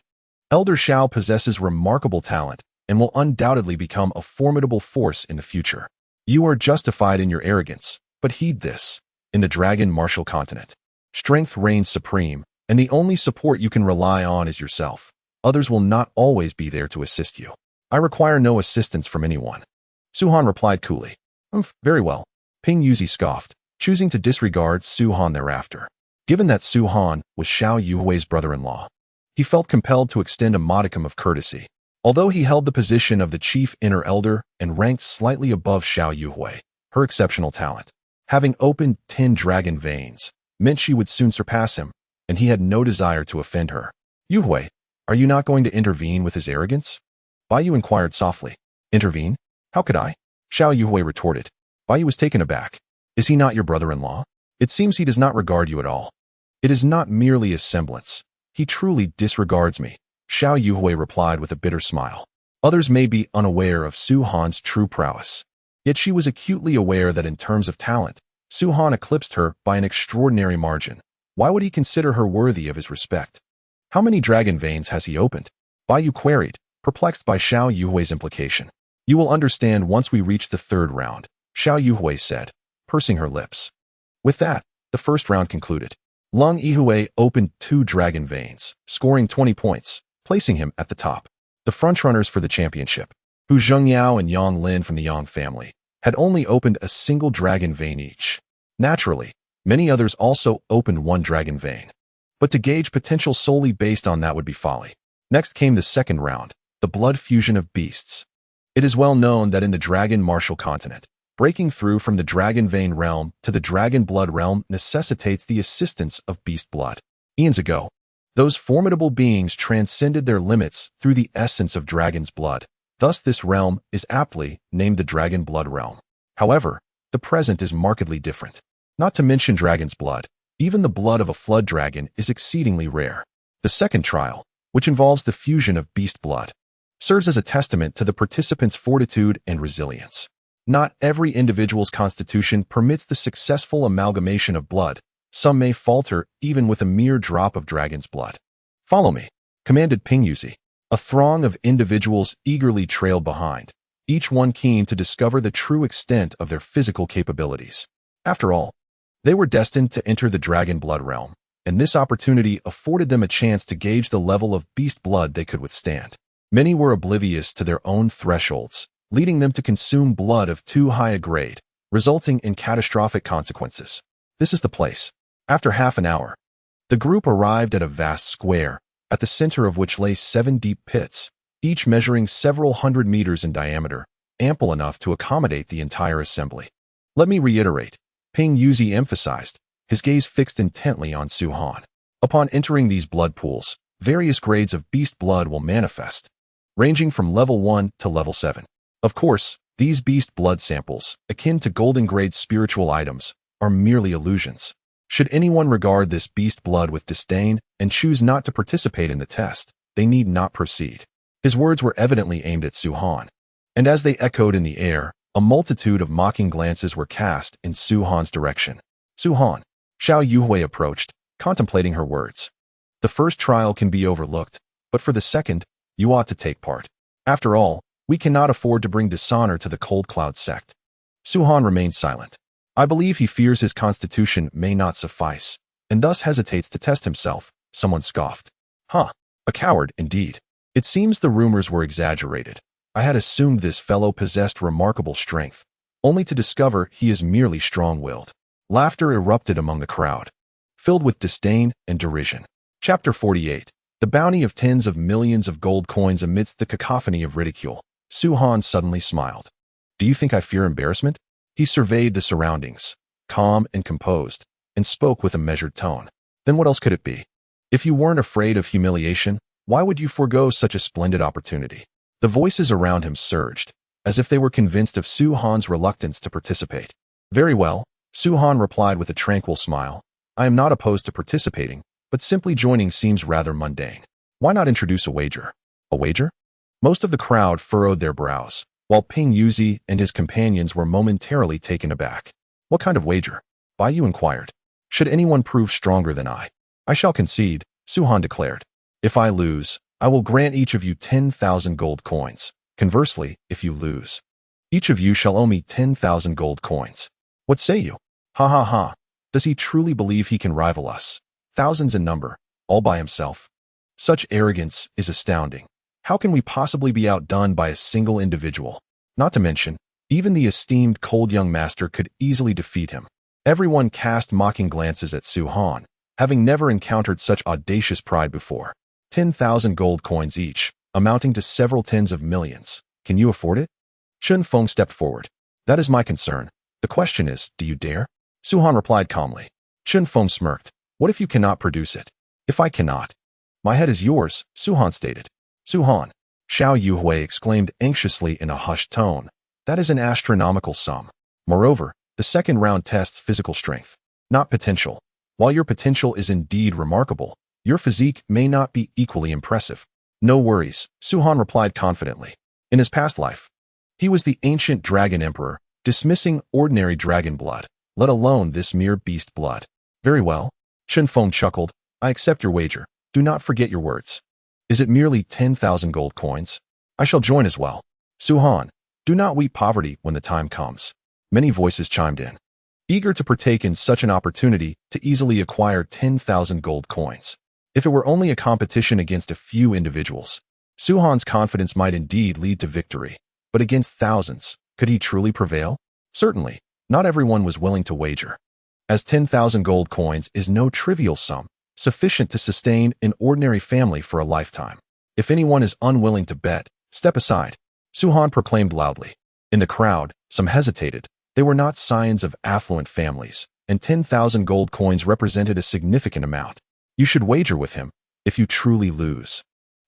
[SPEAKER 1] Elder Shao possesses remarkable talent and will undoubtedly become a formidable force in the future. You are justified in your arrogance, but heed this. In the Dragon Martial Continent, strength reigns supreme, and the only support you can rely on is yourself. Others will not always be there to assist you. I require no assistance from anyone. Su Han replied coolly. Very well. Ping Yuzi scoffed, choosing to disregard Su Han thereafter. Given that Su Han was Xiao Yuhui's brother-in-law, he felt compelled to extend a modicum of courtesy. Although he held the position of the chief inner elder and ranked slightly above Xiao Yuhui, her exceptional talent, having opened 10 dragon veins, meant she would soon surpass him, and he had no desire to offend her. Yuhui, are you not going to intervene with his arrogance? Baiyu inquired softly. Intervene? How could I? Xiao Yuhui retorted. Baiyu was taken aback. Is he not your brother-in-law? It seems he does not regard you at all. It is not merely a semblance. He truly disregards me, Xiao Yuhui replied with a bitter smile. Others may be unaware of Su Han's true prowess. Yet she was acutely aware that in terms of talent, Su Han eclipsed her by an extraordinary margin. Why would he consider her worthy of his respect? How many dragon veins has he opened? Baiyu queried, perplexed by Xiao Yuhui's implication. You will understand once we reach the third round, Xiao Yuhui said, pursing her lips. With that, the first round concluded. Lung Yihui opened 2 dragon veins, scoring 20 points, placing him at the top. The frontrunners for the championship, Hu Zhengyao and Yang Lin from the Yang family, had only opened a single dragon vein each. Naturally, many others also opened 1 dragon vein. But to gauge potential solely based on that would be folly. Next came the second round, the blood fusion of beasts. It is well known that in the Dragon Martial Continent, breaking through from the Dragon Vein realm to the Dragon Blood realm necessitates the assistance of beast blood. Eons ago, those formidable beings transcended their limits through the essence of dragon's blood. Thus this realm is aptly named the Dragon Blood realm. However, the present is markedly different. Not to mention dragon's blood, even the blood of a flood dragon is exceedingly rare. The second trial, which involves the fusion of beast blood, serves as a testament to the participants' fortitude and resilience. Not every individual's constitution permits the successful amalgamation of blood. Some may falter even with a mere drop of dragon's blood. Follow me, commanded Ping Yuzi. A throng of individuals eagerly trailed behind, each one keen to discover the true extent of their physical capabilities. After all, they were destined to enter the Dragon Blood realm, and this opportunity afforded them a chance to gauge the level of beast blood they could withstand. Many were oblivious to their own thresholds, leading them to consume blood of too high a grade, resulting in catastrophic consequences. This is the place. After half an hour, the group arrived at a vast square, at the center of which lay 7 deep pits, each measuring several hundred meters in diameter, ample enough to accommodate the entire assembly. Let me reiterate, Ping Yuzi emphasized, his gaze fixed intently on Su Han. Upon entering these blood pools, various grades of beast blood will manifest, ranging from level 1 to level 7. Of course, these beast blood samples, akin to golden grade spiritual items, are merely illusions. Should anyone regard this beast blood with disdain and choose not to participate in the test, they need not proceed. His words were evidently aimed at Su Han, and as they echoed in the air, a multitude of mocking glances were cast in Su Han's direction. Su Han, Xiao Yuhui approached, contemplating her words. The first trial can be overlooked, but for the second, you ought to take part. After all, we cannot afford to bring dishonor to the Cold Cloud sect. Su Han remained silent. I believe he fears his constitution may not suffice, and thus hesitates to test himself, someone scoffed. Huh, a coward indeed. It seems the rumors were exaggerated. I had assumed this fellow possessed remarkable strength, only to discover he is merely strong-willed. Laughter erupted among the crowd, filled with disdain and derision. Chapter 48. The bounty of tens of millions of gold coins amidst the cacophony of ridicule. Su Han suddenly smiled. Do you think I fear embarrassment? He surveyed the surroundings, calm and composed, and spoke with a measured tone. Then what else could it be? If you weren't afraid of humiliation, why would you forego such a splendid opportunity? The voices around him surged, as if they were convinced of Su Han's reluctance to participate. Very well, Su Han replied with a tranquil smile. I am not opposed to participating, but simply joining seems rather mundane. Why not introduce a wager? A wager? Most of the crowd furrowed their brows, while Ping Yuzi and his companions were momentarily taken aback. What kind of wager? Bai Yu inquired. Should anyone prove stronger than I shall concede, Su Han declared. If I lose, I will grant each of you 10,000 gold coins. Conversely, if you lose, each of you shall owe me 10,000 gold coins. What say you? Ha ha ha. Does he truly believe he can rival us? Thousands in number, all by himself. Such arrogance is astounding. How can we possibly be outdone by a single individual? Not to mention, even the esteemed cold young master could easily defeat him. Everyone cast mocking glances at Su Han, having never encountered such audacious pride before. 10,000 gold coins each, amounting to several tens of millions. Can you afford it? Chun Feng stepped forward. That is my concern. The question is, do you dare? Su Han replied calmly. Chun Feng smirked. What if you cannot produce it? If I cannot? My head is yours, Su Han stated. Su Han. Xiao Yuhui exclaimed anxiously in a hushed tone. That is an astronomical sum. Moreover, the second round tests physical strength, not potential. While your potential is indeed remarkable, your physique may not be equally impressive. No worries, Su Han replied confidently. In his past life, he was the ancient dragon emperor, dismissing ordinary dragon blood, let alone this mere beast blood. Very well. Chun Feng chuckled. I accept your wager. Do not forget your words. Is it merely 10,000 gold coins? I shall join as well. Su Han, do not weep poverty when the time comes. Many voices chimed in, eager to partake in such an opportunity to easily acquire 10,000 gold coins. If it were only a competition against a few individuals, Su Han's confidence might indeed lead to victory. But against thousands, could he truly prevail? Certainly, not everyone was willing to wager. As 10,000 gold coins is no trivial sum, sufficient to sustain an ordinary family for a lifetime. If anyone is unwilling to bet, step aside, Su Han proclaimed loudly. In the crowd, some hesitated. They were not scions of affluent families, and 10,000 gold coins represented a significant amount. You should wager with him, if you truly lose.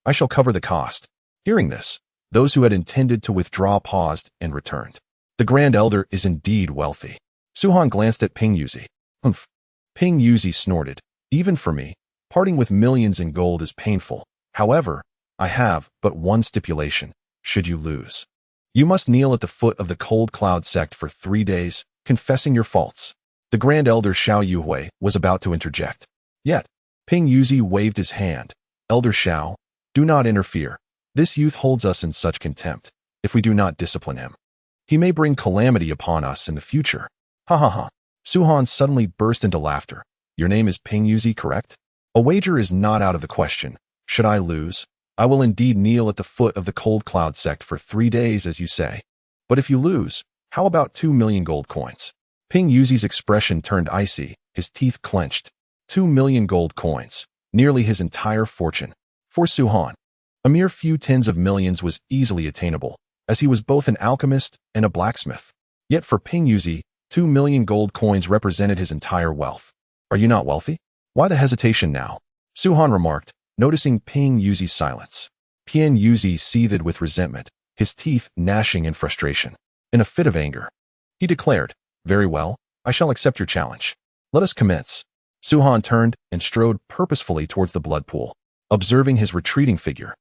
[SPEAKER 1] I shall cover the cost. Hearing this, those who had intended to withdraw paused and returned. The Grand Elder is indeed wealthy. Su Han glanced at Ping Yuzi. Humph. Ping Yuzi snorted. Even for me, parting with millions in gold is painful. However, I have but one stipulation, should you lose. You must kneel at the foot of the Cold Cloud sect for 3 days, confessing your faults. The Grand Elder Xiao Yuhui was about to interject. Yet, Ping Yuzi waved his hand. Elder Xiao, do not interfere. This youth holds us in such contempt. If we do not discipline him, he may bring calamity upon us in the future. Ha ha ha. Su Han suddenly burst into laughter. Your name is Ping Yuzi, correct? A wager is not out of the question. Should I lose, I will indeed kneel at the foot of the Cold Cloud sect for 3 days, as you say. But if you lose, how about 2 million gold coins? Ping Yuzi's expression turned icy, his teeth clenched. 2 million gold coins, nearly his entire fortune. For Su Han, a mere few tens of millions was easily attainable, as he was both an alchemist and a blacksmith. Yet for Ping Yuzi, 2 million gold coins represented his entire wealth. Are you not wealthy? Why the hesitation now? Su Han remarked, noticing Ping Yuzi's silence. Ping Yuzi seethed with resentment, his teeth gnashing in frustration. In a fit of anger, he declared, Very well, I shall accept your challenge. Let us commence. Su Han turned and strode purposefully towards the blood pool, observing his retreating figure.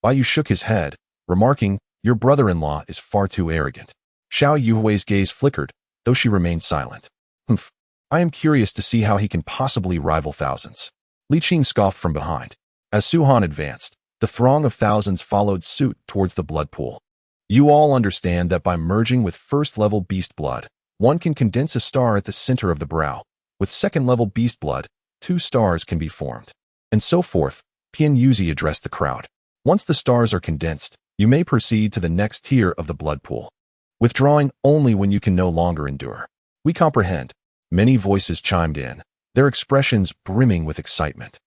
[SPEAKER 1] Bai Yu shook his head, remarking, Your brother-in-law is far too arrogant. Xiao Yuhui's gaze flickered, though she remained silent. Humph. I am curious to see how he can possibly rival thousands. Li Qing scoffed from behind. As Su Han advanced, the throng of thousands followed suit towards the blood pool. You all understand that by merging with first-level beast blood, one can condense a star at the center of the brow. With second-level beast blood, 2 stars can be formed. And so forth, Ping Yuzi addressed the crowd. Once the stars are condensed, you may proceed to the next tier of the blood pool, withdrawing only when you can no longer endure. We comprehend. Many voices chimed in, their expressions brimming with excitement,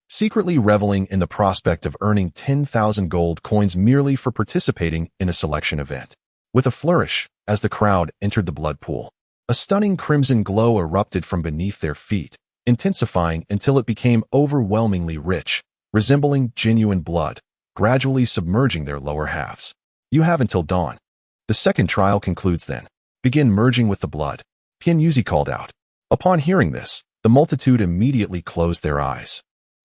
[SPEAKER 1] secretly reveling in the prospect of earning 10,000 gold coins merely for participating in a selection event. With a flourish, as the crowd entered the blood pool, a stunning crimson glow erupted from beneath their feet, intensifying until it became overwhelmingly rich, resembling genuine blood, gradually submerging their lower halves. You have until dawn. The second trial concludes then. Begin merging with the blood, Ping Yuzi called out. Upon hearing this, the multitude immediately closed their eyes,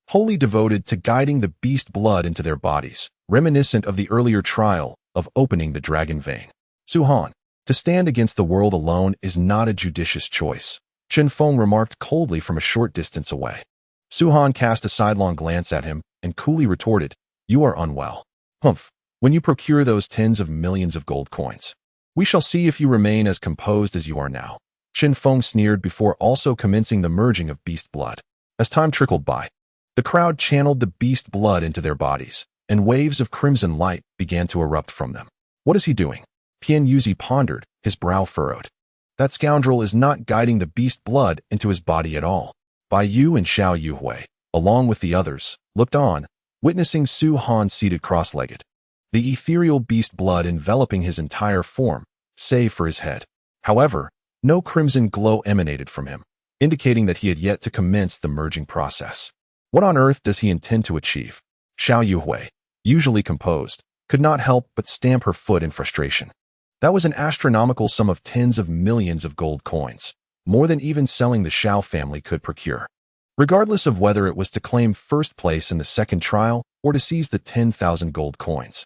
[SPEAKER 1] wholly devoted to guiding the beast blood into their bodies, reminiscent of the earlier trial of opening the dragon vein. Su Han, to stand against the world alone is not a judicious choice, Chen Feng remarked coldly from a short distance away. Su Han cast a sidelong glance at him and coolly retorted, "You are unwell. Humph, when you procure those tens of millions of gold coins, we shall see if you remain as composed as you are now." Chen Feng sneered before also commencing the merging of beast blood. As time trickled by, the crowd channeled the beast blood into their bodies, and waves of crimson light began to erupt from them. "What is he doing?" Pian Yuzi pondered, his brow furrowed. "That scoundrel is not guiding the beast blood into his body at all." Bai Yu and Xiao Yuhui, along with the others, looked on, witnessing Su Han seated cross-legged, the ethereal beast blood enveloping his entire form, save for his head. However, no crimson glow emanated from him, indicating that he had yet to commence the merging process. What on earth does he intend to achieve? Xiao Yuhui, usually composed, could not help but stamp her foot in frustration. That was an astronomical sum of tens of millions of gold coins, more than even selling the Xiao family could procure. Regardless of whether it was to claim first place in the second trial or to seize the 10,000 gold coins,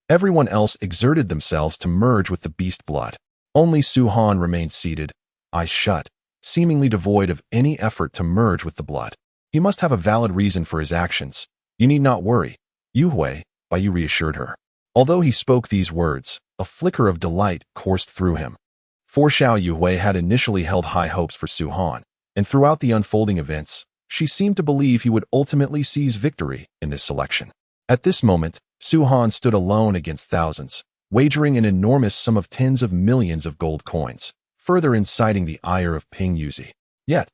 [SPEAKER 1] everyone else exerted themselves to merge with the beast blood. Only Su Han remained seated, eyes shut, seemingly devoid of any effort to merge with the blood. He must have a valid reason for his actions. "You need not worry, Yuhui," Bai Yu reassured her. Although he spoke these words, a flicker of delight coursed through him. For Xiao Yuhui had initially held high hopes for Su Han, and throughout the unfolding events, she seemed to believe he would ultimately seize victory in this selection. At this moment, Su Han stood alone against thousands, wagering an enormous sum of tens of millions of gold coins, further inciting the ire of Ping Yuzi. Yet,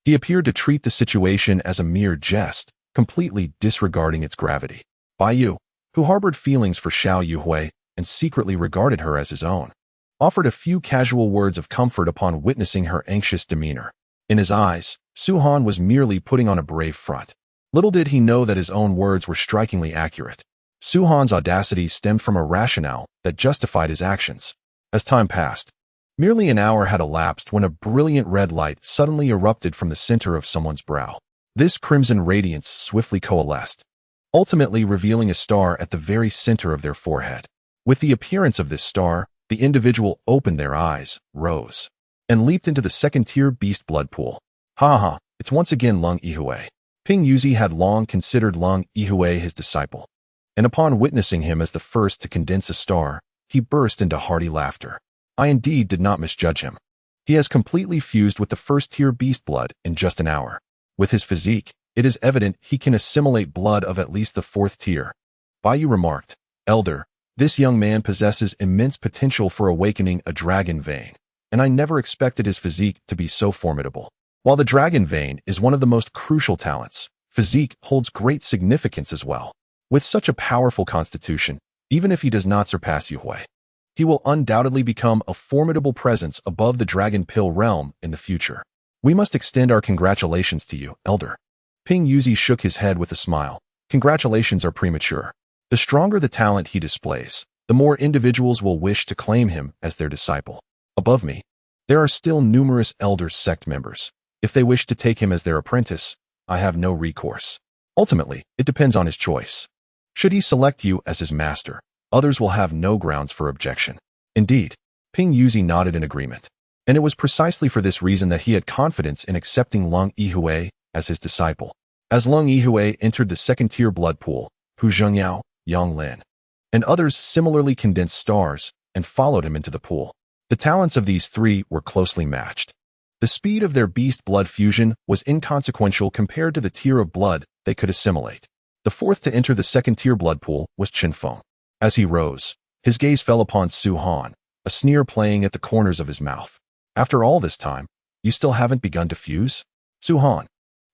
[SPEAKER 1] he appeared to treat the situation as a mere jest, completely disregarding its gravity. Bai Yu, who harbored feelings for Xiao Yuhui and secretly regarded her as his own, offered a few casual words of comfort upon witnessing her anxious demeanor. In his eyes, Su Han was merely putting on a brave front. Little did he know that his own words were strikingly accurate. Su Han's audacity stemmed from a rationale that justified his actions. As time passed, merely an hour had elapsed when a brilliant red light suddenly erupted from the center of someone's brow. This crimson radiance swiftly coalesced, ultimately revealing a star at the very center of their forehead. With the appearance of this star, the individual opened their eyes, rose, and leaped into the second-tier beast blood pool. "Ha ha, it's once again Lung Yihui." Ping Yuzi had long considered Lung Yihui his disciple, and upon witnessing him as the first to condense a star, he burst into hearty laughter. "I indeed did not misjudge him. He has completely fused with the first-tier beast blood in just an hour. With his physique, it is evident he can assimilate blood of at least the fourth tier." Bai Yu remarked, "Elder, this young man possesses immense potential for awakening a dragon vein, and I never expected his physique to be so formidable." While the dragon vein is one of the most crucial talents, physique holds great significance as well. With such a powerful constitution, even if he does not surpass Yuhui, he will undoubtedly become a formidable presence above the dragon pill realm in the future. "We must extend our congratulations to you, Elder." Ping Yuzi shook his head with a smile. "Congratulations are premature. The stronger the talent he displays, the more individuals will wish to claim him as their disciple. Above me, there are still numerous Elder sect members. If they wish to take him as their apprentice, I have no recourse. Ultimately, it depends on his choice. Should he select you as his master, others will have no grounds for objection." Indeed, Ping Yuzi nodded in agreement, and it was precisely for this reason that he had confidence in accepting Lung Yihui as his disciple. As Lung Yihui entered the second-tier blood pool, Hu Zhengyao, Yang Lin, and others similarly condensed stars and followed him into the pool. The talents of these three were closely matched. The speed of their beast blood fusion was inconsequential compared to the tier of blood they could assimilate. The fourth to enter the second-tier blood pool was Chen Feng. As he rose, his gaze fell upon Su Han, a sneer playing at the corners of his mouth. "After all this time, you still haven't begun to fuse? Su Han,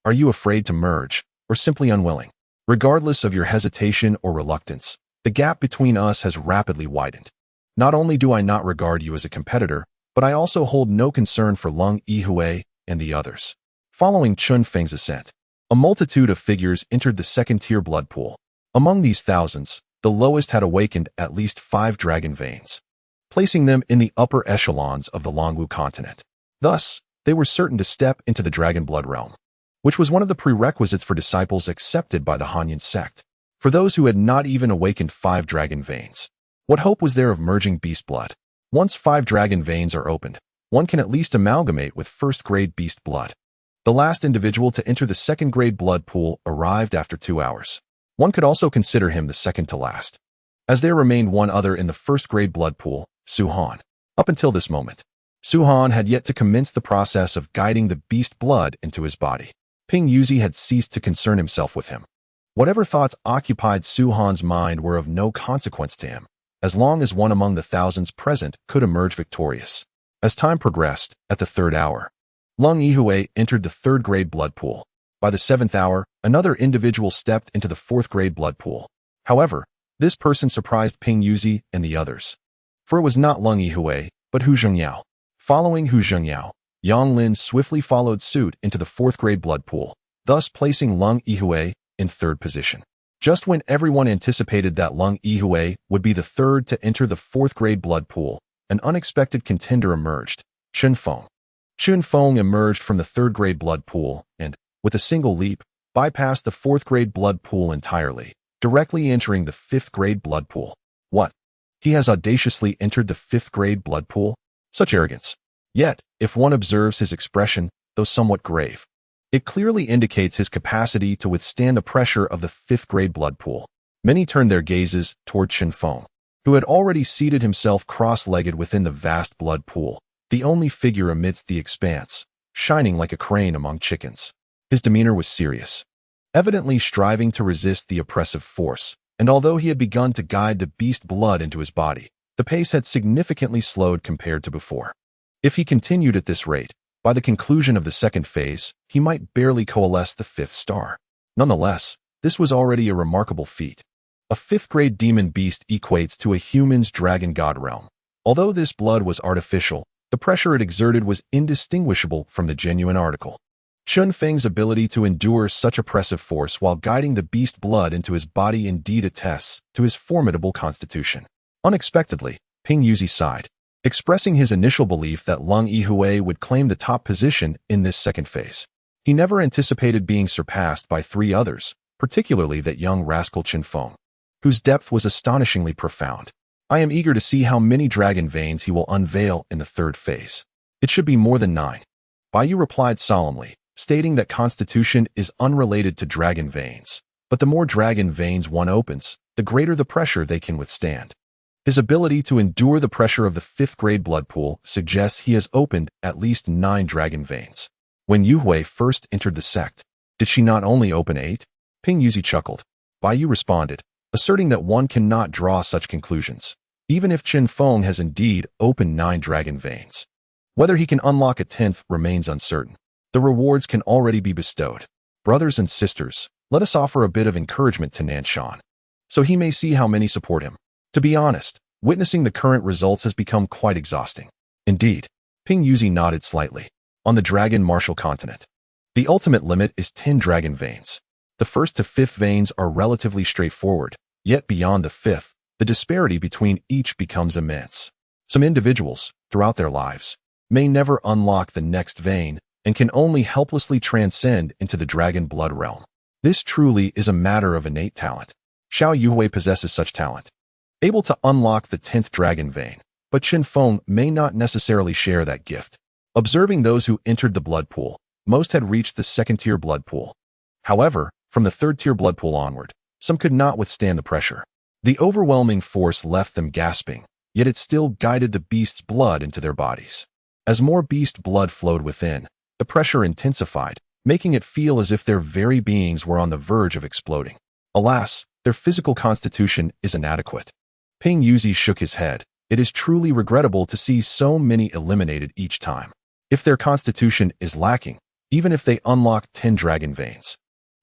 [SPEAKER 1] are you afraid to merge, or simply unwilling?" Regardless of your hesitation or reluctance, the gap between us has rapidly widened. Not only do I not regard you as a competitor, but I also hold no concern for Lung Yihui and the others. Following Chun Feng's ascent, a multitude of figures entered the second-tier blood pool. Among these thousands, the lowest had awakened at least 5 dragon veins, placing them in the upper echelons of the Longwu continent. Thus, they were certain to step into the dragon blood realm, which was one of the prerequisites for disciples accepted by the Hanyan sect. For those who had not even awakened 5 dragon veins, what hope was there of merging beast blood? Once 5 dragon veins are opened, one can at least amalgamate with first-grade beast blood. The last individual to enter the second-grade blood pool arrived after 2 hours. One could also consider him the second to last, as there remained one other in the first-grade blood pool, Su-han. Up until this moment, Su-han had yet to commence the process of guiding the beast blood into his body. Ping Yuzi had ceased to concern himself with him. Whatever thoughts occupied Su-han's mind were of no consequence to him, as long as one among the thousands present could emerge victorious. As time progressed, at the 3rd hour, Lung Yihue entered the 3rd-grade blood pool. By the 7th hour, another individual stepped into the 4th-grade blood pool. However, this person surprised Ping Yuzi and the others. For it was not Lung Yihue, but Hu Zhengyao. Following Hu Zhengyao, Yang Lin swiftly followed suit into the 4th-grade blood pool, thus placing Lung Yihue in 3rd position. Just when everyone anticipated that Lung Yihue would be the 3rd to enter the 4th-grade blood pool, an unexpected contender emerged, Chen Feng. Chen Feng emerged from the 3rd-grade blood pool and, with a single leap, bypassed the 4th-grade blood pool entirely, directly entering the 5th-grade blood pool. What? He has audaciously entered the 5th-grade blood pool? Such arrogance. Yet, if one observes his expression, though somewhat grave, it clearly indicates his capacity to withstand the pressure of the 5th-grade blood pool. Many turned their gazes toward Chen Feng, who had already seated himself cross-legged within the vast blood pool, the only figure amidst the expanse, shining like a crane among chickens. His demeanor was serious, evidently striving to resist the oppressive force, and although he had begun to guide the beast blood into his body, the pace had significantly slowed compared to before. If he continued at this rate, by the conclusion of the 2nd phase, he might barely coalesce the 5th star. Nonetheless, this was already a remarkable feat. A 5th-grade demon beast equates to a human's dragon god realm. Although this blood was artificial, the pressure it exerted was indistinguishable from the genuine article. Chen Feng's ability to endure such oppressive force while guiding the beast blood into his body indeed attests to his formidable constitution. Unexpectedly, Ping Yuzi sighed, expressing his initial belief that Lung Yihue would claim the top position in this 2nd phase. He never anticipated being surpassed by 3 others, particularly that young rascal Chen Feng, whose depth was astonishingly profound. I am eager to see how many dragon veins he will unveil in the 3rd phase. It should be more than 9. Baiyu replied solemnly, stating that constitution is unrelated to dragon veins, but the more dragon veins one opens, the greater the pressure they can withstand. His ability to endure the pressure of the 5th-grade blood pool suggests he has opened at least 9 dragon veins. When Yuhui first entered the sect, did she not only open 8? Ping Yuzi chuckled. Baiyu responded, asserting that one cannot draw such conclusions, even if Chen Feng has indeed opened 9 dragon veins. Whether he can unlock a 10th remains uncertain. The rewards can already be bestowed. Brothers and sisters, let us offer a bit of encouragement to Nanshan, so he may see how many support him. To be honest, witnessing the current results has become quite exhausting. Indeed, Ping Yuzi nodded slightly. On the Dragon Martial Continent, the ultimate limit is 10 dragon veins. The 1st to 5th veins are relatively straightforward, yet beyond the 5th, the disparity between each becomes immense. Some individuals, throughout their lives, may never unlock the next vein and can only helplessly transcend into the dragon blood realm. This truly is a matter of innate talent. Xiao Yuhui possesses such talent, able to unlock the 10th dragon vein, but Chen Feng may not necessarily share that gift. Observing those who entered the blood pool, most had reached the 2nd-tier blood pool. However, from the 3rd-tier blood pool onward, some could not withstand the pressure. The overwhelming force left them gasping, yet it still guided the beast's blood into their bodies. As more beast blood flowed within, the pressure intensified, making it feel as if their very beings were on the verge of exploding. Alas, their physical constitution is inadequate. Ping Yuzi shook his head. It is truly regrettable to see so many eliminated each time. If their constitution is lacking, even if they unlock 10 dragon veins,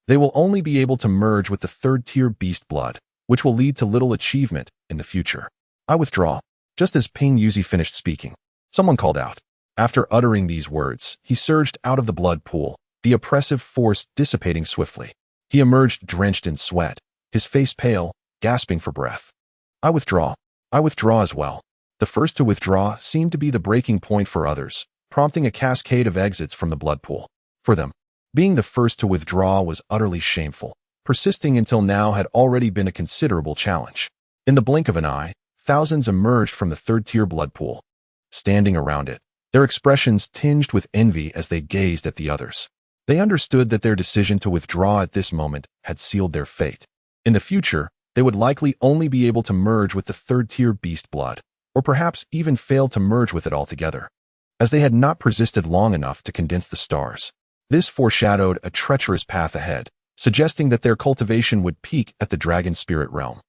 [SPEAKER 1] they will only be able to merge with the 3rd-tier beast blood, which will lead to little achievement in the future. I withdraw. Just as Ping Yuzi finished speaking, someone called out. After uttering these words, he surged out of the blood pool, the oppressive force dissipating swiftly. He emerged drenched in sweat, his face pale, gasping for breath. I withdraw. I withdraw as well. The first to withdraw seemed to be the breaking point for others, prompting a cascade of exits from the blood pool. For them, being the first to withdraw was utterly shameful. Persisting until now had already been a considerable challenge. In the blink of an eye, thousands emerged from the third-tier blood pool, standing around it, their expressions tinged with envy as they gazed at the others. They understood that their decision to withdraw at this moment had sealed their fate. In the future, they would likely only be able to merge with the third-tier beast blood, or perhaps even fail to merge with it altogether, as they had not persisted long enough to condense the stars. This foreshadowed a treacherous path ahead, suggesting that their cultivation would peak at the dragon spirit realm.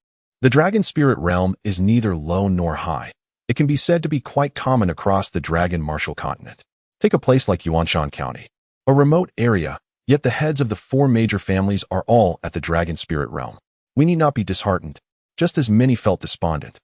[SPEAKER 1] The dragon spirit realm is neither low nor high. It can be said to be quite common across the dragon martial continent. Take a place like Yuanshan County, a remote area, yet the heads of the 4 major families are all at the dragon spirit realm. We need not be disheartened, just as many felt despondent.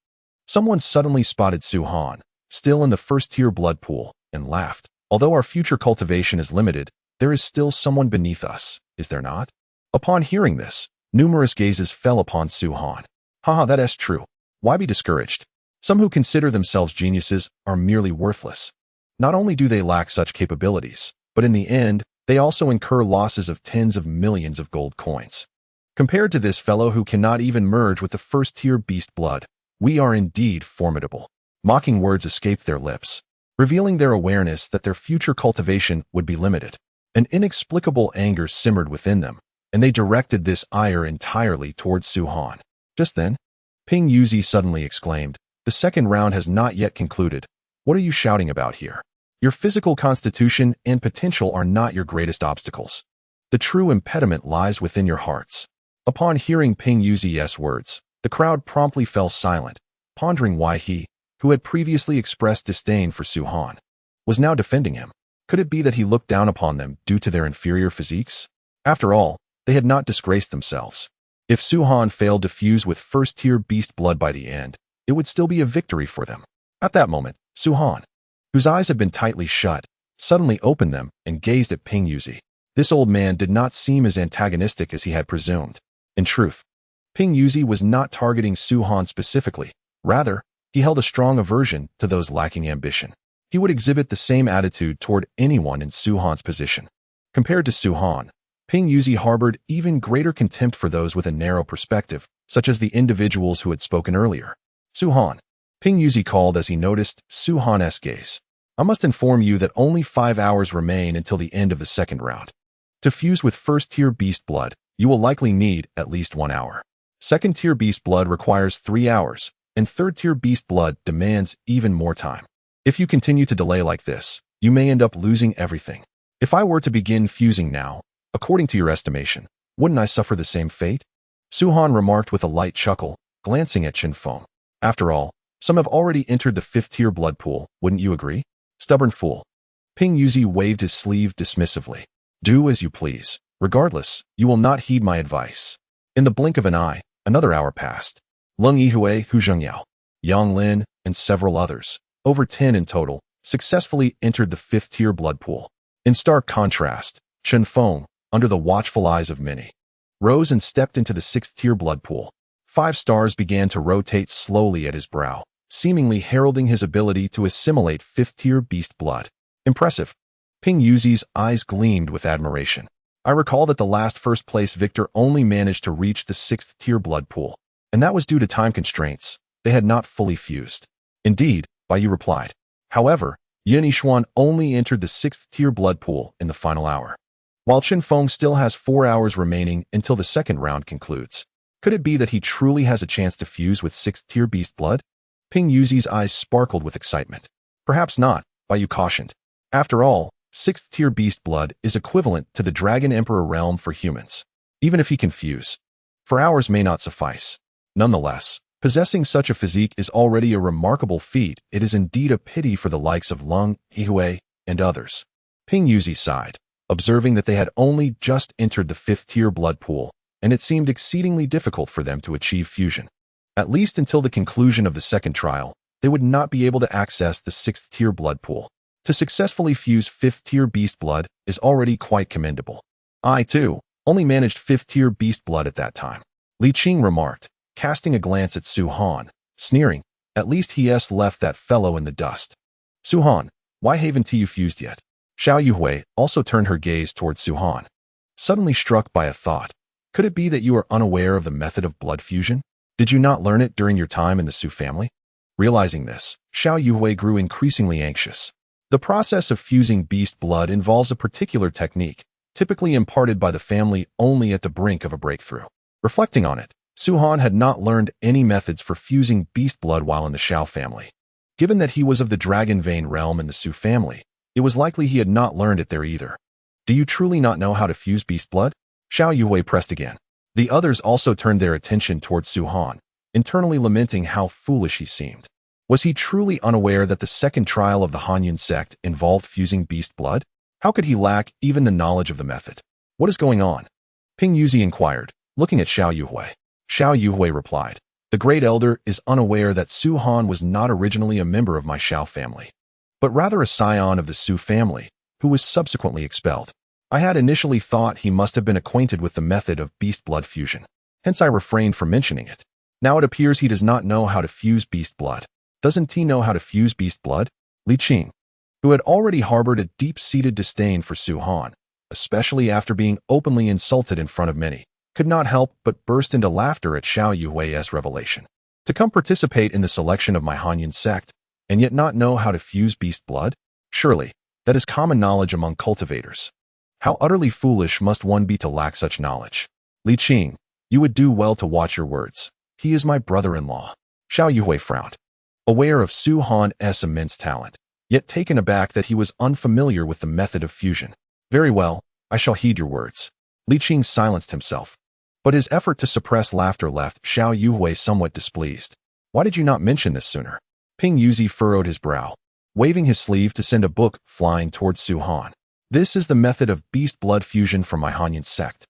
[SPEAKER 1] Someone suddenly spotted Su-Han, still in the first-tier blood pool, and laughed. Although our future cultivation is limited, there is still someone beneath us, is there not? Upon hearing this, numerous gazes fell upon Su-Han. Haha, that is true. Why be discouraged? Some who consider themselves geniuses are merely worthless. Not only do they lack such capabilities, but in the end, they also incur losses of tens of millions of gold coins. Compared to this fellow who cannot even merge with the first-tier beast blood, we are indeed formidable. Mocking words escaped their lips, revealing their awareness that their future cultivation would be limited. An inexplicable anger simmered within them, and they directed this ire entirely towards Su-Han. Just then, Ping Yuzi suddenly exclaimed, "The second round has not yet concluded. What are you shouting about here? Your physical constitution and potential are not your greatest obstacles. The true impediment lies within your hearts." Upon hearing Ping Yuzi's words, the crowd promptly fell silent, pondering why he, who had previously expressed disdain for Su-Han, was now defending him. Could it be that he looked down upon them due to their inferior physiques? After all, they had not disgraced themselves. If Su-Han failed to fuse with first-tier beast blood by the end, it would still be a victory for them. At that moment, Su-Han, whose eyes had been tightly shut, suddenly opened them and gazed at Ping Yuzi. This old man did not seem as antagonistic as he had presumed. In truth, Ping Yuzi was not targeting Su-Han specifically. Rather, he held a strong aversion to those lacking ambition. He would exhibit the same attitude toward anyone in Su-Han's position. Compared to Su-Han, Ping Yuzi harbored even greater contempt for those with a narrow perspective, such as the individuals who had spoken earlier. Su-Han, Ping Yuzi called as he noticed Su-Han's gaze. "I must inform you that only 5 hours remain until the end of the second round. To fuse with first-tier beast blood, you will likely need at least 1 hour. Second-tier beast blood requires 3 hours, and third-tier beast blood demands even more time. If you continue to delay like this, you may end up losing everything. If I were to begin fusing now, according to your estimation, wouldn't I suffer the same fate?" Su-Han remarked with a light chuckle, glancing at Chen Feng. "After all, some have already entered the 5th-tier blood pool, wouldn't you agree? Stubborn fool." Ping Yuzi waved his sleeve dismissively. "Do as you please. Regardless, you will not heed my advice." In the blink of an eye, another hour passed. Leng Yihue, Hu Zhengyao, Yang Lin, and several others, over 10 in total, successfully entered the 5th-tier blood pool. In stark contrast, Chen Feng, under the watchful eyes of many, rose and stepped into the 6th-tier blood pool. 5 stars began to rotate slowly at his brow, seemingly heralding his ability to assimilate 5th-tier beast blood. Impressive. Ping Yuzi's eyes gleamed with admiration. I recall that the last first-place victor only managed to reach the 6th-tier blood pool, and that was due to time constraints. They had not fully fused. Indeed, Bai Yu replied. However, Yin Yishuan only entered the 6th-tier blood pool in the final hour, while Chen Feng still has 4 hours remaining until the second round concludes. Could it be that he truly has a chance to fuse with 6th-tier beast blood? Ping Yuzi's eyes sparkled with excitement. Perhaps not, Bai Yu cautioned. After all, 6th-tier beast blood is equivalent to the Dragon Emperor realm for humans. Even if he can fuse, 4 hours may not suffice. Nonetheless, possessing such a physique is already a remarkable feat. It is indeed a pity for the likes of Leng Yihue and others. Ping Yuzi sighed, observing that they had only just entered the 5th-tier blood pool, and it seemed exceedingly difficult for them to achieve fusion. At least until the conclusion of the second trial, they would not be able to access the 6th-tier blood pool. To successfully fuse 5th-tier beast blood is already quite commendable. I, too, only managed 5th-tier beast blood at that time, Li Qing remarked, casting a glance at Su-Han, sneering. At least he has left that fellow in the dust. Su-Han, why haven't you fused yet? Xiao Yuhui also turned her gaze towards Su-Han, suddenly struck by a thought. Could it be that you are unaware of the method of blood fusion? Did you not learn it during your time in the Su family? Realizing this, Xiao Yuhui grew increasingly anxious. The process of fusing beast blood involves a particular technique, typically imparted by the family only at the brink of a breakthrough. Reflecting on it, Su Han had not learned any methods for fusing beast blood while in the Xiao family. Given that he was of the dragon vein realm in the Su family, it was likely he had not learned it there either. Do you truly not know how to fuse beast blood? Xiao Yuhui pressed again. The others also turned their attention towards Su Han, internally lamenting how foolish he seemed. Was he truly unaware that the second trial of the Hanyan sect involved fusing beast blood? How could he lack even the knowledge of the method? What is going on? Ping Yuzi inquired, looking at Xiao Yuhui. Xiao Yuhui replied, the Great Elder is unaware that Su Han was not originally a member of my Xiao family, but rather a scion of the Su family, who was subsequently expelled. I had initially thought he must have been acquainted with the method of beast blood fusion, hence I refrained from mentioning it. Now it appears he does not know how to fuse beast blood. Doesn't he know how to fuse beast blood? Li Qing, who had already harbored a deep-seated disdain for Su Han, especially after being openly insulted in front of many, could not help but burst into laughter at Xiao Yuhui's revelation. To come participate in the selection of my Hanyan sect, and yet not know how to fuse beast blood? Surely, that is common knowledge among cultivators. How utterly foolish must one be to lack such knowledge? Li Qing, you would do well to watch your words. He is my brother-in-law. Xiao Yuhui frowned, aware of Su Han's immense talent, yet taken aback that he was unfamiliar with the method of fusion. Very well, I shall heed your words. Li Qing silenced himself, but his effort to suppress laughter left Xiao Yuhui somewhat displeased. Why did you not mention this sooner? Ping Yuzi furrowed his brow, waving his sleeve to send a book flying towards Su Han. This is the method of beast blood fusion from my Hanyan sect.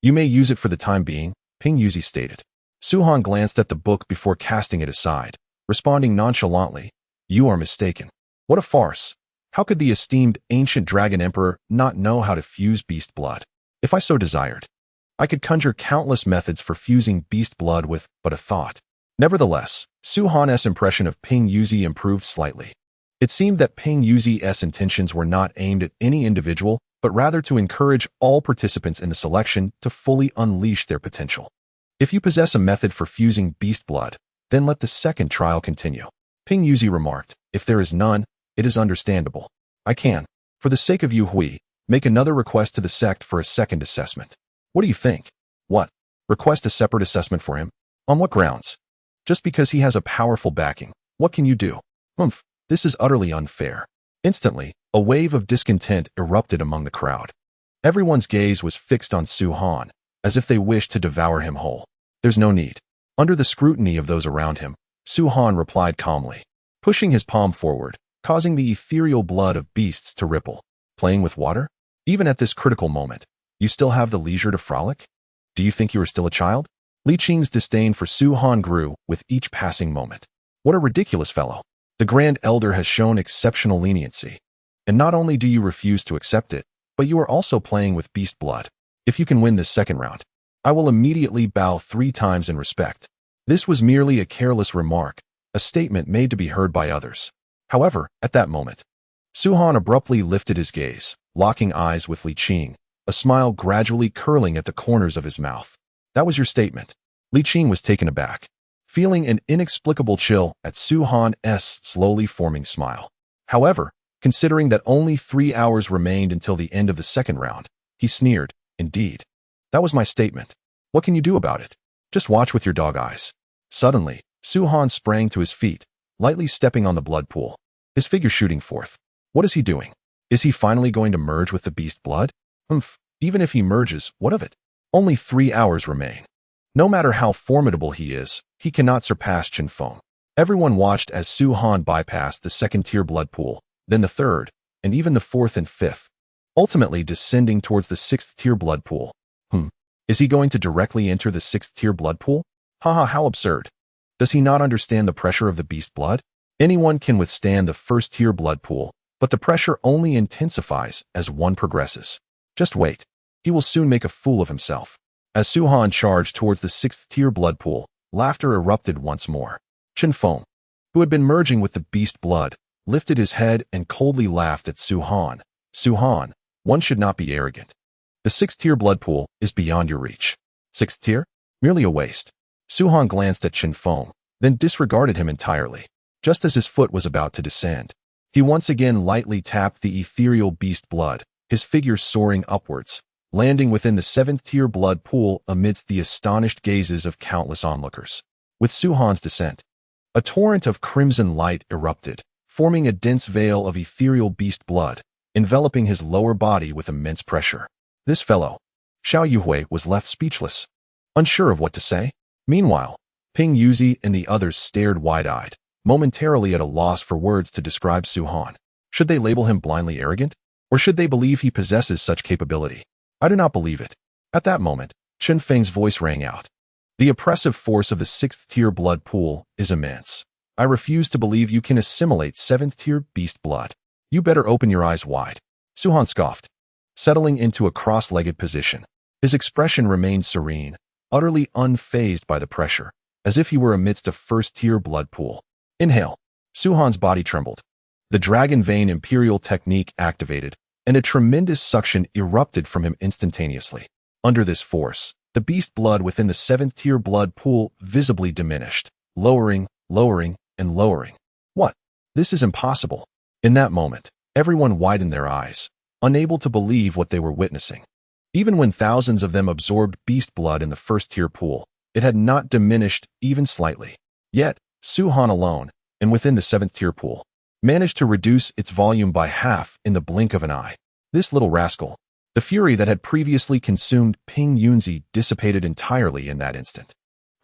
[SPEAKER 1] You may use it for the time being, Ping Yuzi stated. Su Han glanced at the book before casting it aside, responding nonchalantly, you are mistaken. What a farce. How could the esteemed ancient dragon emperor not know how to fuse beast blood? If I so desired, I could conjure countless methods for fusing beast blood with but a thought. Nevertheless, Su Han's impression of Ping Yuzi improved slightly. It seemed that Ping Yuzi's intentions were not aimed at any individual, but rather to encourage all participants in the selection to fully unleash their potential. If you possess a method for fusing beast blood, then let the second trial continue. Ping Yuzi remarked, if there is none, it is understandable. I can, for the sake of Yu Hui, make another request to the sect for a second assessment. What do you think? What? Request a separate assessment for him? On what grounds? Just because he has a powerful backing. What can you do? Humph. This is utterly unfair. Instantly, a wave of discontent erupted among the crowd. Everyone's gaze was fixed on Su Han, as if they wished to devour him whole. There's no need. Under the scrutiny of those around him, Su Han replied calmly, pushing his palm forward, causing the ethereal blood of beasts to ripple. Playing with water? Even at this critical moment, you still have the leisure to frolic? Do you think you are still a child? Li Qing's disdain for Su Han grew with each passing moment. What a ridiculous fellow. The Grand Elder has shown exceptional leniency. And not only do you refuse to accept it, but you are also playing with beast blood. If you can win this second round, I will immediately bow 3 times in respect. This was merely a careless remark, a statement made to be heard by others. However, at that moment, Su Han abruptly lifted his gaze, locking eyes with Li Qing, a smile gradually curling at the corners of his mouth. That was your statement. Li Qing was taken aback, feeling an inexplicable chill at Su Han's slowly forming smile. However, considering that only 3 hours remained until the end of the second round, he sneered, indeed. That was my statement. What can you do about it? Just watch with your dog eyes. Suddenly, Su Han sprang to his feet, lightly stepping on the blood pool, his figure shooting forth. What is he doing? Is he finally going to merge with the beast blood? Humph, even if he merges, what of it? Only 3 hours remain. No matter how formidable he is, he cannot surpass Chen Feng. Everyone watched as Su Han bypassed the second-tier blood pool, then the third, and even the fourth and fifth, ultimately descending towards the sixth-tier blood pool. Is he going to directly enter the sixth-tier blood pool? Haha, how absurd. Does he not understand the pressure of the beast blood? Anyone can withstand the first-tier blood pool, but the pressure only intensifies as one progresses. Just wait. He will soon make a fool of himself. As Su Han charged towards the sixth-tier blood pool, laughter erupted once more. Chen Feng, who had been merging with the beast blood, lifted his head and coldly laughed at Su Han. Su Han, one should not be arrogant. The sixth-tier blood pool is beyond your reach. Sixth tier? Merely a waste. Su Han glanced at Chen Feng, then disregarded him entirely. Just as his foot was about to descend, he once again lightly tapped the ethereal beast blood, his figure soaring upwards, landing within the 7th-tier blood pool amidst the astonished gazes of countless onlookers. With Su-Han's descent, a torrent of crimson light erupted, forming a dense veil of ethereal beast blood, enveloping his lower body with immense pressure. This fellow, Xiao Yuhui, was left speechless, unsure of what to say. Meanwhile, Ping Yuzi and the others stared wide-eyed, momentarily at a loss for words to describe Su-Han. Should they label him blindly arrogant? Or should they believe he possesses such capability? I do not believe it. At that moment, Chen Feng's voice rang out. The oppressive force of the 6th-tier blood pool is immense. I refuse to believe you can assimilate 7th-tier beast blood. You better open your eyes wide. Su-Han scoffed, settling into a cross-legged position. His expression remained serene, utterly unfazed by the pressure, as if he were amidst a 1st-tier blood pool. Inhale. Su-Han's body trembled. The dragon vein imperial technique activated, and a tremendous suction erupted from him instantaneously. Under this force, the beast blood within the 7th-tier blood pool visibly diminished, lowering, and lowering. What? This is impossible. In that moment, everyone widened their eyes, unable to believe what they were witnessing. Even when thousands of them absorbed beast blood in the 1st-tier pool, it had not diminished even slightly. Yet, Su-Han alone, and within the 7th-tier pool, managed to reduce its volume by half in the blink of an eye. This little rascal, the fury that had previously consumed Ping Yunzi, dissipated entirely in that instant.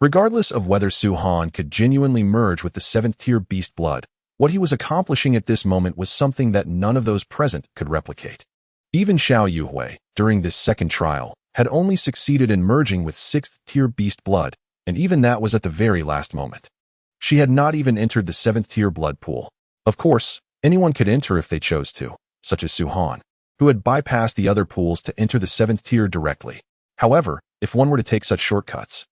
[SPEAKER 1] Regardless of whether Su-Han could genuinely merge with the 7th-tier beast blood, what he was accomplishing at this moment was something that none of those present could replicate. Even Xiao Yuhui, during this second trial, had only succeeded in merging with 6th-tier beast blood, and even that was at the very last moment. She had not even entered the 7th-tier blood pool. Of course, anyone could enter if they chose to, such as Su-Han, who had bypassed the other pools to enter the 7th tier directly. However, if one were to take such shortcuts,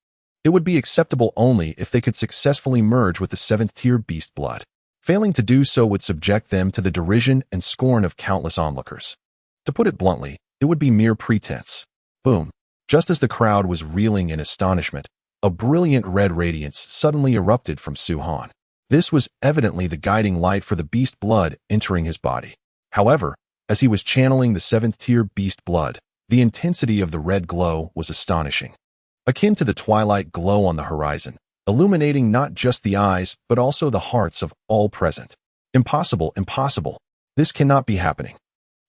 [SPEAKER 1] it would be acceptable only if they could successfully merge with the 7th-tier beast blood. Failing to do so would subject them to the derision and scorn of countless onlookers. To put it bluntly, it would be mere pretense. Boom. Just as the crowd was reeling in astonishment, a brilliant red radiance suddenly erupted from Su-Han. This was evidently the guiding light for the beast blood entering his body. However, as he was channeling the 7th-tier beast blood, the intensity of the red glow was astonishing. Akin to the twilight glow on the horizon, illuminating not just the eyes, but also the hearts of all present. Impossible, impossible. This cannot be happening.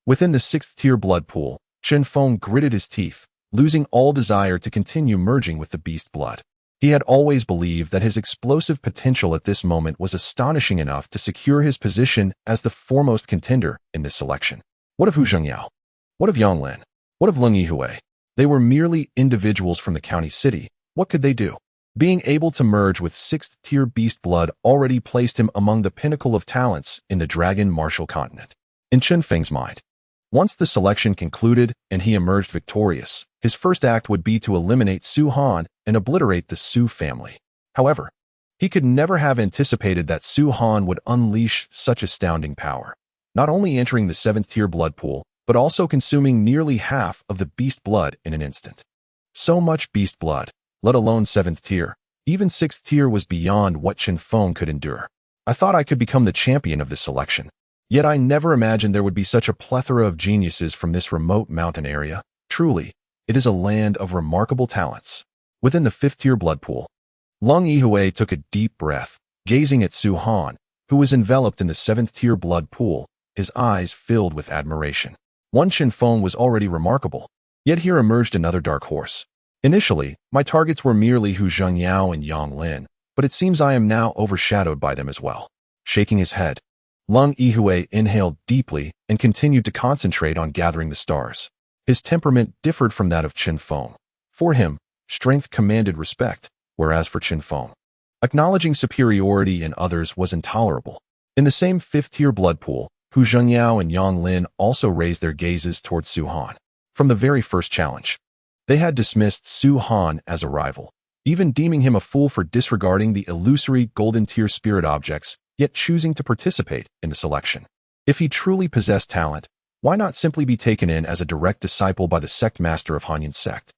[SPEAKER 1] Within the 6th-tier blood pool, Chen Feng gritted his teeth, losing all desire to continue merging with the beast blood. He had always believed that his explosive potential at this moment was astonishing enough to secure his position as the foremost contender in this selection. What of Hu Zhengyao? What of Yang Lin? What of Lung Yihui? They were merely individuals from the county city. What could they do? Being able to merge with 6th-tier beast blood already placed him among the pinnacle of talents in the dragon martial continent. In Chen Feng's mind, once the selection concluded and he emerged victorious, his first act would be to eliminate Su-Han and obliterate the Su family. However, he could never have anticipated that Su-Han would unleash such astounding power, not only entering the 7th-tier blood pool, but also consuming nearly half of the beast blood in an instant. So much beast blood, let alone 7th tier, even 6th tier was beyond what Chen Feng could endure. I thought I could become the champion of this selection. Yet I never imagined there would be such a plethora of geniuses from this remote mountain area. Truly, it is a land of remarkable talents. Within the 5th-tier blood pool, Lung Yihui took a deep breath, gazing at Su-Han, who was enveloped in the 7th-tier blood pool, his eyes filled with admiration. One Chen Feng was already remarkable, yet here emerged another dark horse. Initially, my targets were merely Hu Zhengyao and Yang Lin, but it seems I am now overshadowed by them as well. Shaking his head, Lung Yihui inhaled deeply and continued to concentrate on gathering the stars. His temperament differed from that of Chen Feng. For him, strength commanded respect, whereas for Chen Feng, acknowledging superiority in others was intolerable. In the same 5th-tier blood pool, Hu Zhengyao and Yang Lin also raised their gazes towards Su-Han. From the very first challenge, they had dismissed Su-Han as a rival, even deeming him a fool for disregarding the illusory golden-tier spirit objects, yet choosing to participate in the selection. If he truly possessed talent, why not simply be taken in as a direct disciple by the sect master of Hanyin's sect?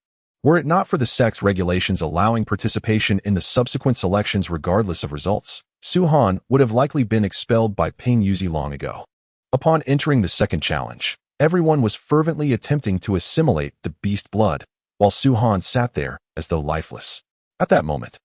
[SPEAKER 1] Were it not for the sect's regulations allowing participation in the subsequent selections regardless of results, Su Han would have likely been expelled by Ping Yuzi long ago. Upon entering the second challenge, everyone was fervently attempting to assimilate the beast blood, while Su Han sat there as though lifeless. At that moment,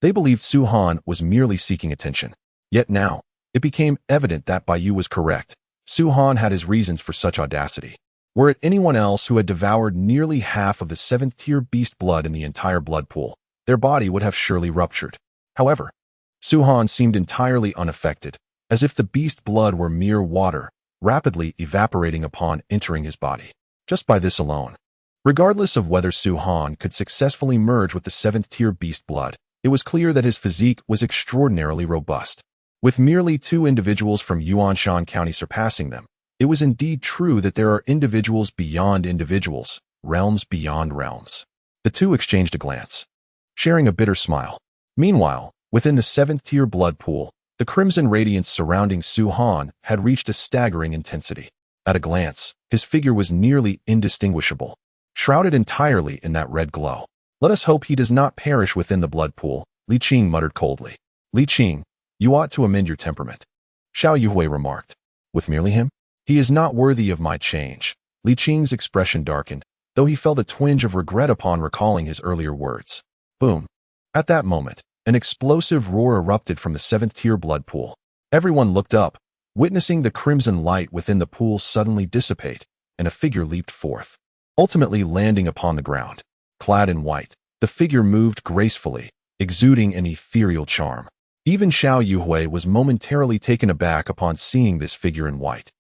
[SPEAKER 1] they believed Su Han was merely seeking attention. Yet now, it became evident that Bai Yu was correct. Su Han had his reasons for such audacity. Were it anyone else who had devoured nearly half of the 7th-tier beast blood in the entire blood pool, their body would have surely ruptured. However, Su Han seemed entirely unaffected, as if the beast blood were mere water, rapidly evaporating upon entering his body. Just by this alone. Regardless of whether Su Han could successfully merge with the 7th-tier beast blood, it was clear that his physique was extraordinarily robust. With merely 2 individuals from Yuanshan County surpassing them, it was indeed true that there are individuals beyond individuals, realms beyond realms. The two exchanged a glance, sharing a bitter smile. Meanwhile, within the 7th-tier blood pool, the crimson radiance surrounding Su Han had reached a staggering intensity. At a glance, his figure was nearly indistinguishable, shrouded entirely in that red glow. Let us hope he does not perish within the blood pool, Li Qing muttered coldly. Li Qing, you ought to amend your temperament, Xiao Yuhui remarked. With merely him? He is not worthy of my change. Li Qing's expression darkened, though he felt a twinge of regret upon recalling his earlier words. Boom. At that moment, an explosive roar erupted from the 7th-tier blood pool. Everyone looked up, witnessing the crimson light within the pool suddenly dissipate, and a figure leaped forth, ultimately landing upon the ground. Clad in white, the figure moved gracefully, exuding an ethereal charm. Even Xiao Yuhui was momentarily taken aback upon seeing this figure in white,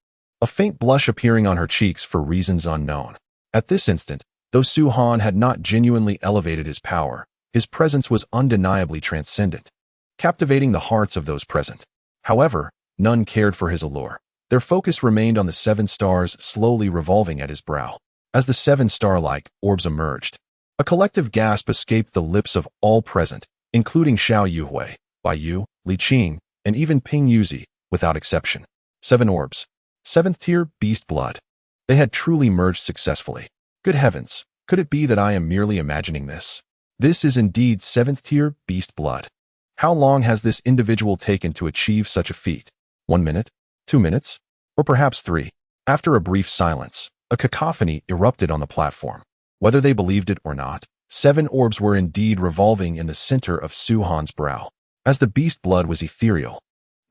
[SPEAKER 1] a faint blush appearing on her cheeks for reasons unknown. At this instant, though Su Han had not genuinely elevated his power, his presence was undeniably transcendent, captivating the hearts of those present. However, none cared for his allure. Their focus remained on the 7 stars slowly revolving at his brow. As the 7 star-like orbs emerged, a collective gasp escaped the lips of all present, including Xiao Yuhui, Bai Yu, Li Qing, and even Ping Yuzi, without exception. 7 orbs. 7th-tier beast blood. They had truly merged successfully. Good heavens, could it be that I am merely imagining this? This is indeed 7th-tier beast blood. How long has this individual taken to achieve such a feat? 1 minute? 2 minutes? Or perhaps 3? After a brief silence, a cacophony erupted on the platform. Whether they believed it or not, 7 orbs were indeed revolving in the center of Su Han's brow. As the beast blood was ethereal,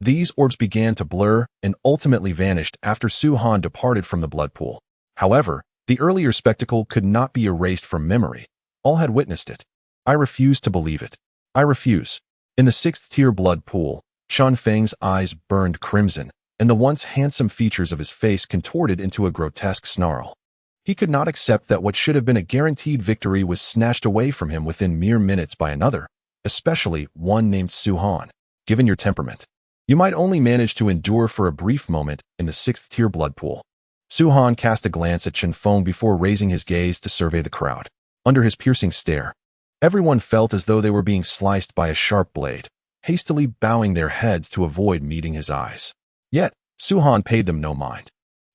[SPEAKER 1] these orbs began to blur and ultimately vanished after Su Han departed from the blood pool. However, the earlier spectacle could not be erased from memory. All had witnessed it. I refuse to believe it. I refuse. In the 6th-tier blood pool, Shan Feng's eyes burned crimson, and the once handsome features of his face contorted into a grotesque snarl. He could not accept that what should have been a guaranteed victory was snatched away from him within mere minutes by another, especially one named Su Han. Given your temperament, you might only manage to endure for a brief moment in the 6th-tier blood pool. Su Han cast a glance at Chen Feng before raising his gaze to survey the crowd. Under his piercing stare, everyone felt as though they were being sliced by a sharp blade, hastily bowing their heads to avoid meeting his eyes. Yet, Su Han paid them no mind.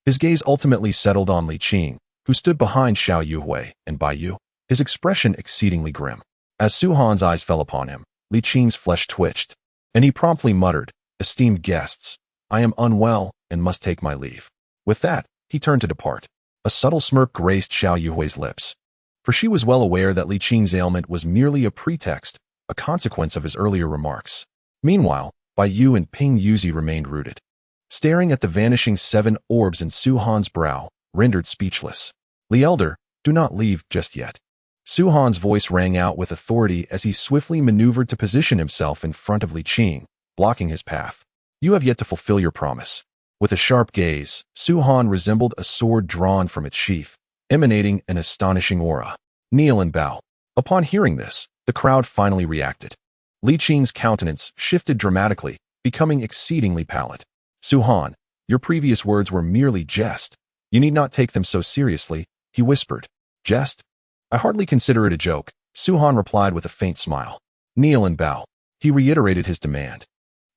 [SPEAKER 1] His gaze ultimately settled on Li Qing, who stood behind Xiao Yuhui and Bai Yu, his expression exceedingly grim. As Su Han's eyes fell upon him, Li Qing's flesh twitched, and he promptly muttered, "Esteemed guests, I am unwell and must take my leave." With that, he turned to depart. A subtle smirk graced Xiao Yuhui's lips, for she was well aware that Li Qing's ailment was merely a pretext, a consequence of his earlier remarks. Meanwhile, Bai Yu and Ping Yuzi remained rooted, staring at the vanishing 7 orbs in Su Han's brow, rendered speechless. "Li Elder, do not leave just yet." Su Han's voice rang out with authority as he swiftly maneuvered to position himself in front of Li Qing, blocking his path. "You have yet to fulfill your promise." With a sharp gaze, Su Han resembled a sword drawn from its sheath, emanating an astonishing aura. "Kneel and bow." Upon hearing this, the crowd finally reacted. Li Qing's countenance shifted dramatically, becoming exceedingly pallid. "Su Han, your previous words were merely jest. You need not take them so seriously," he whispered. "Jest? I hardly consider it a joke," Su Han replied with a faint smile. "Kneel and bow." He reiterated his demand,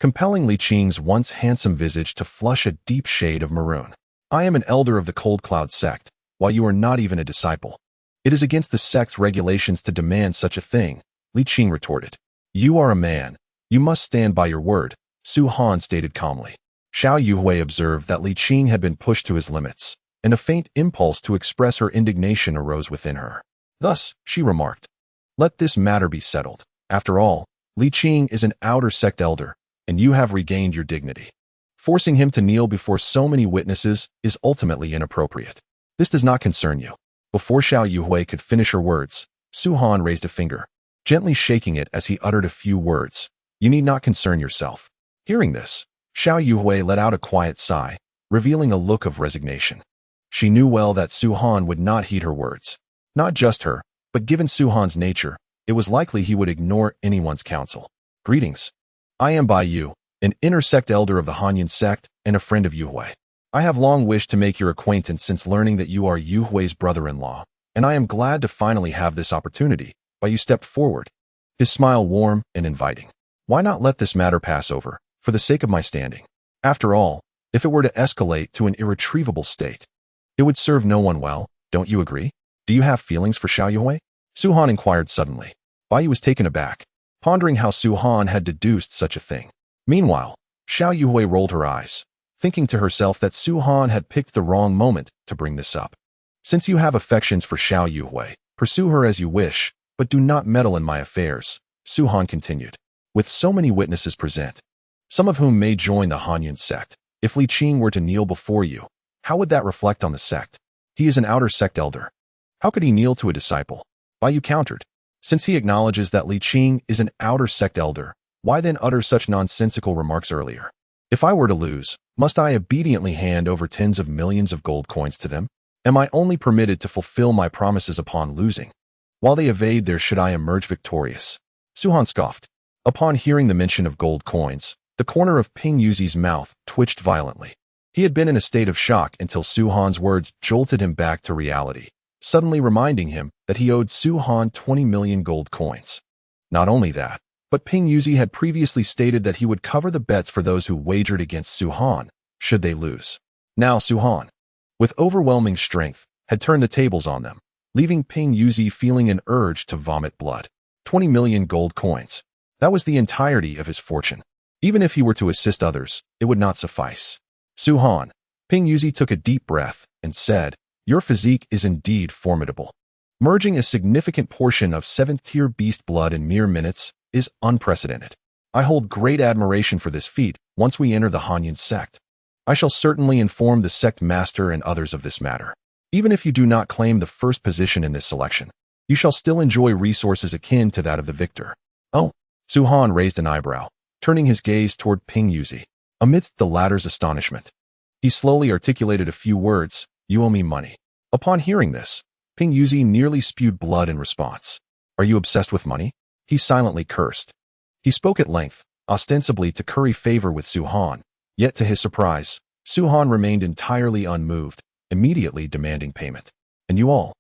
[SPEAKER 1] compelling Li Qing's once handsome visage to flush a deep shade of maroon. "I am an elder of the Cold Cloud sect, while you are not even a disciple. It is against the sect's regulations to demand such a thing," Li Qing retorted. "You are a man, You must stand by your word, Su Han stated calmly. Xiao Yuhui observed that Li Qing had been pushed to his limits, and a faint impulse to express her indignation arose within her. Thus, she remarked, "Let this matter be settled. After all, Li Qing is an outer sect elder, and you have regained your dignity. Forcing him to kneel before so many witnesses is ultimately inappropriate. This does not concern you." Before Xiao Yuhui could finish her words, Su Han raised a finger, gently shaking it as he uttered a few words. "You need not concern yourself." Hearing this, Xiao Yuhui let out a quiet sigh, revealing a look of resignation. She knew well that Su Han would not heed her words. Not just her, but given Su Han's nature, it was likely he would ignore anyone's counsel. "Greetings. I am Bai Yu, an inner sect elder of the Hanyan sect and a friend of Yuhui. I have long wished to make your acquaintance since learning that you are Yuhui's brother-in-law, and I am glad to finally have this opportunity." Bai Yu stepped forward, his smile warm and inviting. "Why not let this matter pass over, for the sake of my standing? After all, if it were to escalate to an irretrievable state, it would serve no one well, don't you agree? Do you have feelings for Xiao Yuhui?" Su Han inquired suddenly. Bai Yu was taken aback, pondering how Su Han had deduced such a thing. Meanwhile, Xiao Yuhui rolled her eyes, thinking to herself that Su Han had picked the wrong moment to bring this up. "Since you have affections for Xiao Yuhui, pursue her as you wish, but do not meddle in my affairs," Su Han continued. "With so many witnesses present, some of whom may join the Hanyan sect, if Li Qing were to kneel before you, how would that reflect on the sect? He is an outer sect elder. How could he kneel to a disciple?" Bai Yu countered. "Since he acknowledges that Li Qing is an outer sect elder, why then utter such nonsensical remarks earlier? If I were to lose, must I obediently hand over tens of millions of gold coins to them? Am I only permitted to fulfill my promises upon losing? While they evade there should I emerge victorious?" Su Han scoffed. Upon hearing the mention of gold coins, the corner of Ping Yuzi's mouth twitched violently. He had been in a state of shock until Su Han's words jolted him back to reality, suddenly reminding him that he owed Su Han 20 million gold coins. Not only that, but Ping Yuzi had previously stated that he would cover the bets for those who wagered against Su Han, should they lose. Now Su Han, with overwhelming strength, had turned the tables on them, leaving Ping Yuzi feeling an urge to vomit blood. 20 million gold coins. That was the entirety of his fortune. Even if he were to assist others, it would not suffice. "Su Han," Ping Yuzi took a deep breath and said, "Your physique is indeed formidable. Merging a significant portion of 7th-tier beast blood in mere minutes is unprecedented. I hold great admiration for this feat once we enter the Hanyan sect. I shall certainly inform the sect master and others of this matter. Even if you do not claim the first position in this selection, you shall still enjoy resources akin to that of the victor." "Oh," Su Han raised an eyebrow, turning his gaze toward Ping Yuzi. Amidst the latter's astonishment, he slowly articulated a few words, "You owe me money." Upon hearing this, Ping Yuzi nearly spewed blood in response. "Are you obsessed with money?" He silently cursed. He spoke at length, ostensibly to curry favor with Su Han, yet to his surprise, Su Han remained entirely unmoved, immediately demanding payment. "And you all?"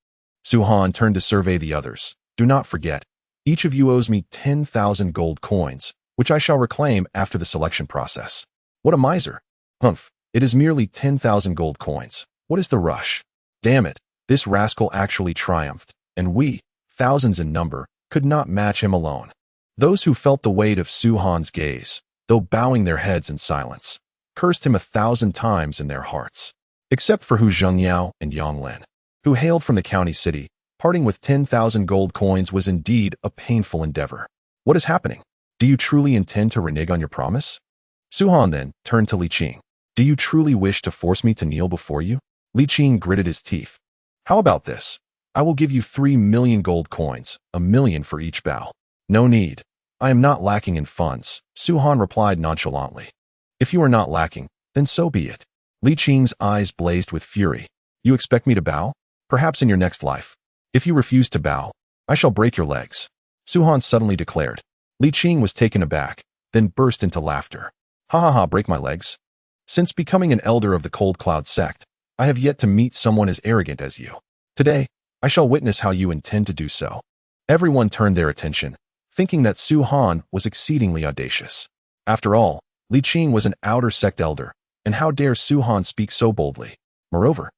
[SPEAKER 1] Su Han turned to survey the others. "Do not forget, each of you owes me 10,000 gold coins, which I shall reclaim after the selection process." "What a miser." "Humph, it is merely 10,000 gold coins. What is the rush?" Damn it, this rascal actually triumphed, and we, thousands in number, could not match him alone. Those who felt the weight of Su Han's gaze, though bowing their heads in silence, cursed him 1,000 times in their hearts. Except for Hu Zhengyao and Yang Lin, who hailed from the county city, parting with 10,000 gold coins was indeed a painful endeavor. "What is happening? Do you truly intend to renege on your promise?" Su Han then turned to Li Qing. "Do you truly wish to force me to kneel before you?" Li Qing gritted his teeth. "How about this? I will give you 3 million gold coins, 1 million for each bow." "No need. I am not lacking in funds," Su Han replied nonchalantly. "If you are not lacking, then so be it." Li Qing's eyes blazed with fury. "You expect me to bow? Perhaps in your next life. If you refuse to bow, I shall break your legs," Su Han suddenly declared. Li Qing was taken aback, then burst into laughter. "Ha ha ha, break my legs? Since becoming an elder of the Cold Cloud sect, I have yet to meet someone as arrogant as you. Today, I shall witness how you intend to do so." Everyone turned their attention, thinking that Su Han was exceedingly audacious. After all, Li Qing was an outer sect elder, and how dare Su Han speak so boldly? Moreover,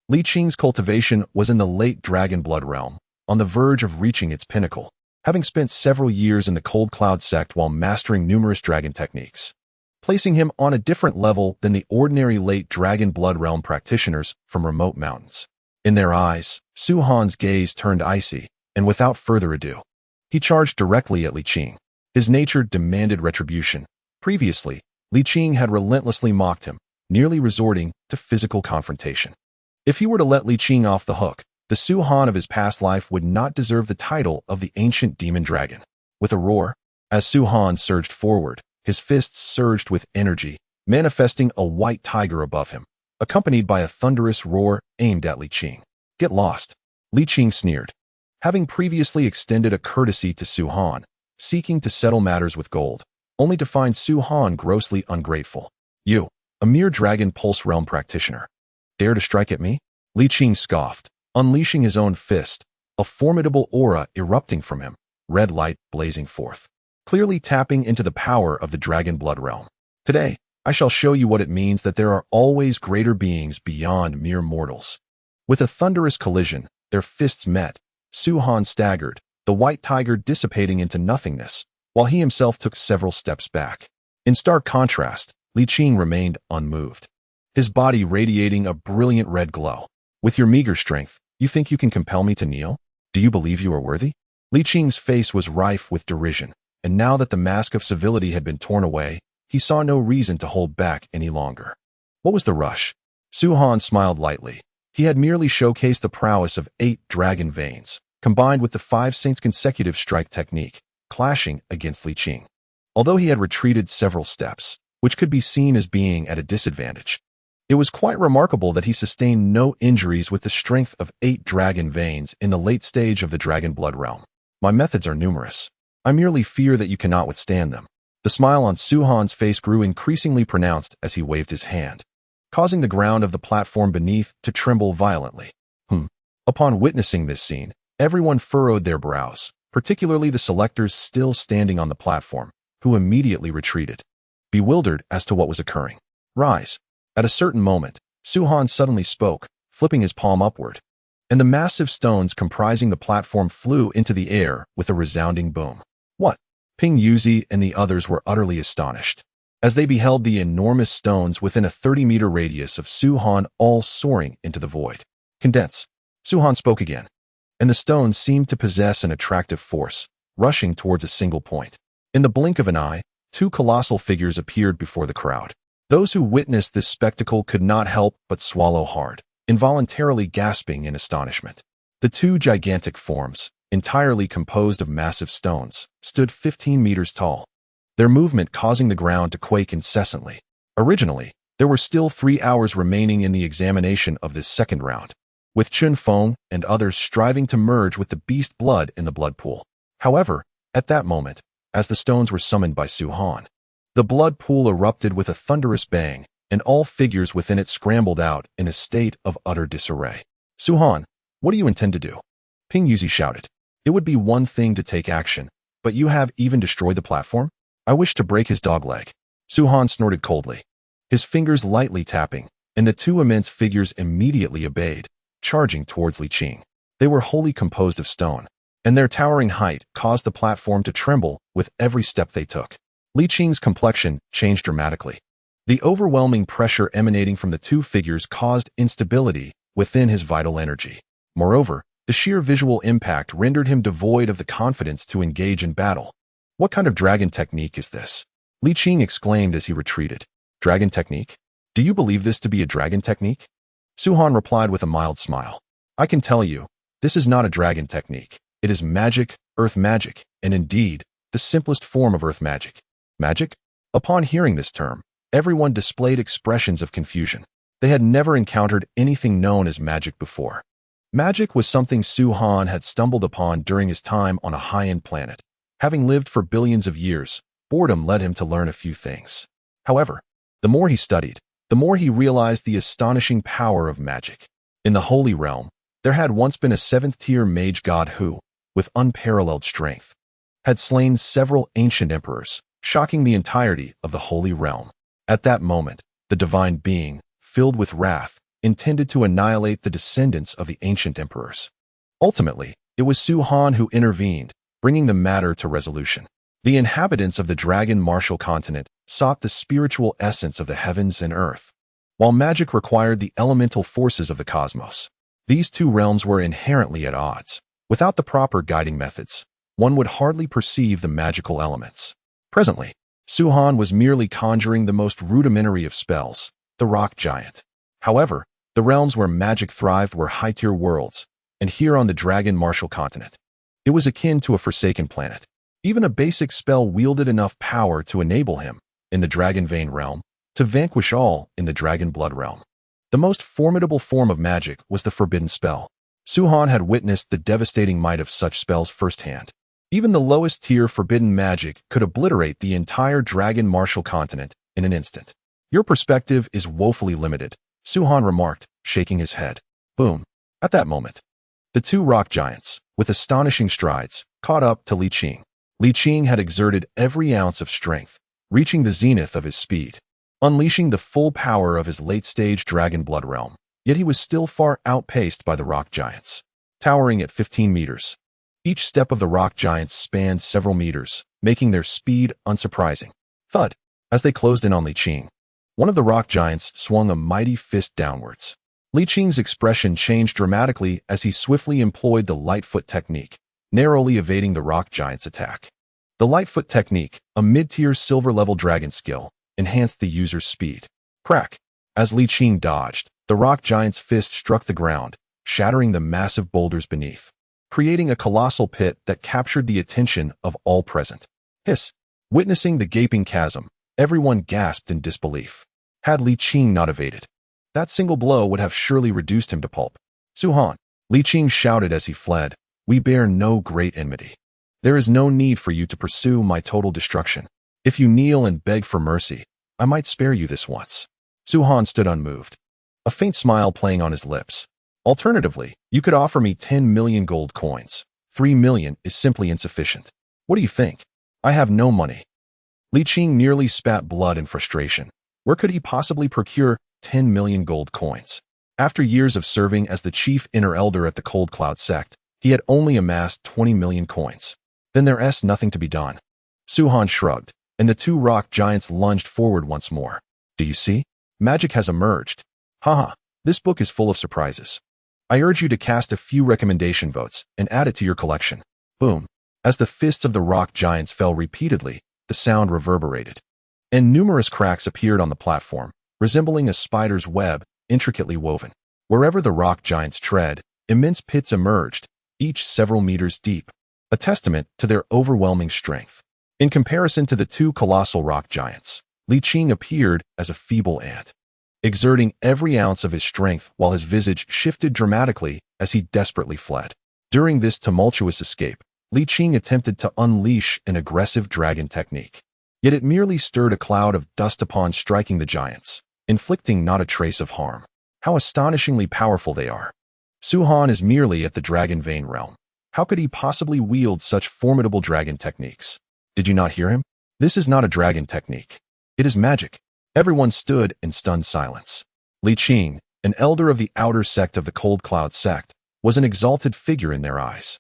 [SPEAKER 1] Li Qing's cultivation was in the late dragon blood realm, on the verge of reaching its pinnacle. having spent several years in the Cold Cloud sect while mastering numerous dragon techniques, placing him on a different level than the ordinary late Dragon Blood Realm practitioners from remote mountains. In their eyes, Su Han's gaze turned icy, and without further ado, he charged directly at Li Qing. His nature demanded retribution. Previously, Li Qing had relentlessly mocked him, nearly resorting to physical confrontation. If he were to let Li Qing off the hook, the Su Han of his past life would not deserve the title of the ancient demon dragon. With a roar, as Su Han surged forward, his fists surged with energy, manifesting a white tiger above him, accompanied by a thunderous roar aimed at Li Qing. "Get lost," Li Qing sneered. Having previously extended a courtesy to Su Han, seeking to settle matters with gold, only to find Su Han grossly ungrateful. "You, a mere Dragon Pulse Realm practitioner, dare to strike at me?" Li Qing scoffed, unleashing his own fist, a formidable aura erupting from him, red light blazing forth, clearly tapping into the power of the Dragon Blood Realm. "Today, I shall show you what it means that there are always greater beings beyond mere mortals." With a thunderous collision, their fists met. Su Han staggered, the white tiger dissipating into nothingness, while he himself took several steps back. In stark contrast, Li Qing remained unmoved, his body radiating a brilliant red glow. "With your meager strength, you think you can compel me to kneel? Do you believe you are worthy?" Li Qing's face was rife with derision, and now that the mask of civility had been torn away, he saw no reason to hold back any longer. What was the rush? Su Han smiled lightly. He had merely showcased the prowess of 8 dragon veins, combined with the 5 Saints consecutive strike technique, clashing against Li Qing. Although he had retreated several steps, which could be seen as being at a disadvantage, it was quite remarkable that he sustained no injuries with the strength of 8 dragon veins in the late stage of the Dragon Blood Realm. "My methods are numerous. I merely fear that you cannot withstand them." The smile on Su Han's face grew increasingly pronounced as he waved his hand, causing the ground of the platform beneath to tremble violently. Upon witnessing this scene, everyone furrowed their brows, particularly the selectors still standing on the platform, who immediately retreated, bewildered as to what was occurring. "Rise." At a certain moment, Su Han suddenly spoke, flipping his palm upward, and the massive stones comprising the platform flew into the air with a resounding boom. "What?" Ping Yuzi and the others were utterly astonished, as they beheld the enormous stones within a 30-meter radius of Su Han all soaring into the void. "Condense." Su Han spoke again, and the stones seemed to possess an attractive force, rushing towards a single point. In the blink of an eye, 2 colossal figures appeared before the crowd. Those who witnessed this spectacle could not help but swallow hard, involuntarily gasping in astonishment. The 2 gigantic forms, entirely composed of massive stones, stood 15 meters tall, their movement causing the ground to quake incessantly. Originally, there were still 3 hours remaining in the examination of this second round, with Chun Feng and others striving to merge with the beast blood in the blood pool. However, at that moment, as the stones were summoned by Su Han, the blood pool erupted with a thunderous bang, and all figures within it scrambled out in a state of utter disarray. "Su Han, what do you intend to do?" Ping Yuzi shouted. "It would be one thing to take action, but you have even destroyed the platform?" "I wish to break his dog leg." Su Han snorted coldly, his fingers lightly tapping, and the 2 immense figures immediately obeyed, charging towards Li Qing. They were wholly composed of stone, and their towering height caused the platform to tremble with every step they took. Li Qing's complexion changed dramatically. The overwhelming pressure emanating from the 2 figures caused instability within his vital energy. Moreover, the sheer visual impact rendered him devoid of the confidence to engage in battle. "What kind of dragon technique is this?" Li Qing exclaimed as he retreated. "Dragon technique? Do you believe this to be a dragon technique?" Su Han replied with a mild smile. "I can tell you, this is not a dragon technique. It is magic, earth magic, and indeed, the simplest form of earth magic." "Magic?" Upon hearing this term, everyone displayed expressions of confusion. They had never encountered anything known as magic before. Magic was something Su Han had stumbled upon during his time on a high-end planet. Having lived for billions of years, boredom led him to learn a few things. However, the more he studied, the more he realized the astonishing power of magic. In the Holy Realm, there had once been a 7th-tier mage god who, with unparalleled strength, had slain several ancient emperors, shocking the entirety of the Holy Realm. At that moment, the divine being, filled with wrath, intended to annihilate the descendants of the ancient emperors. Ultimately, it was Su Han who intervened, bringing the matter to resolution. The inhabitants of the Dragon Martial continent sought the spiritual essence of the heavens and earth, while magic required the elemental forces of the cosmos. These two realms were inherently at odds. Without the proper guiding methods, one would hardly perceive the magical elements. Presently, Suhan was merely conjuring the most rudimentary of spells, the rock giant. However, the realms where magic thrived were high-tier worlds, and here on the Dragon Martial continent, it was akin to a forsaken planet. Even a basic spell wielded enough power to enable him, in the Dragon Vein realm, to vanquish all in the Dragon Blood realm. The most formidable form of magic was the forbidden spell. Suhan had witnessed the devastating might of such spells firsthand. Even the lowest tier forbidden magic could obliterate the entire Dragon Martial continent in an instant. Your perspective is woefully limited, Suhan remarked, shaking his head. Boom. At that moment, the two rock giants, with astonishing strides, caught up to Li Qing. Li Qing had exerted every ounce of strength, reaching the zenith of his speed, unleashing the full power of his late-stage Dragon Blood realm. Yet he was still far outpaced by the rock giants, towering at 15 meters. Each step of the rock giants spanned several meters, making their speed unsurprising. Thud! As they closed in on Li Qing, one of the rock giants swung a mighty fist downwards. Li Qing's expression changed dramatically as he swiftly employed the Lightfoot technique, narrowly evading the rock giant's attack. The Lightfoot technique, a mid-tier silver-level dragon skill, enhanced the user's speed. Crack! As Li Qing dodged, the rock giant's fist struck the ground, shattering the massive boulders beneath, creating a colossal pit that captured the attention of all present. Hiss! Witnessing the gaping chasm, everyone gasped in disbelief. Had Li Qing not evaded, that single blow would have surely reduced him to pulp. Suhan, Li Qing shouted as he fled, we bear no great enmity. There is no need for you to pursue my total destruction. If you kneel and beg for mercy, I might spare you this once. Suhan stood unmoved, a faint smile playing on his lips. Alternatively, you could offer me 10 million gold coins. 3 million is simply insufficient. What do you think? I have no money. Li Qing nearly spat blood in frustration. Where could he possibly procure 10 million gold coins? After years of serving as the chief inner elder at the Cold Cloud sect, he had only amassed 20 million coins. Then there's nothing to be done. Suhan shrugged, and the two rock giants lunged forward once more. Do you see? Magic has emerged. Haha, this book is full of surprises. I urge you to cast a few recommendation votes and add it to your collection. Boom. As the fists of the rock giants fell repeatedly, the sound reverberated, and numerous cracks appeared on the platform, resembling a spider's web intricately woven. Wherever the rock giants tread, immense pits emerged, each several meters deep, a testament to their overwhelming strength. In comparison to the two colossal rock giants, Li Qing appeared as a feeble ant, exerting every ounce of his strength while his visage shifted dramatically as he desperately fled. During this tumultuous escape, Li Qing attempted to unleash an aggressive dragon technique. Yet it merely stirred a cloud of dust upon striking the giants, inflicting not a trace of harm. How astonishingly powerful they are. Suhan is merely at the Dragon Vein realm. How could he possibly wield such formidable dragon techniques? Did you not hear him? This is not a dragon technique. It is magic. Everyone stood in stunned silence. Li Qing, an elder of the outer sect of the Cold Cloud sect, was an exalted figure in their eyes.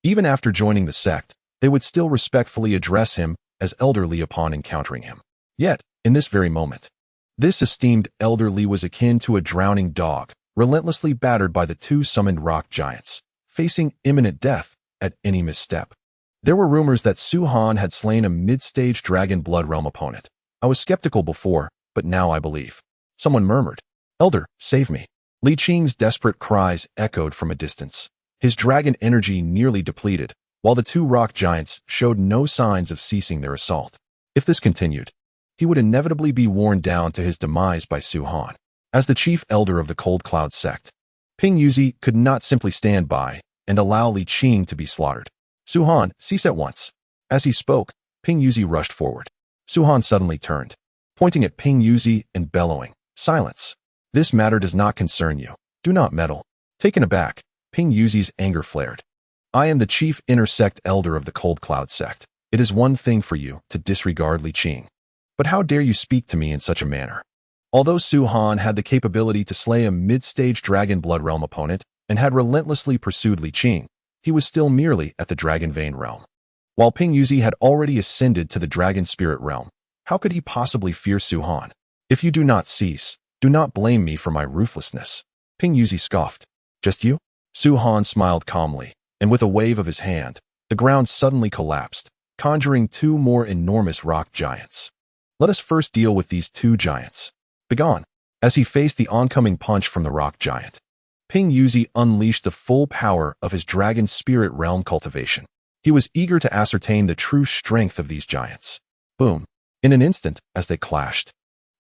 [SPEAKER 1] Even after joining the sect, they would still respectfully address him as elderly upon encountering him. Yet, in this very moment, this esteemed elderly was akin to a drowning dog, relentlessly battered by the two summoned rock giants, facing imminent death at any misstep. There were rumors that Suhan had slain a mid-stage Dragon Blood realm opponent. I was skeptical before, but now I believe. Someone murmured, Elder, save me. Li Qing's desperate cries echoed from a distance, his dragon energy nearly depleted, while the two rock giants showed no signs of ceasing their assault. If this continued, he would inevitably be worn down to his demise by Suhan. As the chief elder of the Cold Cloud sect, Ping Yuzi could not simply stand by and allow Li Qing to be slaughtered. Suhan, cease at once. As he spoke, Ping Yuzi rushed forward. Suhan suddenly turned, pointing at Ping Yuzi and bellowing, Silence. This matter does not concern you. Do not meddle. Taken aback, Ping Yuzi's anger flared. I am the chief inner sect elder of the Cold Cloud sect. It is one thing for you to disregard Li Qing. But how dare you speak to me in such a manner? Although Suhan had the capability to slay a mid-stage Dragon Blood realm opponent and had relentlessly pursued Li Qing, he was still merely at the Dragon Vein realm. While Ping Yuzi had already ascended to the dragon spirit realm, how could he possibly fear Su Han? If you do not cease, do not blame me for my ruthlessness. Ping Yuzi scoffed. Just you? Su Han smiled calmly, and with a wave of his hand, the ground suddenly collapsed, conjuring two more enormous rock giants. Let us first deal with these two giants. Begone. As he faced the oncoming punch from the rock giant, Ping Yuzi unleashed the full power of his dragon spirit realm cultivation. He was eager to ascertain the true strength of these giants. Boom. In an instant, as they clashed,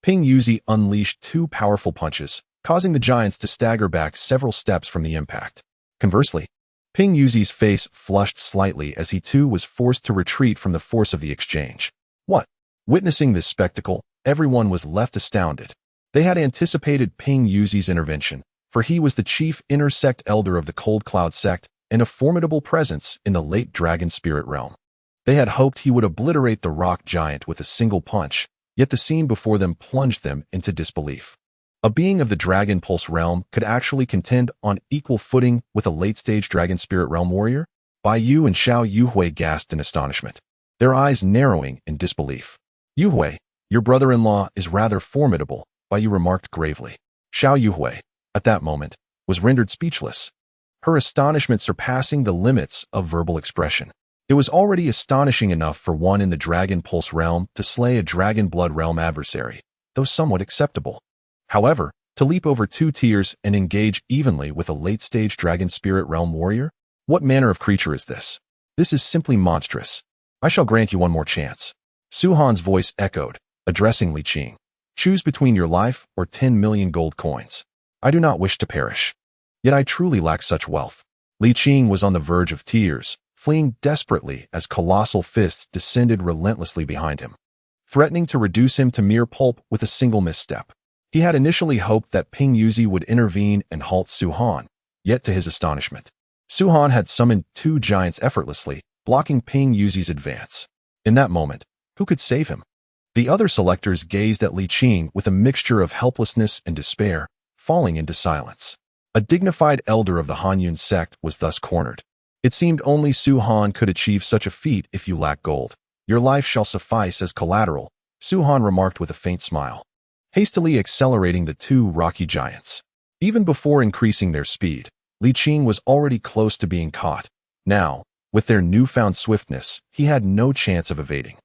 [SPEAKER 1] Ping Yuzi unleashed two powerful punches, causing the giants to stagger back several steps from the impact. Conversely, Ping Yuzi's face flushed slightly as he too was forced to retreat from the force of the exchange. What? Witnessing this spectacle, everyone was left astounded. They had anticipated Ping Yuzi's intervention, for he was the chief intersect elder of the Cold Cloud sect and a formidable presence in the late dragon spirit realm. They had hoped he would obliterate the rock giant with a single punch, yet the scene before them plunged them into disbelief. A being of the Dragon Pulse realm could actually contend on equal footing with a late-stage Dragon Spirit realm warrior? Bai Yu and Xiao Yuhui gasped in astonishment, their eyes narrowing in disbelief. Yuhui, your brother-in-law is rather formidable, Bai Yu remarked gravely. Xiao Yuhui, at that moment, was rendered speechless, her astonishment surpassing the limits of verbal expression. It was already astonishing enough for one in the Dragon Pulse realm to slay a Dragon Blood realm adversary, though somewhat acceptable. However, to leap over 2 tiers and engage evenly with a late-stage Dragon Spirit realm warrior? What manner of creature is this? This is simply monstrous. I shall grant you one more chance. Su Han's voice echoed, addressing Li Qing. Choose between your life or 10 million gold coins. I do not wish to perish. Yet I truly lack such wealth. Li Qing was on the verge of tears, fleeing desperately as colossal fists descended relentlessly behind him, threatening to reduce him to mere pulp with a single misstep. He had initially hoped that Ping Yuzi would intervene and halt Su Han, yet to his astonishment, Su Han had summoned 2 giants effortlessly, blocking Ping Yuzi's advance. In that moment, who could save him? The other selectors gazed at Li Qing with a mixture of helplessness and despair, falling into silence. A dignified elder of the Hanyun sect was thus cornered. It seemed only Su Han could achieve such a feat if you lack gold. Your life shall suffice as collateral, Su Han remarked with a faint smile, hastily accelerating the 2 rocky giants. Even before increasing their speed, Li Qing was already close to being caught. Now, with their newfound swiftness, he had no chance of evading.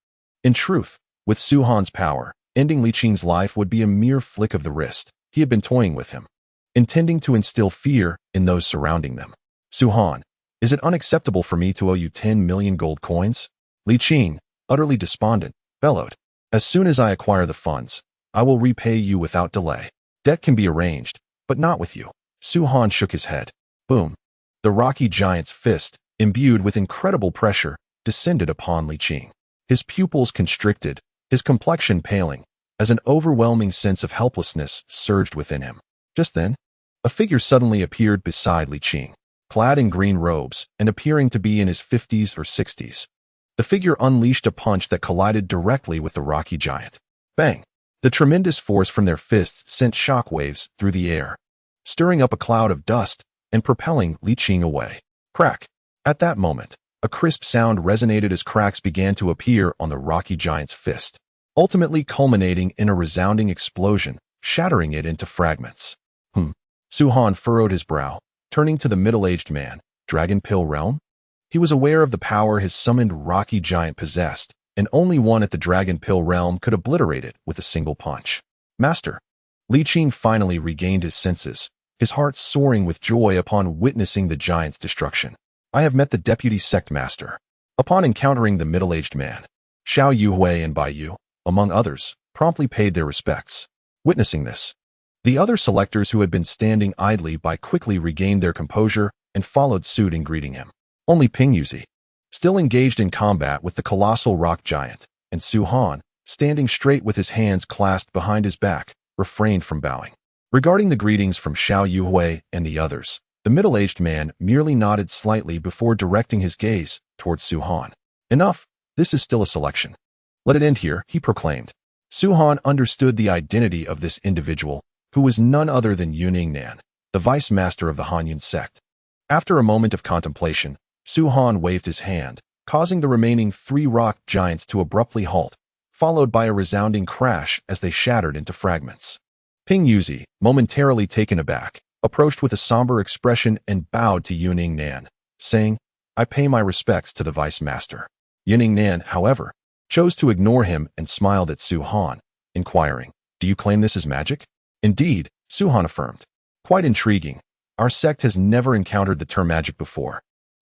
[SPEAKER 1] In truth, with Su Han's power, ending Li Qing's life would be a mere flick of the wrist. He had been toying with him, intending to instill fear in those surrounding them. Su Han, is it unacceptable for me to owe you 10 million gold coins? Li Qing, utterly despondent, bellowed. As soon as I acquire the funds, I will repay you without delay. Debt can be arranged, but not with you. Su Han shook his head. Boom. The rocky giant's fist, imbued with incredible pressure, descended upon Li Qing. His pupils constricted, his complexion paling, as an overwhelming sense of helplessness surged within him. Just then, a figure suddenly appeared beside Li Qing, clad in green robes and appearing to be in his 50s or 60s. The figure unleashed a punch that collided directly with the rocky giant. Bang! The tremendous force from their fists sent shockwaves through the air, stirring up a cloud of dust and propelling Li Qing away. Crack! At that moment, a crisp sound resonated as cracks began to appear on the rocky giant's fist, ultimately culminating in a resounding explosion, shattering it into fragments. Su Han furrowed his brow, turning to the middle-aged man. Dragon Pill Realm? He was aware of the power his summoned rocky giant possessed, and only one at the Dragon Pill Realm could obliterate it with a single punch. Master. Li Qing finally regained his senses, his heart soaring with joy upon witnessing the giant's destruction. I have met the deputy sect master. Upon encountering the middle-aged man, Xiao Yuhui and Bai Yu, among others, promptly paid their respects. Witnessing this, the other selectors who had been standing idly by quickly regained their composure and followed suit in greeting him. Only Ping Yuzi, still engaged in combat with the colossal rock giant, and Su Han, standing straight with his hands clasped behind his back, refrained from bowing. Regarding the greetings from Xiao Yuhui and the others, the middle-aged man merely nodded slightly before directing his gaze towards Su Han. Enough, this is still a selection. Let it end here, he proclaimed. Su Han understood the identity of this individual, who was none other than Yuning Nan, the vice master of the Hanyun sect. After a moment of contemplation, Su Han waved his hand, causing the remaining 3 rock giants to abruptly halt, followed by a resounding crash as they shattered into fragments. Ping Yuzi, momentarily taken aback, approached with a somber expression and bowed to Yuning Nan, saying, "I pay my respects to the Vice Master." Yuning Nan, however, chose to ignore him and smiled at Su Han, inquiring, "Do you claim this is magic?" "Indeed," Su Han affirmed. "Quite intriguing. Our sect has never encountered the term magic before,"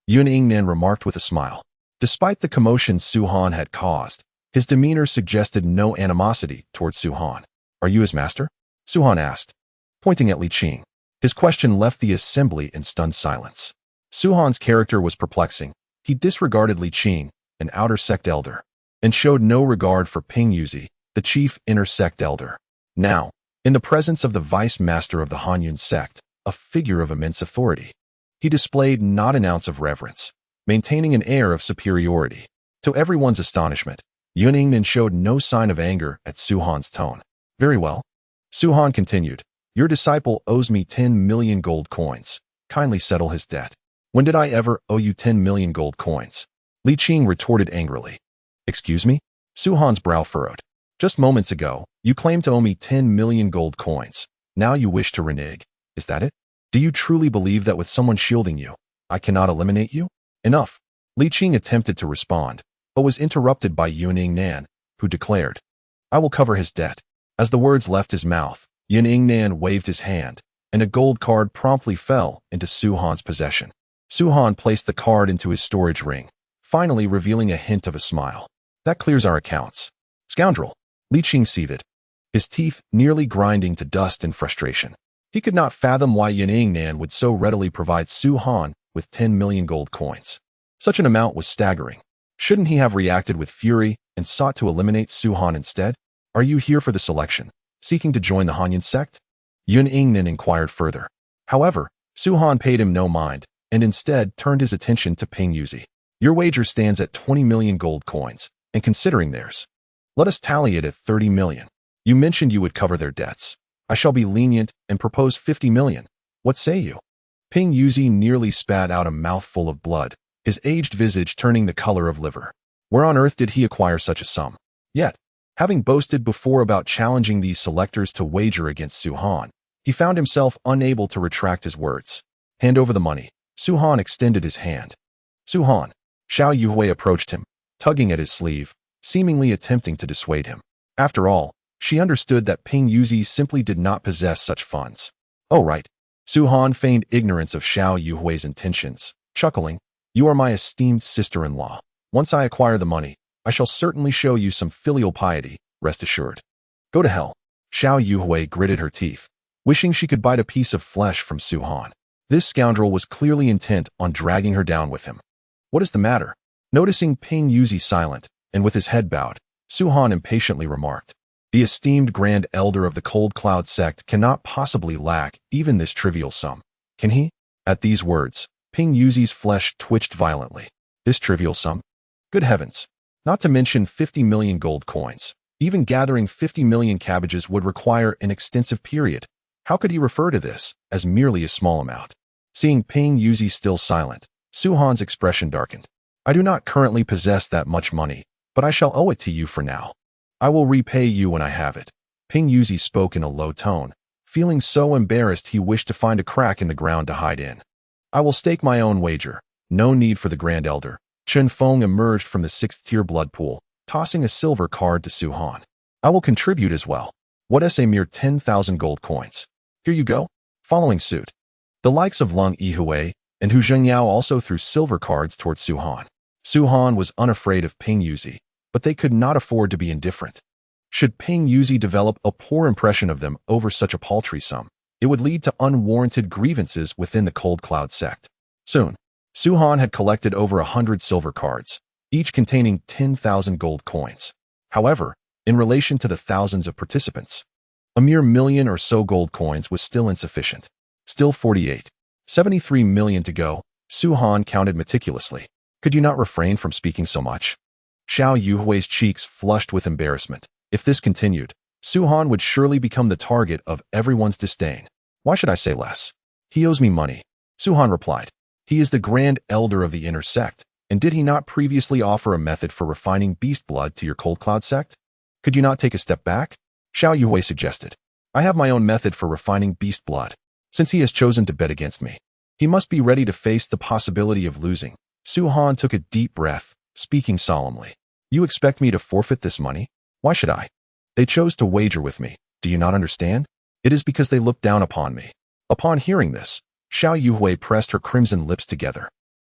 [SPEAKER 1] Yuning Nan remarked with a smile. Despite the commotion Su Han had caused, his demeanor suggested no animosity towards Su Han. "Are you his master?" Su Han asked, pointing at Li Qing. His question left the assembly in stunned silence. Su Han's character was perplexing. He disregarded Li Qing, an outer sect elder, and showed no regard for Ping Yuzi, the chief inner sect elder. Now, in the presence of the vice master of the Hanyun sect, a figure of immense authority, he displayed not an ounce of reverence, maintaining an air of superiority. To everyone's astonishment, Yuning Nan showed no sign of anger at Su Han's tone. "Very well," Su Han continued. "Your disciple owes me 10 million gold coins. Kindly settle his debt." "When did I ever owe you 10 million gold coins?" Li Qing retorted angrily. "Excuse me?" Su Han's brow furrowed. "Just moments ago, you claimed to owe me 10 million gold coins. Now you wish to renege. Is that it? Do you truly believe that with someone shielding you, I cannot eliminate you?" "Enough." Li Qing attempted to respond, but was interrupted by Yuning Nan, who declared, "I will cover his debt." As the words left his mouth, Yuning Nan waved his hand, and a gold card promptly fell into Su Han's possession. Su Han placed the card into his storage ring, finally revealing a hint of a smile. "That clears our accounts." "Scoundrel!" Li Qing seethed, his teeth nearly grinding to dust in frustration. He could not fathom why Yuning Nan would so readily provide Su Han with 10 million gold coins. Such an amount was staggering. Shouldn't he have reacted with fury and sought to eliminate Su Han instead? "Are you here for the selection, seeking to join the Hanyun sect?" Yuning Nan inquired further. However, Su Han paid him no mind, and instead turned his attention to Ping Yuzi. "Your wager stands at 20 million gold coins, and considering theirs, let us tally it at 30 million. You mentioned you would cover their debts. I shall be lenient and propose 50 million. What say you?" Ping Yuzi nearly spat out a mouthful of blood, his aged visage turning the color of liver. Where on earth did he acquire such a sum? Yet, having boasted before about challenging these selectors to wager against Su Han, he found himself unable to retract his words. "Hand over the money." Su Han extended his hand. "Su Han." Xiao Yuhui approached him, tugging at his sleeve, seemingly attempting to dissuade him. After all, she understood that Ping Yuzi simply did not possess such funds. "Oh right." Su Han feigned ignorance of Xiao Yuhui's intentions, chuckling, "You are my esteemed sister-in-law. Once I acquire the money, I shall certainly show you some filial piety, rest assured." "Go to hell." Xiao Yuhui gritted her teeth, wishing she could bite a piece of flesh from Su Han. This scoundrel was clearly intent on dragging her down with him. "What is the matter?" Noticing Ping Yuzi silent, and with his head bowed, Su Han impatiently remarked, "The esteemed Grand Elder of the Cold Cloud sect cannot possibly lack even this trivial sum. Can he?" At these words, Ping Yuzi's flesh twitched violently. This trivial sum? Good heavens! Not to mention 50 million gold coins. Even gathering 50 million cabbages would require an extensive period. How could he refer to this as merely a small amount? Seeing Ping Yuzi still silent, Su Han's expression darkened. "I do not currently possess that much money, but I shall owe it to you for now. I will repay you when I have it." Ping Yuzi spoke in a low tone, feeling so embarrassed he wished to find a crack in the ground to hide in. "I will stake my own wager. No need for the Grand Elder." Chen Feng emerged from the 6th-tier blood pool, tossing a silver card to Su Han. "I will contribute as well. What is a mere 10,000 gold coins? Here you go." Following suit, the likes of Lung Yihui and Hu Zhengyao also threw silver cards towards Su Han. Su Han was unafraid of Ping Yuzi, but they could not afford to be indifferent. Should Ping Yuzi develop a poor impression of them over such a paltry sum, it would lead to unwarranted grievances within the Cold Cloud sect. Soon, Su Han had collected over 100 silver cards, each containing 10,000 gold coins. However, in relation to the thousands of participants, a mere million or so gold coins was still insufficient. Still 48. 73 million to go, Su Han counted meticulously. "Could you not refrain from speaking so much?" Xiao Yuhui's cheeks flushed with embarrassment. If this continued, Su Han would surely become the target of everyone's disdain. "Why should I say less? He owes me money." Su Han replied. "He is the Grand Elder of the inner sect, And did he not previously offer a method for refining beast blood to your cold cloud sect? Could you not take a step back? Xiao Yuhui suggested. I have my own method for refining beast blood. Since he has chosen to bet against me, he must be ready to face the possibility of losing. Su Han took a deep breath, speaking solemnly. You expect me to forfeit this money? Why should I? They chose to wager with me. Do you not understand? It is because they looked down upon me. Upon hearing this, Xiao Yuhui pressed her crimson lips together,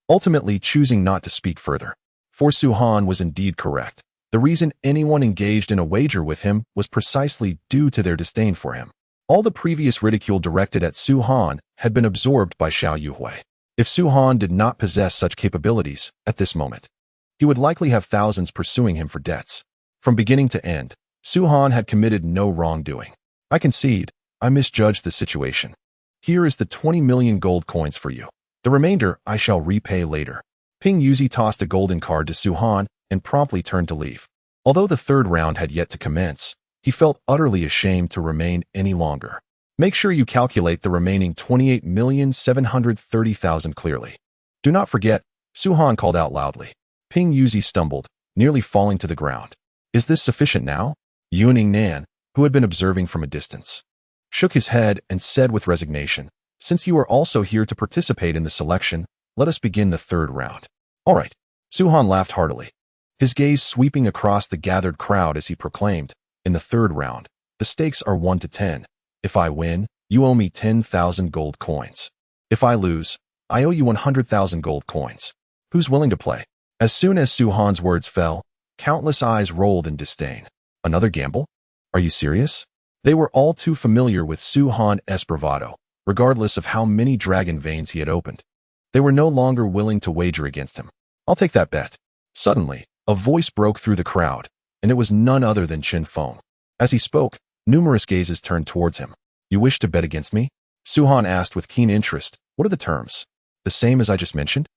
[SPEAKER 1] ultimately choosing not to speak further. For Su Han was indeed correct. The reason anyone engaged in a wager with him was precisely due to their disdain for him. All the previous ridicule directed at Su Han had been absorbed by Xiao Yuhui. If Su Han did not possess such capabilities at this moment, he would likely have thousands pursuing him for debts. From beginning to end, Su Han had committed no wrongdoing. I concede, I misjudged the situation. Here is the 20 million gold coins for you. The remainder I shall repay later. Ping Yuzi tossed a golden card to Su Han and promptly turned to leave. Although the third round had yet to commence, he felt utterly ashamed to remain any longer. Make sure you calculate the remaining 28,730,000 clearly. Do not forget, Su Han called out loudly. Ping Yuzi stumbled, nearly falling to the ground. Is this sufficient now? Yuning Nan, who had been observing from a distance, shook his head and said with resignation, since you are also here to participate in the selection, let us begin the third round. All right. Su Han laughed heartily, his gaze sweeping across the gathered crowd as he proclaimed, in the third round, the stakes are 1 to 10. If I win, you owe me 10,000 gold coins. If I lose, I owe you 100,000 gold coins. Who's willing to play? As soon as Su Han's words fell, countless eyes rolled in disdain. Another gamble? Are you serious? They were all too familiar with Su Han's bravado, regardless of how many dragon veins he had opened. They were no longer willing to wager against him. I'll take that bet. Suddenly, a voice broke through the crowd, and it was none other than Qin Feng. As he spoke, numerous gazes turned towards him. You wish to bet against me? Su Han asked with keen interest. What are the terms? The same as I just mentioned?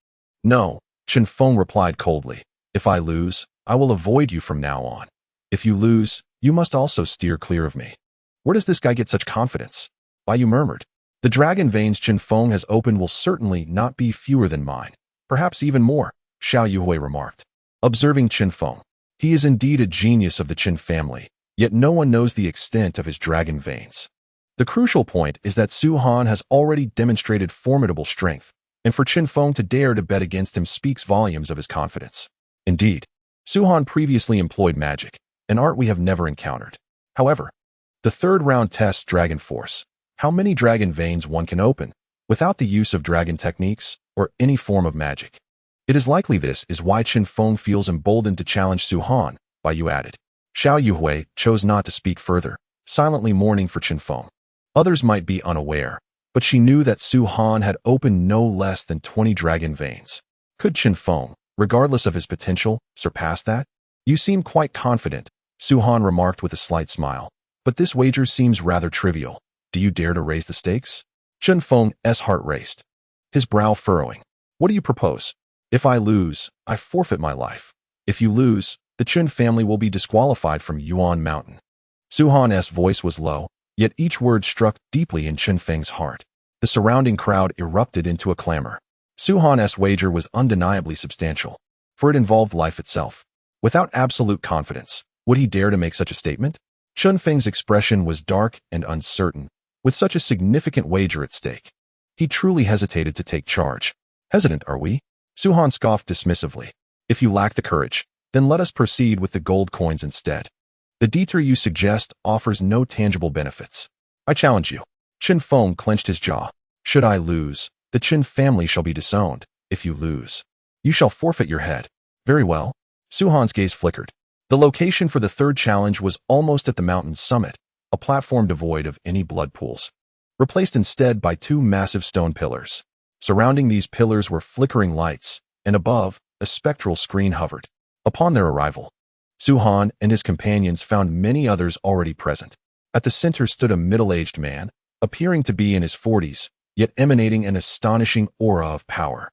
[SPEAKER 1] No, Qin Feng replied coldly. If I lose, I will avoid you from now on. If you lose, you must also steer clear of me. Where does this guy get such confidence? Why, you murmured. The dragon veins Qin Feng has opened will certainly not be fewer than mine. Perhaps even more, Xiao Yuhui remarked. Observing Qin Feng, he is indeed a genius of the Qin family, yet no one knows the extent of his dragon veins. The crucial point is that Su Han has already demonstrated formidable strength, and for Qin Feng to dare to bet against him speaks volumes of his confidence. Indeed, Su Han previously employed magic, an art we have never encountered. However, the third round tests dragon force, how many dragon veins one can open, without the use of dragon techniques or any form of magic. It is likely this is why Qin Feng feels emboldened to challenge Su Han, Bai Yu added. Xiao Yuhui chose not to speak further, silently mourning for Qin Feng. Others might be unaware, but she knew that Su Han had opened no less than 20 dragon veins. Could Qin Feng, regardless of his potential, surpass that? You seem quite confident, Su Han remarked with a slight smile. But this wager seems rather trivial. Do you dare to raise the stakes? Qin Feng's heart raced, his brow furrowing. What do you propose? If I lose, I forfeit my life. If you lose, the Qin family will be disqualified from Yuan Mountain. Su Han's voice was low, yet each word struck deeply in Qin Feng's heart. The surrounding crowd erupted into a clamor. Su Han's wager was undeniably substantial, for it involved life itself. Without absolute confidence, would he dare to make such a statement? Qin Feng's expression was dark and uncertain, with such a significant wager at stake. He truly hesitated to take charge. Hesitant, are we? Su Han scoffed dismissively. If you lack the courage, then let us proceed with the gold coins instead. The detour you suggest offers no tangible benefits. I challenge you. Qin Feng clenched his jaw. Should I lose, the Qin family shall be disowned. If you lose, you shall forfeit your head. Very well. Su Han's gaze flickered. The location for the third challenge was almost at the mountain's summit, a platform devoid of any blood pools, replaced instead by two massive stone pillars. Surrounding these pillars were flickering lights, and above, a spectral screen hovered. Upon their arrival, Su Han and his companions found many others already present. At the center stood a middle-aged man, appearing to be in his 40s, yet emanating an astonishing aura of power.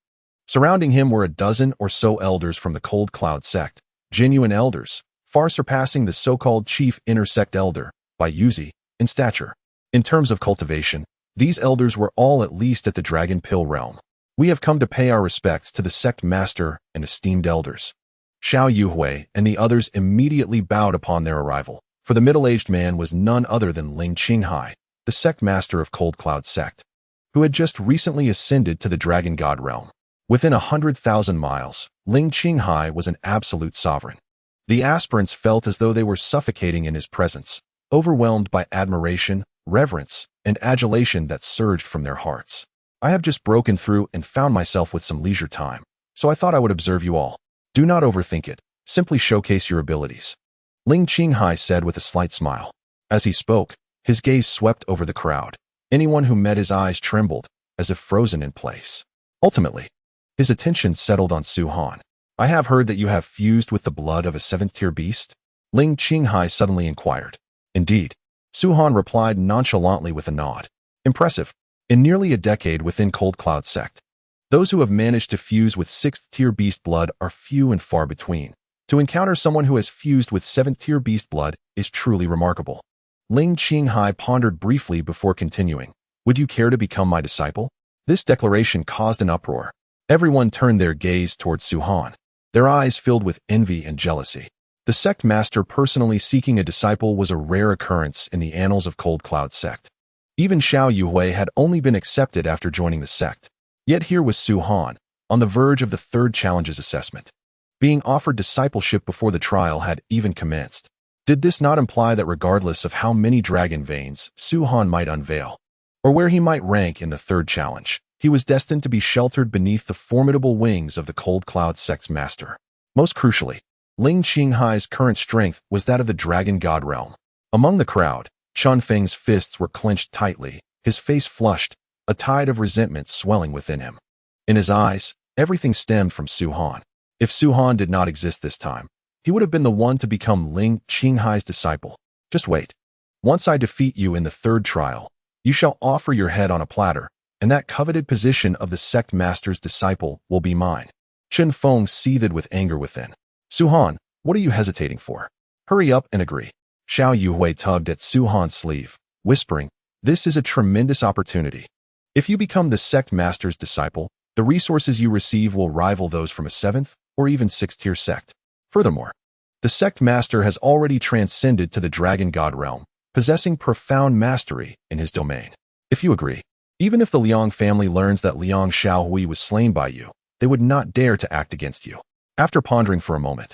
[SPEAKER 1] Surrounding him were a dozen or so elders from the Cold Cloud sect, genuine elders, far surpassing the so-called chief intersect elder, Bai Yuzi, in stature. In terms of cultivation, these elders were all at least at the Dragon Pill realm. We have come to pay our respects to the sect master and esteemed elders. Xiao Yuhui and the others immediately bowed upon their arrival, for the middle-aged man was none other than Ling Qinghai, the sect master of Cold Cloud Sect, who had just recently ascended to the Dragon God realm. Within 100,000 miles, Ling Qinghai was an absolute sovereign. The aspirants felt as though they were suffocating in his presence, overwhelmed by admiration, reverence, and adulation that surged from their hearts. I have just broken through and found myself with some leisure time, so I thought I would observe you all. Do not overthink it, simply showcase your abilities. Ling Qinghai said with a slight smile. As he spoke, his gaze swept over the crowd. Anyone who met his eyes trembled, as if frozen in place. Ultimately, his attention settled on Su Han. I have heard that you have fused with the blood of a 7th-tier beast? Ling Qinghai suddenly inquired. Indeed. Su Han replied nonchalantly with a nod. Impressive. In nearly a decade within Cold Cloud Sect, those who have managed to fuse with 6th-tier beast blood are few and far between. To encounter someone who has fused with 7th-tier beast blood is truly remarkable. Ling Qinghai pondered briefly before continuing. Would you care to become my disciple? This declaration caused an uproar. Everyone turned their gaze towards Su Han, their eyes filled with envy and jealousy. The sect master personally seeking a disciple was a rare occurrence in the annals of Cold Cloud Sect. Even Xiao Yuhui had only been accepted after joining the sect. Yet here was Su Han, on the verge of the 3rd challenges assessment. Being offered discipleship before the trial had even commenced. Did this not imply that regardless of how many dragon veins Su Han might unveil, or where he might rank in the 3rd challenge, he was destined to be sheltered beneath the formidable wings of the Cold Cloud Sect's master? Most crucially, Ling Qinghai's current strength was that of the Dragon God realm. Among the crowd, Chen Feng's fists were clenched tightly, his face flushed, a tide of resentment swelling within him. In his eyes, everything stemmed from Su Han. If Su Han did not exist this time, he would have been the one to become Ling Qinghai's disciple. Just wait. Once I defeat you in the 3rd trial, you shall offer your head on a platter, and that coveted position of the sect master's disciple will be mine. Chen Feng seethed with anger within. Su Han, what are you hesitating for? Hurry up and agree. Xiao Yuhui tugged at Su Han's sleeve, whispering, this is a tremendous opportunity. If you become the sect master's disciple, the resources you receive will rival those from a 7th or even 6th-tier sect. Furthermore, the sect master has already transcended to the Dragon God realm, possessing profound mastery in his domain. If you agree, even if the Liang family learns that Liang Xiaohui was slain by you, they would not dare to act against you. After pondering for a moment,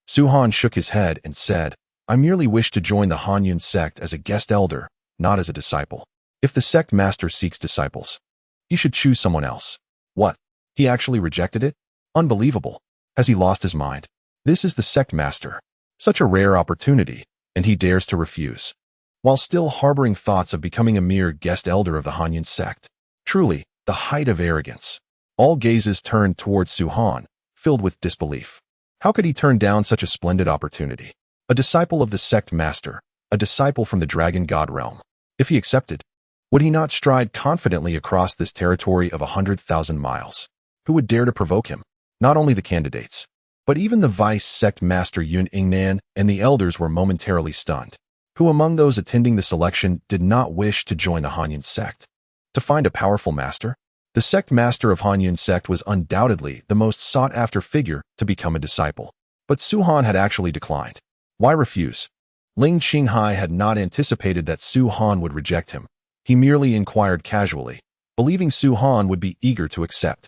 [SPEAKER 1] Su Han shook his head and said, I merely wish to join the Hanyun sect as a guest elder, not as a disciple. If the sect master seeks disciples, he should choose someone else. What? He actually rejected it? Unbelievable. Has he lost his mind? This is the sect master. Such a rare opportunity, and he dares to refuse, while still harboring thoughts of becoming a mere guest elder of the Hanyun sect. Truly, the height of arrogance. All gazes turned towards Su Han, filled with disbelief. How could he turn down such a splendid opportunity? A disciple of the sect master, a disciple from the Dragon God realm. If he accepted, would he not stride confidently across this territory of 100,000 miles? Who would dare to provoke him? Not only the candidates, but even the vice sect master Yun Yingnan and the elders were momentarily stunned. Who among those attending the selection did not wish to join the Hanyun sect? To find a powerful master? The sect master of Hanyun sect was undoubtedly the most sought-after figure to become a disciple. But Su Han had actually declined. Why refuse? Ling Qinghai had not anticipated that Su Han would reject him. He merely inquired casually, believing Su Han would be eager to accept.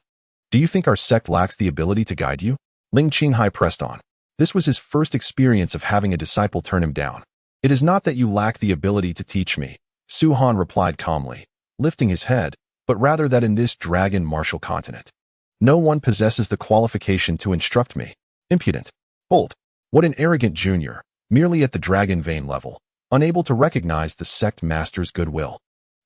[SPEAKER 1] Do you think our sect lacks the ability to guide you? Ling Qinghai pressed on. This was his first experience of having a disciple turn him down. It is not that you lack the ability to teach me, Su Han replied calmly, lifting his head, but rather that in this dragon martial continent, no one possesses the qualification to instruct me. Impudent. Bold. What an arrogant junior, merely at the dragon vein level, unable to recognize the sect master's goodwill,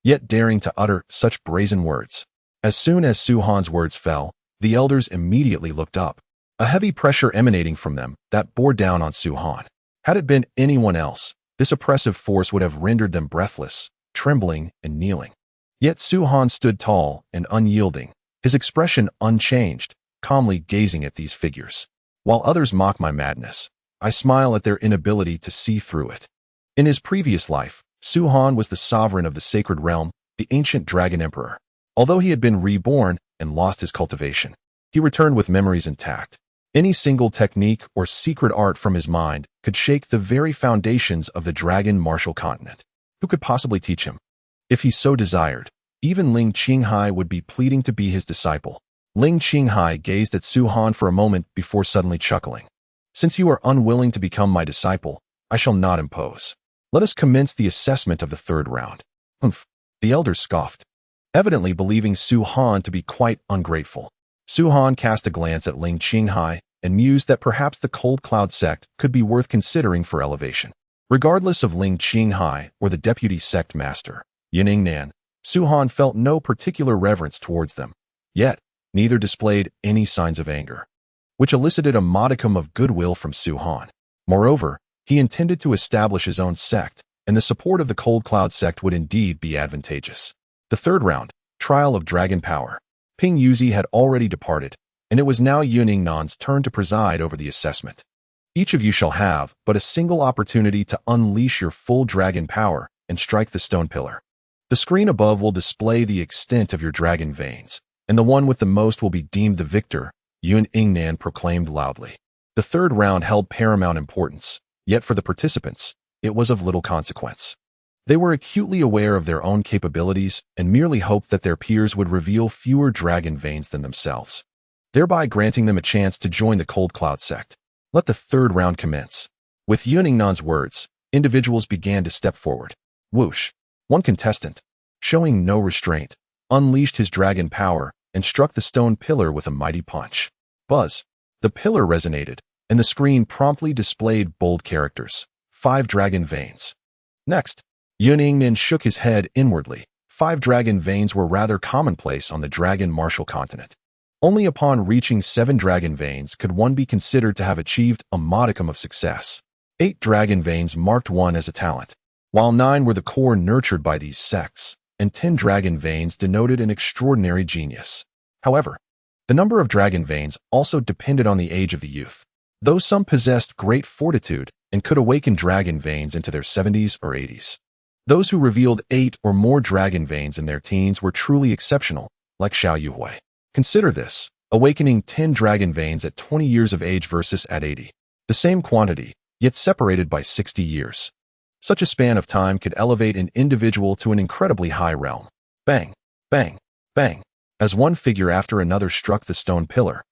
[SPEAKER 1] yet daring to utter such brazen words. As soon as Su Han's words fell, the elders immediately looked up, a heavy pressure emanating from them that bore down on Su Han. Had it been anyone else, this oppressive force would have rendered them breathless, trembling, and kneeling. Yet Su Han stood tall and unyielding, his expression unchanged, calmly gazing at these figures. While others mock my madness, I smile at their inability to see through it. In his previous life, Su Han was the sovereign of the sacred realm, the ancient dragon emperor. Although he had been reborn, and lost his cultivation. He returned with memories intact. Any single technique or secret art from his mind could shake the very foundations of the dragon martial continent. Who could possibly teach him? If he so desired, even Ling Qinghai would be pleading to be his disciple. Ling Qinghai gazed at Su Han for a moment before suddenly chuckling. Since you are unwilling to become my disciple, I shall not impose. Let us commence the assessment of the third round. Humph. The elders scoffed, evidently believing Su Han to be quite ungrateful. Su Han cast a glance at Ling Qinghai and mused that perhaps the Cold Cloud sect could be worth considering for elevation. Regardless of Ling Qinghai or the deputy sect master, Yuningnan, Su Han felt no particular reverence towards them. Yet, neither displayed any signs of anger, which elicited a modicum of goodwill from Su Han. Moreover, he intended to establish his own sect, and the support of the Cold Cloud sect would indeed be advantageous. The third round, Trial of Dragon Power. Ping Yuzi had already departed, and it was now Yuningnan's turn to preside over the assessment. Each of you shall have but a single opportunity to unleash your full dragon power and strike the stone pillar. The screen above will display the extent of your dragon veins, and the one with the most will be deemed the victor, Yuningnan proclaimed loudly. The third round held paramount importance, yet for the participants, it was of little consequence. They were acutely aware of their own capabilities and merely hoped that their peers would reveal fewer dragon veins than themselves, thereby granting them a chance to join the Cold Cloud sect. Let the third round commence. With Yuningnan's words, individuals began to step forward. Whoosh! One contestant, showing no restraint, unleashed his dragon power and struck the stone pillar with a mighty punch. Buzz! The pillar resonated, and the screen promptly displayed bold characters. 5 dragon veins. Next, Yuningnan shook his head inwardly. 5 dragon veins were rather commonplace on the dragon martial continent. Only upon reaching 7 dragon veins could one be considered to have achieved a modicum of success. 8 dragon veins marked one as a talent, while 9 were the core nurtured by these sects, and 10 dragon veins denoted an extraordinary genius. However, the number of dragon veins also depended on the age of the youth. Though some possessed great fortitude and could awaken dragon veins into their 70s or 80s. Those who revealed 8 or more dragon veins in their teens were truly exceptional, like Xiao Yuhui. Consider this, awakening 10 dragon veins at 20 years of age versus at 80. The same quantity, yet separated by 60 years. Such a span of time could elevate an individual to an incredibly high realm. Bang, bang, bang. As one figure after another struck the stone pillar,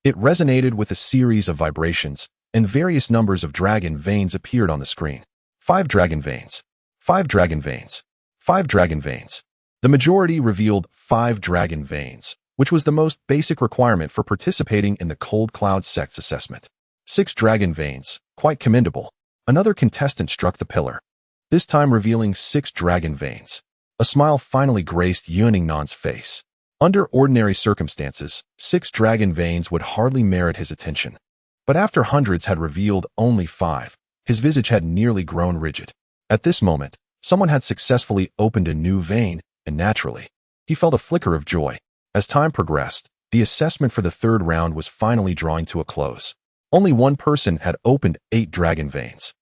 [SPEAKER 1] it resonated with a series of vibrations, and various numbers of dragon veins appeared on the screen. 5 dragon veins. 5 dragon veins. 5 dragon veins. The majority revealed 5 dragon veins, which was the most basic requirement for participating in the Cold Cloud sect's assessment. 6 dragon veins, quite commendable. Another contestant struck the pillar, this time revealing 6 dragon veins. A smile finally graced Yuningnan's face. Under ordinary circumstances, 6 dragon veins would hardly merit his attention. But after hundreds had revealed only 5, his visage had nearly grown rigid. At this moment, someone had successfully opened a new vein, and naturally, he felt a flicker of joy. As time progressed, the assessment for the third round was finally drawing to a close. Only one person had opened 8 dragon veins,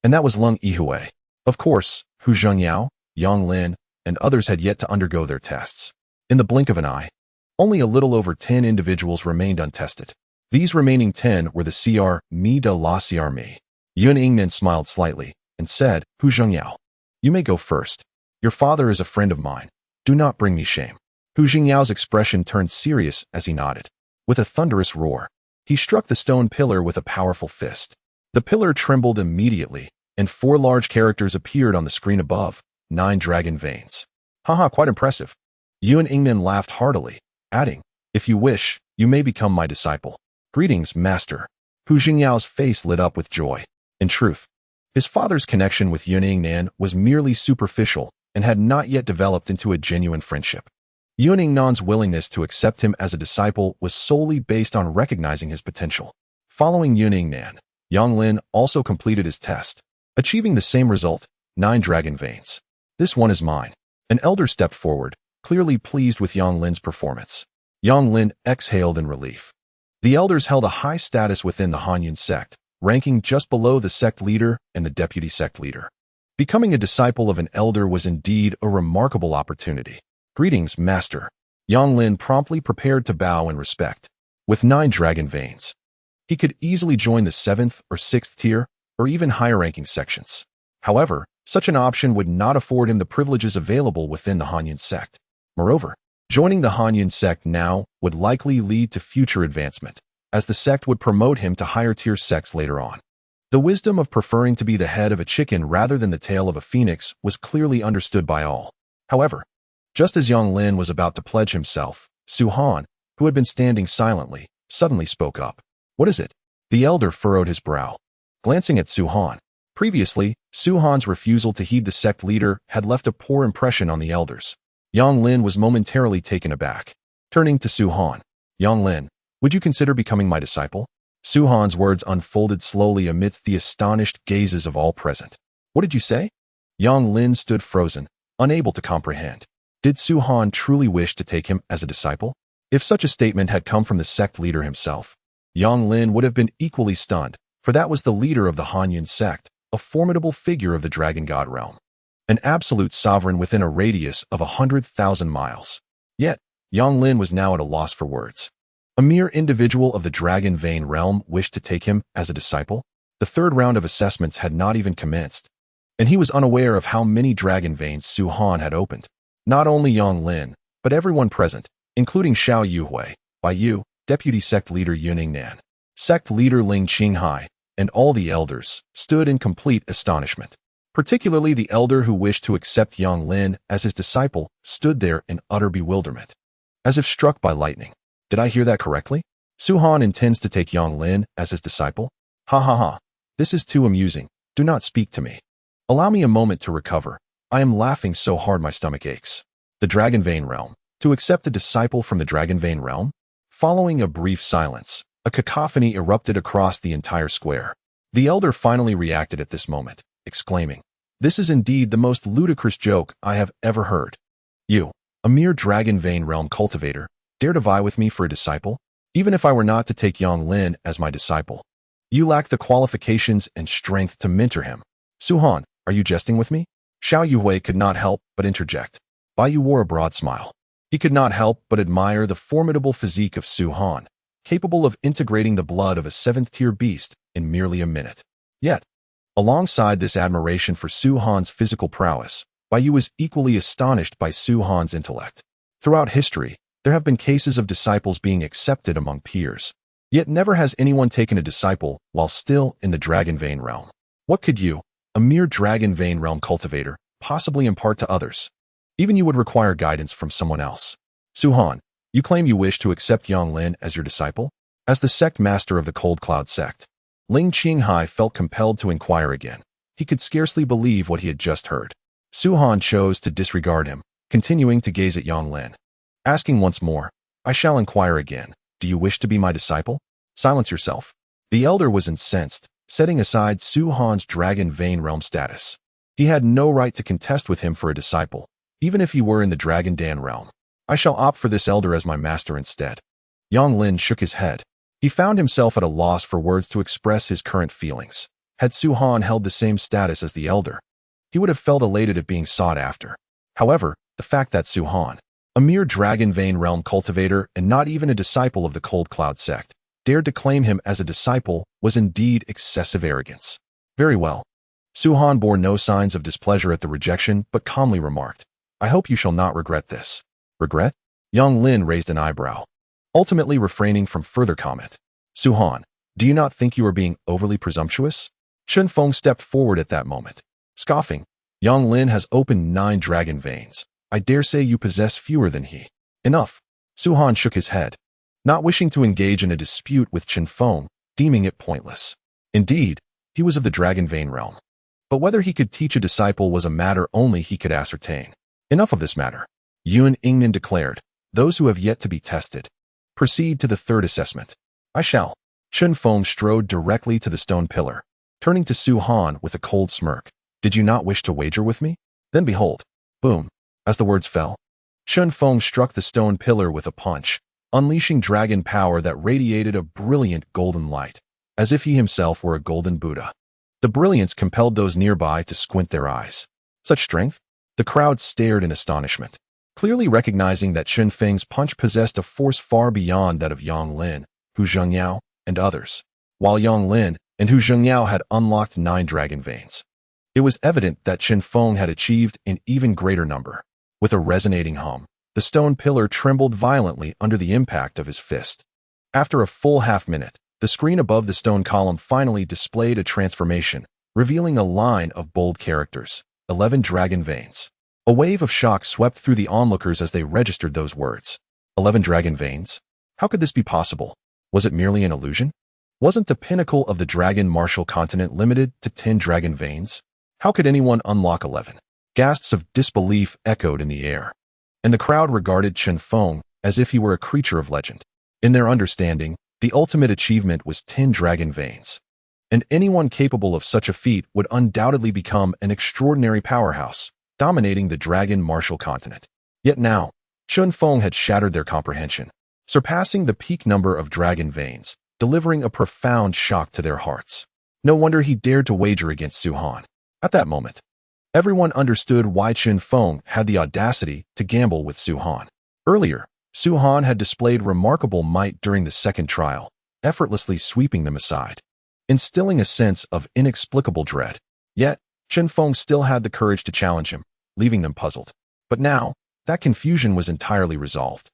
[SPEAKER 1] and that was Lung Yihui. Of course, Hu Zhengyao, Yang Lin, and others had yet to undergo their tests. In the blink of an eye, only a little over 10 individuals remained untested. These remaining 10 were the Cr. Mi de la Cr. Mi. Yuningnan smiled slightly and said, Hu Zhengyao, you may go first. Your father is a friend of mine. Do not bring me shame. Hu Zhengyao's expression turned serious as he nodded. With a thunderous roar, he struck the stone pillar with a powerful fist. The pillar trembled immediately, and 4 large characters appeared on the screen above, 9 dragon veins. Haha, quite impressive. Yuningnan laughed heartily, adding, if you wish, you may become my disciple. Greetings, master. Hu Zhengyao's face lit up with joy. In truth, his father's connection with Yuningnan was merely superficial and had not yet developed into a genuine friendship. Yuningnan's willingness to accept him as a disciple was solely based on recognizing his potential. Following Yuningnan, Yang Lin also completed his test, achieving the same result, 9 dragon veins. This one is mine. An elder stepped forward, clearly pleased with Yang Lin's performance. Yang Lin exhaled in relief. The elders held a high status within the Hanyun sect, ranking just below the sect leader and the deputy sect leader. Becoming a disciple of an elder was indeed a remarkable opportunity. Greetings, master. Yang Lin promptly prepared to bow in respect. With 9 dragon veins, he could easily join the 7th or 6th tier, or even higher-ranking sections. However, such an option would not afford him the privileges available within the Hanyan sect. Moreover, joining the Hanyan sect now would likely lead to future advancement, as the sect would promote him to higher-tier sects later on. The wisdom of preferring to be the head of a chicken rather than the tail of a phoenix was clearly understood by all. However, just as Yang Lin was about to pledge himself, Su Han, who had been standing silently, suddenly spoke up. "What is it?" The elder furrowed his brow, glancing at Su Han. Previously, Su Han's refusal to heed the sect leader had left a poor impression on the elders. Yang Lin was momentarily taken aback. Turning to Su Han, "Yang Lin, would you consider becoming my disciple?" Su Han's words unfolded slowly amidst the astonished gazes of all present. "What did you say?" Yang Lin stood frozen, unable to comprehend. Did Su Han truly wish to take him as a disciple? If such a statement had come from the sect leader himself, Yang Lin would have been equally stunned, for that was the leader of the Hanyan sect, a formidable figure of the Dragon God realm, an absolute sovereign within a radius of 100,000 miles. Yet, Yang Lin was now at a loss for words. A mere individual of the Dragon Vein realm wished to take him as a disciple? The third round of assessments had not even commenced, and he was unaware of how many Dragon Veins Su Han had opened. Not only Yang Lin, but everyone present, including Xiao Yuhui, Bai Yu, Deputy Sect Leader Yuning Nan, Sect Leader Ling Qinghai, and all the elders, stood in complete astonishment. Particularly the elder who wished to accept Yang Lin as his disciple stood there in utter bewilderment, as if struck by lightning. Did I hear that correctly? Su Han intends to take Yang Lin as his disciple? Ha ha ha. This is too amusing. Do not speak to me. Allow me a moment to recover. I am laughing so hard my stomach aches. The Dragon Vein realm. To accept a disciple from the Dragon Vein realm? Following a brief silence, a cacophony erupted across the entire square. The elder finally reacted at this moment, exclaiming, "This is indeed the most ludicrous joke I have ever heard. You, a mere Dragon Vein realm cultivator, dare to vie with me for a disciple? Even if I were not to take Yang Lin as my disciple, you lack the qualifications and strength to mentor him. Su Han, are you jesting with me?" Xiao Yuhui could not help but interject. Bai Yu wore a broad smile. He could not help but admire the formidable physique of Su Han, capable of integrating the blood of a 7th-tier beast in merely a minute. Yet, alongside this admiration for Su Han's physical prowess, Bai Yu was equally astonished by Su Han's intellect. Throughout history, there have been cases of disciples being accepted among peers. Yet never has anyone taken a disciple while still in the Dragon Vein realm. What could you, a mere Dragon Vein realm cultivator, possibly impart to others? Even you would require guidance from someone else. Su Han, you claim you wish to accept Yang Lin as your disciple? As the sect master of the Cold Cloud sect, Ling Qinghai felt compelled to inquire again. He could scarcely believe what he had just heard. Su Han chose to disregard him, continuing to gaze at Yang Lin. Asking once more, "I shall inquire again. Do you wish to be my disciple? Silence yourself." The elder was incensed, setting aside Su Han's Dragon Vein realm status. He had no right to contest with him for a disciple, even if he were in the Dragon Dan realm. "I shall opt for this elder as my master instead." Yang Lin shook his head. He found himself at a loss for words to express his current feelings. Had Su Han held the same status as the elder, he would have felt elated at being sought after. However, the fact that Su Han, a mere Dragon Vein realm cultivator and not even a disciple of the Cold Cloud sect, dared to claim him as a disciple was indeed excessive arrogance. Very well. Su Han bore no signs of displeasure at the rejection, but calmly remarked, "I hope you shall not regret this." Regret? Yang Lin raised an eyebrow, ultimately refraining from further comment. "Su Han, do you not think you are being overly presumptuous?" Chen Feng stepped forward at that moment, scoffing. "Yang Lin has opened 9 dragon veins. I dare say you possess fewer than he." "Enough." Su Han shook his head, not wishing to engage in a dispute with Chen Feng, deeming it pointless. Indeed, he was of the Dragon Vein realm. But whether he could teach a disciple was a matter only he could ascertain. "Enough of this matter," Yun Ingnan declared. "Those who have yet to be tested, proceed to the third assessment." "I shall." Chen Feng strode directly to the stone pillar, turning to Su Han with a cold smirk. "Did you not wish to wager with me? Then behold." Boom. As the words fell, Chen Feng struck the stone pillar with a punch, unleashing dragon power that radiated a brilliant golden light, as if he himself were a golden Buddha. The brilliance compelled those nearby to squint their eyes. Such strength? The crowd stared in astonishment. Clearly recognizing that Chen Feng's punch possessed a force far beyond that of Yang Lin, Hu Zhengyao, and others, while Yang Lin and Hu Zhengyao had unlocked 9 dragon veins. It was evident that Chen Feng had achieved an even greater number. With a resonating hum, the stone pillar trembled violently under the impact of his fist. After a full half-minute, the screen above the stone column finally displayed a transformation, revealing a line of bold characters, 11 dragon veins. A wave of shock swept through the onlookers as they registered those words. 11 dragon veins? How could this be possible? Was it merely an illusion? Wasn't the pinnacle of the dragon martial continent limited to 10 dragon veins? How could anyone unlock 11? Gasps of disbelief echoed in the air, and the crowd regarded Chen Feng as if he were a creature of legend. In their understanding, the ultimate achievement was 10 dragon veins, and anyone capable of such a feat would undoubtedly become an extraordinary powerhouse, dominating the dragon martial continent. Yet now, Chen Feng had shattered their comprehension, surpassing the peak number of dragon veins, delivering a profound shock to their hearts. No wonder he dared to wager against Su Han. At that moment, everyone understood why Chen Feng had the audacity to gamble with Su Han. Earlier, Su Han had displayed remarkable might during the second trial, effortlessly sweeping them aside, instilling a sense of inexplicable dread. Yet, Chen Feng still had the courage to challenge him, leaving them puzzled. But now, that confusion was entirely resolved.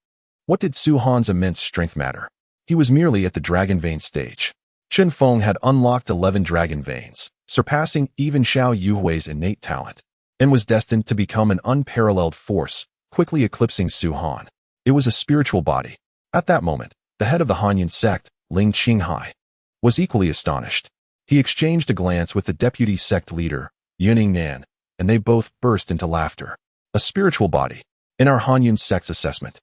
[SPEAKER 1] What did Su Han's immense strength matter? He was merely at the dragon vein stage. Chen Feng had unlocked 11 dragon veins, surpassing even Xiao Yuhui's innate talent, and was destined to become an unparalleled force, quickly eclipsing Su Han. It was a spiritual body. At that moment, the head of the Hanyan sect, Ling Qinghai, was equally astonished. He exchanged a glance with the deputy sect leader, Yuning Nan, and they both burst into laughter. A spiritual body. In our Hanyan sect's assessment,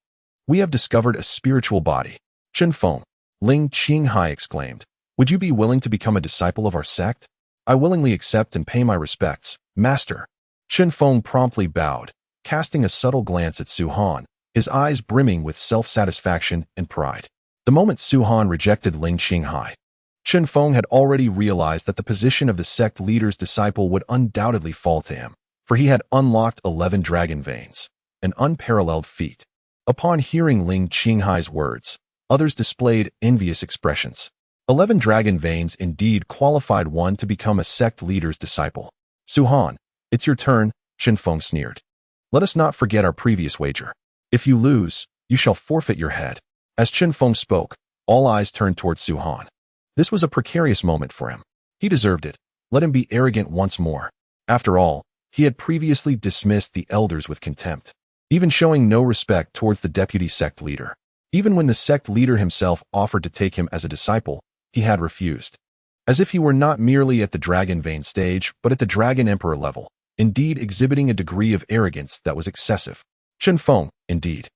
[SPEAKER 1] we have discovered a spiritual body. Chen Feng, Ling Qinghai exclaimed. Would you be willing to become a disciple of our sect? I willingly accept and pay my respects, Master. Chen Feng promptly bowed, casting a subtle glance at Su Han, his eyes brimming with self-satisfaction and pride. The moment Su Han rejected Ling Qinghai, Chen Feng had already realized that the position of the sect leader's disciple would undoubtedly fall to him, for he had unlocked 11 dragon veins, an unparalleled feat. Upon hearing Ling Qinghai's words, others displayed envious expressions. 11 dragon veins indeed qualified one to become a sect leader's disciple. Su Han, it's your turn, Chen Feng sneered. Let us not forget our previous wager. If you lose, you shall forfeit your head. As Chen Feng spoke, all eyes turned towards Su Han. This was a precarious moment for him. He deserved it. Let him be arrogant once more. After all, he had previously dismissed the elders with contempt, even showing no respect towards the deputy sect leader. Even when the sect leader himself offered to take him as a disciple, he had refused, as if he were not merely at the dragon vein stage, but at the dragon emperor level, indeed exhibiting a degree of arrogance that was excessive. Chen Feng, indeed,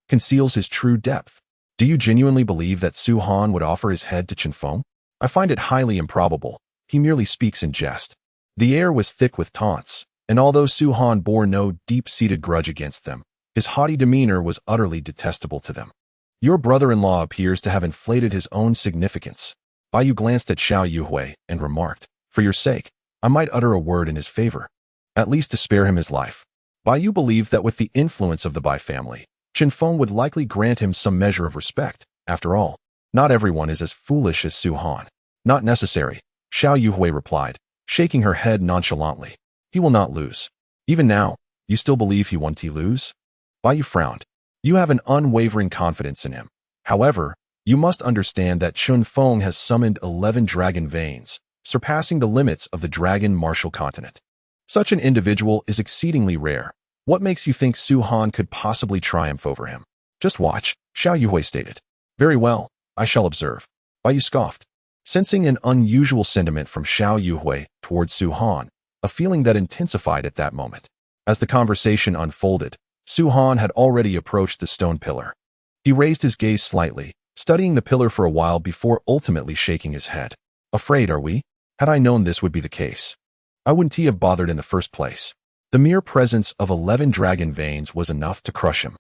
[SPEAKER 1] conceals his true depth. Do you genuinely believe that Su Han would offer his head to Chen Feng? I find it highly improbable. He merely speaks in jest. The air was thick with taunts, and although Su Han bore no deep-seated grudge against them, his haughty demeanor was utterly detestable to them. Your brother-in-law appears to have inflated his own significance. Bai Yu glanced at Xiao Yuhui and remarked, for your sake, I might utter a word in his favor, at least to spare him his life. Bai Yu believed that with the influence of the Bai family, Chen Feng would likely grant him some measure of respect. After all, not everyone is as foolish as Su Han. Not necessary, Xiao Yuhui replied, shaking her head nonchalantly. He will not lose. Even now, you still believe he won't lose? Bai Yu frowned. You have an unwavering confidence in him. However, you must understand that Chen Feng has summoned 11 dragon veins, surpassing the limits of the dragon martial continent. Such an individual is exceedingly rare. What makes you think Su Han could possibly triumph over him? Just watch, Xiao Yuhui stated. Very well, I shall observe. Bai Yu scoffed, sensing an unusual sentiment from Xiao Yuhui towards Su Han, a feeling that intensified at that moment. As the conversation unfolded, Su Han had already approached the stone pillar. He raised his gaze slightly, studying the pillar for a while before ultimately shaking his head. Afraid, are we? Had I known this would be the case, I wouldn't have bothered in the first place. The mere presence of 11 dragon veins was enough to crush him.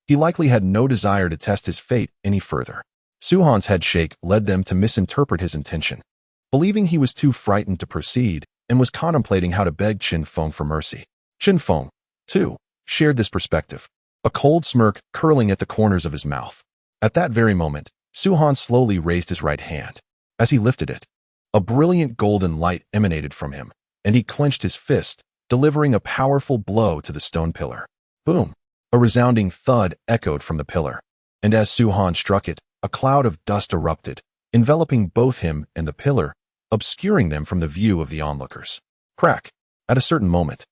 [SPEAKER 1] He likely had no desire to test his fate any further. Su Han's head shake led them to misinterpret his intention, believing he was too frightened to proceed and was contemplating how to beg Chen Feng for mercy. Chen Feng, too, shared this perspective. a cold smirk curling at the corners of his mouth. At that very moment, Su-Han slowly raised his right hand. As he lifted it, a brilliant golden light emanated from him, and he clenched his fist, delivering a powerful blow to the stone pillar. Boom! A resounding thud echoed from the pillar, and as Su-Han struck it, a cloud of dust erupted, enveloping both him and the pillar, obscuring them from the view of the onlookers. Crack! At a certain moment,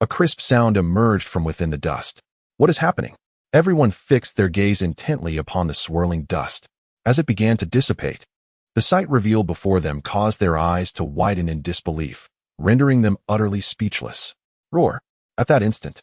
[SPEAKER 1] a crisp sound emerged from within the dust. What is happening? Everyone fixed their gaze intently upon the swirling dust. As it began to dissipate, the sight revealed before them caused their eyes to widen in disbelief, rendering them utterly speechless. Roar! At that instant,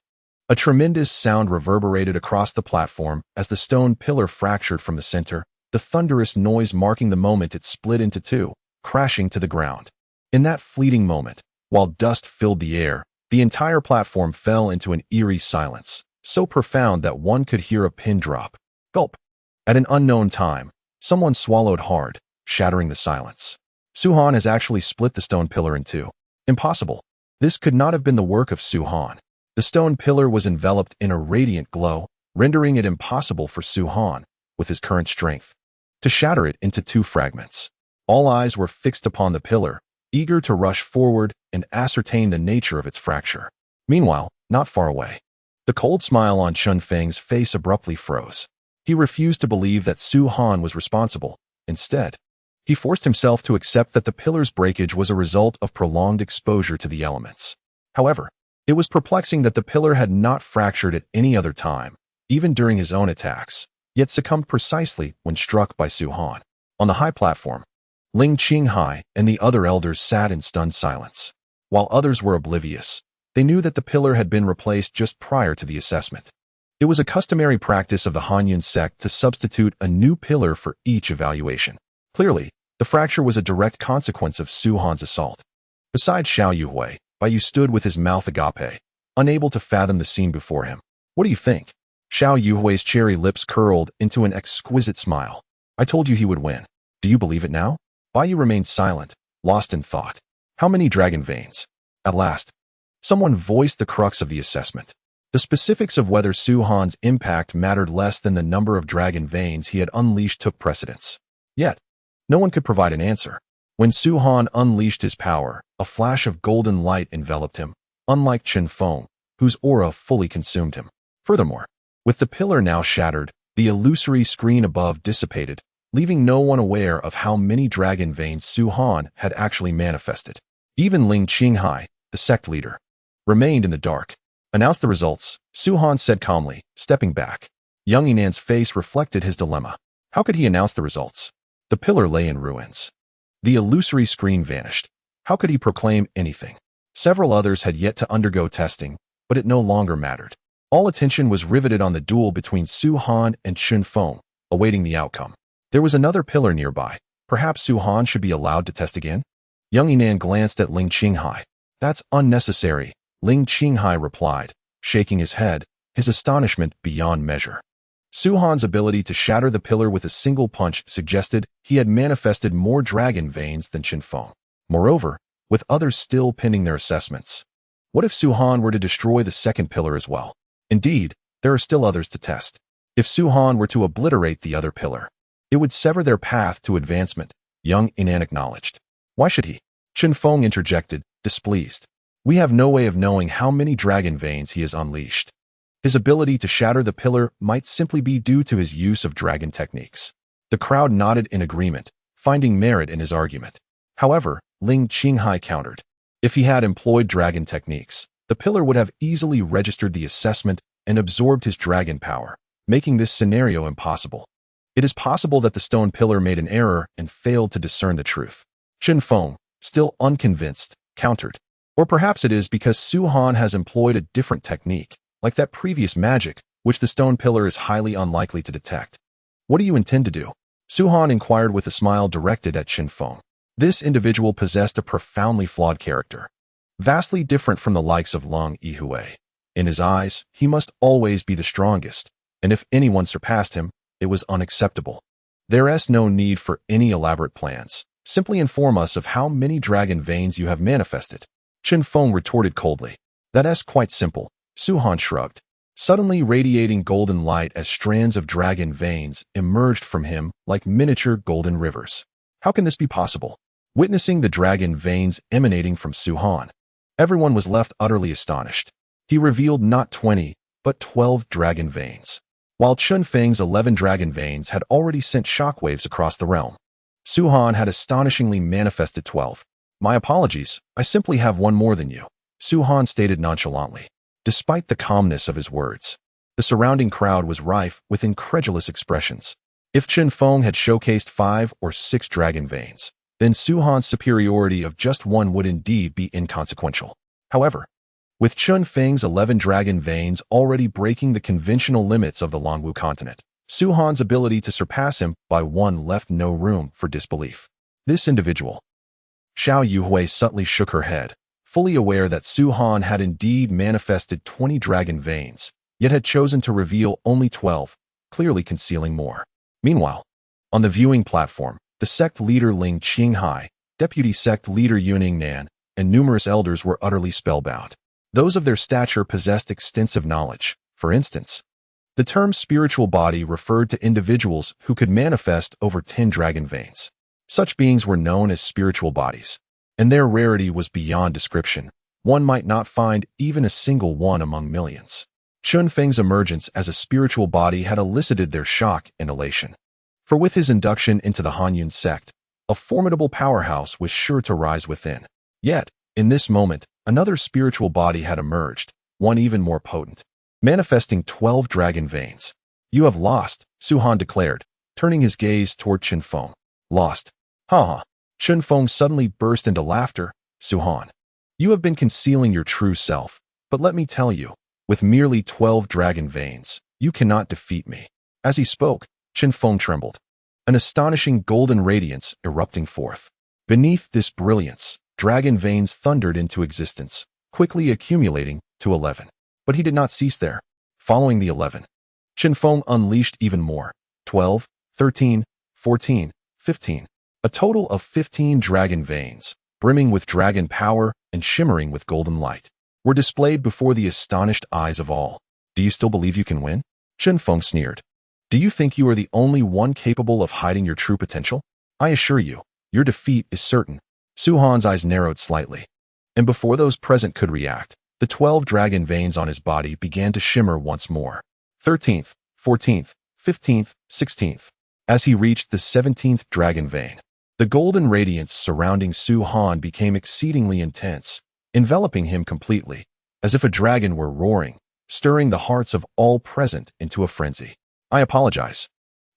[SPEAKER 1] a tremendous sound reverberated across the platform as the stone pillar fractured from the center, the thunderous noise marking the moment it split into two, crashing to the ground. In that fleeting moment, while dust filled the air, the entire platform fell into an eerie silence, so profound that one could hear a pin drop. Gulp! At an unknown time, someone swallowed hard, shattering the silence. Su-Han has actually split the stone pillar in two. Impossible. This could not have been the work of Su-Han. The stone pillar was enveloped in a radiant glow, rendering it impossible for Su-Han, with his current strength, to shatter it into two fragments. All eyes were fixed upon the pillar, eager to rush forward and ascertain the nature of its fracture. Meanwhile, not far away, the cold smile on Chun Feng's face abruptly froze. He refused to believe that Su-Han was responsible. Instead, he forced himself to accept that the pillar's breakage was a result of prolonged exposure to the elements. However, it was perplexing that the pillar had not fractured at any other time, even during his own attacks, yet succumbed precisely when struck by Su-Han. On the high platform, Ling Qinghai and the other elders sat in stunned silence. While others were oblivious, they knew that the pillar had been replaced just prior to the assessment. It was a customary practice of the Hanyun sect to substitute a new pillar for each evaluation. Clearly, the fracture was a direct consequence of Su-Han's assault. Beside Xiao Yuhui, Bai Yu stood with his mouth agape, unable to fathom the scene before him. What do you think? Xiao Yuhui's cherry lips curled into an exquisite smile. I told you he would win. Do you believe it now? Bai Yu remained silent, lost in thought. How many dragon veins? At last, someone voiced the crux of the assessment. The specifics of whether Su-Han's impact mattered less than the number of dragon veins he had unleashed took precedence. Yet, no one could provide an answer. When Su-Han unleashed his power, a flash of golden light enveloped him, unlike Chen Feng, whose aura fully consumed him. Furthermore, with the pillar now shattered, the illusory screen above dissipated, leaving no one aware of how many dragon veins Su-Han had actually manifested. Even Ling Qinghai, the sect leader, remained in the dark. Announce the results, Su-Han said calmly, stepping back. Young Yinan's face reflected his dilemma. How could he announce the results? The pillar lay in ruins. The illusory screen vanished. How could he proclaim anything? Several others had yet to undergo testing, but it no longer mattered. All attention was riveted on the duel between Su-Han and Chen Feng, awaiting the outcome. There was another pillar nearby. Perhaps Su-Han should be allowed to test again? Young Yinan glanced at Ling Qinghai. That's unnecessary, Ling Qinghai replied, shaking his head, his astonishment beyond measure. Su-Han's ability to shatter the pillar with a single punch suggested he had manifested more dragon veins than Chen Feng. Moreover, with others still pending their assessments, what if Su-Han were to destroy the second pillar as well? Indeed, there are still others to test. If Su-Han were to obliterate the other pillar, it would sever their path to advancement, young Inan acknowledged. Why should he? Chen Feng interjected, displeased. We have no way of knowing how many dragon veins he has unleashed. His ability to shatter the pillar might simply be due to his use of dragon techniques. The crowd nodded in agreement, finding merit in his argument. However, Ling Qinghai countered. If he had employed dragon techniques, the pillar would have easily registered the assessment and absorbed his dragon power, making this scenario impossible. It is possible that the stone pillar made an error and failed to discern the truth. Chen Feng, still unconvinced, countered. Or perhaps it is because Su-Han has employed a different technique, like that previous magic, which the stone pillar is highly unlikely to detect. What do you intend to do? Su-Han inquired with a smile directed at Chen Feng. This individual possessed a profoundly flawed character, vastly different from the likes of Long Yihui. In his eyes, he must always be the strongest, and if anyone surpassed him, it was unacceptable. There is no need for any elaborate plans. Simply inform us of how many dragon veins you have manifested. Chen Feng retorted coldly. That is quite simple. Su-Han shrugged. suddenly radiating golden light as strands of dragon veins emerged from him like miniature golden rivers. How can this be possible? Witnessing the dragon veins emanating from Su-Han, everyone was left utterly astonished. He revealed not 20, but 12 dragon veins. While Chun Feng's 11 dragon veins had already sent shockwaves across the realm, Su-Han had astonishingly manifested 12. My apologies, I simply have one more than you, Su-Han stated nonchalantly. Despite the calmness of his words, the surrounding crowd was rife with incredulous expressions. If Chun Feng had showcased 5 or 6 dragon veins, then Su-Han's superiority of just one would indeed be inconsequential. However, with Chun Feng's 11 dragon veins already breaking the conventional limits of the Longwu continent, Su-Han's ability to surpass him by one left no room for disbelief. This individual. Xiao Yuhui subtly shook her head, fully aware that Su-Han had indeed manifested 20 dragon veins, yet had chosen to reveal only 12, clearly concealing more. Meanwhile, on the viewing platform, the sect leader Ling Qinghai, deputy sect leader Yuning Nan, and numerous elders were utterly spellbound. Those of their stature possessed extensive knowledge. For instance, the term spiritual body referred to individuals who could manifest over 10 dragon veins. Such beings were known as spiritual bodies, and their rarity was beyond description. One might not find even a single one among millions. Chun Feng's emergence as a spiritual body had elicited their shock and elation. For with his induction into the Hanyun sect, a formidable powerhouse was sure to rise within. Yet, in this moment, another spiritual body had emerged, one even more potent, manifesting 12 dragon veins. You have lost, Su-Han declared, turning his gaze toward Chun Feng. Lost. Ha. Chun Feng suddenly burst into laughter. Su-Han, you have been concealing your true self, but let me tell you, with merely 12 dragon veins, you cannot defeat me. As he spoke, Chun Feng trembled, an astonishing golden radiance erupting forth. Beneath this brilliance, dragon veins thundered into existence, quickly accumulating to 11. But he did not cease there. Following the 11, Chun Feng unleashed even more. 12, 13, 14, 15. A total of 15 dragon veins, brimming with dragon power and shimmering with golden light, were displayed before the astonished eyes of all. Do you still believe you can win? Chun Feng sneered. Do you think you are the only one capable of hiding your true potential? I assure you, your defeat is certain. Su-Han's eyes narrowed slightly, and before those present could react, the 12 dragon veins on his body began to shimmer once more. 13th, 14th, 15th, 16th. As he reached the 17th dragon vein, the golden radiance surrounding Su-Han became exceedingly intense, enveloping him completely, as if a dragon were roaring, stirring the hearts of all present into a frenzy. I apologize,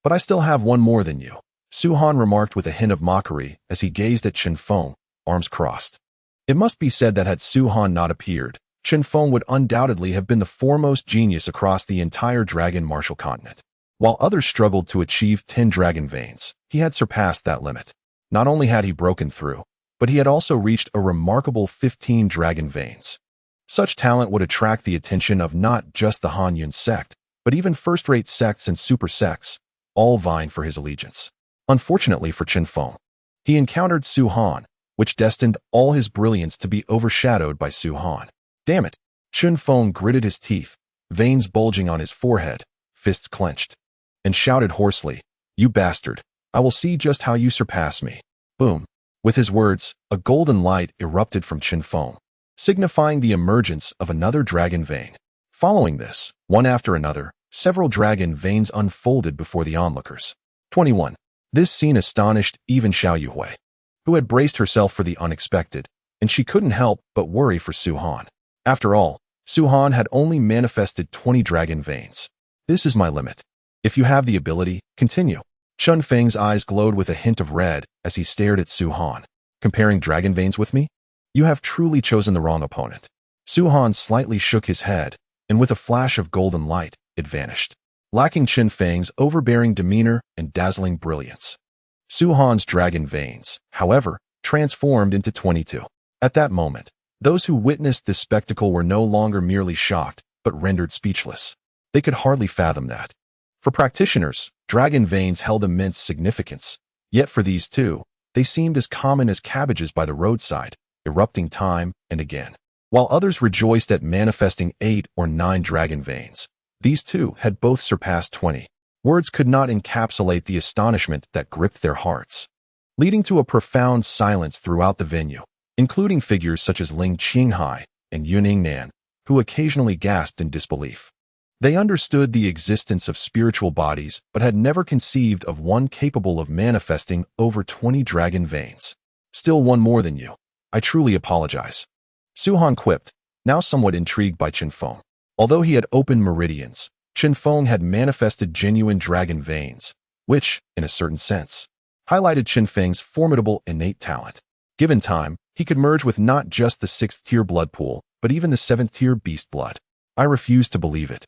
[SPEAKER 1] but I still have one more than you, Su-Han remarked with a hint of mockery as he gazed at Chun Feng, arms crossed. It must be said that had Su-Han not appeared, Chun Feng would undoubtedly have been the foremost genius across the entire dragon martial continent. While others struggled to achieve 10 dragon veins, he had surpassed that limit. Not only had he broken through, but he had also reached a remarkable 15 dragon veins. Such talent would attract the attention of not just the Hanyun sect, but even first-rate sects and super sects, all vying for his allegiance. Unfortunately for Chun Feng, he encountered Su-Han, which destined all his brilliance to be overshadowed by Su-Han. Damn it! Chun Feng gritted his teeth, veins bulging on his forehead, fists clenched, and shouted hoarsely, "You bastard! I will see just how you surpass me." Boom! With his words, a golden light erupted from Chun Feng, signifying the emergence of another dragon vein. Following this, one after another, several dragon veins unfolded before the onlookers. 21. This scene astonished even Xiao Yuhui, who had braced herself for the unexpected, and she couldn't help but worry for Su-Han. After all, Su-Han had only manifested 20 dragon veins. This is my limit. If you have the ability, continue. Chun Feng's eyes glowed with a hint of red as he stared at Su-Han. Comparing dragon veins with me? You have truly chosen the wrong opponent. Su-Han slightly shook his head, and with a flash of golden light, it vanished, lacking Chun Feng's overbearing demeanor and dazzling brilliance. Su-Han's dragon veins, however, transformed into 22. At that moment, those who witnessed this spectacle were no longer merely shocked, but rendered speechless. They could hardly fathom that. For practitioners, dragon veins held immense significance, yet for these two, they seemed as common as cabbages by the roadside, erupting time and again. While others rejoiced at manifesting 8 or 9 dragon veins, these two had both surpassed 20. Words could not encapsulate the astonishment that gripped their hearts, leading to a profound silence throughout the venue, including figures such as Ling Qinghai and Yuning Nan, who occasionally gasped in disbelief. They understood the existence of spiritual bodies, but had never conceived of one capable of manifesting over 20 dragon veins. Still one more than you. I truly apologize. Su Han quipped, now somewhat intrigued by Qin Feng. Although he had opened meridians, Qin Feng had manifested genuine dragon veins, which, in a certain sense, highlighted Qin Feng's formidable innate talent. Given time, he could merge with not just the 6th-tier blood pool, but even the 7th-tier beast blood. I refuse to believe it.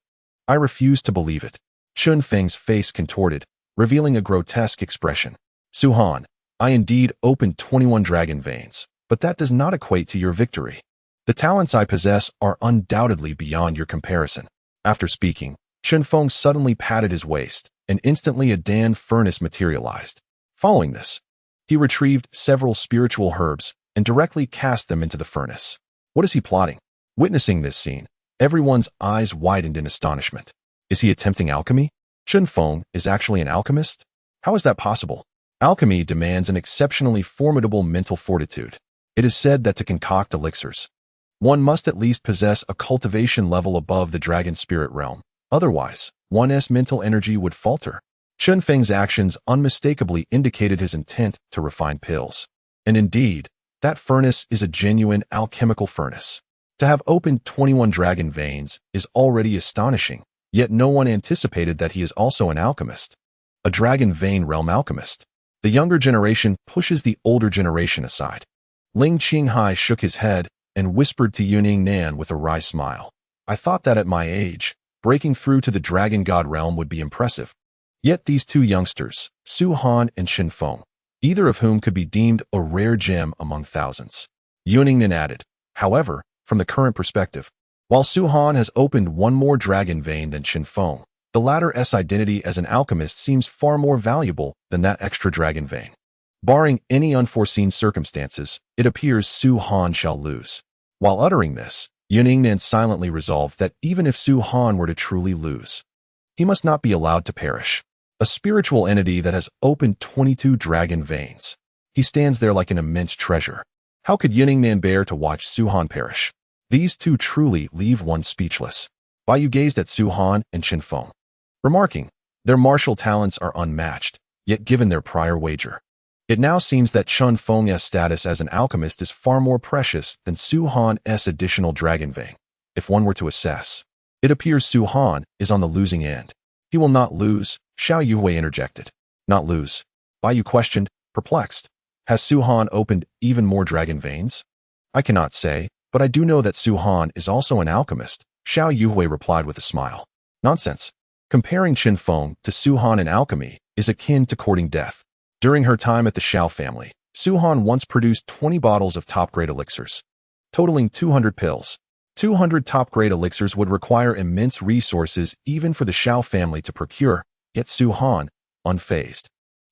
[SPEAKER 1] I refuse to believe it. Qin Feng's face contorted, revealing a grotesque expression. Su Han, I indeed opened 21 dragon veins, but that does not equate to your victory. The talents I possess are undoubtedly beyond your comparison. After speaking, Qin Feng suddenly patted his waist, and instantly a Dan furnace materialized. Following this, he retrieved several spiritual herbs and directly cast them into the furnace. What is he plotting? Witnessing this scene, everyone's eyes widened in astonishment. Is he attempting alchemy? Qin Feng is actually an alchemist? How is that possible? Alchemy demands an exceptionally formidable mental fortitude. It is said that to concoct elixirs, one must at least possess a cultivation level above the dragon spirit realm. Otherwise, one's mental energy would falter. Qin Feng's actions unmistakably indicated his intent to refine pills. And indeed, that furnace is a genuine alchemical furnace. To have opened 21 dragon veins is already astonishing, yet no one anticipated that he is also an alchemist. A dragon vein realm alchemist. The younger generation pushes the older generation aside. Ling Qinghai shook his head and whispered to Yuning Nan with a wry smile. I thought that at my age, breaking through to the dragon god realm would be impressive. Yet these two youngsters, Su Han and Qin Feng, either of whom could be deemed a rare gem among thousands. Yuning Nan added, however, from the current perspective, while Su Han has opened one more dragon vein than Qin Feng, the latter's identity as an alchemist seems far more valuable than that extra dragon vein. Barring any unforeseen circumstances, it appears Su Han shall lose. While uttering this, Yuning Nan silently resolved that even if Su Han were to truly lose, he must not be allowed to perish. A spiritual entity that has opened 22 dragon veins. He stands there like an immense treasure. How could Yuning Nan bear to watch Su Han perish? These two truly leave one speechless. Bai Yu gazed at Su Han and Qin Feng, remarking, their martial talents are unmatched, yet given their prior wager, it now seems that Qin Feng's status as an alchemist is far more precious than Su Han's additional dragon vein. If one were to assess, it appears Su Han is on the losing end. He will not lose, Xiao Yuhui interjected. Not lose? Bai Yu questioned, perplexed. Has Su Han opened even more dragon veins? I cannot say, but I do know that Su Han is also an alchemist, Xiao Yuhui replied with a smile. Nonsense. Comparing Qin Feng to Su Han in alchemy is akin to courting death. During her time at the Xiao family, Su Han once produced 20 bottles of top-grade elixirs, totaling 200 pills. 200 top-grade elixirs would require immense resources even for the Xiao family to procure, yet Su Han, unfazed,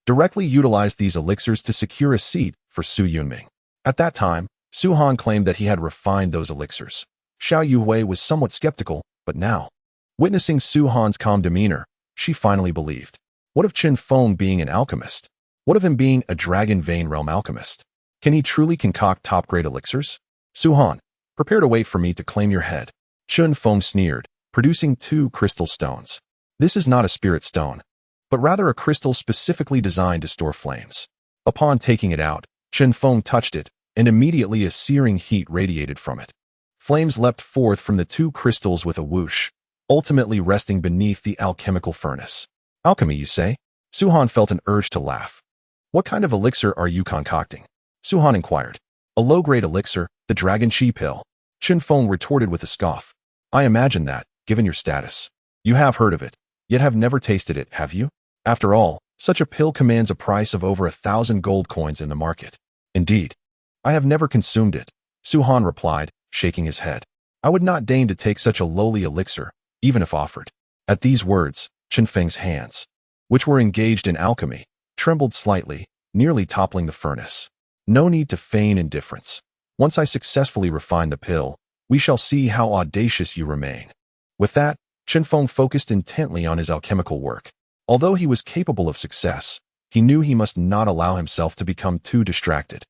[SPEAKER 1] directly utilized these elixirs to secure a seat for Su Yunming. At that time, Su Han claimed that he had refined those elixirs. Xiao Yuhui was somewhat skeptical, but now, witnessing Su Han's calm demeanor, she finally believed. What of Qin Feng being an alchemist? What of him being a dragon vein realm alchemist? Can he truly concoct top-grade elixirs? Su Han, prepare to wait for me to claim your head. Qin Feng sneered, producing 2 crystal stones. This is not a spirit stone, but rather a crystal specifically designed to store flames. Upon taking it out, Qin Feng touched it, and immediately a searing heat radiated from it. Flames leapt forth from the 2 crystals with a whoosh, ultimately resting beneath the alchemical furnace. Alchemy, you say? Su Han felt an urge to laugh. What kind of elixir are you concocting? Su Han inquired. A low-grade elixir, the Dragon Chi pill. Qin Feng retorted with a scoff. I imagine that, given your status, you have heard of it, yet have never tasted it, have you? After all, such a pill commands a price of over 1,000 gold coins in the market. Indeed, I have never consumed it, Su Han replied, shaking his head. I would not deign to take such a lowly elixir, even if offered. At these words, Qin Feng's hands, which were engaged in alchemy, trembled slightly, nearly toppling the furnace. No need to feign indifference. Once I successfully refine the pill, We shall see how audacious you remain." With that, Chen Feng focused intently on his alchemical work. Although he was capable of success, he knew he must not allow himself to become too distracted,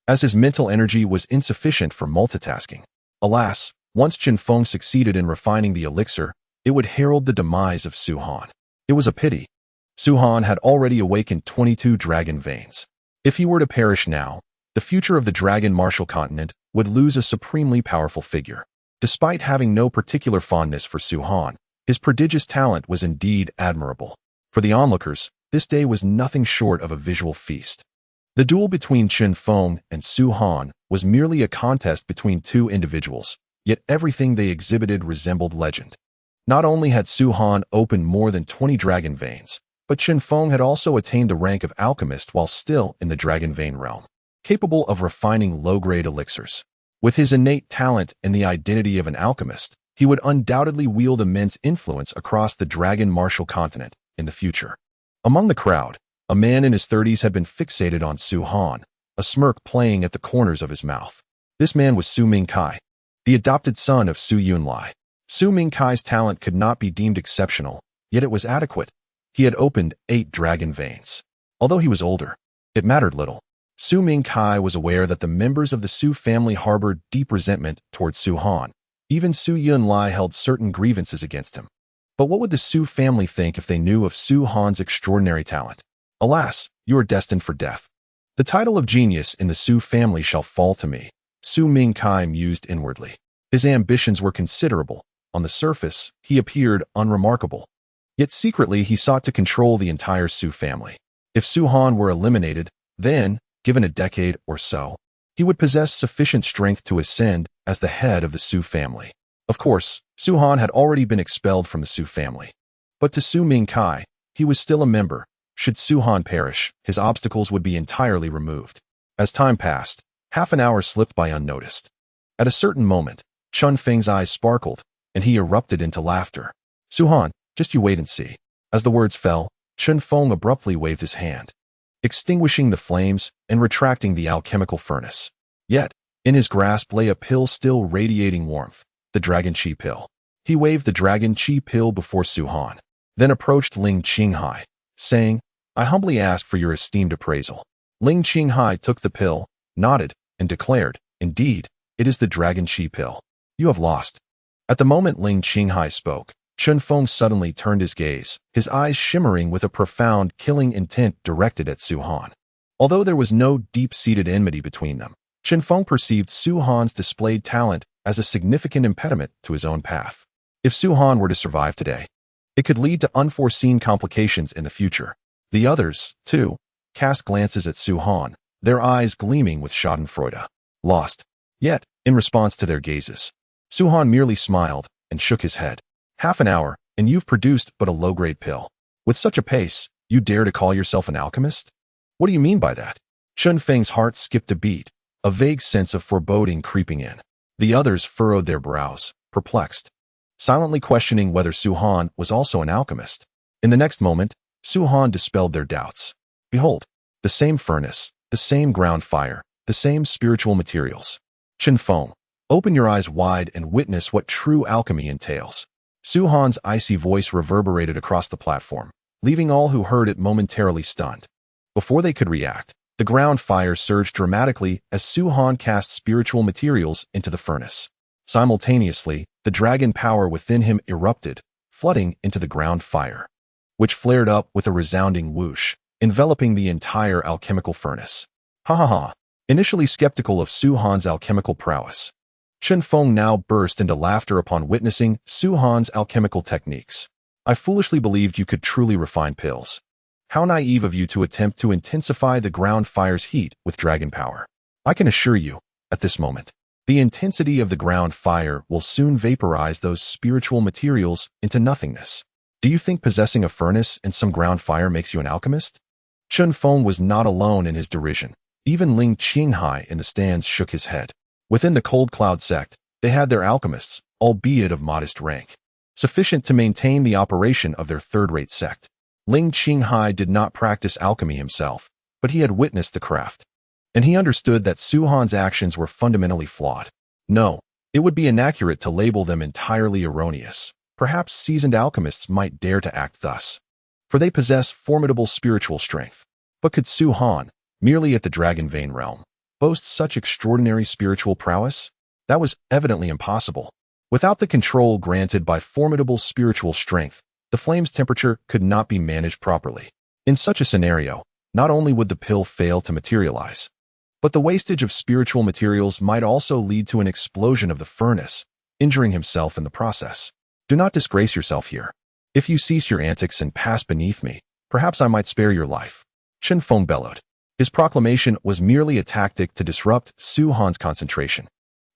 [SPEAKER 1] as his mental energy was insufficient for multitasking. Alas, once Chen Feng succeeded in refining the elixir, it would herald the demise of Su Han. It was a pity. Su Han had already awakened 22 dragon veins. If he were to perish now, the future of the dragon martial continent would lose a supremely powerful figure. Despite having no particular fondness for Su Han, his prodigious talent was indeed admirable. For the onlookers, this day was nothing short of a visual feast. The duel between Chen Feng and Su Han was merely a contest between two individuals, yet everything they exhibited resembled legend. Not only had Su Han opened more than 20 dragon veins, but Chen Feng had also attained the rank of alchemist while still in the dragon vein realm, capable of refining low-grade elixirs. With his innate talent and the identity of an alchemist, he would undoubtedly wield immense influence across the dragon martial continent in the future. Among the crowd, a man in his 30s had been fixated on Su Han, a smirk playing at the corners of his mouth. This man was Su Mingkai, the adopted son of Su Yunlai. Su Mingkai's talent could not be deemed exceptional, yet it was adequate. He had opened 8 dragon veins. Although he was older, it mattered little. Su Mingkai was aware that the members of the Su family harbored deep resentment towards Su Han. Even Su Yunlai held certain grievances against him. But what would the Su family think if they knew of Su Han's extraordinary talent? Alas, you are destined for death. The title of genius in the Su family shall fall to me, Su Mingkai mused inwardly. His ambitions were considerable. On the surface, he appeared unremarkable. Yet secretly he sought to control the entire Su family. If Su Han were eliminated, then, given a decade or so, he would possess sufficient strength to ascend as the head of the Su family. Of course, Su Han had already been expelled from the Su family. But to Su Mingkai, he was still a member. Should Su Han perish, his obstacles would be entirely removed. As time passed, half an hour slipped by unnoticed. At a certain moment, Chen Feng's eyes sparkled, and he erupted into laughter. "Su Han, just you wait and see." As the words fell, Chen Feng abruptly waved his hand, extinguishing the flames and retracting the alchemical furnace. Yet, in his grasp lay a pill still radiating warmth, the Dragon Qi pill. He waved the Dragon Qi pill before Su Han, then approached Ling Qinghai, saying, "I humbly ask for your esteemed appraisal." Ling Qinghai took the pill, nodded, and declared, "Indeed, it is the Dragon Qi pill. You have lost." At the moment Ling Qinghai spoke, Chen Feng suddenly turned his gaze, his eyes shimmering with a profound, killing intent directed at Su Han. Although there was no deep-seated enmity between them, Chen Feng perceived Su Han's displayed talent as a significant impediment to his own path. If Su Han were to survive today, it could lead to unforeseen complications in the future. The others, too, cast glances at Su Han, their eyes gleaming with schadenfreude. Lost. Yet, in response to their gazes, Su Han merely smiled and shook his head. "Half an hour, and you've produced but a low-grade pill. With such a pace, you dare to call yourself an alchemist? What do you mean by that?" Chen Feng's heart skipped a beat, a vague sense of foreboding creeping in. The others furrowed their brows, perplexed, silently questioning whether Su Han was also an alchemist. In the next moment, Su Han dispelled their doubts. "Behold, the same furnace, the same ground fire, the same spiritual materials. Chen Feng, open your eyes wide and witness what true alchemy entails." Su Han's icy voice reverberated across the platform, leaving all who heard it momentarily stunned. Before they could react, the ground fire surged dramatically as Su Han cast spiritual materials into the furnace. Simultaneously, the dragon power within him erupted, flooding into the ground fire, which flared up with a resounding whoosh, enveloping the entire alchemical furnace. Ha ha ha! Initially skeptical of Su Han's alchemical prowess, Chen Feng now burst into laughter upon witnessing Su Han's alchemical techniques. "I foolishly believed you could truly refine pills. How naive of you to attempt to intensify the ground fire's heat with dragon power. I can assure you, at this moment, the intensity of the ground fire will soon vaporize those spiritual materials into nothingness. Do you think possessing a furnace and some ground fire makes you an alchemist?" Chen Feng was not alone in his derision. Even Ling Qinghai in the stands shook his head. Within the Cold Cloud sect, they had their alchemists, albeit of modest rank, sufficient to maintain the operation of their third-rate sect. Ling Qinghai did not practice alchemy himself, but he had witnessed the craft, and he understood that Su Han's actions were fundamentally flawed. No, It would be inaccurate to label them entirely erroneous. Perhaps seasoned alchemists might dare to act thus, for they possess formidable spiritual strength. But could Su Han, merely at the Dragon Vein realm, boast such extraordinary spiritual prowess? That was evidently impossible. Without the control granted by formidable spiritual strength, the flame's temperature could not be managed properly. In such a scenario, not only would the pill fail to materialize, but the wastage of spiritual materials might also lead to an explosion of the furnace, injuring himself in the process. Do not disgrace yourself here. If you cease your antics and pass beneath me, perhaps I might spare your life. Chen Feng bellowed. His proclamation was merely a tactic to disrupt Su Han's concentration,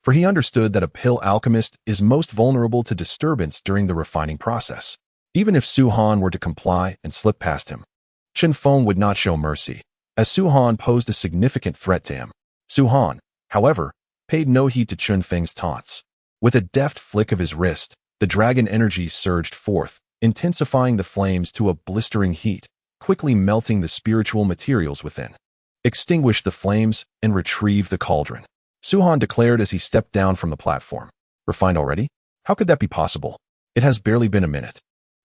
[SPEAKER 1] for he understood that a pill alchemist is most vulnerable to disturbance during the refining process. Even if Su Han were to comply and slip past him, Chen Feng would not show mercy, as Su Han posed a significant threat to him. Su Han, however, paid no heed to Chen Feng's taunts. With a deft flick of his wrist, the dragon energy surged forth, intensifying the flames to a blistering heat, quickly melting the spiritual materials within. Extinguish the flames and retrieve the cauldron, Su Han declared as he stepped down from the platform. Refined already? How could that be possible? It has barely been a minute.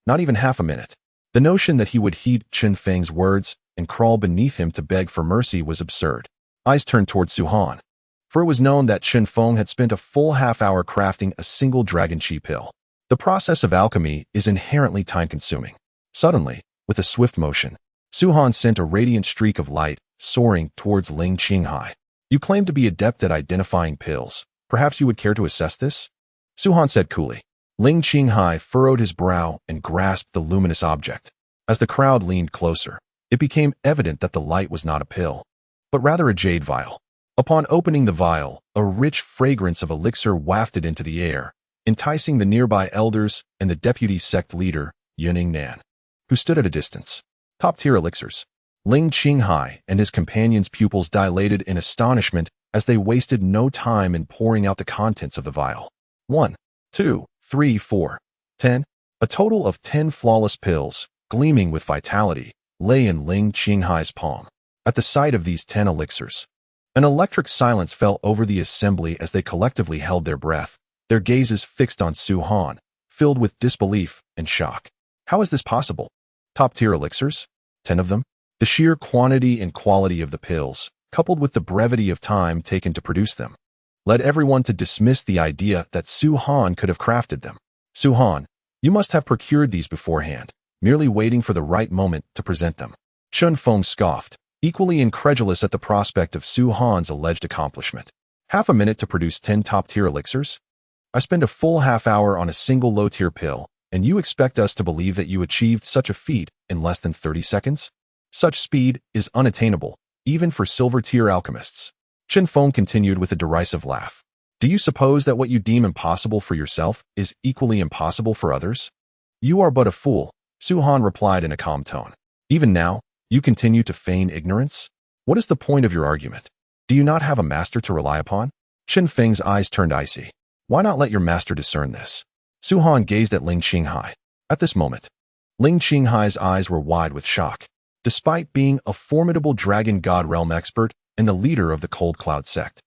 [SPEAKER 1] Not even half a minute. The notion that he would heed Chen Feng's words and crawl beneath him to beg for mercy was absurd. Eyes turned toward Su Han, for it was known that Chen Feng had spent a full half-hour crafting a single dragon chi pill. The process of alchemy is inherently time-consuming. Suddenly, with a swift motion, Su Han sent a radiant streak of light soaring towards Ling Qinghai. You claim to be adept at identifying pills. Perhaps you would care to assess this? Su Han said coolly. Ling Qinghai furrowed his brow and grasped the luminous object. As the crowd leaned closer, it became evident that the light was not a pill, but rather a jade vial. Upon opening the vial, a rich fragrance of elixir wafted into the air, enticing the nearby elders and the deputy sect leader, Yuning Nan, who stood at a distance. Top-tier elixirs. Ling Qinghai and his companions' pupils dilated in astonishment as they wasted no time in pouring out the contents of the vial. 1, 2, 3, 4, 10. A total of 10 flawless pills, gleaming with vitality, lay in Ling Qinghai's palm. At the sight of these 10 elixirs, an electric silence fell over the assembly as they collectively held their breath, their gazes fixed on Su Han, filled with disbelief and shock. How is this possible? Top-tier elixirs? 10 of them? The sheer quantity and quality of the pills, coupled with the brevity of time taken to produce them, led everyone to dismiss the idea that Su Han could have crafted them. Su Han, you must have procured these beforehand, merely waiting for the right moment to present them. Chen Feng scoffed, equally incredulous at the prospect of Su Han's alleged accomplishment. Half a minute to produce 10 top-tier elixirs? I spend a full half-hour on a single low-tier pill, and you expect us to believe that you achieved such a feat in less than 30 seconds? Such speed is unattainable, even for silver-tier alchemists. Chen Feng continued with a derisive laugh. Do you suppose that what you deem impossible for yourself is equally impossible for others? You are but a fool, Su Han replied in a calm tone. Even now, you continue to feign ignorance? What is the point of your argument? Do you not have a master to rely upon? Chen Feng's eyes turned icy. Why not let your master discern this? Su Han gazed at Ling Qinghai. At this moment, Ling Qinghai's eyes were wide with shock. Despite being a formidable dragon god realm expert and the leader of the Cold Cloud sect,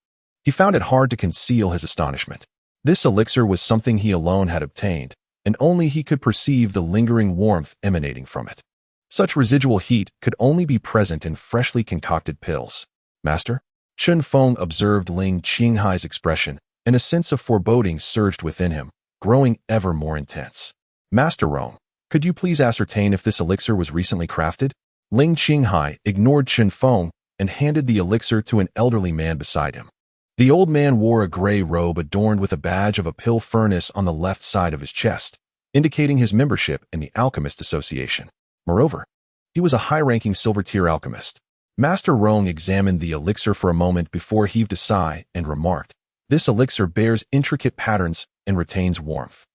[SPEAKER 1] he found it hard to conceal his astonishment. This elixir was something he alone had obtained, and only he could perceive the lingering warmth emanating from it. Such residual heat could only be present in freshly concocted pills. Master? Chen Feng observed Ling Qinghai's expression, and a sense of foreboding surged within him, growing ever more intense. Master Rong, could you please ascertain if this elixir was recently crafted? Ling Qinghai ignored Chen Feng and handed the elixir to an elderly man beside him. The old man wore a gray robe adorned with a badge of a pill furnace on the left side of his chest, indicating his membership in the Alchemist Association. Moreover, he was a high-ranking silver-tier alchemist. Master Rong examined the elixir for a moment before he heaved a sigh and remarked, "This elixir bears intricate patterns and retains warmth.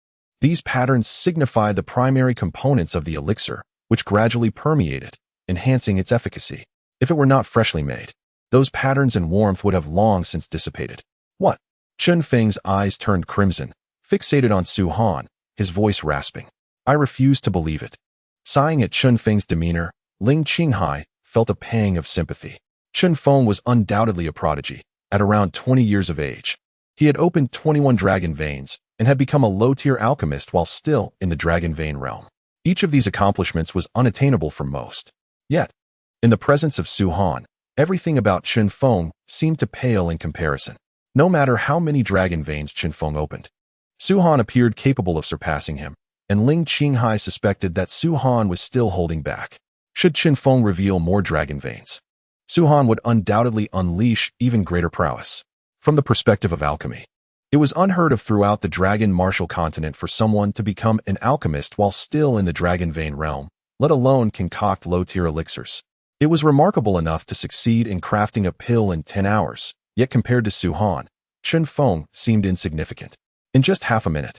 [SPEAKER 1] These patterns signify the primary components of the elixir, which gradually permeate it, enhancing its efficacy. If it were not freshly made, those patterns and warmth would have long since dissipated." What? Chen Feng's eyes turned crimson, fixated on Su Han, his voice rasping. I refuse to believe it. Sighing at Chen Feng's demeanor, Ling Qinghai felt a pang of sympathy. Chen Feng was undoubtedly a prodigy, at around 20 years of age. He had opened 21 dragon veins and had become a low-tier alchemist while still in the dragon vein realm. Each of these accomplishments was unattainable for most. Yet, in the presence of Su Han, everything about Chen Feng seemed to pale in comparison. No matter how many dragon veins Chen Feng opened, Su Han appeared capable of surpassing him, and Ling Qinghai suspected that Su Han was still holding back. Should Chen Feng reveal more dragon veins, Su Han would undoubtedly unleash even greater prowess. From the perspective of alchemy, it was unheard of throughout the dragon martial continent for someone to become an alchemist while still in the dragon vein realm, let alone concoct low-tier elixirs. It was remarkable enough to succeed in crafting a pill in 10 hours, yet compared to Su Han, Chen Feng seemed insignificant. In just half a minute,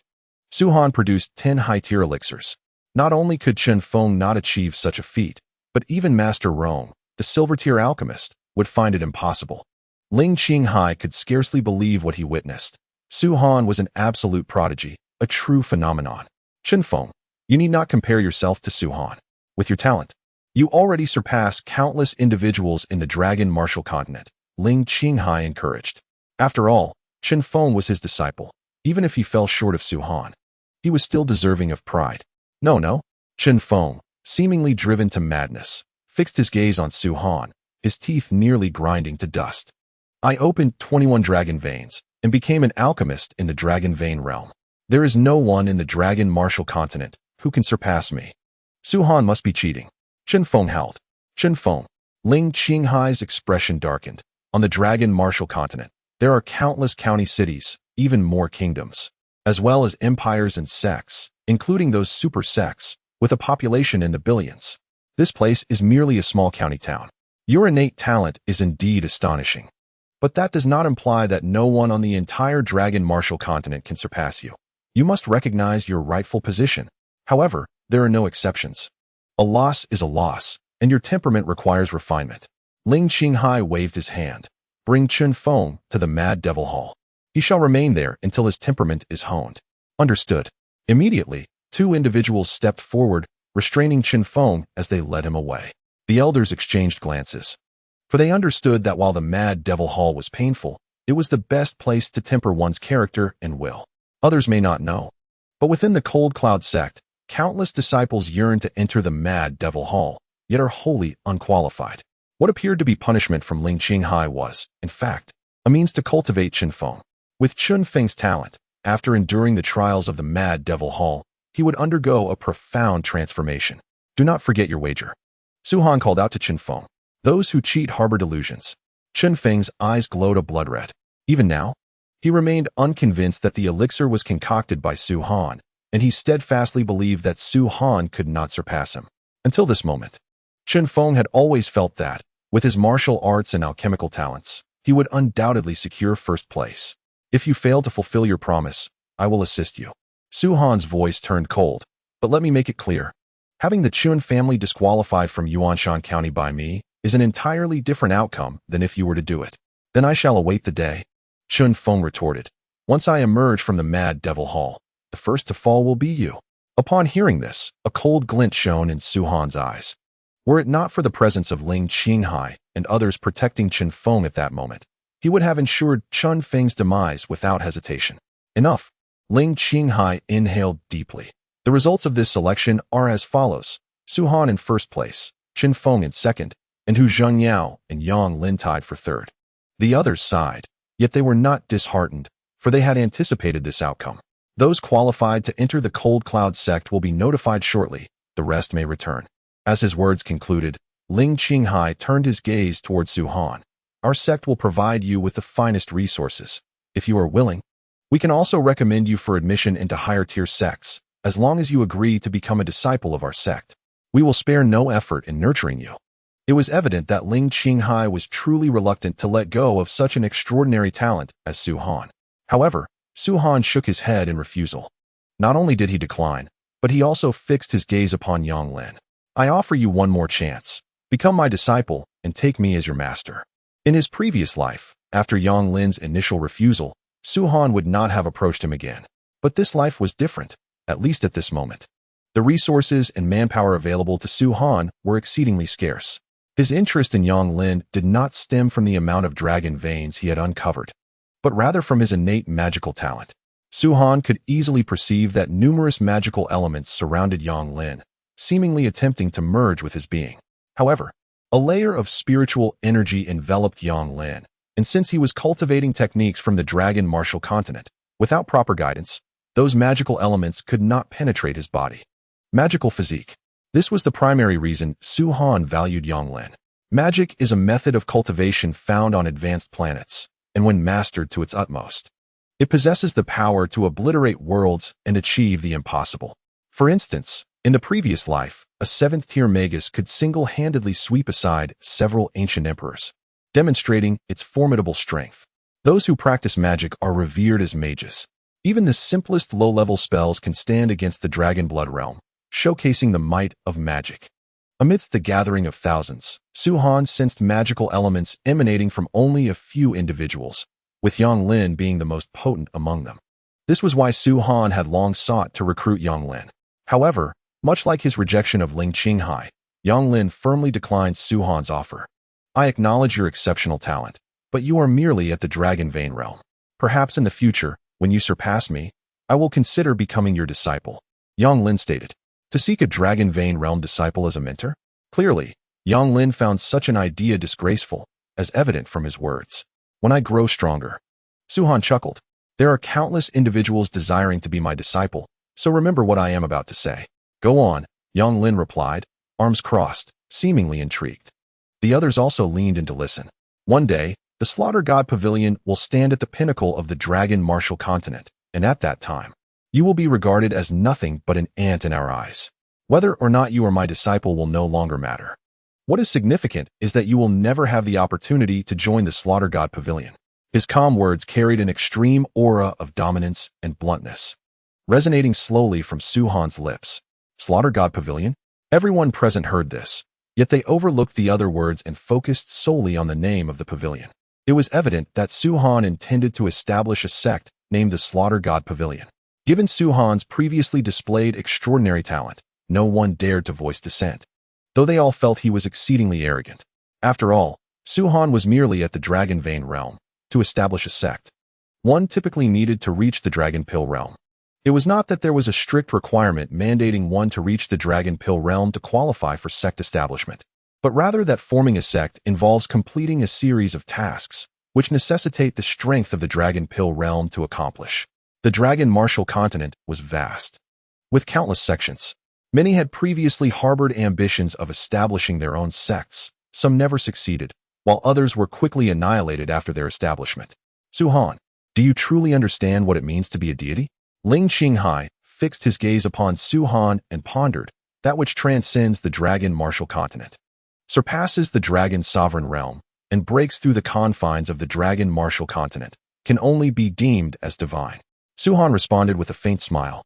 [SPEAKER 1] Su Han produced 10 high-tier elixirs. Not only could Chen Feng not achieve such a feat, but even Master Rome, the silver-tier alchemist, would find it impossible. Ling Qinghai could scarcely believe what he witnessed. Su Han was an absolute prodigy, a true phenomenon. Chen Feng, you need not compare yourself to Su Han. With your talent, you already surpass countless individuals in the dragon martial continent, Ling Qinghai encouraged. After all, Chen Feng was his disciple. Even if he fell short of Su Han, he was still deserving of pride. No. Chen Feng, seemingly driven to madness, fixed his gaze on Su Han, his teeth nearly grinding to dust. I opened 21 dragon veins and became an alchemist in the dragon vein realm. There is no one in the dragon martial continent who can surpass me. Su Han must be cheating. Chen Feng howled. Chen Feng. Ling Qinghai's expression darkened. On the dragon martial continent, there are countless county cities, even more kingdoms, as well as empires and sects, including those super sects, with a population in the billions. This place is merely a small county town. Your innate talent is indeed astonishing. But that does not imply that no one on the entire dragon martial continent can surpass you. You must recognize your rightful position. However, there are no exceptions. A loss is a loss, and your temperament requires refinement. Ling Qinghai waved his hand. Bring Chen Feng to the Mad Devil Hall. He shall remain there until his temperament is honed. Understood. Immediately, 2 individuals stepped forward, restraining Chen Feng as they led him away. The elders exchanged glances, for they understood that while the Mad Devil Hall was painful, it was the best place to temper one's character and will. Others may not know, but within the Cold Cloud sect, countless disciples yearn to enter the Mad Devil Hall, yet are wholly unqualified. What appeared to be punishment from Ling Qinghai was, in fact, a means to cultivate Chen Feng. With Chen Feng's talent, after enduring the trials of the Mad Devil Hall, he would undergo a profound transformation. Do not forget your wager. Su Han called out to Chen Feng. Those who cheat harbor delusions. Chen Feng's eyes glowed a blood red. Even now, he remained unconvinced that the elixir was concocted by Su Han, and he steadfastly believed that Su Han could not surpass him. Until this moment, Chen Feng had always felt that, with his martial arts and alchemical talents, he would undoubtedly secure first place. If you fail to fulfill your promise, I will assist you. Su Han's voice turned cold, but let me make it clear. Having the Chun family disqualified from Yuanshan County by me is an entirely different outcome than if you were to do it. Then I shall await the day. Chen Feng retorted. Once I emerge from the Mad Devil Hall, the first to fall will be you. Upon hearing this, a cold glint shone in Su Han's eyes. Were it not for the presence of Ling Qinghai and others protecting Chen Feng at that moment, he would have ensured Chen Feng's demise without hesitation. Enough. Ling Qinghai inhaled deeply. The results of this selection are as follows. Su Han in first place, Chen Feng in second, and Hu Zhengyao and Yang Lin tied for third. The others sighed, yet they were not disheartened, for they had anticipated this outcome. Those qualified to enter the Cold Cloud sect will be notified shortly. The rest may return. As his words concluded, Ling Qinghai turned his gaze towards Su Han. Our sect will provide you with the finest resources. If you are willing, we can also recommend you for admission into higher-tier sects, as long as you agree to become a disciple of our sect. We will spare no effort in nurturing you. It was evident that Ling Qinghai was truly reluctant to let go of such an extraordinary talent as Su Han. However, Su Han shook his head in refusal. Not only did he decline, but he also fixed his gaze upon Yang Lin. I offer you one more chance. Become my disciple and take me as your master. In his previous life, after Yang Lin's initial refusal, Su Han would not have approached him again. But this life was different, at least at this moment. The resources and manpower available to Su Han were exceedingly scarce. His interest in Yang Lin did not stem from the amount of dragon veins he had uncovered. but rather from his innate magical talent. Su-han could easily perceive that numerous magical elements surrounded Yang Lin, seemingly attempting to merge with his being. However, a layer of spiritual energy enveloped Yang Lin, and since he was cultivating techniques from the dragon martial continent, without proper guidance, those magical elements could not penetrate his body. Magical physique. This was the primary reason Su-han valued Yang Lin. Magic is a method of cultivation found on advanced planets, and when mastered to its utmost, it possesses the power to obliterate worlds and achieve the impossible. For instance, in the previous life, a 7th-tier magus could single-handedly sweep aside several ancient emperors, demonstrating its formidable strength. Those who practice magic are revered as mages. Even the simplest low-level spells can stand against the dragon blood realm, showcasing the might of magic. Amidst the gathering of thousands, Su-han sensed magical elements emanating from only a few individuals, with Yang Lin being the most potent among them. This was why Su-han had long sought to recruit Yang Lin. However, much like his rejection of Ling Qinghai, Yang Lin firmly declined Su-han's offer. I acknowledge your exceptional talent, but you are merely at the dragon vein realm. Perhaps in the future, when you surpass me, I will consider becoming your disciple, Yang Lin stated. To seek a dragon vein realm disciple as a mentor? Clearly, Yang Lin found such an idea disgraceful, as evident from his words. When I grow stronger. Su-han chuckled. There are countless individuals desiring to be my disciple, so remember what I am about to say. Go on, Yang Lin replied, arms crossed, seemingly intrigued. The others also leaned in to listen. One day, the Slaughter God Pavilion will stand at the pinnacle of the dragon martial continent, and at that time, you will be regarded as nothing but an ant in our eyes. Whether or not you are my disciple will no longer matter. What is significant is that you will never have the opportunity to join the Slaughter God Pavilion. His calm words carried an extreme aura of dominance and bluntness, resonating slowly from Su-han's lips. Slaughter God Pavilion? Everyone present heard this, yet they overlooked the other words and focused solely on the name of the pavilion. It was evident that Su-han intended to establish a sect named the Slaughter God Pavilion. Given Su-han's previously displayed extraordinary talent, no one dared to voice dissent, though they all felt he was exceedingly arrogant. After all, Su-han was merely at the dragon vein realm to establish a sect. One typically needed to reach the dragon pill realm. It was not that there was a strict requirement mandating one to reach the dragon pill realm to qualify for sect establishment, but rather that forming a sect involves completing a series of tasks, which necessitate the strength of the dragon pill realm to accomplish. The dragon martial continent was vast, with countless sections. Many had previously harbored ambitions of establishing their own sects. Some never succeeded, while others were quickly annihilated after their establishment. Su-han, do you truly understand what it means to be a deity? Ling Qinghai fixed his gaze upon Su-han and pondered, that which transcends the dragon martial continent, surpasses the dragon sovereign realm, and breaks through the confines of the dragon martial continent, can only be deemed as divine. Su-han responded with a faint smile.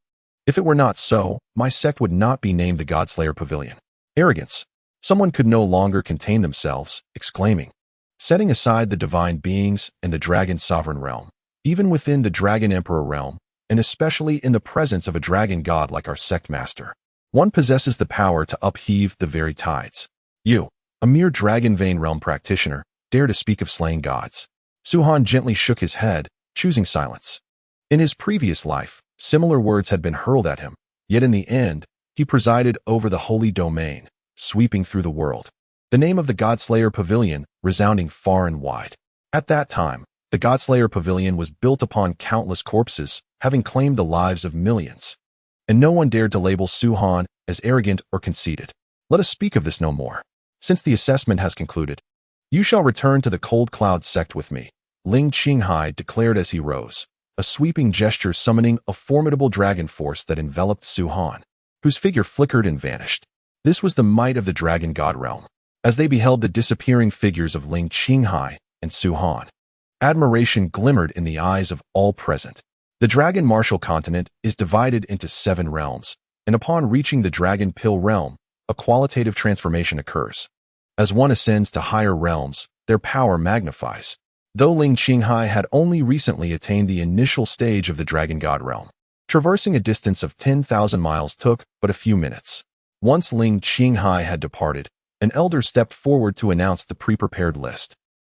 [SPEAKER 1] If it were not so, my sect would not be named the Godslayer Pavilion. Arrogance. Someone could no longer contain themselves, exclaiming, setting aside the divine beings and the dragon sovereign realm, even within the dragon emperor realm, and especially in the presence of a dragon god like our sect master, one possesses the power to upheave the very tides. You, a mere dragon vein realm practitioner, dare to speak of slaying gods. Su-han gently shook his head, choosing silence. In his previous life, similar words had been hurled at him, yet in the end, he presided over the holy domain, sweeping through the world. The name of the Godslayer Pavilion resounding far and wide. At that time, the Godslayer Pavilion was built upon countless corpses, having claimed the lives of millions. And no one dared to label Su-han as arrogant or conceited. Let us speak of this no more. Since the assessment has concluded, you shall return to the Cold Cloud sect with me, Ling Qinghai declared as he rose, a sweeping gesture summoning a formidable dragon force that enveloped Su-han, whose figure flickered and vanished. This was the might of the dragon god realm. As they beheld the disappearing figures of Ling Qinghai and Su-han, admiration glimmered in the eyes of all present. The dragon martial continent is divided into 7 realms, and upon reaching the dragon pill realm, a qualitative transformation occurs. As one ascends to higher realms, their power magnifies. Though Ling Qinghai had only recently attained the initial stage of the dragon god realm, traversing a distance of 10,000 miles took but a few minutes. Once Ling Qinghai had departed, an elder stepped forward to announce the pre-prepared list.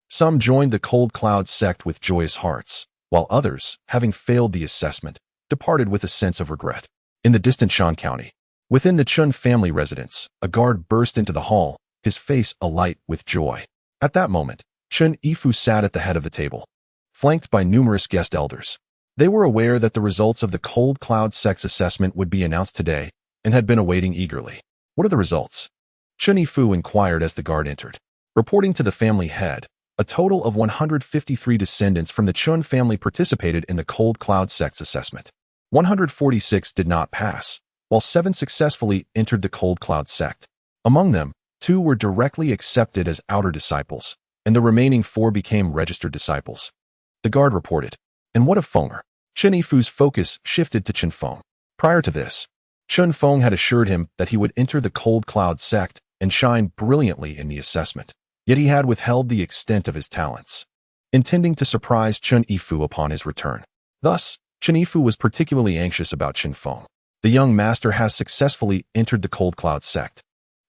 [SPEAKER 1] Some joined the Cold Cloud sect with joyous hearts, while others, having failed the assessment, departed with a sense of regret. In the distant Shan County, within the Chun family residence, a guard burst into the hall, his face alight with joy. At that moment, Chun Yifu sat at the head of the table, flanked by numerous guest elders. They were aware that the results of the Cold Cloud sect's assessment would be announced today and had been awaiting eagerly. What are the results? Chun Yifu inquired as the guard entered. Reporting to the family head, a total of 153 descendants from the Chun family participated in the Cold Cloud sect's assessment. 146 did not pass, while 7 successfully entered the Cold Cloud sect. Among them, 2 were directly accepted as outer disciples, and the remaining 4 became registered disciples. The guard reported. And what of Fenger? Chun Yifu's focus shifted to Chun Feng. Prior to this, Chun Feng had assured him that he would enter the Cold Cloud sect and shine brilliantly in the assessment. Yet he had withheld the extent of his talents, intending to surprise Chun Yifu upon his return. Thus, Chun Yifu was particularly anxious about Chun Feng. The young master has successfully entered the Cold Cloud sect,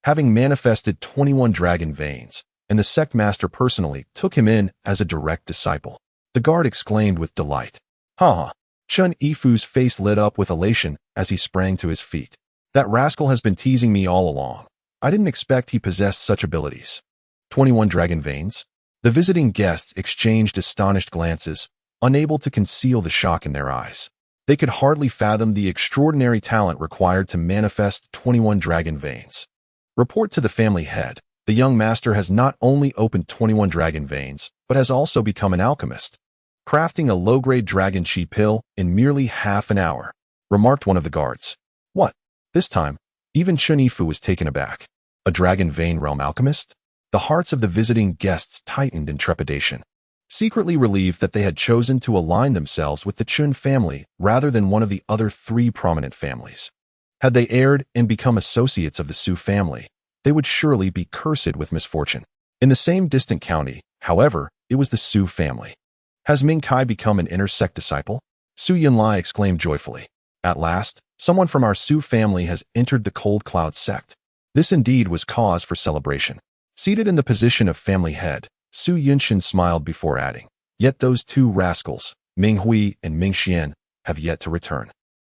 [SPEAKER 1] having manifested 21 dragon veins, and the sect master personally took him in as a direct disciple. The guard exclaimed with delight. Ha! Chun Yifu's face lit up with elation as he sprang to his feet. That rascal has been teasing me all along. I didn't expect he possessed such abilities. 21 dragon veins? The visiting guests exchanged astonished glances, unable to conceal the shock in their eyes. They could hardly fathom the extraordinary talent required to manifest 21 dragon veins. Report to the family head. The young master has not only opened 21 dragon veins, but has also become an alchemist, crafting a low-grade dragon chi pill in merely half an hour, remarked one of the guards. What? This time, even Chun Yifu was taken aback. A dragon vein realm alchemist? The hearts of the visiting guests tightened in trepidation, secretly relieved that they had chosen to align themselves with the Chun family rather than one of the other 3 prominent families. Had they erred and become associates of the Su family, they would surely be cursed with misfortune. In the same distant county, however, it was the Su family. Has Ming Kai become an inner-sect disciple? Su Yunlai exclaimed joyfully. At last, someone from our Su family has entered the Cold Cloud sect. This indeed was cause for celebration. Seated in the position of family head, Su Yunshin smiled before adding, yet those 2 rascals, Ming Hui and Ming Xian, have yet to return.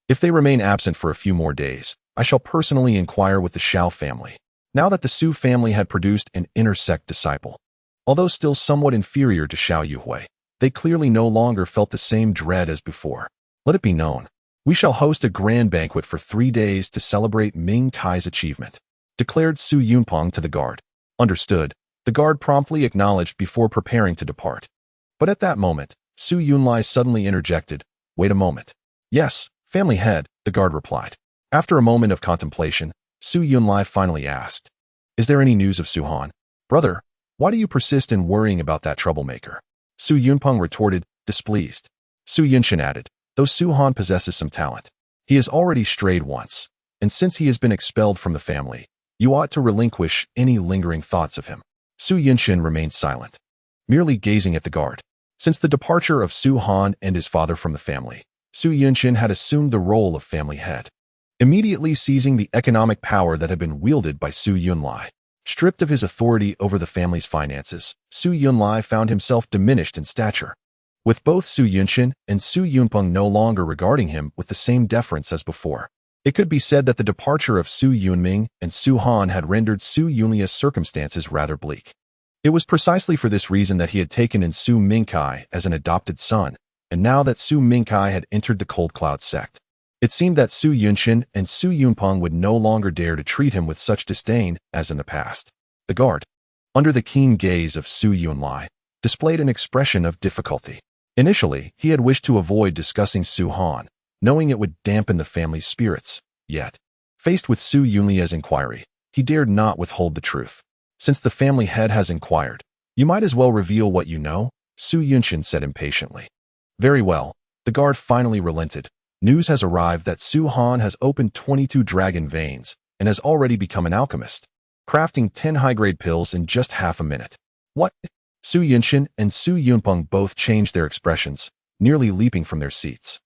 [SPEAKER 1] If they remain absent for a few more days, I shall personally inquire with the Xiao family. Now that the Su family had produced an inner-sect disciple, although still somewhat inferior to Xiao Yuhui, they clearly no longer felt the same dread as before. Let it be known, we shall host a grand banquet for 3 days to celebrate Ming Kai's achievement, declared Su Yunpeng to the guard. Understood, the guard promptly acknowledged before preparing to depart. But at that moment, Su Yunlai suddenly interjected, wait a moment. Yes, family head, the guard replied. After a moment of contemplation, Su Yunlai finally asked, is there any news of Su Han? Brother, why do you persist in worrying about that troublemaker? Su Yunpeng retorted, displeased. Su Yunshin added, though Su Han possesses some talent, he has already strayed once, and since he has been expelled from the family, you ought to relinquish any lingering thoughts of him. Su Yunshin remained silent, merely gazing at the guard. Since the departure of Su Han and his father from the family, Su Yunshin had assumed the role of family head, immediately seizing the economic power that had been wielded by Su Yunlai. Stripped of his authority over the family's finances, Su Yunlai found himself diminished in stature, with both Su Yunshin and Su Yunpeng no longer regarding him with the same deference as before. It could be said that the departure of Su Yunming and Su Han had rendered Su Yunlia's circumstances rather bleak. It was precisely for this reason that he had taken in Su Mingkai as an adopted son, and now that Su Mingkai had entered the Cold Cloud sect, it seemed that Su Yunshin and Su Yunpeng would no longer dare to treat him with such disdain as in the past. The guard, under the keen gaze of Su Yunlai, displayed an expression of difficulty. Initially, he had wished to avoid discussing Su Han, knowing it would dampen the family's spirits. Yet, faced with Su Yunlia's inquiry, he dared not withhold the truth. Since the family head has inquired, you might as well reveal what you know, Su Yunshin said impatiently. Very well, the guard finally relented. News has arrived that Su Han has opened 22 dragon veins and has already become an alchemist, crafting 10 high-grade pills in just half a minute. What? Su Yunshin and Su Yunpeng both changed their expressions, nearly leaping from their seats.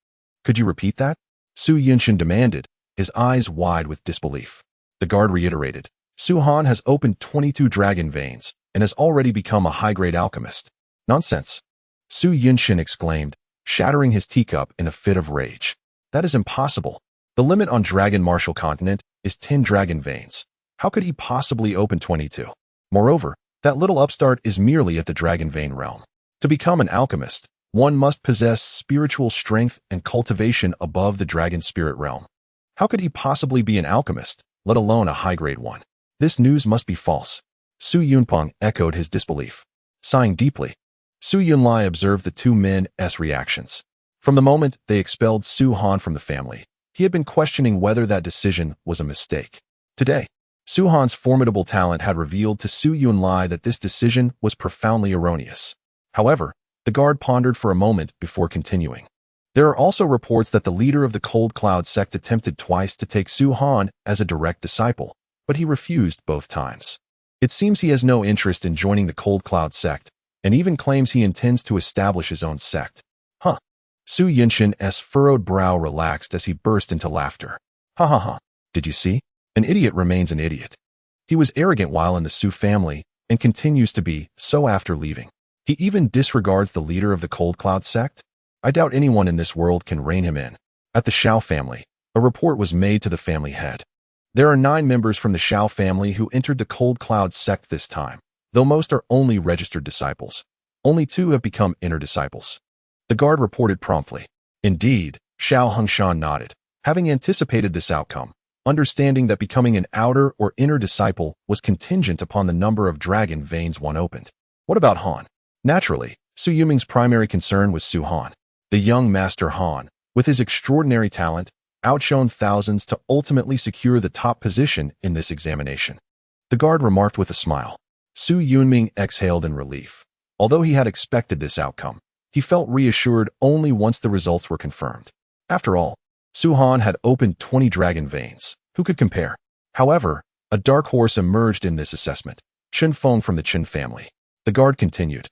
[SPEAKER 1] Could you repeat that? Su Yunshin demanded, his eyes wide with disbelief. The guard reiterated, Su Han has opened 22 dragon veins and has already become a high-grade alchemist. Nonsense! Su Yunshin exclaimed, shattering his teacup in a fit of rage. That is impossible. The limit on Dragon Martial Continent is 10 dragon veins. How could he possibly open 22? Moreover, that little upstart is merely at the dragon vein realm. To become an alchemist, one must possess spiritual strength and cultivation above the dragon spirit realm. How could he possibly be an alchemist, let alone a high-grade one? This news must be false. Su Yunpeng echoed his disbelief. Sighing deeply, Su Yunlai observed the two men's reactions. From the moment they expelled Su Han from the family, he had been questioning whether that decision was a mistake. Today, Su Han's formidable talent had revealed to Su Yunlai that this decision was profoundly erroneous. However, the guard pondered for a moment before continuing. There are also reports that the leader of the Cold Cloud sect attempted twice to take Su Han as a direct disciple, but he refused both times. It seems he has no interest in joining the Cold Cloud sect, and even claims he intends to establish his own sect. Huh. Su Yunshin's furrowed brow relaxed as he burst into laughter. Ha ha ha. Did you see? An idiot remains an idiot. He was arrogant while in the Su family, and continues to be so after leaving. He even disregards the leader of the Cold Cloud sect? I doubt anyone in this world can rein him in. At the Shao family, a report was made to the family head. There are 9 members from the Shao family who entered the Cold Cloud sect this time, though most are only registered disciples. Only 2 have become inner disciples. The guard reported promptly. Indeed, Shao Hongshan nodded, having anticipated this outcome, understanding that becoming an outer or inner disciple was contingent upon the number of dragon veins one opened. What about Han? Naturally, Su Yuming's primary concern was Su Han. The young Master Han, with his extraordinary talent, outshone thousands to ultimately secure the top position in this examination. The guard remarked with a smile. Su Yunming exhaled in relief. Although he had expected this outcome, he felt reassured only once the results were confirmed. After all, Su Han had opened 20 dragon veins. Who could compare? However, a dark horse emerged in this assessment. Chen Feng from the Chen family. The guard continued.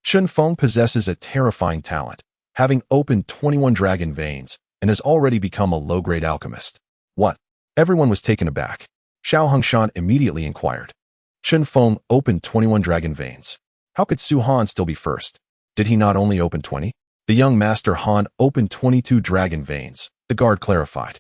[SPEAKER 1] Chen Feng possesses a terrifying talent, having opened 21 dragon veins, and has already become a low-grade alchemist. What? Everyone was taken aback. Shao Hongshan immediately inquired. Chen Feng opened 21 dragon veins. How could Su Han still be first? Did he not only open 20? The young Master Han opened 22 dragon veins, the guard clarified.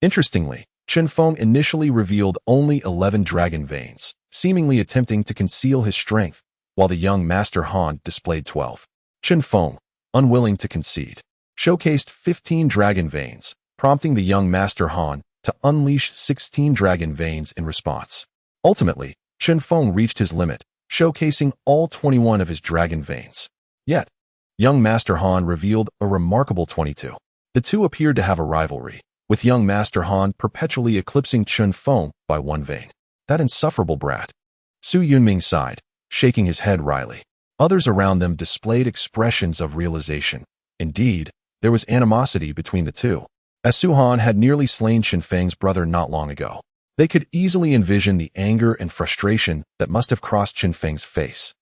[SPEAKER 1] Interestingly, Chen Feng initially revealed only 11 dragon veins, seemingly attempting to conceal his strength, while the young Master Han displayed 12. Chen Feng, unwilling to concede, showcased 15 dragon veins, prompting the young Master Han to unleash 16 dragon veins in response. Ultimately, Chen Feng reached his limit, showcasing all 21 of his dragon veins. Yet, young Master Han revealed a remarkable 22. The two appeared to have a rivalry, with young Master Han perpetually eclipsing Chen Feng by 1 vein. That insufferable brat. Su Yunming sighed, shaking his head wryly. Others around them displayed expressions of realization. Indeed, there was animosity between the two. As Su Han had nearly slain Chen Feng's brother not long ago, they could easily envision the anger and frustration that must have crossed Chen Feng's face,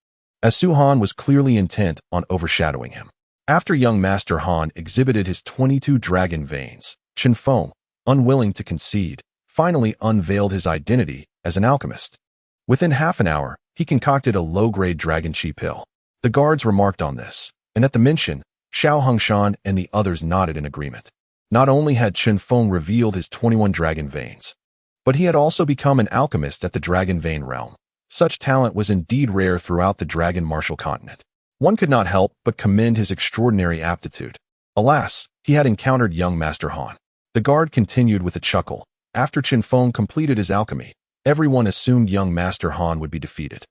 [SPEAKER 1] as Su Han was clearly intent on overshadowing him. After young Master Han exhibited his 22 dragon veins, Chen Feng, unwilling to concede, finally unveiled his identity as an alchemist. Within half an hour, he concocted a low-grade dragon chi pill. The guards remarked on this, and at the mention, Shao Hongshan and the others nodded in agreement. Not only had Chen Feng revealed his 21 dragon veins, but he had also become an alchemist at the dragon vein realm. Such talent was indeed rare throughout the dragon martial continent. One could not help but commend his extraordinary aptitude. Alas, he had encountered young Master Han. The guard continued with a chuckle. After Chen Feng completed his alchemy, everyone assumed young Master Han would be defeated.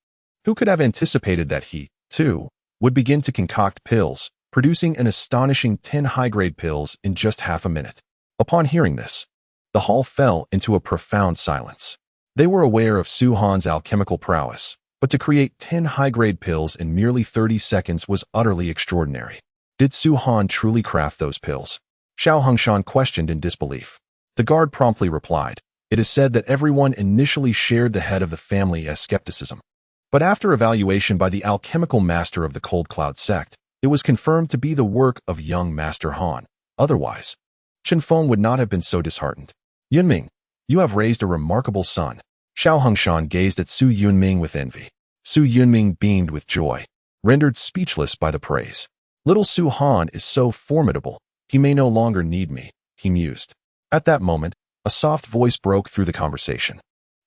[SPEAKER 1] Who could have anticipated that he, too, would begin to concoct pills, producing an astonishing 10 high-grade pills in just half a minute? Upon hearing this, the hall fell into a profound silence. They were aware of Su Han's alchemical prowess, but to create 10 high-grade pills in merely 30 seconds was utterly extraordinary. Did Su Han truly craft those pills? Shao Hongshan questioned in disbelief. The guard promptly replied. It is said that everyone initially shared the head of the family as skepticism. But after evaluation by the alchemical master of the Cold Cloud sect, it was confirmed to be the work of young Master Han. Otherwise, Chen Feng would not have been so disheartened. Yunming, you have raised a remarkable son. Shao Hongshan gazed at Su Yunming with envy. Su Yunming beamed with joy, rendered speechless by the praise. Little Su Han is so formidable, he may no longer need me, he mused. At that moment, a soft voice broke through the conversation.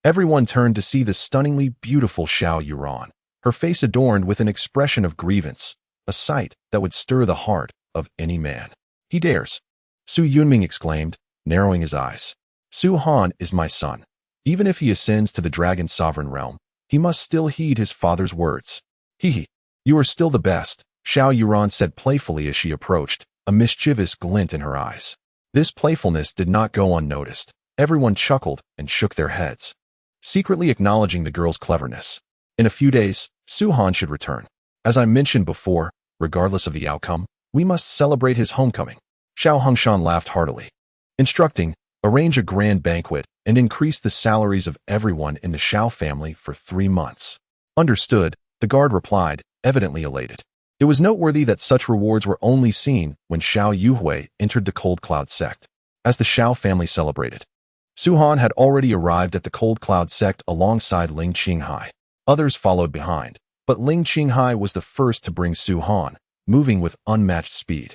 [SPEAKER 1] Everyone turned to see the stunningly beautiful Xiao Yuran, her face adorned with an expression of grievance, a sight that would stir the heart of any man. He dares. Su Yunming exclaimed, narrowing his eyes. Su Han is my son. Even if he ascends to the dragon's sovereign realm, he must still heed his father's words. He, you are still the best, Xiao Yuran said playfully as she approached, a mischievous glint in her eyes. This playfulness did not go unnoticed. Everyone chuckled and shook their heads, secretly acknowledging the girl's cleverness. In a few days, Su Han should return. As I mentioned before, regardless of the outcome, we must celebrate his homecoming. Xiao Hongshan laughed heartily, instructing, arrange a grand banquet and increase the salaries of everyone in the Xiao family for 3 months. Understood, the guard replied, evidently elated. It was noteworthy that such rewards were only seen when Xiao Yuhui entered the Cold Cloud sect. As the Xiao family celebrated, Su Han had already arrived at the Cold Cloud sect alongside Ling Qinghai. Others followed behind, but Ling Qinghai was the first to bring Su Han, moving with unmatched speed.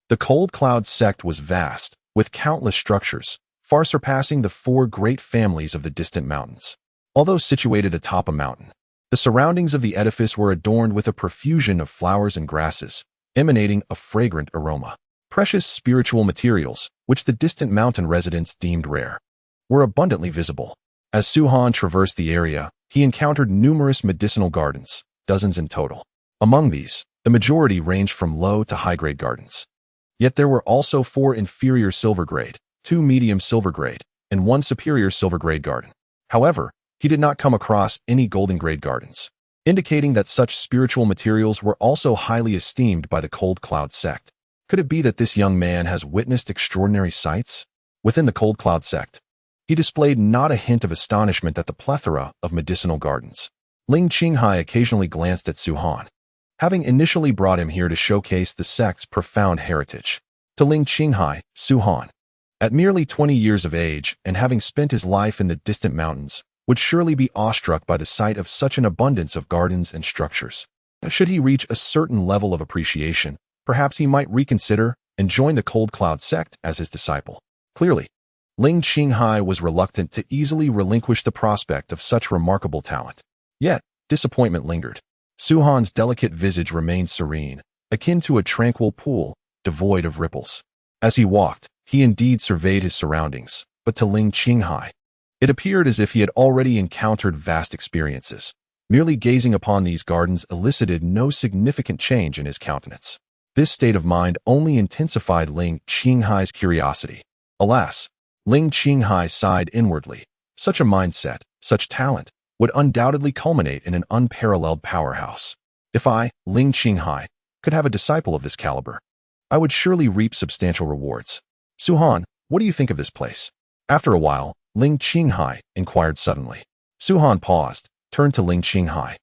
[SPEAKER 1] The Cold Cloud sect was vast, with countless structures, far surpassing the 4 great families of the distant mountains. Although situated atop a mountain, the surroundings of the edifice were adorned with a profusion of flowers and grasses, emanating a fragrant aroma. Precious spiritual materials, which the distant mountain residents deemed rare, were abundantly visible. As Su Han traversed the area, he encountered numerous medicinal gardens, dozens in total. Among these, the majority ranged from low to high-grade gardens. Yet there were also 4 inferior silver grade, 2 medium silver grade, and 1 superior silver grade garden. However, he did not come across any golden grade gardens, indicating that such spiritual materials were also highly esteemed by the Cold Cloud sect. Could it be that this young man has witnessed extraordinary sights? Within the Cold Cloud sect, he displayed not a hint of astonishment at the plethora of medicinal gardens. Ling Qinghai occasionally glanced at Su Han, having initially brought him here to showcase the sect's profound heritage. To Ling Qinghai, Su Han, at merely 20 years of age and having spent his life in the distant mountains, would surely be awestruck by the sight of such an abundance of gardens and structures. Should he reach a certain level of appreciation, perhaps he might reconsider and join the Cold Cloud sect as his disciple. Clearly, Ling Qinghai was reluctant to easily relinquish the prospect of such remarkable talent. Yet, disappointment lingered. Su Han's delicate visage remained serene, akin to a tranquil pool, devoid of ripples. As he walked, he indeed surveyed his surroundings, but to Ling Qinghai, it appeared as if he had already encountered vast experiences. Merely gazing upon these gardens elicited no significant change in his countenance. This state of mind only intensified Ling Qinghai's curiosity. Alas, Ling Qinghai sighed inwardly. Such a mindset, such talent, would undoubtedly culminate in an unparalleled powerhouse. If I, Ling Qinghai, could have a disciple of this caliber, I would surely reap substantial rewards. Su Han, what do you think of this place? After a while, Ling Qinghai inquired suddenly. Su Han paused, turned to Ling Qinghai,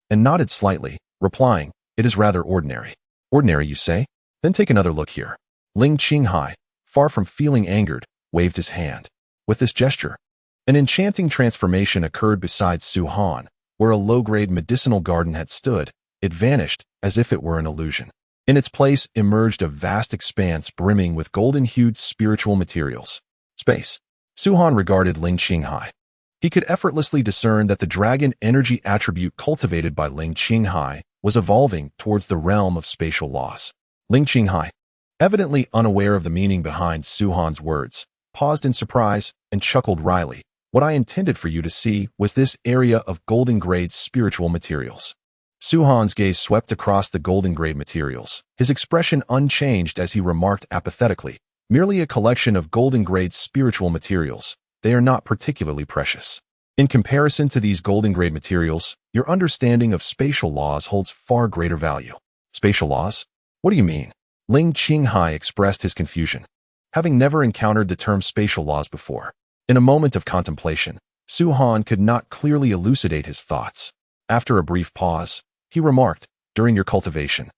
[SPEAKER 1] and nodded slightly, replying, it is rather ordinary. Ordinary, you say? Then take another look here. Ling Qinghai, far from feeling angered, waved his hand. With this gesture, an enchanting transformation occurred beside Su Han, where a low-grade medicinal garden had stood. It vanished, as if it were an illusion. In its place emerged a vast expanse brimming with golden-hued spiritual materials. Space. Su Han regarded Ling Qinghai. He could effortlessly discern that the dragon energy attribute cultivated by Ling Qinghai was evolving towards the realm of spatial laws. Ling Qinghai, evidently unaware of the meaning behind Su Han's words, paused in surprise and chuckled wryly. What I intended for you to see was this area of golden grade spiritual materials. Su Han's gaze swept across the golden grade materials, his expression unchanged as he remarked apathetically, merely a collection of golden grade spiritual materials. They are not particularly precious. In comparison to these golden grade materials, your understanding of spatial laws holds far greater value. Spatial laws? What do you mean? Ling Qinghai expressed his confusion, having never encountered the term spatial laws before. In a moment of contemplation, Su Han could not clearly elucidate his thoughts. After a brief pause, he remarked, during your cultivation,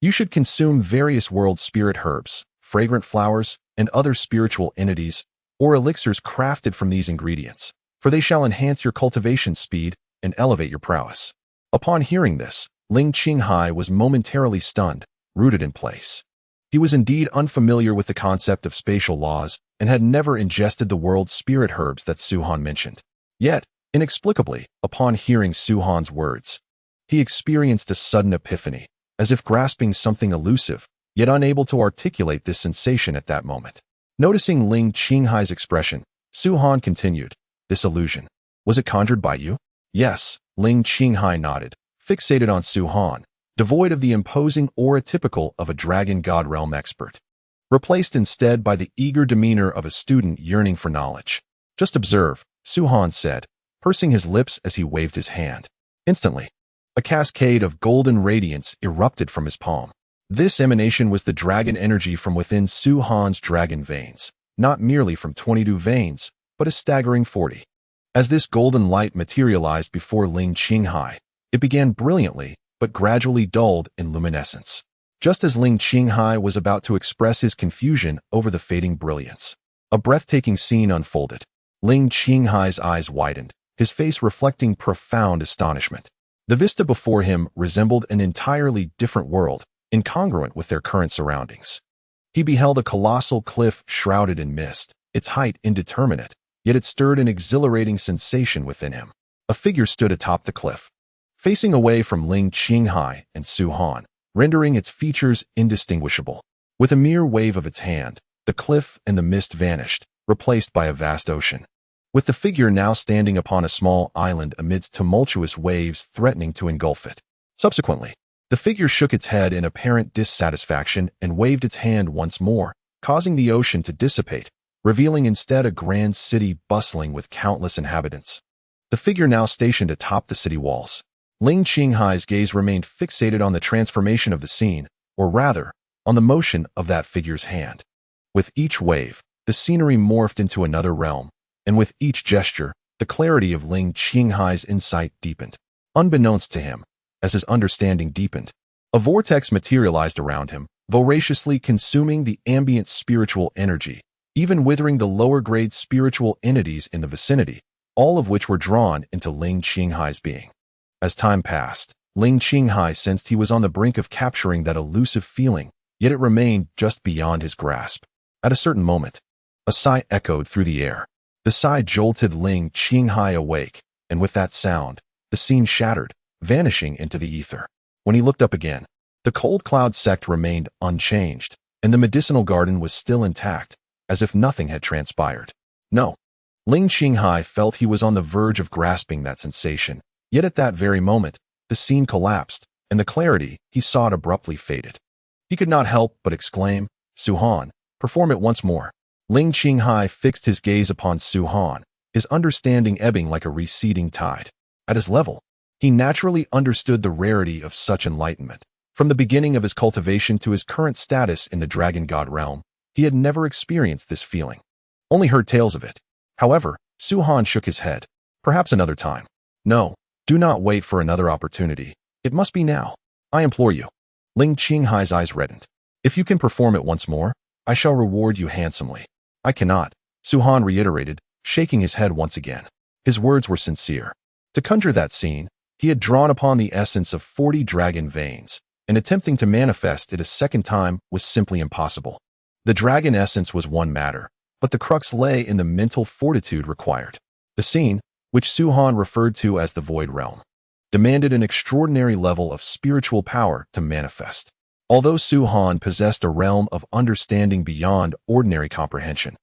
[SPEAKER 1] you should consume various world spirit herbs, fragrant flowers, and other spiritual entities, or elixirs crafted from these ingredients, for they shall enhance your cultivation speed and elevate your prowess. Upon hearing this, Ling Qinghai was momentarily stunned, rooted in place. He was indeed unfamiliar with the concept of spatial laws and had never ingested the world's spirit herbs that Su Han mentioned. Yet, inexplicably, upon hearing Su Han's words, he experienced a sudden epiphany, as if grasping something elusive, yet unable to articulate this sensation at that moment. Noticing Ling Qinghai's expression, Su Han continued, "This illusion, was it conjured by you?" "Yes," Ling Qinghai nodded, fixated on Su Han, devoid of the imposing aura typical of a dragon god realm expert, replaced instead by the eager demeanor of a student yearning for knowledge. "Just observe," Su Han said, pursing his lips as he waved his hand. Instantly, a cascade of golden radiance erupted from his palm. This emanation was the dragon energy from within Su Han's dragon veins, not merely from 22 veins, but a staggering 40. As this golden light materialized before Ling Qinghai, it began brilliantly, but gradually dulled in luminescence. Just as Ling Qinghai was about to express his confusion over the fading brilliance, a breathtaking scene unfolded. Ling Qinghai's eyes widened, his face reflecting profound astonishment. The vista before him resembled an entirely different world, incongruent with their current surroundings. He beheld a colossal cliff shrouded in mist, its height indeterminate, yet it stirred an exhilarating sensation within him. A figure stood atop the cliff, facing away from Ling Qinghai and Su Han, rendering its features indistinguishable. With a mere wave of its hand, the cliff and the mist vanished, replaced by a vast ocean, with the figure now standing upon a small island amidst tumultuous waves threatening to engulf it. Subsequently, the figure shook its head in apparent dissatisfaction and waved its hand once more, causing the ocean to dissipate, revealing instead a grand city bustling with countless inhabitants. The figure now stationed atop the city walls. Ling Qinghai's gaze remained fixated on the transformation of the scene, or rather, on the motion of that figure's hand. With each wave, the scenery morphed into another realm, and with each gesture, the clarity of Ling Qinghai's insight deepened. Unbeknownst to him, as his understanding deepened, a vortex materialized around him, voraciously consuming the ambient spiritual energy, even withering the lower-grade spiritual entities in the vicinity, all of which were drawn into Ling Qinghai's being. As time passed, Ling Qinghai sensed he was on the brink of capturing that elusive feeling, yet it remained just beyond his grasp. At a certain moment, a sigh echoed through the air. The sigh jolted Ling Qinghai awake, and with that sound, the scene shattered, vanishing into the ether. When he looked up again, the cold cloud sect remained unchanged, and the medicinal garden was still intact, as if nothing had transpired. No. Ling Qinghai felt he was on the verge of grasping that sensation, yet at that very moment, the scene collapsed, and the clarity he sought abruptly faded. He could not help but exclaim, "Su Han, perform it once more." Ling Qinghai fixed his gaze upon Su Han, his understanding ebbing like a receding tide. At his level, he naturally understood the rarity of such enlightenment. From the beginning of his cultivation to his current status in the dragon god realm, he had never experienced this feeling, only heard tales of it. However, Su Han shook his head. "Perhaps another time." "No, do not wait for another opportunity. It must be now. I implore you." Ling Qinghai's eyes reddened. "If you can perform it once more, I shall reward you handsomely." "I cannot," Su Han reiterated, shaking his head once again. His words were sincere. To conjure that scene, he had drawn upon the essence of 40 dragon veins, and attempting to manifest it a second time was simply impossible. The dragon essence was one matter, but the crux lay in the mental fortitude required. The scene, which Su Han referred to as the Void Realm, demanded an extraordinary level of spiritual power to manifest. Although Su Han possessed a realm of understanding beyond ordinary comprehension,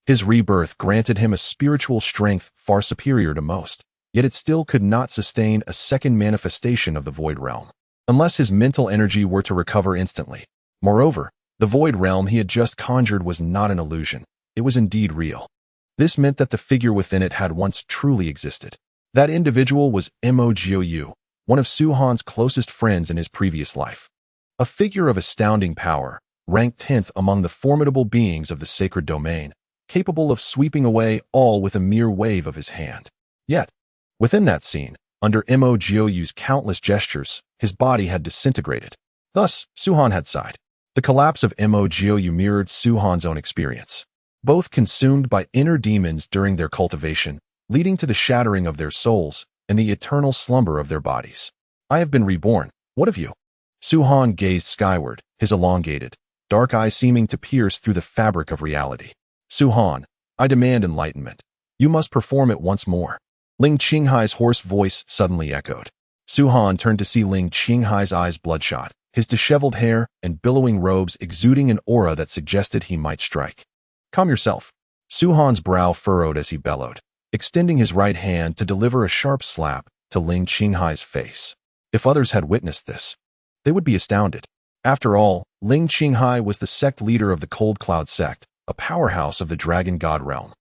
[SPEAKER 1] his rebirth granted him a spiritual strength far superior to most, yet it still could not sustain a second manifestation of the Void Realm, unless his mental energy were to recover instantly. Moreover, the Void Realm he had just conjured was not an illusion, it was indeed real. This meant that the figure within it had once truly existed. That individual was Mo, one of Su Han's closest friends in his previous life. A figure of astounding power, ranked 10th among the formidable beings of the sacred domain, capable of sweeping away all with a mere wave of his hand. Yet, within that scene, under Mo's countless gestures, his body had disintegrated. Thus, Su Han had sighed. The collapse of Mo mirrored Su Han's own experience. Both consumed by inner demons during their cultivation, leading to the shattering of their souls and the eternal slumber of their bodies. I have been reborn. What of you? Su-Han gazed skyward, his elongated, dark eyes seeming to pierce through the fabric of reality. Su-Han, I demand enlightenment. You must perform it once more. Ling Qinghai's hoarse voice suddenly echoed. Su-Han turned to see Ling Qinghai's eyes bloodshot, his disheveled hair and billowing robes exuding an aura that suggested he might strike. Calm yourself. Su-Han's brow furrowed as he bellowed, extending his right hand to deliver a sharp slap to Ling Qinghai's face. If others had witnessed this, they would be astounded. After all, Ling Qinghai was the sect leader of the Cold Cloud sect, a powerhouse of the Dragon God realm.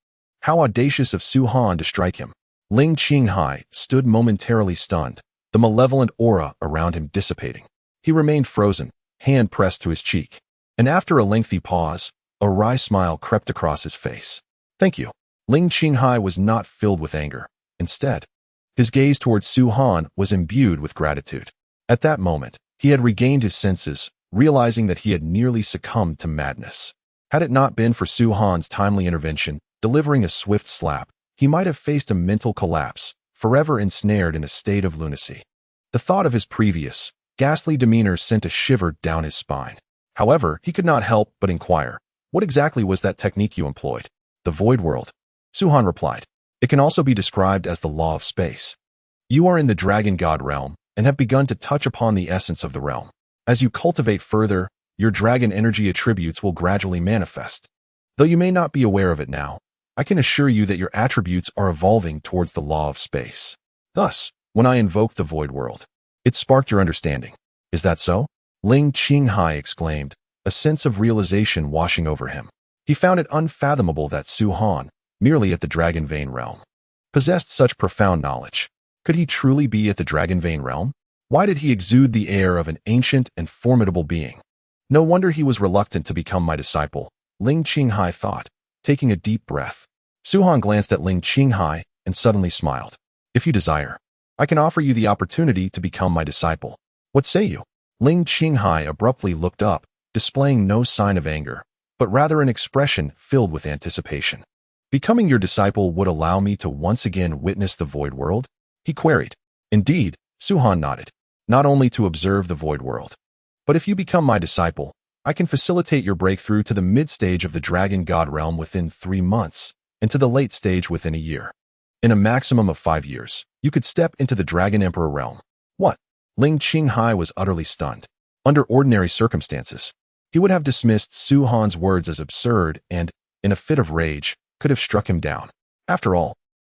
[SPEAKER 1] How audacious of Su-Han to strike him. Ling Qinghai stood momentarily stunned, the malevolent aura around him dissipating. He remained frozen, hand pressed to his cheek. And after a lengthy pause, a wry smile crept across his face. Thank you. Ling Qinghai was not filled with anger. Instead, his gaze towards Su-Han was imbued with gratitude. At that moment, he had regained his senses, realizing that he had nearly succumbed to madness. Had it not been for Su-Han's timely intervention, delivering a swift slap, he might have faced a mental collapse, forever ensnared in a state of lunacy. The thought of his previous, ghastly demeanor sent a shiver down his spine. However, he could not help but inquire, what exactly was that technique you employed? The void world. Su-Han replied. It can also be described as the law of space. You are in the Dragon God realm and have begun to touch upon the essence of the realm. As you cultivate further, your dragon energy attributes will gradually manifest. Though you may not be aware of it now, I can assure you that your attributes are evolving towards the law of space. Thus, when I invoked the void world, it sparked your understanding. Is that so? Ling Qinghai exclaimed, a sense of realization washing over him. He found it unfathomable that Su-Han, merely at the Dragon Vein realm, possessed such profound knowledge. Could he truly be at the Dragon Vein realm? Why did he exude the air of an ancient and formidable being? No wonder he was reluctant to become my disciple, Ling Qinghai thought, taking a deep breath. Su-Han glanced at Ling Qinghai and suddenly smiled. If you desire, I can offer you the opportunity to become my disciple. What say you? Ling Qinghai abruptly looked up, displaying no sign of anger, but rather an expression filled with anticipation. Becoming your disciple would allow me to once again witness the void world? He queried. Indeed, Su-Han nodded. Not only to observe the void world, but if you become my disciple, I can facilitate your breakthrough to the mid-stage of the Dragon God realm within 3 months, and to the late stage within a year. In a maximum of 5 years, you could step into the Dragon Emperor realm. What? Ling Qinghai was utterly stunned. Under ordinary circumstances, he would have dismissed Su-Han's words as absurd and, in a fit of rage, could have struck him down. After all,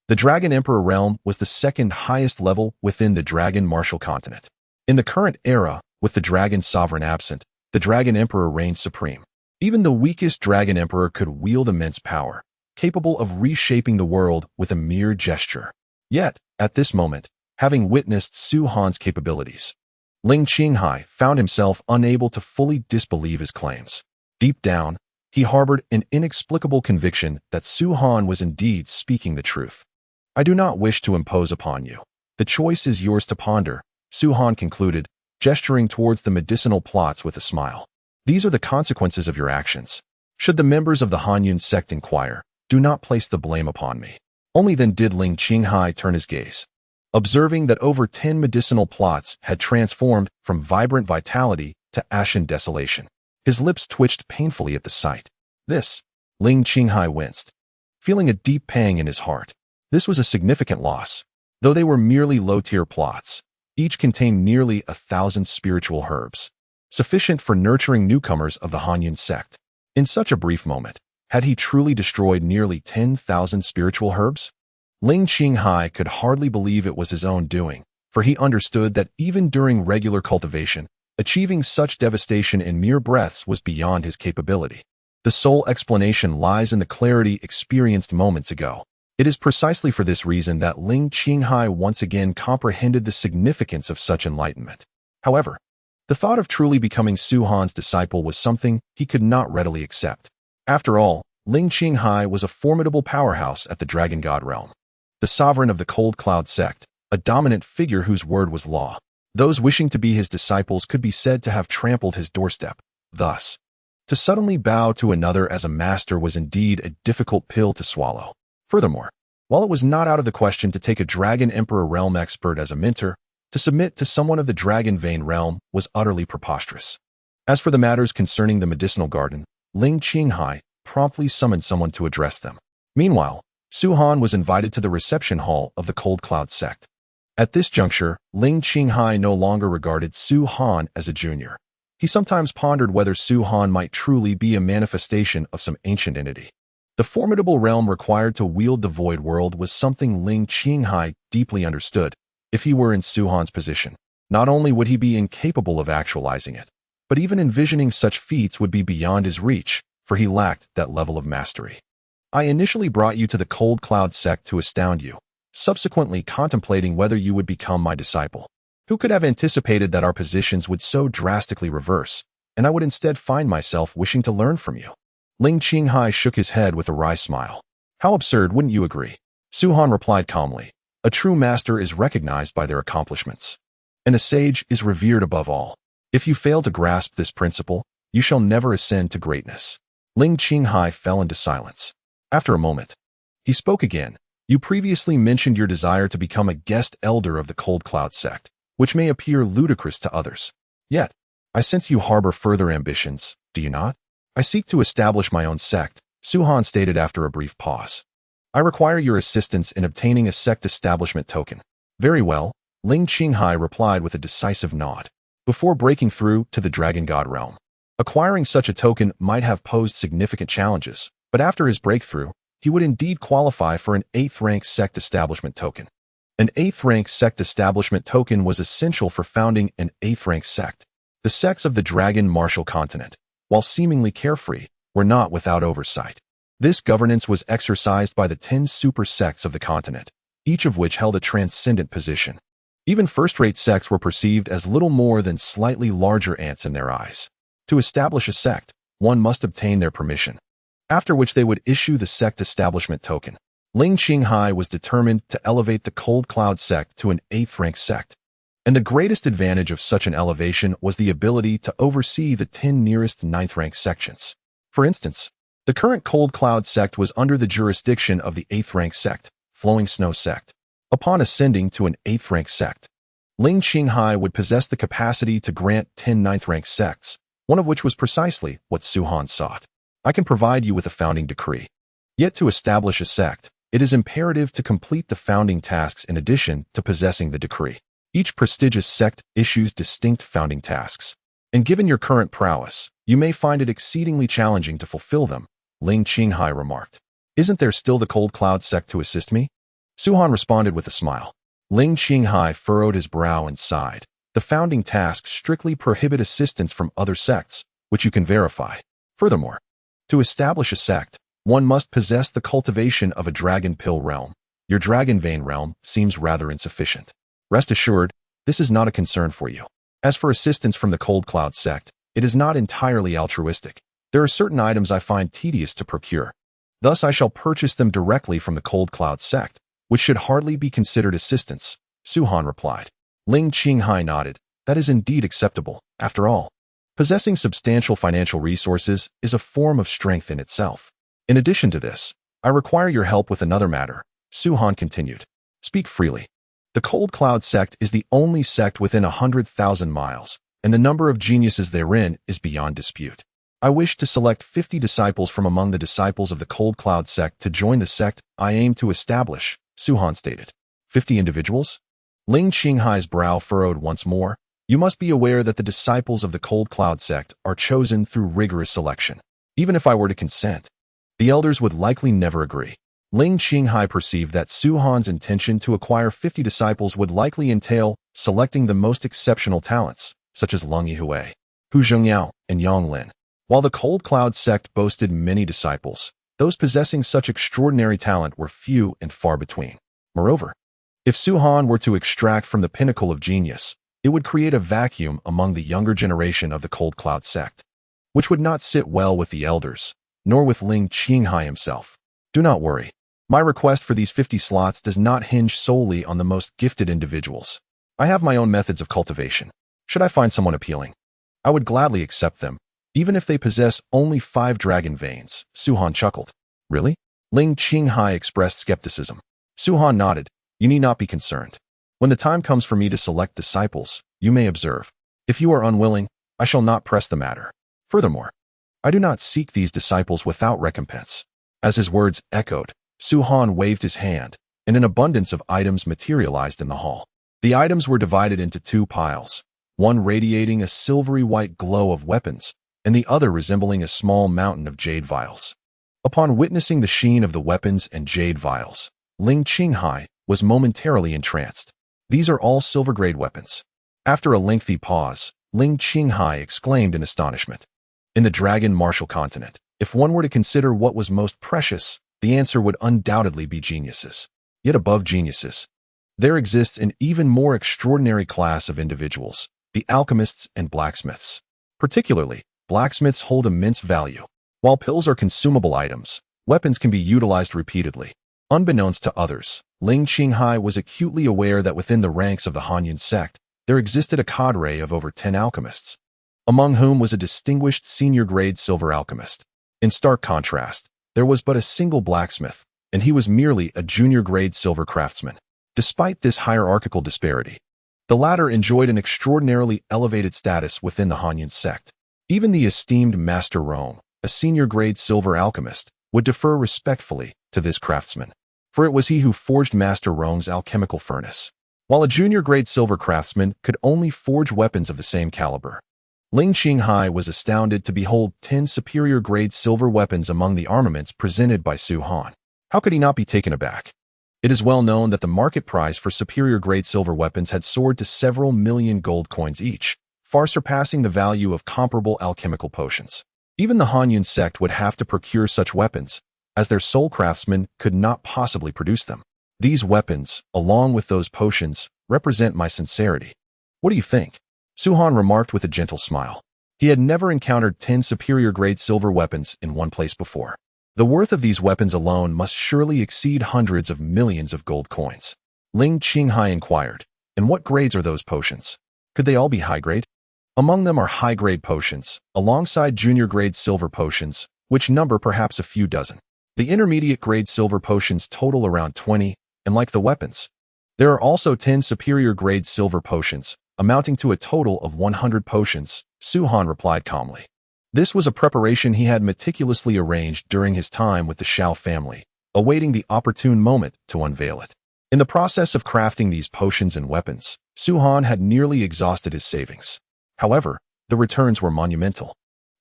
[SPEAKER 1] the Dragon Emperor realm was the second highest level within the Dragon Martial continent. In the current era, with the Dragon Sovereign absent, the Dragon Emperor reigned supreme. Even the weakest Dragon Emperor could wield immense power, capable of reshaping the world with a mere gesture. Yet, at this moment, having witnessed Su-Han's capabilities, Ling Qinghai found himself unable to fully disbelieve his claims. Deep down, he harbored an inexplicable conviction that Su-Han was indeed speaking the truth. I do not wish to impose upon you. The choice is yours to ponder, Su-Han concluded, gesturing towards the medicinal plots with a smile. These are the consequences of your actions. Should the members of the Hanyun sect inquire, do not place the blame upon me. Only then did Ling Qinghai turn his gaze. Observing that over 10 medicinal plots had transformed from vibrant vitality to ashen desolation. His lips twitched painfully at the sight. This, Ling Qinghai winced, feeling a deep pang in his heart. This was a significant loss. Though they were merely low-tier plots, each contained nearly 1,000 spiritual herbs, sufficient for nurturing newcomers of the Hanyun sect. In such a brief moment, had he truly destroyed nearly 10,000 spiritual herbs? Ling Qinghai could hardly believe it was his own doing, for he understood that even during regular cultivation, achieving such devastation in mere breaths was beyond his capability. The sole explanation lies in the clarity experienced moments ago. It is precisely for this reason that Ling Qinghai once again comprehended the significance of such enlightenment. However, the thought of truly becoming Su-Han's disciple was something he could not readily accept. After all, Ling Qinghai was a formidable powerhouse at the Dragon God realm, the sovereign of the Cold Cloud sect, a dominant figure whose word was law. Those wishing to be his disciples could be said to have trampled his doorstep. Thus, to suddenly bow to another as a master was indeed a difficult pill to swallow. Furthermore, while it was not out of the question to take a Dragon Emperor realm expert as a mentor, To submit to someone of the dragon vein realm was utterly preposterous. As for the matters concerning the medicinal garden, Ling Qinghai promptly summoned someone to address them. Meanwhile, Su Han was invited to the reception hall of the Cold Cloud sect. At this juncture, Ling Qinghai no longer regarded Su Han as a junior. He sometimes pondered whether Su Han might truly be a manifestation of some ancient entity. The formidable realm required to wield the void world was something Ling Qinghai deeply understood. If he were in Su Han's position, not only would he be incapable of actualizing it, but even envisioning such feats would be beyond his reach, for he lacked that level of mastery. I initially brought you to the Cold Cloud sect to astound you, subsequently contemplating whether you would become my disciple. Who could have anticipated that our positions would so drastically reverse, and I would instead find myself wishing to learn from you? Ling Qinghai shook his head with a wry smile. How absurd, wouldn't you agree? Su Han replied calmly. A true master is recognized by their accomplishments, and a sage is revered above all. If you fail to grasp this principle, you shall never ascend to greatness. Ling Qinghai fell into silence. After a moment, he spoke again. You previously mentioned your desire to become a guest elder of the Cold Cloud sect, which may appear ludicrous to others. Yet, I sense you harbor further ambitions, do you not? I seek to establish my own sect, Su Han stated after a brief pause. I require your assistance in obtaining a sect establishment token. Very well, Ling Qinghai replied with a decisive nod. Before breaking through to the Dragon God realm, acquiring such a token might have posed significant challenges, but after his breakthrough, he would indeed qualify for an 8th rank sect establishment token. An 8th rank sect establishment token was essential for founding an 8th rank sect. The sects of the Dragon Martial Continent, while seemingly carefree, were not without oversight. This governance was exercised by the 10 super sects of the continent, each of which held a transcendent position. Even first-rate sects were perceived as little more than slightly larger ants in their eyes. To establish a sect, one must obtain their permission, after which they would issue the sect establishment token. Ling Qinghai was determined to elevate the Cold Cloud sect to an 8th rank sect, and the greatest advantage of such an elevation was the ability to oversee the 10 nearest 9th rank sections. For instance, the current Cold Cloud sect was under the jurisdiction of the 8th rank sect, Flowing Snow sect. Upon ascending to an 8th rank sect, Ling Qinghai would possess the capacity to grant 10 9th rank sects, one of which was precisely what Su Han sought. I can provide you with a founding decree. Yet to establish a sect, it is imperative to complete the founding tasks in addition to possessing the decree. Each prestigious sect issues distinct founding tasks, and given your current prowess, you may find it exceedingly challenging to fulfill them, Ling Qinghai remarked. Isn't there still the Cold Cloud sect to assist me? Su Han responded with a smile. Ling Qinghai furrowed his brow and sighed. The founding tasks strictly prohibit assistance from other sects, which you can verify. Furthermore, to establish a sect, one must possess the cultivation of a dragon pill realm. Your dragon vein realm seems rather insufficient. Rest assured, this is not a concern for you. As for assistance from the Cold Cloud sect, it is not entirely altruistic. There are certain items I find tedious to procure. Thus I shall purchase them directly from the Cold Cloud sect, which should hardly be considered assistance, Su Han replied. Ling Qinghai nodded. That is indeed acceptable. After all, possessing substantial financial resources is a form of strength in itself. In addition to this, I require your help with another matter, Su Han continued. Speak freely. The Cold Cloud sect is the only sect within 100,000 miles, and the number of geniuses therein is beyond dispute. I wish to select 50 disciples from among the disciples of the Cold Cloud sect to join the sect I aim to establish, Su Han stated. 50 individuals? Ling Qinghai's brow furrowed once more. You must be aware that the disciples of the Cold Cloud sect are chosen through rigorous selection. Even if I were to consent, the elders would likely never agree. Ling Qinghai perceived that Su Han's intention to acquire 50 disciples would likely entail selecting the most exceptional talents, such as Lung Yihui, Hu Zhengyao, and Yang Lin. While the Cold Cloud sect boasted many disciples, those possessing such extraordinary talent were few and far between. Moreover, if Su Han were to extract from the pinnacle of genius, it would create a vacuum among the younger generation of the Cold Cloud sect, which would not sit well with the elders, nor with Ling Qinghai himself. Do not worry. My request for these 50 slots does not hinge solely on the most gifted individuals. I have my own methods of cultivation. Should I find someone appealing, I would gladly accept them, even if they possess only 5 dragon veins, Su Han chuckled. Really? Ling Qinghai expressed skepticism. Su Han nodded. You need not be concerned. When the time comes for me to select disciples, you may observe. If you are unwilling, I shall not press the matter. Furthermore, I do not seek these disciples without recompense." As his words echoed, Su-han waved his hand, and an abundance of items materialized in the hall. The items were divided into two piles, one radiating a silvery white glow of weapons, and the other resembling a small mountain of jade vials. Upon witnessing the sheen of the weapons and jade vials, Ling Qinghai was momentarily entranced. "These are all silver-grade weapons." After a lengthy pause, Ling Qinghai exclaimed in astonishment. In the Dragon Martial Continent, if one were to consider what was most precious, the answer would undoubtedly be geniuses. Yet above geniuses, there exists an even more extraordinary class of individuals, the alchemists and blacksmiths. Particularly, blacksmiths hold immense value. While pills are consumable items, weapons can be utilized repeatedly. Unbeknownst to others, Ling Qinghai was acutely aware that within the ranks of the Hanyun sect, there existed a cadre of over 10 alchemists, among whom was a distinguished senior-grade silver alchemist. In stark contrast, there was but a single blacksmith, and he was merely a junior-grade silver craftsman. Despite this hierarchical disparity, the latter enjoyed an extraordinarily elevated status within the Hanyun sect. Even the esteemed Master Rome, a senior-grade silver alchemist, would defer respectfully to this craftsman, for it was he who forged Master Rome's alchemical furnace, while a junior-grade silver craftsman could only forge weapons of the same caliber. Ling Qinghai was astounded to behold 10 superior-grade silver weapons among the armaments presented by Su-han. How could he not be taken aback? It is well known that the market price for superior-grade silver weapons had soared to several million gold coins each, far surpassing the value of comparable alchemical potions. Even the Hanyun sect would have to procure such weapons, as their sole craftsmen could not possibly produce them. These weapons, along with those potions, represent my sincerity. What do you think? Su-han remarked with a gentle smile. He had never encountered 10 superior-grade silver weapons in one place before. The worth of these weapons alone must surely exceed hundreds of millions of gold coins. Ling Qinghai inquired, "And what grades are those potions? Could they all be high-grade?" "Among them are high-grade potions, alongside junior-grade silver potions, which number perhaps a few dozen. The intermediate-grade silver potions total around 20, and like the weapons, there are also 10 superior-grade silver potions, amounting to a total of 100 potions," Su-han replied calmly. This was a preparation he had meticulously arranged during his time with the Shao family, awaiting the opportune moment to unveil it. In the process of crafting these potions and weapons, Su-han had nearly exhausted his savings. However, the returns were monumental.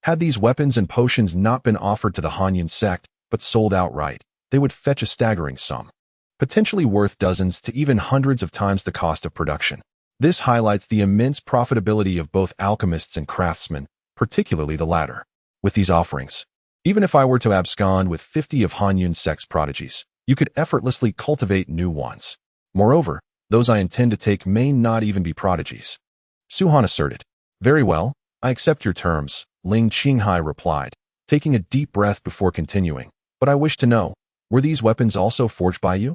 [SPEAKER 1] Had these weapons and potions not been offered to the Hanyun sect, but sold outright, they would fetch a staggering sum, potentially worth dozens to even hundreds of times the cost of production. This highlights the immense profitability of both alchemists and craftsmen, particularly the latter. With these offerings, even if I were to abscond with 50 of Hanyun sect's prodigies, you could effortlessly cultivate new ones. Moreover, those I intend to take may not even be prodigies." Su-han asserted. "Very well, I accept your terms," Ling Qinghai replied, taking a deep breath before continuing. "But I wish to know, were these weapons also forged by you?"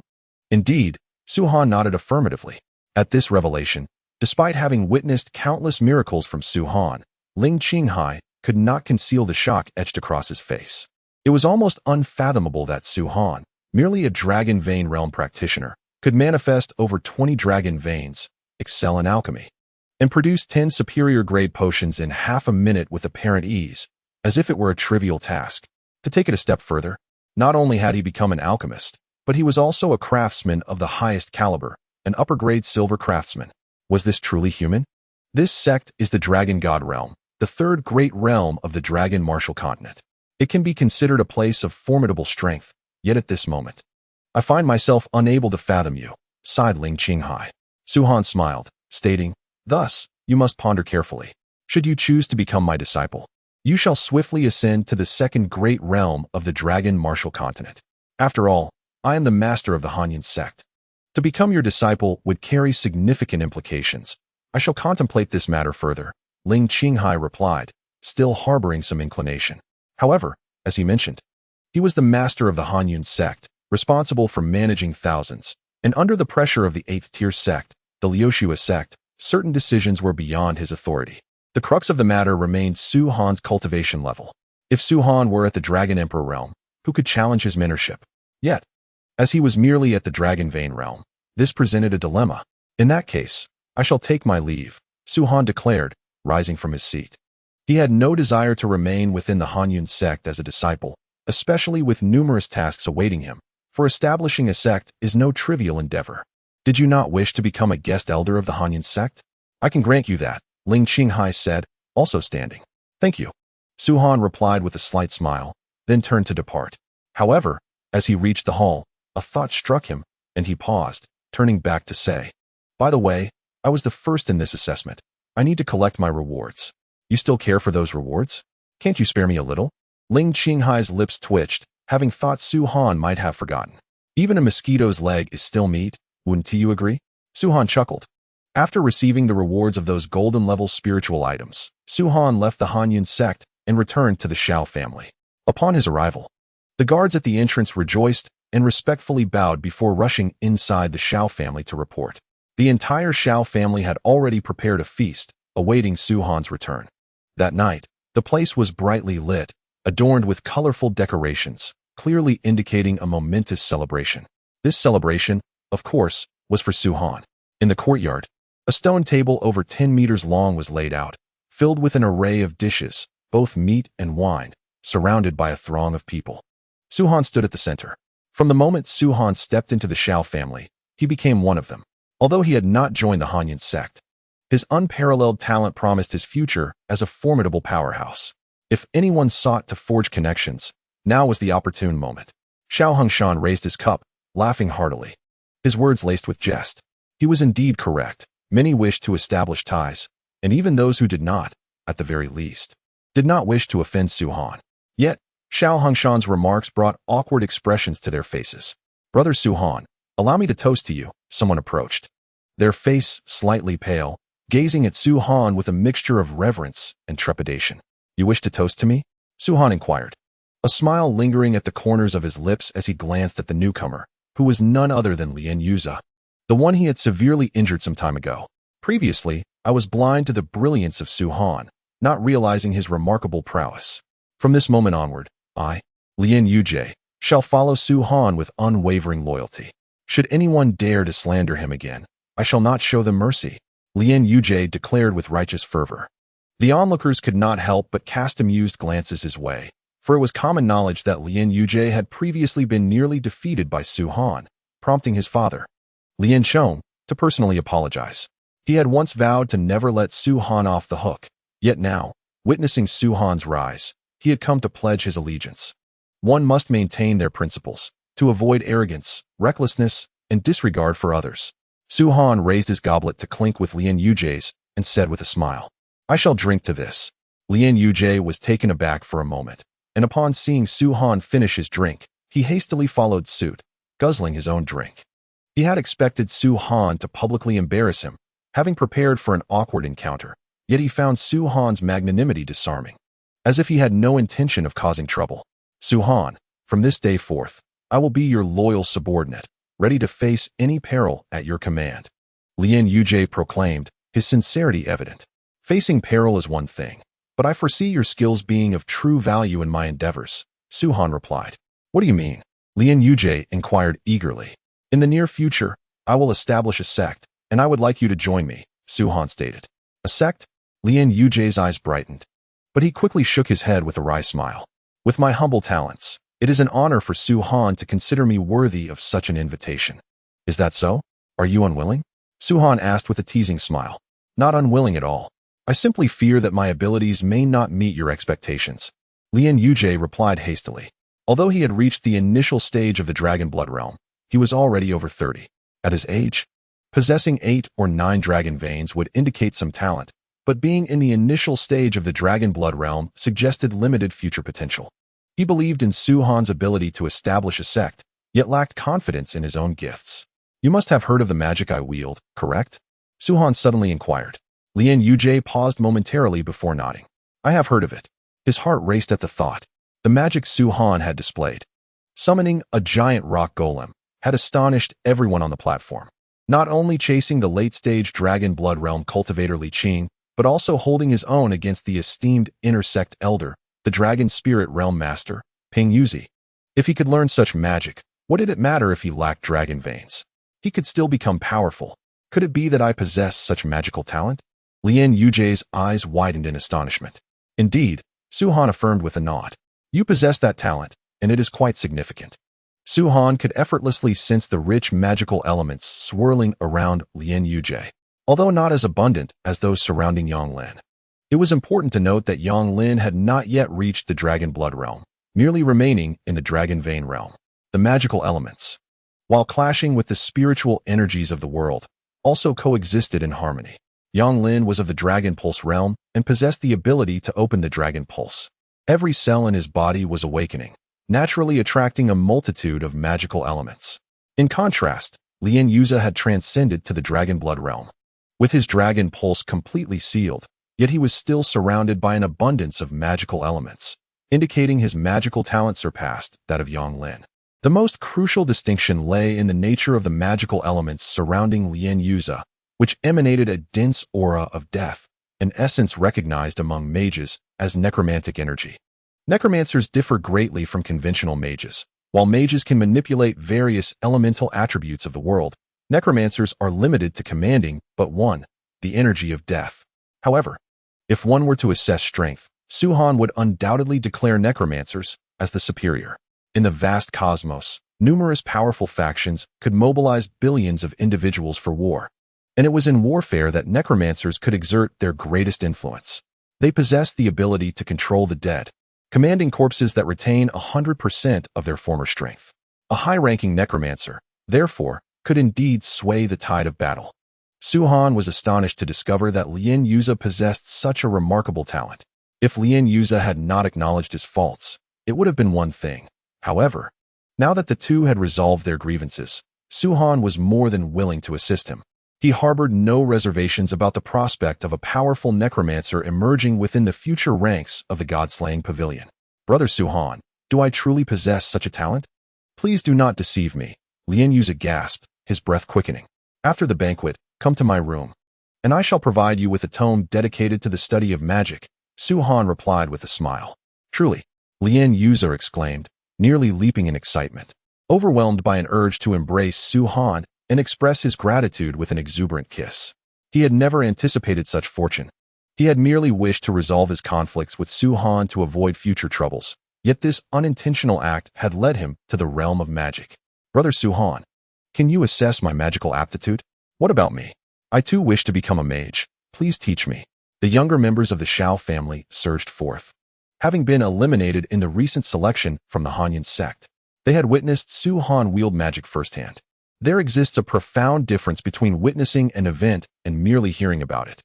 [SPEAKER 1] Indeed, Su-han nodded affirmatively. At this revelation, despite having witnessed countless miracles from Su-han, Ling Qinghai could not conceal the shock etched across his face. It was almost unfathomable that Su-han, merely a dragon vein realm practitioner, could manifest over 20 dragon veins, excel in alchemy, and produce 10 superior-grade potions in half a minute with apparent ease, as if it were a trivial task. To take it a step further, not only had he become an alchemist, but he was also a craftsman of the highest caliber, an upper-grade silver craftsman. Was this truly human? This sect is the Dragon God realm, the third great realm of the Dragon Martial Continent. It can be considered a place of formidable strength, yet at this moment, I find myself unable to fathom you, sighed Ling Qinghai. Su-han smiled, stating, "Thus, you must ponder carefully. Should you choose to become my disciple, you shall swiftly ascend to the second great realm of the Dragon Martial Continent. After all, I am the master of the Hanyun sect. To become your disciple would carry significant implications. I shall contemplate this matter further," Ling Qinghai replied, still harboring some inclination. However, as he mentioned, he was the master of the Hanyun sect, responsible for managing thousands, and under the pressure of the 8th-tier sect, the Liushua sect, certain decisions were beyond his authority. The crux of the matter remained Su-han's cultivation level. If Su-han were at the Dragon Emperor realm, who could challenge his mentorship? Yet, as he was merely at the Dragon Vein realm, this presented a dilemma. In that case, I shall take my leave, Su-Han declared, rising from his seat. He had no desire to remain within the Hanyun sect as a disciple, especially with numerous tasks awaiting him, for establishing a sect is no trivial endeavor. Did you not wish to become a guest elder of the Hanyun sect? I can grant you that, Ling Qinghai said, also standing. Thank you. Su-Han replied with a slight smile, then turned to depart. However, as he reached the hall, a thought struck him, and he paused, turning back to say, "By the way, I was the first in this assessment. I need to collect my rewards. You still care for those rewards? Can't you spare me a little?" Ling Qinghai's lips twitched, having thought Su-Han might have forgotten. Even a mosquito's leg is still meat, wouldn't you agree? Su-Han chuckled. After receiving the rewards of those golden-level spiritual items, Su-Han left the Hanyun sect and returned to the Shao family. Upon his arrival, the guards at the entrance rejoiced and respectfully bowed before rushing inside the Shao family to report. The entire Shao family had already prepared a feast, awaiting Su-Han's return. That night, the place was brightly lit, adorned with colorful decorations, clearly indicating a momentous celebration. This celebration, of course, was for Su-Han. In the courtyard, a stone table over 10 meters long was laid out, filled with an array of dishes, both meat and wine, surrounded by a throng of people. Su-Han stood at the center. From the moment Su-Han stepped into the Shao family, he became one of them. Although he had not joined the Hanyun sect, his unparalleled talent promised his future as a formidable powerhouse. If anyone sought to forge connections, now was the opportune moment. Xiao Hongshan raised his cup, laughing heartily. His words laced with jest. He was indeed correct. Many wished to establish ties, and even those who did not, at the very least, did not wish to offend Su-Han. Yet, Xiao Hongshan's remarks brought awkward expressions to their faces. "Brother Su-Han, allow me to toast to you," someone approached. Their face slightly pale, gazing at Su-Han with a mixture of reverence and trepidation. "You wish to toast to me?" Su-Han inquired, a smile lingering at the corners of his lips as he glanced at the newcomer, who was none other than Lien Yuza, the one he had severely injured some time ago. Previously, I was blind to the brilliance of Su-Han, not realizing his remarkable prowess. From this moment onward, I, Lien Yujie, shall follow Su-Han with unwavering loyalty. Should anyone dare to slander him again, I shall not show them mercy, Lien Yujie declared with righteous fervor. The onlookers could not help but cast amused glances his way, for it was common knowledge that Lien Yujie had previously been nearly defeated by Su-Han, prompting his father, Lien Chong, to personally apologize. He had once vowed to never let Su-Han off the hook, yet now, witnessing Su-Han's rise, he had come to pledge his allegiance. One must maintain their principles, to avoid arrogance, recklessness, and disregard for others. Su-Han raised his goblet to clink with Lien Yujie's and said with a smile, "I shall drink to this." Lien Yujie was taken aback for a moment, and upon seeing Su-Han finish his drink, he hastily followed suit, guzzling his own drink. He had expected Su-Han to publicly embarrass him, having prepared for an awkward encounter, yet he found Su-Han's magnanimity disarming, as if he had no intention of causing trouble. "Su-Han, from this day forth, I will be your loyal subordinate, ready to face any peril at your command," Lien Yujie proclaimed, his sincerity evident. "Facing peril is one thing, but I foresee your skills being of true value in my endeavors," Su-Han replied. "What do you mean?" Lien Yujie inquired eagerly. "In the near future, I will establish a sect, and I would like you to join me," Su-Han stated. "A sect?" Lien Yujie's eyes brightened, but he quickly shook his head with a wry smile. "With my humble talents, it is an honor for Su-Han to consider me worthy of such an invitation." "Is that so? Are you unwilling?" Su-Han asked with a teasing smile. "Not unwilling at all. I simply fear that my abilities may not meet your expectations," Lien Yujie replied hastily. Although he had reached the initial stage of the Dragon Blood realm, he was already over 30. At his age, possessing 8 or 9 dragon veins would indicate some talent, but being in the initial stage of the Dragon Blood realm suggested limited future potential. He believed in Su-Han's ability to establish a sect, yet lacked confidence in his own gifts. "You must have heard of the magic I wield, correct?" Su-Han suddenly inquired. Lien Yujie paused momentarily before nodding. "I have heard of it." His heart raced at the thought. The magic Su-Han had displayed, summoning a giant rock golem, had astonished everyone on the platform. Not only chasing the late-stage Dragon Blood realm cultivator Li Qing, but also holding his own against the esteemed intersect elder, the Dragon Spirit Realm Master, Ping Yuzi. If he could learn such magic, what did it matter if he lacked dragon veins? He could still become powerful. Could it be that I possess such magical talent? Lien Yuje's eyes widened in astonishment. Indeed, Su-Han affirmed with a nod. You possess that talent, and it is quite significant. Su-Han could effortlessly sense the rich magical elements swirling around Lien Yuje, although not as abundant as those surrounding Yang Lin. It was important to note that Yang Lin had not yet reached the Dragon Blood realm, merely remaining in the Dragon Vein realm. The magical elements, while clashing with the spiritual energies of the world, also coexisted in harmony. Yang Lin was of the Dragon Pulse realm and possessed the ability to open the Dragon Pulse. Every cell in his body was awakening, naturally attracting a multitude of magical elements. In contrast, Lien Yuze had transcended to the Dragon Blood realm. With his Dragon Pulse completely sealed, yet he was still surrounded by an abundance of magical elements, indicating his magical talent surpassed that of Yang Lin. The most crucial distinction lay in the nature of the magical elements surrounding Lien Yuze, which emanated a dense aura of death, an essence recognized among mages as necromantic energy. Necromancers differ greatly from conventional mages. While mages can manipulate various elemental attributes of the world, necromancers are limited to commanding but one, the energy of death. However, if one were to assess strength, Su-Han would undoubtedly declare necromancers as the superior. In the vast cosmos, numerous powerful factions could mobilize billions of individuals for war, and it was in warfare that necromancers could exert their greatest influence. They possessed the ability to control the dead, commanding corpses that retain 100% of their former strength. A high-ranking necromancer, therefore, could indeed sway the tide of battle. Su-Han was astonished to discover that Lien Yuze possessed such a remarkable talent. If Lien Yuze had not acknowledged his faults, it would have been one thing. However, now that the two had resolved their grievances, Su-Han was more than willing to assist him. He harbored no reservations about the prospect of a powerful necromancer emerging within the future ranks of the God-slaying pavilion. Brother Su-Han, do I truly possess such a talent? Please do not deceive me, Lien Yuze gasped, his breath quickening. After the banquet, come to my room, and I shall provide you with a tome dedicated to the study of magic, Su-Han replied with a smile. Truly, Lien Yuze exclaimed, nearly leaping in excitement, overwhelmed by an urge to embrace Su-Han and express his gratitude with an exuberant kiss. He had never anticipated such fortune. He had merely wished to resolve his conflicts with Su-Han to avoid future troubles, yet this unintentional act had led him to the realm of magic. Brother Su-Han, can you assess my magical aptitude? What about me? I too wish to become a mage. Please teach me. The younger members of the Shao family surged forth. Having been eliminated in the recent selection from the Hanyan sect, they had witnessed Su-Han wield magic firsthand. There exists a profound difference between witnessing an event and merely hearing about it.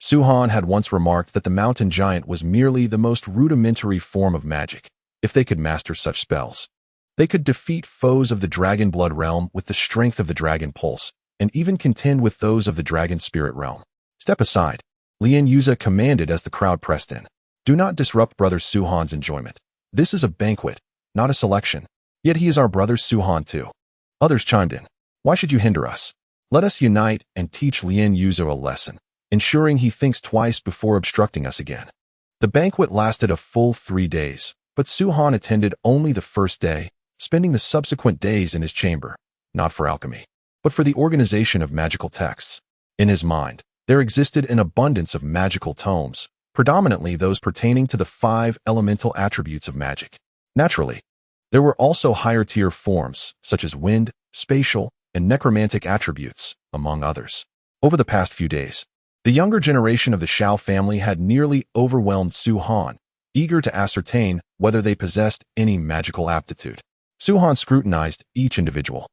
[SPEAKER 1] Su-Han had once remarked that the mountain giant was merely the most rudimentary form of magic. If they could master such spells, they could defeat foes of the Dragon Blood realm with the strength of the Dragon Pulse, and even contend with those of the Dragon Spirit realm. Step aside, Lien Yuze commanded as the crowd pressed in. Do not disrupt Brother Su-Han's enjoyment. This is a banquet, not a selection. Yet he is our brother Su-Han too. Others chimed in. Why should you hinder us? Let us unite and teach Lien Yuze a lesson, ensuring he thinks twice before obstructing us again. The banquet lasted a full 3 days, but Su-Han attended only the first day, spending the subsequent days in his chamber, not for alchemy, but for the organization of magical texts. In his mind, there existed an abundance of magical tomes, predominantly those pertaining to the 5 elemental attributes of magic. Naturally, there were also higher-tier forms, such as wind, spatial, and necromantic attributes, among others. Over the past few days, the younger generation of the Shao family had nearly overwhelmed Su-Han, eager to ascertain whether they possessed any magical aptitude. Su-Han scrutinized each individual,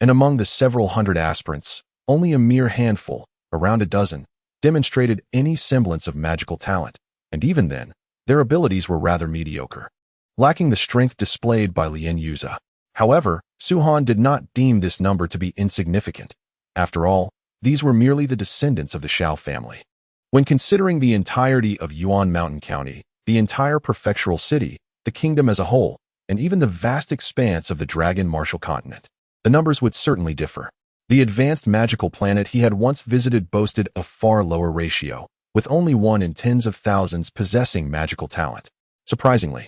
[SPEAKER 1] and among the several hundred aspirants, only a mere handful, around a dozen, demonstrated any semblance of magical talent, and even then, their abilities were rather mediocre, lacking the strength displayed by Lien Yuze. However, Su-Han did not deem this number to be insignificant. After all, these were merely the descendants of the Shao family. When considering the entirety of Yuan Mountain County, the entire prefectural city, the kingdom as a whole, and even the vast expanse of the Dragon Martial Continent, the numbers would certainly differ. The advanced magical planet he had once visited boasted a far lower ratio, with only 1 in tens of thousands possessing magical talent. Surprisingly,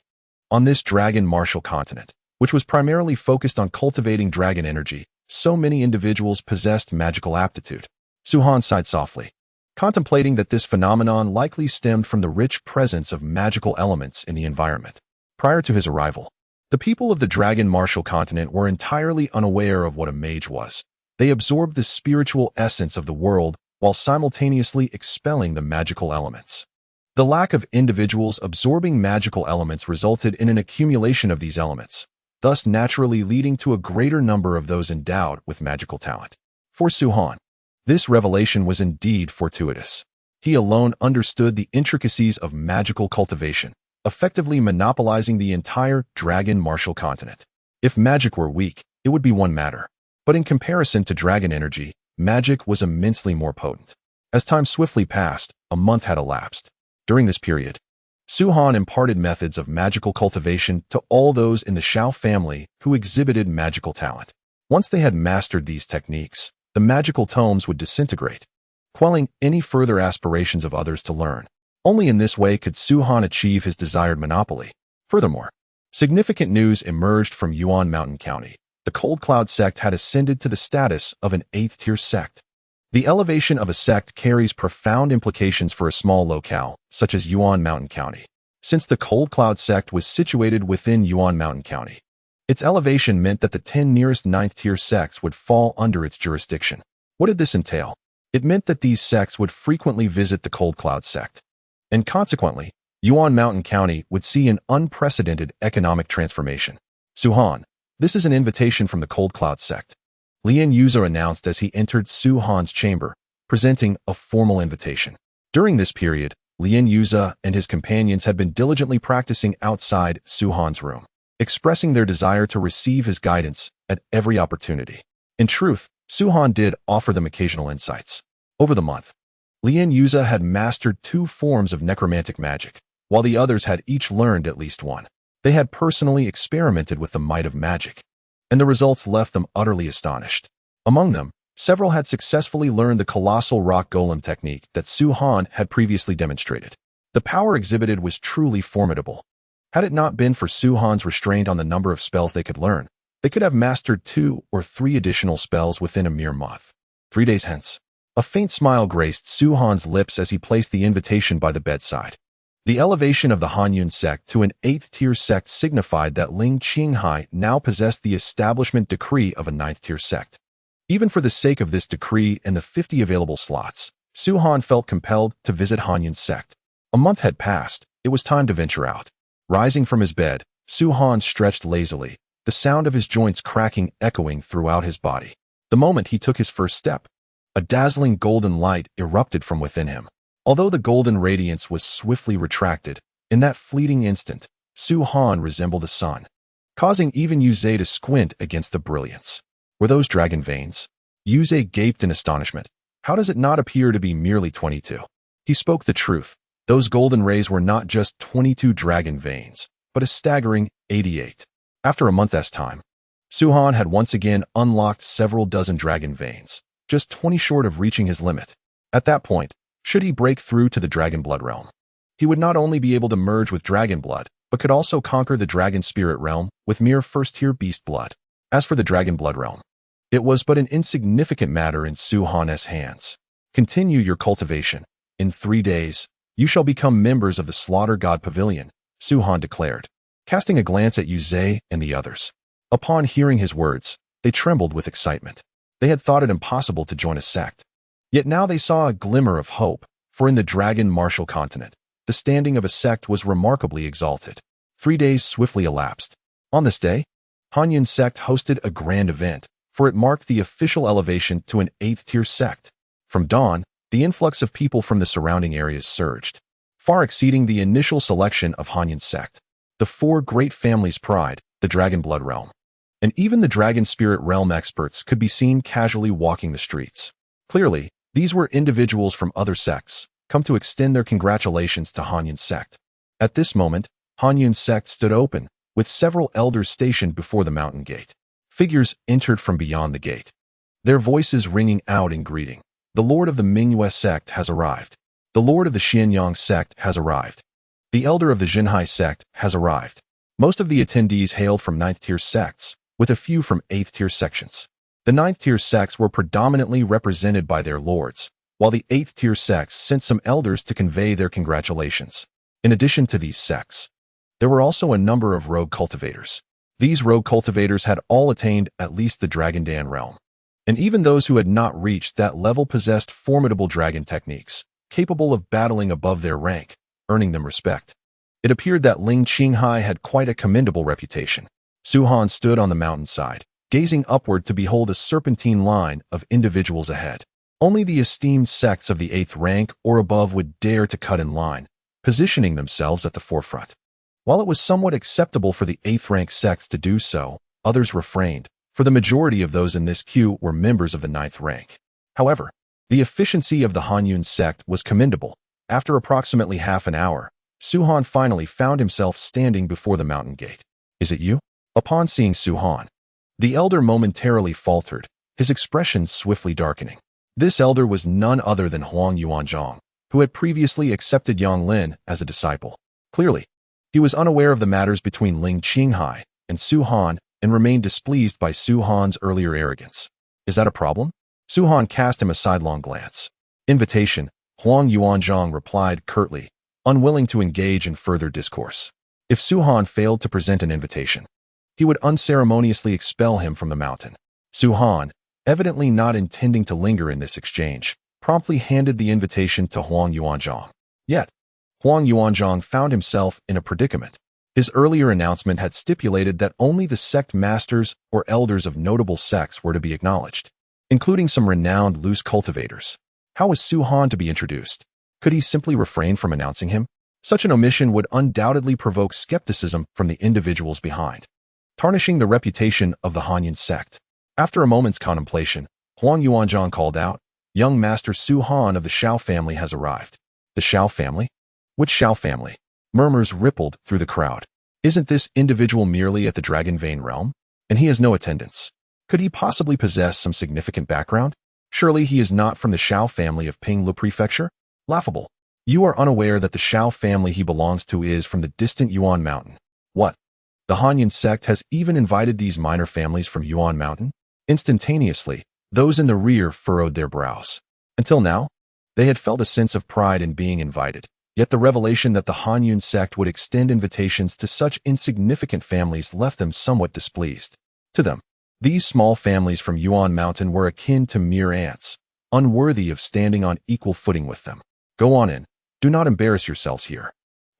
[SPEAKER 1] on this Dragon Martial Continent, which was primarily focused on cultivating dragon energy, so many individuals possessed magical aptitude. Su-Han sighed softly, contemplating that this phenomenon likely stemmed from the rich presence of magical elements in the environment. Prior to his arrival, the people of the Dragon Martial continent were entirely unaware of what a mage was. They absorbed the spiritual essence of the world while simultaneously expelling the magical elements. The lack of individuals absorbing magical elements resulted in an accumulation of these elements, thus naturally leading to a greater number of those endowed with magical talent. For Su-Han, this revelation was indeed fortuitous. He alone understood the intricacies of magical cultivation, effectively monopolizing the entire Dragon Martial continent. If magic were weak, it would be one matter. But in comparison to dragon energy, magic was immensely more potent. As time swiftly passed, a month had elapsed. During this period, Su-Han imparted methods of magical cultivation to all those in the Shao family who exhibited magical talent. Once they had mastered these techniques, the magical tomes would disintegrate, quelling any further aspirations of others to learn. Only in this way could Su-Han achieve his desired monopoly. Furthermore, significant news emerged from Yuan Mountain County. The Cold Cloud sect had ascended to the status of an 8th-tier sect. The elevation of a sect carries profound implications for a small locale, such as Yuan Mountain County. Since the Cold Cloud sect was situated within Yuan Mountain County, its elevation meant that the 10 nearest 9th-tier sects would fall under its jurisdiction. What did this entail? It meant that these sects would frequently visit the Cold Cloud sect, and consequently, Yuan Mountain County would see an unprecedented economic transformation. Su-Han, this is an invitation from the Cold Cloud sect, Lien Yuza announced as he entered Su-Han's chamber, presenting a formal invitation. During this period, Lien Yuza and his companions had been diligently practicing outside Su-Han's room, expressing their desire to receive his guidance at every opportunity. In truth, Su-Han did offer them occasional insights. Over the month, Lien Yuza had mastered 2 forms of necromantic magic, while the others had each learned at least one. They had personally experimented with the might of magic, and the results left them utterly astonished. Among them, several had successfully learned the colossal rock golem technique that Su-Han had previously demonstrated. The power exhibited was truly formidable. Had it not been for Su-Han's restraint on the number of spells they could learn, they could have mastered 2 or 3 additional spells within a mere month. 3 days hence, a faint smile graced Su-Han's lips as he placed the invitation by the bedside. The elevation of the Hanyun sect to an 8th-tier sect signified that Ling Qinghai now possessed the establishment decree of a 9th-tier sect. Even for the sake of this decree and the 50 available slots, Su-Han felt compelled to visit Hanyun's sect. A month had passed. It was time to venture out. Rising from his bed, Su-Han stretched lazily, the sound of his joints cracking echoing throughout his body. The moment he took his first step, a dazzling golden light erupted from within him. Although the golden radiance was swiftly retracted, in that fleeting instant, Su-Han resembled the sun, causing even Yuze to squint against the brilliance. Were those dragon veins? Yuze gaped in astonishment. How does it not appear to be merely 22? He spoke the truth. Those golden rays were not just 22 dragon veins, but a staggering 88. After a month's time, Su-Han had once again unlocked several dozen dragon veins, just 20 short of reaching his limit. At that point, should he break through to the dragon blood realm, he would not only be able to merge with dragon blood, but could also conquer the dragon spirit realm with mere first-tier beast blood. As for the dragon blood realm, it was but an insignificant matter in Su-Han's hands. Continue your cultivation. In 3 days, you shall become members of the Slaughter God Pavilion, Su-Han declared, casting a glance at Yuze and the others. Upon hearing his words, they trembled with excitement. They had thought it impossible to join a sect. Yet now they saw a glimmer of hope, for in the Dragon Martial continent, the standing of a sect was remarkably exalted. 3 days swiftly elapsed. On this day, Hanyun sect hosted a grand event, for it marked the official elevation to an 8th-tier sect. From dawn, the influx of people from the surrounding areas surged, far exceeding the initial selection of Hanyun sect. The 4 great families' pride, the Dragon Blood realm, and even the Dragon Spirit realm experts could be seen casually walking the streets. Clearly, these were individuals from other sects, come to extend their congratulations to Hanyun sect. At this moment, Hanyun sect stood open, with several elders stationed before the mountain gate. Figures entered from beyond the gate, their voices ringing out in greeting. The Lord of the Mingyue sect has arrived. The Lord of the Xianyang sect has arrived. The Elder of the Jinhai sect has arrived. Most of the attendees hailed from 9th-tier sects, with a few from 8th-tier sections. The ninth-tier sects were predominantly represented by their lords, while the eighth-tier sects sent some elders to convey their congratulations. In addition to these sects, there were also a number of rogue cultivators. These rogue cultivators had all attained at least the Dragondan realm, and even those who had not reached that level possessed formidable dragon techniques, capable of battling above their rank, earning them respect. It appeared that Ling Qinghai had quite a commendable reputation. Su Han stood on the mountainside, gazing upward to behold a serpentine line of individuals ahead. Only the esteemed sects of the 8th rank or above would dare to cut in line, positioning themselves at the forefront. While it was somewhat acceptable for the 8th rank sects to do so, others refrained, for the majority of those in this queue were members of the 9th rank. However, the efficiency of the Hanyun sect was commendable. After approximately half an hour, Su Han finally found himself standing before the mountain gate. "Is it you?" Upon seeing Su Han, the elder momentarily faltered, his expression swiftly darkening. This elder was none other than Huang Yuanzhang, who had previously accepted Yang Lin as a disciple. Clearly, he was unaware of the matters between Ling Qinghai and Su Han and remained displeased by Su Han's earlier arrogance. "Is that a problem?" Su Han cast him a sidelong glance. "Invitation," Huang Yuanzhang replied curtly, unwilling to engage in further discourse. If Su Han failed to present an invitation, he would unceremoniously expel him from the mountain. Su Han, evidently not intending to linger in this exchange, promptly handed the invitation to Huang Yuanzhang. Yet, Huang Yuanzhang found himself in a predicament. His earlier announcement had stipulated that only the sect masters or elders of notable sects were to be acknowledged, including some renowned loose cultivators. How was Su Han to be introduced? Could he simply refrain from announcing him? Such an omission would undoubtedly provoke skepticism from the individuals behind, tarnishing the reputation of the Hanyun sect. After a moment's contemplation, Huang Yuanzhang called out, "Young Master Su Han of the Shao family has arrived." "The Shao family? Which Shao family?" Murmurs rippled through the crowd. "Isn't this individual merely at the Dragon Vein realm? And he has no attendants. Could he possibly possess some significant background? Surely he is not from the Shao family of Pinglu Prefecture? Laughable. You are unaware that the Shao family he belongs to is from the distant Yuan Mountain. What? The Hanyun sect has even invited these minor families from Yuan Mountain?" Instantaneously, those in the rear furrowed their brows. Until now, they had felt a sense of pride in being invited, yet the revelation that the Hanyun sect would extend invitations to such insignificant families left them somewhat displeased. To them, these small families from Yuan Mountain were akin to mere ants, unworthy of standing on equal footing with them. "Go on in. Do not embarrass yourselves here."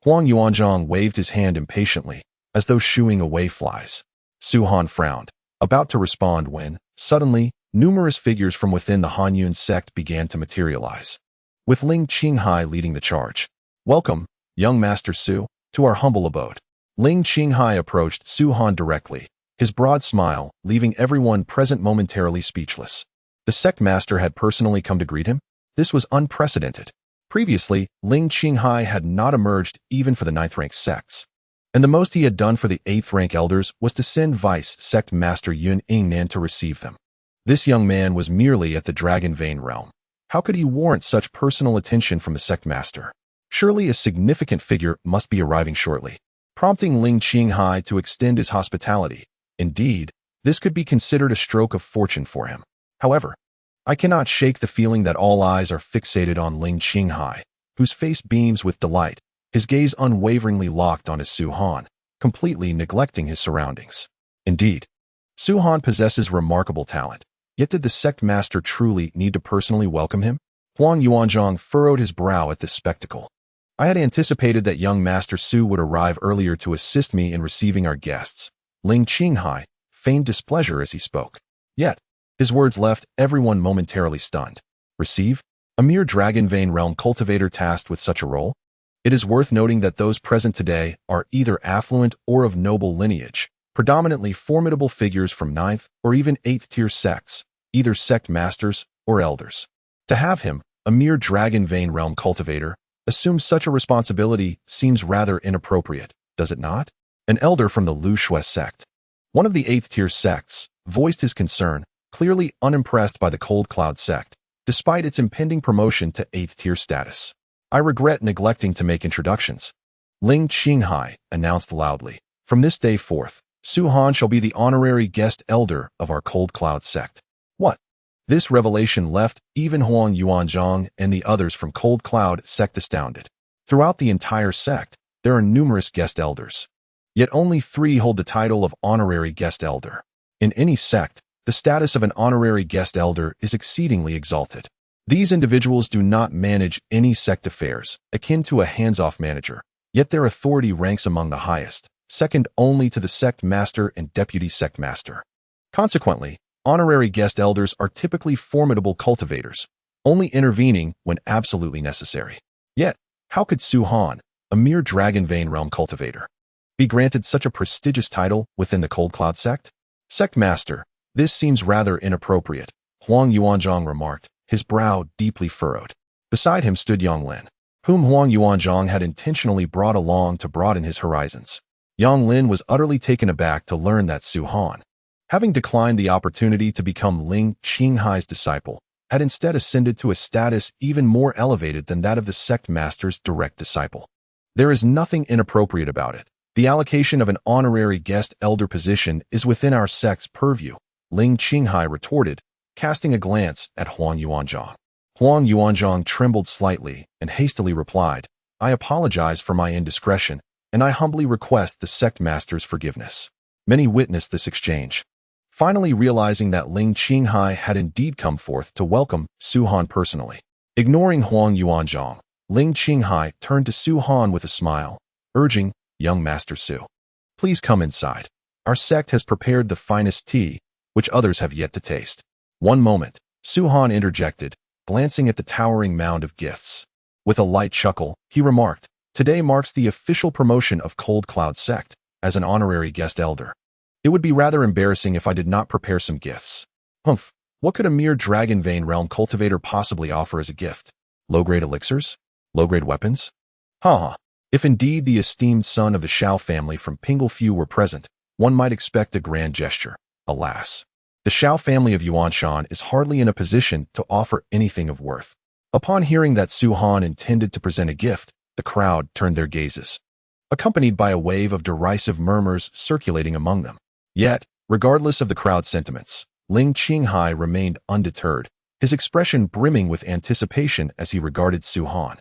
[SPEAKER 1] Huang Yuanzhang waved his hand impatiently, as though shooing away flies. Su Han frowned, about to respond when, suddenly, numerous figures from within the Hanyun sect began to materialize, with Ling Qinghai leading the charge. "Welcome, young Master Su, to our humble abode." Ling Qinghai approached Su Han directly, his broad smile leaving everyone present momentarily speechless. The sect master had personally come to greet him? This was unprecedented. Previously, Ling Qinghai had not emerged even for the 9th rank sects, and the most he had done for the 8th rank elders was to send Vice Sect Master Yun Yingnan to receive them. This young man was merely at the Dragon Vein realm. How could he warrant such personal attention from the sect master? Surely a significant figure must be arriving shortly, prompting Ling Qinghai to extend his hospitality. Indeed, this could be considered a stroke of fortune for him. However, I cannot shake the feeling that all eyes are fixated on Ling Qinghai, whose face beams with delight, his gaze unwaveringly locked on his Su Han, completely neglecting his surroundings. Indeed, Su Han possesses remarkable talent, yet did the sect master truly need to personally welcome him? Huang Yuanzhang furrowed his brow at this spectacle. "I had anticipated that young Master Su would arrive earlier to assist me in receiving our guests." Ling Qinghai feigned displeasure as he spoke. Yet, his words left everyone momentarily stunned. Receive? A mere Dragon Vein realm cultivator tasked with such a role? It is worth noting that those present today are either affluent or of noble lineage, predominantly formidable figures from 9th or even 8th tier sects, either sect masters or elders. To have him, a mere Dragon Vein realm cultivator, assume such a responsibility seems rather inappropriate, does it not? An elder from the Lu Shui sect, one of the 8th tier sects, voiced his concern, clearly unimpressed by the Cold Cloud sect, despite its impending promotion to 8th tier status. "I regret neglecting to make introductions," Ling Qinghai announced loudly. "From this day forth, Su Han shall be the honorary guest elder of our Cold Cloud sect." This revelation left even Huang Yuanzhang and the others from Cold Cloud sect astounded. Throughout the entire sect, there are numerous guest elders. Yet only 3 hold the title of honorary guest elder. In any sect, the status of an honorary guest elder is exceedingly exalted. These individuals do not manage any sect affairs, akin to a hands-off manager, yet their authority ranks among the highest, second only to the sect master and deputy sect master. Consequently, honorary guest elders are typically formidable cultivators, only intervening when absolutely necessary. Yet, how could Su Han, a mere Dragon Vein Realm cultivator, be granted such a prestigious title within the Cold Cloud sect? Sect Master, this seems rather inappropriate, Huang Yuanzhang remarked, his brow deeply furrowed. Beside him stood Yang Lin, whom Huang Yuanzhang had intentionally brought along to broaden his horizons. Yang Lin was utterly taken aback to learn that Su Han, having declined the opportunity to become Ling Qinghai's disciple, had instead ascended to a status even more elevated than that of the sect master's direct disciple. There is nothing inappropriate about it. The allocation of an honorary guest elder position is within our sect's purview, Ling Qinghai retorted, casting a glance at Huang Yuanzhang. Huang Yuanzhang trembled slightly and hastily replied, I apologize for my indiscretion, and I humbly request the sect master's forgiveness. Many witnessed this exchange. Finally realizing that Ling Qinghai had indeed come forth to welcome Su Han personally. Ignoring Huang Yuanzhang, Ling Qinghai turned to Su Han with a smile, urging, Young Master Su, please come inside. Our sect has prepared the finest tea, which others have yet to taste. One moment, Su Han interjected, glancing at the towering mound of gifts. With a light chuckle, he remarked, today marks the official promotion of Cold Cloud sect as an honorary guest elder. It would be rather embarrassing if I did not prepare some gifts. Humph, what could a mere Dragon Vein Realm cultivator possibly offer as a gift? Low-grade elixirs? Low-grade weapons? Ha! If indeed the esteemed son of the Shao family from Pingle were present, one might expect a grand gesture. Alas, the Shao family of Yuanshan is hardly in a position to offer anything of worth. Upon hearing that Su Han intended to present a gift, the crowd turned their gazes, accompanied by a wave of derisive murmurs circulating among them. Yet, regardless of the crowd's sentiments, Ling Qinghai remained undeterred, his expression brimming with anticipation as he regarded Su Han.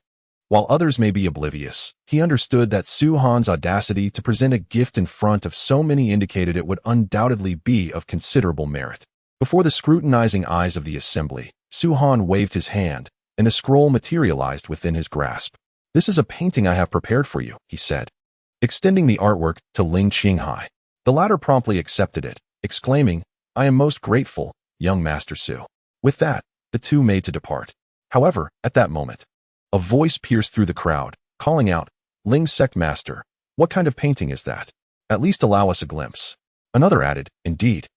[SPEAKER 1] While others may be oblivious, he understood that Su Han's audacity to present a gift in front of so many indicated it would undoubtedly be of considerable merit. Before the scrutinizing eyes of the assembly, Su Han waved his hand, and a scroll materialized within his grasp. This is a painting I have prepared for you, he said, extending the artwork to Ling Qinghai. The latter promptly accepted it, exclaiming, I am most grateful, young Master Su. With that, the two made to depart. However, at that moment, a voice pierced through the crowd, calling out, Ling Sect Master, what kind of painting is that? At least allow us a glimpse. Another added, indeed.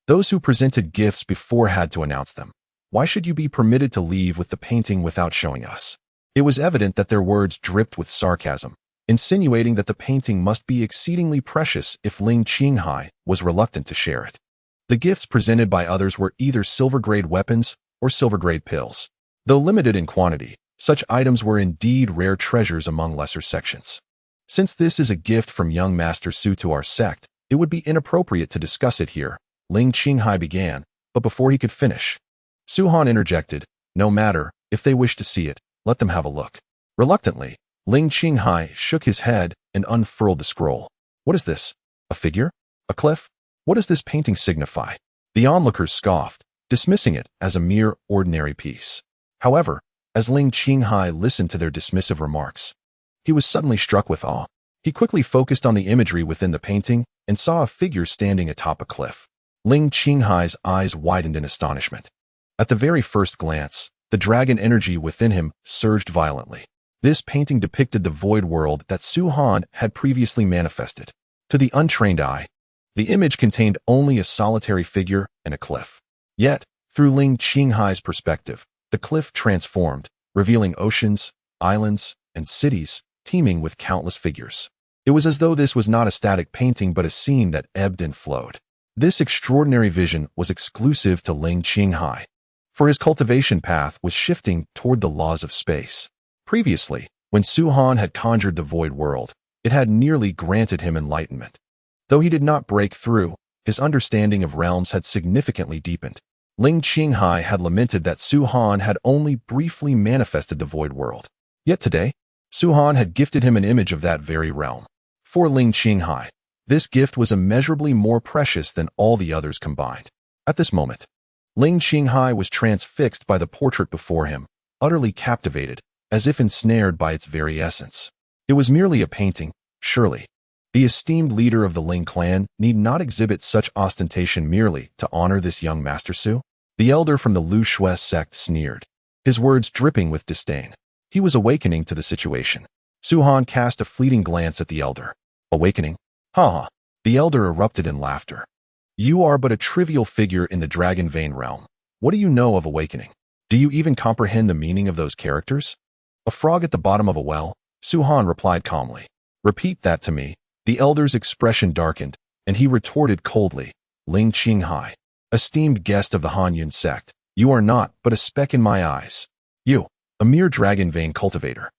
[SPEAKER 1] Those who presented gifts before had to announce them. Why should you be permitted to leave with the painting without showing us? It was evident that their words dripped with sarcasm, insinuating that the painting must be exceedingly precious if Ling Qinghai was reluctant to share it. The gifts presented by others were either silver-grade weapons or silver-grade pills. Though limited in quantity, such items were indeed rare treasures among lesser sections. Since this is a gift from young Master Su to our sect, it would be inappropriate to discuss it here, Ling Qinghai began, but before he could finish, Su Han interjected, no matter, if they wish to see it, let them have a look. Reluctantly, Ling Qinghai shook his head and unfurled the scroll. What is this? A figure? A cliff? What does this painting signify? The onlookers scoffed, dismissing it as a mere ordinary piece. However, as Ling Qinghai listened to their dismissive remarks, he was suddenly struck with awe. He quickly focused on the imagery within the painting and saw a figure standing atop a cliff. Ling Qinghai's eyes widened in astonishment. At the very first glance, the dragon energy within him surged violently. This painting depicted the void world that Su Han had previously manifested. To the untrained eye, the image contained only a solitary figure and a cliff. Yet, through Ling Qinghai's perspective, the cliff transformed, revealing oceans, islands, and cities teeming with countless figures. It was as though this was not a static painting but a scene that ebbed and flowed. This extraordinary vision was exclusive to Ling Qinghai, for his cultivation path was shifting toward the laws of space. Previously, when Su Han had conjured the void world, it had nearly granted him enlightenment. Though he did not break through, his understanding of realms had significantly deepened. Ling Qinghai had lamented that Su Han had only briefly manifested the void world. Yet today, Su Han had gifted him an image of that very realm. For Ling Qinghai, this gift was immeasurably more precious than all the others combined. At this moment, Ling Qinghai was transfixed by the portrait before him, utterly captivated, as if ensnared by its very essence. It was merely a painting, surely. The esteemed leader of the Ling clan need not exhibit such ostentation merely to honor this young Master Su. The elder from the Lu Shui sect sneered, his words dripping with disdain. He was awakening to the situation. Su Han cast a fleeting glance at the elder. Awakening? Ha ha. The elder erupted in laughter. You are but a trivial figure in the dragon vein realm. What do you know of awakening? Do you even comprehend the meaning of those characters? A frog at the bottom of a well, Su Han replied calmly. Repeat that to me. The elder's expression darkened, and he retorted coldly, Ling Qinghai, esteemed guest of the Han Yun sect, you are not but a speck in my eyes. You, a mere dragon vein cultivator,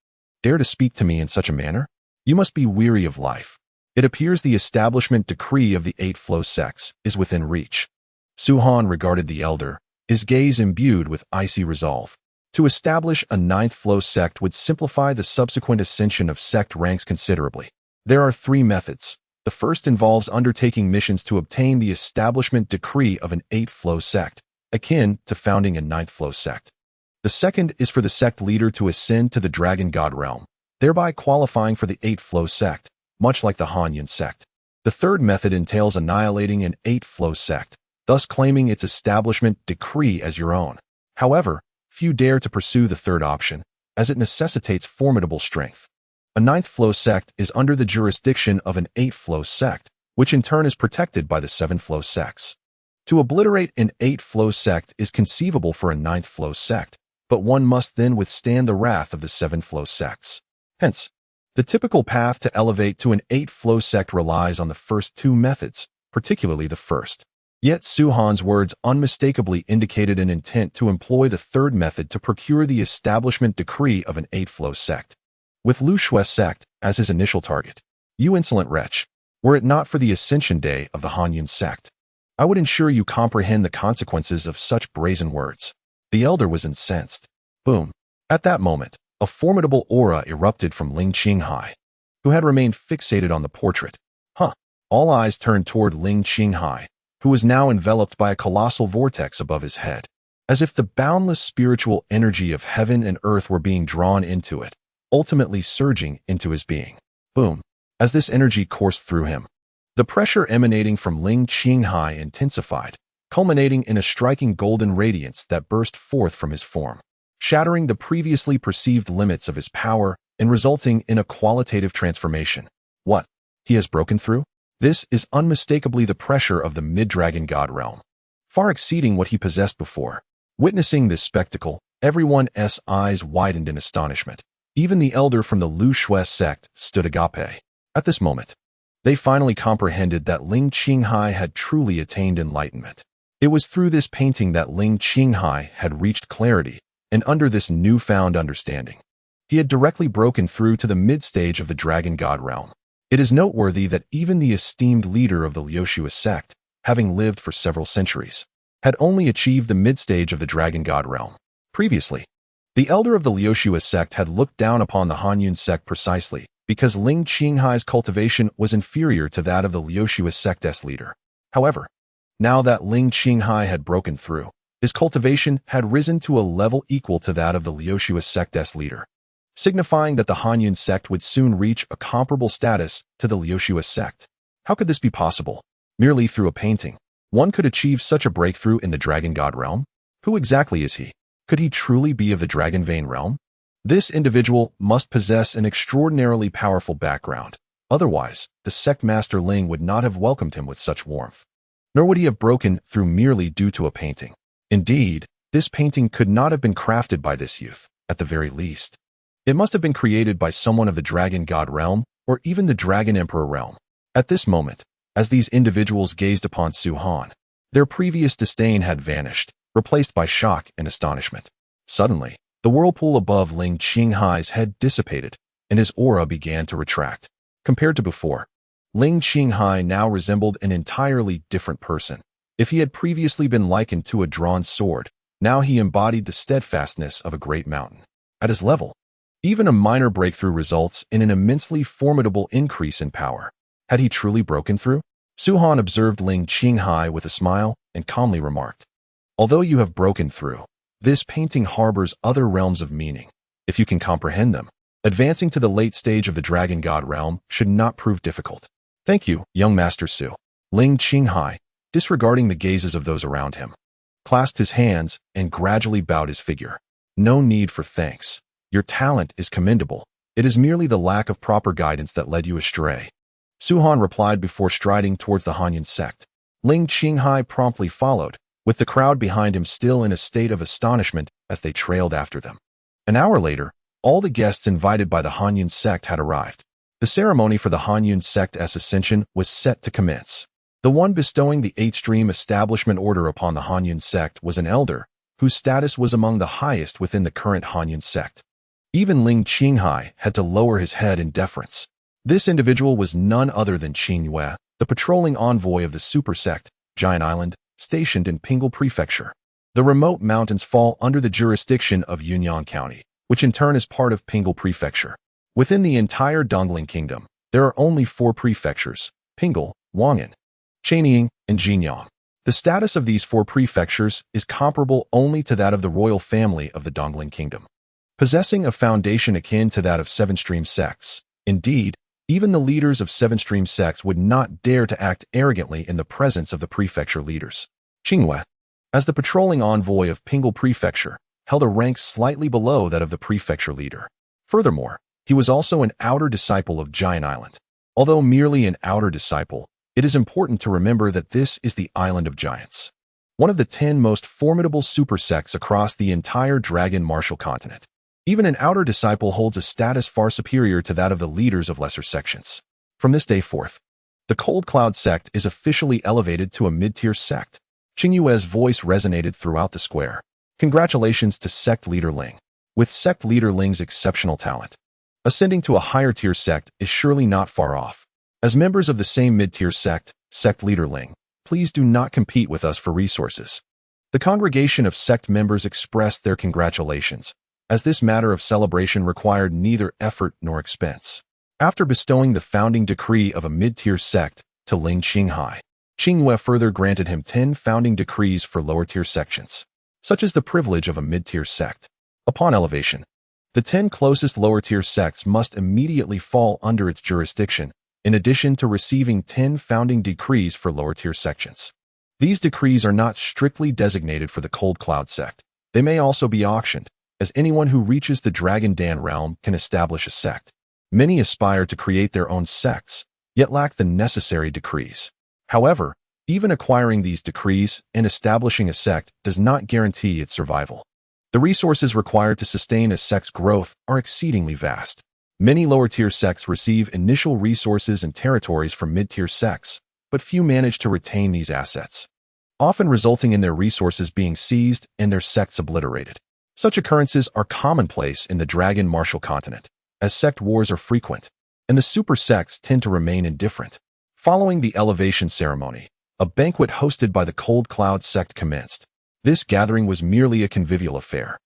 [SPEAKER 1] dare to speak to me in such a manner? You must be weary of life. It appears the establishment decree of the 8 flow sects is within reach. Su Han regarded the elder, his gaze imbued with icy resolve. To establish a 9th flow sect would simplify the subsequent ascension of sect ranks considerably. There are 3 methods. The first involves undertaking missions to obtain the establishment decree of an 8 flow sect, akin to founding a 9th flow sect. The second is for the sect leader to ascend to the dragon god realm, thereby qualifying for the 8 flow sect, much like the Han Yun sect. The third method entails annihilating an 8 flow sect, thus claiming its establishment decree as your own. However, few dare to pursue the third option, as it necessitates formidable strength. A 9th flow sect is under the jurisdiction of an 8 flow sect, which in turn is protected by the 7 flow sects. To obliterate an 8 flow sect is conceivable for a 9th flow sect, but one must then withstand the wrath of the 7 flow sects. Hence, the typical path to elevate to an 8 flow sect relies on the first 2 methods, particularly the first. Yet Su Han's words unmistakably indicated an intent to employ the third method to procure the establishment decree of an 8 flow sect. With Lu Shui sect as his initial target. You insolent wretch, were it not for the ascension day of the Han Yun sect, I would ensure you comprehend the consequences of such brazen words. The elder was incensed. Boom. At that moment, a formidable aura erupted from Ling Qinghai, who had remained fixated on the portrait. All eyes turned toward Ling Qinghai, who was now enveloped by a colossal vortex above his head, as if the boundless spiritual energy of heaven and earth were being drawn into it, ultimately surging into his being. Boom. As this energy coursed through him, the pressure emanating from Ling Qinghai intensified, culminating in a striking golden radiance that burst forth from his form, shattering the previously perceived limits of his power and resulting in a qualitative transformation. What? He has broken through? This is unmistakably the pressure of the mid-dragon god realm, far exceeding what he possessed before. Witnessing this spectacle, everyone's eyes widened in astonishment. Even the elder from the Lu Shui sect stood agape. At this moment, they finally comprehended that Ling Qinghai had truly attained enlightenment. It was through this painting that Ling Qinghai had reached clarity, and under this newfound understanding, he had directly broken through to the mid-stage of the dragon god realm. It is noteworthy that even the esteemed leader of the Liu Shui sect, having lived for several centuries, had only achieved the mid-stage of the dragon god realm. Previously, the elder of the Liu Shui sect had looked down upon the Han Yun sect precisely because Ling Qinghai's cultivation was inferior to that of the Liu Shui sect's leader. However, now that Ling Qinghai had broken through, his cultivation had risen to a level equal to that of the Liu Shui sect's leader, signifying that the Han Yun sect would soon reach a comparable status to the Liu Shui sect. How could this be possible? Merely through a painting, one could achieve such a breakthrough in the dragon god realm? Who exactly is he? Could he truly be of the dragon vein realm? This individual must possess an extraordinarily powerful background. Otherwise, the sect master Ling would not have welcomed him with such warmth. Nor would he have broken through merely due to a painting. Indeed, this painting could not have been crafted by this youth, at the very least. It must have been created by someone of the dragon god realm, or even the dragon emperor realm. At this moment, as these individuals gazed upon Su Han, their previous disdain had vanished, replaced by shock and astonishment. Suddenly, the whirlpool above Ling Qinghai's head dissipated, and his aura began to retract. Compared to before, Ling Qinghai now resembled an entirely different person. If he had previously been likened to a drawn sword, now he embodied the steadfastness of a great mountain. At his level, even a minor breakthrough results in an immensely formidable increase in power. Had he truly broken through? Su-Han observed Ling Qinghai with a smile and calmly remarked, "Although you have broken through, this painting harbors other realms of meaning. If you can comprehend them, advancing to the late stage of the Dragon God realm should not prove difficult." "Thank you, young Master Su." Ling Qinghai, disregarding the gazes of those around him, clasped his hands and gradually bowed his figure. "No need for thanks. Your talent is commendable. It is merely the lack of proper guidance that led you astray." Su-Han replied before striding towards the Hanyan sect. Ling Qinghai promptly followed, with the crowd behind him still in a state of astonishment as they trailed after them. An hour later, all the guests invited by the Hanyan sect had arrived. The ceremony for the Hanyan sect's ascension was set to commence. The one bestowing the 8th-stream establishment order upon the Hanyan sect was an elder, whose status was among the highest within the current Hanyan sect. Even Ling Qinghai had to lower his head in deference. This individual was none other than Qin Yue, the patrolling envoy of the super sect, Giant Island, stationed in Pingle Prefecture. The remote mountains fall under the jurisdiction of Yunnan County, which in turn is part of Pingle Prefecture. Within the entire Dongling Kingdom, there are only 4 prefectures: Pingle, Wangan, Chanying, and Jinyang. The status of these 4 prefectures is comparable only to that of the royal family of the Dongling Kingdom, possessing a foundation akin to that of 7-stream sects. Indeed, even the leaders of 7-stream sects would not dare to act arrogantly in the presence of the prefecture leaders. Qingyue, as the patrolling envoy of Pingle Prefecture, held a rank slightly below that of the prefecture leader. Furthermore, he was also an outer disciple of Giant Island. Although merely an outer disciple, it is important to remember that this is the Island of Giants, one of the 10 most formidable super sects across the entire Dragon Martial continent. Even an outer disciple holds a status far superior to that of the leaders of lesser sections. From this day forth, the Cold Cloud sect is officially elevated to a mid-tier sect. Qingyue's voice resonated throughout the square. Congratulations to Sect Leader Ling. With Sect Leader Ling's exceptional talent, ascending to a higher-tier sect is surely not far off. As members of the same mid-tier sect, Sect Leader Ling, please do not compete with us for resources. The congregation of sect members expressed their congratulations, as this matter of celebration required neither effort nor expense. After bestowing the founding decree of a mid-tier sect to Ling Qinghai, Qingyue further granted him 10 founding decrees for lower-tier sections, such as the privilege of a mid-tier sect. Upon elevation, the 10 closest lower-tier sects must immediately fall under its jurisdiction, in addition to receiving 10 founding decrees for lower-tier sections. These decrees are not strictly designated for the Cold Cloud sect. They may also be auctioned, as anyone who reaches the Dragon Dan realm can establish a sect. Many aspire to create their own sects, yet lack the necessary decrees. However, even acquiring these decrees and establishing a sect does not guarantee its survival. The resources required to sustain a sect's growth are exceedingly vast. Many lower-tier sects receive initial resources and territories from mid-tier sects, but few manage to retain these assets, often resulting in their resources being seized and their sects obliterated. Such occurrences are commonplace in the Dragon Martial continent, as sect wars are frequent, and the super sects tend to remain indifferent. Following the elevation ceremony, a banquet hosted by the Cold Cloud sect commenced. This gathering was merely a convivial affair,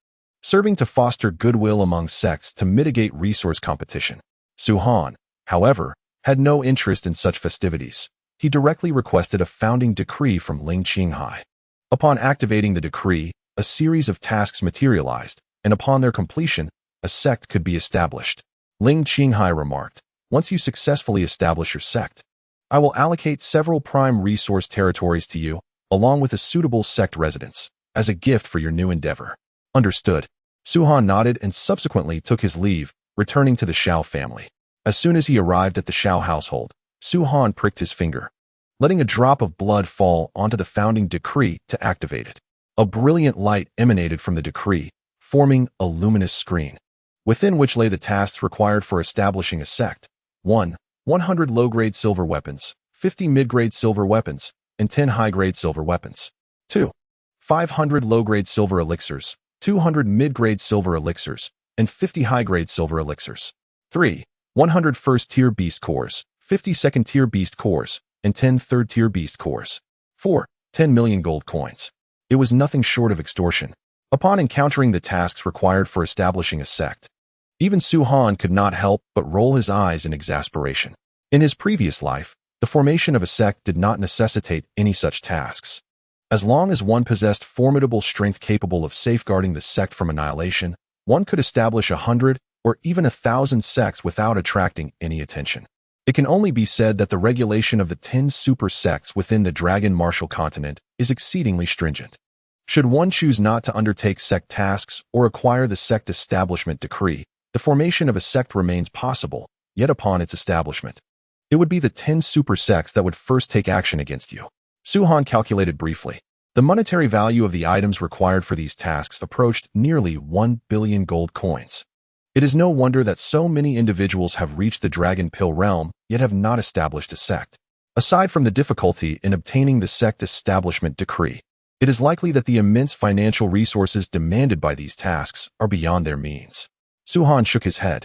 [SPEAKER 1] serving to foster goodwill among sects to mitigate resource competition. Su-Han, however, had no interest in such festivities. He directly requested a founding decree from Ling Qinghai. Upon activating the decree, a series of tasks materialized, and upon their completion, a sect could be established. Ling Qinghai remarked, "Once you successfully establish your sect, I will allocate several prime resource territories to you, along with a suitable sect residence, as a gift for your new endeavor." Understood. Su-Han nodded and subsequently took his leave, returning to the Shao family. As soon as he arrived at the Shao household, Su-Han pricked his finger, letting a drop of blood fall onto the founding decree to activate it. A brilliant light emanated from the decree, forming a luminous screen, within which lay the tasks required for establishing a sect. 1. 100 low-grade silver weapons, 50 mid-grade silver weapons, and 10 high-grade silver weapons. 2. 500 low-grade silver elixirs, 200 mid-grade silver elixirs, and 50 high-grade silver elixirs. 3. 100 first-tier beast cores, 50 second-tier beast cores, and 10 third-tier beast cores. 4. 10 million gold coins. It was nothing short of extortion. Upon encountering the tasks required for establishing a sect, even Su-Han could not help but roll his eyes in exasperation. In his previous life, the formation of a sect did not necessitate any such tasks. As long as one possessed formidable strength capable of safeguarding the sect from annihilation, one could establish 100 or even 1,000 sects without attracting any attention. It can only be said that the regulation of the 10 super sects within the Dragon Martial continent is exceedingly stringent. Should one choose not to undertake sect tasks or acquire the sect establishment decree, the formation of a sect remains possible, yet upon its establishment, it would be the 10 super sects that would first take action against you. Su-Han calculated briefly. The monetary value of the items required for these tasks approached nearly 1 billion gold coins. It is no wonder that so many individuals have reached the Dragon Pill realm, yet have not established a sect. Aside from the difficulty in obtaining the sect establishment decree, it is likely that the immense financial resources demanded by these tasks are beyond their means. Su-Han shook his head,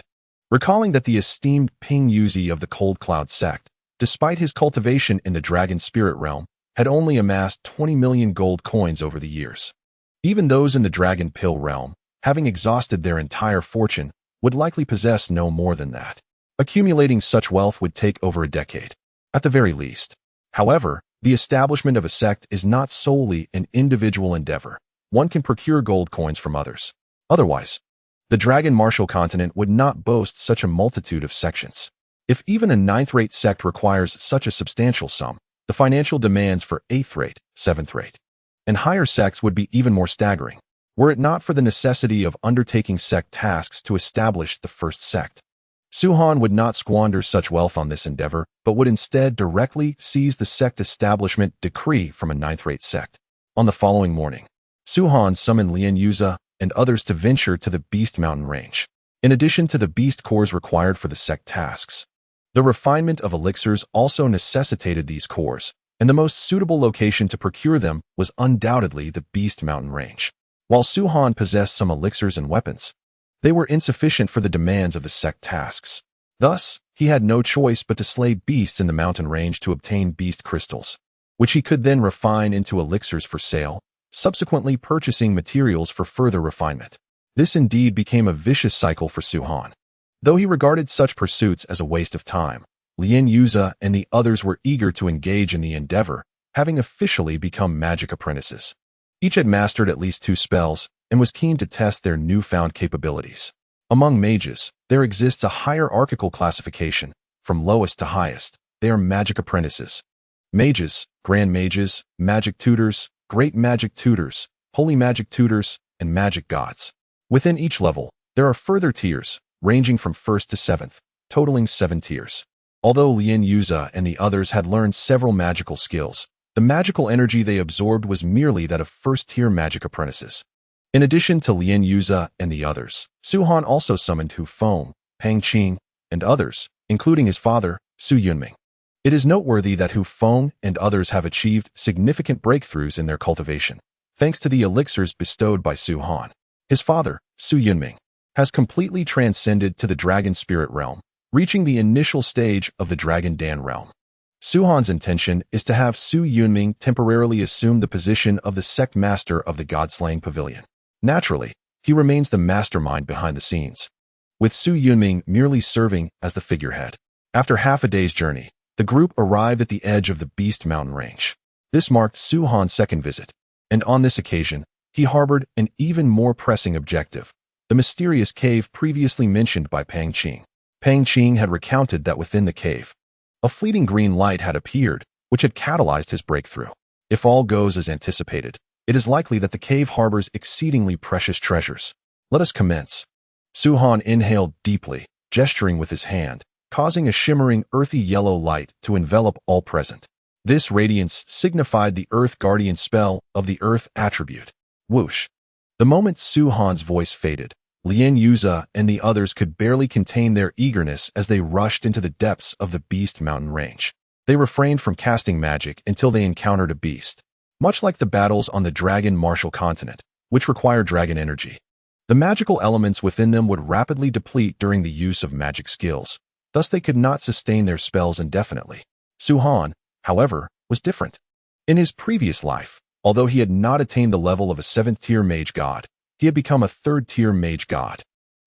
[SPEAKER 1] recalling that the esteemed Ping Yuzi of the Cold Cloud sect, despite his cultivation in the Dragon Spirit realm, had only amassed 20 million gold coins over the years. Even those in the Dragon Pill realm, having exhausted their entire fortune, would likely possess no more than that. Accumulating such wealth would take over a decade, at the very least. However, the establishment of a sect is not solely an individual endeavor. One can procure gold coins from others. Otherwise, the Dragon Martial continent would not boast such a multitude of sections. If even a 9th-rate sect requires such a substantial sum, the financial demands for 8th-rate, 7th-rate, and higher sects would be even more staggering, were it not for the necessity of undertaking sect tasks to establish the first sect. Su-Han would not squander such wealth on this endeavor, but would instead directly seize the sect establishment decree from a 9th-rate sect. On the following morning, Su-Han summoned Lien Yuza and others to venture to the Beast Mountain range. In addition to the beast cores required for the sect tasks, the refinement of elixirs also necessitated these cores, and the most suitable location to procure them was undoubtedly the Beast Mountain range. While Su-Han possessed some elixirs and weapons, they were insufficient for the demands of the sect tasks. Thus, he had no choice but to slay beasts in the mountain range to obtain beast crystals, which he could then refine into elixirs for sale, subsequently purchasing materials for further refinement. This indeed became a vicious cycle for Su-Han. Though he regarded such pursuits as a waste of time, Lien Yuza and the others were eager to engage in the endeavor, having officially become magic apprentices. Each had mastered at least 2 spells and was keen to test their newfound capabilities. Among mages, there exists a hierarchical classification, from lowest to highest. They are magic apprentices. Mages, grand mages, magic tutors, great magic tutors, holy magic tutors, and magic gods. Within each level, there are further tiers, ranging from 1st to 7th, totaling 7 tiers. Although Lien Yuza and the others had learned several magical skills, the magical energy they absorbed was merely that of first-tier magic apprentices. In addition to Lien Yuza and the others, Su-Han also summoned Hu Feng, Pang Qing, and others, including his father, Su Yunming. It is noteworthy that Hu Feng and others have achieved significant breakthroughs in their cultivation, thanks to the elixirs bestowed by Su-Han. His father, Su Yunming, has completely transcended to the Dragon Spirit realm, reaching the initial stage of the Dragon Dan realm. Su-Han's intention is to have Su Yunming temporarily assume the position of the sect master of the God-Slaying Pavilion. Naturally, he remains the mastermind behind the scenes, with Su Yunming merely serving as the figurehead. After half a day's journey, the group arrived at the edge of the Beast Mountain range. This marked Su-Han's second visit, and on this occasion, he harbored an even more pressing objective, the mysterious cave previously mentioned by Pang Qing. Pang Qing had recounted that within the cave, a fleeting green light had appeared, which had catalyzed his breakthrough. If all goes as anticipated, it is likely that the cave harbors exceedingly precious treasures. Let us commence. Su-Han inhaled deeply, gesturing with his hand, causing a shimmering earthy yellow light to envelop all present. This radiance signified the Earth Guardian spell of the Earth attribute. Whoosh! The moment Su-Han's voice faded, Lien Yuza and the others could barely contain their eagerness as they rushed into the depths of the Beast Mountain range. They refrained from casting magic until they encountered a beast. Much like the battles on the Dragon Martial continent, which require dragon energy, the magical elements within them would rapidly deplete during the use of magic skills. Thus they could not sustain their spells indefinitely. Su-Han, however, was different. In his previous life, although he had not attained the level of a 7th-tier mage god, he had become a 3rd-tier mage god,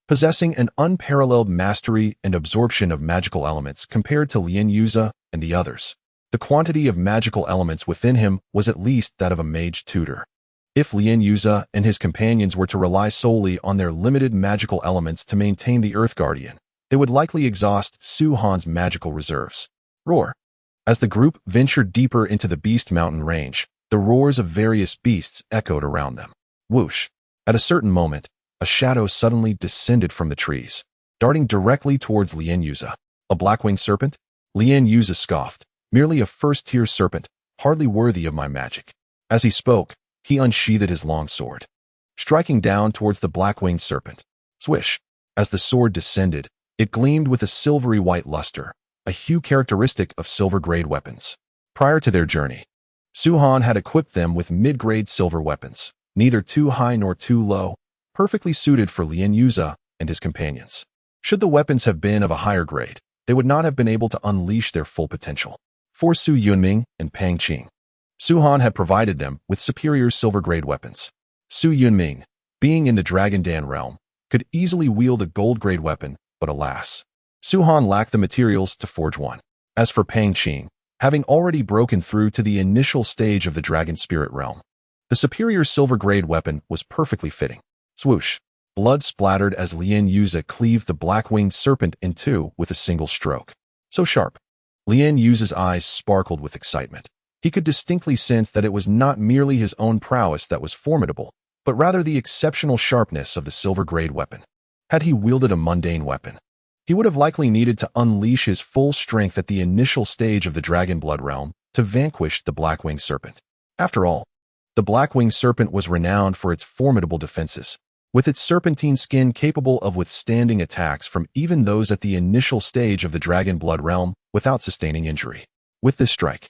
[SPEAKER 1] possessing an unparalleled mastery and absorption of magical elements compared to Lien Yuze and the others. The quantity of magical elements within him was at least that of a mage tutor. If Lien Yuze and his companions were to rely solely on their limited magical elements to maintain the Earth Guardian, they would likely exhaust Su Han's magical reserves. Roar. As the group ventured deeper into the Beast Mountain range, the roars of various beasts echoed around them. Whoosh. At a certain moment, a shadow suddenly descended from the trees, darting directly towards Lien Yuze. A black-winged serpent? Lien Yuze scoffed. Merely a 1st-tier serpent, hardly worthy of my magic. As he spoke, he unsheathed his long sword, striking down towards the black-winged serpent. Swish. As the sword descended, it gleamed with a silvery white luster, a hue characteristic of silver-grade weapons. Prior to their journey, Su Han had equipped them with mid-grade silver weapons, neither too high nor too low, perfectly suited for Lien Yuze and his companions. Should the weapons have been of a higher grade, they would not have been able to unleash their full potential. For Su Yunming and Pang Qing, Su Han had provided them with superior silver-grade weapons. Su Yunming, being in the Dragon Dan realm, could easily wield a gold-grade weapon, but alas, Su Han lacked the materials to forge one. As for Pang Qing, having already broken through to the initial stage of the Dragon Spirit realm, the superior silver-grade weapon was perfectly fitting. Swoosh. Blood splattered as Lien Yuze cleaved the black-winged serpent in two with a single stroke. So sharp. Lien Yuze's eyes sparkled with excitement. He could distinctly sense that it was not merely his own prowess that was formidable, but rather the exceptional sharpness of the silver-grade weapon. Had he wielded a mundane weapon, he would have likely needed to unleash his full strength at the initial stage of the Dragon Blood realm to vanquish the black-winged serpent. After all, the black-winged serpent was renowned for its formidable defenses, with its serpentine skin capable of withstanding attacks from even those at the initial stage of the Dragon Blood realm without sustaining injury. With this strike,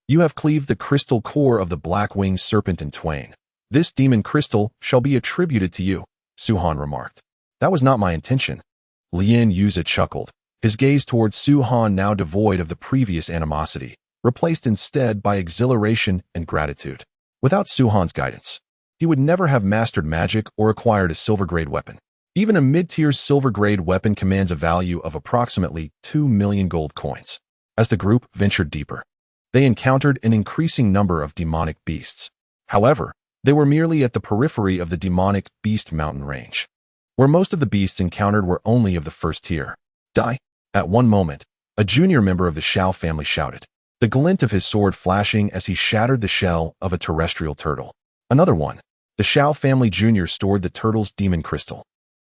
[SPEAKER 1] you have cleaved the crystal core of the black-winged serpent in twain. This demon crystal shall be attributed to you, Su Han remarked. That was not my intention. Lien Yuze chuckled, his gaze towards Su Han now devoid of the previous animosity, replaced instead by exhilaration and gratitude. Without Su Han's guidance, he would never have mastered magic or acquired a silver-grade weapon. Even a mid-tier silver-grade weapon commands a value of approximately 2 million gold coins. As the group ventured deeper, they encountered an increasing number of demonic beasts. However, they were merely at the periphery of the demonic Beast Mountain range, where most of the beasts encountered were only of the 1st tier. Die! At one moment, a junior member of the Shao family shouted, the glint of his sword flashing as he shattered the shell of a terrestrial turtle. Another one. The Shao family junior stored the turtle's demon crystal,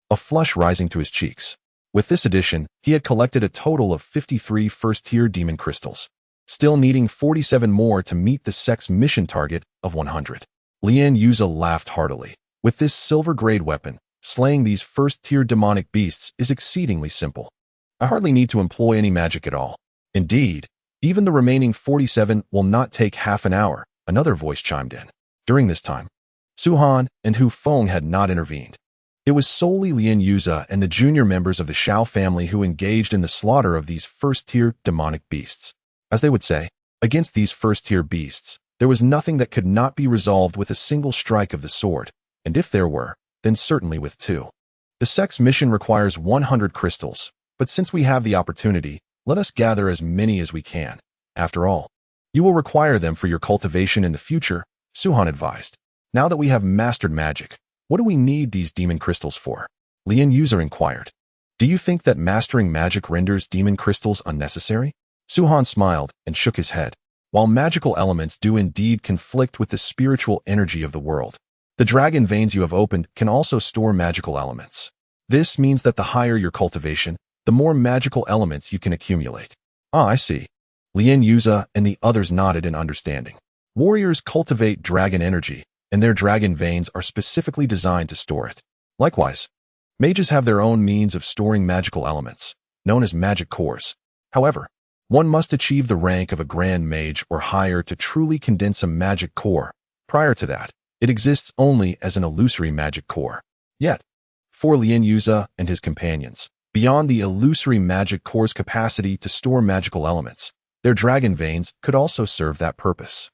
[SPEAKER 1] a flush rising to his cheeks. With this addition, he had collected a total of 53 1st-tier demon crystals, still needing 47 more to meet the sect's mission target of 100. Lien Yuze laughed heartily. With this silver-grade weapon, slaying these 1st-tier demonic beasts is exceedingly simple. I hardly need to employ any magic at all. Indeed, even the remaining 47 will not take half an hour, another voice chimed in. During this time, Su Han and Hu Feng had not intervened. It was solely Lien Yuze and the junior members of the Shao family who engaged in the slaughter of these 1st-tier demonic beasts. As they would say, against these 1st-tier beasts, there was nothing that could not be resolved with a single strike of the sword, and if there were, then certainly with two. The sect's mission requires 100 crystals, but since we have the opportunity, let us gather as many as we can. After all, you will require them for your cultivation in the future, Su Han advised. Now that we have mastered magic, what do we need these demon crystals for? Lien Yuze inquired. Do you think that mastering magic renders demon crystals unnecessary? Su Han smiled and shook his head. While magical elements do indeed conflict with the spiritual energy of the world, the dragon veins you have opened can also store magical elements. This means that the higher your cultivation, the more magical elements you can accumulate. Ah, I see. Lien Yuze and the others nodded in understanding. Warriors cultivate dragon energy, and their dragon veins are specifically designed to store it. Likewise, mages have their own means of storing magical elements, known as magic cores. However, one must achieve the rank of a grand mage or higher to truly condense a magic core. Prior to that, it exists only as an illusory magic core. Yet, for Lien Yuze and his companions, beyond the illusory magic core's capacity to store magical elements, their dragon veins could also serve that purpose.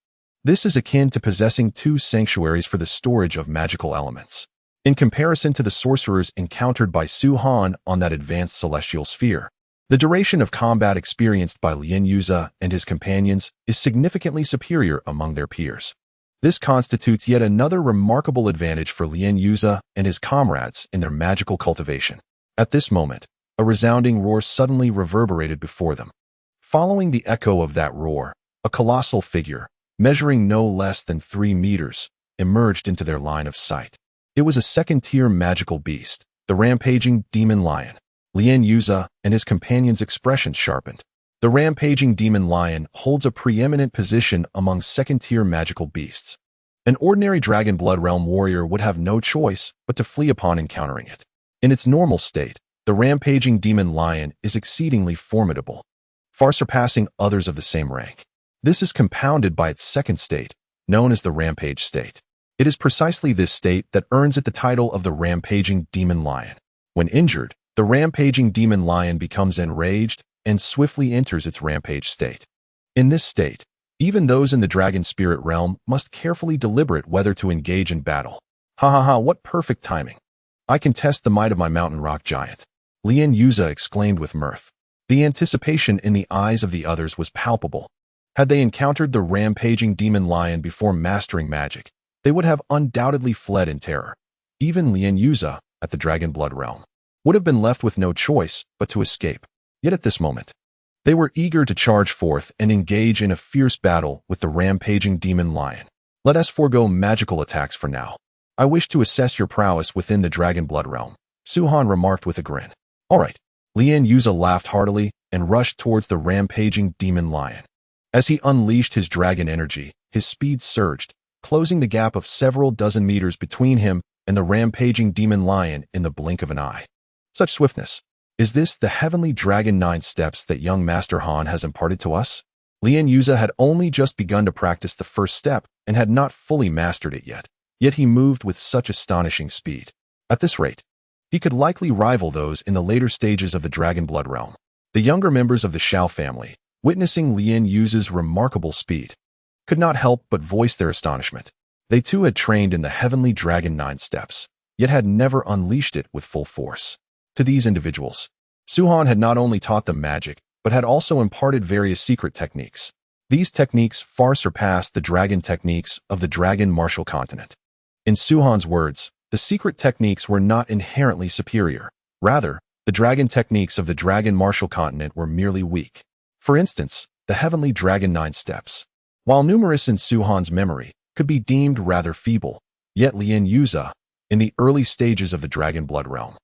[SPEAKER 1] This is akin to possessing two sanctuaries for the storage of magical elements. In comparison to the sorcerers encountered by Su Han on that advanced celestial sphere, the duration of combat experienced by Lien Yuze and his companions is significantly superior among their peers. This constitutes yet another remarkable advantage for Lien Yuze and his comrades in their magical cultivation. At this moment, a resounding roar suddenly reverberated before them. Following the echo of that roar, a colossal figure, measuring no less than 3 meters, emerged into their line of sight. It was a second-tier magical beast, the rampaging demon lion. Lien Yuze and his companions' expressions sharpened. The rampaging demon lion holds a preeminent position among second-tier magical beasts. An ordinary Dragon Blood Realm warrior would have no choice but to flee upon encountering it. In its normal state, the rampaging demon lion is exceedingly formidable, far surpassing others of the same rank. This is compounded by its second state, known as the rampage state. It is precisely this state that earns it the title of the rampaging demon lion. When injured, the rampaging demon lion becomes enraged and swiftly enters its rampage state. In this state, even those in the dragon spirit realm must carefully deliberate whether to engage in battle. Ha ha ha, what perfect timing! I can test the might of my mountain rock giant. Lien Yuze exclaimed with mirth. The anticipation in the eyes of the others was palpable. Had they encountered the rampaging demon lion before mastering magic, they would have undoubtedly fled in terror. Even Lien Yuze, at the Dragon Blood Realm, would have been left with no choice but to escape. Yet at this moment, they were eager to charge forth and engage in a fierce battle with the rampaging demon lion. Let us forego magical attacks for now. I wish to assess your prowess within the Dragon Blood Realm, Su Han remarked with a grin. All right. Lien Yuze laughed heartily and rushed towards the rampaging demon lion. As he unleashed his dragon energy, his speed surged, closing the gap of several dozen meters between him and the rampaging demon lion in the blink of an eye. Such swiftness. Is this the heavenly dragon 9 steps that young Master Han has imparted to us? Lien Yuze had only just begun to practice the first step and had not fully mastered it yet he moved with such astonishing speed. At this rate, he could likely rival those in the later stages of the Dragon Blood Realm. The younger members of the Shao family, witnessing Lien Yuze's remarkable speed, could not help but voice their astonishment. They too had trained in the heavenly dragon 9 steps, yet had never unleashed it with full force. To these individuals, Su Han had not only taught them magic, but had also imparted various secret techniques. These techniques far surpassed the dragon techniques of the dragon martial continent. In Su Han's words, the secret techniques were not inherently superior. Rather, the dragon techniques of the dragon martial continent were merely weak. For instance, the heavenly dragon 9 steps, while numerous in Su Han's memory, could be deemed rather feeble. Yet Lien Yuze, in the early stages of the Dragon Blood Realm,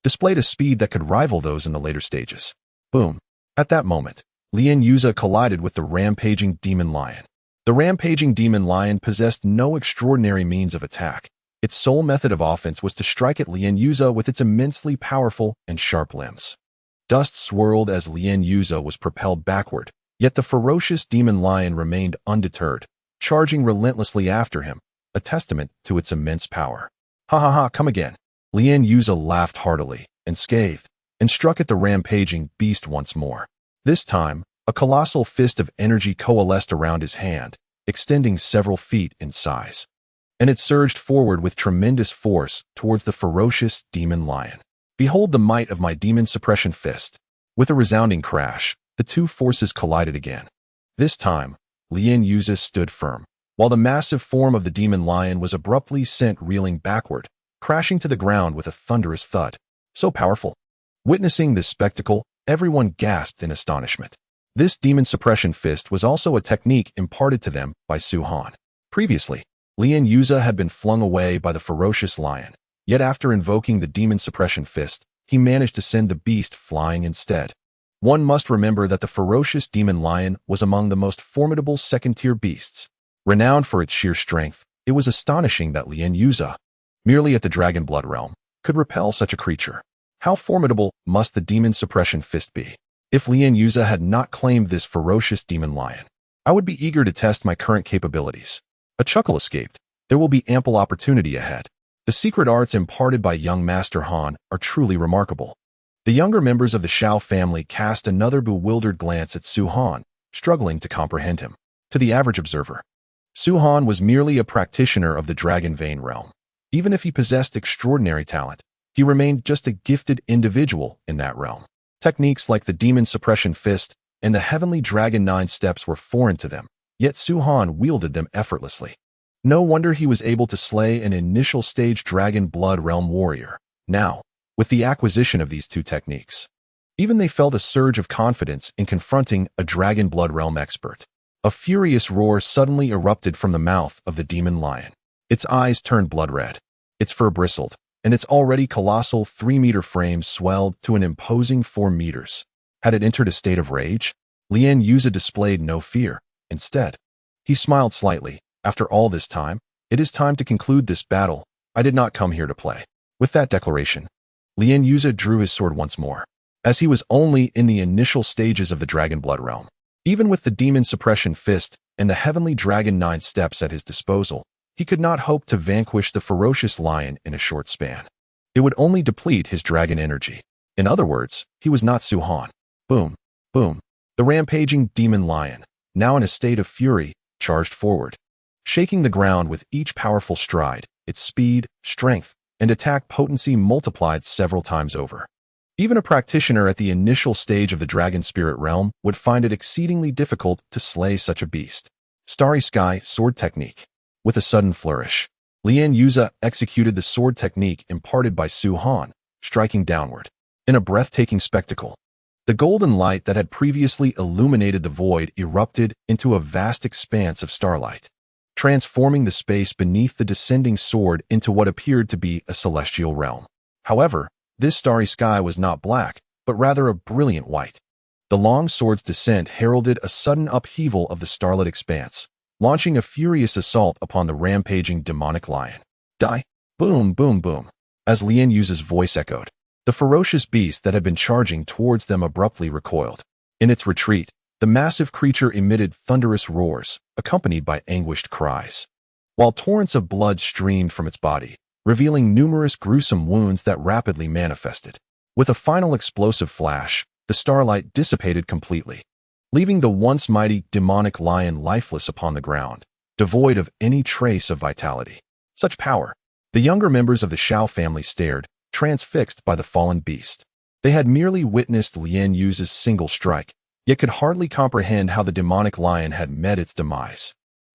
[SPEAKER 1] displayed a speed that could rival those in the later stages. Boom. At that moment, Lien Yuze collided with the rampaging demon lion. The rampaging demon lion possessed no extraordinary means of attack. Its sole method of offense was to strike at Lien Yuze with its immensely powerful and sharp limbs. Dust swirled as Lien Yuze was propelled backward, yet the ferocious demon lion remained undeterred, charging relentlessly after him, a testament to its immense power. Ha ha ha, come again. Lien Yuze laughed heartily and scathed, and struck at the rampaging beast once more. This time, a colossal fist of energy coalesced around his hand, extending several feet in size, and it surged forward with tremendous force towards the ferocious demon lion. Behold the might of my demon suppression fist. With a resounding crash, the two forces collided again. This time, Lien Yuze stood firm, while the massive form of the demon lion was abruptly sent reeling backward, crashing to the ground with a thunderous thud. So powerful. Witnessing this spectacle, everyone gasped in astonishment. This demon suppression fist was also a technique imparted to them by Su Han. Previously, Lien Yuze had been flung away by the ferocious lion, yet after invoking the demon suppression fist, he managed to send the beast flying instead. One must remember that the ferocious demon lion was among the most formidable second-tier beasts. Renowned for its sheer strength, it was astonishing that Lien Yuze, merely at the Dragon Blood Realm, could repel such a creature. How formidable must the demon suppression fist be? If Lien Yuze had not claimed this ferocious demon lion, I would be eager to test my current capabilities. A chuckle escaped. There will be ample opportunity ahead. The secret arts imparted by young Master Han are truly remarkable. The younger members of the Shao family cast another bewildered glance at Su Han, struggling to comprehend him. To the average observer, Su-Han was merely a practitioner of the Dragon Vein realm. Even if he possessed extraordinary talent, he remained just a gifted individual in that realm. Techniques like the Demon Suppression Fist and the Heavenly Dragon 9 Steps were foreign to them, yet Su-Han wielded them effortlessly. No wonder he was able to slay an initial stage Dragon Blood Realm warrior. Now, with the acquisition of these two techniques, even they felt a surge of confidence in confronting a Dragon Blood Realm expert. A furious roar suddenly erupted from the mouth of the demon lion. Its eyes turned blood red, its fur bristled, and its already colossal 3-meter frame swelled to an imposing 4 meters. Had it entered a state of rage? Lien Yuza displayed no fear. Instead, he smiled slightly. After all this time, it is time to conclude this battle. I did not come here to play. With that declaration, Lien Yuza drew his sword once more. As he was only in the initial stages of the Dragon Blood Realm, even with the Demon Suppression Fist and the Heavenly Dragon 9 Steps at his disposal, he could not hope to vanquish the ferocious lion in a short span. It would only deplete his dragon energy. In other words, he was not Su-Han. Boom, boom. The rampaging demon lion, now in a state of fury, charged forward. Shaking the ground with each powerful stride, its speed, strength, and attack potency multiplied several times over. Even a practitioner at the initial stage of the Dragon Spirit realm would find it exceedingly difficult to slay such a beast. Starry Sky Sword Technique. With a sudden flourish, Lien Yuza executed the sword technique imparted by Su-Han, striking downward. In a breathtaking spectacle, the golden light that had previously illuminated the void erupted into a vast expanse of starlight, transforming the space beneath the descending sword into what appeared to be a celestial realm. However, this starry sky was not black, but rather a brilliant white. The long sword's descent heralded a sudden upheaval of the starlit expanse, launching a furious assault upon the rampaging demonic lion. Die! Boom, boom, boom. As Lien Yuza's voice echoed, the ferocious beast that had been charging towards them abruptly recoiled. In its retreat, the massive creature emitted thunderous roars, accompanied by anguished cries, while torrents of blood streamed from its body, revealing numerous gruesome wounds that rapidly manifested. With a final explosive flash, the starlight dissipated completely, leaving the once mighty demonic lion lifeless upon the ground, devoid of any trace of vitality. Such power! The younger members of the Shao family stared, transfixed by the fallen beast. They had merely witnessed Lien Yuza's single strike, yet could hardly comprehend how the demonic lion had met its demise.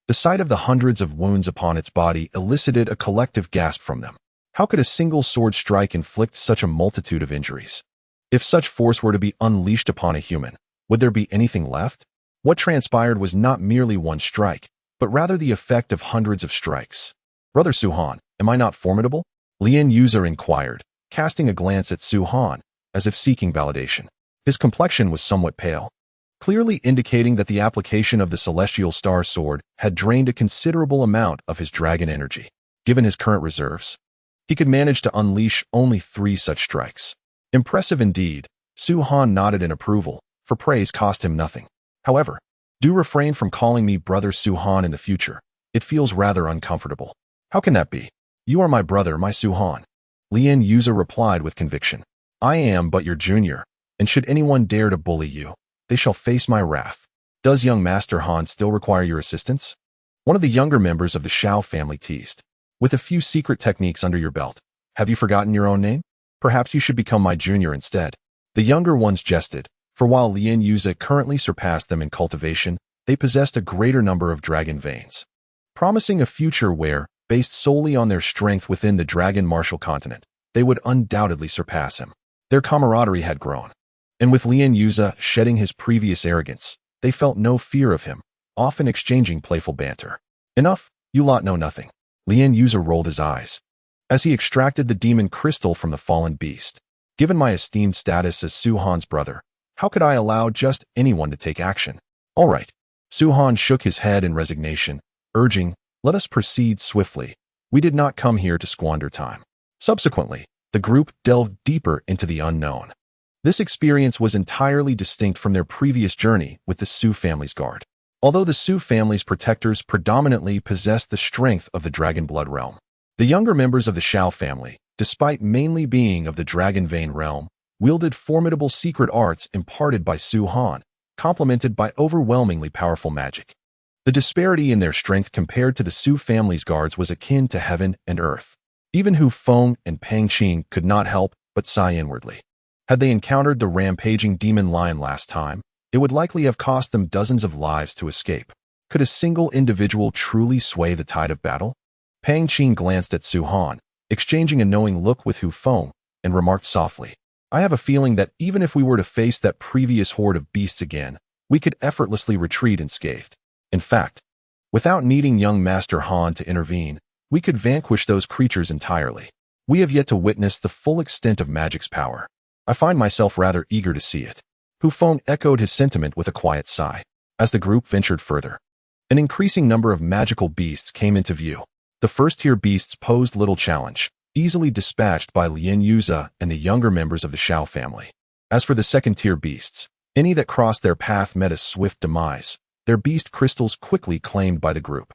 [SPEAKER 1] The sight of the hundreds of wounds upon its body elicited a collective gasp from them. How could a single sword strike inflict such a multitude of injuries? If such force were to be unleashed upon a human, would there be anything left? What transpired was not merely one strike, but rather the effect of hundreds of strikes. Brother Su-Han, am I not formidable? Lien Yuza inquired, casting a glance at Su-Han, as if seeking validation. His complexion was somewhat pale, clearly indicating that the application of the Celestial Star Sword had drained a considerable amount of his dragon energy. Given his current reserves, he could manage to unleash only 3 such strikes. Impressive indeed. Su-Han nodded in approval, for praise cost him nothing. However, do refrain from calling me Brother Su-Han in the future. It feels rather uncomfortable. How can that be? You are my brother, my Su-Han. Lien Yuza replied with conviction. I am but your junior, and should anyone dare to bully you, they shall face my wrath. Does young Master Han still require your assistance? One of the younger members of the Shao family teased. With a few secret techniques under your belt, have you forgotten your own name? Perhaps you should become my junior instead. The younger ones jested, for while Lien Yuza currently surpassed them in cultivation, they possessed a greater number of dragon veins, promising a future where, based solely on their strength within the dragon martial continent, they would undoubtedly surpass him. Their camaraderie had grown, and with Lien Yuza shedding his previous arrogance, they felt no fear of him, often exchanging playful banter. Enough, you lot know nothing. Lien Yuza rolled his eyes as he extracted the demon crystal from the fallen beast. Given my esteemed status as Su-Han's brother, how could I allow just anyone to take action? All right. Su-Han shook his head in resignation, urging, let us proceed swiftly. We did not come here to squander time. Subsequently, the group delved deeper into the unknown. This experience was entirely distinct from their previous journey with the Su family's guard. Although the Su family's protectors predominantly possessed the strength of the Dragon Blood realm, the younger members of the Shao family, despite mainly being of the Dragon Vein realm, wielded formidable secret arts imparted by Su-Han, complemented by overwhelmingly powerful magic. The disparity in their strength compared to the Su family's guards was akin to heaven and earth. Even Hu Feng and Pang Qing could not help but sigh inwardly. Had they encountered the rampaging demon lion last time, it would likely have cost them dozens of lives to escape. Could a single individual truly sway the tide of battle? Pang Qing glanced at Su Han, exchanging a knowing look with Hu Feng, and remarked softly, I have a feeling that even if we were to face that previous horde of beasts again, we could effortlessly retreat unscathed. In fact, without needing young Master Han to intervene, we could vanquish those creatures entirely. We have yet to witness the full extent of magic's power. I find myself rather eager to see it. Hu Feng echoed his sentiment with a quiet sigh. As the group ventured further, an increasing number of magical beasts came into view. The first-tier beasts posed little challenge, easily dispatched by Lien Yuza and the younger members of the Shao family. As for the second-tier beasts, any that crossed their path met a swift demise, their beast crystals quickly claimed by the group.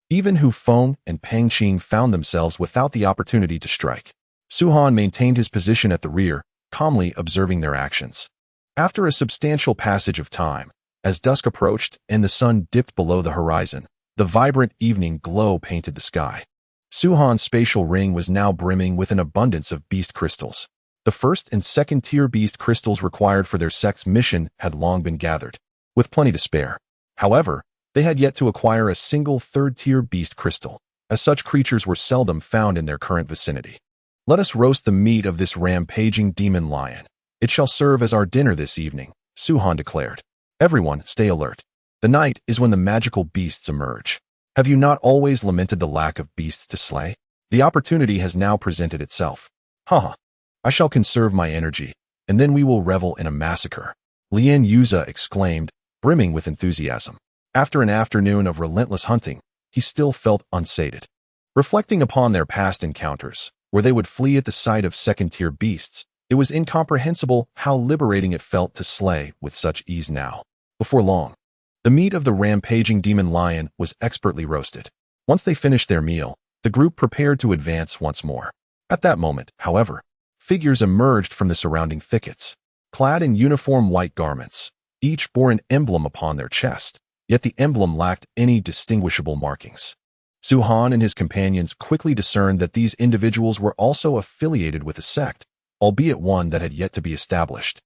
[SPEAKER 1] Even Hu Feng and Pang Qing found themselves without the opportunity to strike. Su Han maintained his position at the rear, calmly observing their actions. After a substantial passage of time, as dusk approached and the sun dipped below the horizon, the vibrant evening glow painted the sky. Su Han's spatial ring was now brimming with an abundance of beast crystals. The first and second-tier beast crystals required for their sect's mission had long been gathered, with plenty to spare. However, they had yet to acquire a single third-tier beast crystal, as such creatures were seldom found in their current vicinity. Let us roast the meat of this rampaging demon lion. It shall serve as our dinner this evening, Su Han declared. Everyone, stay alert. The night is when the magical beasts emerge. Have you not always lamented the lack of beasts to slay? The opportunity has now presented itself. Haha. I shall conserve my energy, and then we will revel in a massacre. Lien Yuza exclaimed, brimming with enthusiasm. After an afternoon of relentless hunting, he still felt unsated. Reflecting upon their past encounters, where they would flee at the sight of second-tier beasts, it was incomprehensible how liberating it felt to slay with such ease now. Before long, the meat of the rampaging demon lion was expertly roasted. Once they finished their meal, the group prepared to advance once more. At that moment, however, figures emerged from the surrounding thickets, clad in uniform white garments. Each bore an emblem upon their chest, yet the emblem lacked any distinguishable markings. Su Han and his companions quickly discerned that these individuals were also affiliated with a sect, albeit one that had yet to be established,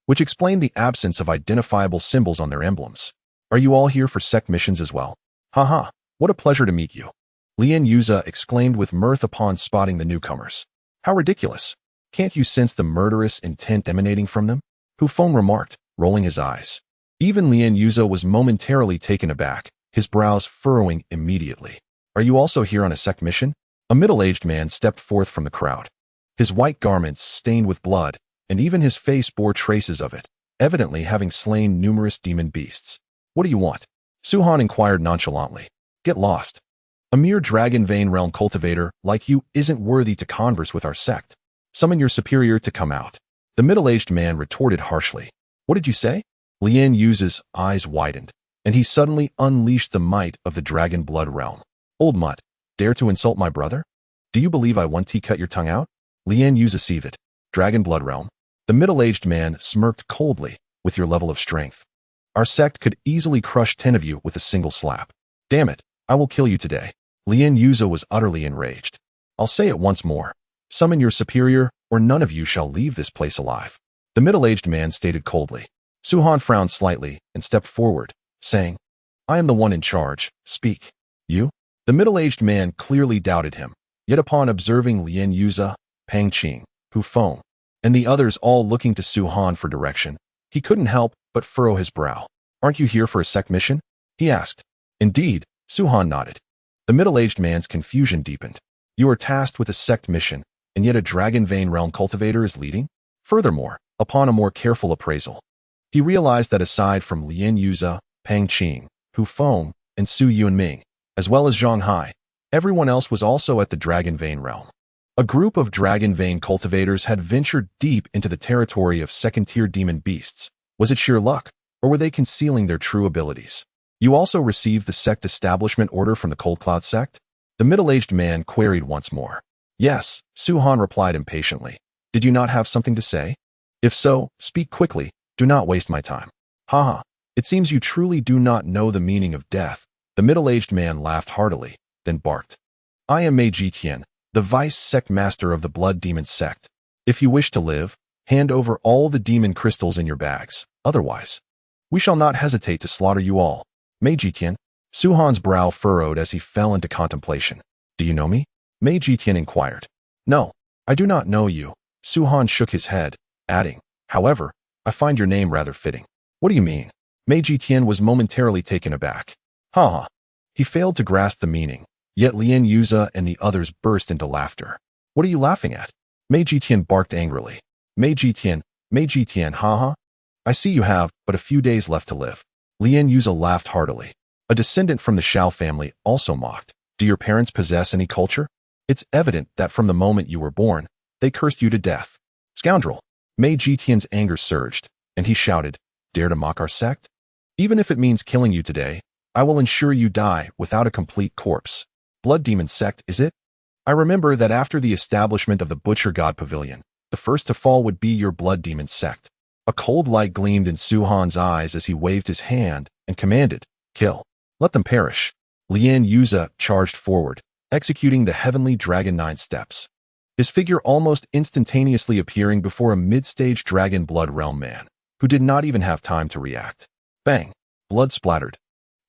[SPEAKER 1] which explained the absence of identifiable symbols on their emblems. Are you all here for sect missions as well? Haha, what a pleasure to meet you. Lien Yuza exclaimed with mirth upon spotting the newcomers. How ridiculous. Can't you sense the murderous intent emanating from them? Hu Feng remarked, rolling his eyes. Even Lien Yuza was momentarily taken aback, his brows furrowing immediately. Are you also here on a sect mission? A middle-aged man stepped forth from the crowd. His white garments stained with blood, and even his face bore traces of it, evidently having slain numerous demon beasts. What do you want? Su Han inquired nonchalantly. Get lost. A mere dragon vein realm cultivator like you isn't worthy to converse with our sect. Summon your superior to come out. The middle-aged man retorted harshly. What did you say? Lien Yuza's eyes widened, and he suddenly unleashed the might of the dragon blood realm. Old mutt, dare to insult my brother? Do you believe I want to cut your tongue out? Lien Yuza seethed. Dragon blood realm. The middle-aged man smirked coldly. With your level of strength, our sect could easily crush 10 of you with a single slap. Damn it, I will kill you today. Lien Yuza was utterly enraged. I'll say it once more. Summon your superior, or none of you shall leave this place alive. The middle-aged man stated coldly. Su Han frowned slightly and stepped forward, saying, I am the one in charge. Speak. You? The middle-aged man clearly doubted him, yet upon observing Lien Yuza, Pang Qing, Hu Feng, and the others all looking to Su Han for direction, he couldn't help but furrow his brow. Aren't you here for a sect mission? He asked. Indeed, Su Han nodded. The middle-aged man's confusion deepened. You are tasked with a sect mission, and yet a dragon vein realm cultivator is leading? Furthermore, upon a more careful appraisal, he realized that aside from Lien Yuza, Pang Qing, Hu Feng, and Su Yunming, as well as Zhang Hai, everyone else was also at the dragon vein realm. A group of dragon vein cultivators had ventured deep into the territory of second-tier demon beasts. Was it sheer luck, or were they concealing their true abilities? You also received the sect establishment order from the Cold Cloud sect? The middle-aged man queried once more. Yes, Su Han replied impatiently. Did you not have something to say? If so, speak quickly. Do not waste my time. Haha, it seems you truly do not know the meaning of death, The middle-aged man laughed heartily, then barked. I am Mei Jitian, the vice-sect master of the blood demon sect. If you wish to live, hand over all the demon crystals in your bags. Otherwise, we shall not hesitate to slaughter you all. Mei Jitian. Su-han's brow furrowed as he fell into contemplation. Do you know me? Mei Jitian inquired. No, I do not know you. Su-han shook his head, adding, however, I find your name rather fitting. What do you mean? Mei Jitian was momentarily taken aback. Ha! He failed to grasp the meaning, yet Lien Yuza and the others burst into laughter. What are you laughing at? Mei Jitian barked angrily. Mei Jitian, ha! I see you have but a few days left to live. Lien Yuza laughed heartily. A descendant from the Shao family also mocked. Do your parents possess any culture? It's evident that from the moment you were born, they cursed you to death. Scoundrel! Mei Jitian's anger surged, and he shouted, Dare to mock our sect? Even if it means killing you today, I will ensure you die without a complete corpse. Blood demon sect, is it? I remember that after the establishment of the Butcher God Pavilion, the first to fall would be your blood demon sect. A cold light gleamed in Su-han's eyes as he waved his hand and commanded, Kill. Let them perish. Lien Yuza charged forward, executing the heavenly dragon 9 steps. His figure almost instantaneously appearing before a mid-stage dragon blood realm man, who did not even have time to react. Bang! Blood splattered,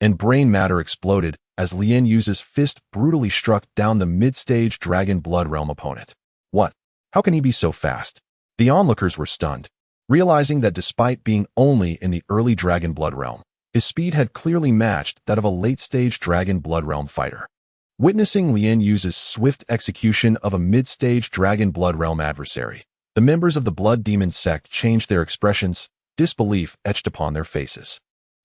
[SPEAKER 1] and brain matter exploded as Lien Yuza's fist brutally struck down the mid-stage dragon blood realm opponent. What? How can he be so fast? The onlookers were stunned, realizing that despite being only in the early dragon blood realm, his speed had clearly matched that of a late-stage dragon blood realm fighter. Witnessing Lien Yuza's swift execution of a mid-stage dragon blood realm adversary, the members of the blood demon sect changed their expressions, disbelief etched upon their faces.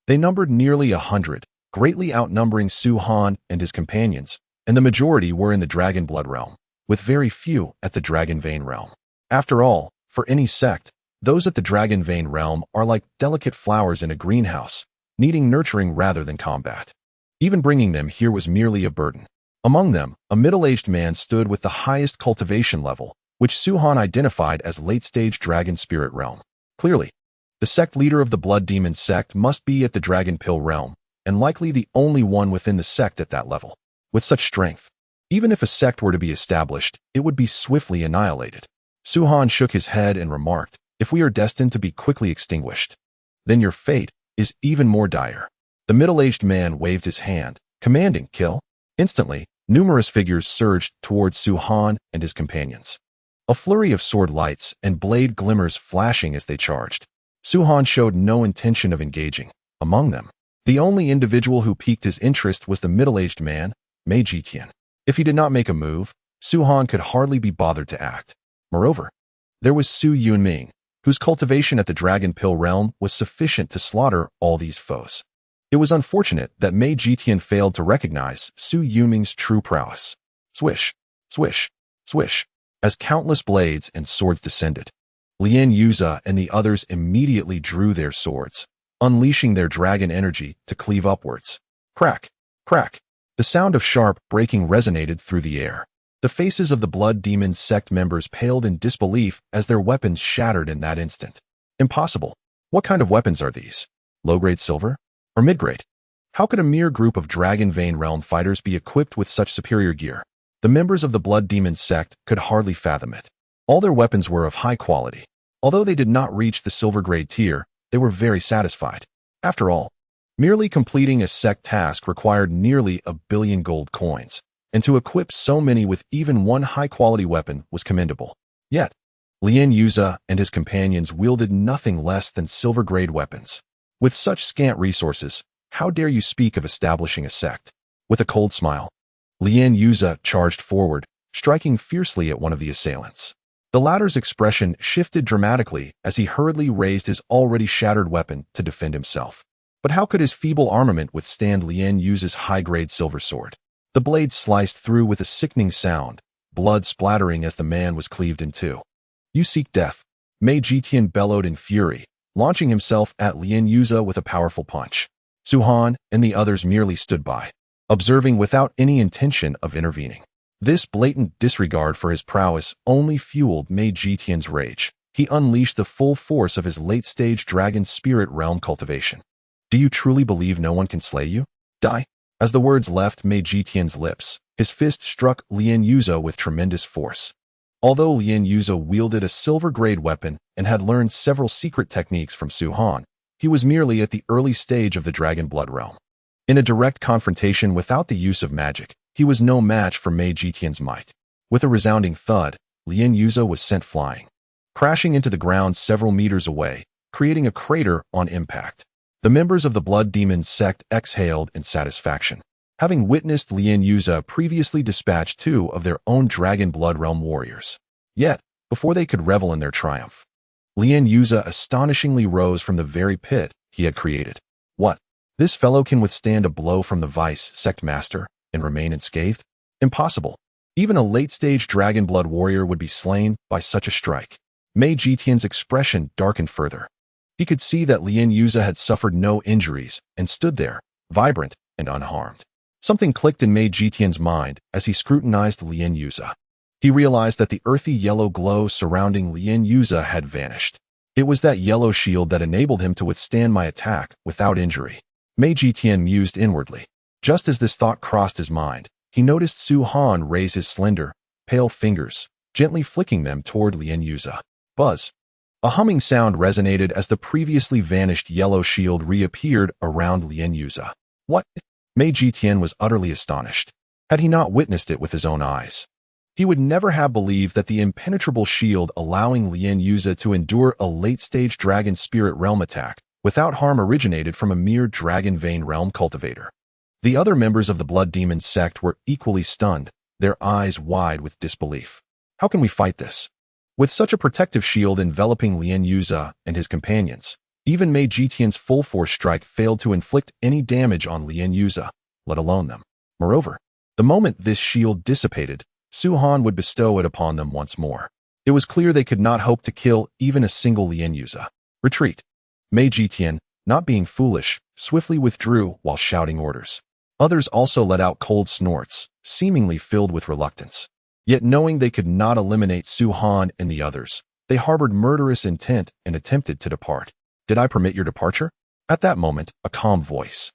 [SPEAKER 1] They numbered nearly 100, greatly outnumbering Su-han and his companions, and the majority were in the dragon blood realm, with very few at the dragon vein realm. After all, for any sect, those at the dragon vein realm are like delicate flowers in a greenhouse, needing nurturing rather than combat. Even bringing them here was merely a burden. Among them, a middle-aged man stood with the highest cultivation level, which Su-han identified as late-stage dragon spirit realm. Clearly, the sect leader of the blood demon sect must be at the dragon pill realm, and likely the only one within the sect at that level. With such strength, even if a sect were to be established, it would be swiftly annihilated. Su-han shook his head and remarked, If we are destined to be quickly extinguished, then your fate is even more dire. The middle-aged man waved his hand, commanding, Kill. Instantly, numerous figures surged towards Su-han and his companions. A flurry of sword lights and blade glimmers flashing as they charged. Su-han showed no intention of engaging. Among them, the only individual who piqued his interest was the middle-aged man, Mei Jitian. If he did not make a move, Su-han could hardly be bothered to act. Moreover, there was Su Yunming, whose cultivation at the Dragon Pill realm was sufficient to slaughter all these foes. It was unfortunate that Mei Jitian failed to recognize Su Yunming's true prowess. Swish, swish, swish, as countless blades and swords descended. Lien Yuza and the others immediately drew their swords, unleashing their dragon energy to cleave upwards. Crack, crack. The sound of sharp breaking resonated through the air. The faces of the blood demon sect members paled in disbelief as their weapons shattered in that instant. Impossible. What kind of weapons are these? Low-grade silver? Or mid-grade? How could a mere group of Dragon Vein Realm fighters be equipped with such superior gear? The members of the blood demon sect could hardly fathom it. All their weapons were of high quality. Although they did not reach the silver-grade tier, they were very satisfied. After all, merely completing a sect task required nearly 1 billion gold coins, and to equip so many with even one high-quality weapon was commendable. Yet, Lien Yuza and his companions wielded nothing less than silver-grade weapons. With such scant resources, how dare you speak of establishing a sect? With a cold smile, Lien Yuza charged forward, striking fiercely at one of the assailants. The latter's expression shifted dramatically as he hurriedly raised his already shattered weapon to defend himself. But how could his feeble armament withstand Lien Yuza's high-grade silver sword? The blade sliced through with a sickening sound, blood splattering as the man was cleaved in two. You seek death, Mei Jitian bellowed in fury, launching himself at Lien Yuza with a powerful punch. Su-han and the others merely stood by, observing without any intention of intervening. This blatant disregard for his prowess only fueled Mei Jitian's rage. He unleashed the full force of his late-stage dragon spirit realm cultivation. Do you truly believe no one can slay you? Die! As the words left Mei Jitian's lips, his fist struck Lien Yuza with tremendous force. Although Lien Yuza wielded a silver-grade weapon and had learned several secret techniques from Su Han, he was merely at the early stage of the Dragon Blood realm. In a direct confrontation without the use of magic, he was no match for Mei Jitian's might. With a resounding thud, Lien Yuza was sent flying, crashing into the ground several meters away, creating a crater on impact. The members of the Blood Demon sect exhaled in satisfaction, having witnessed Lien Yuza previously dispatch 2 of their own Dragon Blood realm warriors. Yet, before they could revel in their triumph, Lien Yuza astonishingly rose from the very pit he had created. What? This fellow can withstand a blow from the Vice Sect Master and remain unscathed? Impossible. Even a late-stage Dragon Blood warrior would be slain by such a strike. Mei Jitian's expression darkened further. He could see that Lien Yuza had suffered no injuries and stood there, vibrant and unharmed. Something clicked in Mei Jitian's mind as he scrutinized Lien Yuza. He realized that the earthy yellow glow surrounding Lien Yuza had vanished. It was that yellow shield that enabled him to withstand my attack without injury. Mei Jitian mused inwardly. Just as this thought crossed his mind, he noticed Su Han raise his slender, pale fingers, gently flicking them toward Lien Yuza. Buzz. A humming sound resonated as the previously vanished yellow shield reappeared around Lien Yuza. What? Mei Jitian was utterly astonished. Had he not witnessed it with his own eyes, he would never have believed that the impenetrable shield allowing Lien Yuza to endure a late-stage Dragon Spirit Realm attack without harm originated from a mere Dragon Vein Realm cultivator. The other members of the Blood Demon sect were equally stunned, their eyes wide with disbelief. How can we fight this? With such a protective shield enveloping Lien Yuza and his companions, even Mei Jitian's full-force strike failed to inflict any damage on Lien Yuza, let alone them. Moreover, the moment this shield dissipated, Su Han would bestow it upon them once more. It was clear they could not hope to kill even a single Lien Yuza. Retreat. Mei Jitian, not being foolish, swiftly withdrew while shouting orders. Others also let out cold snorts, seemingly filled with reluctance. Yet knowing they could not eliminate Su Han and the others, they harbored murderous intent and attempted to depart. Did I permit your departure? At that moment, a calm voice,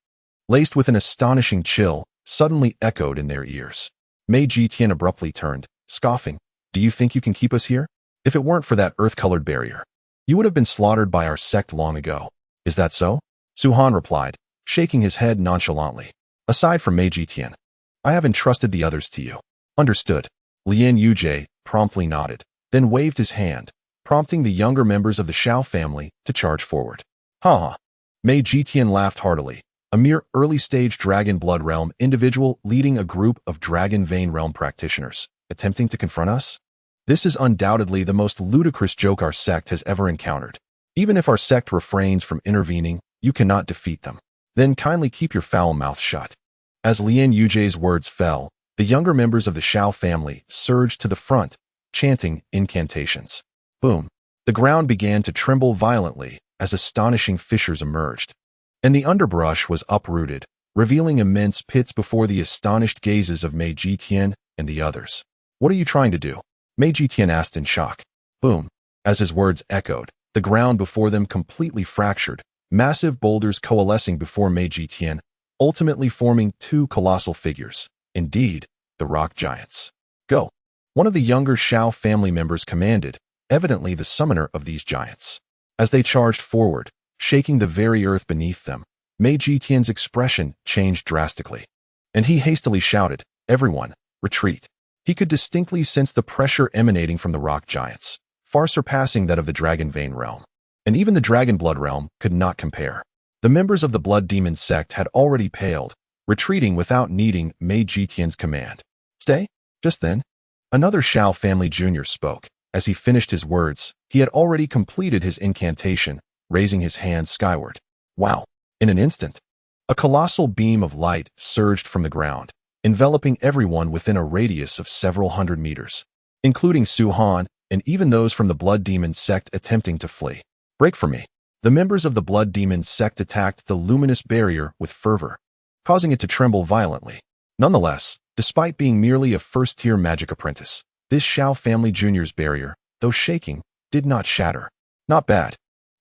[SPEAKER 1] laced with an astonishing chill, suddenly echoed in their ears. Mei Jitian abruptly turned, scoffing. Do you think you can keep us here? If it weren't for that earth-colored barrier, you would have been slaughtered by our sect long ago. Is that so? Su Han replied, shaking his head nonchalantly. Aside from Mei Jitian, I have entrusted the others to you. Understood. Lien Yuja promptly nodded, then waved his hand, prompting the younger members of the Shao family to charge forward. Ha! Mei Jitian laughed heartily, a mere early-stage Dragon Blood Realm individual leading a group of Dragon Vein Realm practitioners, attempting to confront us? This is undoubtedly the most ludicrous joke our sect has ever encountered. Even if our sect refrains from intervening, you cannot defeat them. Then kindly keep your foul mouth shut. As Lien Yuja's words fell, the younger members of the Shao family surged to the front, chanting incantations. Boom. The ground began to tremble violently as astonishing fissures emerged, and the underbrush was uprooted, revealing immense pits before the astonished gazes of Mei Jitian and the others. What are you trying to do? Mei Jitian asked in shock. Boom. As his words echoed, the ground before them completely fractured, massive boulders coalescing before Mei Jitian, ultimately forming 2 colossal figures. Indeed, the rock giants. Go. One of the younger Shao family members commanded, evidently the summoner of these giants. As they charged forward, shaking the very earth beneath them, Mei Jitian's expression changed drastically, and he hastily shouted, Everyone, retreat. He could distinctly sense the pressure emanating from the rock giants, far surpassing that of the Dragon Vein realm. And even the Dragon Blood realm could not compare. The members of the Blood Demon sect had already paled, retreating without needing Mei Jitian's command. Stay? Just then, another Shao family junior spoke. As he finished his words, he had already completed his incantation, raising his hand skyward. Wow! In an instant, a colossal beam of light surged from the ground, enveloping everyone within a radius of several hundred meters, including Su Han and even those from the Blood Demon sect attempting to flee. Break for me. The members of the Blood Demon sect attacked the luminous barrier with fervor, causing it to tremble violently. Nonetheless, despite being merely a first-tier magic apprentice, this Shao family junior's barrier, though shaking, did not shatter. Not bad.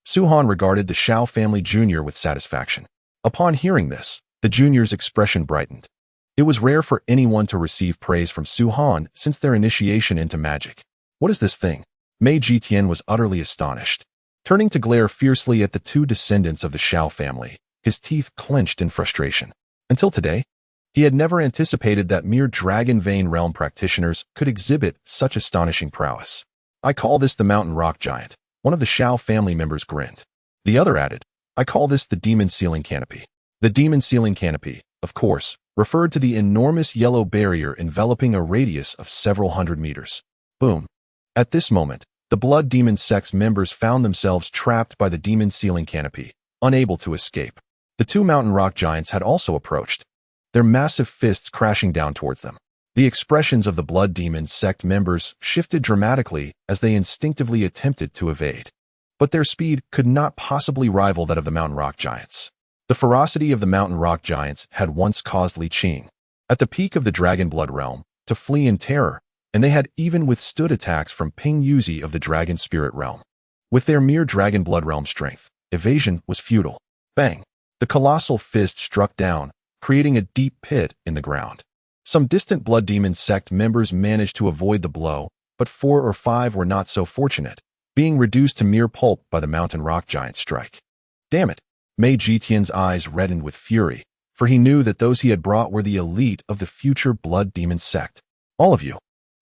[SPEAKER 1] Su Han regarded the Shao family junior with satisfaction. Upon hearing this, The junior's expression brightened. It was rare for anyone to receive praise from Su Han since their initiation into magic. What is this thing? Mei Jitian was utterly astonished. Turning to glare fiercely at the two descendants of the Shao family, his teeth clenched in frustration. Until today, he had never anticipated that mere Dragon Vein realm practitioners could exhibit such astonishing prowess. I call this the Mountain Rock Giant. One of the Shao family members grinned. The other added, I call this the Demon Ceiling Canopy. The Demon Ceiling Canopy, of course, referred to the enormous yellow barrier enveloping a radius of several hundred meters. Boom. At this moment, the Blood Demon sect's members found themselves trapped by the Demon Ceiling Canopy, unable to escape. The two Mountain Rock Giants had also approached, their massive fists crashing down towards them. The expressions of the Blood Demon sect members shifted dramatically as they instinctively attempted to evade. But their speed could not possibly rival that of the Mountain Rock Giants. The ferocity of the Mountain Rock Giants had once caused Li Qing, at the peak of the Dragon Blood realm, to flee in terror, and they had even withstood attacks from Ping Yuzi of the Dragon Spirit realm. With their mere Dragon Blood realm strength, evasion was futile. Bang! The colossal fist struck down, creating a deep pit in the ground. Some distant Blood Demon sect members managed to avoid the blow, but 4 or 5 were not so fortunate, being reduced to mere pulp by the Mountain Rock Giant strike. Damn it! Mei Jitian's eyes reddened with fury, for he knew that those he had brought were the elite of the future Blood Demon sect. All of you,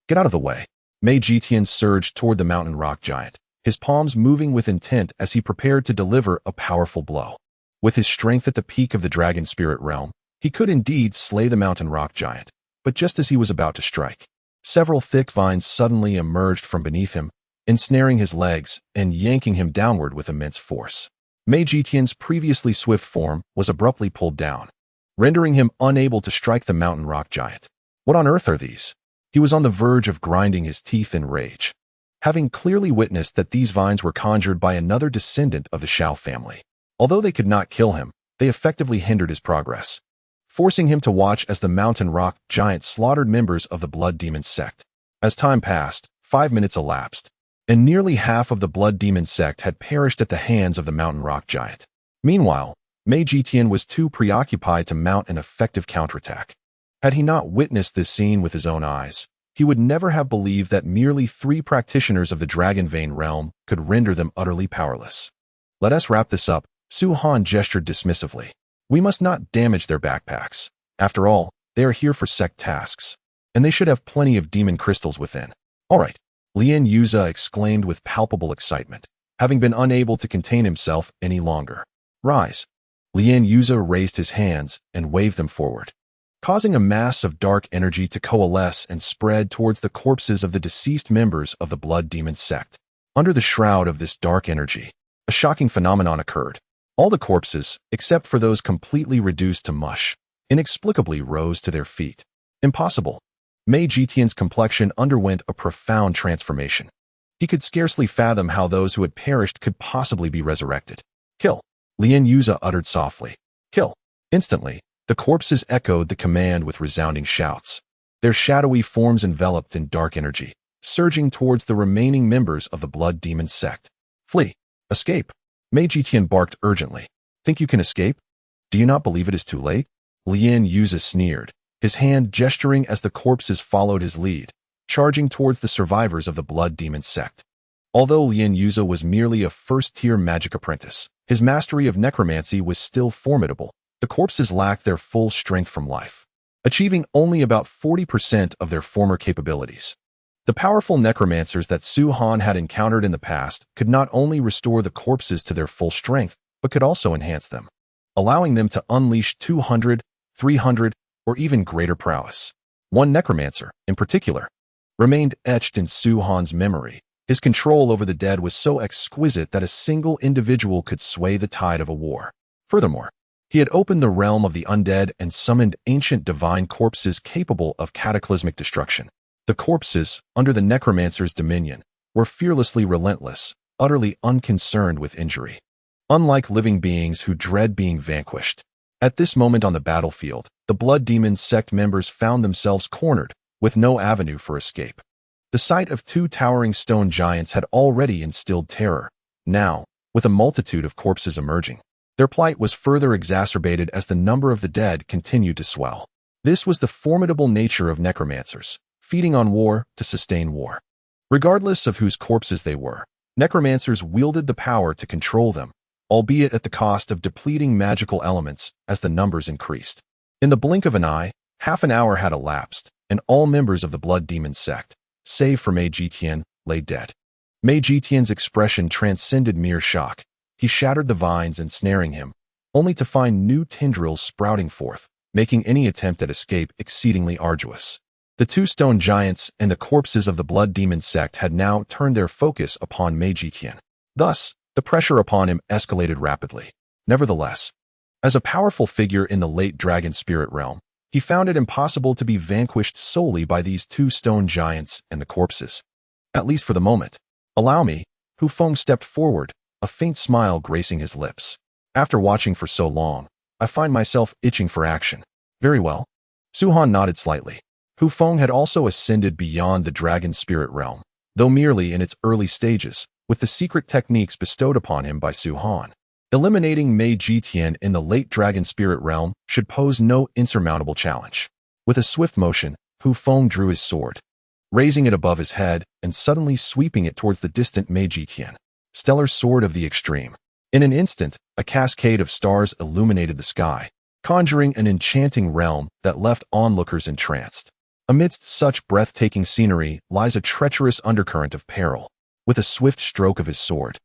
[SPEAKER 1] get out of the way. Mei Jitian surged toward the Mountain Rock Giant, his palms moving with intent as he prepared to deliver a powerful blow. With his strength at the peak of the Dragon Spirit realm, he could indeed slay the Mountain Rock Giant, but just as he was about to strike, several thick vines suddenly emerged from beneath him, ensnaring his legs and yanking him downward with immense force. Mei Jitian's previously swift form was abruptly pulled down, rendering him unable to strike the Mountain Rock Giant. What on earth are these? He was on the verge of grinding his teeth in rage, having clearly witnessed that these vines were conjured by another descendant of the Shao family. Although they could not kill him, they effectively hindered his progress, forcing him to watch as the Mountain Rock Giant slaughtered members of the Blood Demon sect. As time passed, 5 minutes elapsed, and nearly half of the Blood Demon sect had perished at the hands of the Mountain Rock Giant. Meanwhile, Mei Jitian was too preoccupied to mount an effective counterattack. Had he not witnessed this scene with his own eyes, he would never have believed that merely 3 practitioners of the Dragon Vein realm could render them utterly powerless. Let us wrap this up. Su Han gestured dismissively. We must not damage their backpacks. After all, they are here for sect tasks, and they should have plenty of demon crystals within. All right, Lien Yuza exclaimed with palpable excitement, having been unable to contain himself any longer. Rise. Lien Yuza raised his hands and waved them forward, causing a mass of dark energy to coalesce and spread towards the corpses of the deceased members of the Blood Demon sect. Under the shroud of this dark energy, a shocking phenomenon occurred. All the corpses, except for those completely reduced to mush, inexplicably rose to their feet. Impossible. Mei Jitian's complexion underwent a profound transformation. He could scarcely fathom how those who had perished could possibly be resurrected. Kill. Lien Yuza uttered softly. Kill. Instantly, the corpses echoed the command with resounding shouts. Their shadowy forms enveloped in dark energy, surging towards the remaining members of the Blood Demon sect. Flee. Escape. Mei Jitian barked urgently. Think you can escape? Do you not believe it is too late? Lien Yuza sneered, his hand gesturing as the corpses followed his lead, charging towards the survivors of the Blood Demon sect. Although Lien Yuza was merely a first-tier magic apprentice, his mastery of necromancy was still formidable. The corpses lacked their full strength from life, achieving only about 40% of their former capabilities. The powerful necromancers that Su Han had encountered in the past could not only restore the corpses to their full strength, but could also enhance them, allowing them to unleash 200, 300, or even greater prowess. One necromancer, in particular, remained etched in Su Han's memory. His control over the dead was so exquisite that a single individual could sway the tide of a war. Furthermore, he had opened the realm of the undead and summoned ancient divine corpses capable of cataclysmic destruction. The corpses, under the necromancer's dominion, were fearlessly relentless, utterly unconcerned with injury. Unlike living beings who dread being vanquished, at this moment on the battlefield, the Blood Demon sect members found themselves cornered, with no avenue for escape. The sight of 2 towering stone giants had already instilled terror. Now, with a multitude of corpses emerging, Their plight was further exacerbated as the number of the dead continued to swell. This was the formidable nature of necromancers, feeding on war to sustain war. Regardless of whose corpses they were, necromancers wielded the power to control them, albeit at the cost of depleting magical elements as the numbers increased. In the blink of an eye, half an hour had elapsed, and all members of the Blood Demon sect, save for Mei Jitian, lay dead. Mei Jitian's expression transcended mere shock. He shattered the vines ensnaring him, only to find new tendrils sprouting forth, making any attempt at escape exceedingly arduous. The two stone giants and the corpses of the Blood Demon sect had now turned their focus upon Mei Jitian. Thus, the pressure upon him escalated rapidly. Nevertheless, as a powerful figure in the late dragon spirit realm, he found it impossible to be vanquished solely by these two stone giants and the corpses. At least for the moment. Allow me. Hu Feng stepped forward, a faint smile gracing his lips. After watching for so long, I find myself itching for action. Very well. Su Han nodded slightly. Hu Feng had also ascended beyond the dragon spirit realm, though merely in its early stages, with the secret techniques bestowed upon him by Su Han. Eliminating Mei Jitian in the late dragon spirit realm should pose no insurmountable challenge. With a swift motion, Hu Feng drew his sword, raising it above his head and suddenly sweeping it towards the distant Mei Jitian. Stellar sword of the extreme. In an instant, a cascade of stars illuminated the sky, conjuring an enchanting realm that left onlookers entranced. Amidst such breathtaking scenery lies a treacherous undercurrent of peril. With a swift stroke of his sword,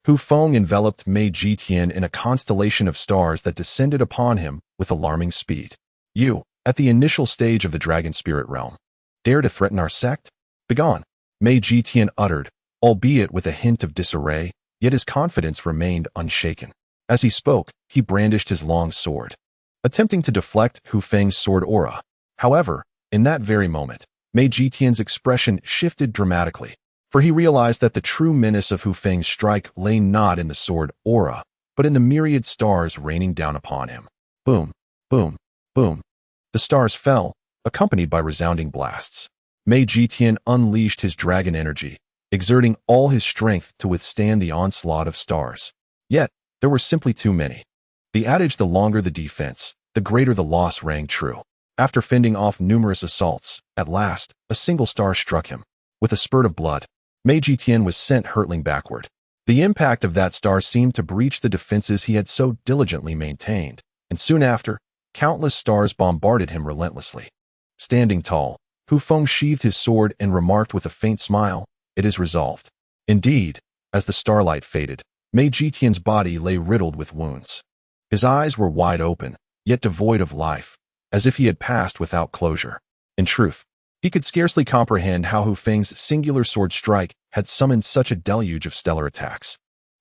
[SPEAKER 1] Hu Feng enveloped Mei Jitian in a constellation of stars that descended upon him with alarming speed. You, at the initial stage of the dragon spirit realm, dare to threaten our sect? Begone, Mei Jitian uttered, albeit with a hint of disarray, yet his confidence remained unshaken. As he spoke, he brandished his long sword, attempting to deflect Hu Feng's sword aura. However, in that very moment, Mei Jitian's expression shifted dramatically, for he realized that the true menace of Hu Feng's strike lay not in the sword aura, but in the myriad stars raining down upon him. Boom, boom, boom. The stars fell, accompanied by resounding blasts. Mei Jitian unleashed his dragon energy, exerting all his strength to withstand the onslaught of stars. Yet, there were simply too many. The adage "the longer the defense, the greater the loss" rang true. After fending off numerous assaults, at last, a single star struck him. With a spurt of blood, Mei Jitian was sent hurtling backward. The impact of that star seemed to breach the defenses he had so diligently maintained, and soon after, countless stars bombarded him relentlessly. Standing tall, Hu Feng sheathed his sword and remarked with a faint smile, "It is resolved." Indeed, as the starlight faded, Mei Jitian's body lay riddled with wounds. His eyes were wide open, yet devoid of life, as if he had passed without closure. In truth, he could scarcely comprehend how Hu Feng's singular sword strike had summoned such a deluge of stellar attacks.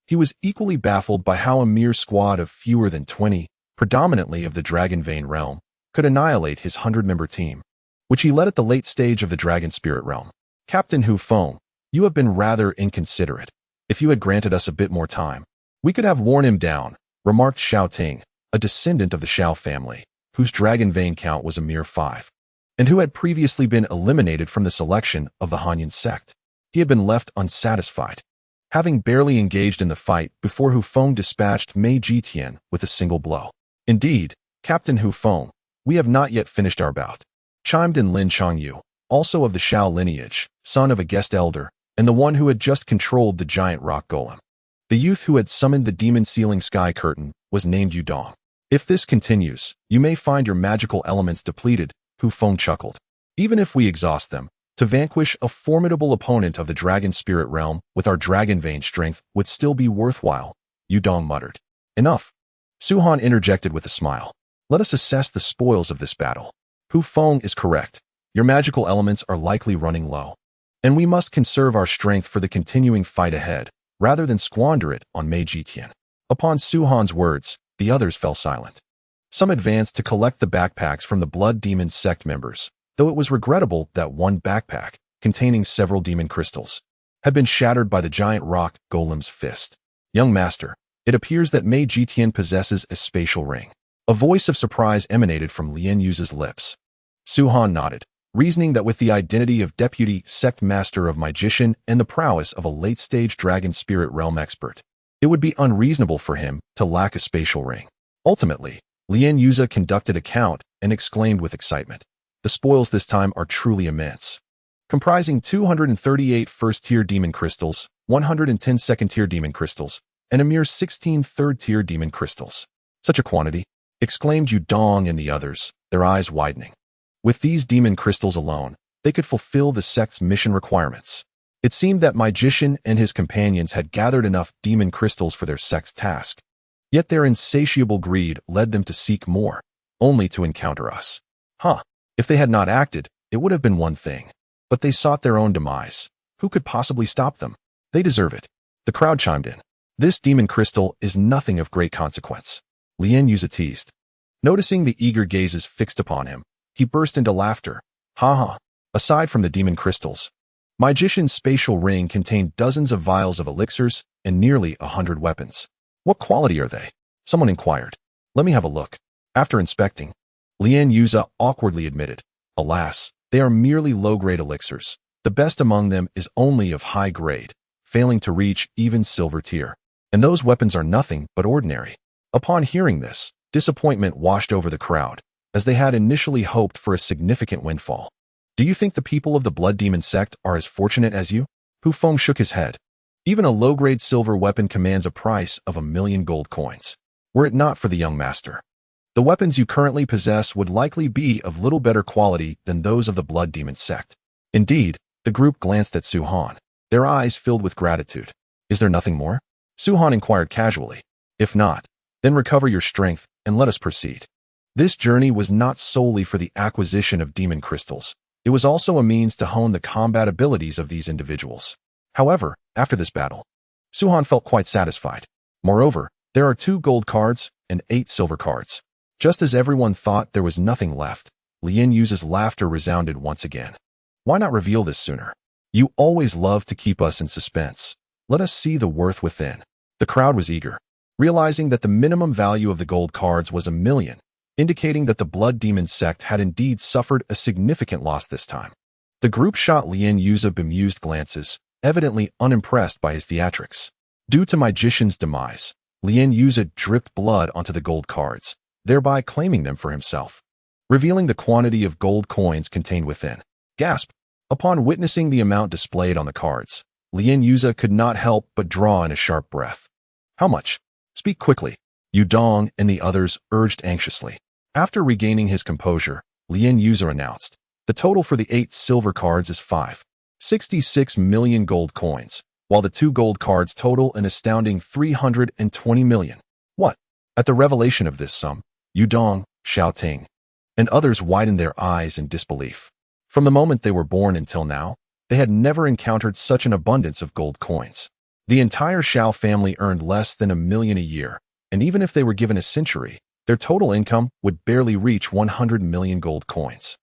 [SPEAKER 1] He was equally baffled by how a mere squad of fewer than 20, predominantly of the Dragon Vein realm, could annihilate his 100-member team, which he led at the late stage of the Dragon Spirit realm. "Captain Hu Feng, you have been rather inconsiderate. If you had granted us a bit more time, we could have worn him down," remarked Xiao Ting, a descendant of the Xiao family, whose Dragon Vein count was a mere 5, and who had previously been eliminated from the selection of the Hanyan sect. He had been left unsatisfied, having barely engaged in the fight before Hu Feng dispatched Mei Jitian with a single blow. "Indeed, Captain Hu Feng, we have not yet finished our bout," chimed in Lin Changyu, also of the Xiao lineage, son of a guest elder, and the one who had just controlled the giant rock golem. The youth who had summoned the demon-sealing sky curtain was named Yudong. "If this continues, you may find your magical elements depleted," Hu Feng chuckled. "Even if we exhaust them, to vanquish a formidable opponent of the dragon spirit realm with our dragon vein strength would still be worthwhile," Yudong muttered. "Enough." Su Han interjected with a smile. "Let us assess the spoils of this battle. Hu Feng is correct. Your magical elements are likely running low, and we must conserve our strength for the continuing fight ahead, rather than squander it on Mei Jitian." Upon Su Han's words, the others fell silent. Some advanced to collect the backpacks from the Blood Demon sect members, though it was regrettable that one backpack, containing several demon crystals, had been shattered by the giant rock golem's fist. "Young master, it appears that Mei Jitian possesses a spatial ring." A voice of surprise emanated from Lien Yu's lips. Su Han nodded, reasoning that with the identity of deputy sect master of magician and the prowess of a late-stage dragon spirit realm expert, It would be unreasonable for him to lack a spatial ring. Ultimately, Lien Yuza conducted a count and exclaimed with excitement, "The spoils this time are truly immense." Comprising 238 first-tier demon crystals, 110 second-tier demon crystals, and a mere 16 third-tier demon crystals. "Such a quantity," exclaimed Yudong and the others, their eyes widening. With these demon crystals alone, they could fulfill the sect's mission requirements. It seemed that Magician and his companions had gathered enough demon crystals for their sect's task. Yet their insatiable greed led them to seek more, only to encounter us. If they had not acted, it would have been one thing. But they sought their own demise. Who could possibly stop them? They deserve it. The crowd chimed in. "This demon crystal is nothing of great consequence," Lien Yuza teased. Noticing the eager gazes fixed upon him, he burst into laughter. Aside from the demon crystals, Magician's spatial ring contained dozens of vials of elixirs and nearly 100 weapons. "What quality are they?" someone inquired. "Let me have a look." After inspecting, Lien Yuza awkwardly admitted, "Alas, they are merely low-grade elixirs. The best among them is only of high grade, failing to reach even silver tier. And those weapons are nothing but ordinary." Upon hearing this, disappointment washed over the crowd, as they had initially hoped for a significant windfall. "Do you think the people of the Blood Demon sect are as fortunate as you?" Hu Feng shook his head. "Even a low-grade silver weapon commands a price of 1,000,000 gold coins. Were it not for the young master, the weapons you currently possess would likely be of little better quality than those of the Blood Demon sect." Indeed, the group glanced at Su Han, their eyes filled with gratitude. "Is there nothing more?" Su Han inquired casually. "If not, then recover your strength and let us proceed." This journey was not solely for the acquisition of demon crystals. It was also a means to hone the combat abilities of these individuals. However, after this battle, Su Han felt quite satisfied. Moreover, there are 2 gold cards and 8 silver cards. Just as everyone thought there was nothing left, Lien Yuza's laughter resounded once again. "Why not reveal this sooner? You always love to keep us in suspense. Let us see the worth within." The crowd was eager, realizing that the minimum value of the gold cards was 1,000,000, indicating that the Blood Demon sect had indeed suffered a significant loss this time. The group shot Lien Yuza bemused glances, evidently unimpressed by his theatrics. Due to Magician's demise, Lien Yuza dripped blood onto the gold cards, thereby claiming them for himself, revealing the quantity of gold coins contained within. Gasp! Upon witnessing the amount displayed on the cards, Lien Yuza could not help but draw in a sharp breath. "How much? Speak quickly," Yudong and the others urged anxiously. After regaining his composure, Lien Yuza announced, "The total for the 8 silver cards is 566 million gold coins, while the 2 gold cards total an astounding 320 million. What?" At the revelation of this sum, Yudong, Xiaoting, and others widened their eyes in disbelief. From the moment they were born until now, they had never encountered such an abundance of gold coins. The entire Xiao family earned less than 1,000,000 a year, and even if they were given a century, their total income would barely reach 100 million gold coins.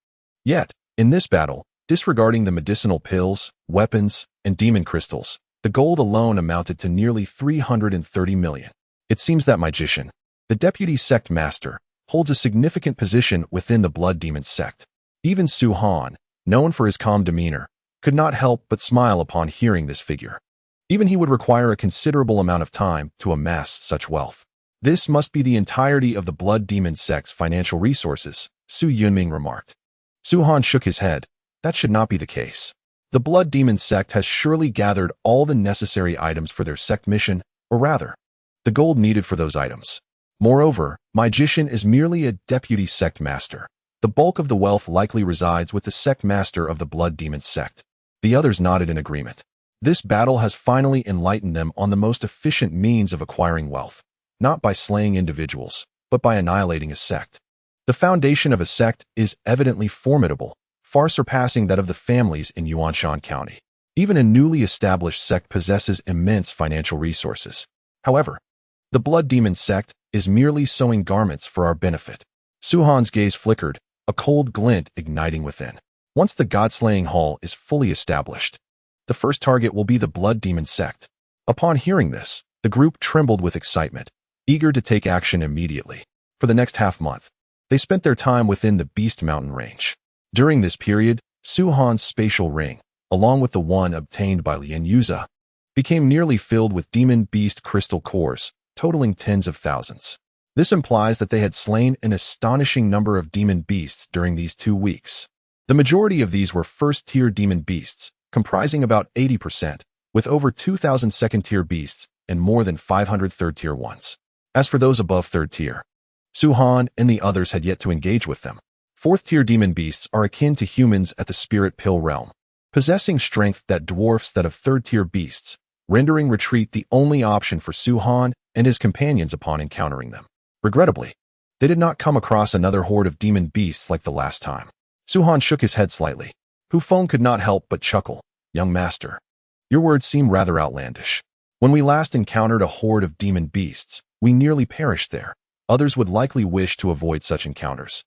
[SPEAKER 1] Yet, in this battle, disregarding the medicinal pills, weapons, and demon crystals, the gold alone amounted to nearly 330 million. It seems that Magician, the deputy sect master, holds a significant position within the Blood Demon sect. Even Su Han, known for his calm demeanor, could not help but smile upon hearing this figure. Even he would require a considerable amount of time to amass such wealth. "This must be the entirety of the Blood Demon sect's financial resources," Su Yunming remarked. Su Han shook his head. "That should not be the case. The Blood Demon sect has surely gathered all the necessary items for their sect mission, or rather, the gold needed for those items. Moreover, Magician is merely a deputy sect master. The bulk of the wealth likely resides with the sect master of the Blood Demon sect." The others nodded in agreement. This battle has finally enlightened them on the most efficient means of acquiring wealth, not by slaying individuals, but by annihilating a sect. The foundation of a sect is evidently formidable, far surpassing that of the families in Yuanshan County. Even a newly established sect possesses immense financial resources. However, the Blood Demon sect is merely sewing garments for our benefit. Su Han's gaze flickered, a cold glint igniting within. Once the God-slaying hall is fully established, the first target will be the Blood Demon sect. Upon hearing this, the group trembled with excitement, eager to take action immediately. For the next half-month, they spent their time within the Beast Mountain range. During this period, Su Han's spatial ring, along with the one obtained by Lien Yuza, became nearly filled with demon beast crystal cores, totaling tens of thousands. This implies that they had slain an astonishing number of demon beasts during these 2 weeks. The majority of these were first-tier demon beasts, comprising about 80%, with over 2,000 second-tier beasts and more than 500 third-tier ones. As for those above third tier, Su-Han and the others had yet to engage with them. Fourth-tier demon beasts are akin to humans at the spirit pill realm, possessing strength that dwarfs that of third-tier beasts, rendering retreat the only option for Su-Han and his companions upon encountering them. Regrettably, they did not come across another horde of demon beasts like the last time. Su-Han shook his head slightly. Hu Feng could not help but chuckle. Young master, your words seem rather outlandish. When we last encountered a horde of demon beasts, we nearly perished there. Others would likely wish to avoid such encounters.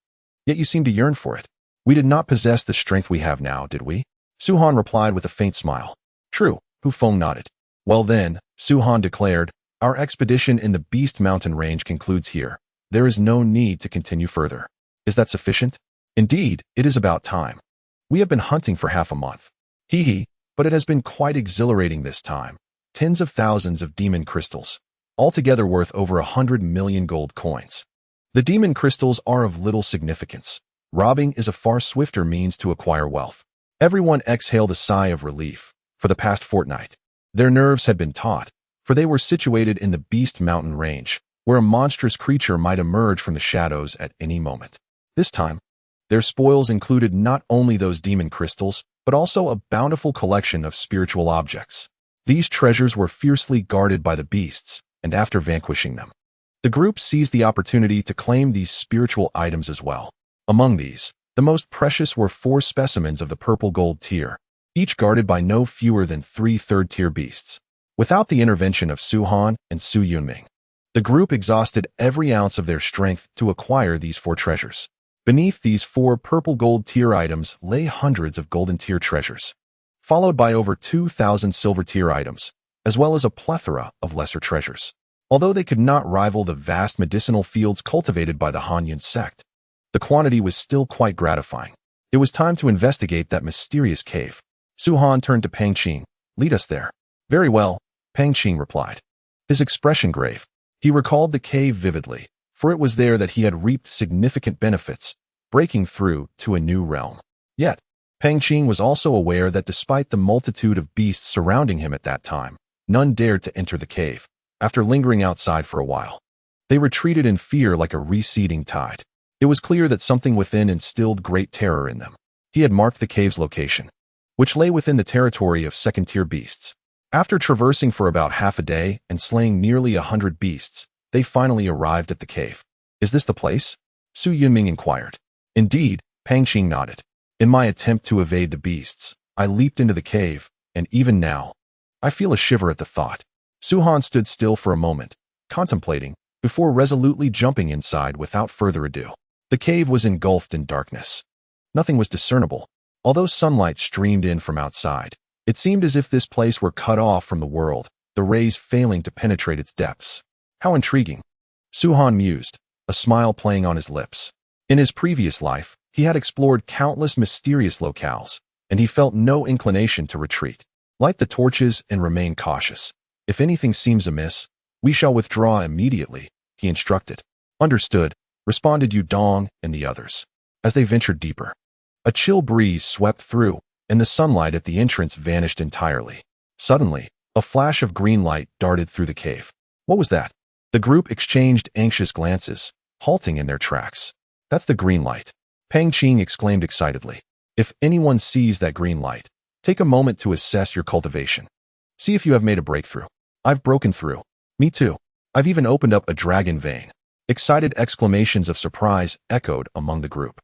[SPEAKER 1] Yet you seem to yearn for it. We did not possess the strength we have now, did we? Su-Han replied with a faint smile. True, Hu Feng nodded. Well then, Su-Han declared, our expedition in the Beast Mountain range concludes here. There is no need to continue further. Is that sufficient? Indeed, it is about time. We have been hunting for half a month. Hee, but it has been quite exhilarating this time. Tens of thousands of demon crystals, altogether worth over 100 million gold coins. The demon crystals are of little significance. Robbing is a far swifter means to acquire wealth. Everyone exhaled a sigh of relief. For the past fortnight, their nerves had been taut, for they were situated in the Beast Mountain range, where a monstrous creature might emerge from the shadows at any moment. This time, their spoils included not only those demon crystals, but also a bountiful collection of spiritual objects. These treasures were fiercely guarded by the beasts, and after vanquishing them, the group seized the opportunity to claim these spiritual items as well. Among these, the most precious were 4 specimens of the purple gold tier, each guarded by no fewer than 3 third-tier beasts. Without the intervention of Su-Han and Su Yunming, the group exhausted every ounce of their strength to acquire these 4 treasures. Beneath these 4 purple gold tier items lay hundreds of golden tier treasures, followed by over 2,000 silver tier items, as well as a plethora of lesser treasures. Although they could not rival the vast medicinal fields cultivated by the Hanyan sect, the quantity was still quite gratifying. It was time to investigate that mysterious cave. Su-Han turned to Pang Qing. Lead us there. Very well, Pang Qing replied, his expression grave. He recalled the cave vividly, for it was there that he had reaped significant benefits, breaking through to a new realm. Yet, Pang Qing was also aware that despite the multitude of beasts surrounding him at that time, none dared to enter the cave. After lingering outside for a while, they retreated in fear like a receding tide. It was clear that something within instilled great terror in them. He had marked the cave's location, which lay within the territory of second-tier beasts. After traversing for about half a day and slaying nearly 100 beasts, they finally arrived at the cave. Is this the place? Su Yunming inquired. Indeed, Pang Qing nodded. In my attempt to evade the beasts, I leaped into the cave, and even now, I feel a shiver at the thought. Su-Han stood still for a moment, contemplating, before resolutely jumping inside without further ado. The cave was engulfed in darkness. Nothing was discernible. Although sunlight streamed in from outside, it seemed as if this place were cut off from the world, the rays failing to penetrate its depths. How intriguing, Su-Han mused, a smile playing on his lips. In his previous life, he had explored countless mysterious locales, and he felt no inclination to retreat. Light the torches and remain cautious. If anything seems amiss, we shall withdraw immediately, he instructed. Understood, responded Yu Dong and the others. As they ventured deeper, a chill breeze swept through, and the sunlight at the entrance vanished entirely. Suddenly, a flash of green light darted through the cave. What was that? The group exchanged anxious glances, halting in their tracks. That's the green light, Pang Qing exclaimed excitedly. If anyone sees that green light, take a moment to assess your cultivation. See if you have made a breakthrough. I've broken through. Me too. I've even opened up a dragon vein. Excited exclamations of surprise echoed among the group.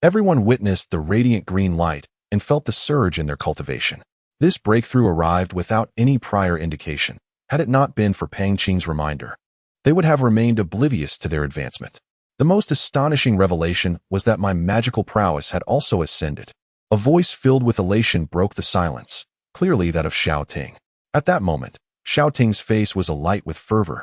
[SPEAKER 1] Everyone witnessed the radiant green light and felt the surge in their cultivation. This breakthrough arrived without any prior indication. Had it not been for Pang Qing's reminder, they would have remained oblivious to their advancement. The most astonishing revelation was that my magical prowess had also ascended. A voice filled with elation broke the silence, clearly that of Xiao Ting. At that moment, Xiao Ting's face was alight with fervor,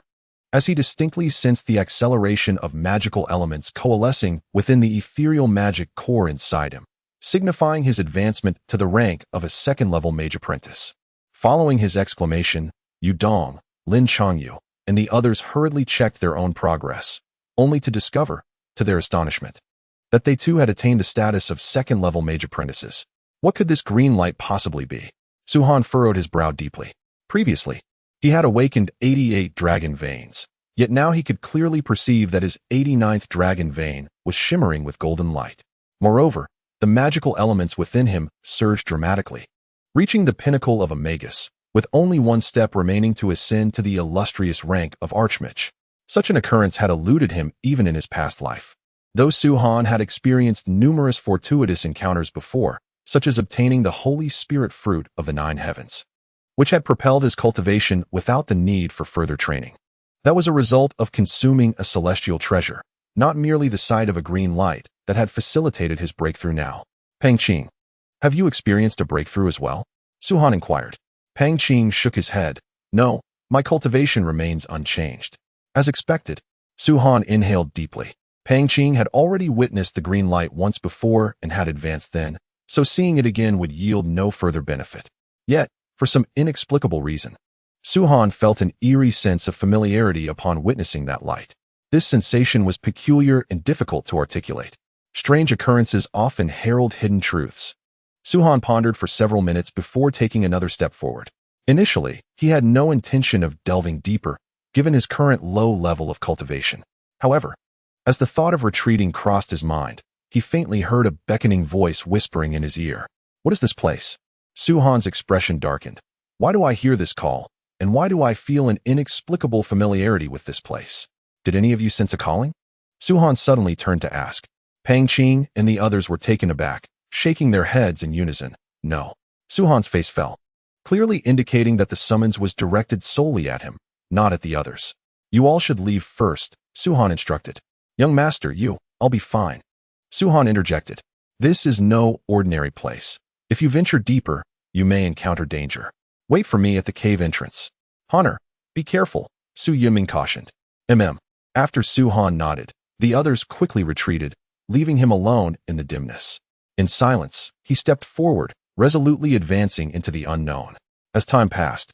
[SPEAKER 1] as he distinctly sensed the acceleration of magical elements coalescing within the ethereal magic core inside him, signifying his advancement to the rank of a second-level mage apprentice. Following his exclamation, Yu Dong, Lin Changyu, and the others hurriedly checked their own progress, only to discover, to their astonishment, that they too had attained the status of second-level mage apprentices. What could this green light possibly be? Su Han furrowed his brow deeply. Previously, he had awakened 88 dragon veins, yet now he could clearly perceive that his 89th dragon vein was shimmering with golden light. Moreover, the magical elements within him surged dramatically, reaching the pinnacle of a magus, with only one step remaining to ascend to the illustrious rank of archmage. Such an occurrence had eluded him even in his past life. Though Su Han had experienced numerous fortuitous encounters before, such as obtaining the Holy Spirit fruit of the 9 heavens, which had propelled his cultivation without the need for further training. That was a result of consuming a celestial treasure, not merely the sight of a green light that had facilitated his breakthrough now. Peng Qing, have you experienced a breakthrough as well? Su Han inquired. Peng Qing shook his head. No, my cultivation remains unchanged. As expected, Su Han inhaled deeply. Peng Qing had already witnessed the green light once before and had advanced then, so seeing it again would yield no further benefit. Yet, for some inexplicable reason, Su Han felt an eerie sense of familiarity upon witnessing that light. This sensation was peculiar and difficult to articulate. Strange occurrences often herald hidden truths. Su Han pondered for several minutes before taking another step forward. Initially, he had no intention of delving deeper, given his current low level of cultivation. However, as the thought of retreating crossed his mind, he faintly heard a beckoning voice whispering in his ear. What is this place? Su Han's expression darkened. Why do I hear this call, and why do I feel an inexplicable familiarity with this place? Did any of you sense a calling? Su Han suddenly turned to ask. Peng Qing and the others were taken aback, shaking their heads in unison. No. Su Han's face fell, clearly indicating that the summons was directed solely at him, not at the others. You all should leave first, Su Han instructed. Young master, I'll be fine. Su Han interjected. This is no ordinary place. If you venture deeper, you may encounter danger. Wait for me at the cave entrance. Honor, be careful, Su Yiming cautioned. After Su Han nodded, the others quickly retreated, leaving him alone in the dimness. In silence, he stepped forward, resolutely advancing into the unknown. As time passed,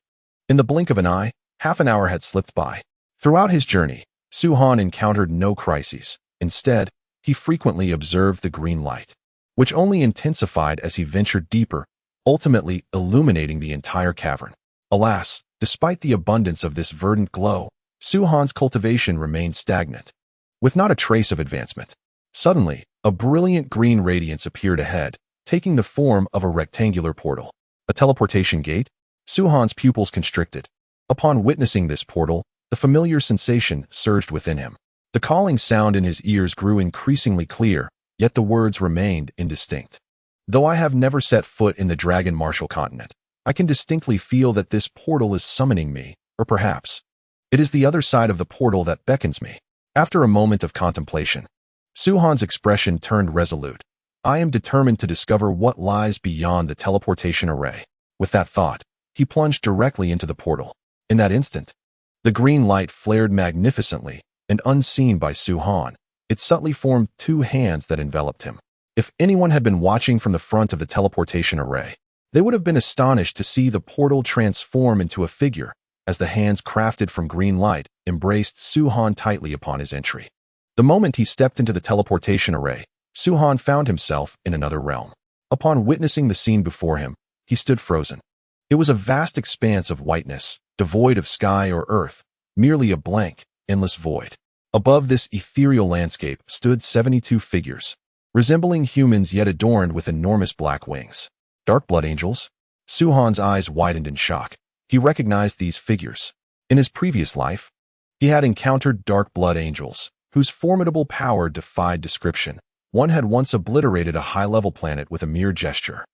[SPEAKER 1] in the blink of an eye, half an hour had slipped by. Throughout his journey, Su Han encountered no crises. Instead, he frequently observed the green light, which only intensified as he ventured deeper, ultimately illuminating the entire cavern. Alas, despite the abundance of this verdant glow, Su Han's cultivation remained stagnant, with not a trace of advancement. Suddenly, a brilliant green radiance appeared ahead, taking the form of a rectangular portal. A teleportation gate? Su Han's pupils constricted. Upon witnessing this portal, the familiar sensation surged within him. The calling sound in his ears grew increasingly clear, yet the words remained indistinct. Though I have never set foot in the Dragon Martial continent, I can distinctly feel that this portal is summoning me, or perhaps it is the other side of the portal that beckons me. After a moment of contemplation, Su Han's expression turned resolute. I am determined to discover what lies beyond the teleportation array. With that thought, he plunged directly into the portal. In that instant, the green light flared magnificently, and unseen by Su Han, it subtly formed 2 hands that enveloped him. If anyone had been watching from the front of the teleportation array, they would have been astonished to see the portal transform into a figure, as the hands crafted from green light embraced Su Han tightly upon his entry. The moment he stepped into the teleportation array, Su Han found himself in another realm. Upon witnessing the scene before him, he stood frozen. It was a vast expanse of whiteness, devoid of sky or earth, merely a blank, endless void. Above this ethereal landscape stood 72 figures, resembling humans yet adorned with enormous black wings. Dark blood angels? Su Han's eyes widened in shock. He recognized these figures. In his previous life, he had encountered dark blood angels, whose formidable power defied description. One had once obliterated a high-level planet with a mere gesture.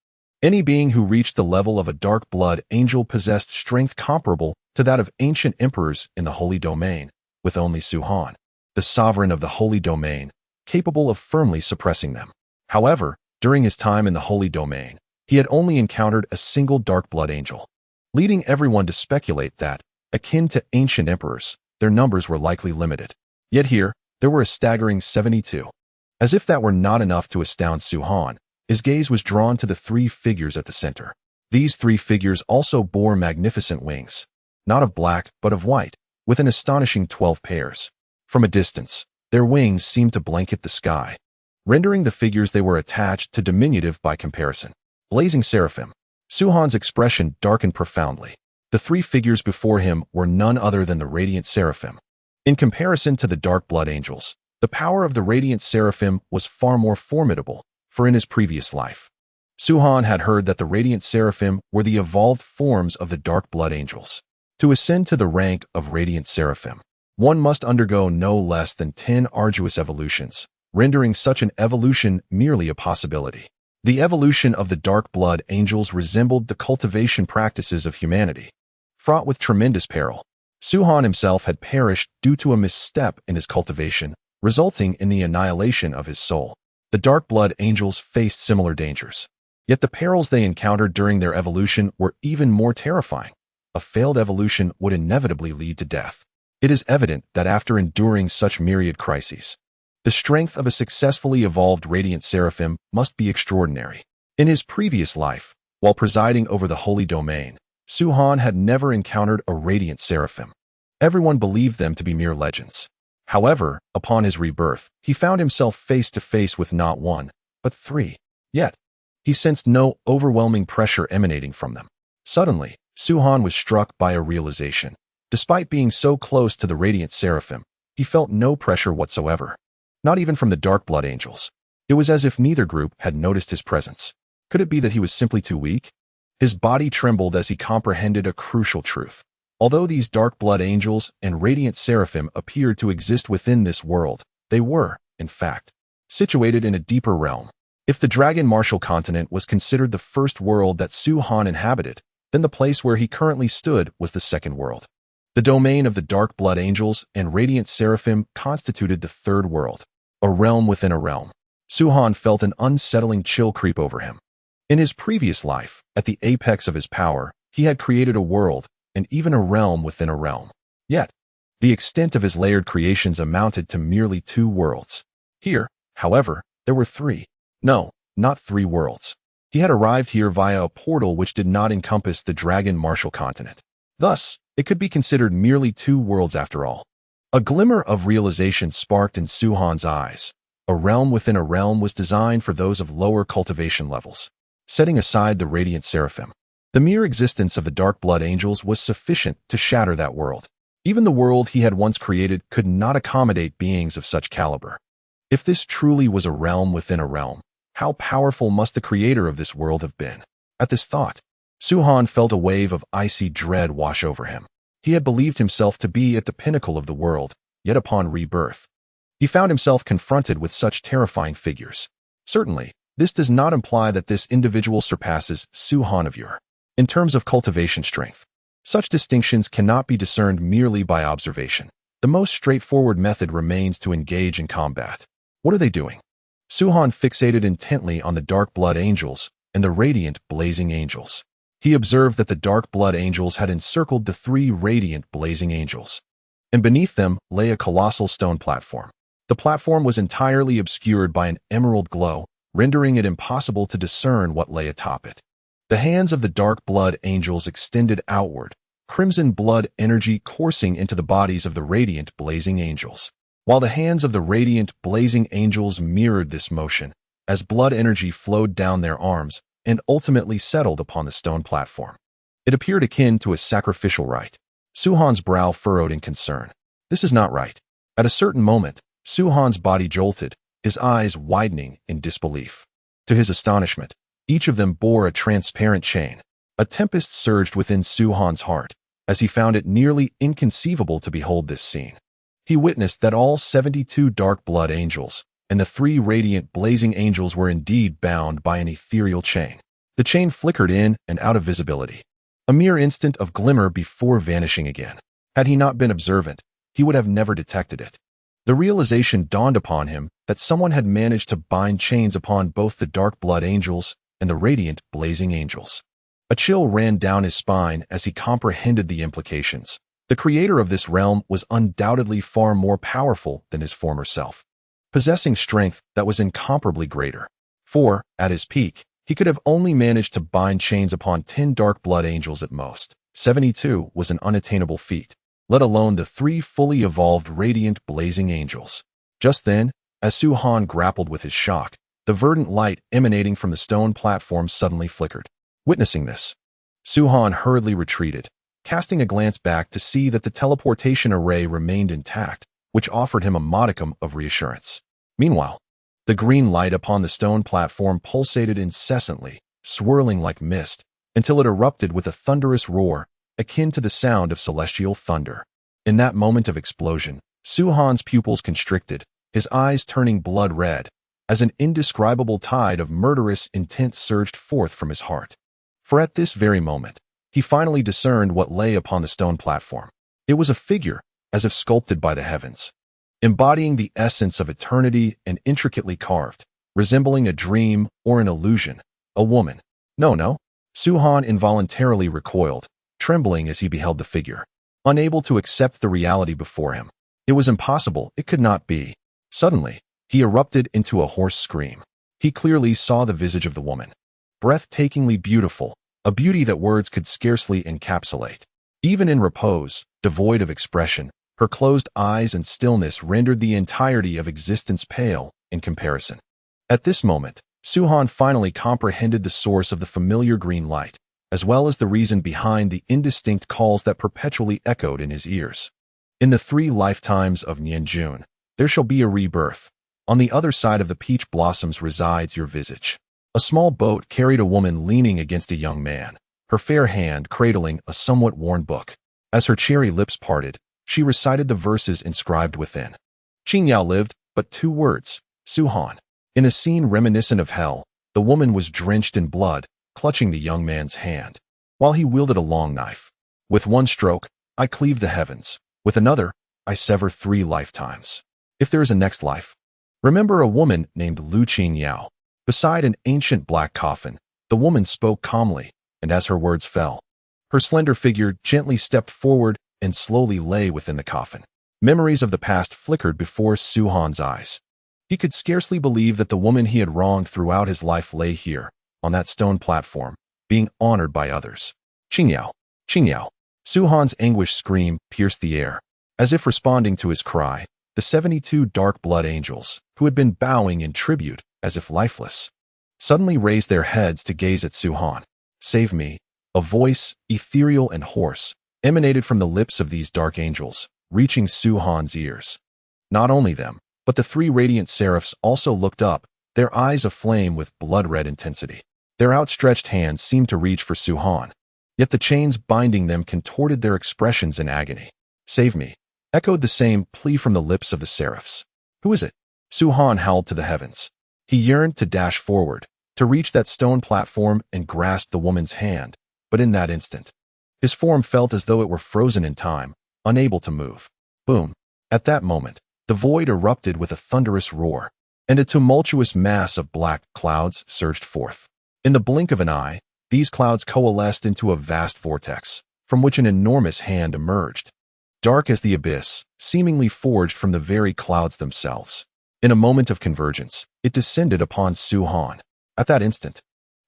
[SPEAKER 1] Any being who reached the level of a dark blood angel possessed strength comparable to that of ancient emperors in the Holy Domain, with only Su Han, the sovereign of the Holy Domain, capable of firmly suppressing them. However, during his time in the Holy Domain, he had only encountered a single dark blood angel, leading everyone to speculate that, akin to ancient emperors, their numbers were likely limited. Yet here, there were a staggering 72. As if that were not enough to astound Su Han, his gaze was drawn to the 3 figures at the center. These three figures also bore magnificent wings, not of black but of white, with an astonishing 12 pairs. From a distance, their wings seemed to blanket the sky, rendering the figures they were attached to diminutive by comparison. Blazing seraphim. Suhan's expression darkened profoundly. The three figures before him were none other than the radiant seraphim. In comparison to the dark blood angels, the power of the radiant seraphim was far more formidable, for in his previous life, Suhan had heard that the radiant seraphim were the evolved forms of the dark blood angels. To ascend to the rank of radiant seraphim, one must undergo no less than 10 arduous evolutions, rendering such an evolution merely a possibility. The evolution of the dark blood angels resembled the cultivation practices of humanity, fraught with tremendous peril. Suhan himself had perished due to a misstep in his cultivation, resulting in the annihilation of his soul. The dark blood angels faced similar dangers. Yet the perils they encountered during their evolution were even more terrifying. A failed evolution would inevitably lead to death. It is evident that after enduring such myriad crises, the strength of a successfully evolved radiant seraphim must be extraordinary. In his previous life, while presiding over the holy domain, Suhan had never encountered a radiant seraphim. Everyone believed them to be mere legends. However, upon his rebirth, he found himself face to face with not one, but three. Yet, he sensed no overwhelming pressure emanating from them. Suddenly, Suhan was struck by a realization. Despite being so close to the radiant seraphim, he felt no pressure whatsoever. Not even from the dark blood angels. It was as if neither group had noticed his presence. Could it be that he was simply too weak? His body trembled as he comprehended a crucial truth. Although these dark blood angels and radiant seraphim appeared to exist within this world, they were, in fact, situated in a deeper realm. If the Dragon Martial continent was considered the first world that Suhan inhabited, then the place where he currently stood was the second world. The domain of the dark blood angels and radiant seraphim constituted the third world, a realm within a realm. Suhan felt an unsettling chill creep over him. In his previous life, at the apex of his power, he had created a world, and even a realm within a realm. Yet, the extent of his layered creations amounted to merely 2 worlds. Here, however, there were 3. No, not 3 worlds. He had arrived here via a portal which did not encompass the Dragon Martial continent. Thus, it could be considered merely 2 worlds after all. A glimmer of realization sparked in Suhan's eyes. A realm within a realm was designed for those of lower cultivation levels. Setting aside the radiant seraphim, the mere existence of the dark blood angels was sufficient to shatter that world. Even the world he had once created could not accommodate beings of such caliber. If this truly was a realm within a realm, how powerful must the creator of this world have been? At this thought, Suhan felt a wave of icy dread wash over him. He had believed himself to be at the pinnacle of the world, yet upon rebirth, he found himself confronted with such terrifying figures. Certainly, this does not imply that this individual surpasses Suhan of yore. In terms of cultivation strength, such distinctions cannot be discerned merely by observation. The most straightforward method remains to engage in combat. What are they doing? Suhan fixated intently on the dark blood angels and the radiant blazing angels. He observed that the dark blood angels had encircled the 3 radiant blazing angels, and beneath them lay a colossal stone platform. The platform was entirely obscured by an emerald glow, rendering it impossible to discern what lay atop it. The hands of the dark blood angels extended outward, crimson blood energy coursing into the bodies of the radiant blazing angels, while the hands of the radiant blazing angels mirrored this motion as blood energy flowed down their arms and ultimately settled upon the stone platform. It appeared akin to a sacrificial rite. Suhan's brow furrowed in concern. This is not right. At a certain moment, Suhan's body jolted, his eyes widening in disbelief. To his astonishment, each of them bore a transparent chain. A tempest surged within Suhan's heart as he found it nearly inconceivable to behold this scene. He witnessed that all 72 dark blood angels and the 3 radiant blazing angels were indeed bound by an ethereal chain. The chain flickered in and out of visibility, a mere instant of glimmer before vanishing again. Had he not been observant, he would have never detected it. The realization dawned upon him that someone had managed to bind chains upon both the dark blood angels and the radiant blazing angels. A chill ran down his spine as he comprehended the implications. The creator of this realm was undoubtedly far more powerful than his former self, possessing strength that was incomparably greater. For, at his peak, He could have only managed to bind chains upon 10 dark blood angels at most. 72 was an unattainable feat, let alone the 3 fully evolved radiant blazing angels. Just then, as Su Han grappled with his shock, the verdant light emanating from the stone platform suddenly flickered. Witnessing this, Su Han hurriedly retreated, casting a glance back to see that the teleportation array remained intact, which offered him a modicum of reassurance. Meanwhile, the green light upon the stone platform pulsated incessantly, swirling like mist, until it erupted with a thunderous roar, akin to the sound of celestial thunder. In that moment of explosion, Su Han's pupils constricted, his eyes turning blood red, as an indescribable tide of murderous intent surged forth from his heart. For at this very moment, he finally discerned what lay upon the stone platform. It was a figure, as if sculpted by the heavens, embodying the essence of eternity and intricately carved, resembling a dream or an illusion. A woman. No. Su Han involuntarily recoiled, trembling as he beheld the figure, unable to accept the reality before him. It was impossible, it could not be. Suddenly, he erupted into a hoarse scream. He clearly saw the visage of the woman. Breathtakingly beautiful, a beauty that words could scarcely encapsulate. Even in repose, devoid of expression, her closed eyes and stillness rendered the entirety of existence pale in comparison. At this moment, Su Han finally comprehended the source of the familiar green light, as well as the reason behind the indistinct calls that perpetually echoed in his ears. In the 3 lifetimes of Nianjun, there shall be a rebirth. On the other side of the peach blossoms resides your visage. A small boat carried a woman leaning against a young man, her fair hand cradling a somewhat worn book. As her cherry lips parted, she recited the verses inscribed within. Qing Yao lived, but 2 words, Su Han. In a scene reminiscent of hell, the woman was drenched in blood, clutching the young man's hand, while he wielded a long knife. With one stroke, I cleave the heavens. With another, I sever 3 lifetimes. If there is a next life, remember a woman named Lu Qing Yao. Beside an ancient black coffin, the woman spoke calmly, and as her words fell, her slender figure gently stepped forward and slowly lay within the coffin. Memories of the past flickered before Su Han's eyes. He could scarcely believe that the woman he had wronged throughout his life lay here, on that stone platform, being honored by others. Qing Yao, Qing Yao. Su Han's anguished scream pierced the air. As if responding to his cry, the 72 dark blood angels, who had been bowing in tribute as if lifeless, suddenly raised their heads to gaze at Su Han. Save me. A voice, ethereal and hoarse, emanated from the lips of these dark angels, reaching Su Han's ears. Not only them, but the 3 radiant seraphs also looked up, their eyes aflame with blood-red intensity. Their outstretched hands seemed to reach for Su Han, yet the chains binding them contorted their expressions in agony. Save me, echoed the same plea from the lips of the seraphs. Who is it? Su Han howled to the heavens. He yearned to dash forward, to reach that stone platform and grasp the woman's hand, but in that instant, his form felt as though it were frozen in time, unable to move. Boom. At that moment, the void erupted with a thunderous roar, and a tumultuous mass of black clouds surged forth. In the blink of an eye, these clouds coalesced into a vast vortex, from which an enormous hand emerged, dark as the abyss, seemingly forged from the very clouds themselves. In a moment of convergence, it descended upon Su Han. At that instant,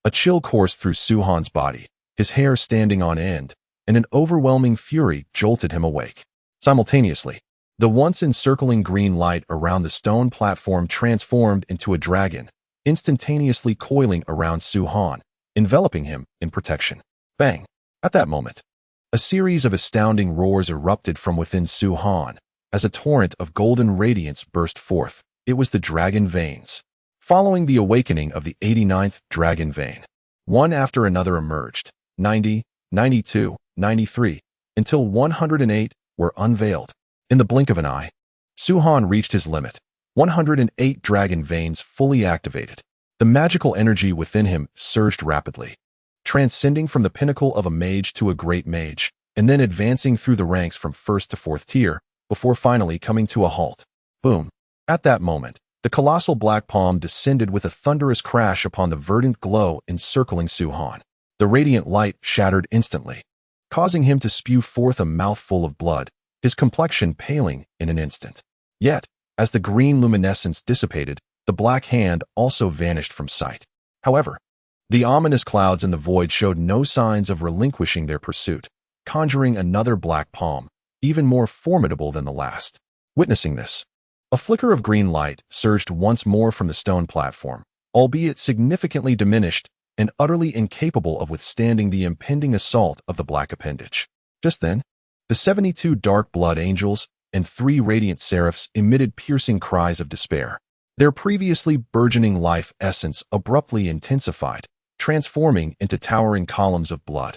[SPEAKER 1] a chill coursed through Su Han's body, his hair standing on end, and an overwhelming fury jolted him awake. Simultaneously, the once encircling green light around the stone platform transformed into a dragon, instantaneously coiling around Su Han, enveloping him in protection. Bang! At that moment, a series of astounding roars erupted from within Su Han, as a torrent of golden radiance burst forth. It was the dragon veins. Following the awakening of the 89th dragon vein, one after another emerged, 90, 92, 93, until 108 were unveiled. In the blink of an eye, Su Han reached his limit, 108 dragon veins fully activated. The magical energy within him surged rapidly, transcending from the pinnacle of a mage to a great mage, and then advancing through the ranks from 1st to 4th tier, before finally coming to a halt. Boom. At that moment, the colossal black palm descended with a thunderous crash upon the verdant glow encircling Su Han. The radiant light shattered instantly, causing him to spew forth a mouthful of blood, his complexion paling in an instant. Yet, as the green luminescence dissipated, the black hand also vanished from sight. However, The ominous clouds in the void showed no signs of relinquishing their pursuit, conjuring another black palm, even more formidable than the last. Witnessing this, a flicker of green light surged once more from the stone platform, albeit significantly diminished and utterly incapable of withstanding the impending assault of the black appendage. Just then, the 72 dark blood angels and 3 radiant seraphs emitted piercing cries of despair. Their previously burgeoning life essence abruptly intensified, transforming into towering columns of blood,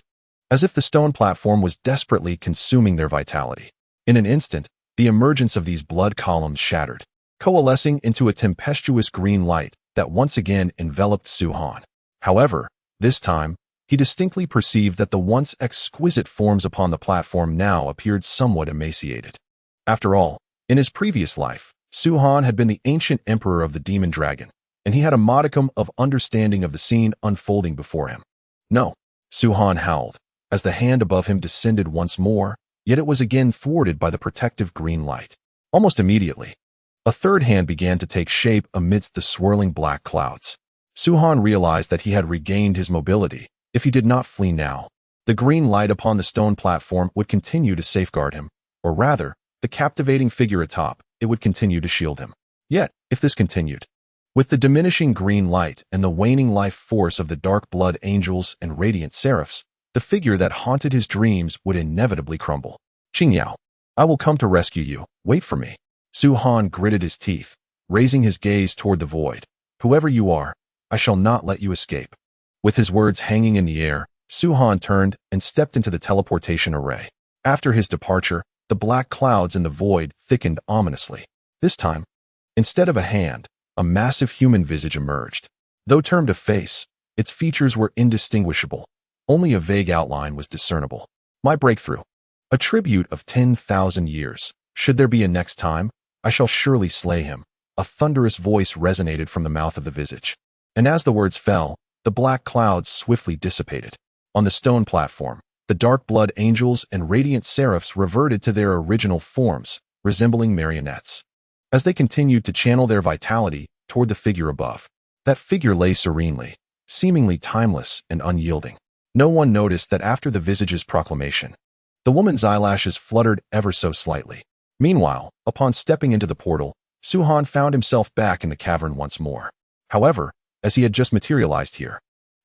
[SPEAKER 1] as if the stone platform was desperately consuming their vitality. In an instant, the emergence of these blood columns shattered, coalescing into a tempestuous green light that once again enveloped Su-Han. However, this time, he distinctly perceived that the once exquisite forms upon the platform now appeared somewhat emaciated. After all, in his previous life, Su-Han had been the ancient emperor of the demon dragon, and he had a modicum of understanding of the scene unfolding before him. No, Su-Han howled, as the hand above him descended once more, yet it was again thwarted by the protective green light. Almost immediately, a third hand began to take shape amidst the swirling black clouds. Su-Han realized that he had regained his mobility. If he did not flee now, the green light upon the stone platform would continue to safeguard him, or rather, the captivating figure atop, it would continue to shield him. Yet, if this continued, with the diminishing green light and the waning life force of the dark blood angels and radiant seraphs, the figure that haunted his dreams would inevitably crumble. Qingyao, I will come to rescue you. Wait for me. Su-Han gritted his teeth, raising his gaze toward the void. Whoever you are, I shall not let you escape. With his words hanging in the air, Su-Han turned and stepped into the teleportation array. After his departure, the black clouds in the void thickened ominously. This time, instead of a hand, a massive human visage emerged. Though termed a face, its features were indistinguishable. Only a vague outline was discernible. My breakthrough. A tribute of 10,000 years. Should there be a next time, I shall surely slay him. A thunderous voice resonated from the mouth of the visage. And as the words fell, the black clouds swiftly dissipated. On the stone platform, the dark blood angels and radiant seraphs reverted to their original forms, resembling marionettes. As they continued to channel their vitality toward the figure above, that figure lay serenely, seemingly timeless and unyielding. No one noticed that after the visage's proclamation, the woman's eyelashes fluttered ever so slightly. Meanwhile, upon stepping into the portal, Su-Han found himself back in the cavern once more. However, as he had just materialized here,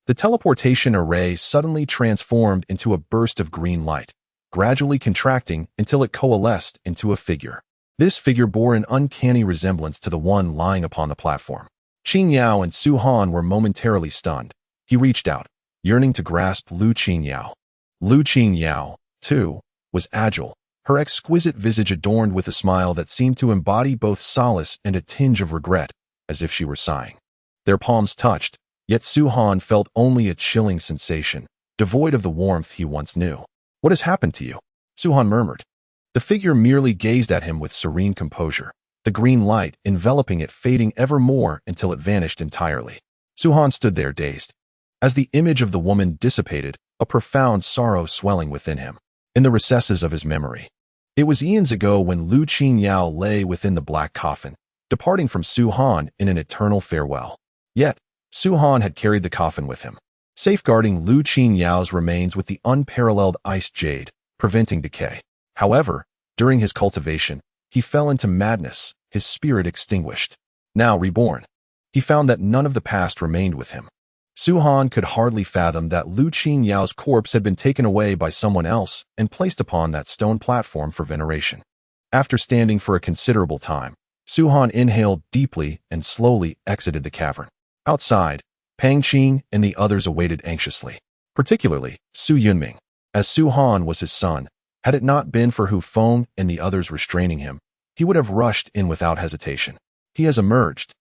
[SPEAKER 1] the teleportation array suddenly transformed into a burst of green light, gradually contracting until it coalesced into a figure. This figure bore an uncanny resemblance to the one lying upon the platform. Qingyao and Su-Han were momentarily stunned. He reached out, yearning to grasp Lu Qingyao. Lu Qingyao, too, was agile, her exquisite visage adorned with a smile that seemed to embody both solace and a tinge of regret, as if she were sighing. Their palms touched, yet Su-Han felt only a chilling sensation, devoid of the warmth he once knew. What has happened to you? Su-Han murmured. The figure merely gazed at him with serene composure, the green light enveloping it fading ever more until it vanished entirely. Su-Han stood there dazed. As the image of the woman dissipated, a profound sorrow swelling within him. In the recesses of his memory, it was eons ago when Lu Qingyao lay within the black coffin, departing from Su-Han in an eternal farewell. Yet, Su-Han had carried the coffin with him, safeguarding Lu Qinyao's remains with the unparalleled iced jade, preventing decay. However, during his cultivation, he fell into madness, his spirit extinguished. Now reborn, he found that none of the past remained with him. Su-Han could hardly fathom that Lu Qinyao's corpse had been taken away by someone else and placed upon that stone platform for veneration. After standing for a considerable time, Su-Han inhaled deeply and slowly exited the cavern. Outside, Pang Qing and the others awaited anxiously, particularly Su Yunming, as Su-Han was his son. Had it not been for Hu Feng and the others restraining him, he would have rushed in without hesitation. He has emerged.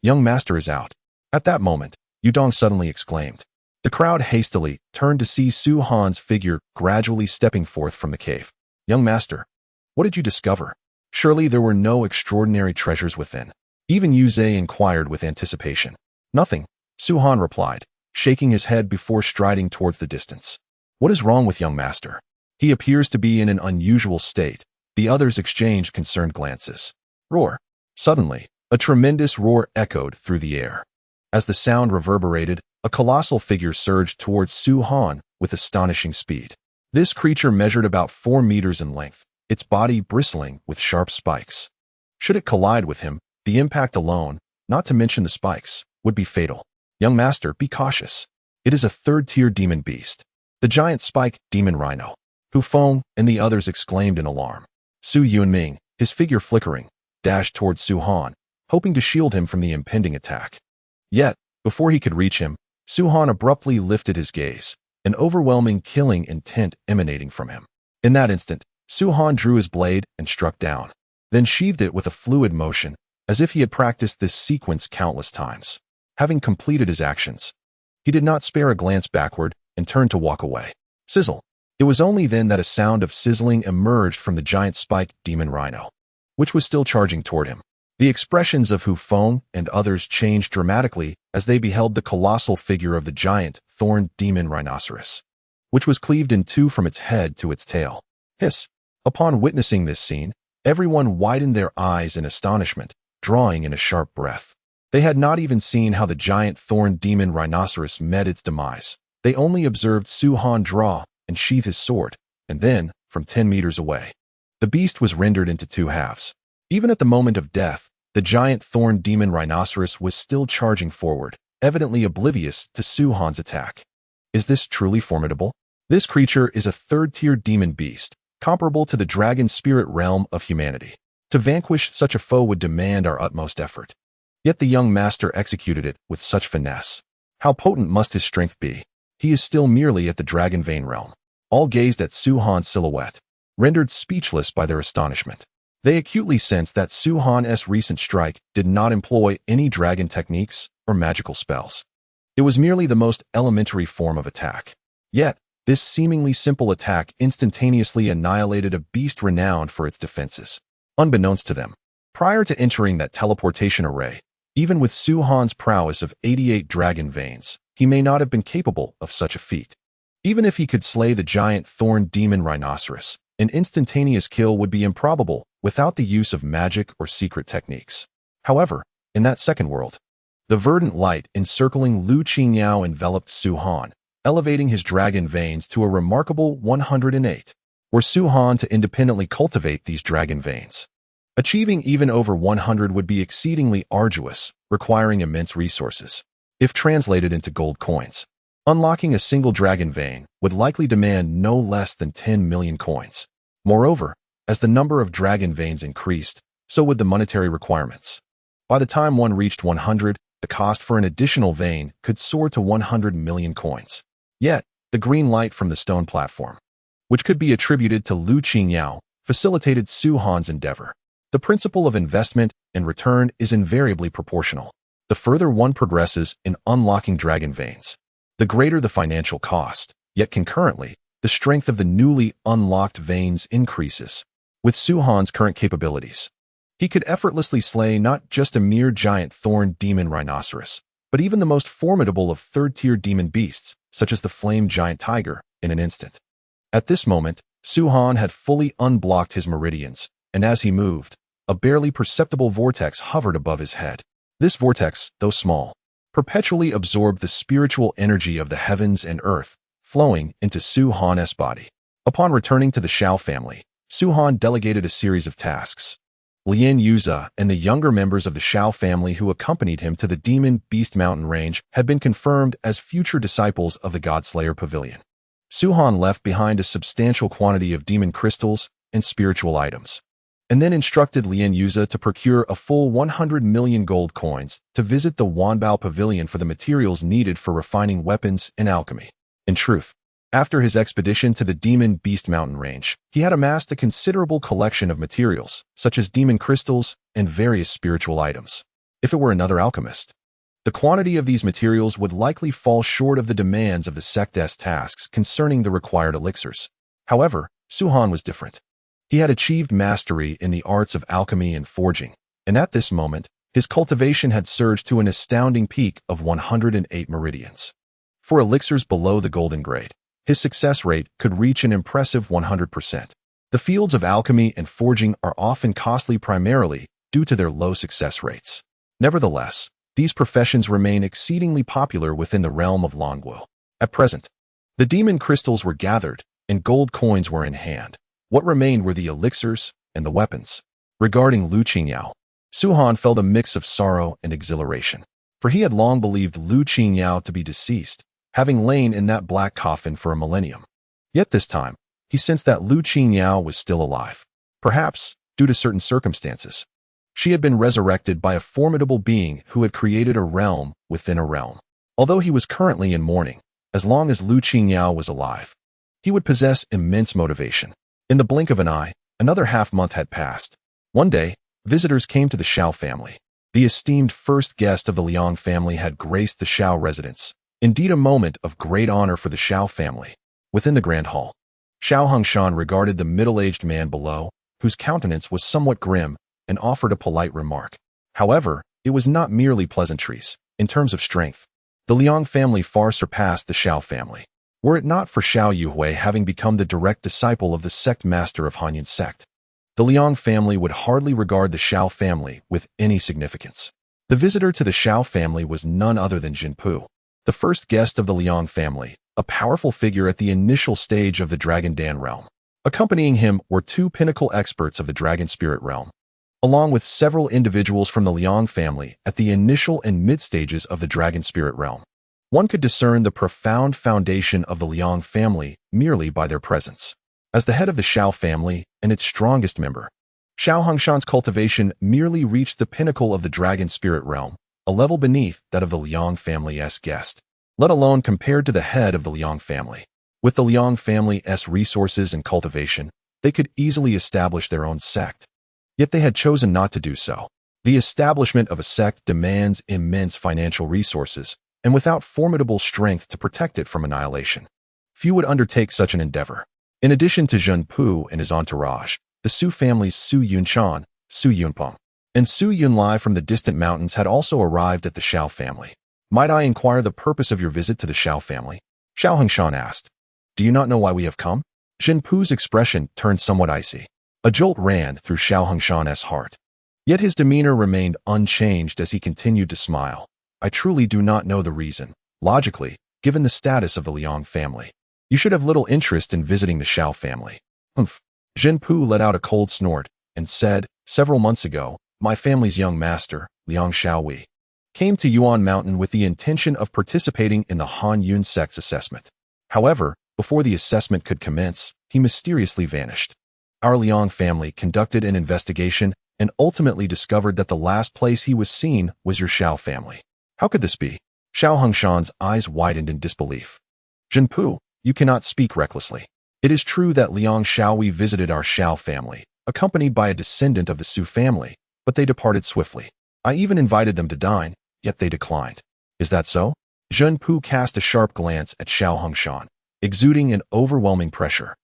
[SPEAKER 1] Young master is out. At that moment, Yudong suddenly exclaimed. The crowd hastily turned to see Su-Han's figure gradually stepping forth from the cave. Young master, what did you discover? Surely there were no extraordinary treasures within. Even Yu Zhe inquired with anticipation. Nothing, Su-Han replied, shaking his head before striding towards the distance. What is wrong with young master? He appears to be in an unusual state. The others exchanged concerned glances. Roar. Suddenly, a tremendous roar echoed through the air. As the sound reverberated, a colossal figure surged towards Su Han with astonishing speed. This creature measured about 4 meters in length, its body bristling with sharp spikes. Should it collide with him, the impact alone, not to mention the spikes, would be fatal. Young master, be cautious. It is a third-tier demon beast. The giant spike demon rhino. Hu Feng and the others exclaimed in alarm. Su Yunming, his figure flickering, dashed towards Su Han, hoping to shield him from the impending attack. Yet, before he could reach him, Su Han abruptly lifted his gaze, an overwhelming killing intent emanating from him. In that instant, Su Han drew his blade and struck down, then sheathed it with a fluid motion, as if he had practiced this sequence countless times. Having completed his actions, he did not spare a glance backward and turned to walk away. Sizzle. It was only then that a sound of sizzling emerged from the giant spiked demon rhino, which was still charging toward him. The expressions of Hu Feng and others changed dramatically as they beheld the colossal figure of the giant, thorned demon rhinoceros, which was cleaved in two from its head to its tail. Hiss! Upon witnessing this scene, everyone widened their eyes in astonishment, drawing in a sharp breath. They had not even seen how the giant thorned demon rhinoceros met its demise. They only observed Su Han draw and sheath his sword, and then, from 10 meters away, the beast was rendered into two halves. Even at the moment of death, the giant thorned demon rhinoceros was still charging forward, evidently oblivious to Su Han's attack. Is this truly formidable? This creature is a third-tier demon beast, comparable to the dragon spirit realm of humanity. To vanquish such a foe would demand our utmost effort. Yet the young master executed it with such finesse. How potent must his strength be? He is still merely at the dragon vein realm. All gazed at Su Han's silhouette, rendered speechless by their astonishment. They acutely sensed that Su Han's recent strike did not employ any dragon techniques or magical spells. It was merely the most elementary form of attack. Yet, this seemingly simple attack instantaneously annihilated a beast renowned for its defenses. Unbeknownst to them, prior to entering that teleportation array, even with Su Han's prowess of 88 dragon veins, he may not have been capable of such a feat. Even if he could slay the giant thorned demon rhinoceros, an instantaneous kill would be improbable without the use of magic or secret techniques. However, in that second world, the verdant light encircling Lu Qingyao enveloped Su Han, elevating his dragon veins to a remarkable 108. Were Su Han to independently cultivate these dragon veins, achieving even over 100 would be exceedingly arduous, requiring immense resources. If translated into gold coins, unlocking a single dragon vein would likely demand no less than 10 million coins. Moreover, as the number of dragon veins increased, so would the monetary requirements. By the time one reached 100, the cost for an additional vein could soar to 100 million coins. Yet, the green light from the stone platform, which could be attributed to Lu Qingyao, facilitated Su Han's endeavor. The principle of investment and return is invariably proportional. The further one progresses in unlocking dragon veins, the greater the financial cost, yet concurrently, the strength of the newly unlocked veins increases. With Su Han's current capabilities, he could effortlessly slay not just a mere giant thorned demon rhinoceros, but even the most formidable of third-tier demon beasts, such as the flame giant tiger, in an instant. At this moment, Su Han had fully unblocked his meridians, and as he moved, a barely perceptible vortex hovered above his head. This vortex, though small, perpetually absorbed the spiritual energy of the heavens and earth, flowing into Su Han's body. Upon returning to the Shao family, Su Han delegated a series of tasks. Lien Yuza and the younger members of the Shao family who accompanied him to the Demon Beast Mountain range had been confirmed as future disciples of the Godslayer Pavilion. Su Han left behind a substantial quantity of demon crystals and spiritual items, and then instructed Lien Yuza to procure a full 100 million gold coins to visit the Wanbao Pavilion for the materials needed for refining weapons and alchemy. In truth, after his expedition to the Demon Beast Mountain range, he had amassed a considerable collection of materials, such as demon crystals and various spiritual items. If it were another alchemist, the quantity of these materials would likely fall short of the demands of the sect's tasks concerning the required elixirs. However, Su Han was different. He had achieved mastery in the arts of alchemy and forging, and at this moment, his cultivation had surged to an astounding peak of 108 meridians. For elixirs below the golden grade, his success rate could reach an impressive 100%. The fields of alchemy and forging are often costly primarily due to their low success rates. Nevertheless, These professions remain exceedingly popular within the realm of Longguo. At present, the demon crystals were gathered, and gold coins were in hand. What remained were the elixirs and the weapons. Regarding Lu Qingyao, Su Han felt a mix of sorrow and exhilaration, for he had long believed Lu Qingyao to be deceased, having lain in that black coffin for a millennium. Yet this time, he sensed that Lu Qingyao was still alive, perhaps due to certain circumstances. She had been resurrected by a formidable being who had created a realm within a realm. Although he was currently in mourning, as long as Lu Qingyao was alive, he would possess immense motivation. In the blink of an eye, another half-month had passed. One day, visitors came to the Xiao family. The esteemed first guest of the Liang family had graced the Xiao residence, indeed a moment of great honor for the Xiao family. Within the grand hall, Xiao Hongshan regarded the middle-aged man below, whose countenance was somewhat grim, and offered a polite remark. However, it was not merely pleasantries. In terms of strength, the Liang family far surpassed the Xiao family. Were it not for Xiao Yuhui having become the direct disciple of the sect master of Hanyun sect, the Liang family would hardly regard the Xiao family with any significance. The visitor to the Xiao family was none other than Jinpu, the first guest of the Liang family, a powerful figure at the initial stage of the Dragon Dan realm. Accompanying him were two pinnacle experts of the Dragon Spirit realm, along with several individuals from the Liang family at the initial and mid-stages of the Dragon Spirit realm. One could discern the profound foundation of the Liang family merely by their presence. As the head of the Xiao family and its strongest member, Xiao Hongshan's cultivation merely reached the pinnacle of the Dragon Spirit realm, a level beneath that of the Liang family's guest, let alone compared to the head of the Liang family. With the Liang family's resources and cultivation, they could easily establish their own sect. Yet they had chosen not to do so. The establishment of a sect demands immense financial resources, and without formidable strength to protect it from annihilation, few would undertake such an endeavor. In addition to Zhenpu and his entourage, the Su family's Su Yunshan, Su Yunpeng, and Su Yunlai from the distant mountains had also arrived at the Xiao family. Might I inquire the purpose of your visit to the Xiao family? Xiao Hongshan asked. Do you not know why we have come? Zhenpu's expression turned somewhat icy. A jolt ran through Xiao Hongshan's heart. Yet his demeanor remained unchanged as he continued to smile. I truly do not know the reason. Logically, given the status of the Liang family, you should have little interest in visiting the Xiao family. Humph. Zhenpu let out a cold snort and said, several months ago, my family's young master, Liang Xiaowei, came to Yuan Mountain with the intention of participating in the Han Yun sect's assessment. However, before the assessment could commence, he mysteriously vanished. Our Liang family conducted an investigation and ultimately discovered that the last place he was seen was your Xiao family. How could this be? Xiao Hongshan's eyes widened in disbelief. Zhenpu, you cannot speak recklessly. It is true that Liang Xiaowei visited our Xiao family, accompanied by a descendant of the Su family, but they departed swiftly. I even invited them to dine, yet they declined. Is that so? Zhenpu cast a sharp glance at Xiao Hongshan, exuding an overwhelming pressure,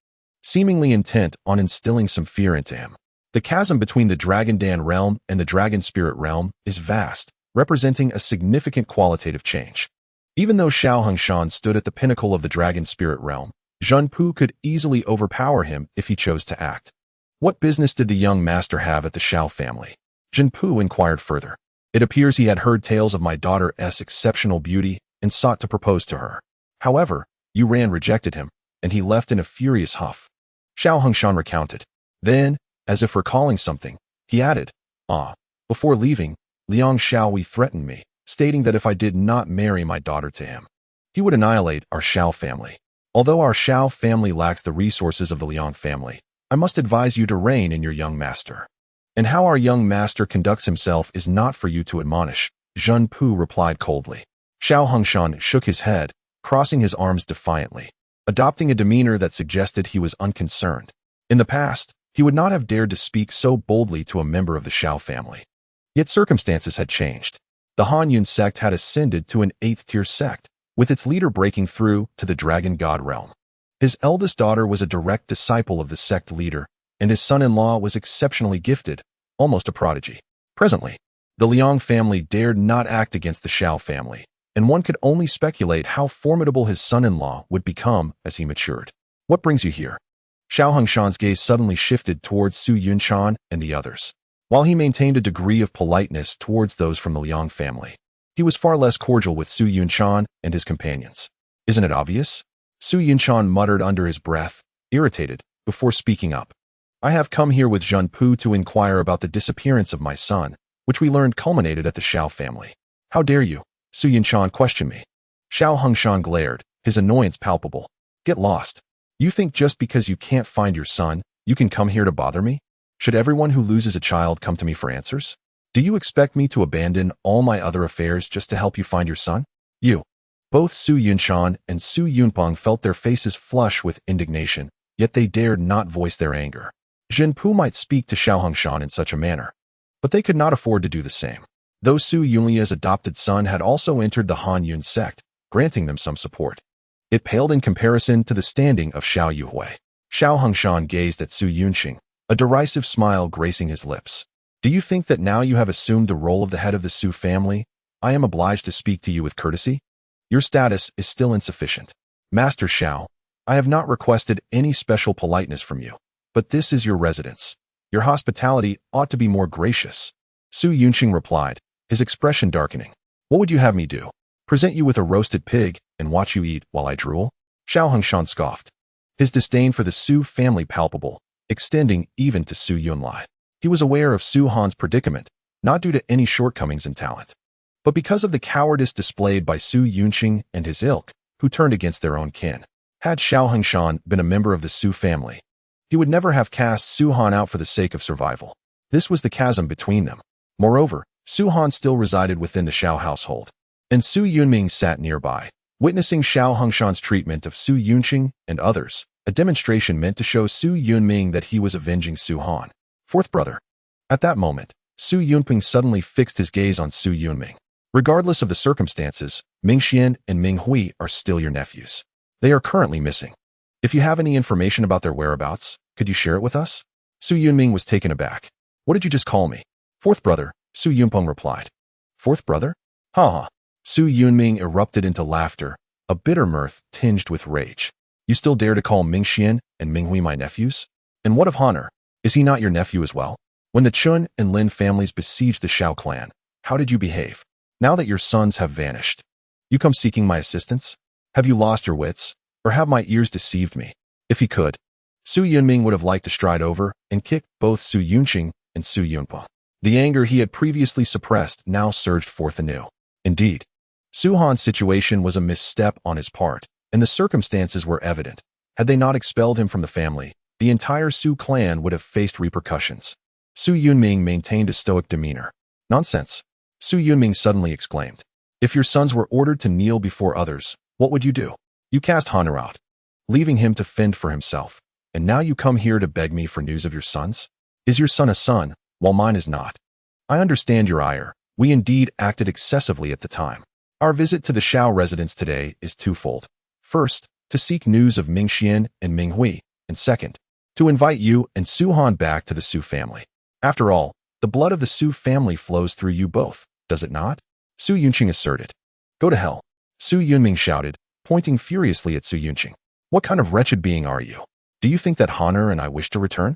[SPEAKER 1] seemingly intent on instilling some fear into him. The chasm between the Dragon Dan realm and the Dragon Spirit realm is vast, representing a significant qualitative change. Even though Xiao Hongshan stood at the pinnacle of the Dragon Spirit realm, Zhenpu could easily overpower him if he chose to act. What business did the young master have at the Xiao family? Zhenpu inquired further. It appears he had heard tales of my daughter's exceptional beauty and sought to propose to her. However, Yuran rejected him, and he left in a furious huff. Xiao Hongshan recounted. Then, as if recalling something, he added, before leaving, Liang Xiaowei threatened me, stating that if I did not marry my daughter to him, he would annihilate our Xiao family. Although our Xiao family lacks the resources of the Liang family, I must advise you to rein in your young master. And how our young master conducts himself is not for you to admonish, Zhenpu replied coldly. Xiao Hongshan shook his head, crossing his arms defiantly, adopting a demeanor that suggested he was unconcerned. In the past, he would not have dared to speak so boldly to a member of the Xiao family. Yet circumstances had changed. The Han Yun sect had ascended to an 8th-tier sect, with its leader breaking through to the Dragon God realm. His eldest daughter was a direct disciple of the sect leader, and his son-in-law was exceptionally gifted, almost a prodigy. Presently, the Liang family dared not act against the Xiao family, and one could only speculate how formidable his son-in-law would become as he matured. What brings you here? Xiao Hongshan's gaze suddenly shifted towards Su Yunshan and the others. While he maintained a degree of politeness towards those from the Liang family, He was far less cordial with Su Yunshan and his companions. Isn't it obvious? Su Yunshan muttered under his breath, irritated, before speaking up. I have come here with Zhen Pu to inquire about the disappearance of my son, which we learned culminated at the Xiao family. How dare you, Su Yunshan, question me? Xiao Hongshan glared, his annoyance palpable. Get lost. You think just because you can't find your son, you can come here to bother me? Should everyone who loses a child come to me for answers? Do you expect me to abandon all my other affairs just to help you find your son? You. Both Su Yunshan and Su Yunpeng felt their faces flush with indignation, yet they dared not voice their anger. Zhen Pu might speak to Xiao Hongshan in such a manner, but they could not afford to do the same. Though Su Yunlia's adopted son had also entered the Han Yun sect, granting them some support, it paled in comparison to the standing of Xiao Yuhui. Xiao Hongshan gazed at Su Yunqing, a derisive smile gracing his lips. Do you think that now you have assumed the role of the head of the Su family, I am obliged to speak to you with courtesy? Your status is still insufficient. Master Xiao, I have not requested any special politeness from you, but this is your residence. Your hospitality ought to be more gracious. Su Yunqing replied, his expression darkening. What would you have me do? Present you with a roasted pig and watch you eat while I drool? Xiao Hongshan scoffed, his disdain for the Su family palpable, extending even to Su Yunlai. He was aware of Su Han's predicament, not due to any shortcomings in talent, but because of the cowardice displayed by Su Yunqing and his ilk, who turned against their own kin. Had Xiao Hongshan been a member of the Su family, he would never have cast Su Han out for the sake of survival. This was the chasm between them. Moreover, Su Han still resided within the Xiao household, and Su Yunming sat nearby, witnessing Xiao Hongshan's treatment of Su Yunqing and others, a demonstration meant to show Su Yunming that he was avenging Su Han. Fourth brother. At that moment, Su Yunping suddenly fixed his gaze on Su Yunming. Regardless of the circumstances, Ming Xian and Ming Hui are still your nephews. They are currently missing. If you have any information about their whereabouts, could you share it with us? Su Yunming was taken aback. What did you just call me? Fourth brother, Su Yunpeng replied. Fourth brother? Ha ha. Su Yunming erupted into laughter, a bitter mirth tinged with rage. You still dare to call Ming Xian and Ming Hui my nephews? And what of Honor? Is he not your nephew as well? When the Chun and Lin families besieged the Xiao clan, how did you behave? Now that your sons have vanished, you come seeking my assistance? Have you lost your wits, or have my ears deceived me? If he could, Su Yunming would have liked to stride over and kick both Su Yunqing and Su Yunpeng. The anger he had previously suppressed now surged forth anew. Indeed, Su Han's situation was a misstep on his part, and the circumstances were evident. Had they not expelled him from the family, the entire Su clan would have faced repercussions. Su Yunming maintained a stoic demeanor. Nonsense. Su Yunming suddenly exclaimed. If your sons were ordered to kneel before others, what would you do? You cast Honor out, leaving him to fend for himself, and now you come here to beg me for news of your sons? Is your son a son, while mine is not? I understand your ire. We indeed acted excessively at the time. Our visit to the Xiao residence today is twofold. First, to seek news of Ming Xian and Ming Hui, and second, to invite you and Su Han back to the Su family. After all, the blood of the Su family flows through you both, does it not? Su Yunqing asserted. Go to hell. Su Yunming shouted, pointing furiously at Su Yunqing. What kind of wretched being are you? Do you think that Honor and I wish to return?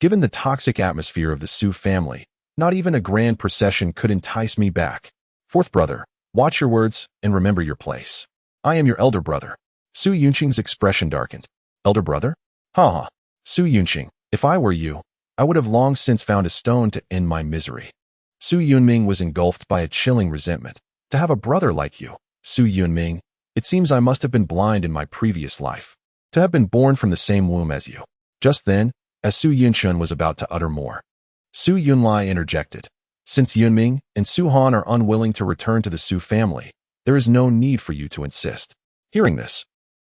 [SPEAKER 1] Given the toxic atmosphere of the Su family, not even a grand procession could entice me back. Fourth brother, watch your words and remember your place. I am your elder brother. Su Yunqing's expression darkened. Elder brother? Ha ha. Su Yunqing, if I were you, I would have long since found a stone to end my misery. Su Yunming was engulfed by a chilling resentment. To have a brother like you, Su Yunming, it seems I must have been blind in my previous life. To have been born from the same womb as you. Just then, as Su Yunshun was about to utter more, Su Yunlai interjected. Since Yunming and Su Han are unwilling to return to the Su family, there is no need for you to insist. Hearing this,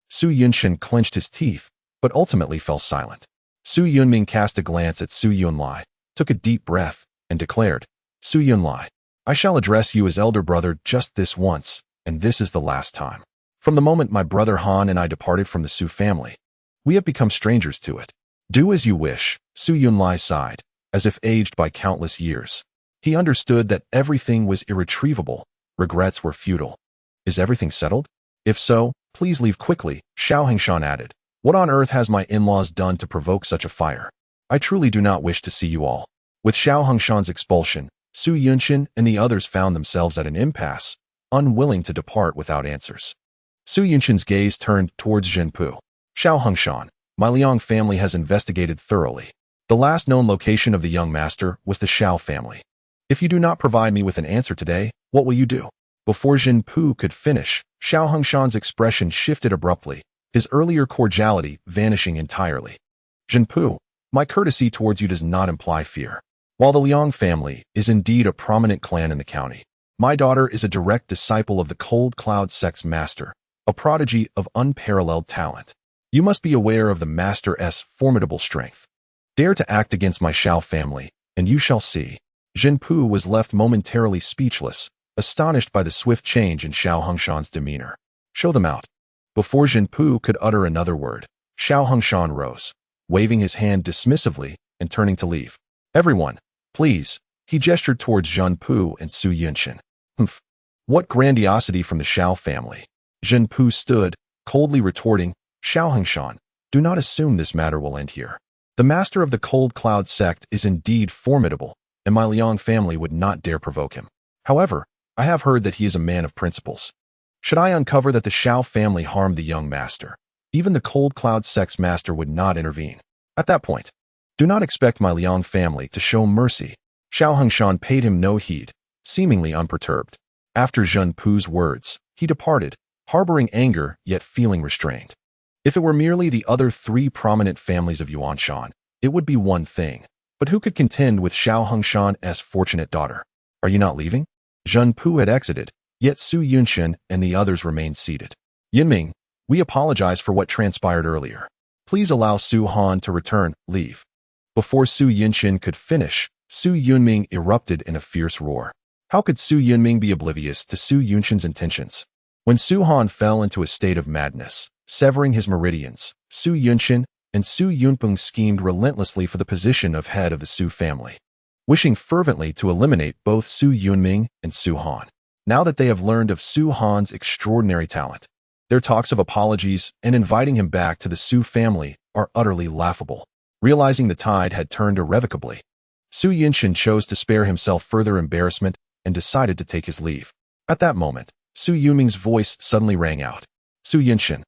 [SPEAKER 1] Su Yunshin clenched his teeth, but ultimately fell silent. Su Yunming cast a glance at Su Yunlai, took a deep breath, and declared, Su Yunlai, I shall address you as elder brother just this once, and this is the last time. From the moment my brother Han and I departed from the Su family, we have become strangers to it. Do as you wish, Su Yunlai sighed, as if aged by countless years. He understood that everything was irretrievable, regrets were futile. Is everything settled? If so, please leave quickly, Xiao Hengshan added. What on earth has my in-laws done to provoke such a fire? I truly do not wish to see you all. With Xiao Hengshan's expulsion, Su Yunshin and the others found themselves at an impasse, unwilling to depart without answers. Su Yunshan's gaze turned towards Zhenpu. Xiao Hongshan, my Liang family has investigated thoroughly. The last known location of the young master was the Xiao family. If you do not provide me with an answer today, what will you do? Before Zhenpu could finish, Xiao Hongshan's expression shifted abruptly, his earlier cordiality vanishing entirely. Zhenpu, my courtesy towards you does not imply fear. While the Liang family is indeed a prominent clan in the county, my daughter is a direct disciple of the Cold Cloud sect's master, a prodigy of unparalleled talent. You must be aware of the master's formidable strength. Dare to act against my Xiao family, and you shall see. Zhenpu was left momentarily speechless, astonished by the swift change in Xiao Hongshan's demeanor. Show them out. Before Zhenpu could utter another word, Xiao Hongshan rose, waving his hand dismissively and turning to leave. Everyone, please, he gestured towards Zhenpu and Su Yunshan. Humph. What grandiosity from the Xiao family. Zhenpu stood, coldly retorting, Xiao Hongshan, do not assume this matter will end here. The master of the Cold Cloud sect is indeed formidable, and my Liang family would not dare provoke him. However, I have heard that he is a man of principles. Should I uncover that the Xiao family harmed the young master, even the Cold Cloud sect's master would not intervene. At that point, do not expect my Liang family to show mercy. Xiao Hongshan paid him no heed, seemingly unperturbed. After Zhenpu's words, he departed, harboring anger yet feeling restrained. If it were merely the other three prominent families of Yuanshan, it would be one thing, but who could contend with Xiao Hongshan's fortunate daughter? Are you not leaving? Zhenpu had exited, yet Su Yunshan and the others remained seated. Yinming, we apologize for what transpired earlier. Please allow Su Han to return, leave. Before Su Yunshan could finish, Su Yunming erupted in a fierce roar. How could Su Yunming be oblivious to Su Yunshan's intentions? When Su Han fell into a state of madness, severing his meridians, Su Yunshan and Su Yunpeng schemed relentlessly for the position of head of the Su family, wishing fervently to eliminate both Su Yunming and Su Han. Now that they have learned of Su Han's extraordinary talent, their talks of apologies and inviting him back to the Su family are utterly laughable. Realizing the tide had turned irrevocably, Su Yunshan chose to spare himself further embarrassment and decided to take his leave. At that moment, Su Yunming's voice suddenly rang out. Su Yunshan,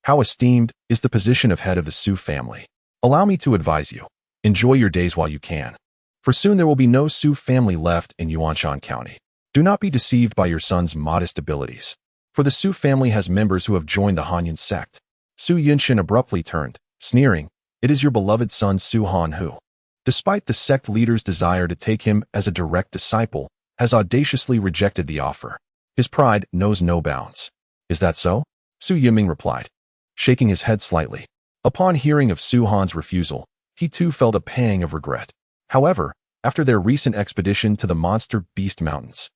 [SPEAKER 1] how esteemed is the position of head of the Su family. Allow me to advise you. Enjoy your days while you can. For soon there will be no Su family left in Yuanshan County. Do not be deceived by your son's modest abilities. For the Su family has members who have joined the Hanyan sect. Su Yunshan abruptly turned, sneering, it is your beloved son Su Han who, despite the sect leader's desire to take him as a direct disciple, has audaciously rejected the offer. His pride knows no bounds. Is that so? Su Yiming replied, shaking his head slightly. Upon hearing of Su Han's refusal, he too felt a pang of regret. However, after their recent expedition to the Monster Beast Mountains,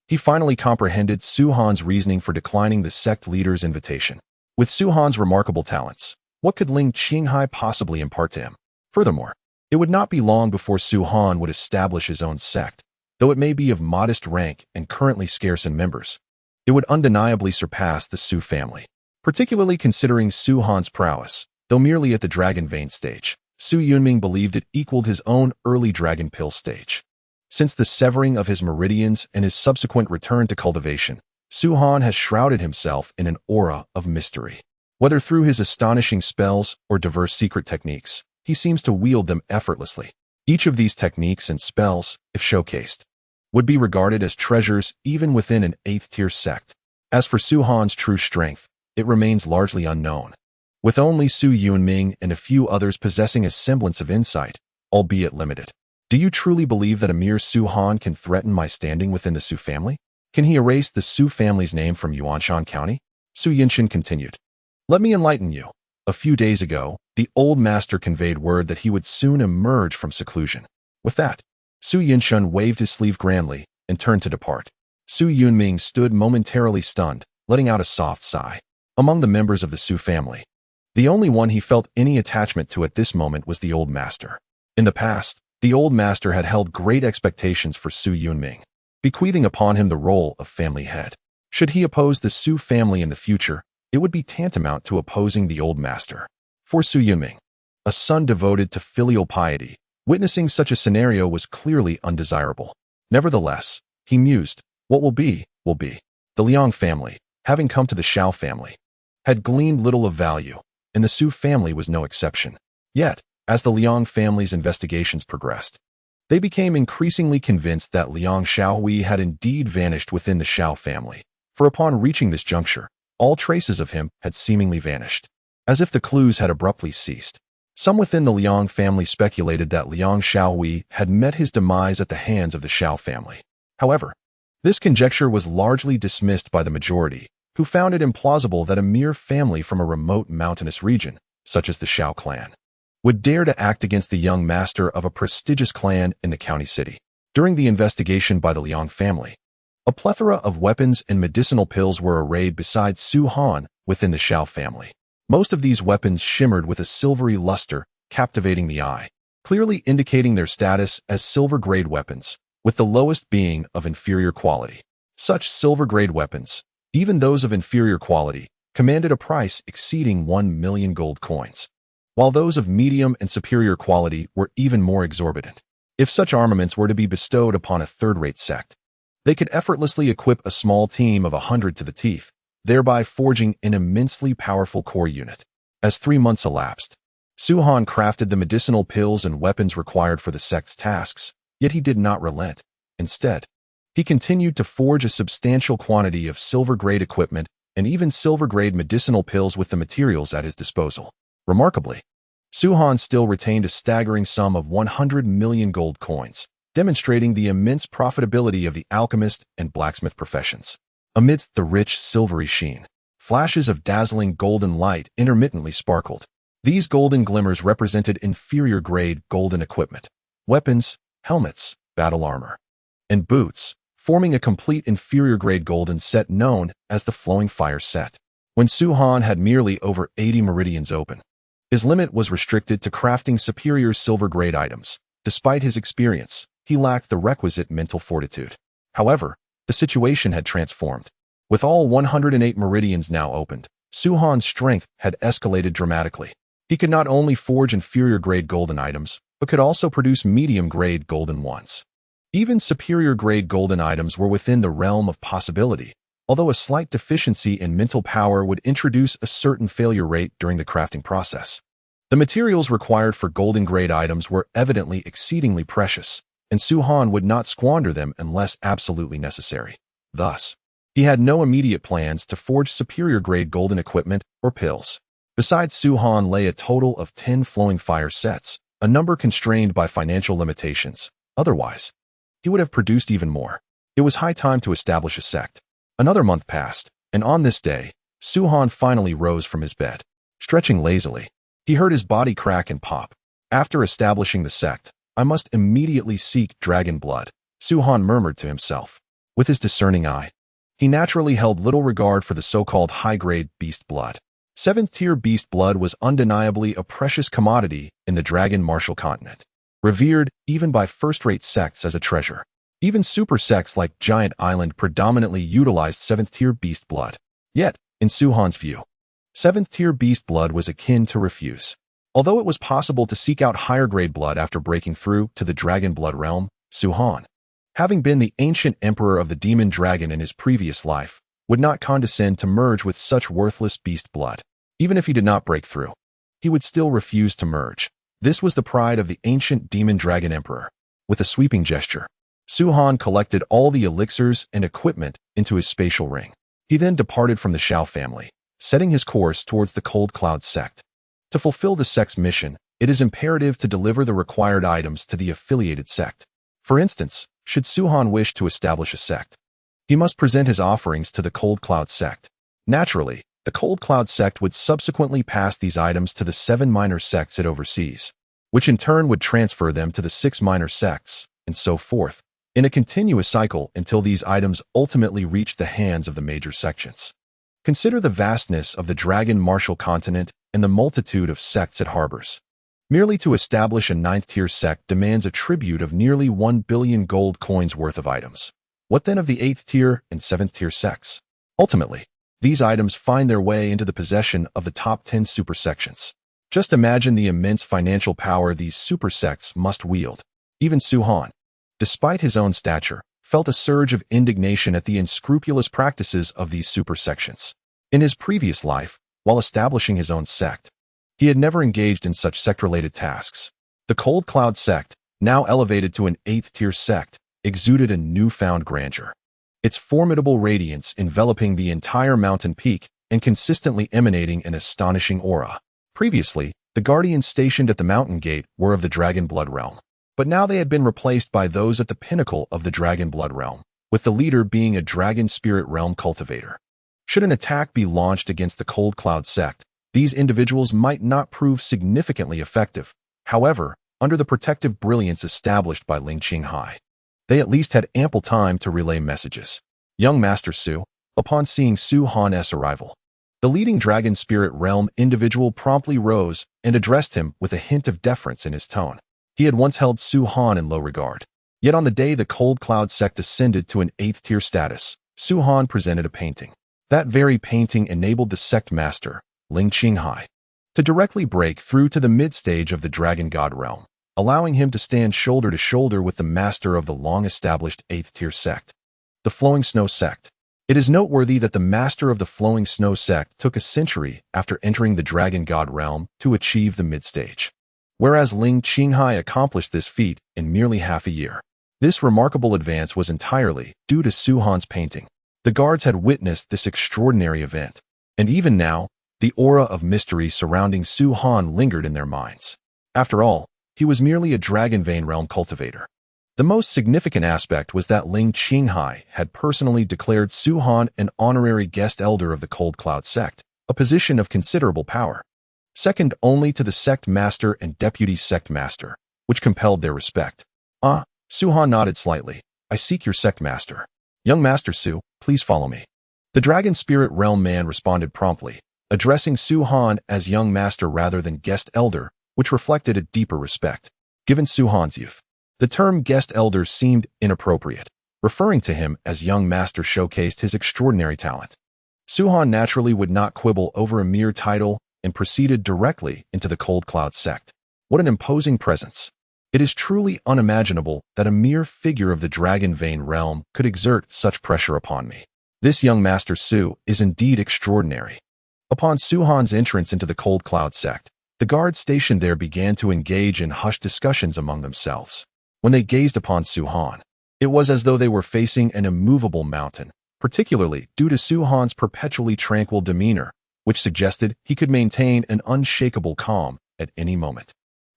[SPEAKER 1] he finally comprehended Su Han's reasoning for declining the sect leader's invitation. With Su Han's remarkable talents, what could Ling Qinghai possibly impart to him? Furthermore, it would not be long before Su Han would establish his own sect, though it may be of modest rank and currently scarce in members. It would undeniably surpass the Su family, particularly considering Su Han's prowess, though merely at the Dragon Vein stage. Su Yunming believed it equaled his own early Dragon Pill stage. Since the severing of his meridians and his subsequent return to cultivation, Su Han has shrouded himself in an aura of mystery. Whether through his astonishing spells or diverse secret techniques, he seems to wield them effortlessly. Each of these techniques and spells, if showcased, would be regarded as treasures even within an 8th-tier sect. As for Su Han's true strength, it remains largely unknown, with only Su Yunming and a few others possessing a semblance of insight, albeit limited. Do you truly believe that a mere Su Han can threaten my standing within the Su family? Can he erase the Su family's name from Yuanshan County? Su Yunshan continued. Let me enlighten you. A few days ago, the old master conveyed word that he would soon emerge from seclusion. With that, Su Yunshan waved his sleeve grandly and turned to depart. Su Yunming stood momentarily stunned, letting out a soft sigh. Among the members of the Su family, the only one he felt any attachment to at this moment was the old master. In the past, the old master had held great expectations for Su Yunming, bequeathing upon him the role of family head. Should he oppose the Su family in the future, it would be tantamount to opposing the old master. For Su Yunming, a son devoted to filial piety, witnessing such a scenario was clearly undesirable. Nevertheless, he mused, what will be, will be. The Liang family, having come to the Shao family, had gleaned little of value, and the Su family was no exception. Yet, as the Liang family's investigations progressed, they became increasingly convinced that Liang Xiaohui had indeed vanished within the Shao family, for upon reaching this juncture, all traces of him had seemingly vanished, as if the clues had abruptly ceased. Some within the Liang family speculated that Liang Xiaohui had met his demise at the hands of the Shao family. However, this conjecture was largely dismissed by the majority, who found it implausible that a mere family from a remote mountainous region, such as the Shao clan, would dare to act against the young master of a prestigious clan in the county city. During the investigation by the Liang family, a plethora of weapons and medicinal pills were arrayed beside Su Han within the Shao family. Most of these weapons shimmered with a silvery luster, captivating the eye, clearly indicating their status as silver-grade weapons, with the lowest being of inferior quality. Such silver-grade weapons, even those of inferior quality, commanded a price exceeding 1 million gold coins, while those of medium and superior quality were even more exorbitant. If such armaments were to be bestowed upon a third-rate sect, they could effortlessly equip a small team of 100 to the teeth, thereby forging an immensely powerful core unit. As 3 months elapsed, Su Han crafted the medicinal pills and weapons required for the sect's tasks, yet he did not relent. Instead, he continued to forge a substantial quantity of silver-grade equipment and even silver-grade medicinal pills with the materials at his disposal. Remarkably, Su Han still retained a staggering sum of 100 million gold coins, demonstrating the immense profitability of the alchemist and blacksmith professions. Amidst the rich, silvery sheen, flashes of dazzling golden light intermittently sparkled. These golden glimmers represented inferior-grade golden equipment, weapons, helmets, battle armor, and boots, forming a complete inferior-grade golden set known as the Flowing Fire set. When Su Han had merely over 80 meridians open, his limit was restricted to crafting superior silver-grade items. Despite his experience, he lacked the requisite mental fortitude. However, the situation had transformed. With all 108 meridians now opened, Su Han's strength had escalated dramatically. He could not only forge inferior-grade golden items, but could also produce medium-grade golden ones. Even superior-grade golden items were within the realm of possibility, although a slight deficiency in mental power would introduce a certain failure rate during the crafting process. The materials required for golden-grade items were evidently exceedingly precious, and Su Han would not squander them unless absolutely necessary. Thus, he had no immediate plans to forge superior-grade golden equipment or pills. Besides Su Han lay a total of 10 Flowing Fire sets, a number constrained by financial limitations. Otherwise, he would have produced even more. It was high time to establish a sect. Another month passed, and on this day, Su Han finally rose from his bed. Stretching lazily, he heard his body crack and pop. After establishing the sect, I must immediately seek dragon blood, Su Han murmured to himself. With his discerning eye, he naturally held little regard for the so-called high-grade beast blood. 7th-tier beast blood was undeniably a precious commodity in the dragon martial continent, revered even by first-rate sects as a treasure. Even super sects like Giant Island predominantly utilized 7th-tier beast blood. Yet, in Su Han's view, 7th-tier beast blood was akin to refuse. Although it was possible to seek out higher-grade blood after breaking through to the dragon blood realm, Su Han, having been the ancient emperor of the demon dragon in his previous life, would not condescend to merge with such worthless beast blood. Even if he did not break through, he would still refuse to merge. This was the pride of the ancient demon dragon emperor. With a sweeping gesture, Su Han collected all the elixirs and equipment into his spatial ring. He then departed from the Shao family, setting his course towards the Cold Cloud sect. To fulfill the sect's mission, it is imperative to deliver the required items to the affiliated sect. For instance, should Su Han wish to establish a sect, he must present his offerings to the Cold Cloud sect. Naturally, the Cold Cloud sect would subsequently pass these items to the 7 minor sects it oversees, which in turn would transfer them to the 6 minor sects, and so forth, in a continuous cycle until these items ultimately reach the hands of the major sections. Consider the vastness of the dragon martial continent and the multitude of sects it harbors. Merely to establish a 9th-tier sect demands a tribute of nearly 1 billion gold coins worth of items. What then of the 8th-tier and 7th-tier sects? Ultimately, these items find their way into the possession of the top 10 super sections. Just imagine the immense financial power these super sects must wield. Even Su Han, despite his own stature, felt a surge of indignation at the unscrupulous practices of these supersections. In his previous life, while establishing his own sect, he had never engaged in such sect-related tasks. The Cold Cloud sect, now elevated to an 8th-tier sect, exuded a newfound grandeur. Its formidable radiance enveloping the entire mountain peak and consistently emanating an astonishing aura. Previously, the guardians stationed at the mountain gate were of the Dragon Blood realm, but now they had been replaced by those at the pinnacle of the Dragon Blood realm, with the leader being a Dragon Spirit realm cultivator. Should an attack be launched against the Cold Cloud sect, these individuals might not prove significantly effective. However, under the protective brilliance established by Ling Qinghai, they at least had ample time to relay messages. Young Master Su, upon seeing Su Han's arrival, the leading Dragon Spirit realm individual promptly rose and addressed him with a hint of deference in his tone. He had once held Su Han in low regard. Yet on the day the Cold Cloud sect ascended to an 8th-tier status, Su Han presented a painting. That very painting enabled the sect master, Ling Qinghai, to directly break through to the mid-stage of the Dragon God realm, allowing him to stand shoulder to shoulder with the master of the long-established 8th-tier sect, the Flowing Snow sect. It is noteworthy that the master of the Flowing Snow sect took a century after entering the Dragon God realm to achieve the mid-stage, whereas Ling Qinghai accomplished this feat in merely half a year. This remarkable advance was entirely due to Su Han's painting. The guards had witnessed this extraordinary event, and even now, the aura of mystery surrounding Su Han lingered in their minds. After all, he was merely a Dragon Vein realm cultivator. The most significant aspect was that Ling Qinghai had personally declared Su Han an honorary guest elder of the Cold Cloud sect, a position of considerable power, second only to the sect master and deputy sect master, which compelled their respect. Su Han nodded slightly. I seek your sect master. Young Master Su, please follow me. The Dragon Spirit realm man responded promptly, addressing Su Han as young master rather than guest elder, which reflected a deeper respect. Given Su Han's youth, the term guest elder seemed inappropriate. Referring to him as young master showcased his extraordinary talent. Su Han naturally would not quibble over a mere title and proceeded directly into the Cold Cloud sect. What an imposing presence. It is truly unimaginable that a mere figure of the Dragon Vein realm could exert such pressure upon me. This young Master Su is indeed extraordinary. Upon Su Han's entrance into the Cold Cloud sect, the guards stationed there began to engage in hushed discussions among themselves. When they gazed upon Su Han, it was as though they were facing an immovable mountain, particularly due to Su Han's perpetually tranquil demeanor, which suggested he could maintain an unshakable calm at any moment.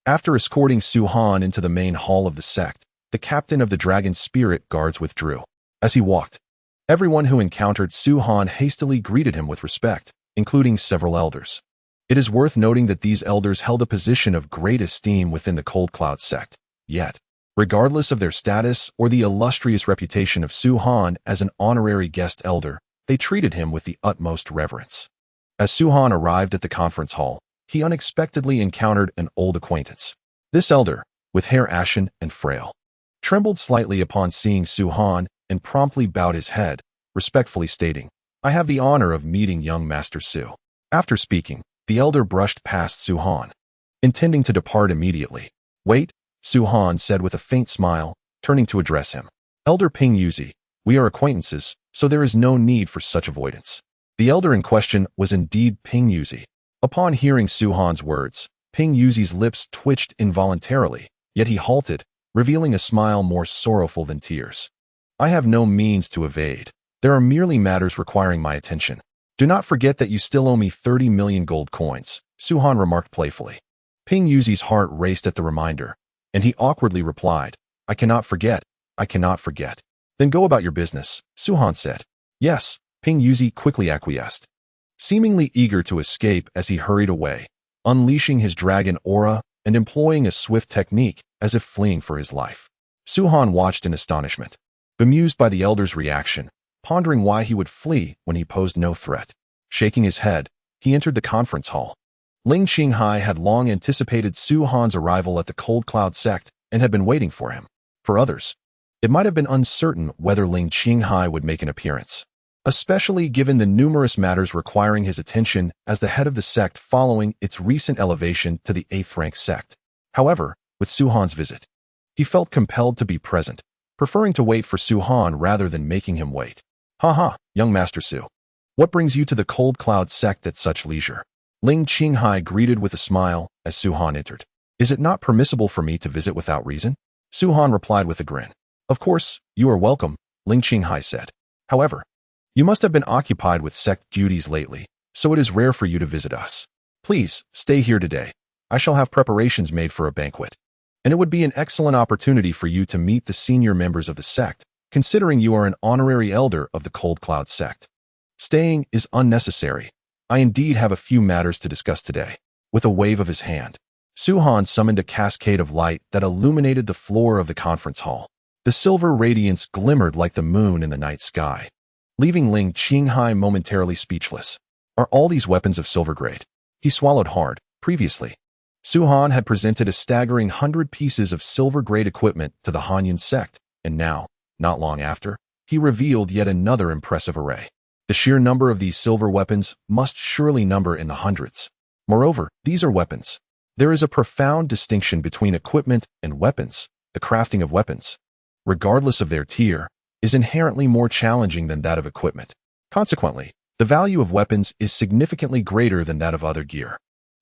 [SPEAKER 1] After escorting Su Han into the main hall of the sect, the captain of the Dragon Spirit guards withdrew. As he walked, everyone who encountered Su Han hastily greeted him with respect, including several elders. It is worth noting that these elders held a position of great esteem within the Cold Cloud sect. Yet, regardless of their status or the illustrious reputation of Su Han as an honorary guest elder, they treated him with the utmost reverence. As Su Han arrived at the conference hall, he unexpectedly encountered an old acquaintance. This elder, with hair ashen and frail, trembled slightly upon seeing Su Han and promptly bowed his head, respectfully stating, I have the honor of meeting young Master Su. After speaking, the elder brushed past Su Han, intending to depart immediately. Wait, Su Han said with a faint smile, turning to address him. Elder Ping Yuzi, we are acquaintances, so there is no need for such avoidance. The elder in question was indeed Ping Yuzi. Upon hearing Su Han's words, Ping Yuzi's lips twitched involuntarily, yet he halted, revealing a smile more sorrowful than tears. I have no means to evade. There are merely matters requiring my attention. Do not forget that you still owe me 30 million gold coins, Su Han remarked playfully. Ping Yuzi's heart raced at the reminder, and he awkwardly replied, I cannot forget. Then go about your business, Su Han said. Yes, Ping Yuzi quickly acquiesced, seemingly eager to escape as he hurried away, unleashing his dragon aura and employing a swift technique as if fleeing for his life. Su Han watched in astonishment, bemused by the elder's reaction, pondering why he would flee when he posed no threat. Shaking his head, he entered the conference hall. Ling Qinghai had long anticipated Su Han's arrival at the Cold Cloud sect and had been waiting for him. For others, it might have been uncertain whether Ling Qinghai would make an appearance, especially given the numerous matters requiring his attention as the head of the sect following its recent elevation to the 8th rank sect. However, with Su Han's visit, he felt compelled to be present, preferring to wait for Su Han rather than making him wait. Haha, young Master Su. What brings you to the Cold Cloud sect at such leisure? Ling Qinghai greeted with a smile as Su Han entered. Is it not permissible for me to visit without reason? Su Han replied with a grin. Of course, you are welcome, Ling Qinghai said. However, you must have been occupied with sect duties lately, so it is rare for you to visit us. Please, stay here today. I shall have preparations made for a banquet. And it would be an excellent opportunity for you to meet the senior members of the sect, considering you are an honorary elder of the Cold Cloud sect. Staying is unnecessary. I indeed have a few matters to discuss today. With a wave of his hand, Su Han summoned a cascade of light that illuminated the floor of the conference hall. The silver radiance glimmered like the moon in the night sky, leaving Ling Qinghai momentarily speechless. Are all these weapons of silver grade? He swallowed hard. Previously, Su Han had presented a staggering 100 pieces of silver-grade equipment to the Hanyan sect, and now, not long after, he revealed yet another impressive array. The sheer number of these silver weapons must surely number in the hundreds. Moreover, these are weapons. There is a profound distinction between equipment and weapons. The crafting of weapons, regardless of their tier, is inherently more challenging than that of equipment. Consequently, the value of weapons is significantly greater than that of other gear.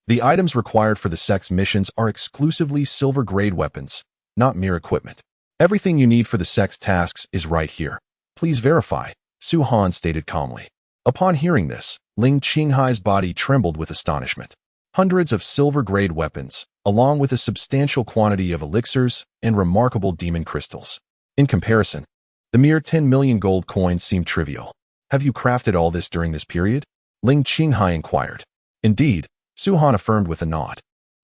[SPEAKER 1] The items required for the sect's missions are exclusively silver-grade weapons, not mere equipment. Everything you need for the sect's tasks is right here. Please verify, Su Han stated calmly. Upon hearing this, Ling Qinghai's body trembled with astonishment. Hundreds of silver-grade weapons, along with a substantial quantity of elixirs and remarkable demon crystals. In comparison, the mere 10 million gold coins seemed trivial. Have you crafted all this during this period? Ling Qinghai inquired. Indeed, Su Han affirmed with a nod.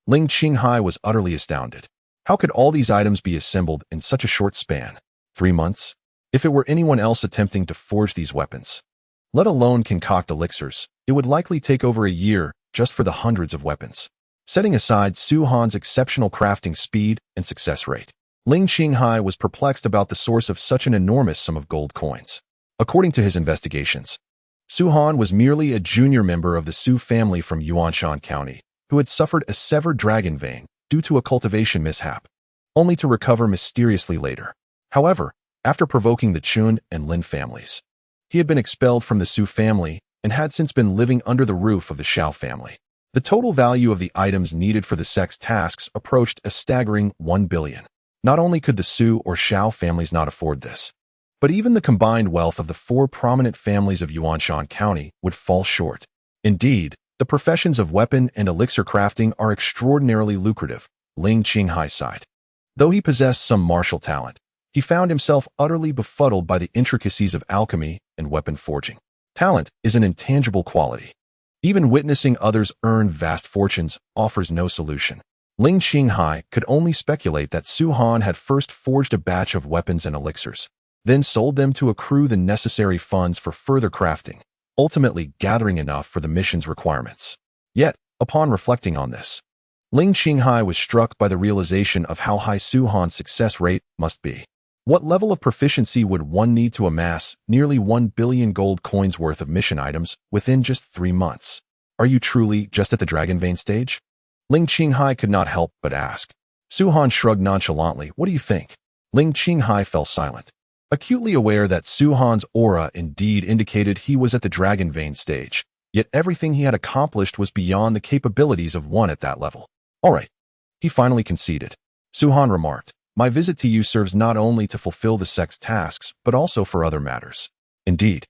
[SPEAKER 1] Ling Qinghai was utterly astounded. How could all these items be assembled in such a short span? 3 months? If it were anyone else attempting to forge these weapons, let alone concoct elixirs, it would likely take over a year just for the hundreds of weapons. Setting aside Su Han's exceptional crafting speed and success rate, Ling Qinghai was perplexed about the source of such an enormous sum of gold coins. According to his investigations, Su Han was merely a junior member of the Su family from Yuanshan County, who had suffered a severed dragon vein due to a cultivation mishap, only to recover mysteriously later. However, after provoking the Chun and Lin families, he had been expelled from the Su family and had since been living under the roof of the Shao family. The total value of the items needed for the sect's tasks approached a staggering 1 billion. Not only could the Su or Shao families not afford this, but even the combined wealth of the 4 prominent families of Yuanshan County would fall short. Indeed, the professions of weapon and elixir crafting are extraordinarily lucrative, Ling Qinghai sighed. Though he possessed some martial talent, he found himself utterly befuddled by the intricacies of alchemy and weapon forging. Talent is an intangible quality. Even witnessing others earn vast fortunes offers no solution. Ling Qinghai could only speculate that Su Han had first forged a batch of weapons and elixirs, then sold them to accrue the necessary funds for further crafting, ultimately gathering enough for the mission's requirements. Yet, upon reflecting on this, Ling Qinghai was struck by the realization of how high Su Han's success rate must be. What level of proficiency would one need to amass nearly 1 billion gold coins worth of mission items within just 3 months? Are you truly just at the Dragon Vein stage? Ling Qinghai could not help but ask. Su Han shrugged nonchalantly. What do you think? Ling Qinghai fell silent, acutely aware that Su Han's aura indeed indicated he was at the Dragon Vein stage, yet everything he had accomplished was beyond the capabilities of one at that level. All right, he finally conceded. Su Han remarked, my visit to you serves not only to fulfill the sect's tasks, but also for other matters. Indeed,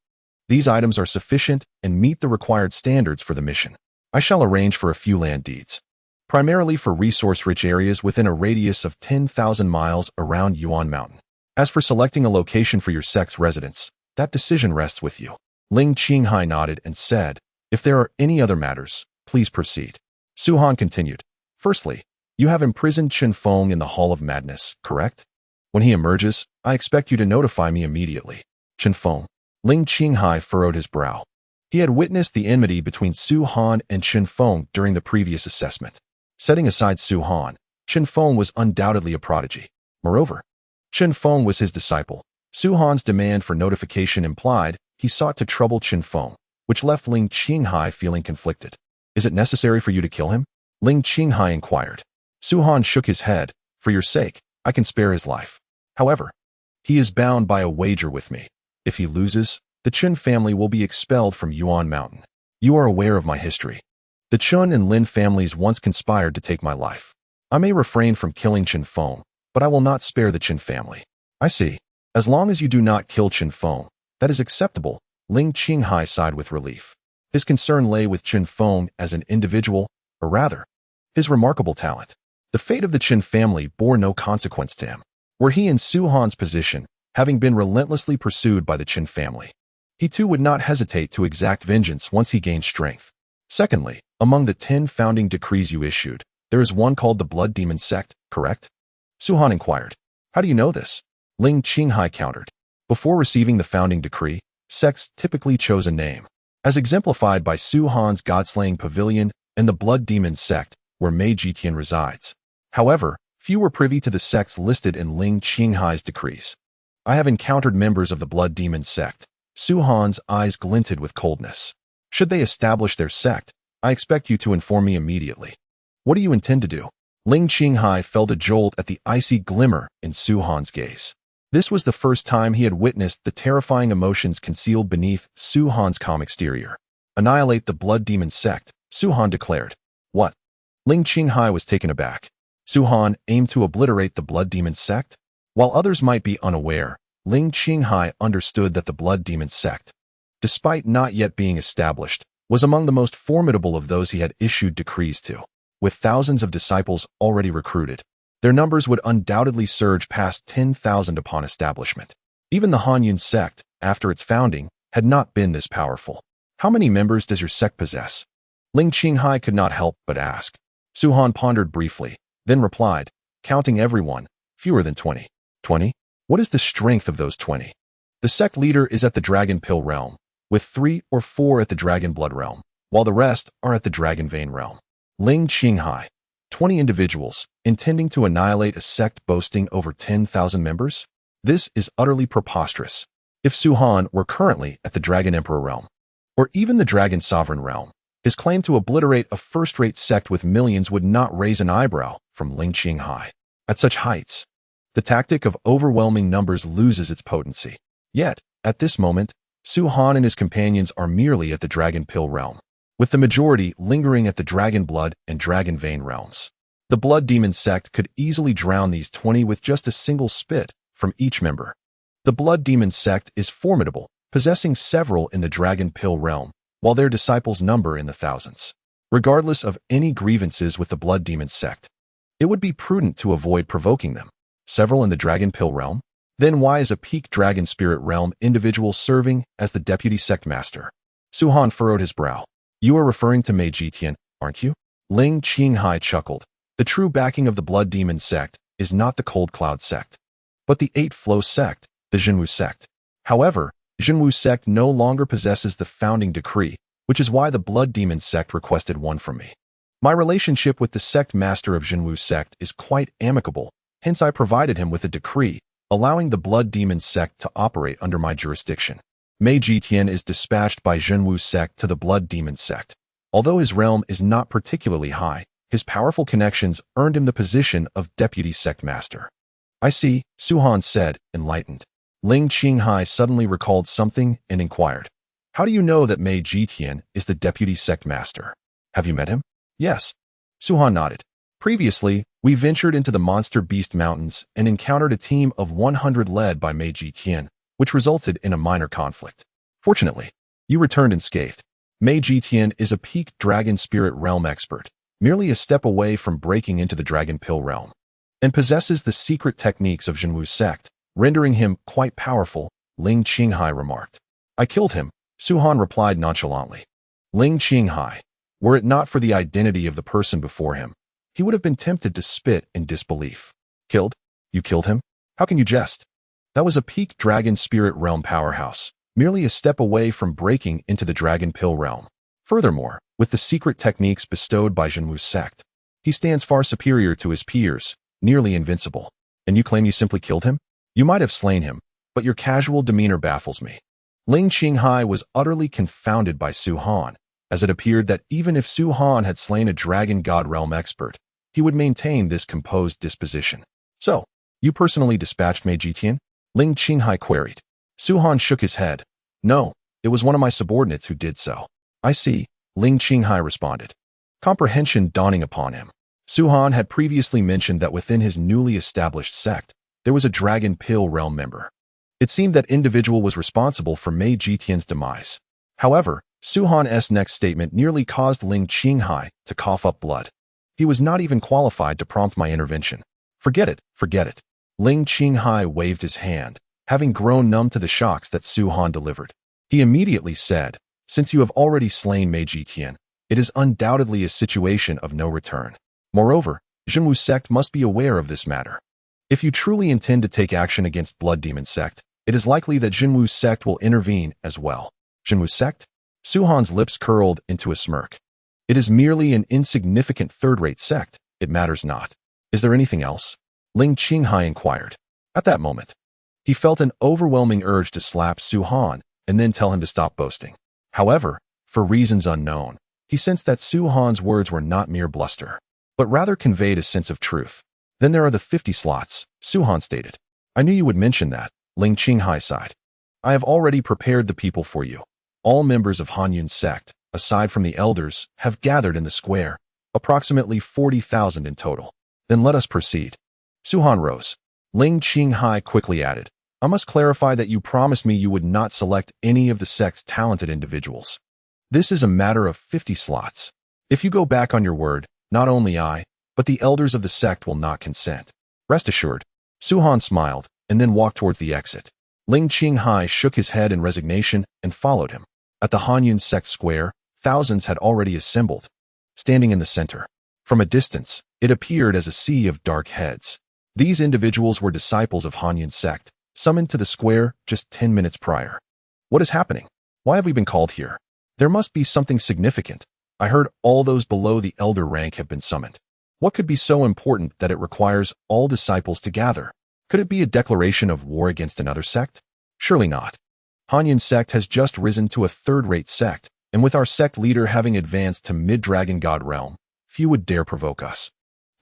[SPEAKER 1] these items are sufficient and meet the required standards for the mission. I shall arrange for a few land deeds, primarily for resource-rich areas within a radius of 10,000 miles around Yuan Mountain. As for selecting a location for your sect's residence, that decision rests with you. Ling Qinghai nodded and said, if there are any other matters, please proceed. Su Han continued, firstly, you have imprisoned Chen Feng in the Hall of Madness, correct? When he emerges, I expect you to notify me immediately. Chen Feng. Ling Qinghai furrowed his brow. He had witnessed the enmity between Su Han and Chen Feng during the previous assessment. Setting aside Su Han, Chen Feng was undoubtedly a prodigy. Moreover, Chen Feng was his disciple. Su Han's demand for notification implied he sought to trouble Chen Feng, which left Ling Qinghai feeling conflicted. Is it necessary for you to kill him? Ling Qinghai inquired. Su Han shook his head. For your sake, I can spare his life. However, He is bound by a wager with me. If he loses, the Chun family will be expelled from Yuan Mountain. You are aware of my history. The Chun and Lin families once conspired to take my life. I may refrain from killing Chen Feng, but I will not spare the Chen family. I see. As long as you do not kill Chen Feng, that is acceptable. Ling Qinghai sighed with relief. His concern lay with Chen Feng as an individual, or rather, his remarkable talent. The fate of the Chen family bore no consequence to him. Were he in Su Han's position, having been relentlessly pursued by the Chen family, he too would not hesitate to exact vengeance once he gained strength. Secondly, among the 10 founding decrees you issued, there is one called the Blood Demon Sect, correct? Su Han inquired. How do you know this? Ling Qinghai countered. Before receiving the founding decree, sects typically chose a name, as exemplified by Su Han's God-slaying pavilion and the Blood Demon Sect, where Mei Jitian resides. However, few were privy to the sects listed in Ling Qinghai's decrees. I have encountered members of the Blood Demon Sect. Su Han's eyes glinted with coldness. Should they establish their sect, I expect you to inform me immediately. What do you intend to do? Ling Qinghai felt a jolt at the icy glimmer in Su Han's gaze. This was the first time he had witnessed the terrifying emotions concealed beneath Su Han's calm exterior. Annihilate the Blood Demon Sect, Su Han declared. What? Ling Qinghai was taken aback. Su Han aimed to obliterate the Blood Demon Sect? While others might be unaware, Ling Qinghai understood that the Blood Demon Sect, despite not yet being established, was among the most formidable of those he had issued decrees to. With thousands of disciples already recruited, their numbers would undoubtedly surge past 10,000 upon establishment. Even the Hanyun sect, after its founding, had not been this powerful. How many members does your sect possess? Ling Qinghai could not help but ask. Su Han pondered briefly, then replied, counting everyone, fewer than 20. 20? What is the strength of those 20? The sect leader is at the Dragon Pill realm, with 3 or 4 at the Dragon Blood realm, while the rest are at the Dragon Vein realm. Ling Qinghai, 20 individuals, intending to annihilate a sect boasting over 10,000 members? This is utterly preposterous. If Su Han were currently at the Dragon Emperor realm, or even the Dragon Sovereign realm, his claim to obliterate a first-rate sect with millions would not raise an eyebrow from Ling Qinghai. At such heights, the tactic of overwhelming numbers loses its potency. Yet, at this moment, Su Han and his companions are merely at the Dragon Pill realm, with the majority lingering at the Dragon Blood and Dragon Vein realms. The Blood Demon Sect could easily drown these 20 with just a single spit from each member. The Blood Demon Sect is formidable, possessing several in the Dragon Pill realm, while their disciples number in the thousands. Regardless of any grievances with the Blood Demon Sect, it would be prudent to avoid provoking them. Several in the Dragon Pill realm? Then why is a peak Dragon Spirit realm individual serving as the deputy sect master? Su Han furrowed his brow. You are referring to Mei Jitian, aren't you? Ling Qinghai chuckled. The true backing of the Blood Demon Sect is not the Cold Cloud Sect, but the Eight Flow Sect, the Jinwu Sect. However, Jinwu Sect no longer possesses the founding decree, which is why the Blood Demon Sect requested one from me. My relationship with the sect master of Jinwu Sect is quite amicable, hence I provided him with a decree, allowing the Blood Demon Sect to operate under my jurisdiction. Mei Jitian is dispatched by Jinwu Sect to the Blood Demon Sect. Although his realm is not particularly high, his powerful connections earned him the position of deputy sect master. I see, Su Han said, enlightened. Ling Qinghai suddenly recalled something and inquired. How do you know that Mei Jitian is the deputy sect master? Have you met him? Yes. Su Han nodded. Previously, we ventured into the Monster Beast Mountains and encountered a team of 100 led by Mei Jitian, which resulted in a minor conflict. Fortunately, you returned unscathed. Mei Jitian is a peak Dragon Spirit realm expert, merely a step away from breaking into the Dragon Pill realm, and possesses the secret techniques of Jinwu Sect, rendering him quite powerful, Ling Qinghai remarked. I killed him, Su Han replied nonchalantly. Ling Qinghai, were it not for the identity of the person before him, he would have been tempted to spit in disbelief. Killed? You killed him? How can you jest? That was a peak Dragon Spirit realm powerhouse, merely a step away from breaking into the Dragon Pill realm. Furthermore, with the secret techniques bestowed by Jinwu Sect, he stands far superior to his peers, nearly invincible. And you claim you simply killed him? You might have slain him, but your casual demeanor baffles me. Ling Qinghai was utterly confounded by Su Han, as it appeared that even if Su Han had slain a Dragon God realm expert, he would maintain this composed disposition. So, you personally dispatched Mei Jitian? Ling Qinghai queried. Su-Han shook his head. No, it was one of my subordinates who did so. I see, Ling Qinghai responded. Comprehension dawning upon him. Su-Han had previously mentioned that within his newly established sect, there was a Dragon Pill realm member. It seemed that individual was responsible for Mei Jitian's demise. However, Su-Han's next statement nearly caused Ling Qinghai to cough up blood. He was not even qualified to prompt my intervention. Forget it, forget it. Ling Qinghai waved his hand, having grown numb to the shocks that Su-Han delivered. He immediately said, since you have already slain Mei Jitian, it is undoubtedly a situation of no return. Moreover, Jinwu sect must be aware of this matter. If you truly intend to take action against Blood Demon sect, it is likely that Jinwu sect will intervene as well. Jinwu sect? Su-Han's lips curled into a smirk. It is merely an insignificant third-rate sect. It matters not. Is there anything else? Ling Qinghai inquired. At that moment, he felt an overwhelming urge to slap Su-Han and then tell him to stop boasting. However, for reasons unknown, he sensed that Su-Han's words were not mere bluster, but rather conveyed a sense of truth. Then there are the 50 slots, Su-Han stated. I knew you would mention that, Ling Qinghai sighed. I have already prepared the people for you. All members of Han Yun's sect, aside from the elders, have gathered in the square, approximately 40,000 in total. Then let us proceed. Su-Han rose. Ling Qinghai quickly added, I must clarify that you promised me you would not select any of the sect's talented individuals. This is a matter of 50 slots. If you go back on your word, not only I, but the elders of the sect will not consent. Rest assured. Su-Han smiled and then walked towards the exit. Ling Qinghai shook his head in resignation and followed him. At the Han Yun sect square, thousands had already assembled. Standing in the center, from a distance, it appeared as a sea of dark heads. These individuals were disciples of Han Yun sect, summoned to the square just 10 minutes prior. What is happening? Why have we been called here? There must be something significant. I heard all those below the elder rank have been summoned. What could be so important that it requires all disciples to gather? Could it be a declaration of war against another sect? Surely not. Han Yun sect has just risen to a third-rate sect, and with our sect leader having advanced to mid-dragon god realm, few would dare provoke us.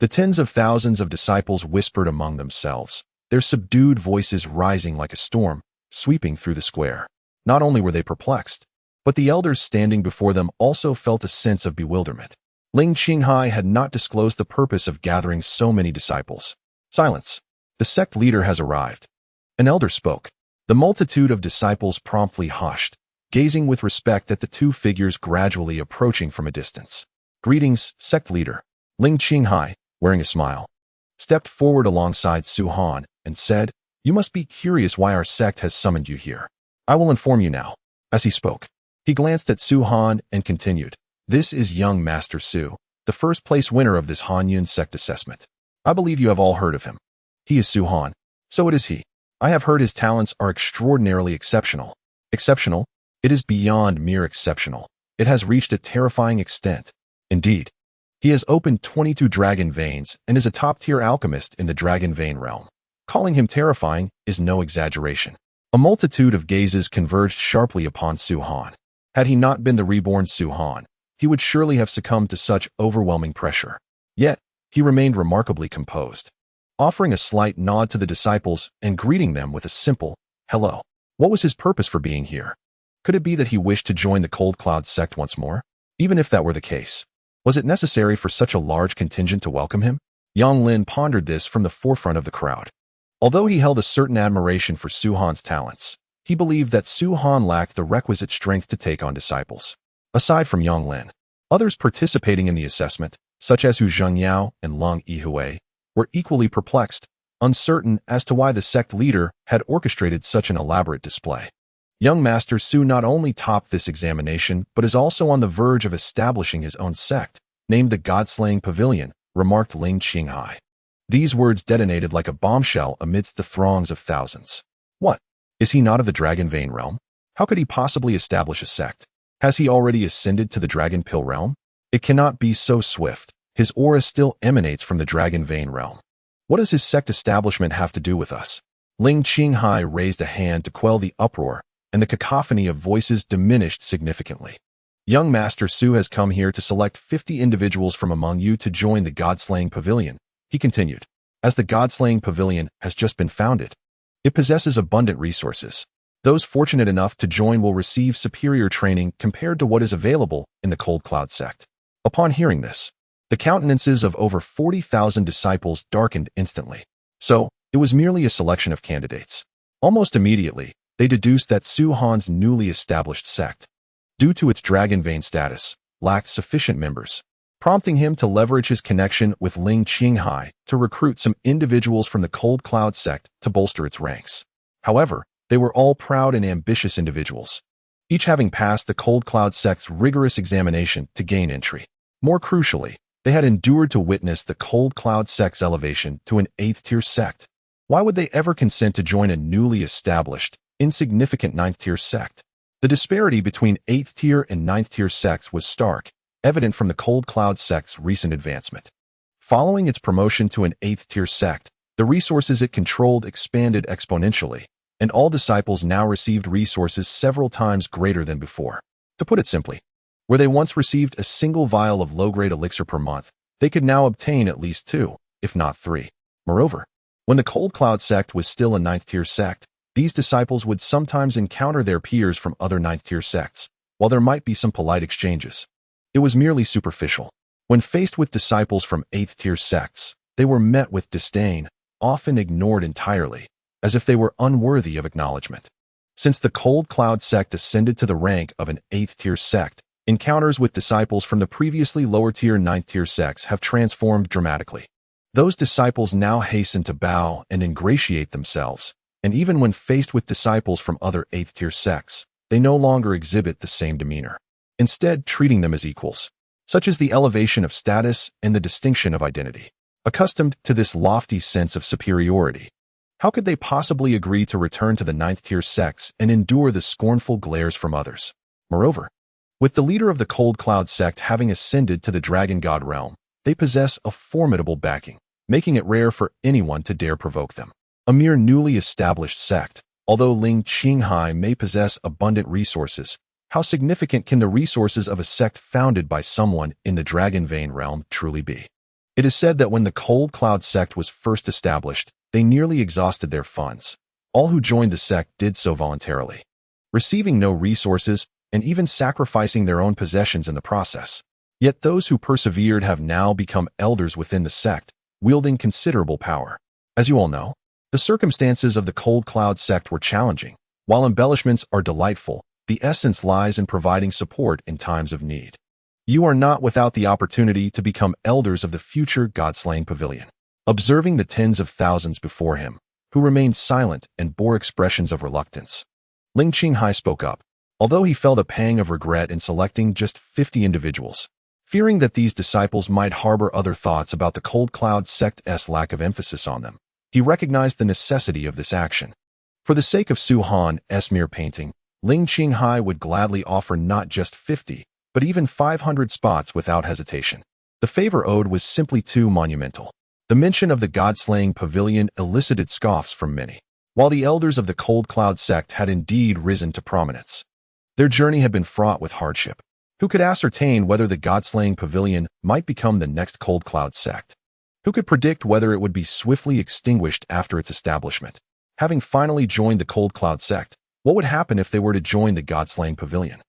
[SPEAKER 1] The tens of thousands of disciples whispered among themselves, their subdued voices rising like a storm, sweeping through the square. Not only were they perplexed, but the elders standing before them also felt a sense of bewilderment. Ling Qinghai had not disclosed the purpose of gathering so many disciples. Silence. The sect leader has arrived. An elder spoke. The multitude of disciples promptly hushed, gazing with respect at the two figures gradually approaching from a distance. Greetings, sect leader. Ling Qinghai, wearing a smile, stepped forward alongside Su-Han and said, You must be curious why our sect has summoned you here. I will inform you now. As he spoke, he glanced at Su-Han and continued, This is young Master Su, the first place winner of this Han Yun sect assessment. I believe you have all heard of him. He is Su-Han. So it is he. I have heard his talents are extraordinarily exceptional. Exceptional? It is beyond mere exceptional. It has reached a terrifying extent. Indeed, he has opened 22 dragon veins and is a top-tier alchemist in the dragon vein realm. Calling him terrifying is no exaggeration. A multitude of gazes converged sharply upon Su-Han. Had he not been the reborn Su-Han, he would surely have succumbed to such overwhelming pressure. Yet, he remained remarkably composed, offering a slight nod to the disciples and greeting them with a simple, hello. What was his purpose for being here? Could it be that he wished to join the Cold Cloud sect once more? Even if that were the case, was it necessary for such a large contingent to welcome him? Yang Lin pondered this from the forefront of the crowd. Although he held a certain admiration for Su-Han's talents, he believed that Su-Han lacked the requisite strength to take on disciples. Aside from Yang Lin, others participating in the assessment, such as Hu Zhengyao and Lung Yihui, were equally perplexed, uncertain as to why the sect leader had orchestrated such an elaborate display. Young Master Su not only topped this examination, but is also on the verge of establishing his own sect, named the God-Slaying Pavilion, remarked Ling Qinghai. These words detonated like a bombshell amidst the throngs of thousands. What? Is he not of the Dragon Vein realm? How could he possibly establish a sect? Has he already ascended to the Dragon Pill realm? It cannot be so swift. His aura still emanates from the Dragon Vein realm. What does his sect establishment have to do with us? Ling Qinghai raised a hand to quell the uproar, and the cacophony of voices diminished significantly. Young Master Su has come here to select 50 individuals from among you to join the God-Slaying Pavilion, he continued, as the God-Slaying Pavilion has just been founded. It possesses abundant resources. Those fortunate enough to join will receive superior training compared to what is available in the Cold Cloud sect. Upon hearing this, the countenances of over 40,000 disciples darkened instantly. So, it was merely a selection of candidates. Almost immediately, they deduced that Su Han's newly established sect, due to its dragon vein status, lacked sufficient members, prompting him to leverage his connection with Ling Qinghai to recruit some individuals from the Cold Cloud sect to bolster its ranks. However, they were all proud and ambitious individuals, each having passed the Cold Cloud sect's rigorous examination to gain entry. More crucially, they had endured to witness the Cold Cloud sect's elevation to an 8th-tier sect. Why would they ever consent to join a newly established, insignificant 9th-tier sect? The disparity between 8th-tier and 9th-tier sects was stark, evident from the Cold Cloud sect's recent advancement. Following its promotion to an 8th-tier sect, the resources it controlled expanded exponentially, and all disciples now received resources several times greater than before. To put it simply, where they once received a single vial of low-grade elixir per month, they could now obtain at least 2, if not 3. Moreover, when the Cold Cloud sect was still a 9th-tier sect, these disciples would sometimes encounter their peers from other 9th-tier sects, while there might be some polite exchanges. It was merely superficial. When faced with disciples from 8th-tier sects, they were met with disdain, often ignored entirely, as if they were unworthy of acknowledgement. Since the Cold Cloud sect ascended to the rank of an 8th-tier sect, encounters with disciples from the previously lower-tier 9th-tier sects have transformed dramatically. Those disciples now hasten to bow and ingratiate themselves, and even when faced with disciples from other 8th-tier sects, they no longer exhibit the same demeanor, instead treating them as equals. Such is the elevation of status and the distinction of identity. Accustomed to this lofty sense of superiority, how could they possibly agree to return to the 9th-tier sects and endure the scornful glares from others? Moreover, with the leader of the Cold Cloud sect having ascended to the Dragon God realm, they possess a formidable backing, making it rare for anyone to dare provoke them. A mere newly established sect, although Ling Qinghai may possess abundant resources, how significant can the resources of a sect founded by someone in the Dragon Vein realm truly be? It is said that when the Cold Cloud sect was first established, they nearly exhausted their funds. All who joined the sect did so voluntarily, receiving no resources and even sacrificing their own possessions in the process. Yet those who persevered have now become elders within the sect, wielding considerable power. As you all know, the circumstances of the Cold Cloud sect were challenging. While embellishments are delightful, the essence lies in providing support in times of need. You are not without the opportunity to become elders of the future God-slaying pavilion. Observing the tens of thousands before him, who remained silent and bore expressions of reluctance, Ling Qinghai spoke up, although he felt a pang of regret in selecting just 50 individuals. Fearing that these disciples might harbor other thoughts about the Cold Cloud sect's lack of emphasis on them, he recognized the necessity of this action. For the sake of Su Han's mere painting, Ling Qinghai would gladly offer not just 50, but even 500 spots without hesitation. The favor owed was simply too monumental. The mention of the God-slaying pavilion elicited scoffs from many, while the elders of the Cold Cloud sect had indeed risen to prominence. Their journey had been fraught with hardship. Who could ascertain whether the God-slaying pavilion might become the next Cold Cloud sect? Who could predict whether it would be swiftly extinguished after its establishment? Having finally joined the Cold Cloud sect, what would happen if they were to join the God-slaying pavilion,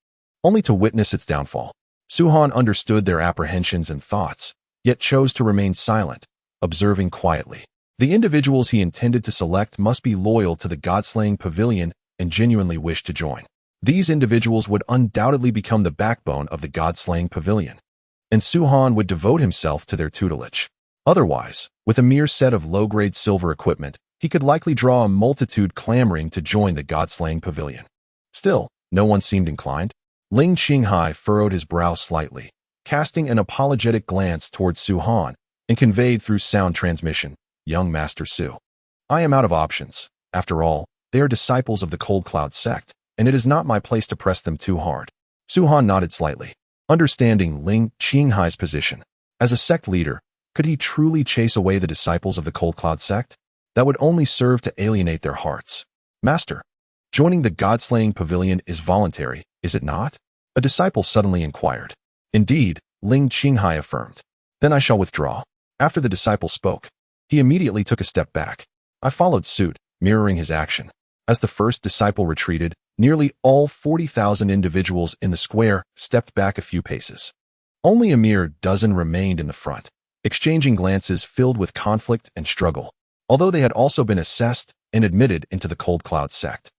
[SPEAKER 1] only to witness its downfall? Su Han understood their apprehensions and thoughts, yet chose to remain silent, observing quietly. The individuals he intended to select must be loyal to the God-slaying pavilion and genuinely wish to join. These individuals would undoubtedly become the backbone of the God-slaying pavilion, and Su Han would devote himself to their tutelage. Otherwise, with a mere set of low-grade silver equipment, he could likely draw a multitude clamoring to join the God-slaying pavilion. Still, no one seemed inclined. Ling Qinghai furrowed his brow slightly, casting an apologetic glance towards Su Han, and conveyed through sound transmission, "Young Master Su, I am out of options. After all, they are disciples of the Cold Cloud sect, and it is not my place to press them too hard." Su Han nodded slightly, understanding Ling Qinghai's position. As a sect leader, could he truly chase away the disciples of the Cold Cloud sect? That would only serve to alienate their hearts. "Master, joining the God-slaying pavilion is voluntary, is it not?" a disciple suddenly inquired. "Indeed," Ling Qinghai affirmed. "Then I shall withdraw." After the disciple spoke, he immediately took a step back. I followed suit, mirroring his action. As the first disciple retreated, nearly all 40,000 individuals in the square stepped back a few paces. Only a mere dozen remained in the front, exchanging glances filled with conflict and struggle, although they had also been assessed and admitted into the Cold Cloud sect.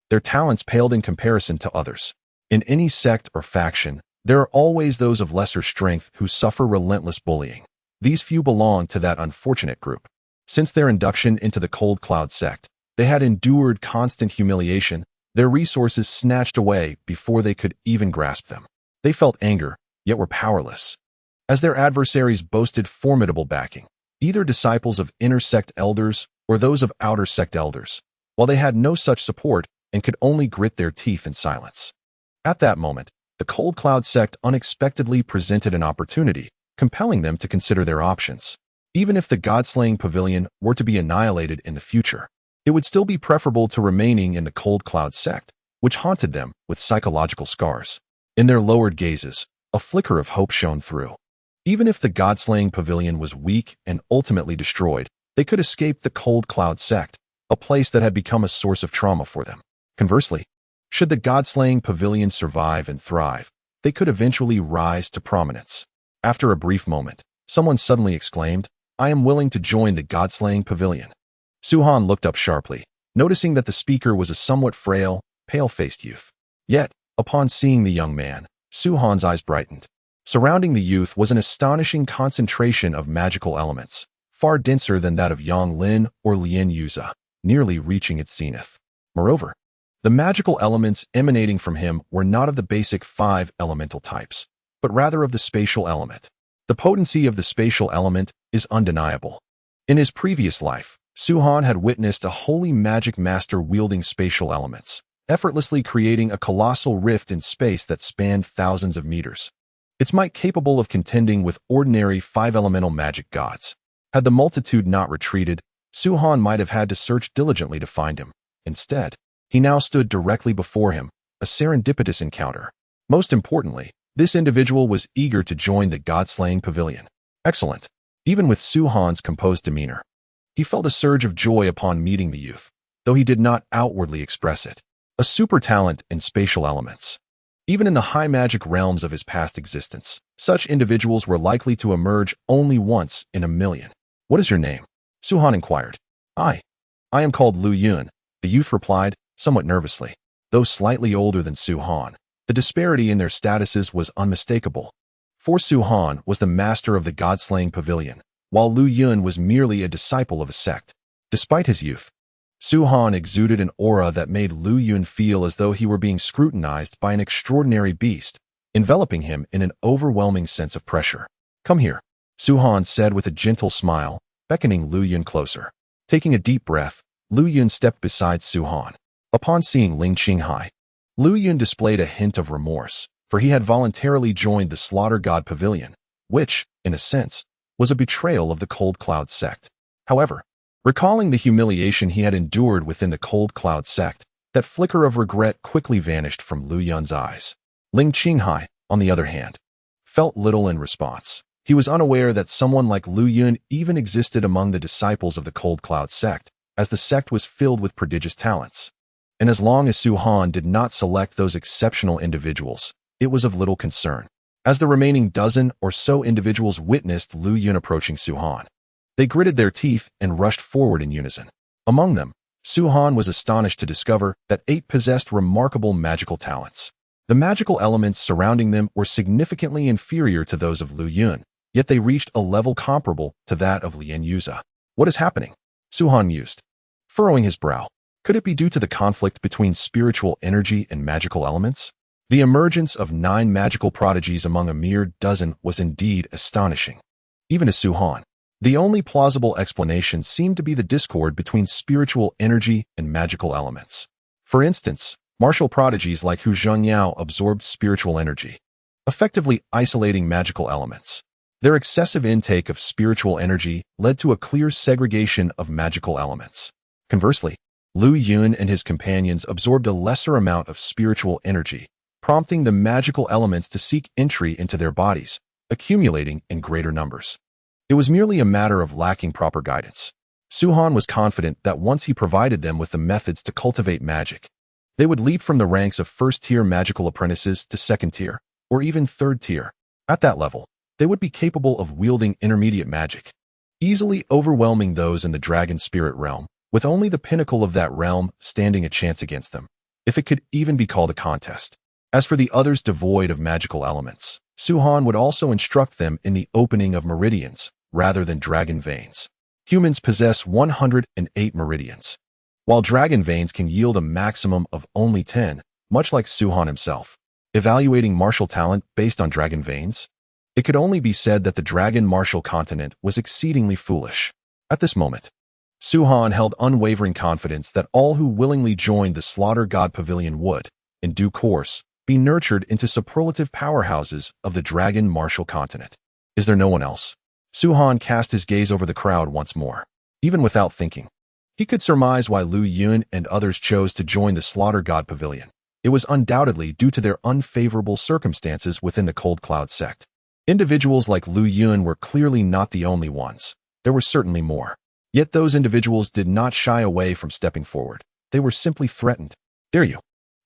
[SPEAKER 1] Their talents paled in comparison to others. In any sect or faction, there are always those of lesser strength who suffer relentless bullying. These few belonged to that unfortunate group. Since their induction into the Cold Cloud sect, they had endured constant humiliation, their resources snatched away before they could even grasp them. They felt anger, yet were powerless. As their adversaries boasted formidable backing, either disciples of inner sect elders or those of outer sect elders, while they had no such support and could only grit their teeth in silence. At that moment, the Cold Cloud sect unexpectedly presented an opportunity, compelling them to consider their options. Even if the God-slaying pavilion were to be annihilated in the future, it would still be preferable to remaining in the Cold Cloud sect, which haunted them with psychological scars. In their lowered gazes, a flicker of hope shone through. Even if the God-slaying pavilion was weak and ultimately destroyed, they could escape the Cold Cloud sect, a place that had become a source of trauma for them. Conversely, should the God-slaying pavilion survive and thrive, they could eventually rise to prominence. After a brief moment, someone suddenly exclaimed, "I am willing to join the God-slaying pavilion." Su-han looked up sharply, noticing that the speaker was a somewhat frail, pale-faced youth. Yet, upon seeing the young man, Su-han's eyes brightened. Surrounding the youth was an astonishing concentration of magical elements, far denser than that of Yang Lin or Lien Yuza, nearly reaching its zenith. Moreover, the magical elements emanating from him were not of the basic 5 elemental types, but rather of the spatial element. The potency of the spatial element is undeniable. In his previous life, Su-han had witnessed a holy magic master wielding spatial elements, effortlessly creating a colossal rift in space that spanned thousands of meters. Its might capable of contending with ordinary 5-elemental magic gods. Had the multitude not retreated, Su-han might have had to search diligently to find him. Instead, he now stood directly before him, a serendipitous encounter. Most importantly, this individual was eager to join the God-slaying pavilion. Excellent. Even with Su-han's composed demeanor, he felt a surge of joy upon meeting the youth, though he did not outwardly express it. A super talent in spatial elements. Even in the high magic realms of his past existence, such individuals were likely to emerge only once in a million. "What is your name?" Su-han inquired. I am called Lu Yun," the youth replied, somewhat nervously. Though slightly older than Su-han, the disparity in their statuses was unmistakable. For Su-han was the master of the God-slaying pavilion, while Lu Yun was merely a disciple of a sect. Despite his youth, Su-han exuded an aura that made Lu Yun feel as though he were being scrutinized by an extraordinary beast, enveloping him in an overwhelming sense of pressure. "Come here," Su-han said with a gentle smile, beckoning Lu Yun closer. Taking a deep breath, Lu Yun stepped beside Su-han. Upon seeing Ling Qinghai, Lu Yun displayed a hint of remorse, for he had voluntarily joined the Slaughter God Pavilion, which, in a sense, was a betrayal of the Cold Cloud sect. However, recalling the humiliation he had endured within the Cold Cloud sect, that flicker of regret quickly vanished from Lu Yun's eyes. Ling Qinghai, on the other hand, felt little in response. He was unaware that someone like Lu Yun even existed among the disciples of the Cold Cloud sect, as the sect was filled with prodigious talents. And as long as Su-han did not select those exceptional individuals, it was of little concern. As the remaining dozen or so individuals witnessed Lu Yun approaching Su-han, they gritted their teeth and rushed forward in unison. Among them, Su-han was astonished to discover that 8 possessed remarkable magical talents. The magical elements surrounding them were significantly inferior to those of Lu Yun, yet they reached a level comparable to that of Lien Yuza. "What is happening?" Su-han mused, furrowing his brow. Could it be due to the conflict between spiritual energy and magical elements? The emergence of 9 magical prodigies among a mere dozen was indeed astonishing. Even to Su-han, the only plausible explanation seemed to be the discord between spiritual energy and magical elements. For instance, martial prodigies like Hu Zhanyao absorbed spiritual energy, effectively isolating magical elements. Their excessive intake of spiritual energy led to a clear segregation of magical elements. Conversely, Lu Yun and his companions absorbed a lesser amount of spiritual energy, prompting the magical elements to seek entry into their bodies, accumulating in greater numbers. It was merely a matter of lacking proper guidance. Suhan was confident that once he provided them with the methods to cultivate magic, they would leap from the ranks of first-tier magical apprentices to second-tier, or even third-tier. At that level, they would be capable of wielding intermediate magic, easily overwhelming those in the dragon spirit realm, with only the pinnacle of that realm standing a chance against them, if it could even be called a contest. As for the others devoid of magical elements, Suhan would also instruct them in the opening of meridians, rather than dragon veins. Humans possess 108 meridians, while dragon veins can yield a maximum of only 10, much like Suhan himself. Evaluating martial talent based on dragon veins, it could only be said that the dragon martial continent was exceedingly foolish. At this moment, Suhan held unwavering confidence that all who willingly joined the Slaughter God Pavilion would, in due course, be nurtured into superlative powerhouses of the dragon martial continent. Is there no one else? Suhan cast his gaze over the crowd once more. Even without thinking, he could surmise why Lu Yun and others chose to join the Slaughter God Pavilion. It was undoubtedly due to their unfavorable circumstances within the Cold Cloud sect. Individuals like Lu Yun were clearly not the only ones. There were certainly more. Yet those individuals did not shy away from stepping forward. They were simply threatened. Dare you?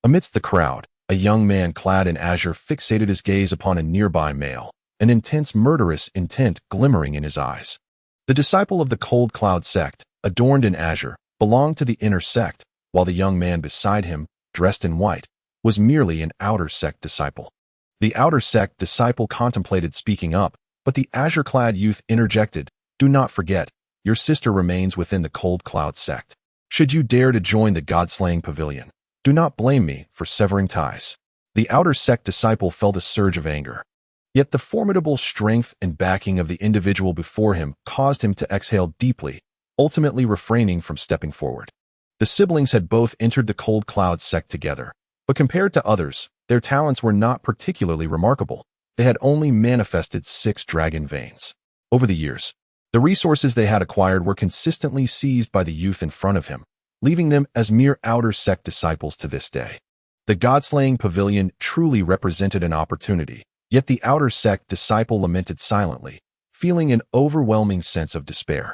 [SPEAKER 1] Amidst the crowd, a young man clad in azure fixated his gaze upon a nearby male, an intense murderous intent glimmering in his eyes. The disciple of the Cold Cloud sect, adorned in azure, belonged to the inner sect, while the young man beside him, dressed in white, was merely an outer sect disciple. The outer sect disciple contemplated speaking up, but the azure-clad youth interjected, "Do not forget, your sister remains within the Cold Cloud sect. Should you dare to join the God-slaying pavilion, do not blame me for severing ties." The outer sect disciple felt a surge of anger. Yet the formidable strength and backing of the individual before him caused him to exhale deeply, ultimately refraining from stepping forward. The siblings had both entered the Cold Cloud sect together, but compared to others, their talents were not particularly remarkable. They had only manifested 6 dragon veins. Over the years, the resources they had acquired were consistently seized by the youth in front of him, leaving them as mere outer sect disciples to this day. The God-slaying pavilion truly represented an opportunity, yet the outer sect disciple lamented silently, feeling an overwhelming sense of despair.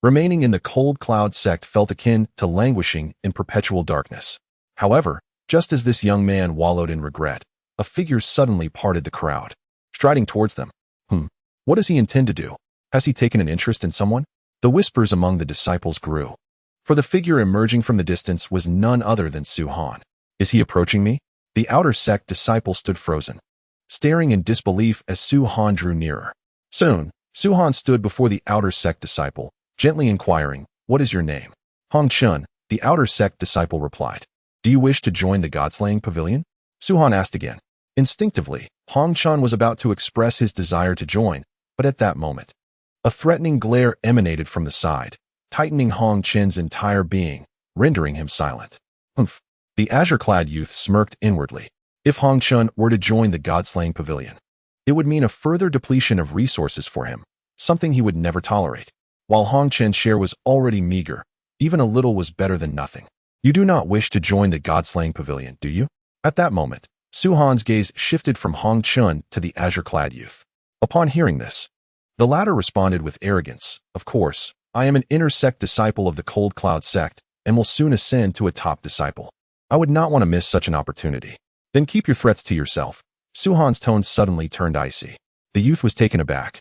[SPEAKER 1] Remaining in the Cold Cloud sect felt akin to languishing in perpetual darkness. However, just as this young man wallowed in regret, a figure suddenly parted the crowd, striding towards them. What does he intend to do? Has he taken an interest in someone? The whispers among the disciples grew, for the figure emerging from the distance was none other than Suhan. Is he approaching me? The outer sect disciple stood frozen, staring in disbelief as Suhan drew nearer. Soon, Suhan stood before the outer sect disciple, gently inquiring, "What is your name?" "Hong Chun," the outer sect disciple replied. "Do you wish to join the God-slaying pavilion?" Suhan asked again. Instinctively, Hong Chun was about to express his desire to join, but at that moment, a threatening glare emanated from the side, tightening Hong Chun's entire being, rendering him silent. The azure-clad youth smirked inwardly. If Hong Chun were to join the God-slaying pavilion, it would mean a further depletion of resources for him, something he would never tolerate. While Hong Chun's share was already meager, even a little was better than nothing. "You do not wish to join the God-slaying pavilion, do you?" At that moment, Suhan's gaze shifted from Hong Chun to the azure-clad youth. Upon hearing this, the latter responded with arrogance, "Of course, I am an inner sect disciple of the Cold Cloud sect, and will soon ascend to a top disciple. I would not want to miss such an opportunity." "Then keep your threats to yourself." Suhan's tone suddenly turned icy. The youth was taken aback,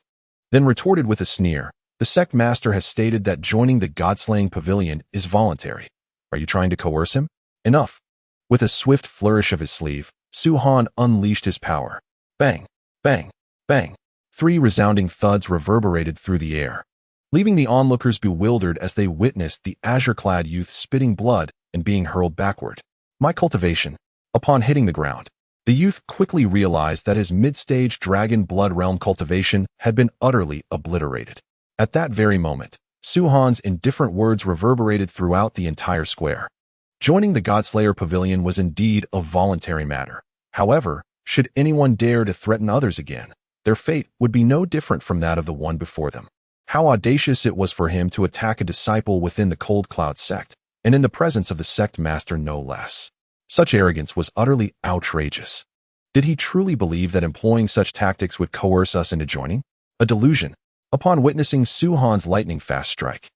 [SPEAKER 1] then retorted with a sneer, "The sect master has stated that joining the God-slaying pavilion is voluntary. Are you trying to coerce him?" "Enough." With a swift flourish of his sleeve, Suhan unleashed his power. Bang, bang, bang. 3 resounding thuds reverberated through the air, leaving the onlookers bewildered as they witnessed the azure-clad youth spitting blood and being hurled backward. My cultivation. Upon hitting the ground, the youth quickly realized that his mid-stage dragon blood realm cultivation had been utterly obliterated. At that very moment, Suhan's indifferent words reverberated throughout the entire square. Joining the Godslayer Pavilion was indeed a voluntary matter. However, should anyone dare to threaten others again, their fate would be no different from that of the one before them. How audacious it was for him to attack a disciple within the Cold Cloud sect, and in the presence of the sect master no less. Such arrogance was utterly outrageous. Did he truly believe that employing such tactics would coerce us into joining? A delusion. Upon witnessing Suhan's lightning-fast strike,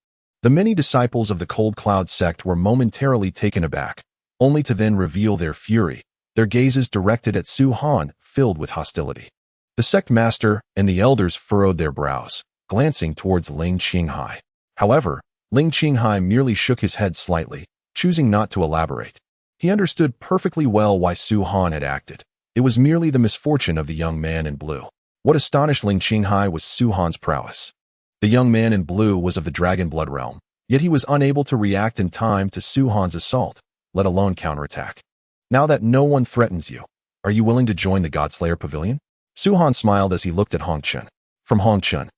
[SPEAKER 1] The many disciples of the Cold Cloud sect were momentarily taken aback, only to then reveal their fury, their gazes directed at Su Han, filled with hostility. The sect master and the elders furrowed their brows, glancing towards Ling Qinghai. However, Ling Qinghai merely shook his head slightly, choosing not to elaborate. He understood perfectly well why Su Han had acted. It was merely the misfortune of the young man in blue. What astonished Ling Qinghai was Su Han's prowess. The young man in blue was of the dragon blood realm, yet he was unable to react in time to Su Han's assault, let alone counterattack. Now that no one threatens you, are you willing to join the Godslayer Pavilion? Su Han smiled as he looked at Hong Chun. From Hong Chun,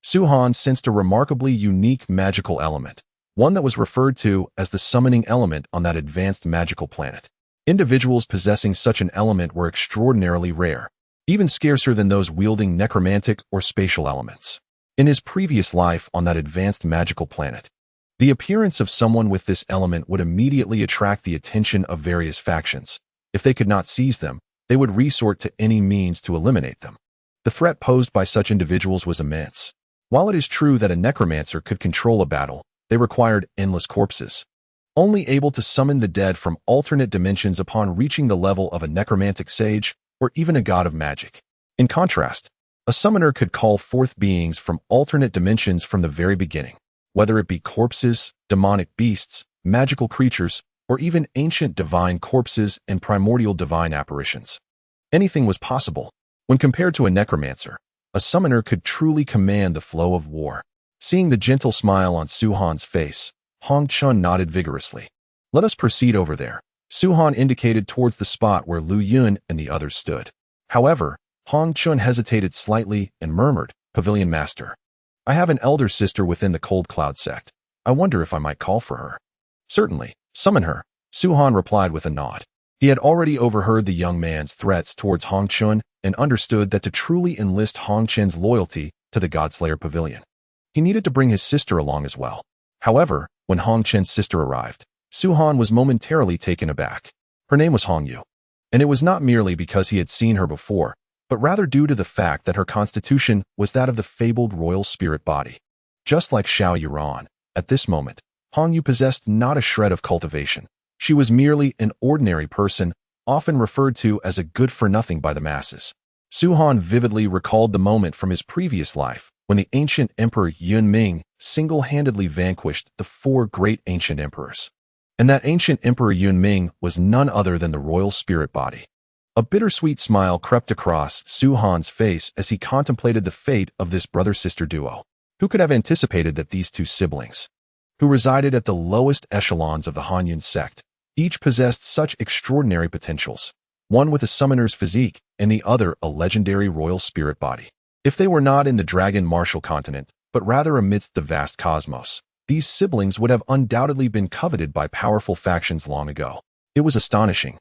[SPEAKER 1] Su Han sensed a remarkably unique magical element, one that was referred to as the summoning element on that advanced magical planet. Individuals possessing such an element were extraordinarily rare, even scarcer than those wielding necromantic or spatial elements. In his previous life on that advanced magical planet, the appearance of someone with this element would immediately attract the attention of various factions. If they could not seize them, they would resort to any means to eliminate them. The threat posed by such individuals was immense. While it is true that a necromancer could control a battle, they required endless corpses, only able to summon the dead from alternate dimensions upon reaching the level of a necromantic sage or even a god of magic. In contrast, a summoner could call forth beings from alternate dimensions from the very beginning, whether it be corpses, demonic beasts, magical creatures, or even ancient divine corpses and primordial divine apparitions. Anything was possible. When compared to a necromancer, a summoner could truly command the flow of war. Seeing the gentle smile on Su Han's face, Hong Chun nodded vigorously. Let us proceed over there. Su Han indicated towards the spot where Lu Yun and the others stood. However, Hong Chun hesitated slightly and murmured, Pavilion Master, I have an elder sister within the Cold Cloud sect. I wonder if I might call for her. Certainly, summon her, Su Han replied with a nod. He had already overheard the young man's threats towards Hong Chun and understood that to truly enlist Hong Chun's loyalty to the Godslayer Pavilion, he needed to bring his sister along as well. However, when Hong Chun's sister arrived, Su Han was momentarily taken aback. Her name was Hong Yu, and it was not merely because he had seen her before, but rather due to the fact that her constitution was that of the fabled royal spirit body. Just like Xiao Yuran, at this moment, Hong Yu possessed not a shred of cultivation. She was merely an ordinary person, often referred to as a good-for-nothing by the masses. Su Han vividly recalled the moment from his previous life when the ancient emperor Yun Ming single-handedly vanquished the 4 great ancient emperors. And that ancient emperor Yun Ming was none other than the royal spirit body. A bittersweet smile crept across Su Han's face as he contemplated the fate of this brother-sister duo. Who could have anticipated that these two siblings, who resided at the lowest echelons of the Han Yun sect, each possessed such extraordinary potentials, one with a summoner's physique and the other a legendary royal spirit body? If they were not in the dragon martial continent, but rather amidst the vast cosmos, these siblings would have undoubtedly been coveted by powerful factions long ago. It was astonishing,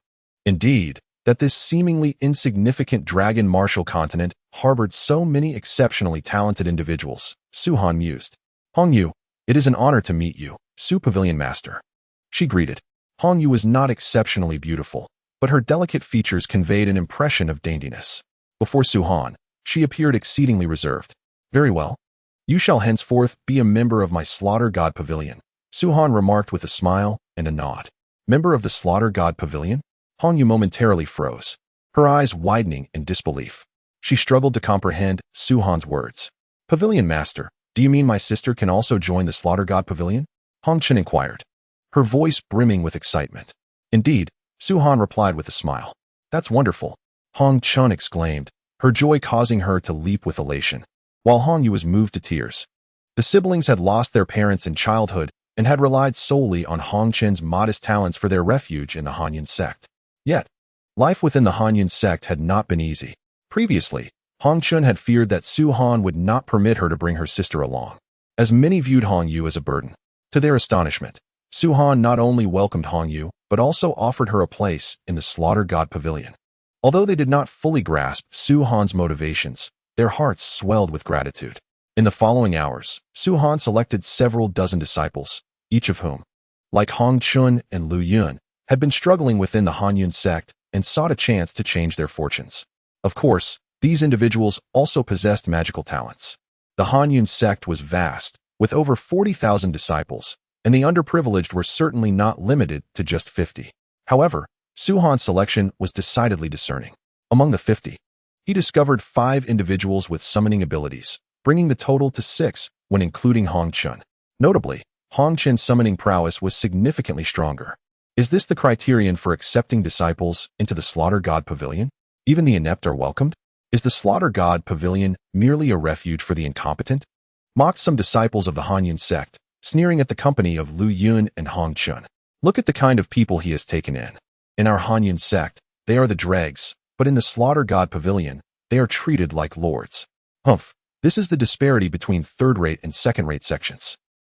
[SPEAKER 1] indeed, that this seemingly insignificant dragon martial continent harbored so many exceptionally talented individuals, Su Han mused. Hong Yu, it is an honor to meet you, Su Pavilion Master. She greeted. Hong Yu was not exceptionally beautiful, but her delicate features conveyed an impression of daintiness. Before Su Han, she appeared exceedingly reserved. Very well. You shall henceforth be a member of my Slaughter God Pavilion, Su Han remarked with a smile and a nod. Member of the Slaughter God Pavilion? Hong Yu momentarily froze, her eyes widening in disbelief. She struggled to comprehend Su Han's words. Pavilion Master, do you mean my sister can also join the Slaughter God Pavilion? Hong Chen inquired, her voice brimming with excitement. Indeed, Su Han replied with a smile. That's wonderful, Hong Chen exclaimed, her joy causing her to leap with elation, while Hong Yu was moved to tears. The siblings had lost their parents in childhood and had relied solely on Hong Chen's modest talents for their refuge in the Han Yun sect. Yet, life within the Han Yun sect had not been easy. Previously, Hong Chun had feared that Su Han would not permit her to bring her sister along, as many viewed Hong Yu as a burden. To their astonishment, Su Han not only welcomed Hong Yu, but also offered her a place in the Slaughter God Pavilion. Although they did not fully grasp Su Han's motivations, their hearts swelled with gratitude. In the following hours, Su Han selected several dozen disciples, each of whom, like Hong Chun and Lu Yun, had been struggling within the Han Yun sect and sought a chance to change their fortunes. Of course, these individuals also possessed magical talents. The Han Yun sect was vast, with over 40,000 disciples, and the underprivileged were certainly not limited to just 50. However, Su-Han's selection was decidedly discerning. Among the 50, he discovered 5 individuals with summoning abilities, bringing the total to 6 when including Hong Chun. Notably, Hong Chun's summoning prowess was significantly stronger. Is this the criterion for accepting disciples into the Slaughter God Pavilion? Even the inept are welcomed? Is the Slaughter God Pavilion merely a refuge for the incompetent? Mocked some disciples of the Hanyan sect, sneering at the company of Lu Yun and Hong Chun. Look at the kind of people he has taken in. In our Hanyan sect, they are the dregs, but in the Slaughter God Pavilion, they are treated like lords. Humph, this is the disparity between third-rate and second-rate sections.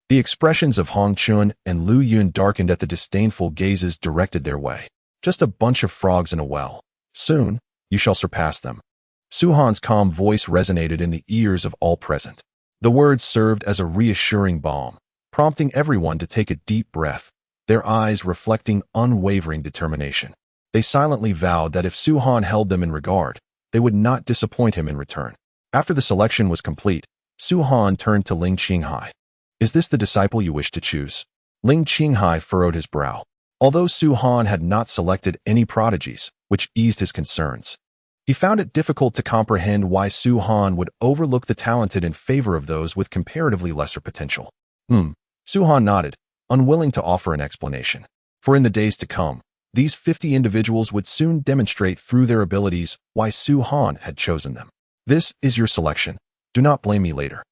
[SPEAKER 1] The expressions of Hong Chun and Lu Yun darkened at the disdainful gazes directed their way. Just a bunch of frogs in a well. Soon, you shall surpass them. Su-Han's calm voice resonated in the ears of all present. The words served as a reassuring balm, prompting everyone to take a deep breath, their eyes reflecting unwavering determination. They silently vowed that if Su-Han held them in regard, they would not disappoint him in return. After the selection was complete, Su-Han turned to Ling Qinghai. Is this the disciple you wish to choose? Ling Qinghai furrowed his brow. Although Su-Han had not selected any prodigies, which eased his concerns, he found it difficult to comprehend why Su-Han would overlook the talented in favor of those with comparatively lesser potential. Su-Han nodded, unwilling to offer an explanation. For in the days to come, these 50 individuals would soon demonstrate through their abilities why Su-Han had chosen them. This is your selection. Do not blame me later.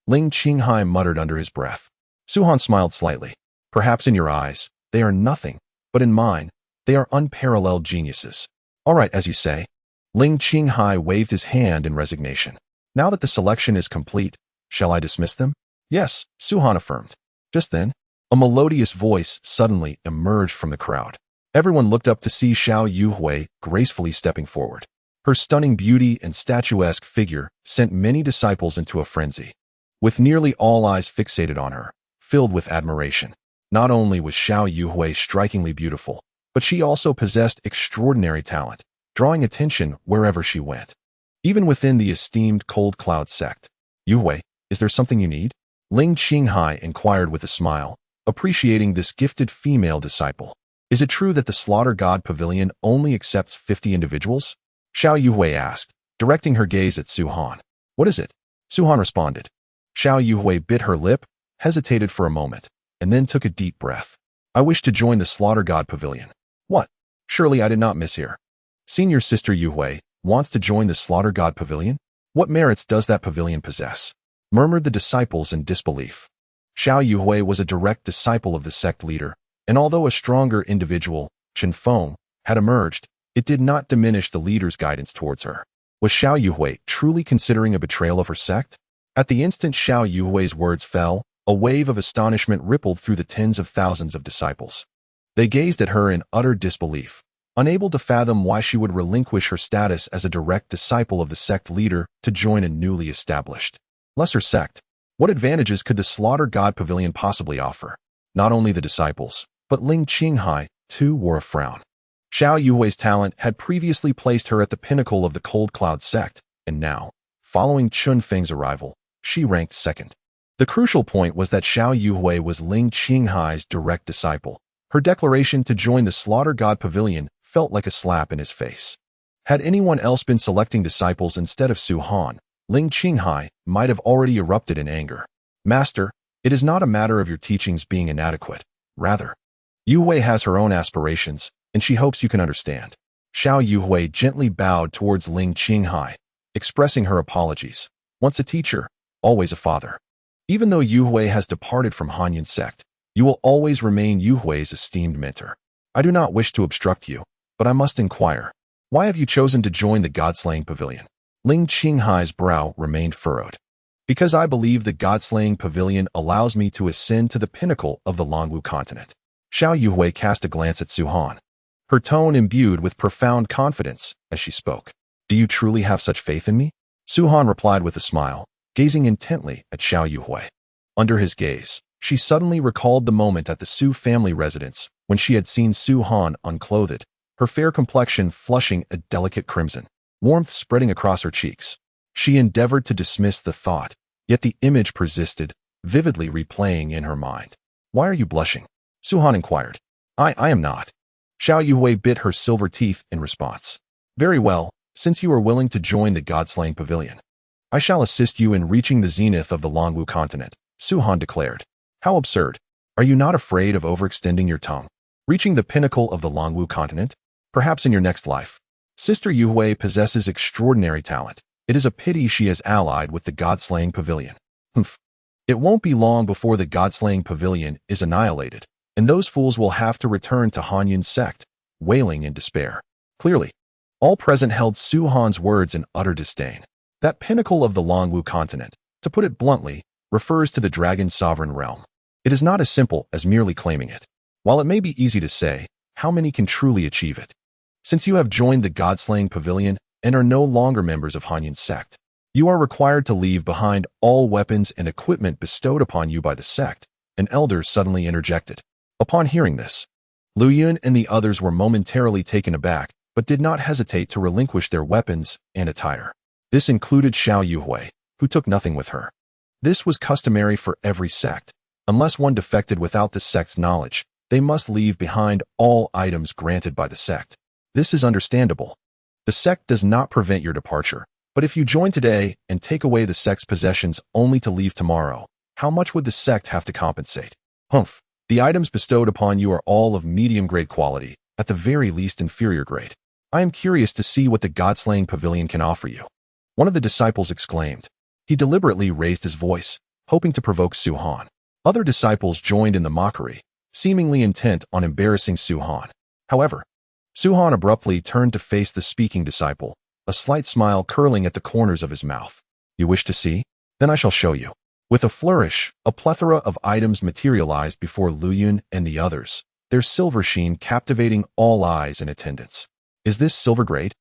[SPEAKER 1] Ling Qinghai muttered under his breath. Su-Han smiled slightly. Perhaps in your eyes, they are nothing, but in mine, they are unparalleled geniuses. All right, as you say. Ling Qinghai waved his hand in resignation. Now that the selection is complete, shall I dismiss them? Yes, Su-Han affirmed. Just then, a melodious voice suddenly emerged from the crowd. Everyone looked up to see Xiao Yuhui gracefully stepping forward. Her stunning beauty and statuesque figure sent many disciples into a frenzy, with nearly all eyes fixated on her, filled with admiration. Not only was Xiao Yuhui strikingly beautiful, but she also possessed extraordinary talent, drawing attention wherever she went. Even within the esteemed Cold Cloud sect. Yuhui, is there something you need? Ling Qinghai inquired with a smile, appreciating this gifted female disciple. Is it true that the Slaughter God Pavilion only accepts 50 individuals? Xiao Yuhui asked, directing her gaze at Su-Han. What is it? Su-Han responded. Xiao Yuhui bit her lip, hesitated for a moment, and then took a deep breath. I wish to join the Slaughter God Pavilion. What? Surely I did not mishear. Senior Sister Yuhui wants to join the Slaughter God Pavilion? What merits does that pavilion possess? Murmured the disciples in disbelief. Xiao Yuhui was a direct disciple of the sect leader, and although a stronger individual, Chen Feng, had emerged, it did not diminish the leader's guidance towards her. Was Xiao Yuhui truly considering a betrayal of her sect? At the instant Xiao Yuhui's words fell, a wave of astonishment rippled through the tens of thousands of disciples. They gazed at her in utter disbelief, unable to fathom why she would relinquish her status as a direct disciple of the sect leader to join a newly established, lesser sect. What advantages could the Slaughter God Pavilion possibly offer? Not only the disciples, but Ling Qinghai, too, wore a frown. Xiao Yuhui's talent had previously placed her at the pinnacle of the Cold Cloud sect, and now, following Chun Feng's arrival, she ranked second. The crucial point was that Xiao Yuhui was Ling Qinghai's direct disciple. Her declaration to join the Slaughter God Pavilion felt like a slap in his face. Had anyone else been selecting disciples instead of Su-Han, Ling Qinghai might have already erupted in anger. Master, it is not a matter of your teachings being inadequate. Rather, Yuhui has her own aspirations, and she hopes you can understand. Xiao Yuhui gently bowed towards Ling Qinghai, expressing her apologies. Once a teacher, always a father. Even though Yuhui has departed from Hanyan sect, you will always remain Yuhui's esteemed mentor. I do not wish to obstruct you, but I must inquire. Why have you chosen to join the God-slaying pavilion? Ling Qinghai's brow remained furrowed. Because I believe the God-slaying pavilion allows me to ascend to the pinnacle of the Longwu continent. Xiao Yuhui cast a glance at Su-Han, her tone imbued with profound confidence as she spoke. Do you truly have such faith in me? Su-Han replied with a smile, gazing intently at Xiao Yuhui. Under his gaze, she suddenly recalled the moment at the Su family residence when she had seen Su-Han unclothed, her fair complexion flushing a delicate crimson, warmth spreading across her cheeks. She endeavored to dismiss the thought, yet the image persisted, vividly replaying in her mind. Why are you blushing? Su-Han inquired. I am not. Xiao Yuhui bit her silver teeth in response. Very well, since you are willing to join the God-slaying pavilion. I shall assist you in reaching the zenith of the Longwu continent, Su-Han declared. How absurd. Are you not afraid of overextending your tongue? Reaching the pinnacle of the Longwu continent? Perhaps in your next life. Sister Yuhui possesses extraordinary talent. It is a pity she has allied with the God-slaying pavilion. Humph. It won't be long before the God-slaying pavilion is annihilated, and those fools will have to return to Han Yun's sect, wailing in despair. Clearly, all present held Su-Han's words in utter disdain. That pinnacle of the Longwu continent, to put it bluntly, refers to the dragon sovereign realm. It is not as simple as merely claiming it. While it may be easy to say, how many can truly achieve it? Since you have joined the God-slaying pavilion and are no longer members of Han Yun's sect, you are required to leave behind all weapons and equipment bestowed upon you by the sect, an elder suddenly interjected. Upon hearing this, Lu Yun and the others were momentarily taken aback, but did not hesitate to relinquish their weapons and attire. This included Xiao Yuhui, who took nothing with her. This was customary for every sect. Unless one defected without the sect's knowledge, they must leave behind all items granted by the sect. This is understandable. The sect does not prevent your departure, but if you join today and take away the sect's possessions only to leave tomorrow, how much would the sect have to compensate? Humph. The items bestowed upon you are all of medium-grade quality, at the very least inferior grade. I am curious to see what the God-slaying pavilion can offer you. One of the disciples exclaimed. He deliberately raised his voice, hoping to provoke Su-Han. Other disciples joined in the mockery, seemingly intent on embarrassing Su-Han. However, Su-Han abruptly turned to face the speaking disciple, a slight smile curling at the corners of his mouth. You wish to see? Then I shall show you. With a flourish, a plethora of items materialized before Lu Yun and the others, their silver sheen captivating all eyes in attendance. Is this silver grade?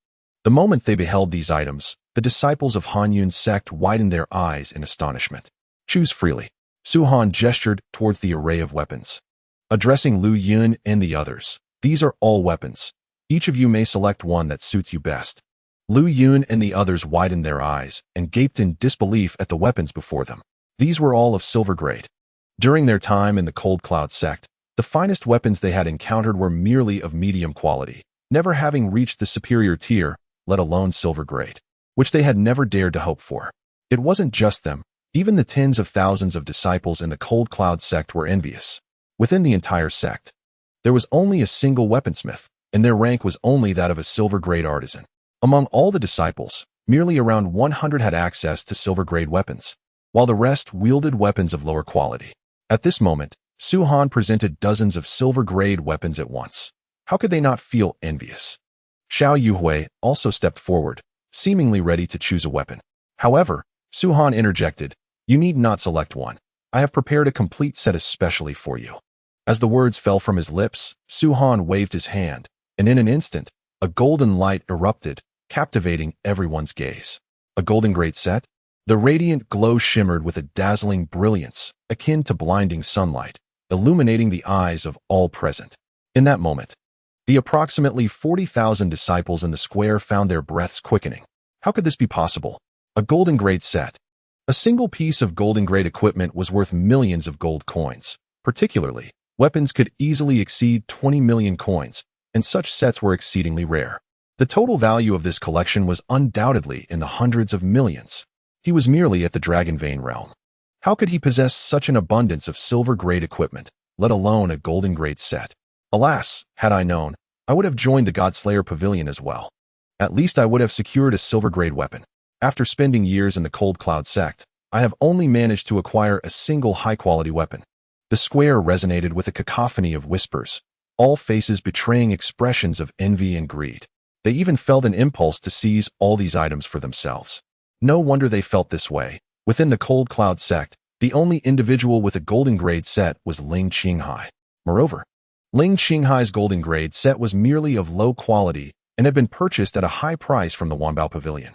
[SPEAKER 1] The moment they beheld these items, the disciples of Han Yun's sect widened their eyes in astonishment. Choose freely. Su-Han gestured towards the array of weapons. Addressing Lu Yun and the others, these are all weapons. Each of you may select one that suits you best. Lu Yun and the others widened their eyes and gaped in disbelief at the weapons before them. These were all of silver grade. During their time in the Cold Cloud sect, the finest weapons they had encountered were merely of medium quality, never having reached the superior tier, let alone silver grade, which they had never dared to hope for. It wasn't just them. Even the tens of thousands of disciples in the Cold Cloud sect were envious. Within the entire sect, there was only a single weaponsmith, and their rank was only that of a silver-grade artisan. Among all the disciples, merely around 100 had access to silver-grade weapons, while the rest wielded weapons of lower quality. At this moment, Su-Han presented dozens of silver-grade weapons at once. How could they not feel envious? Xiao Yuhui also stepped forward, seemingly ready to choose a weapon. However, Su-Han interjected, You need not select one. I have prepared a complete set especially for you. As the words fell from his lips, Su-Han waved his hand, and in an instant, a golden light erupted, captivating everyone's gaze. A golden grade set? The radiant glow shimmered with a dazzling brilliance, akin to blinding sunlight, illuminating the eyes of all present. In that moment, the approximately 40,000 disciples in the square found their breaths quickening. How could this be possible? A golden grade set. A single piece of golden grade equipment was worth millions of gold coins. Particularly, weapons could easily exceed 20 million coins, and such sets were exceedingly rare. The total value of this collection was undoubtedly in the hundreds of millions. He was merely at the Dragon Vein realm. How could he possess such an abundance of silver-grade equipment, let alone a golden-grade set? Alas, had I known, I would have joined the Godslayer Pavilion as well. At least I would have secured a silver-grade weapon. After spending years in the Cold Cloud sect, I have only managed to acquire a single high-quality weapon. The square resonated with a cacophony of whispers, all faces betraying expressions of envy and greed. They even felt an impulse to seize all these items for themselves. No wonder they felt this way. Within the Cold Cloud sect, the only individual with a golden grade set was Ling Qinghai. Moreover, Ling Qinghai's golden grade set was merely of low quality and had been purchased at a high price from the Wanbao Pavilion.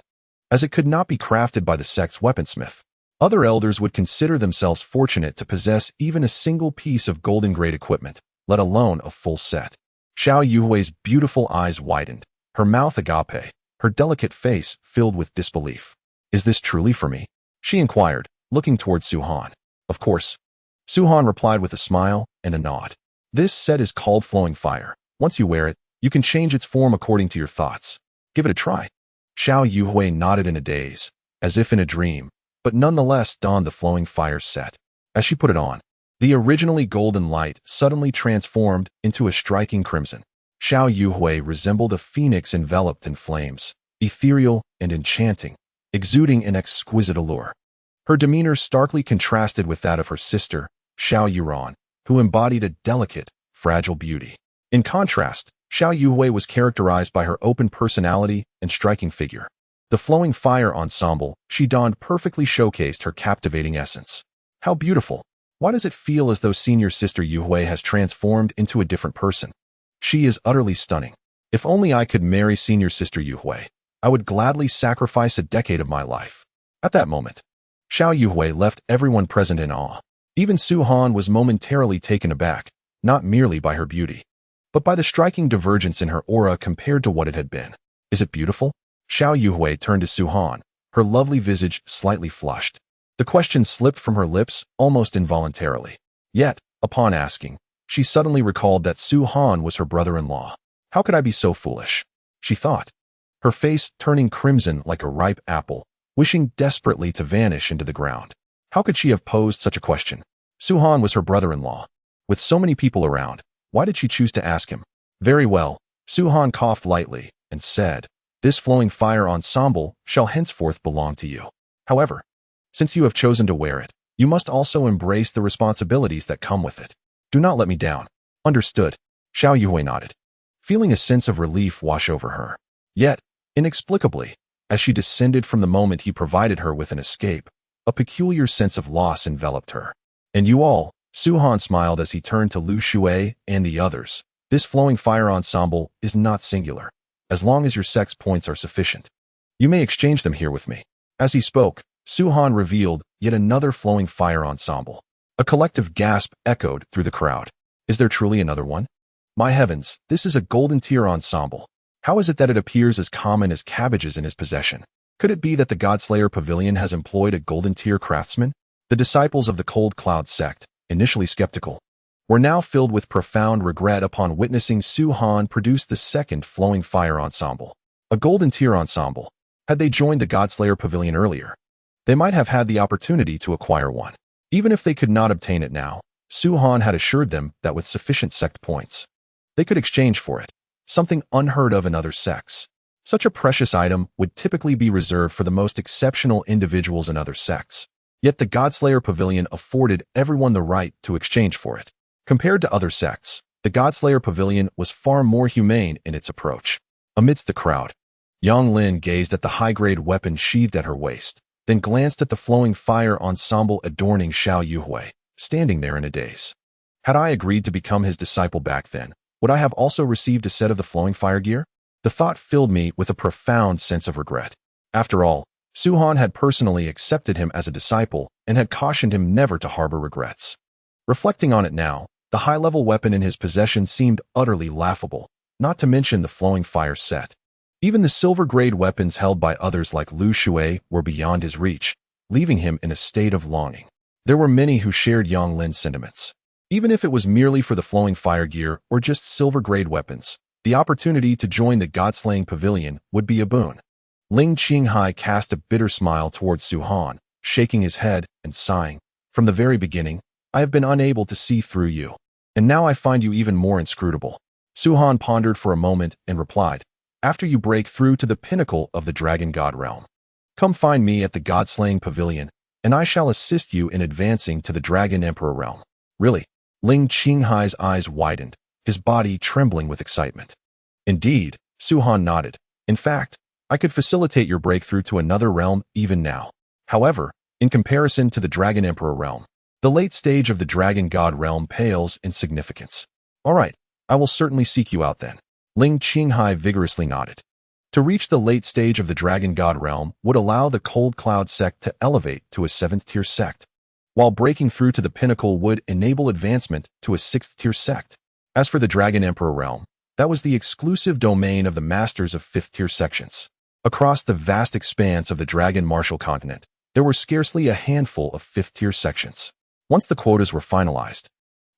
[SPEAKER 1] As it could not be crafted by the sect's weaponsmith, other elders would consider themselves fortunate to possess even a single piece of golden grade equipment, let alone a full set. Xiao Yuhui's beautiful eyes widened, her mouth agape, her delicate face filled with disbelief. Is this truly for me? She inquired, looking towards Su-Han. Of course. Suhan replied with a smile and a nod. This set is called Flowing Fire. Once you wear it, you can change its form according to your thoughts. Give it a try. Xiao Yuhui nodded in a daze, as if in a dream, but nonetheless donned the Flowing Fire set. As she put it on, the originally golden light suddenly transformed into a striking crimson. Xiao Yuhui resembled a phoenix enveloped in flames, ethereal and enchanting, exuding an exquisite allure. Her demeanor starkly contrasted with that of her sister, Xiao Yuran, who embodied a delicate, fragile beauty. In contrast, Xiao Yuhui was characterized by her open personality and striking figure. The Flowing Fire ensemble she donned perfectly showcased her captivating essence. How beautiful! Why does it feel as though senior sister Yuhui has transformed into a different person? She is utterly stunning. If only I could marry senior sister Yuhui, I would gladly sacrifice a decade of my life. At that moment, Xiao Yuhui left everyone present in awe. Even Su Han was momentarily taken aback, not merely by her beauty, but by the striking divergence in her aura compared to what it had been. Is it beautiful? Xiao Yuhui turned to Su Han, her lovely visage slightly flushed. The question slipped from her lips almost involuntarily. Yet, upon asking, she suddenly recalled that Su Han was her brother-in-law. How could I be so foolish? She thought, her face turning crimson like a ripe apple, wishing desperately to vanish into the ground. How could she have posed such a question? Su Han was her brother-in-law. With so many people around, why did she choose to ask him? Very well, Su Han coughed lightly and said, "This Flowing Fire ensemble shall henceforth belong to you. However, since you have chosen to wear it, you must also embrace the responsibilities that come with it. Do not let me down." Understood. Xiao Yuhui nodded, feeling a sense of relief wash over her. Yet, inexplicably, as she descended from the moment he provided her with an escape, a peculiar sense of loss enveloped her. "And you all," Su Han smiled as he turned to Lu Shui and the others. "This Flowing Fire ensemble is not singular, as long as your sex points are sufficient. You may exchange them here with me." As he spoke, Su Han revealed yet another Flowing Fire ensemble. A collective gasp echoed through the crowd. Is there truly another one? My heavens, this is a golden tier ensemble. How is it that it appears as common as cabbages in his possession? Could it be that the Godslayer Pavilion has employed a golden tier craftsman? The disciples of the Cold Cloud sect, initially skeptical, were now filled with profound regret upon witnessing Su Han produce the second Flowing Fire ensemble. A golden tier ensemble. Had they joined the Godslayer Pavilion earlier, they might have had the opportunity to acquire one. Even if they could not obtain it now, Su Han had assured them that with sufficient sect points, they could exchange for it, something unheard of in other sects. Such a precious item would typically be reserved for the most exceptional individuals in other sects. Yet the Godslayer Pavilion afforded everyone the right to exchange for it. Compared to other sects, the Godslayer Pavilion was far more humane in its approach. Amidst the crowd, Yang Lin gazed at the high-grade weapon sheathed at her waist, then glanced at the Flowing Fire ensemble adorning Xiao Yuhui, standing there in a daze. Had I agreed to become his disciple back then, would I have also received a set of the Flowing Fire gear? The thought filled me with a profound sense of regret. After all, Su Han had personally accepted him as a disciple and had cautioned him never to harbor regrets. Reflecting on it now, the high-level weapon in his possession seemed utterly laughable, not to mention the Flowing Fire set. Even the silver-grade weapons held by others like Lu Shui were beyond his reach, leaving him in a state of longing. There were many who shared Yang Lin's sentiments. Even if it was merely for the Flowing Fire gear or just silver-grade weapons, the opportunity to join the God-slaying Pavilion would be a boon. Ling Qinghai cast a bitter smile towards Su Han, shaking his head and sighing. From the very beginning, I have been unable to see through you, and now I find you even more inscrutable. Su Han pondered for a moment and replied, "After you break through to the pinnacle of the Dragon God realm, come find me at the God-slaying Pavilion, and I shall assist you in advancing to the Dragon Emperor realm." Really? Ling Qinghai's eyes widened, his body trembling with excitement. Indeed, Su Han nodded. In fact, I could facilitate your breakthrough to another realm even now. However, in comparison to the Dragon Emperor realm, the late stage of the Dragon God realm pales in significance. All right, I will certainly seek you out then. Ling Qinghai vigorously nodded. To reach the late stage of the Dragon God realm would allow the Cold Cloud sect to elevate to a 7th-tier sect, while breaking through to the pinnacle would enable advancement to a 6th-tier sect. As for the Dragon Emperor realm, that was the exclusive domain of the masters of 5th-tier sections. Across the vast expanse of the Dragon Martial continent, there were scarcely a handful of 5th-tier sections. Once the quotas were finalized,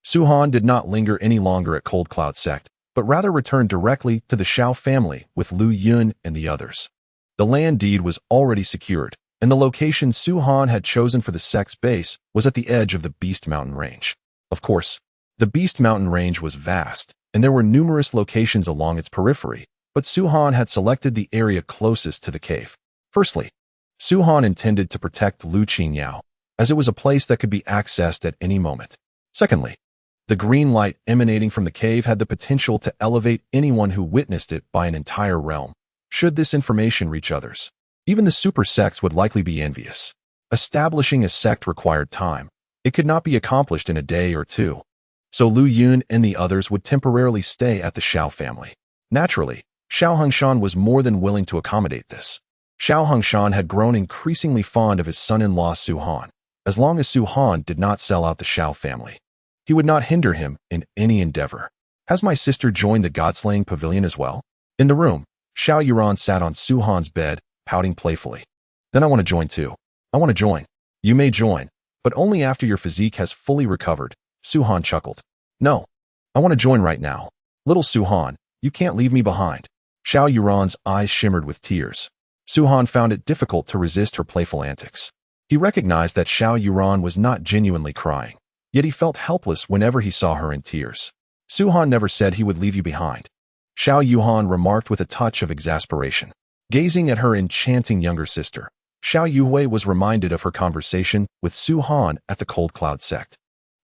[SPEAKER 1] Su-Han did not linger any longer at Cold Cloud Sect, but rather returned directly to the Shao family with Lu Yun and the others. The land deed was already secured, and the location Su-Han had chosen for the sect's base was at the edge of the Beast Mountain Range. Of course, the Beast Mountain Range was vast, and there were numerous locations along its periphery, but Su-Han had selected the area closest to the cave. Firstly, Su-Han intended to protect Lu Qingyao, as it was a place that could be accessed at any moment. Secondly, the green light emanating from the cave had the potential to elevate anyone who witnessed it by an entire realm, should this information reach others. Even the super sects would likely be envious. Establishing a sect required time. It could not be accomplished in a day or two. So Lu Yun and the others would temporarily stay at the Shao family. Naturally, Shao Hongshan was more than willing to accommodate this. Shao Hongshan had grown increasingly fond of his son-in-law Su-Han. As long as Su-Han did not sell out the Shao family, he would not hinder him in any endeavor. Has my sister joined the God-slaying pavilion as well? In the room, Shao Yuran sat on Su-Han's bed, pouting playfully. Then I want to join too. I want to join. You may join, but only after your physique has fully recovered, Su-Han chuckled. No, I want to join right now. Little Su-Han, you can't leave me behind. Shao Yuran's eyes shimmered with tears. Su-Han found it difficult to resist her playful antics. He recognized that Shao Yuran was not genuinely crying, yet he felt helpless whenever he saw her in tears. Su-Han never said he would leave you behind, Shao Yuhan remarked with a touch of exasperation. Gazing at her enchanting younger sister, Xiao Yuhui was reminded of her conversation with Su-Han at the Cold Cloud Sect,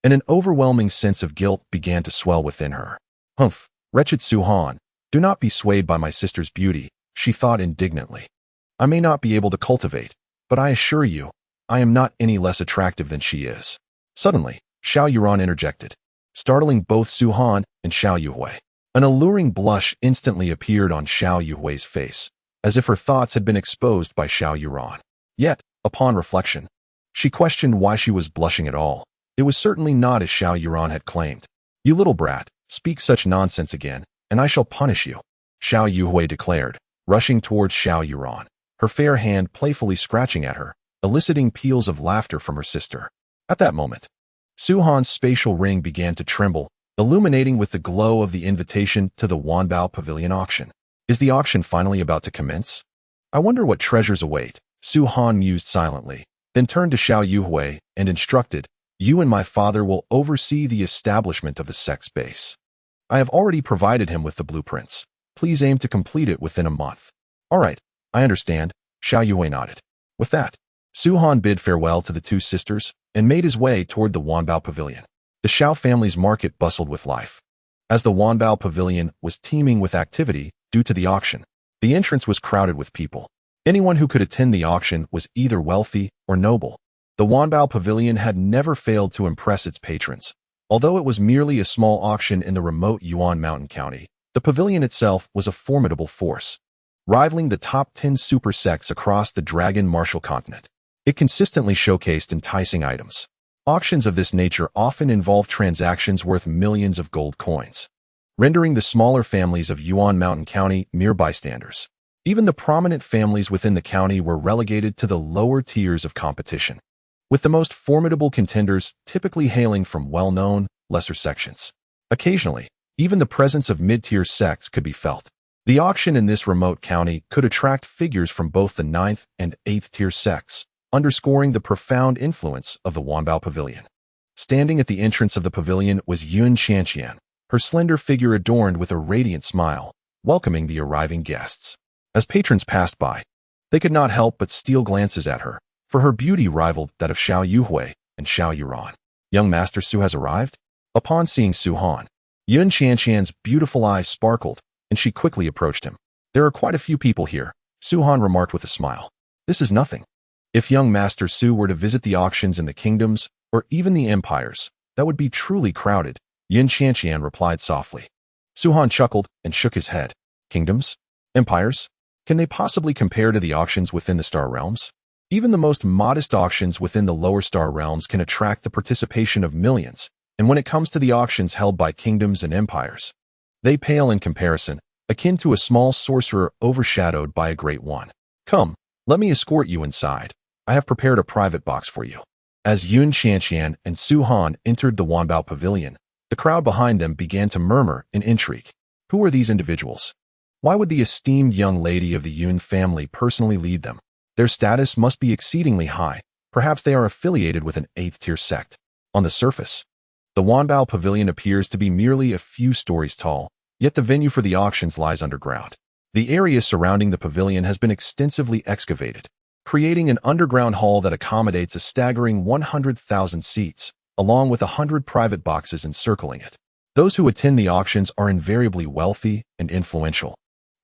[SPEAKER 1] and an overwhelming sense of guilt began to swell within her. Humph, wretched Su-Han, do not be swayed by my sister's beauty, she thought indignantly. I may not be able to cultivate, but I assure you, I am not any less attractive than she is. Suddenly, Xiao Yuran interjected, startling both Su-Han and Xiao Yuhui. An alluring blush instantly appeared on Xiao Yuhui's face, as if her thoughts had been exposed by Xiao Yuran. Yet, upon reflection, she questioned why she was blushing at all. It was certainly not as Xiao Yuran had claimed. You little brat, speak such nonsense again, and I shall punish you, Xiao Yuhui declared, rushing towards Xiao Yuran, her fair hand playfully scratching at her, eliciting peals of laughter from her sister. At that moment, Su-Han's spatial ring began to tremble, illuminating with the glow of the invitation to the Wanbao Pavilion auction. Is the auction finally about to commence? I wonder what treasures await, Su-Han mused silently, then turned to Xiao Yuhui and instructed, You and my father will oversee the establishment of the sect's base. I have already provided him with the blueprints. Please aim to complete it within a month. All right, I understand, Xiao Yuhui nodded. With that, Su-Han bid farewell to the two sisters and made his way toward the Wanbao Pavilion. The Shao family's market bustled with life. As the Wanbao Pavilion was teeming with activity due to the auction, the entrance was crowded with people. Anyone who could attend the auction was either wealthy or noble. The Wanbao Pavilion had never failed to impress its patrons. Although it was merely a small auction in the remote Yuan Mountain County, the pavilion itself was a formidable force, rivaling the top 10 super sects across the Dragon Martial Continent. It consistently showcased enticing items. Auctions of this nature often involve transactions worth millions of gold coins, rendering the smaller families of Yuan Mountain County mere bystanders. Even the prominent families within the county were relegated to the lower tiers of competition, with the most formidable contenders typically hailing from well-known, lesser sections. Occasionally, even the presence of mid-tier sects could be felt. The auction in this remote county could attract figures from both the 9th and 8th tier sects, underscoring the profound influence of the Wanbao Pavilion. Standing at the entrance of the pavilion was Yun Qianqian, her slender figure adorned with a radiant smile, welcoming the arriving guests. As patrons passed by, they could not help but steal glances at her, for her beauty rivaled that of Xiao Yuhui and Xiao Yuran. Young Master Su has arrived? Upon seeing Su-Han, Yun Qianqian's beautiful eyes sparkled, and she quickly approached him. There are quite a few people here, Su-Han remarked with a smile. This is nothing. If young Master Su were to visit the auctions in the kingdoms, or even the empires, that would be truly crowded, Yun Qianqian replied softly. Su-Han chuckled and shook his head. Kingdoms? Empires? Can they possibly compare to the auctions within the Star Realms? Even the most modest auctions within the lower Star Realms can attract the participation of millions, and when it comes to the auctions held by kingdoms and empires, they pale in comparison, akin to a small sorcerer overshadowed by a great one. Come, let me escort you inside. I have prepared a private box for you. As Yun Qianqian and Su Han entered the Wanbao Pavilion, the crowd behind them began to murmur in intrigue. Who are these individuals? Why would the esteemed young lady of the Yun family personally lead them? Their status must be exceedingly high. Perhaps they are affiliated with an 8th-tier sect. On the surface, the Wanbao Pavilion appears to be merely a few stories tall, yet the venue for the auctions lies underground. The area surrounding the pavilion has been extensively excavated, creating an underground hall that accommodates a staggering 100,000 seats, along with 100 private boxes encircling it. Those who attend the auctions are invariably wealthy and influential,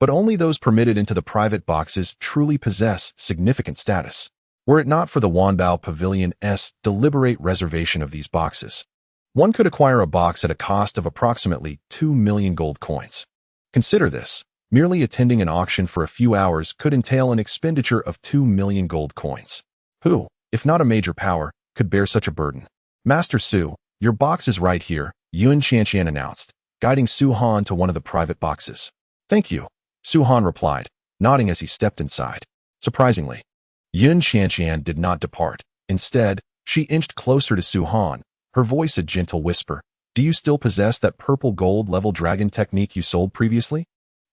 [SPEAKER 1] but only those permitted into the private boxes truly possess significant status. Were it not for the Wanbao Pavilion's deliberate reservation of these boxes, one could acquire a box at a cost of approximately 2 million gold coins. Consider this. Merely attending an auction for a few hours could entail an expenditure of 2 million gold coins. Who, if not a major power, could bear such a burden? Master Su, your box is right here, Yun Qianqian announced, guiding Su Han to one of the private boxes. Thank you, Su Han replied, nodding as he stepped inside. Surprisingly, Yun Qianqian did not depart. Instead, she inched closer to Su Han, her voice a gentle whisper. Do you still possess that purple gold level dragon technique you sold previously?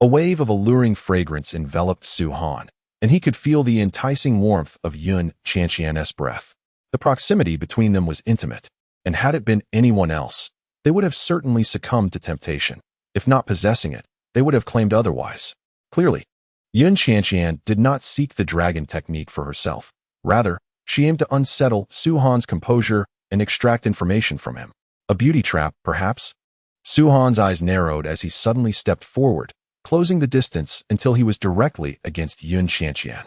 [SPEAKER 1] A wave of alluring fragrance enveloped Su Han, and he could feel the enticing warmth of Yun Qianqian's breath. The proximity between them was intimate, and had it been anyone else, they would have certainly succumbed to temptation. If not possessing it, they would have claimed otherwise. Clearly, Yun Qianqian did not seek the dragon technique for herself. Rather, she aimed to unsettle Su Han's composure and extract information from him. A beauty trap, perhaps? Su Han's eyes narrowed as he suddenly stepped forward, closing the distance until he was directly against Yun Qianqian.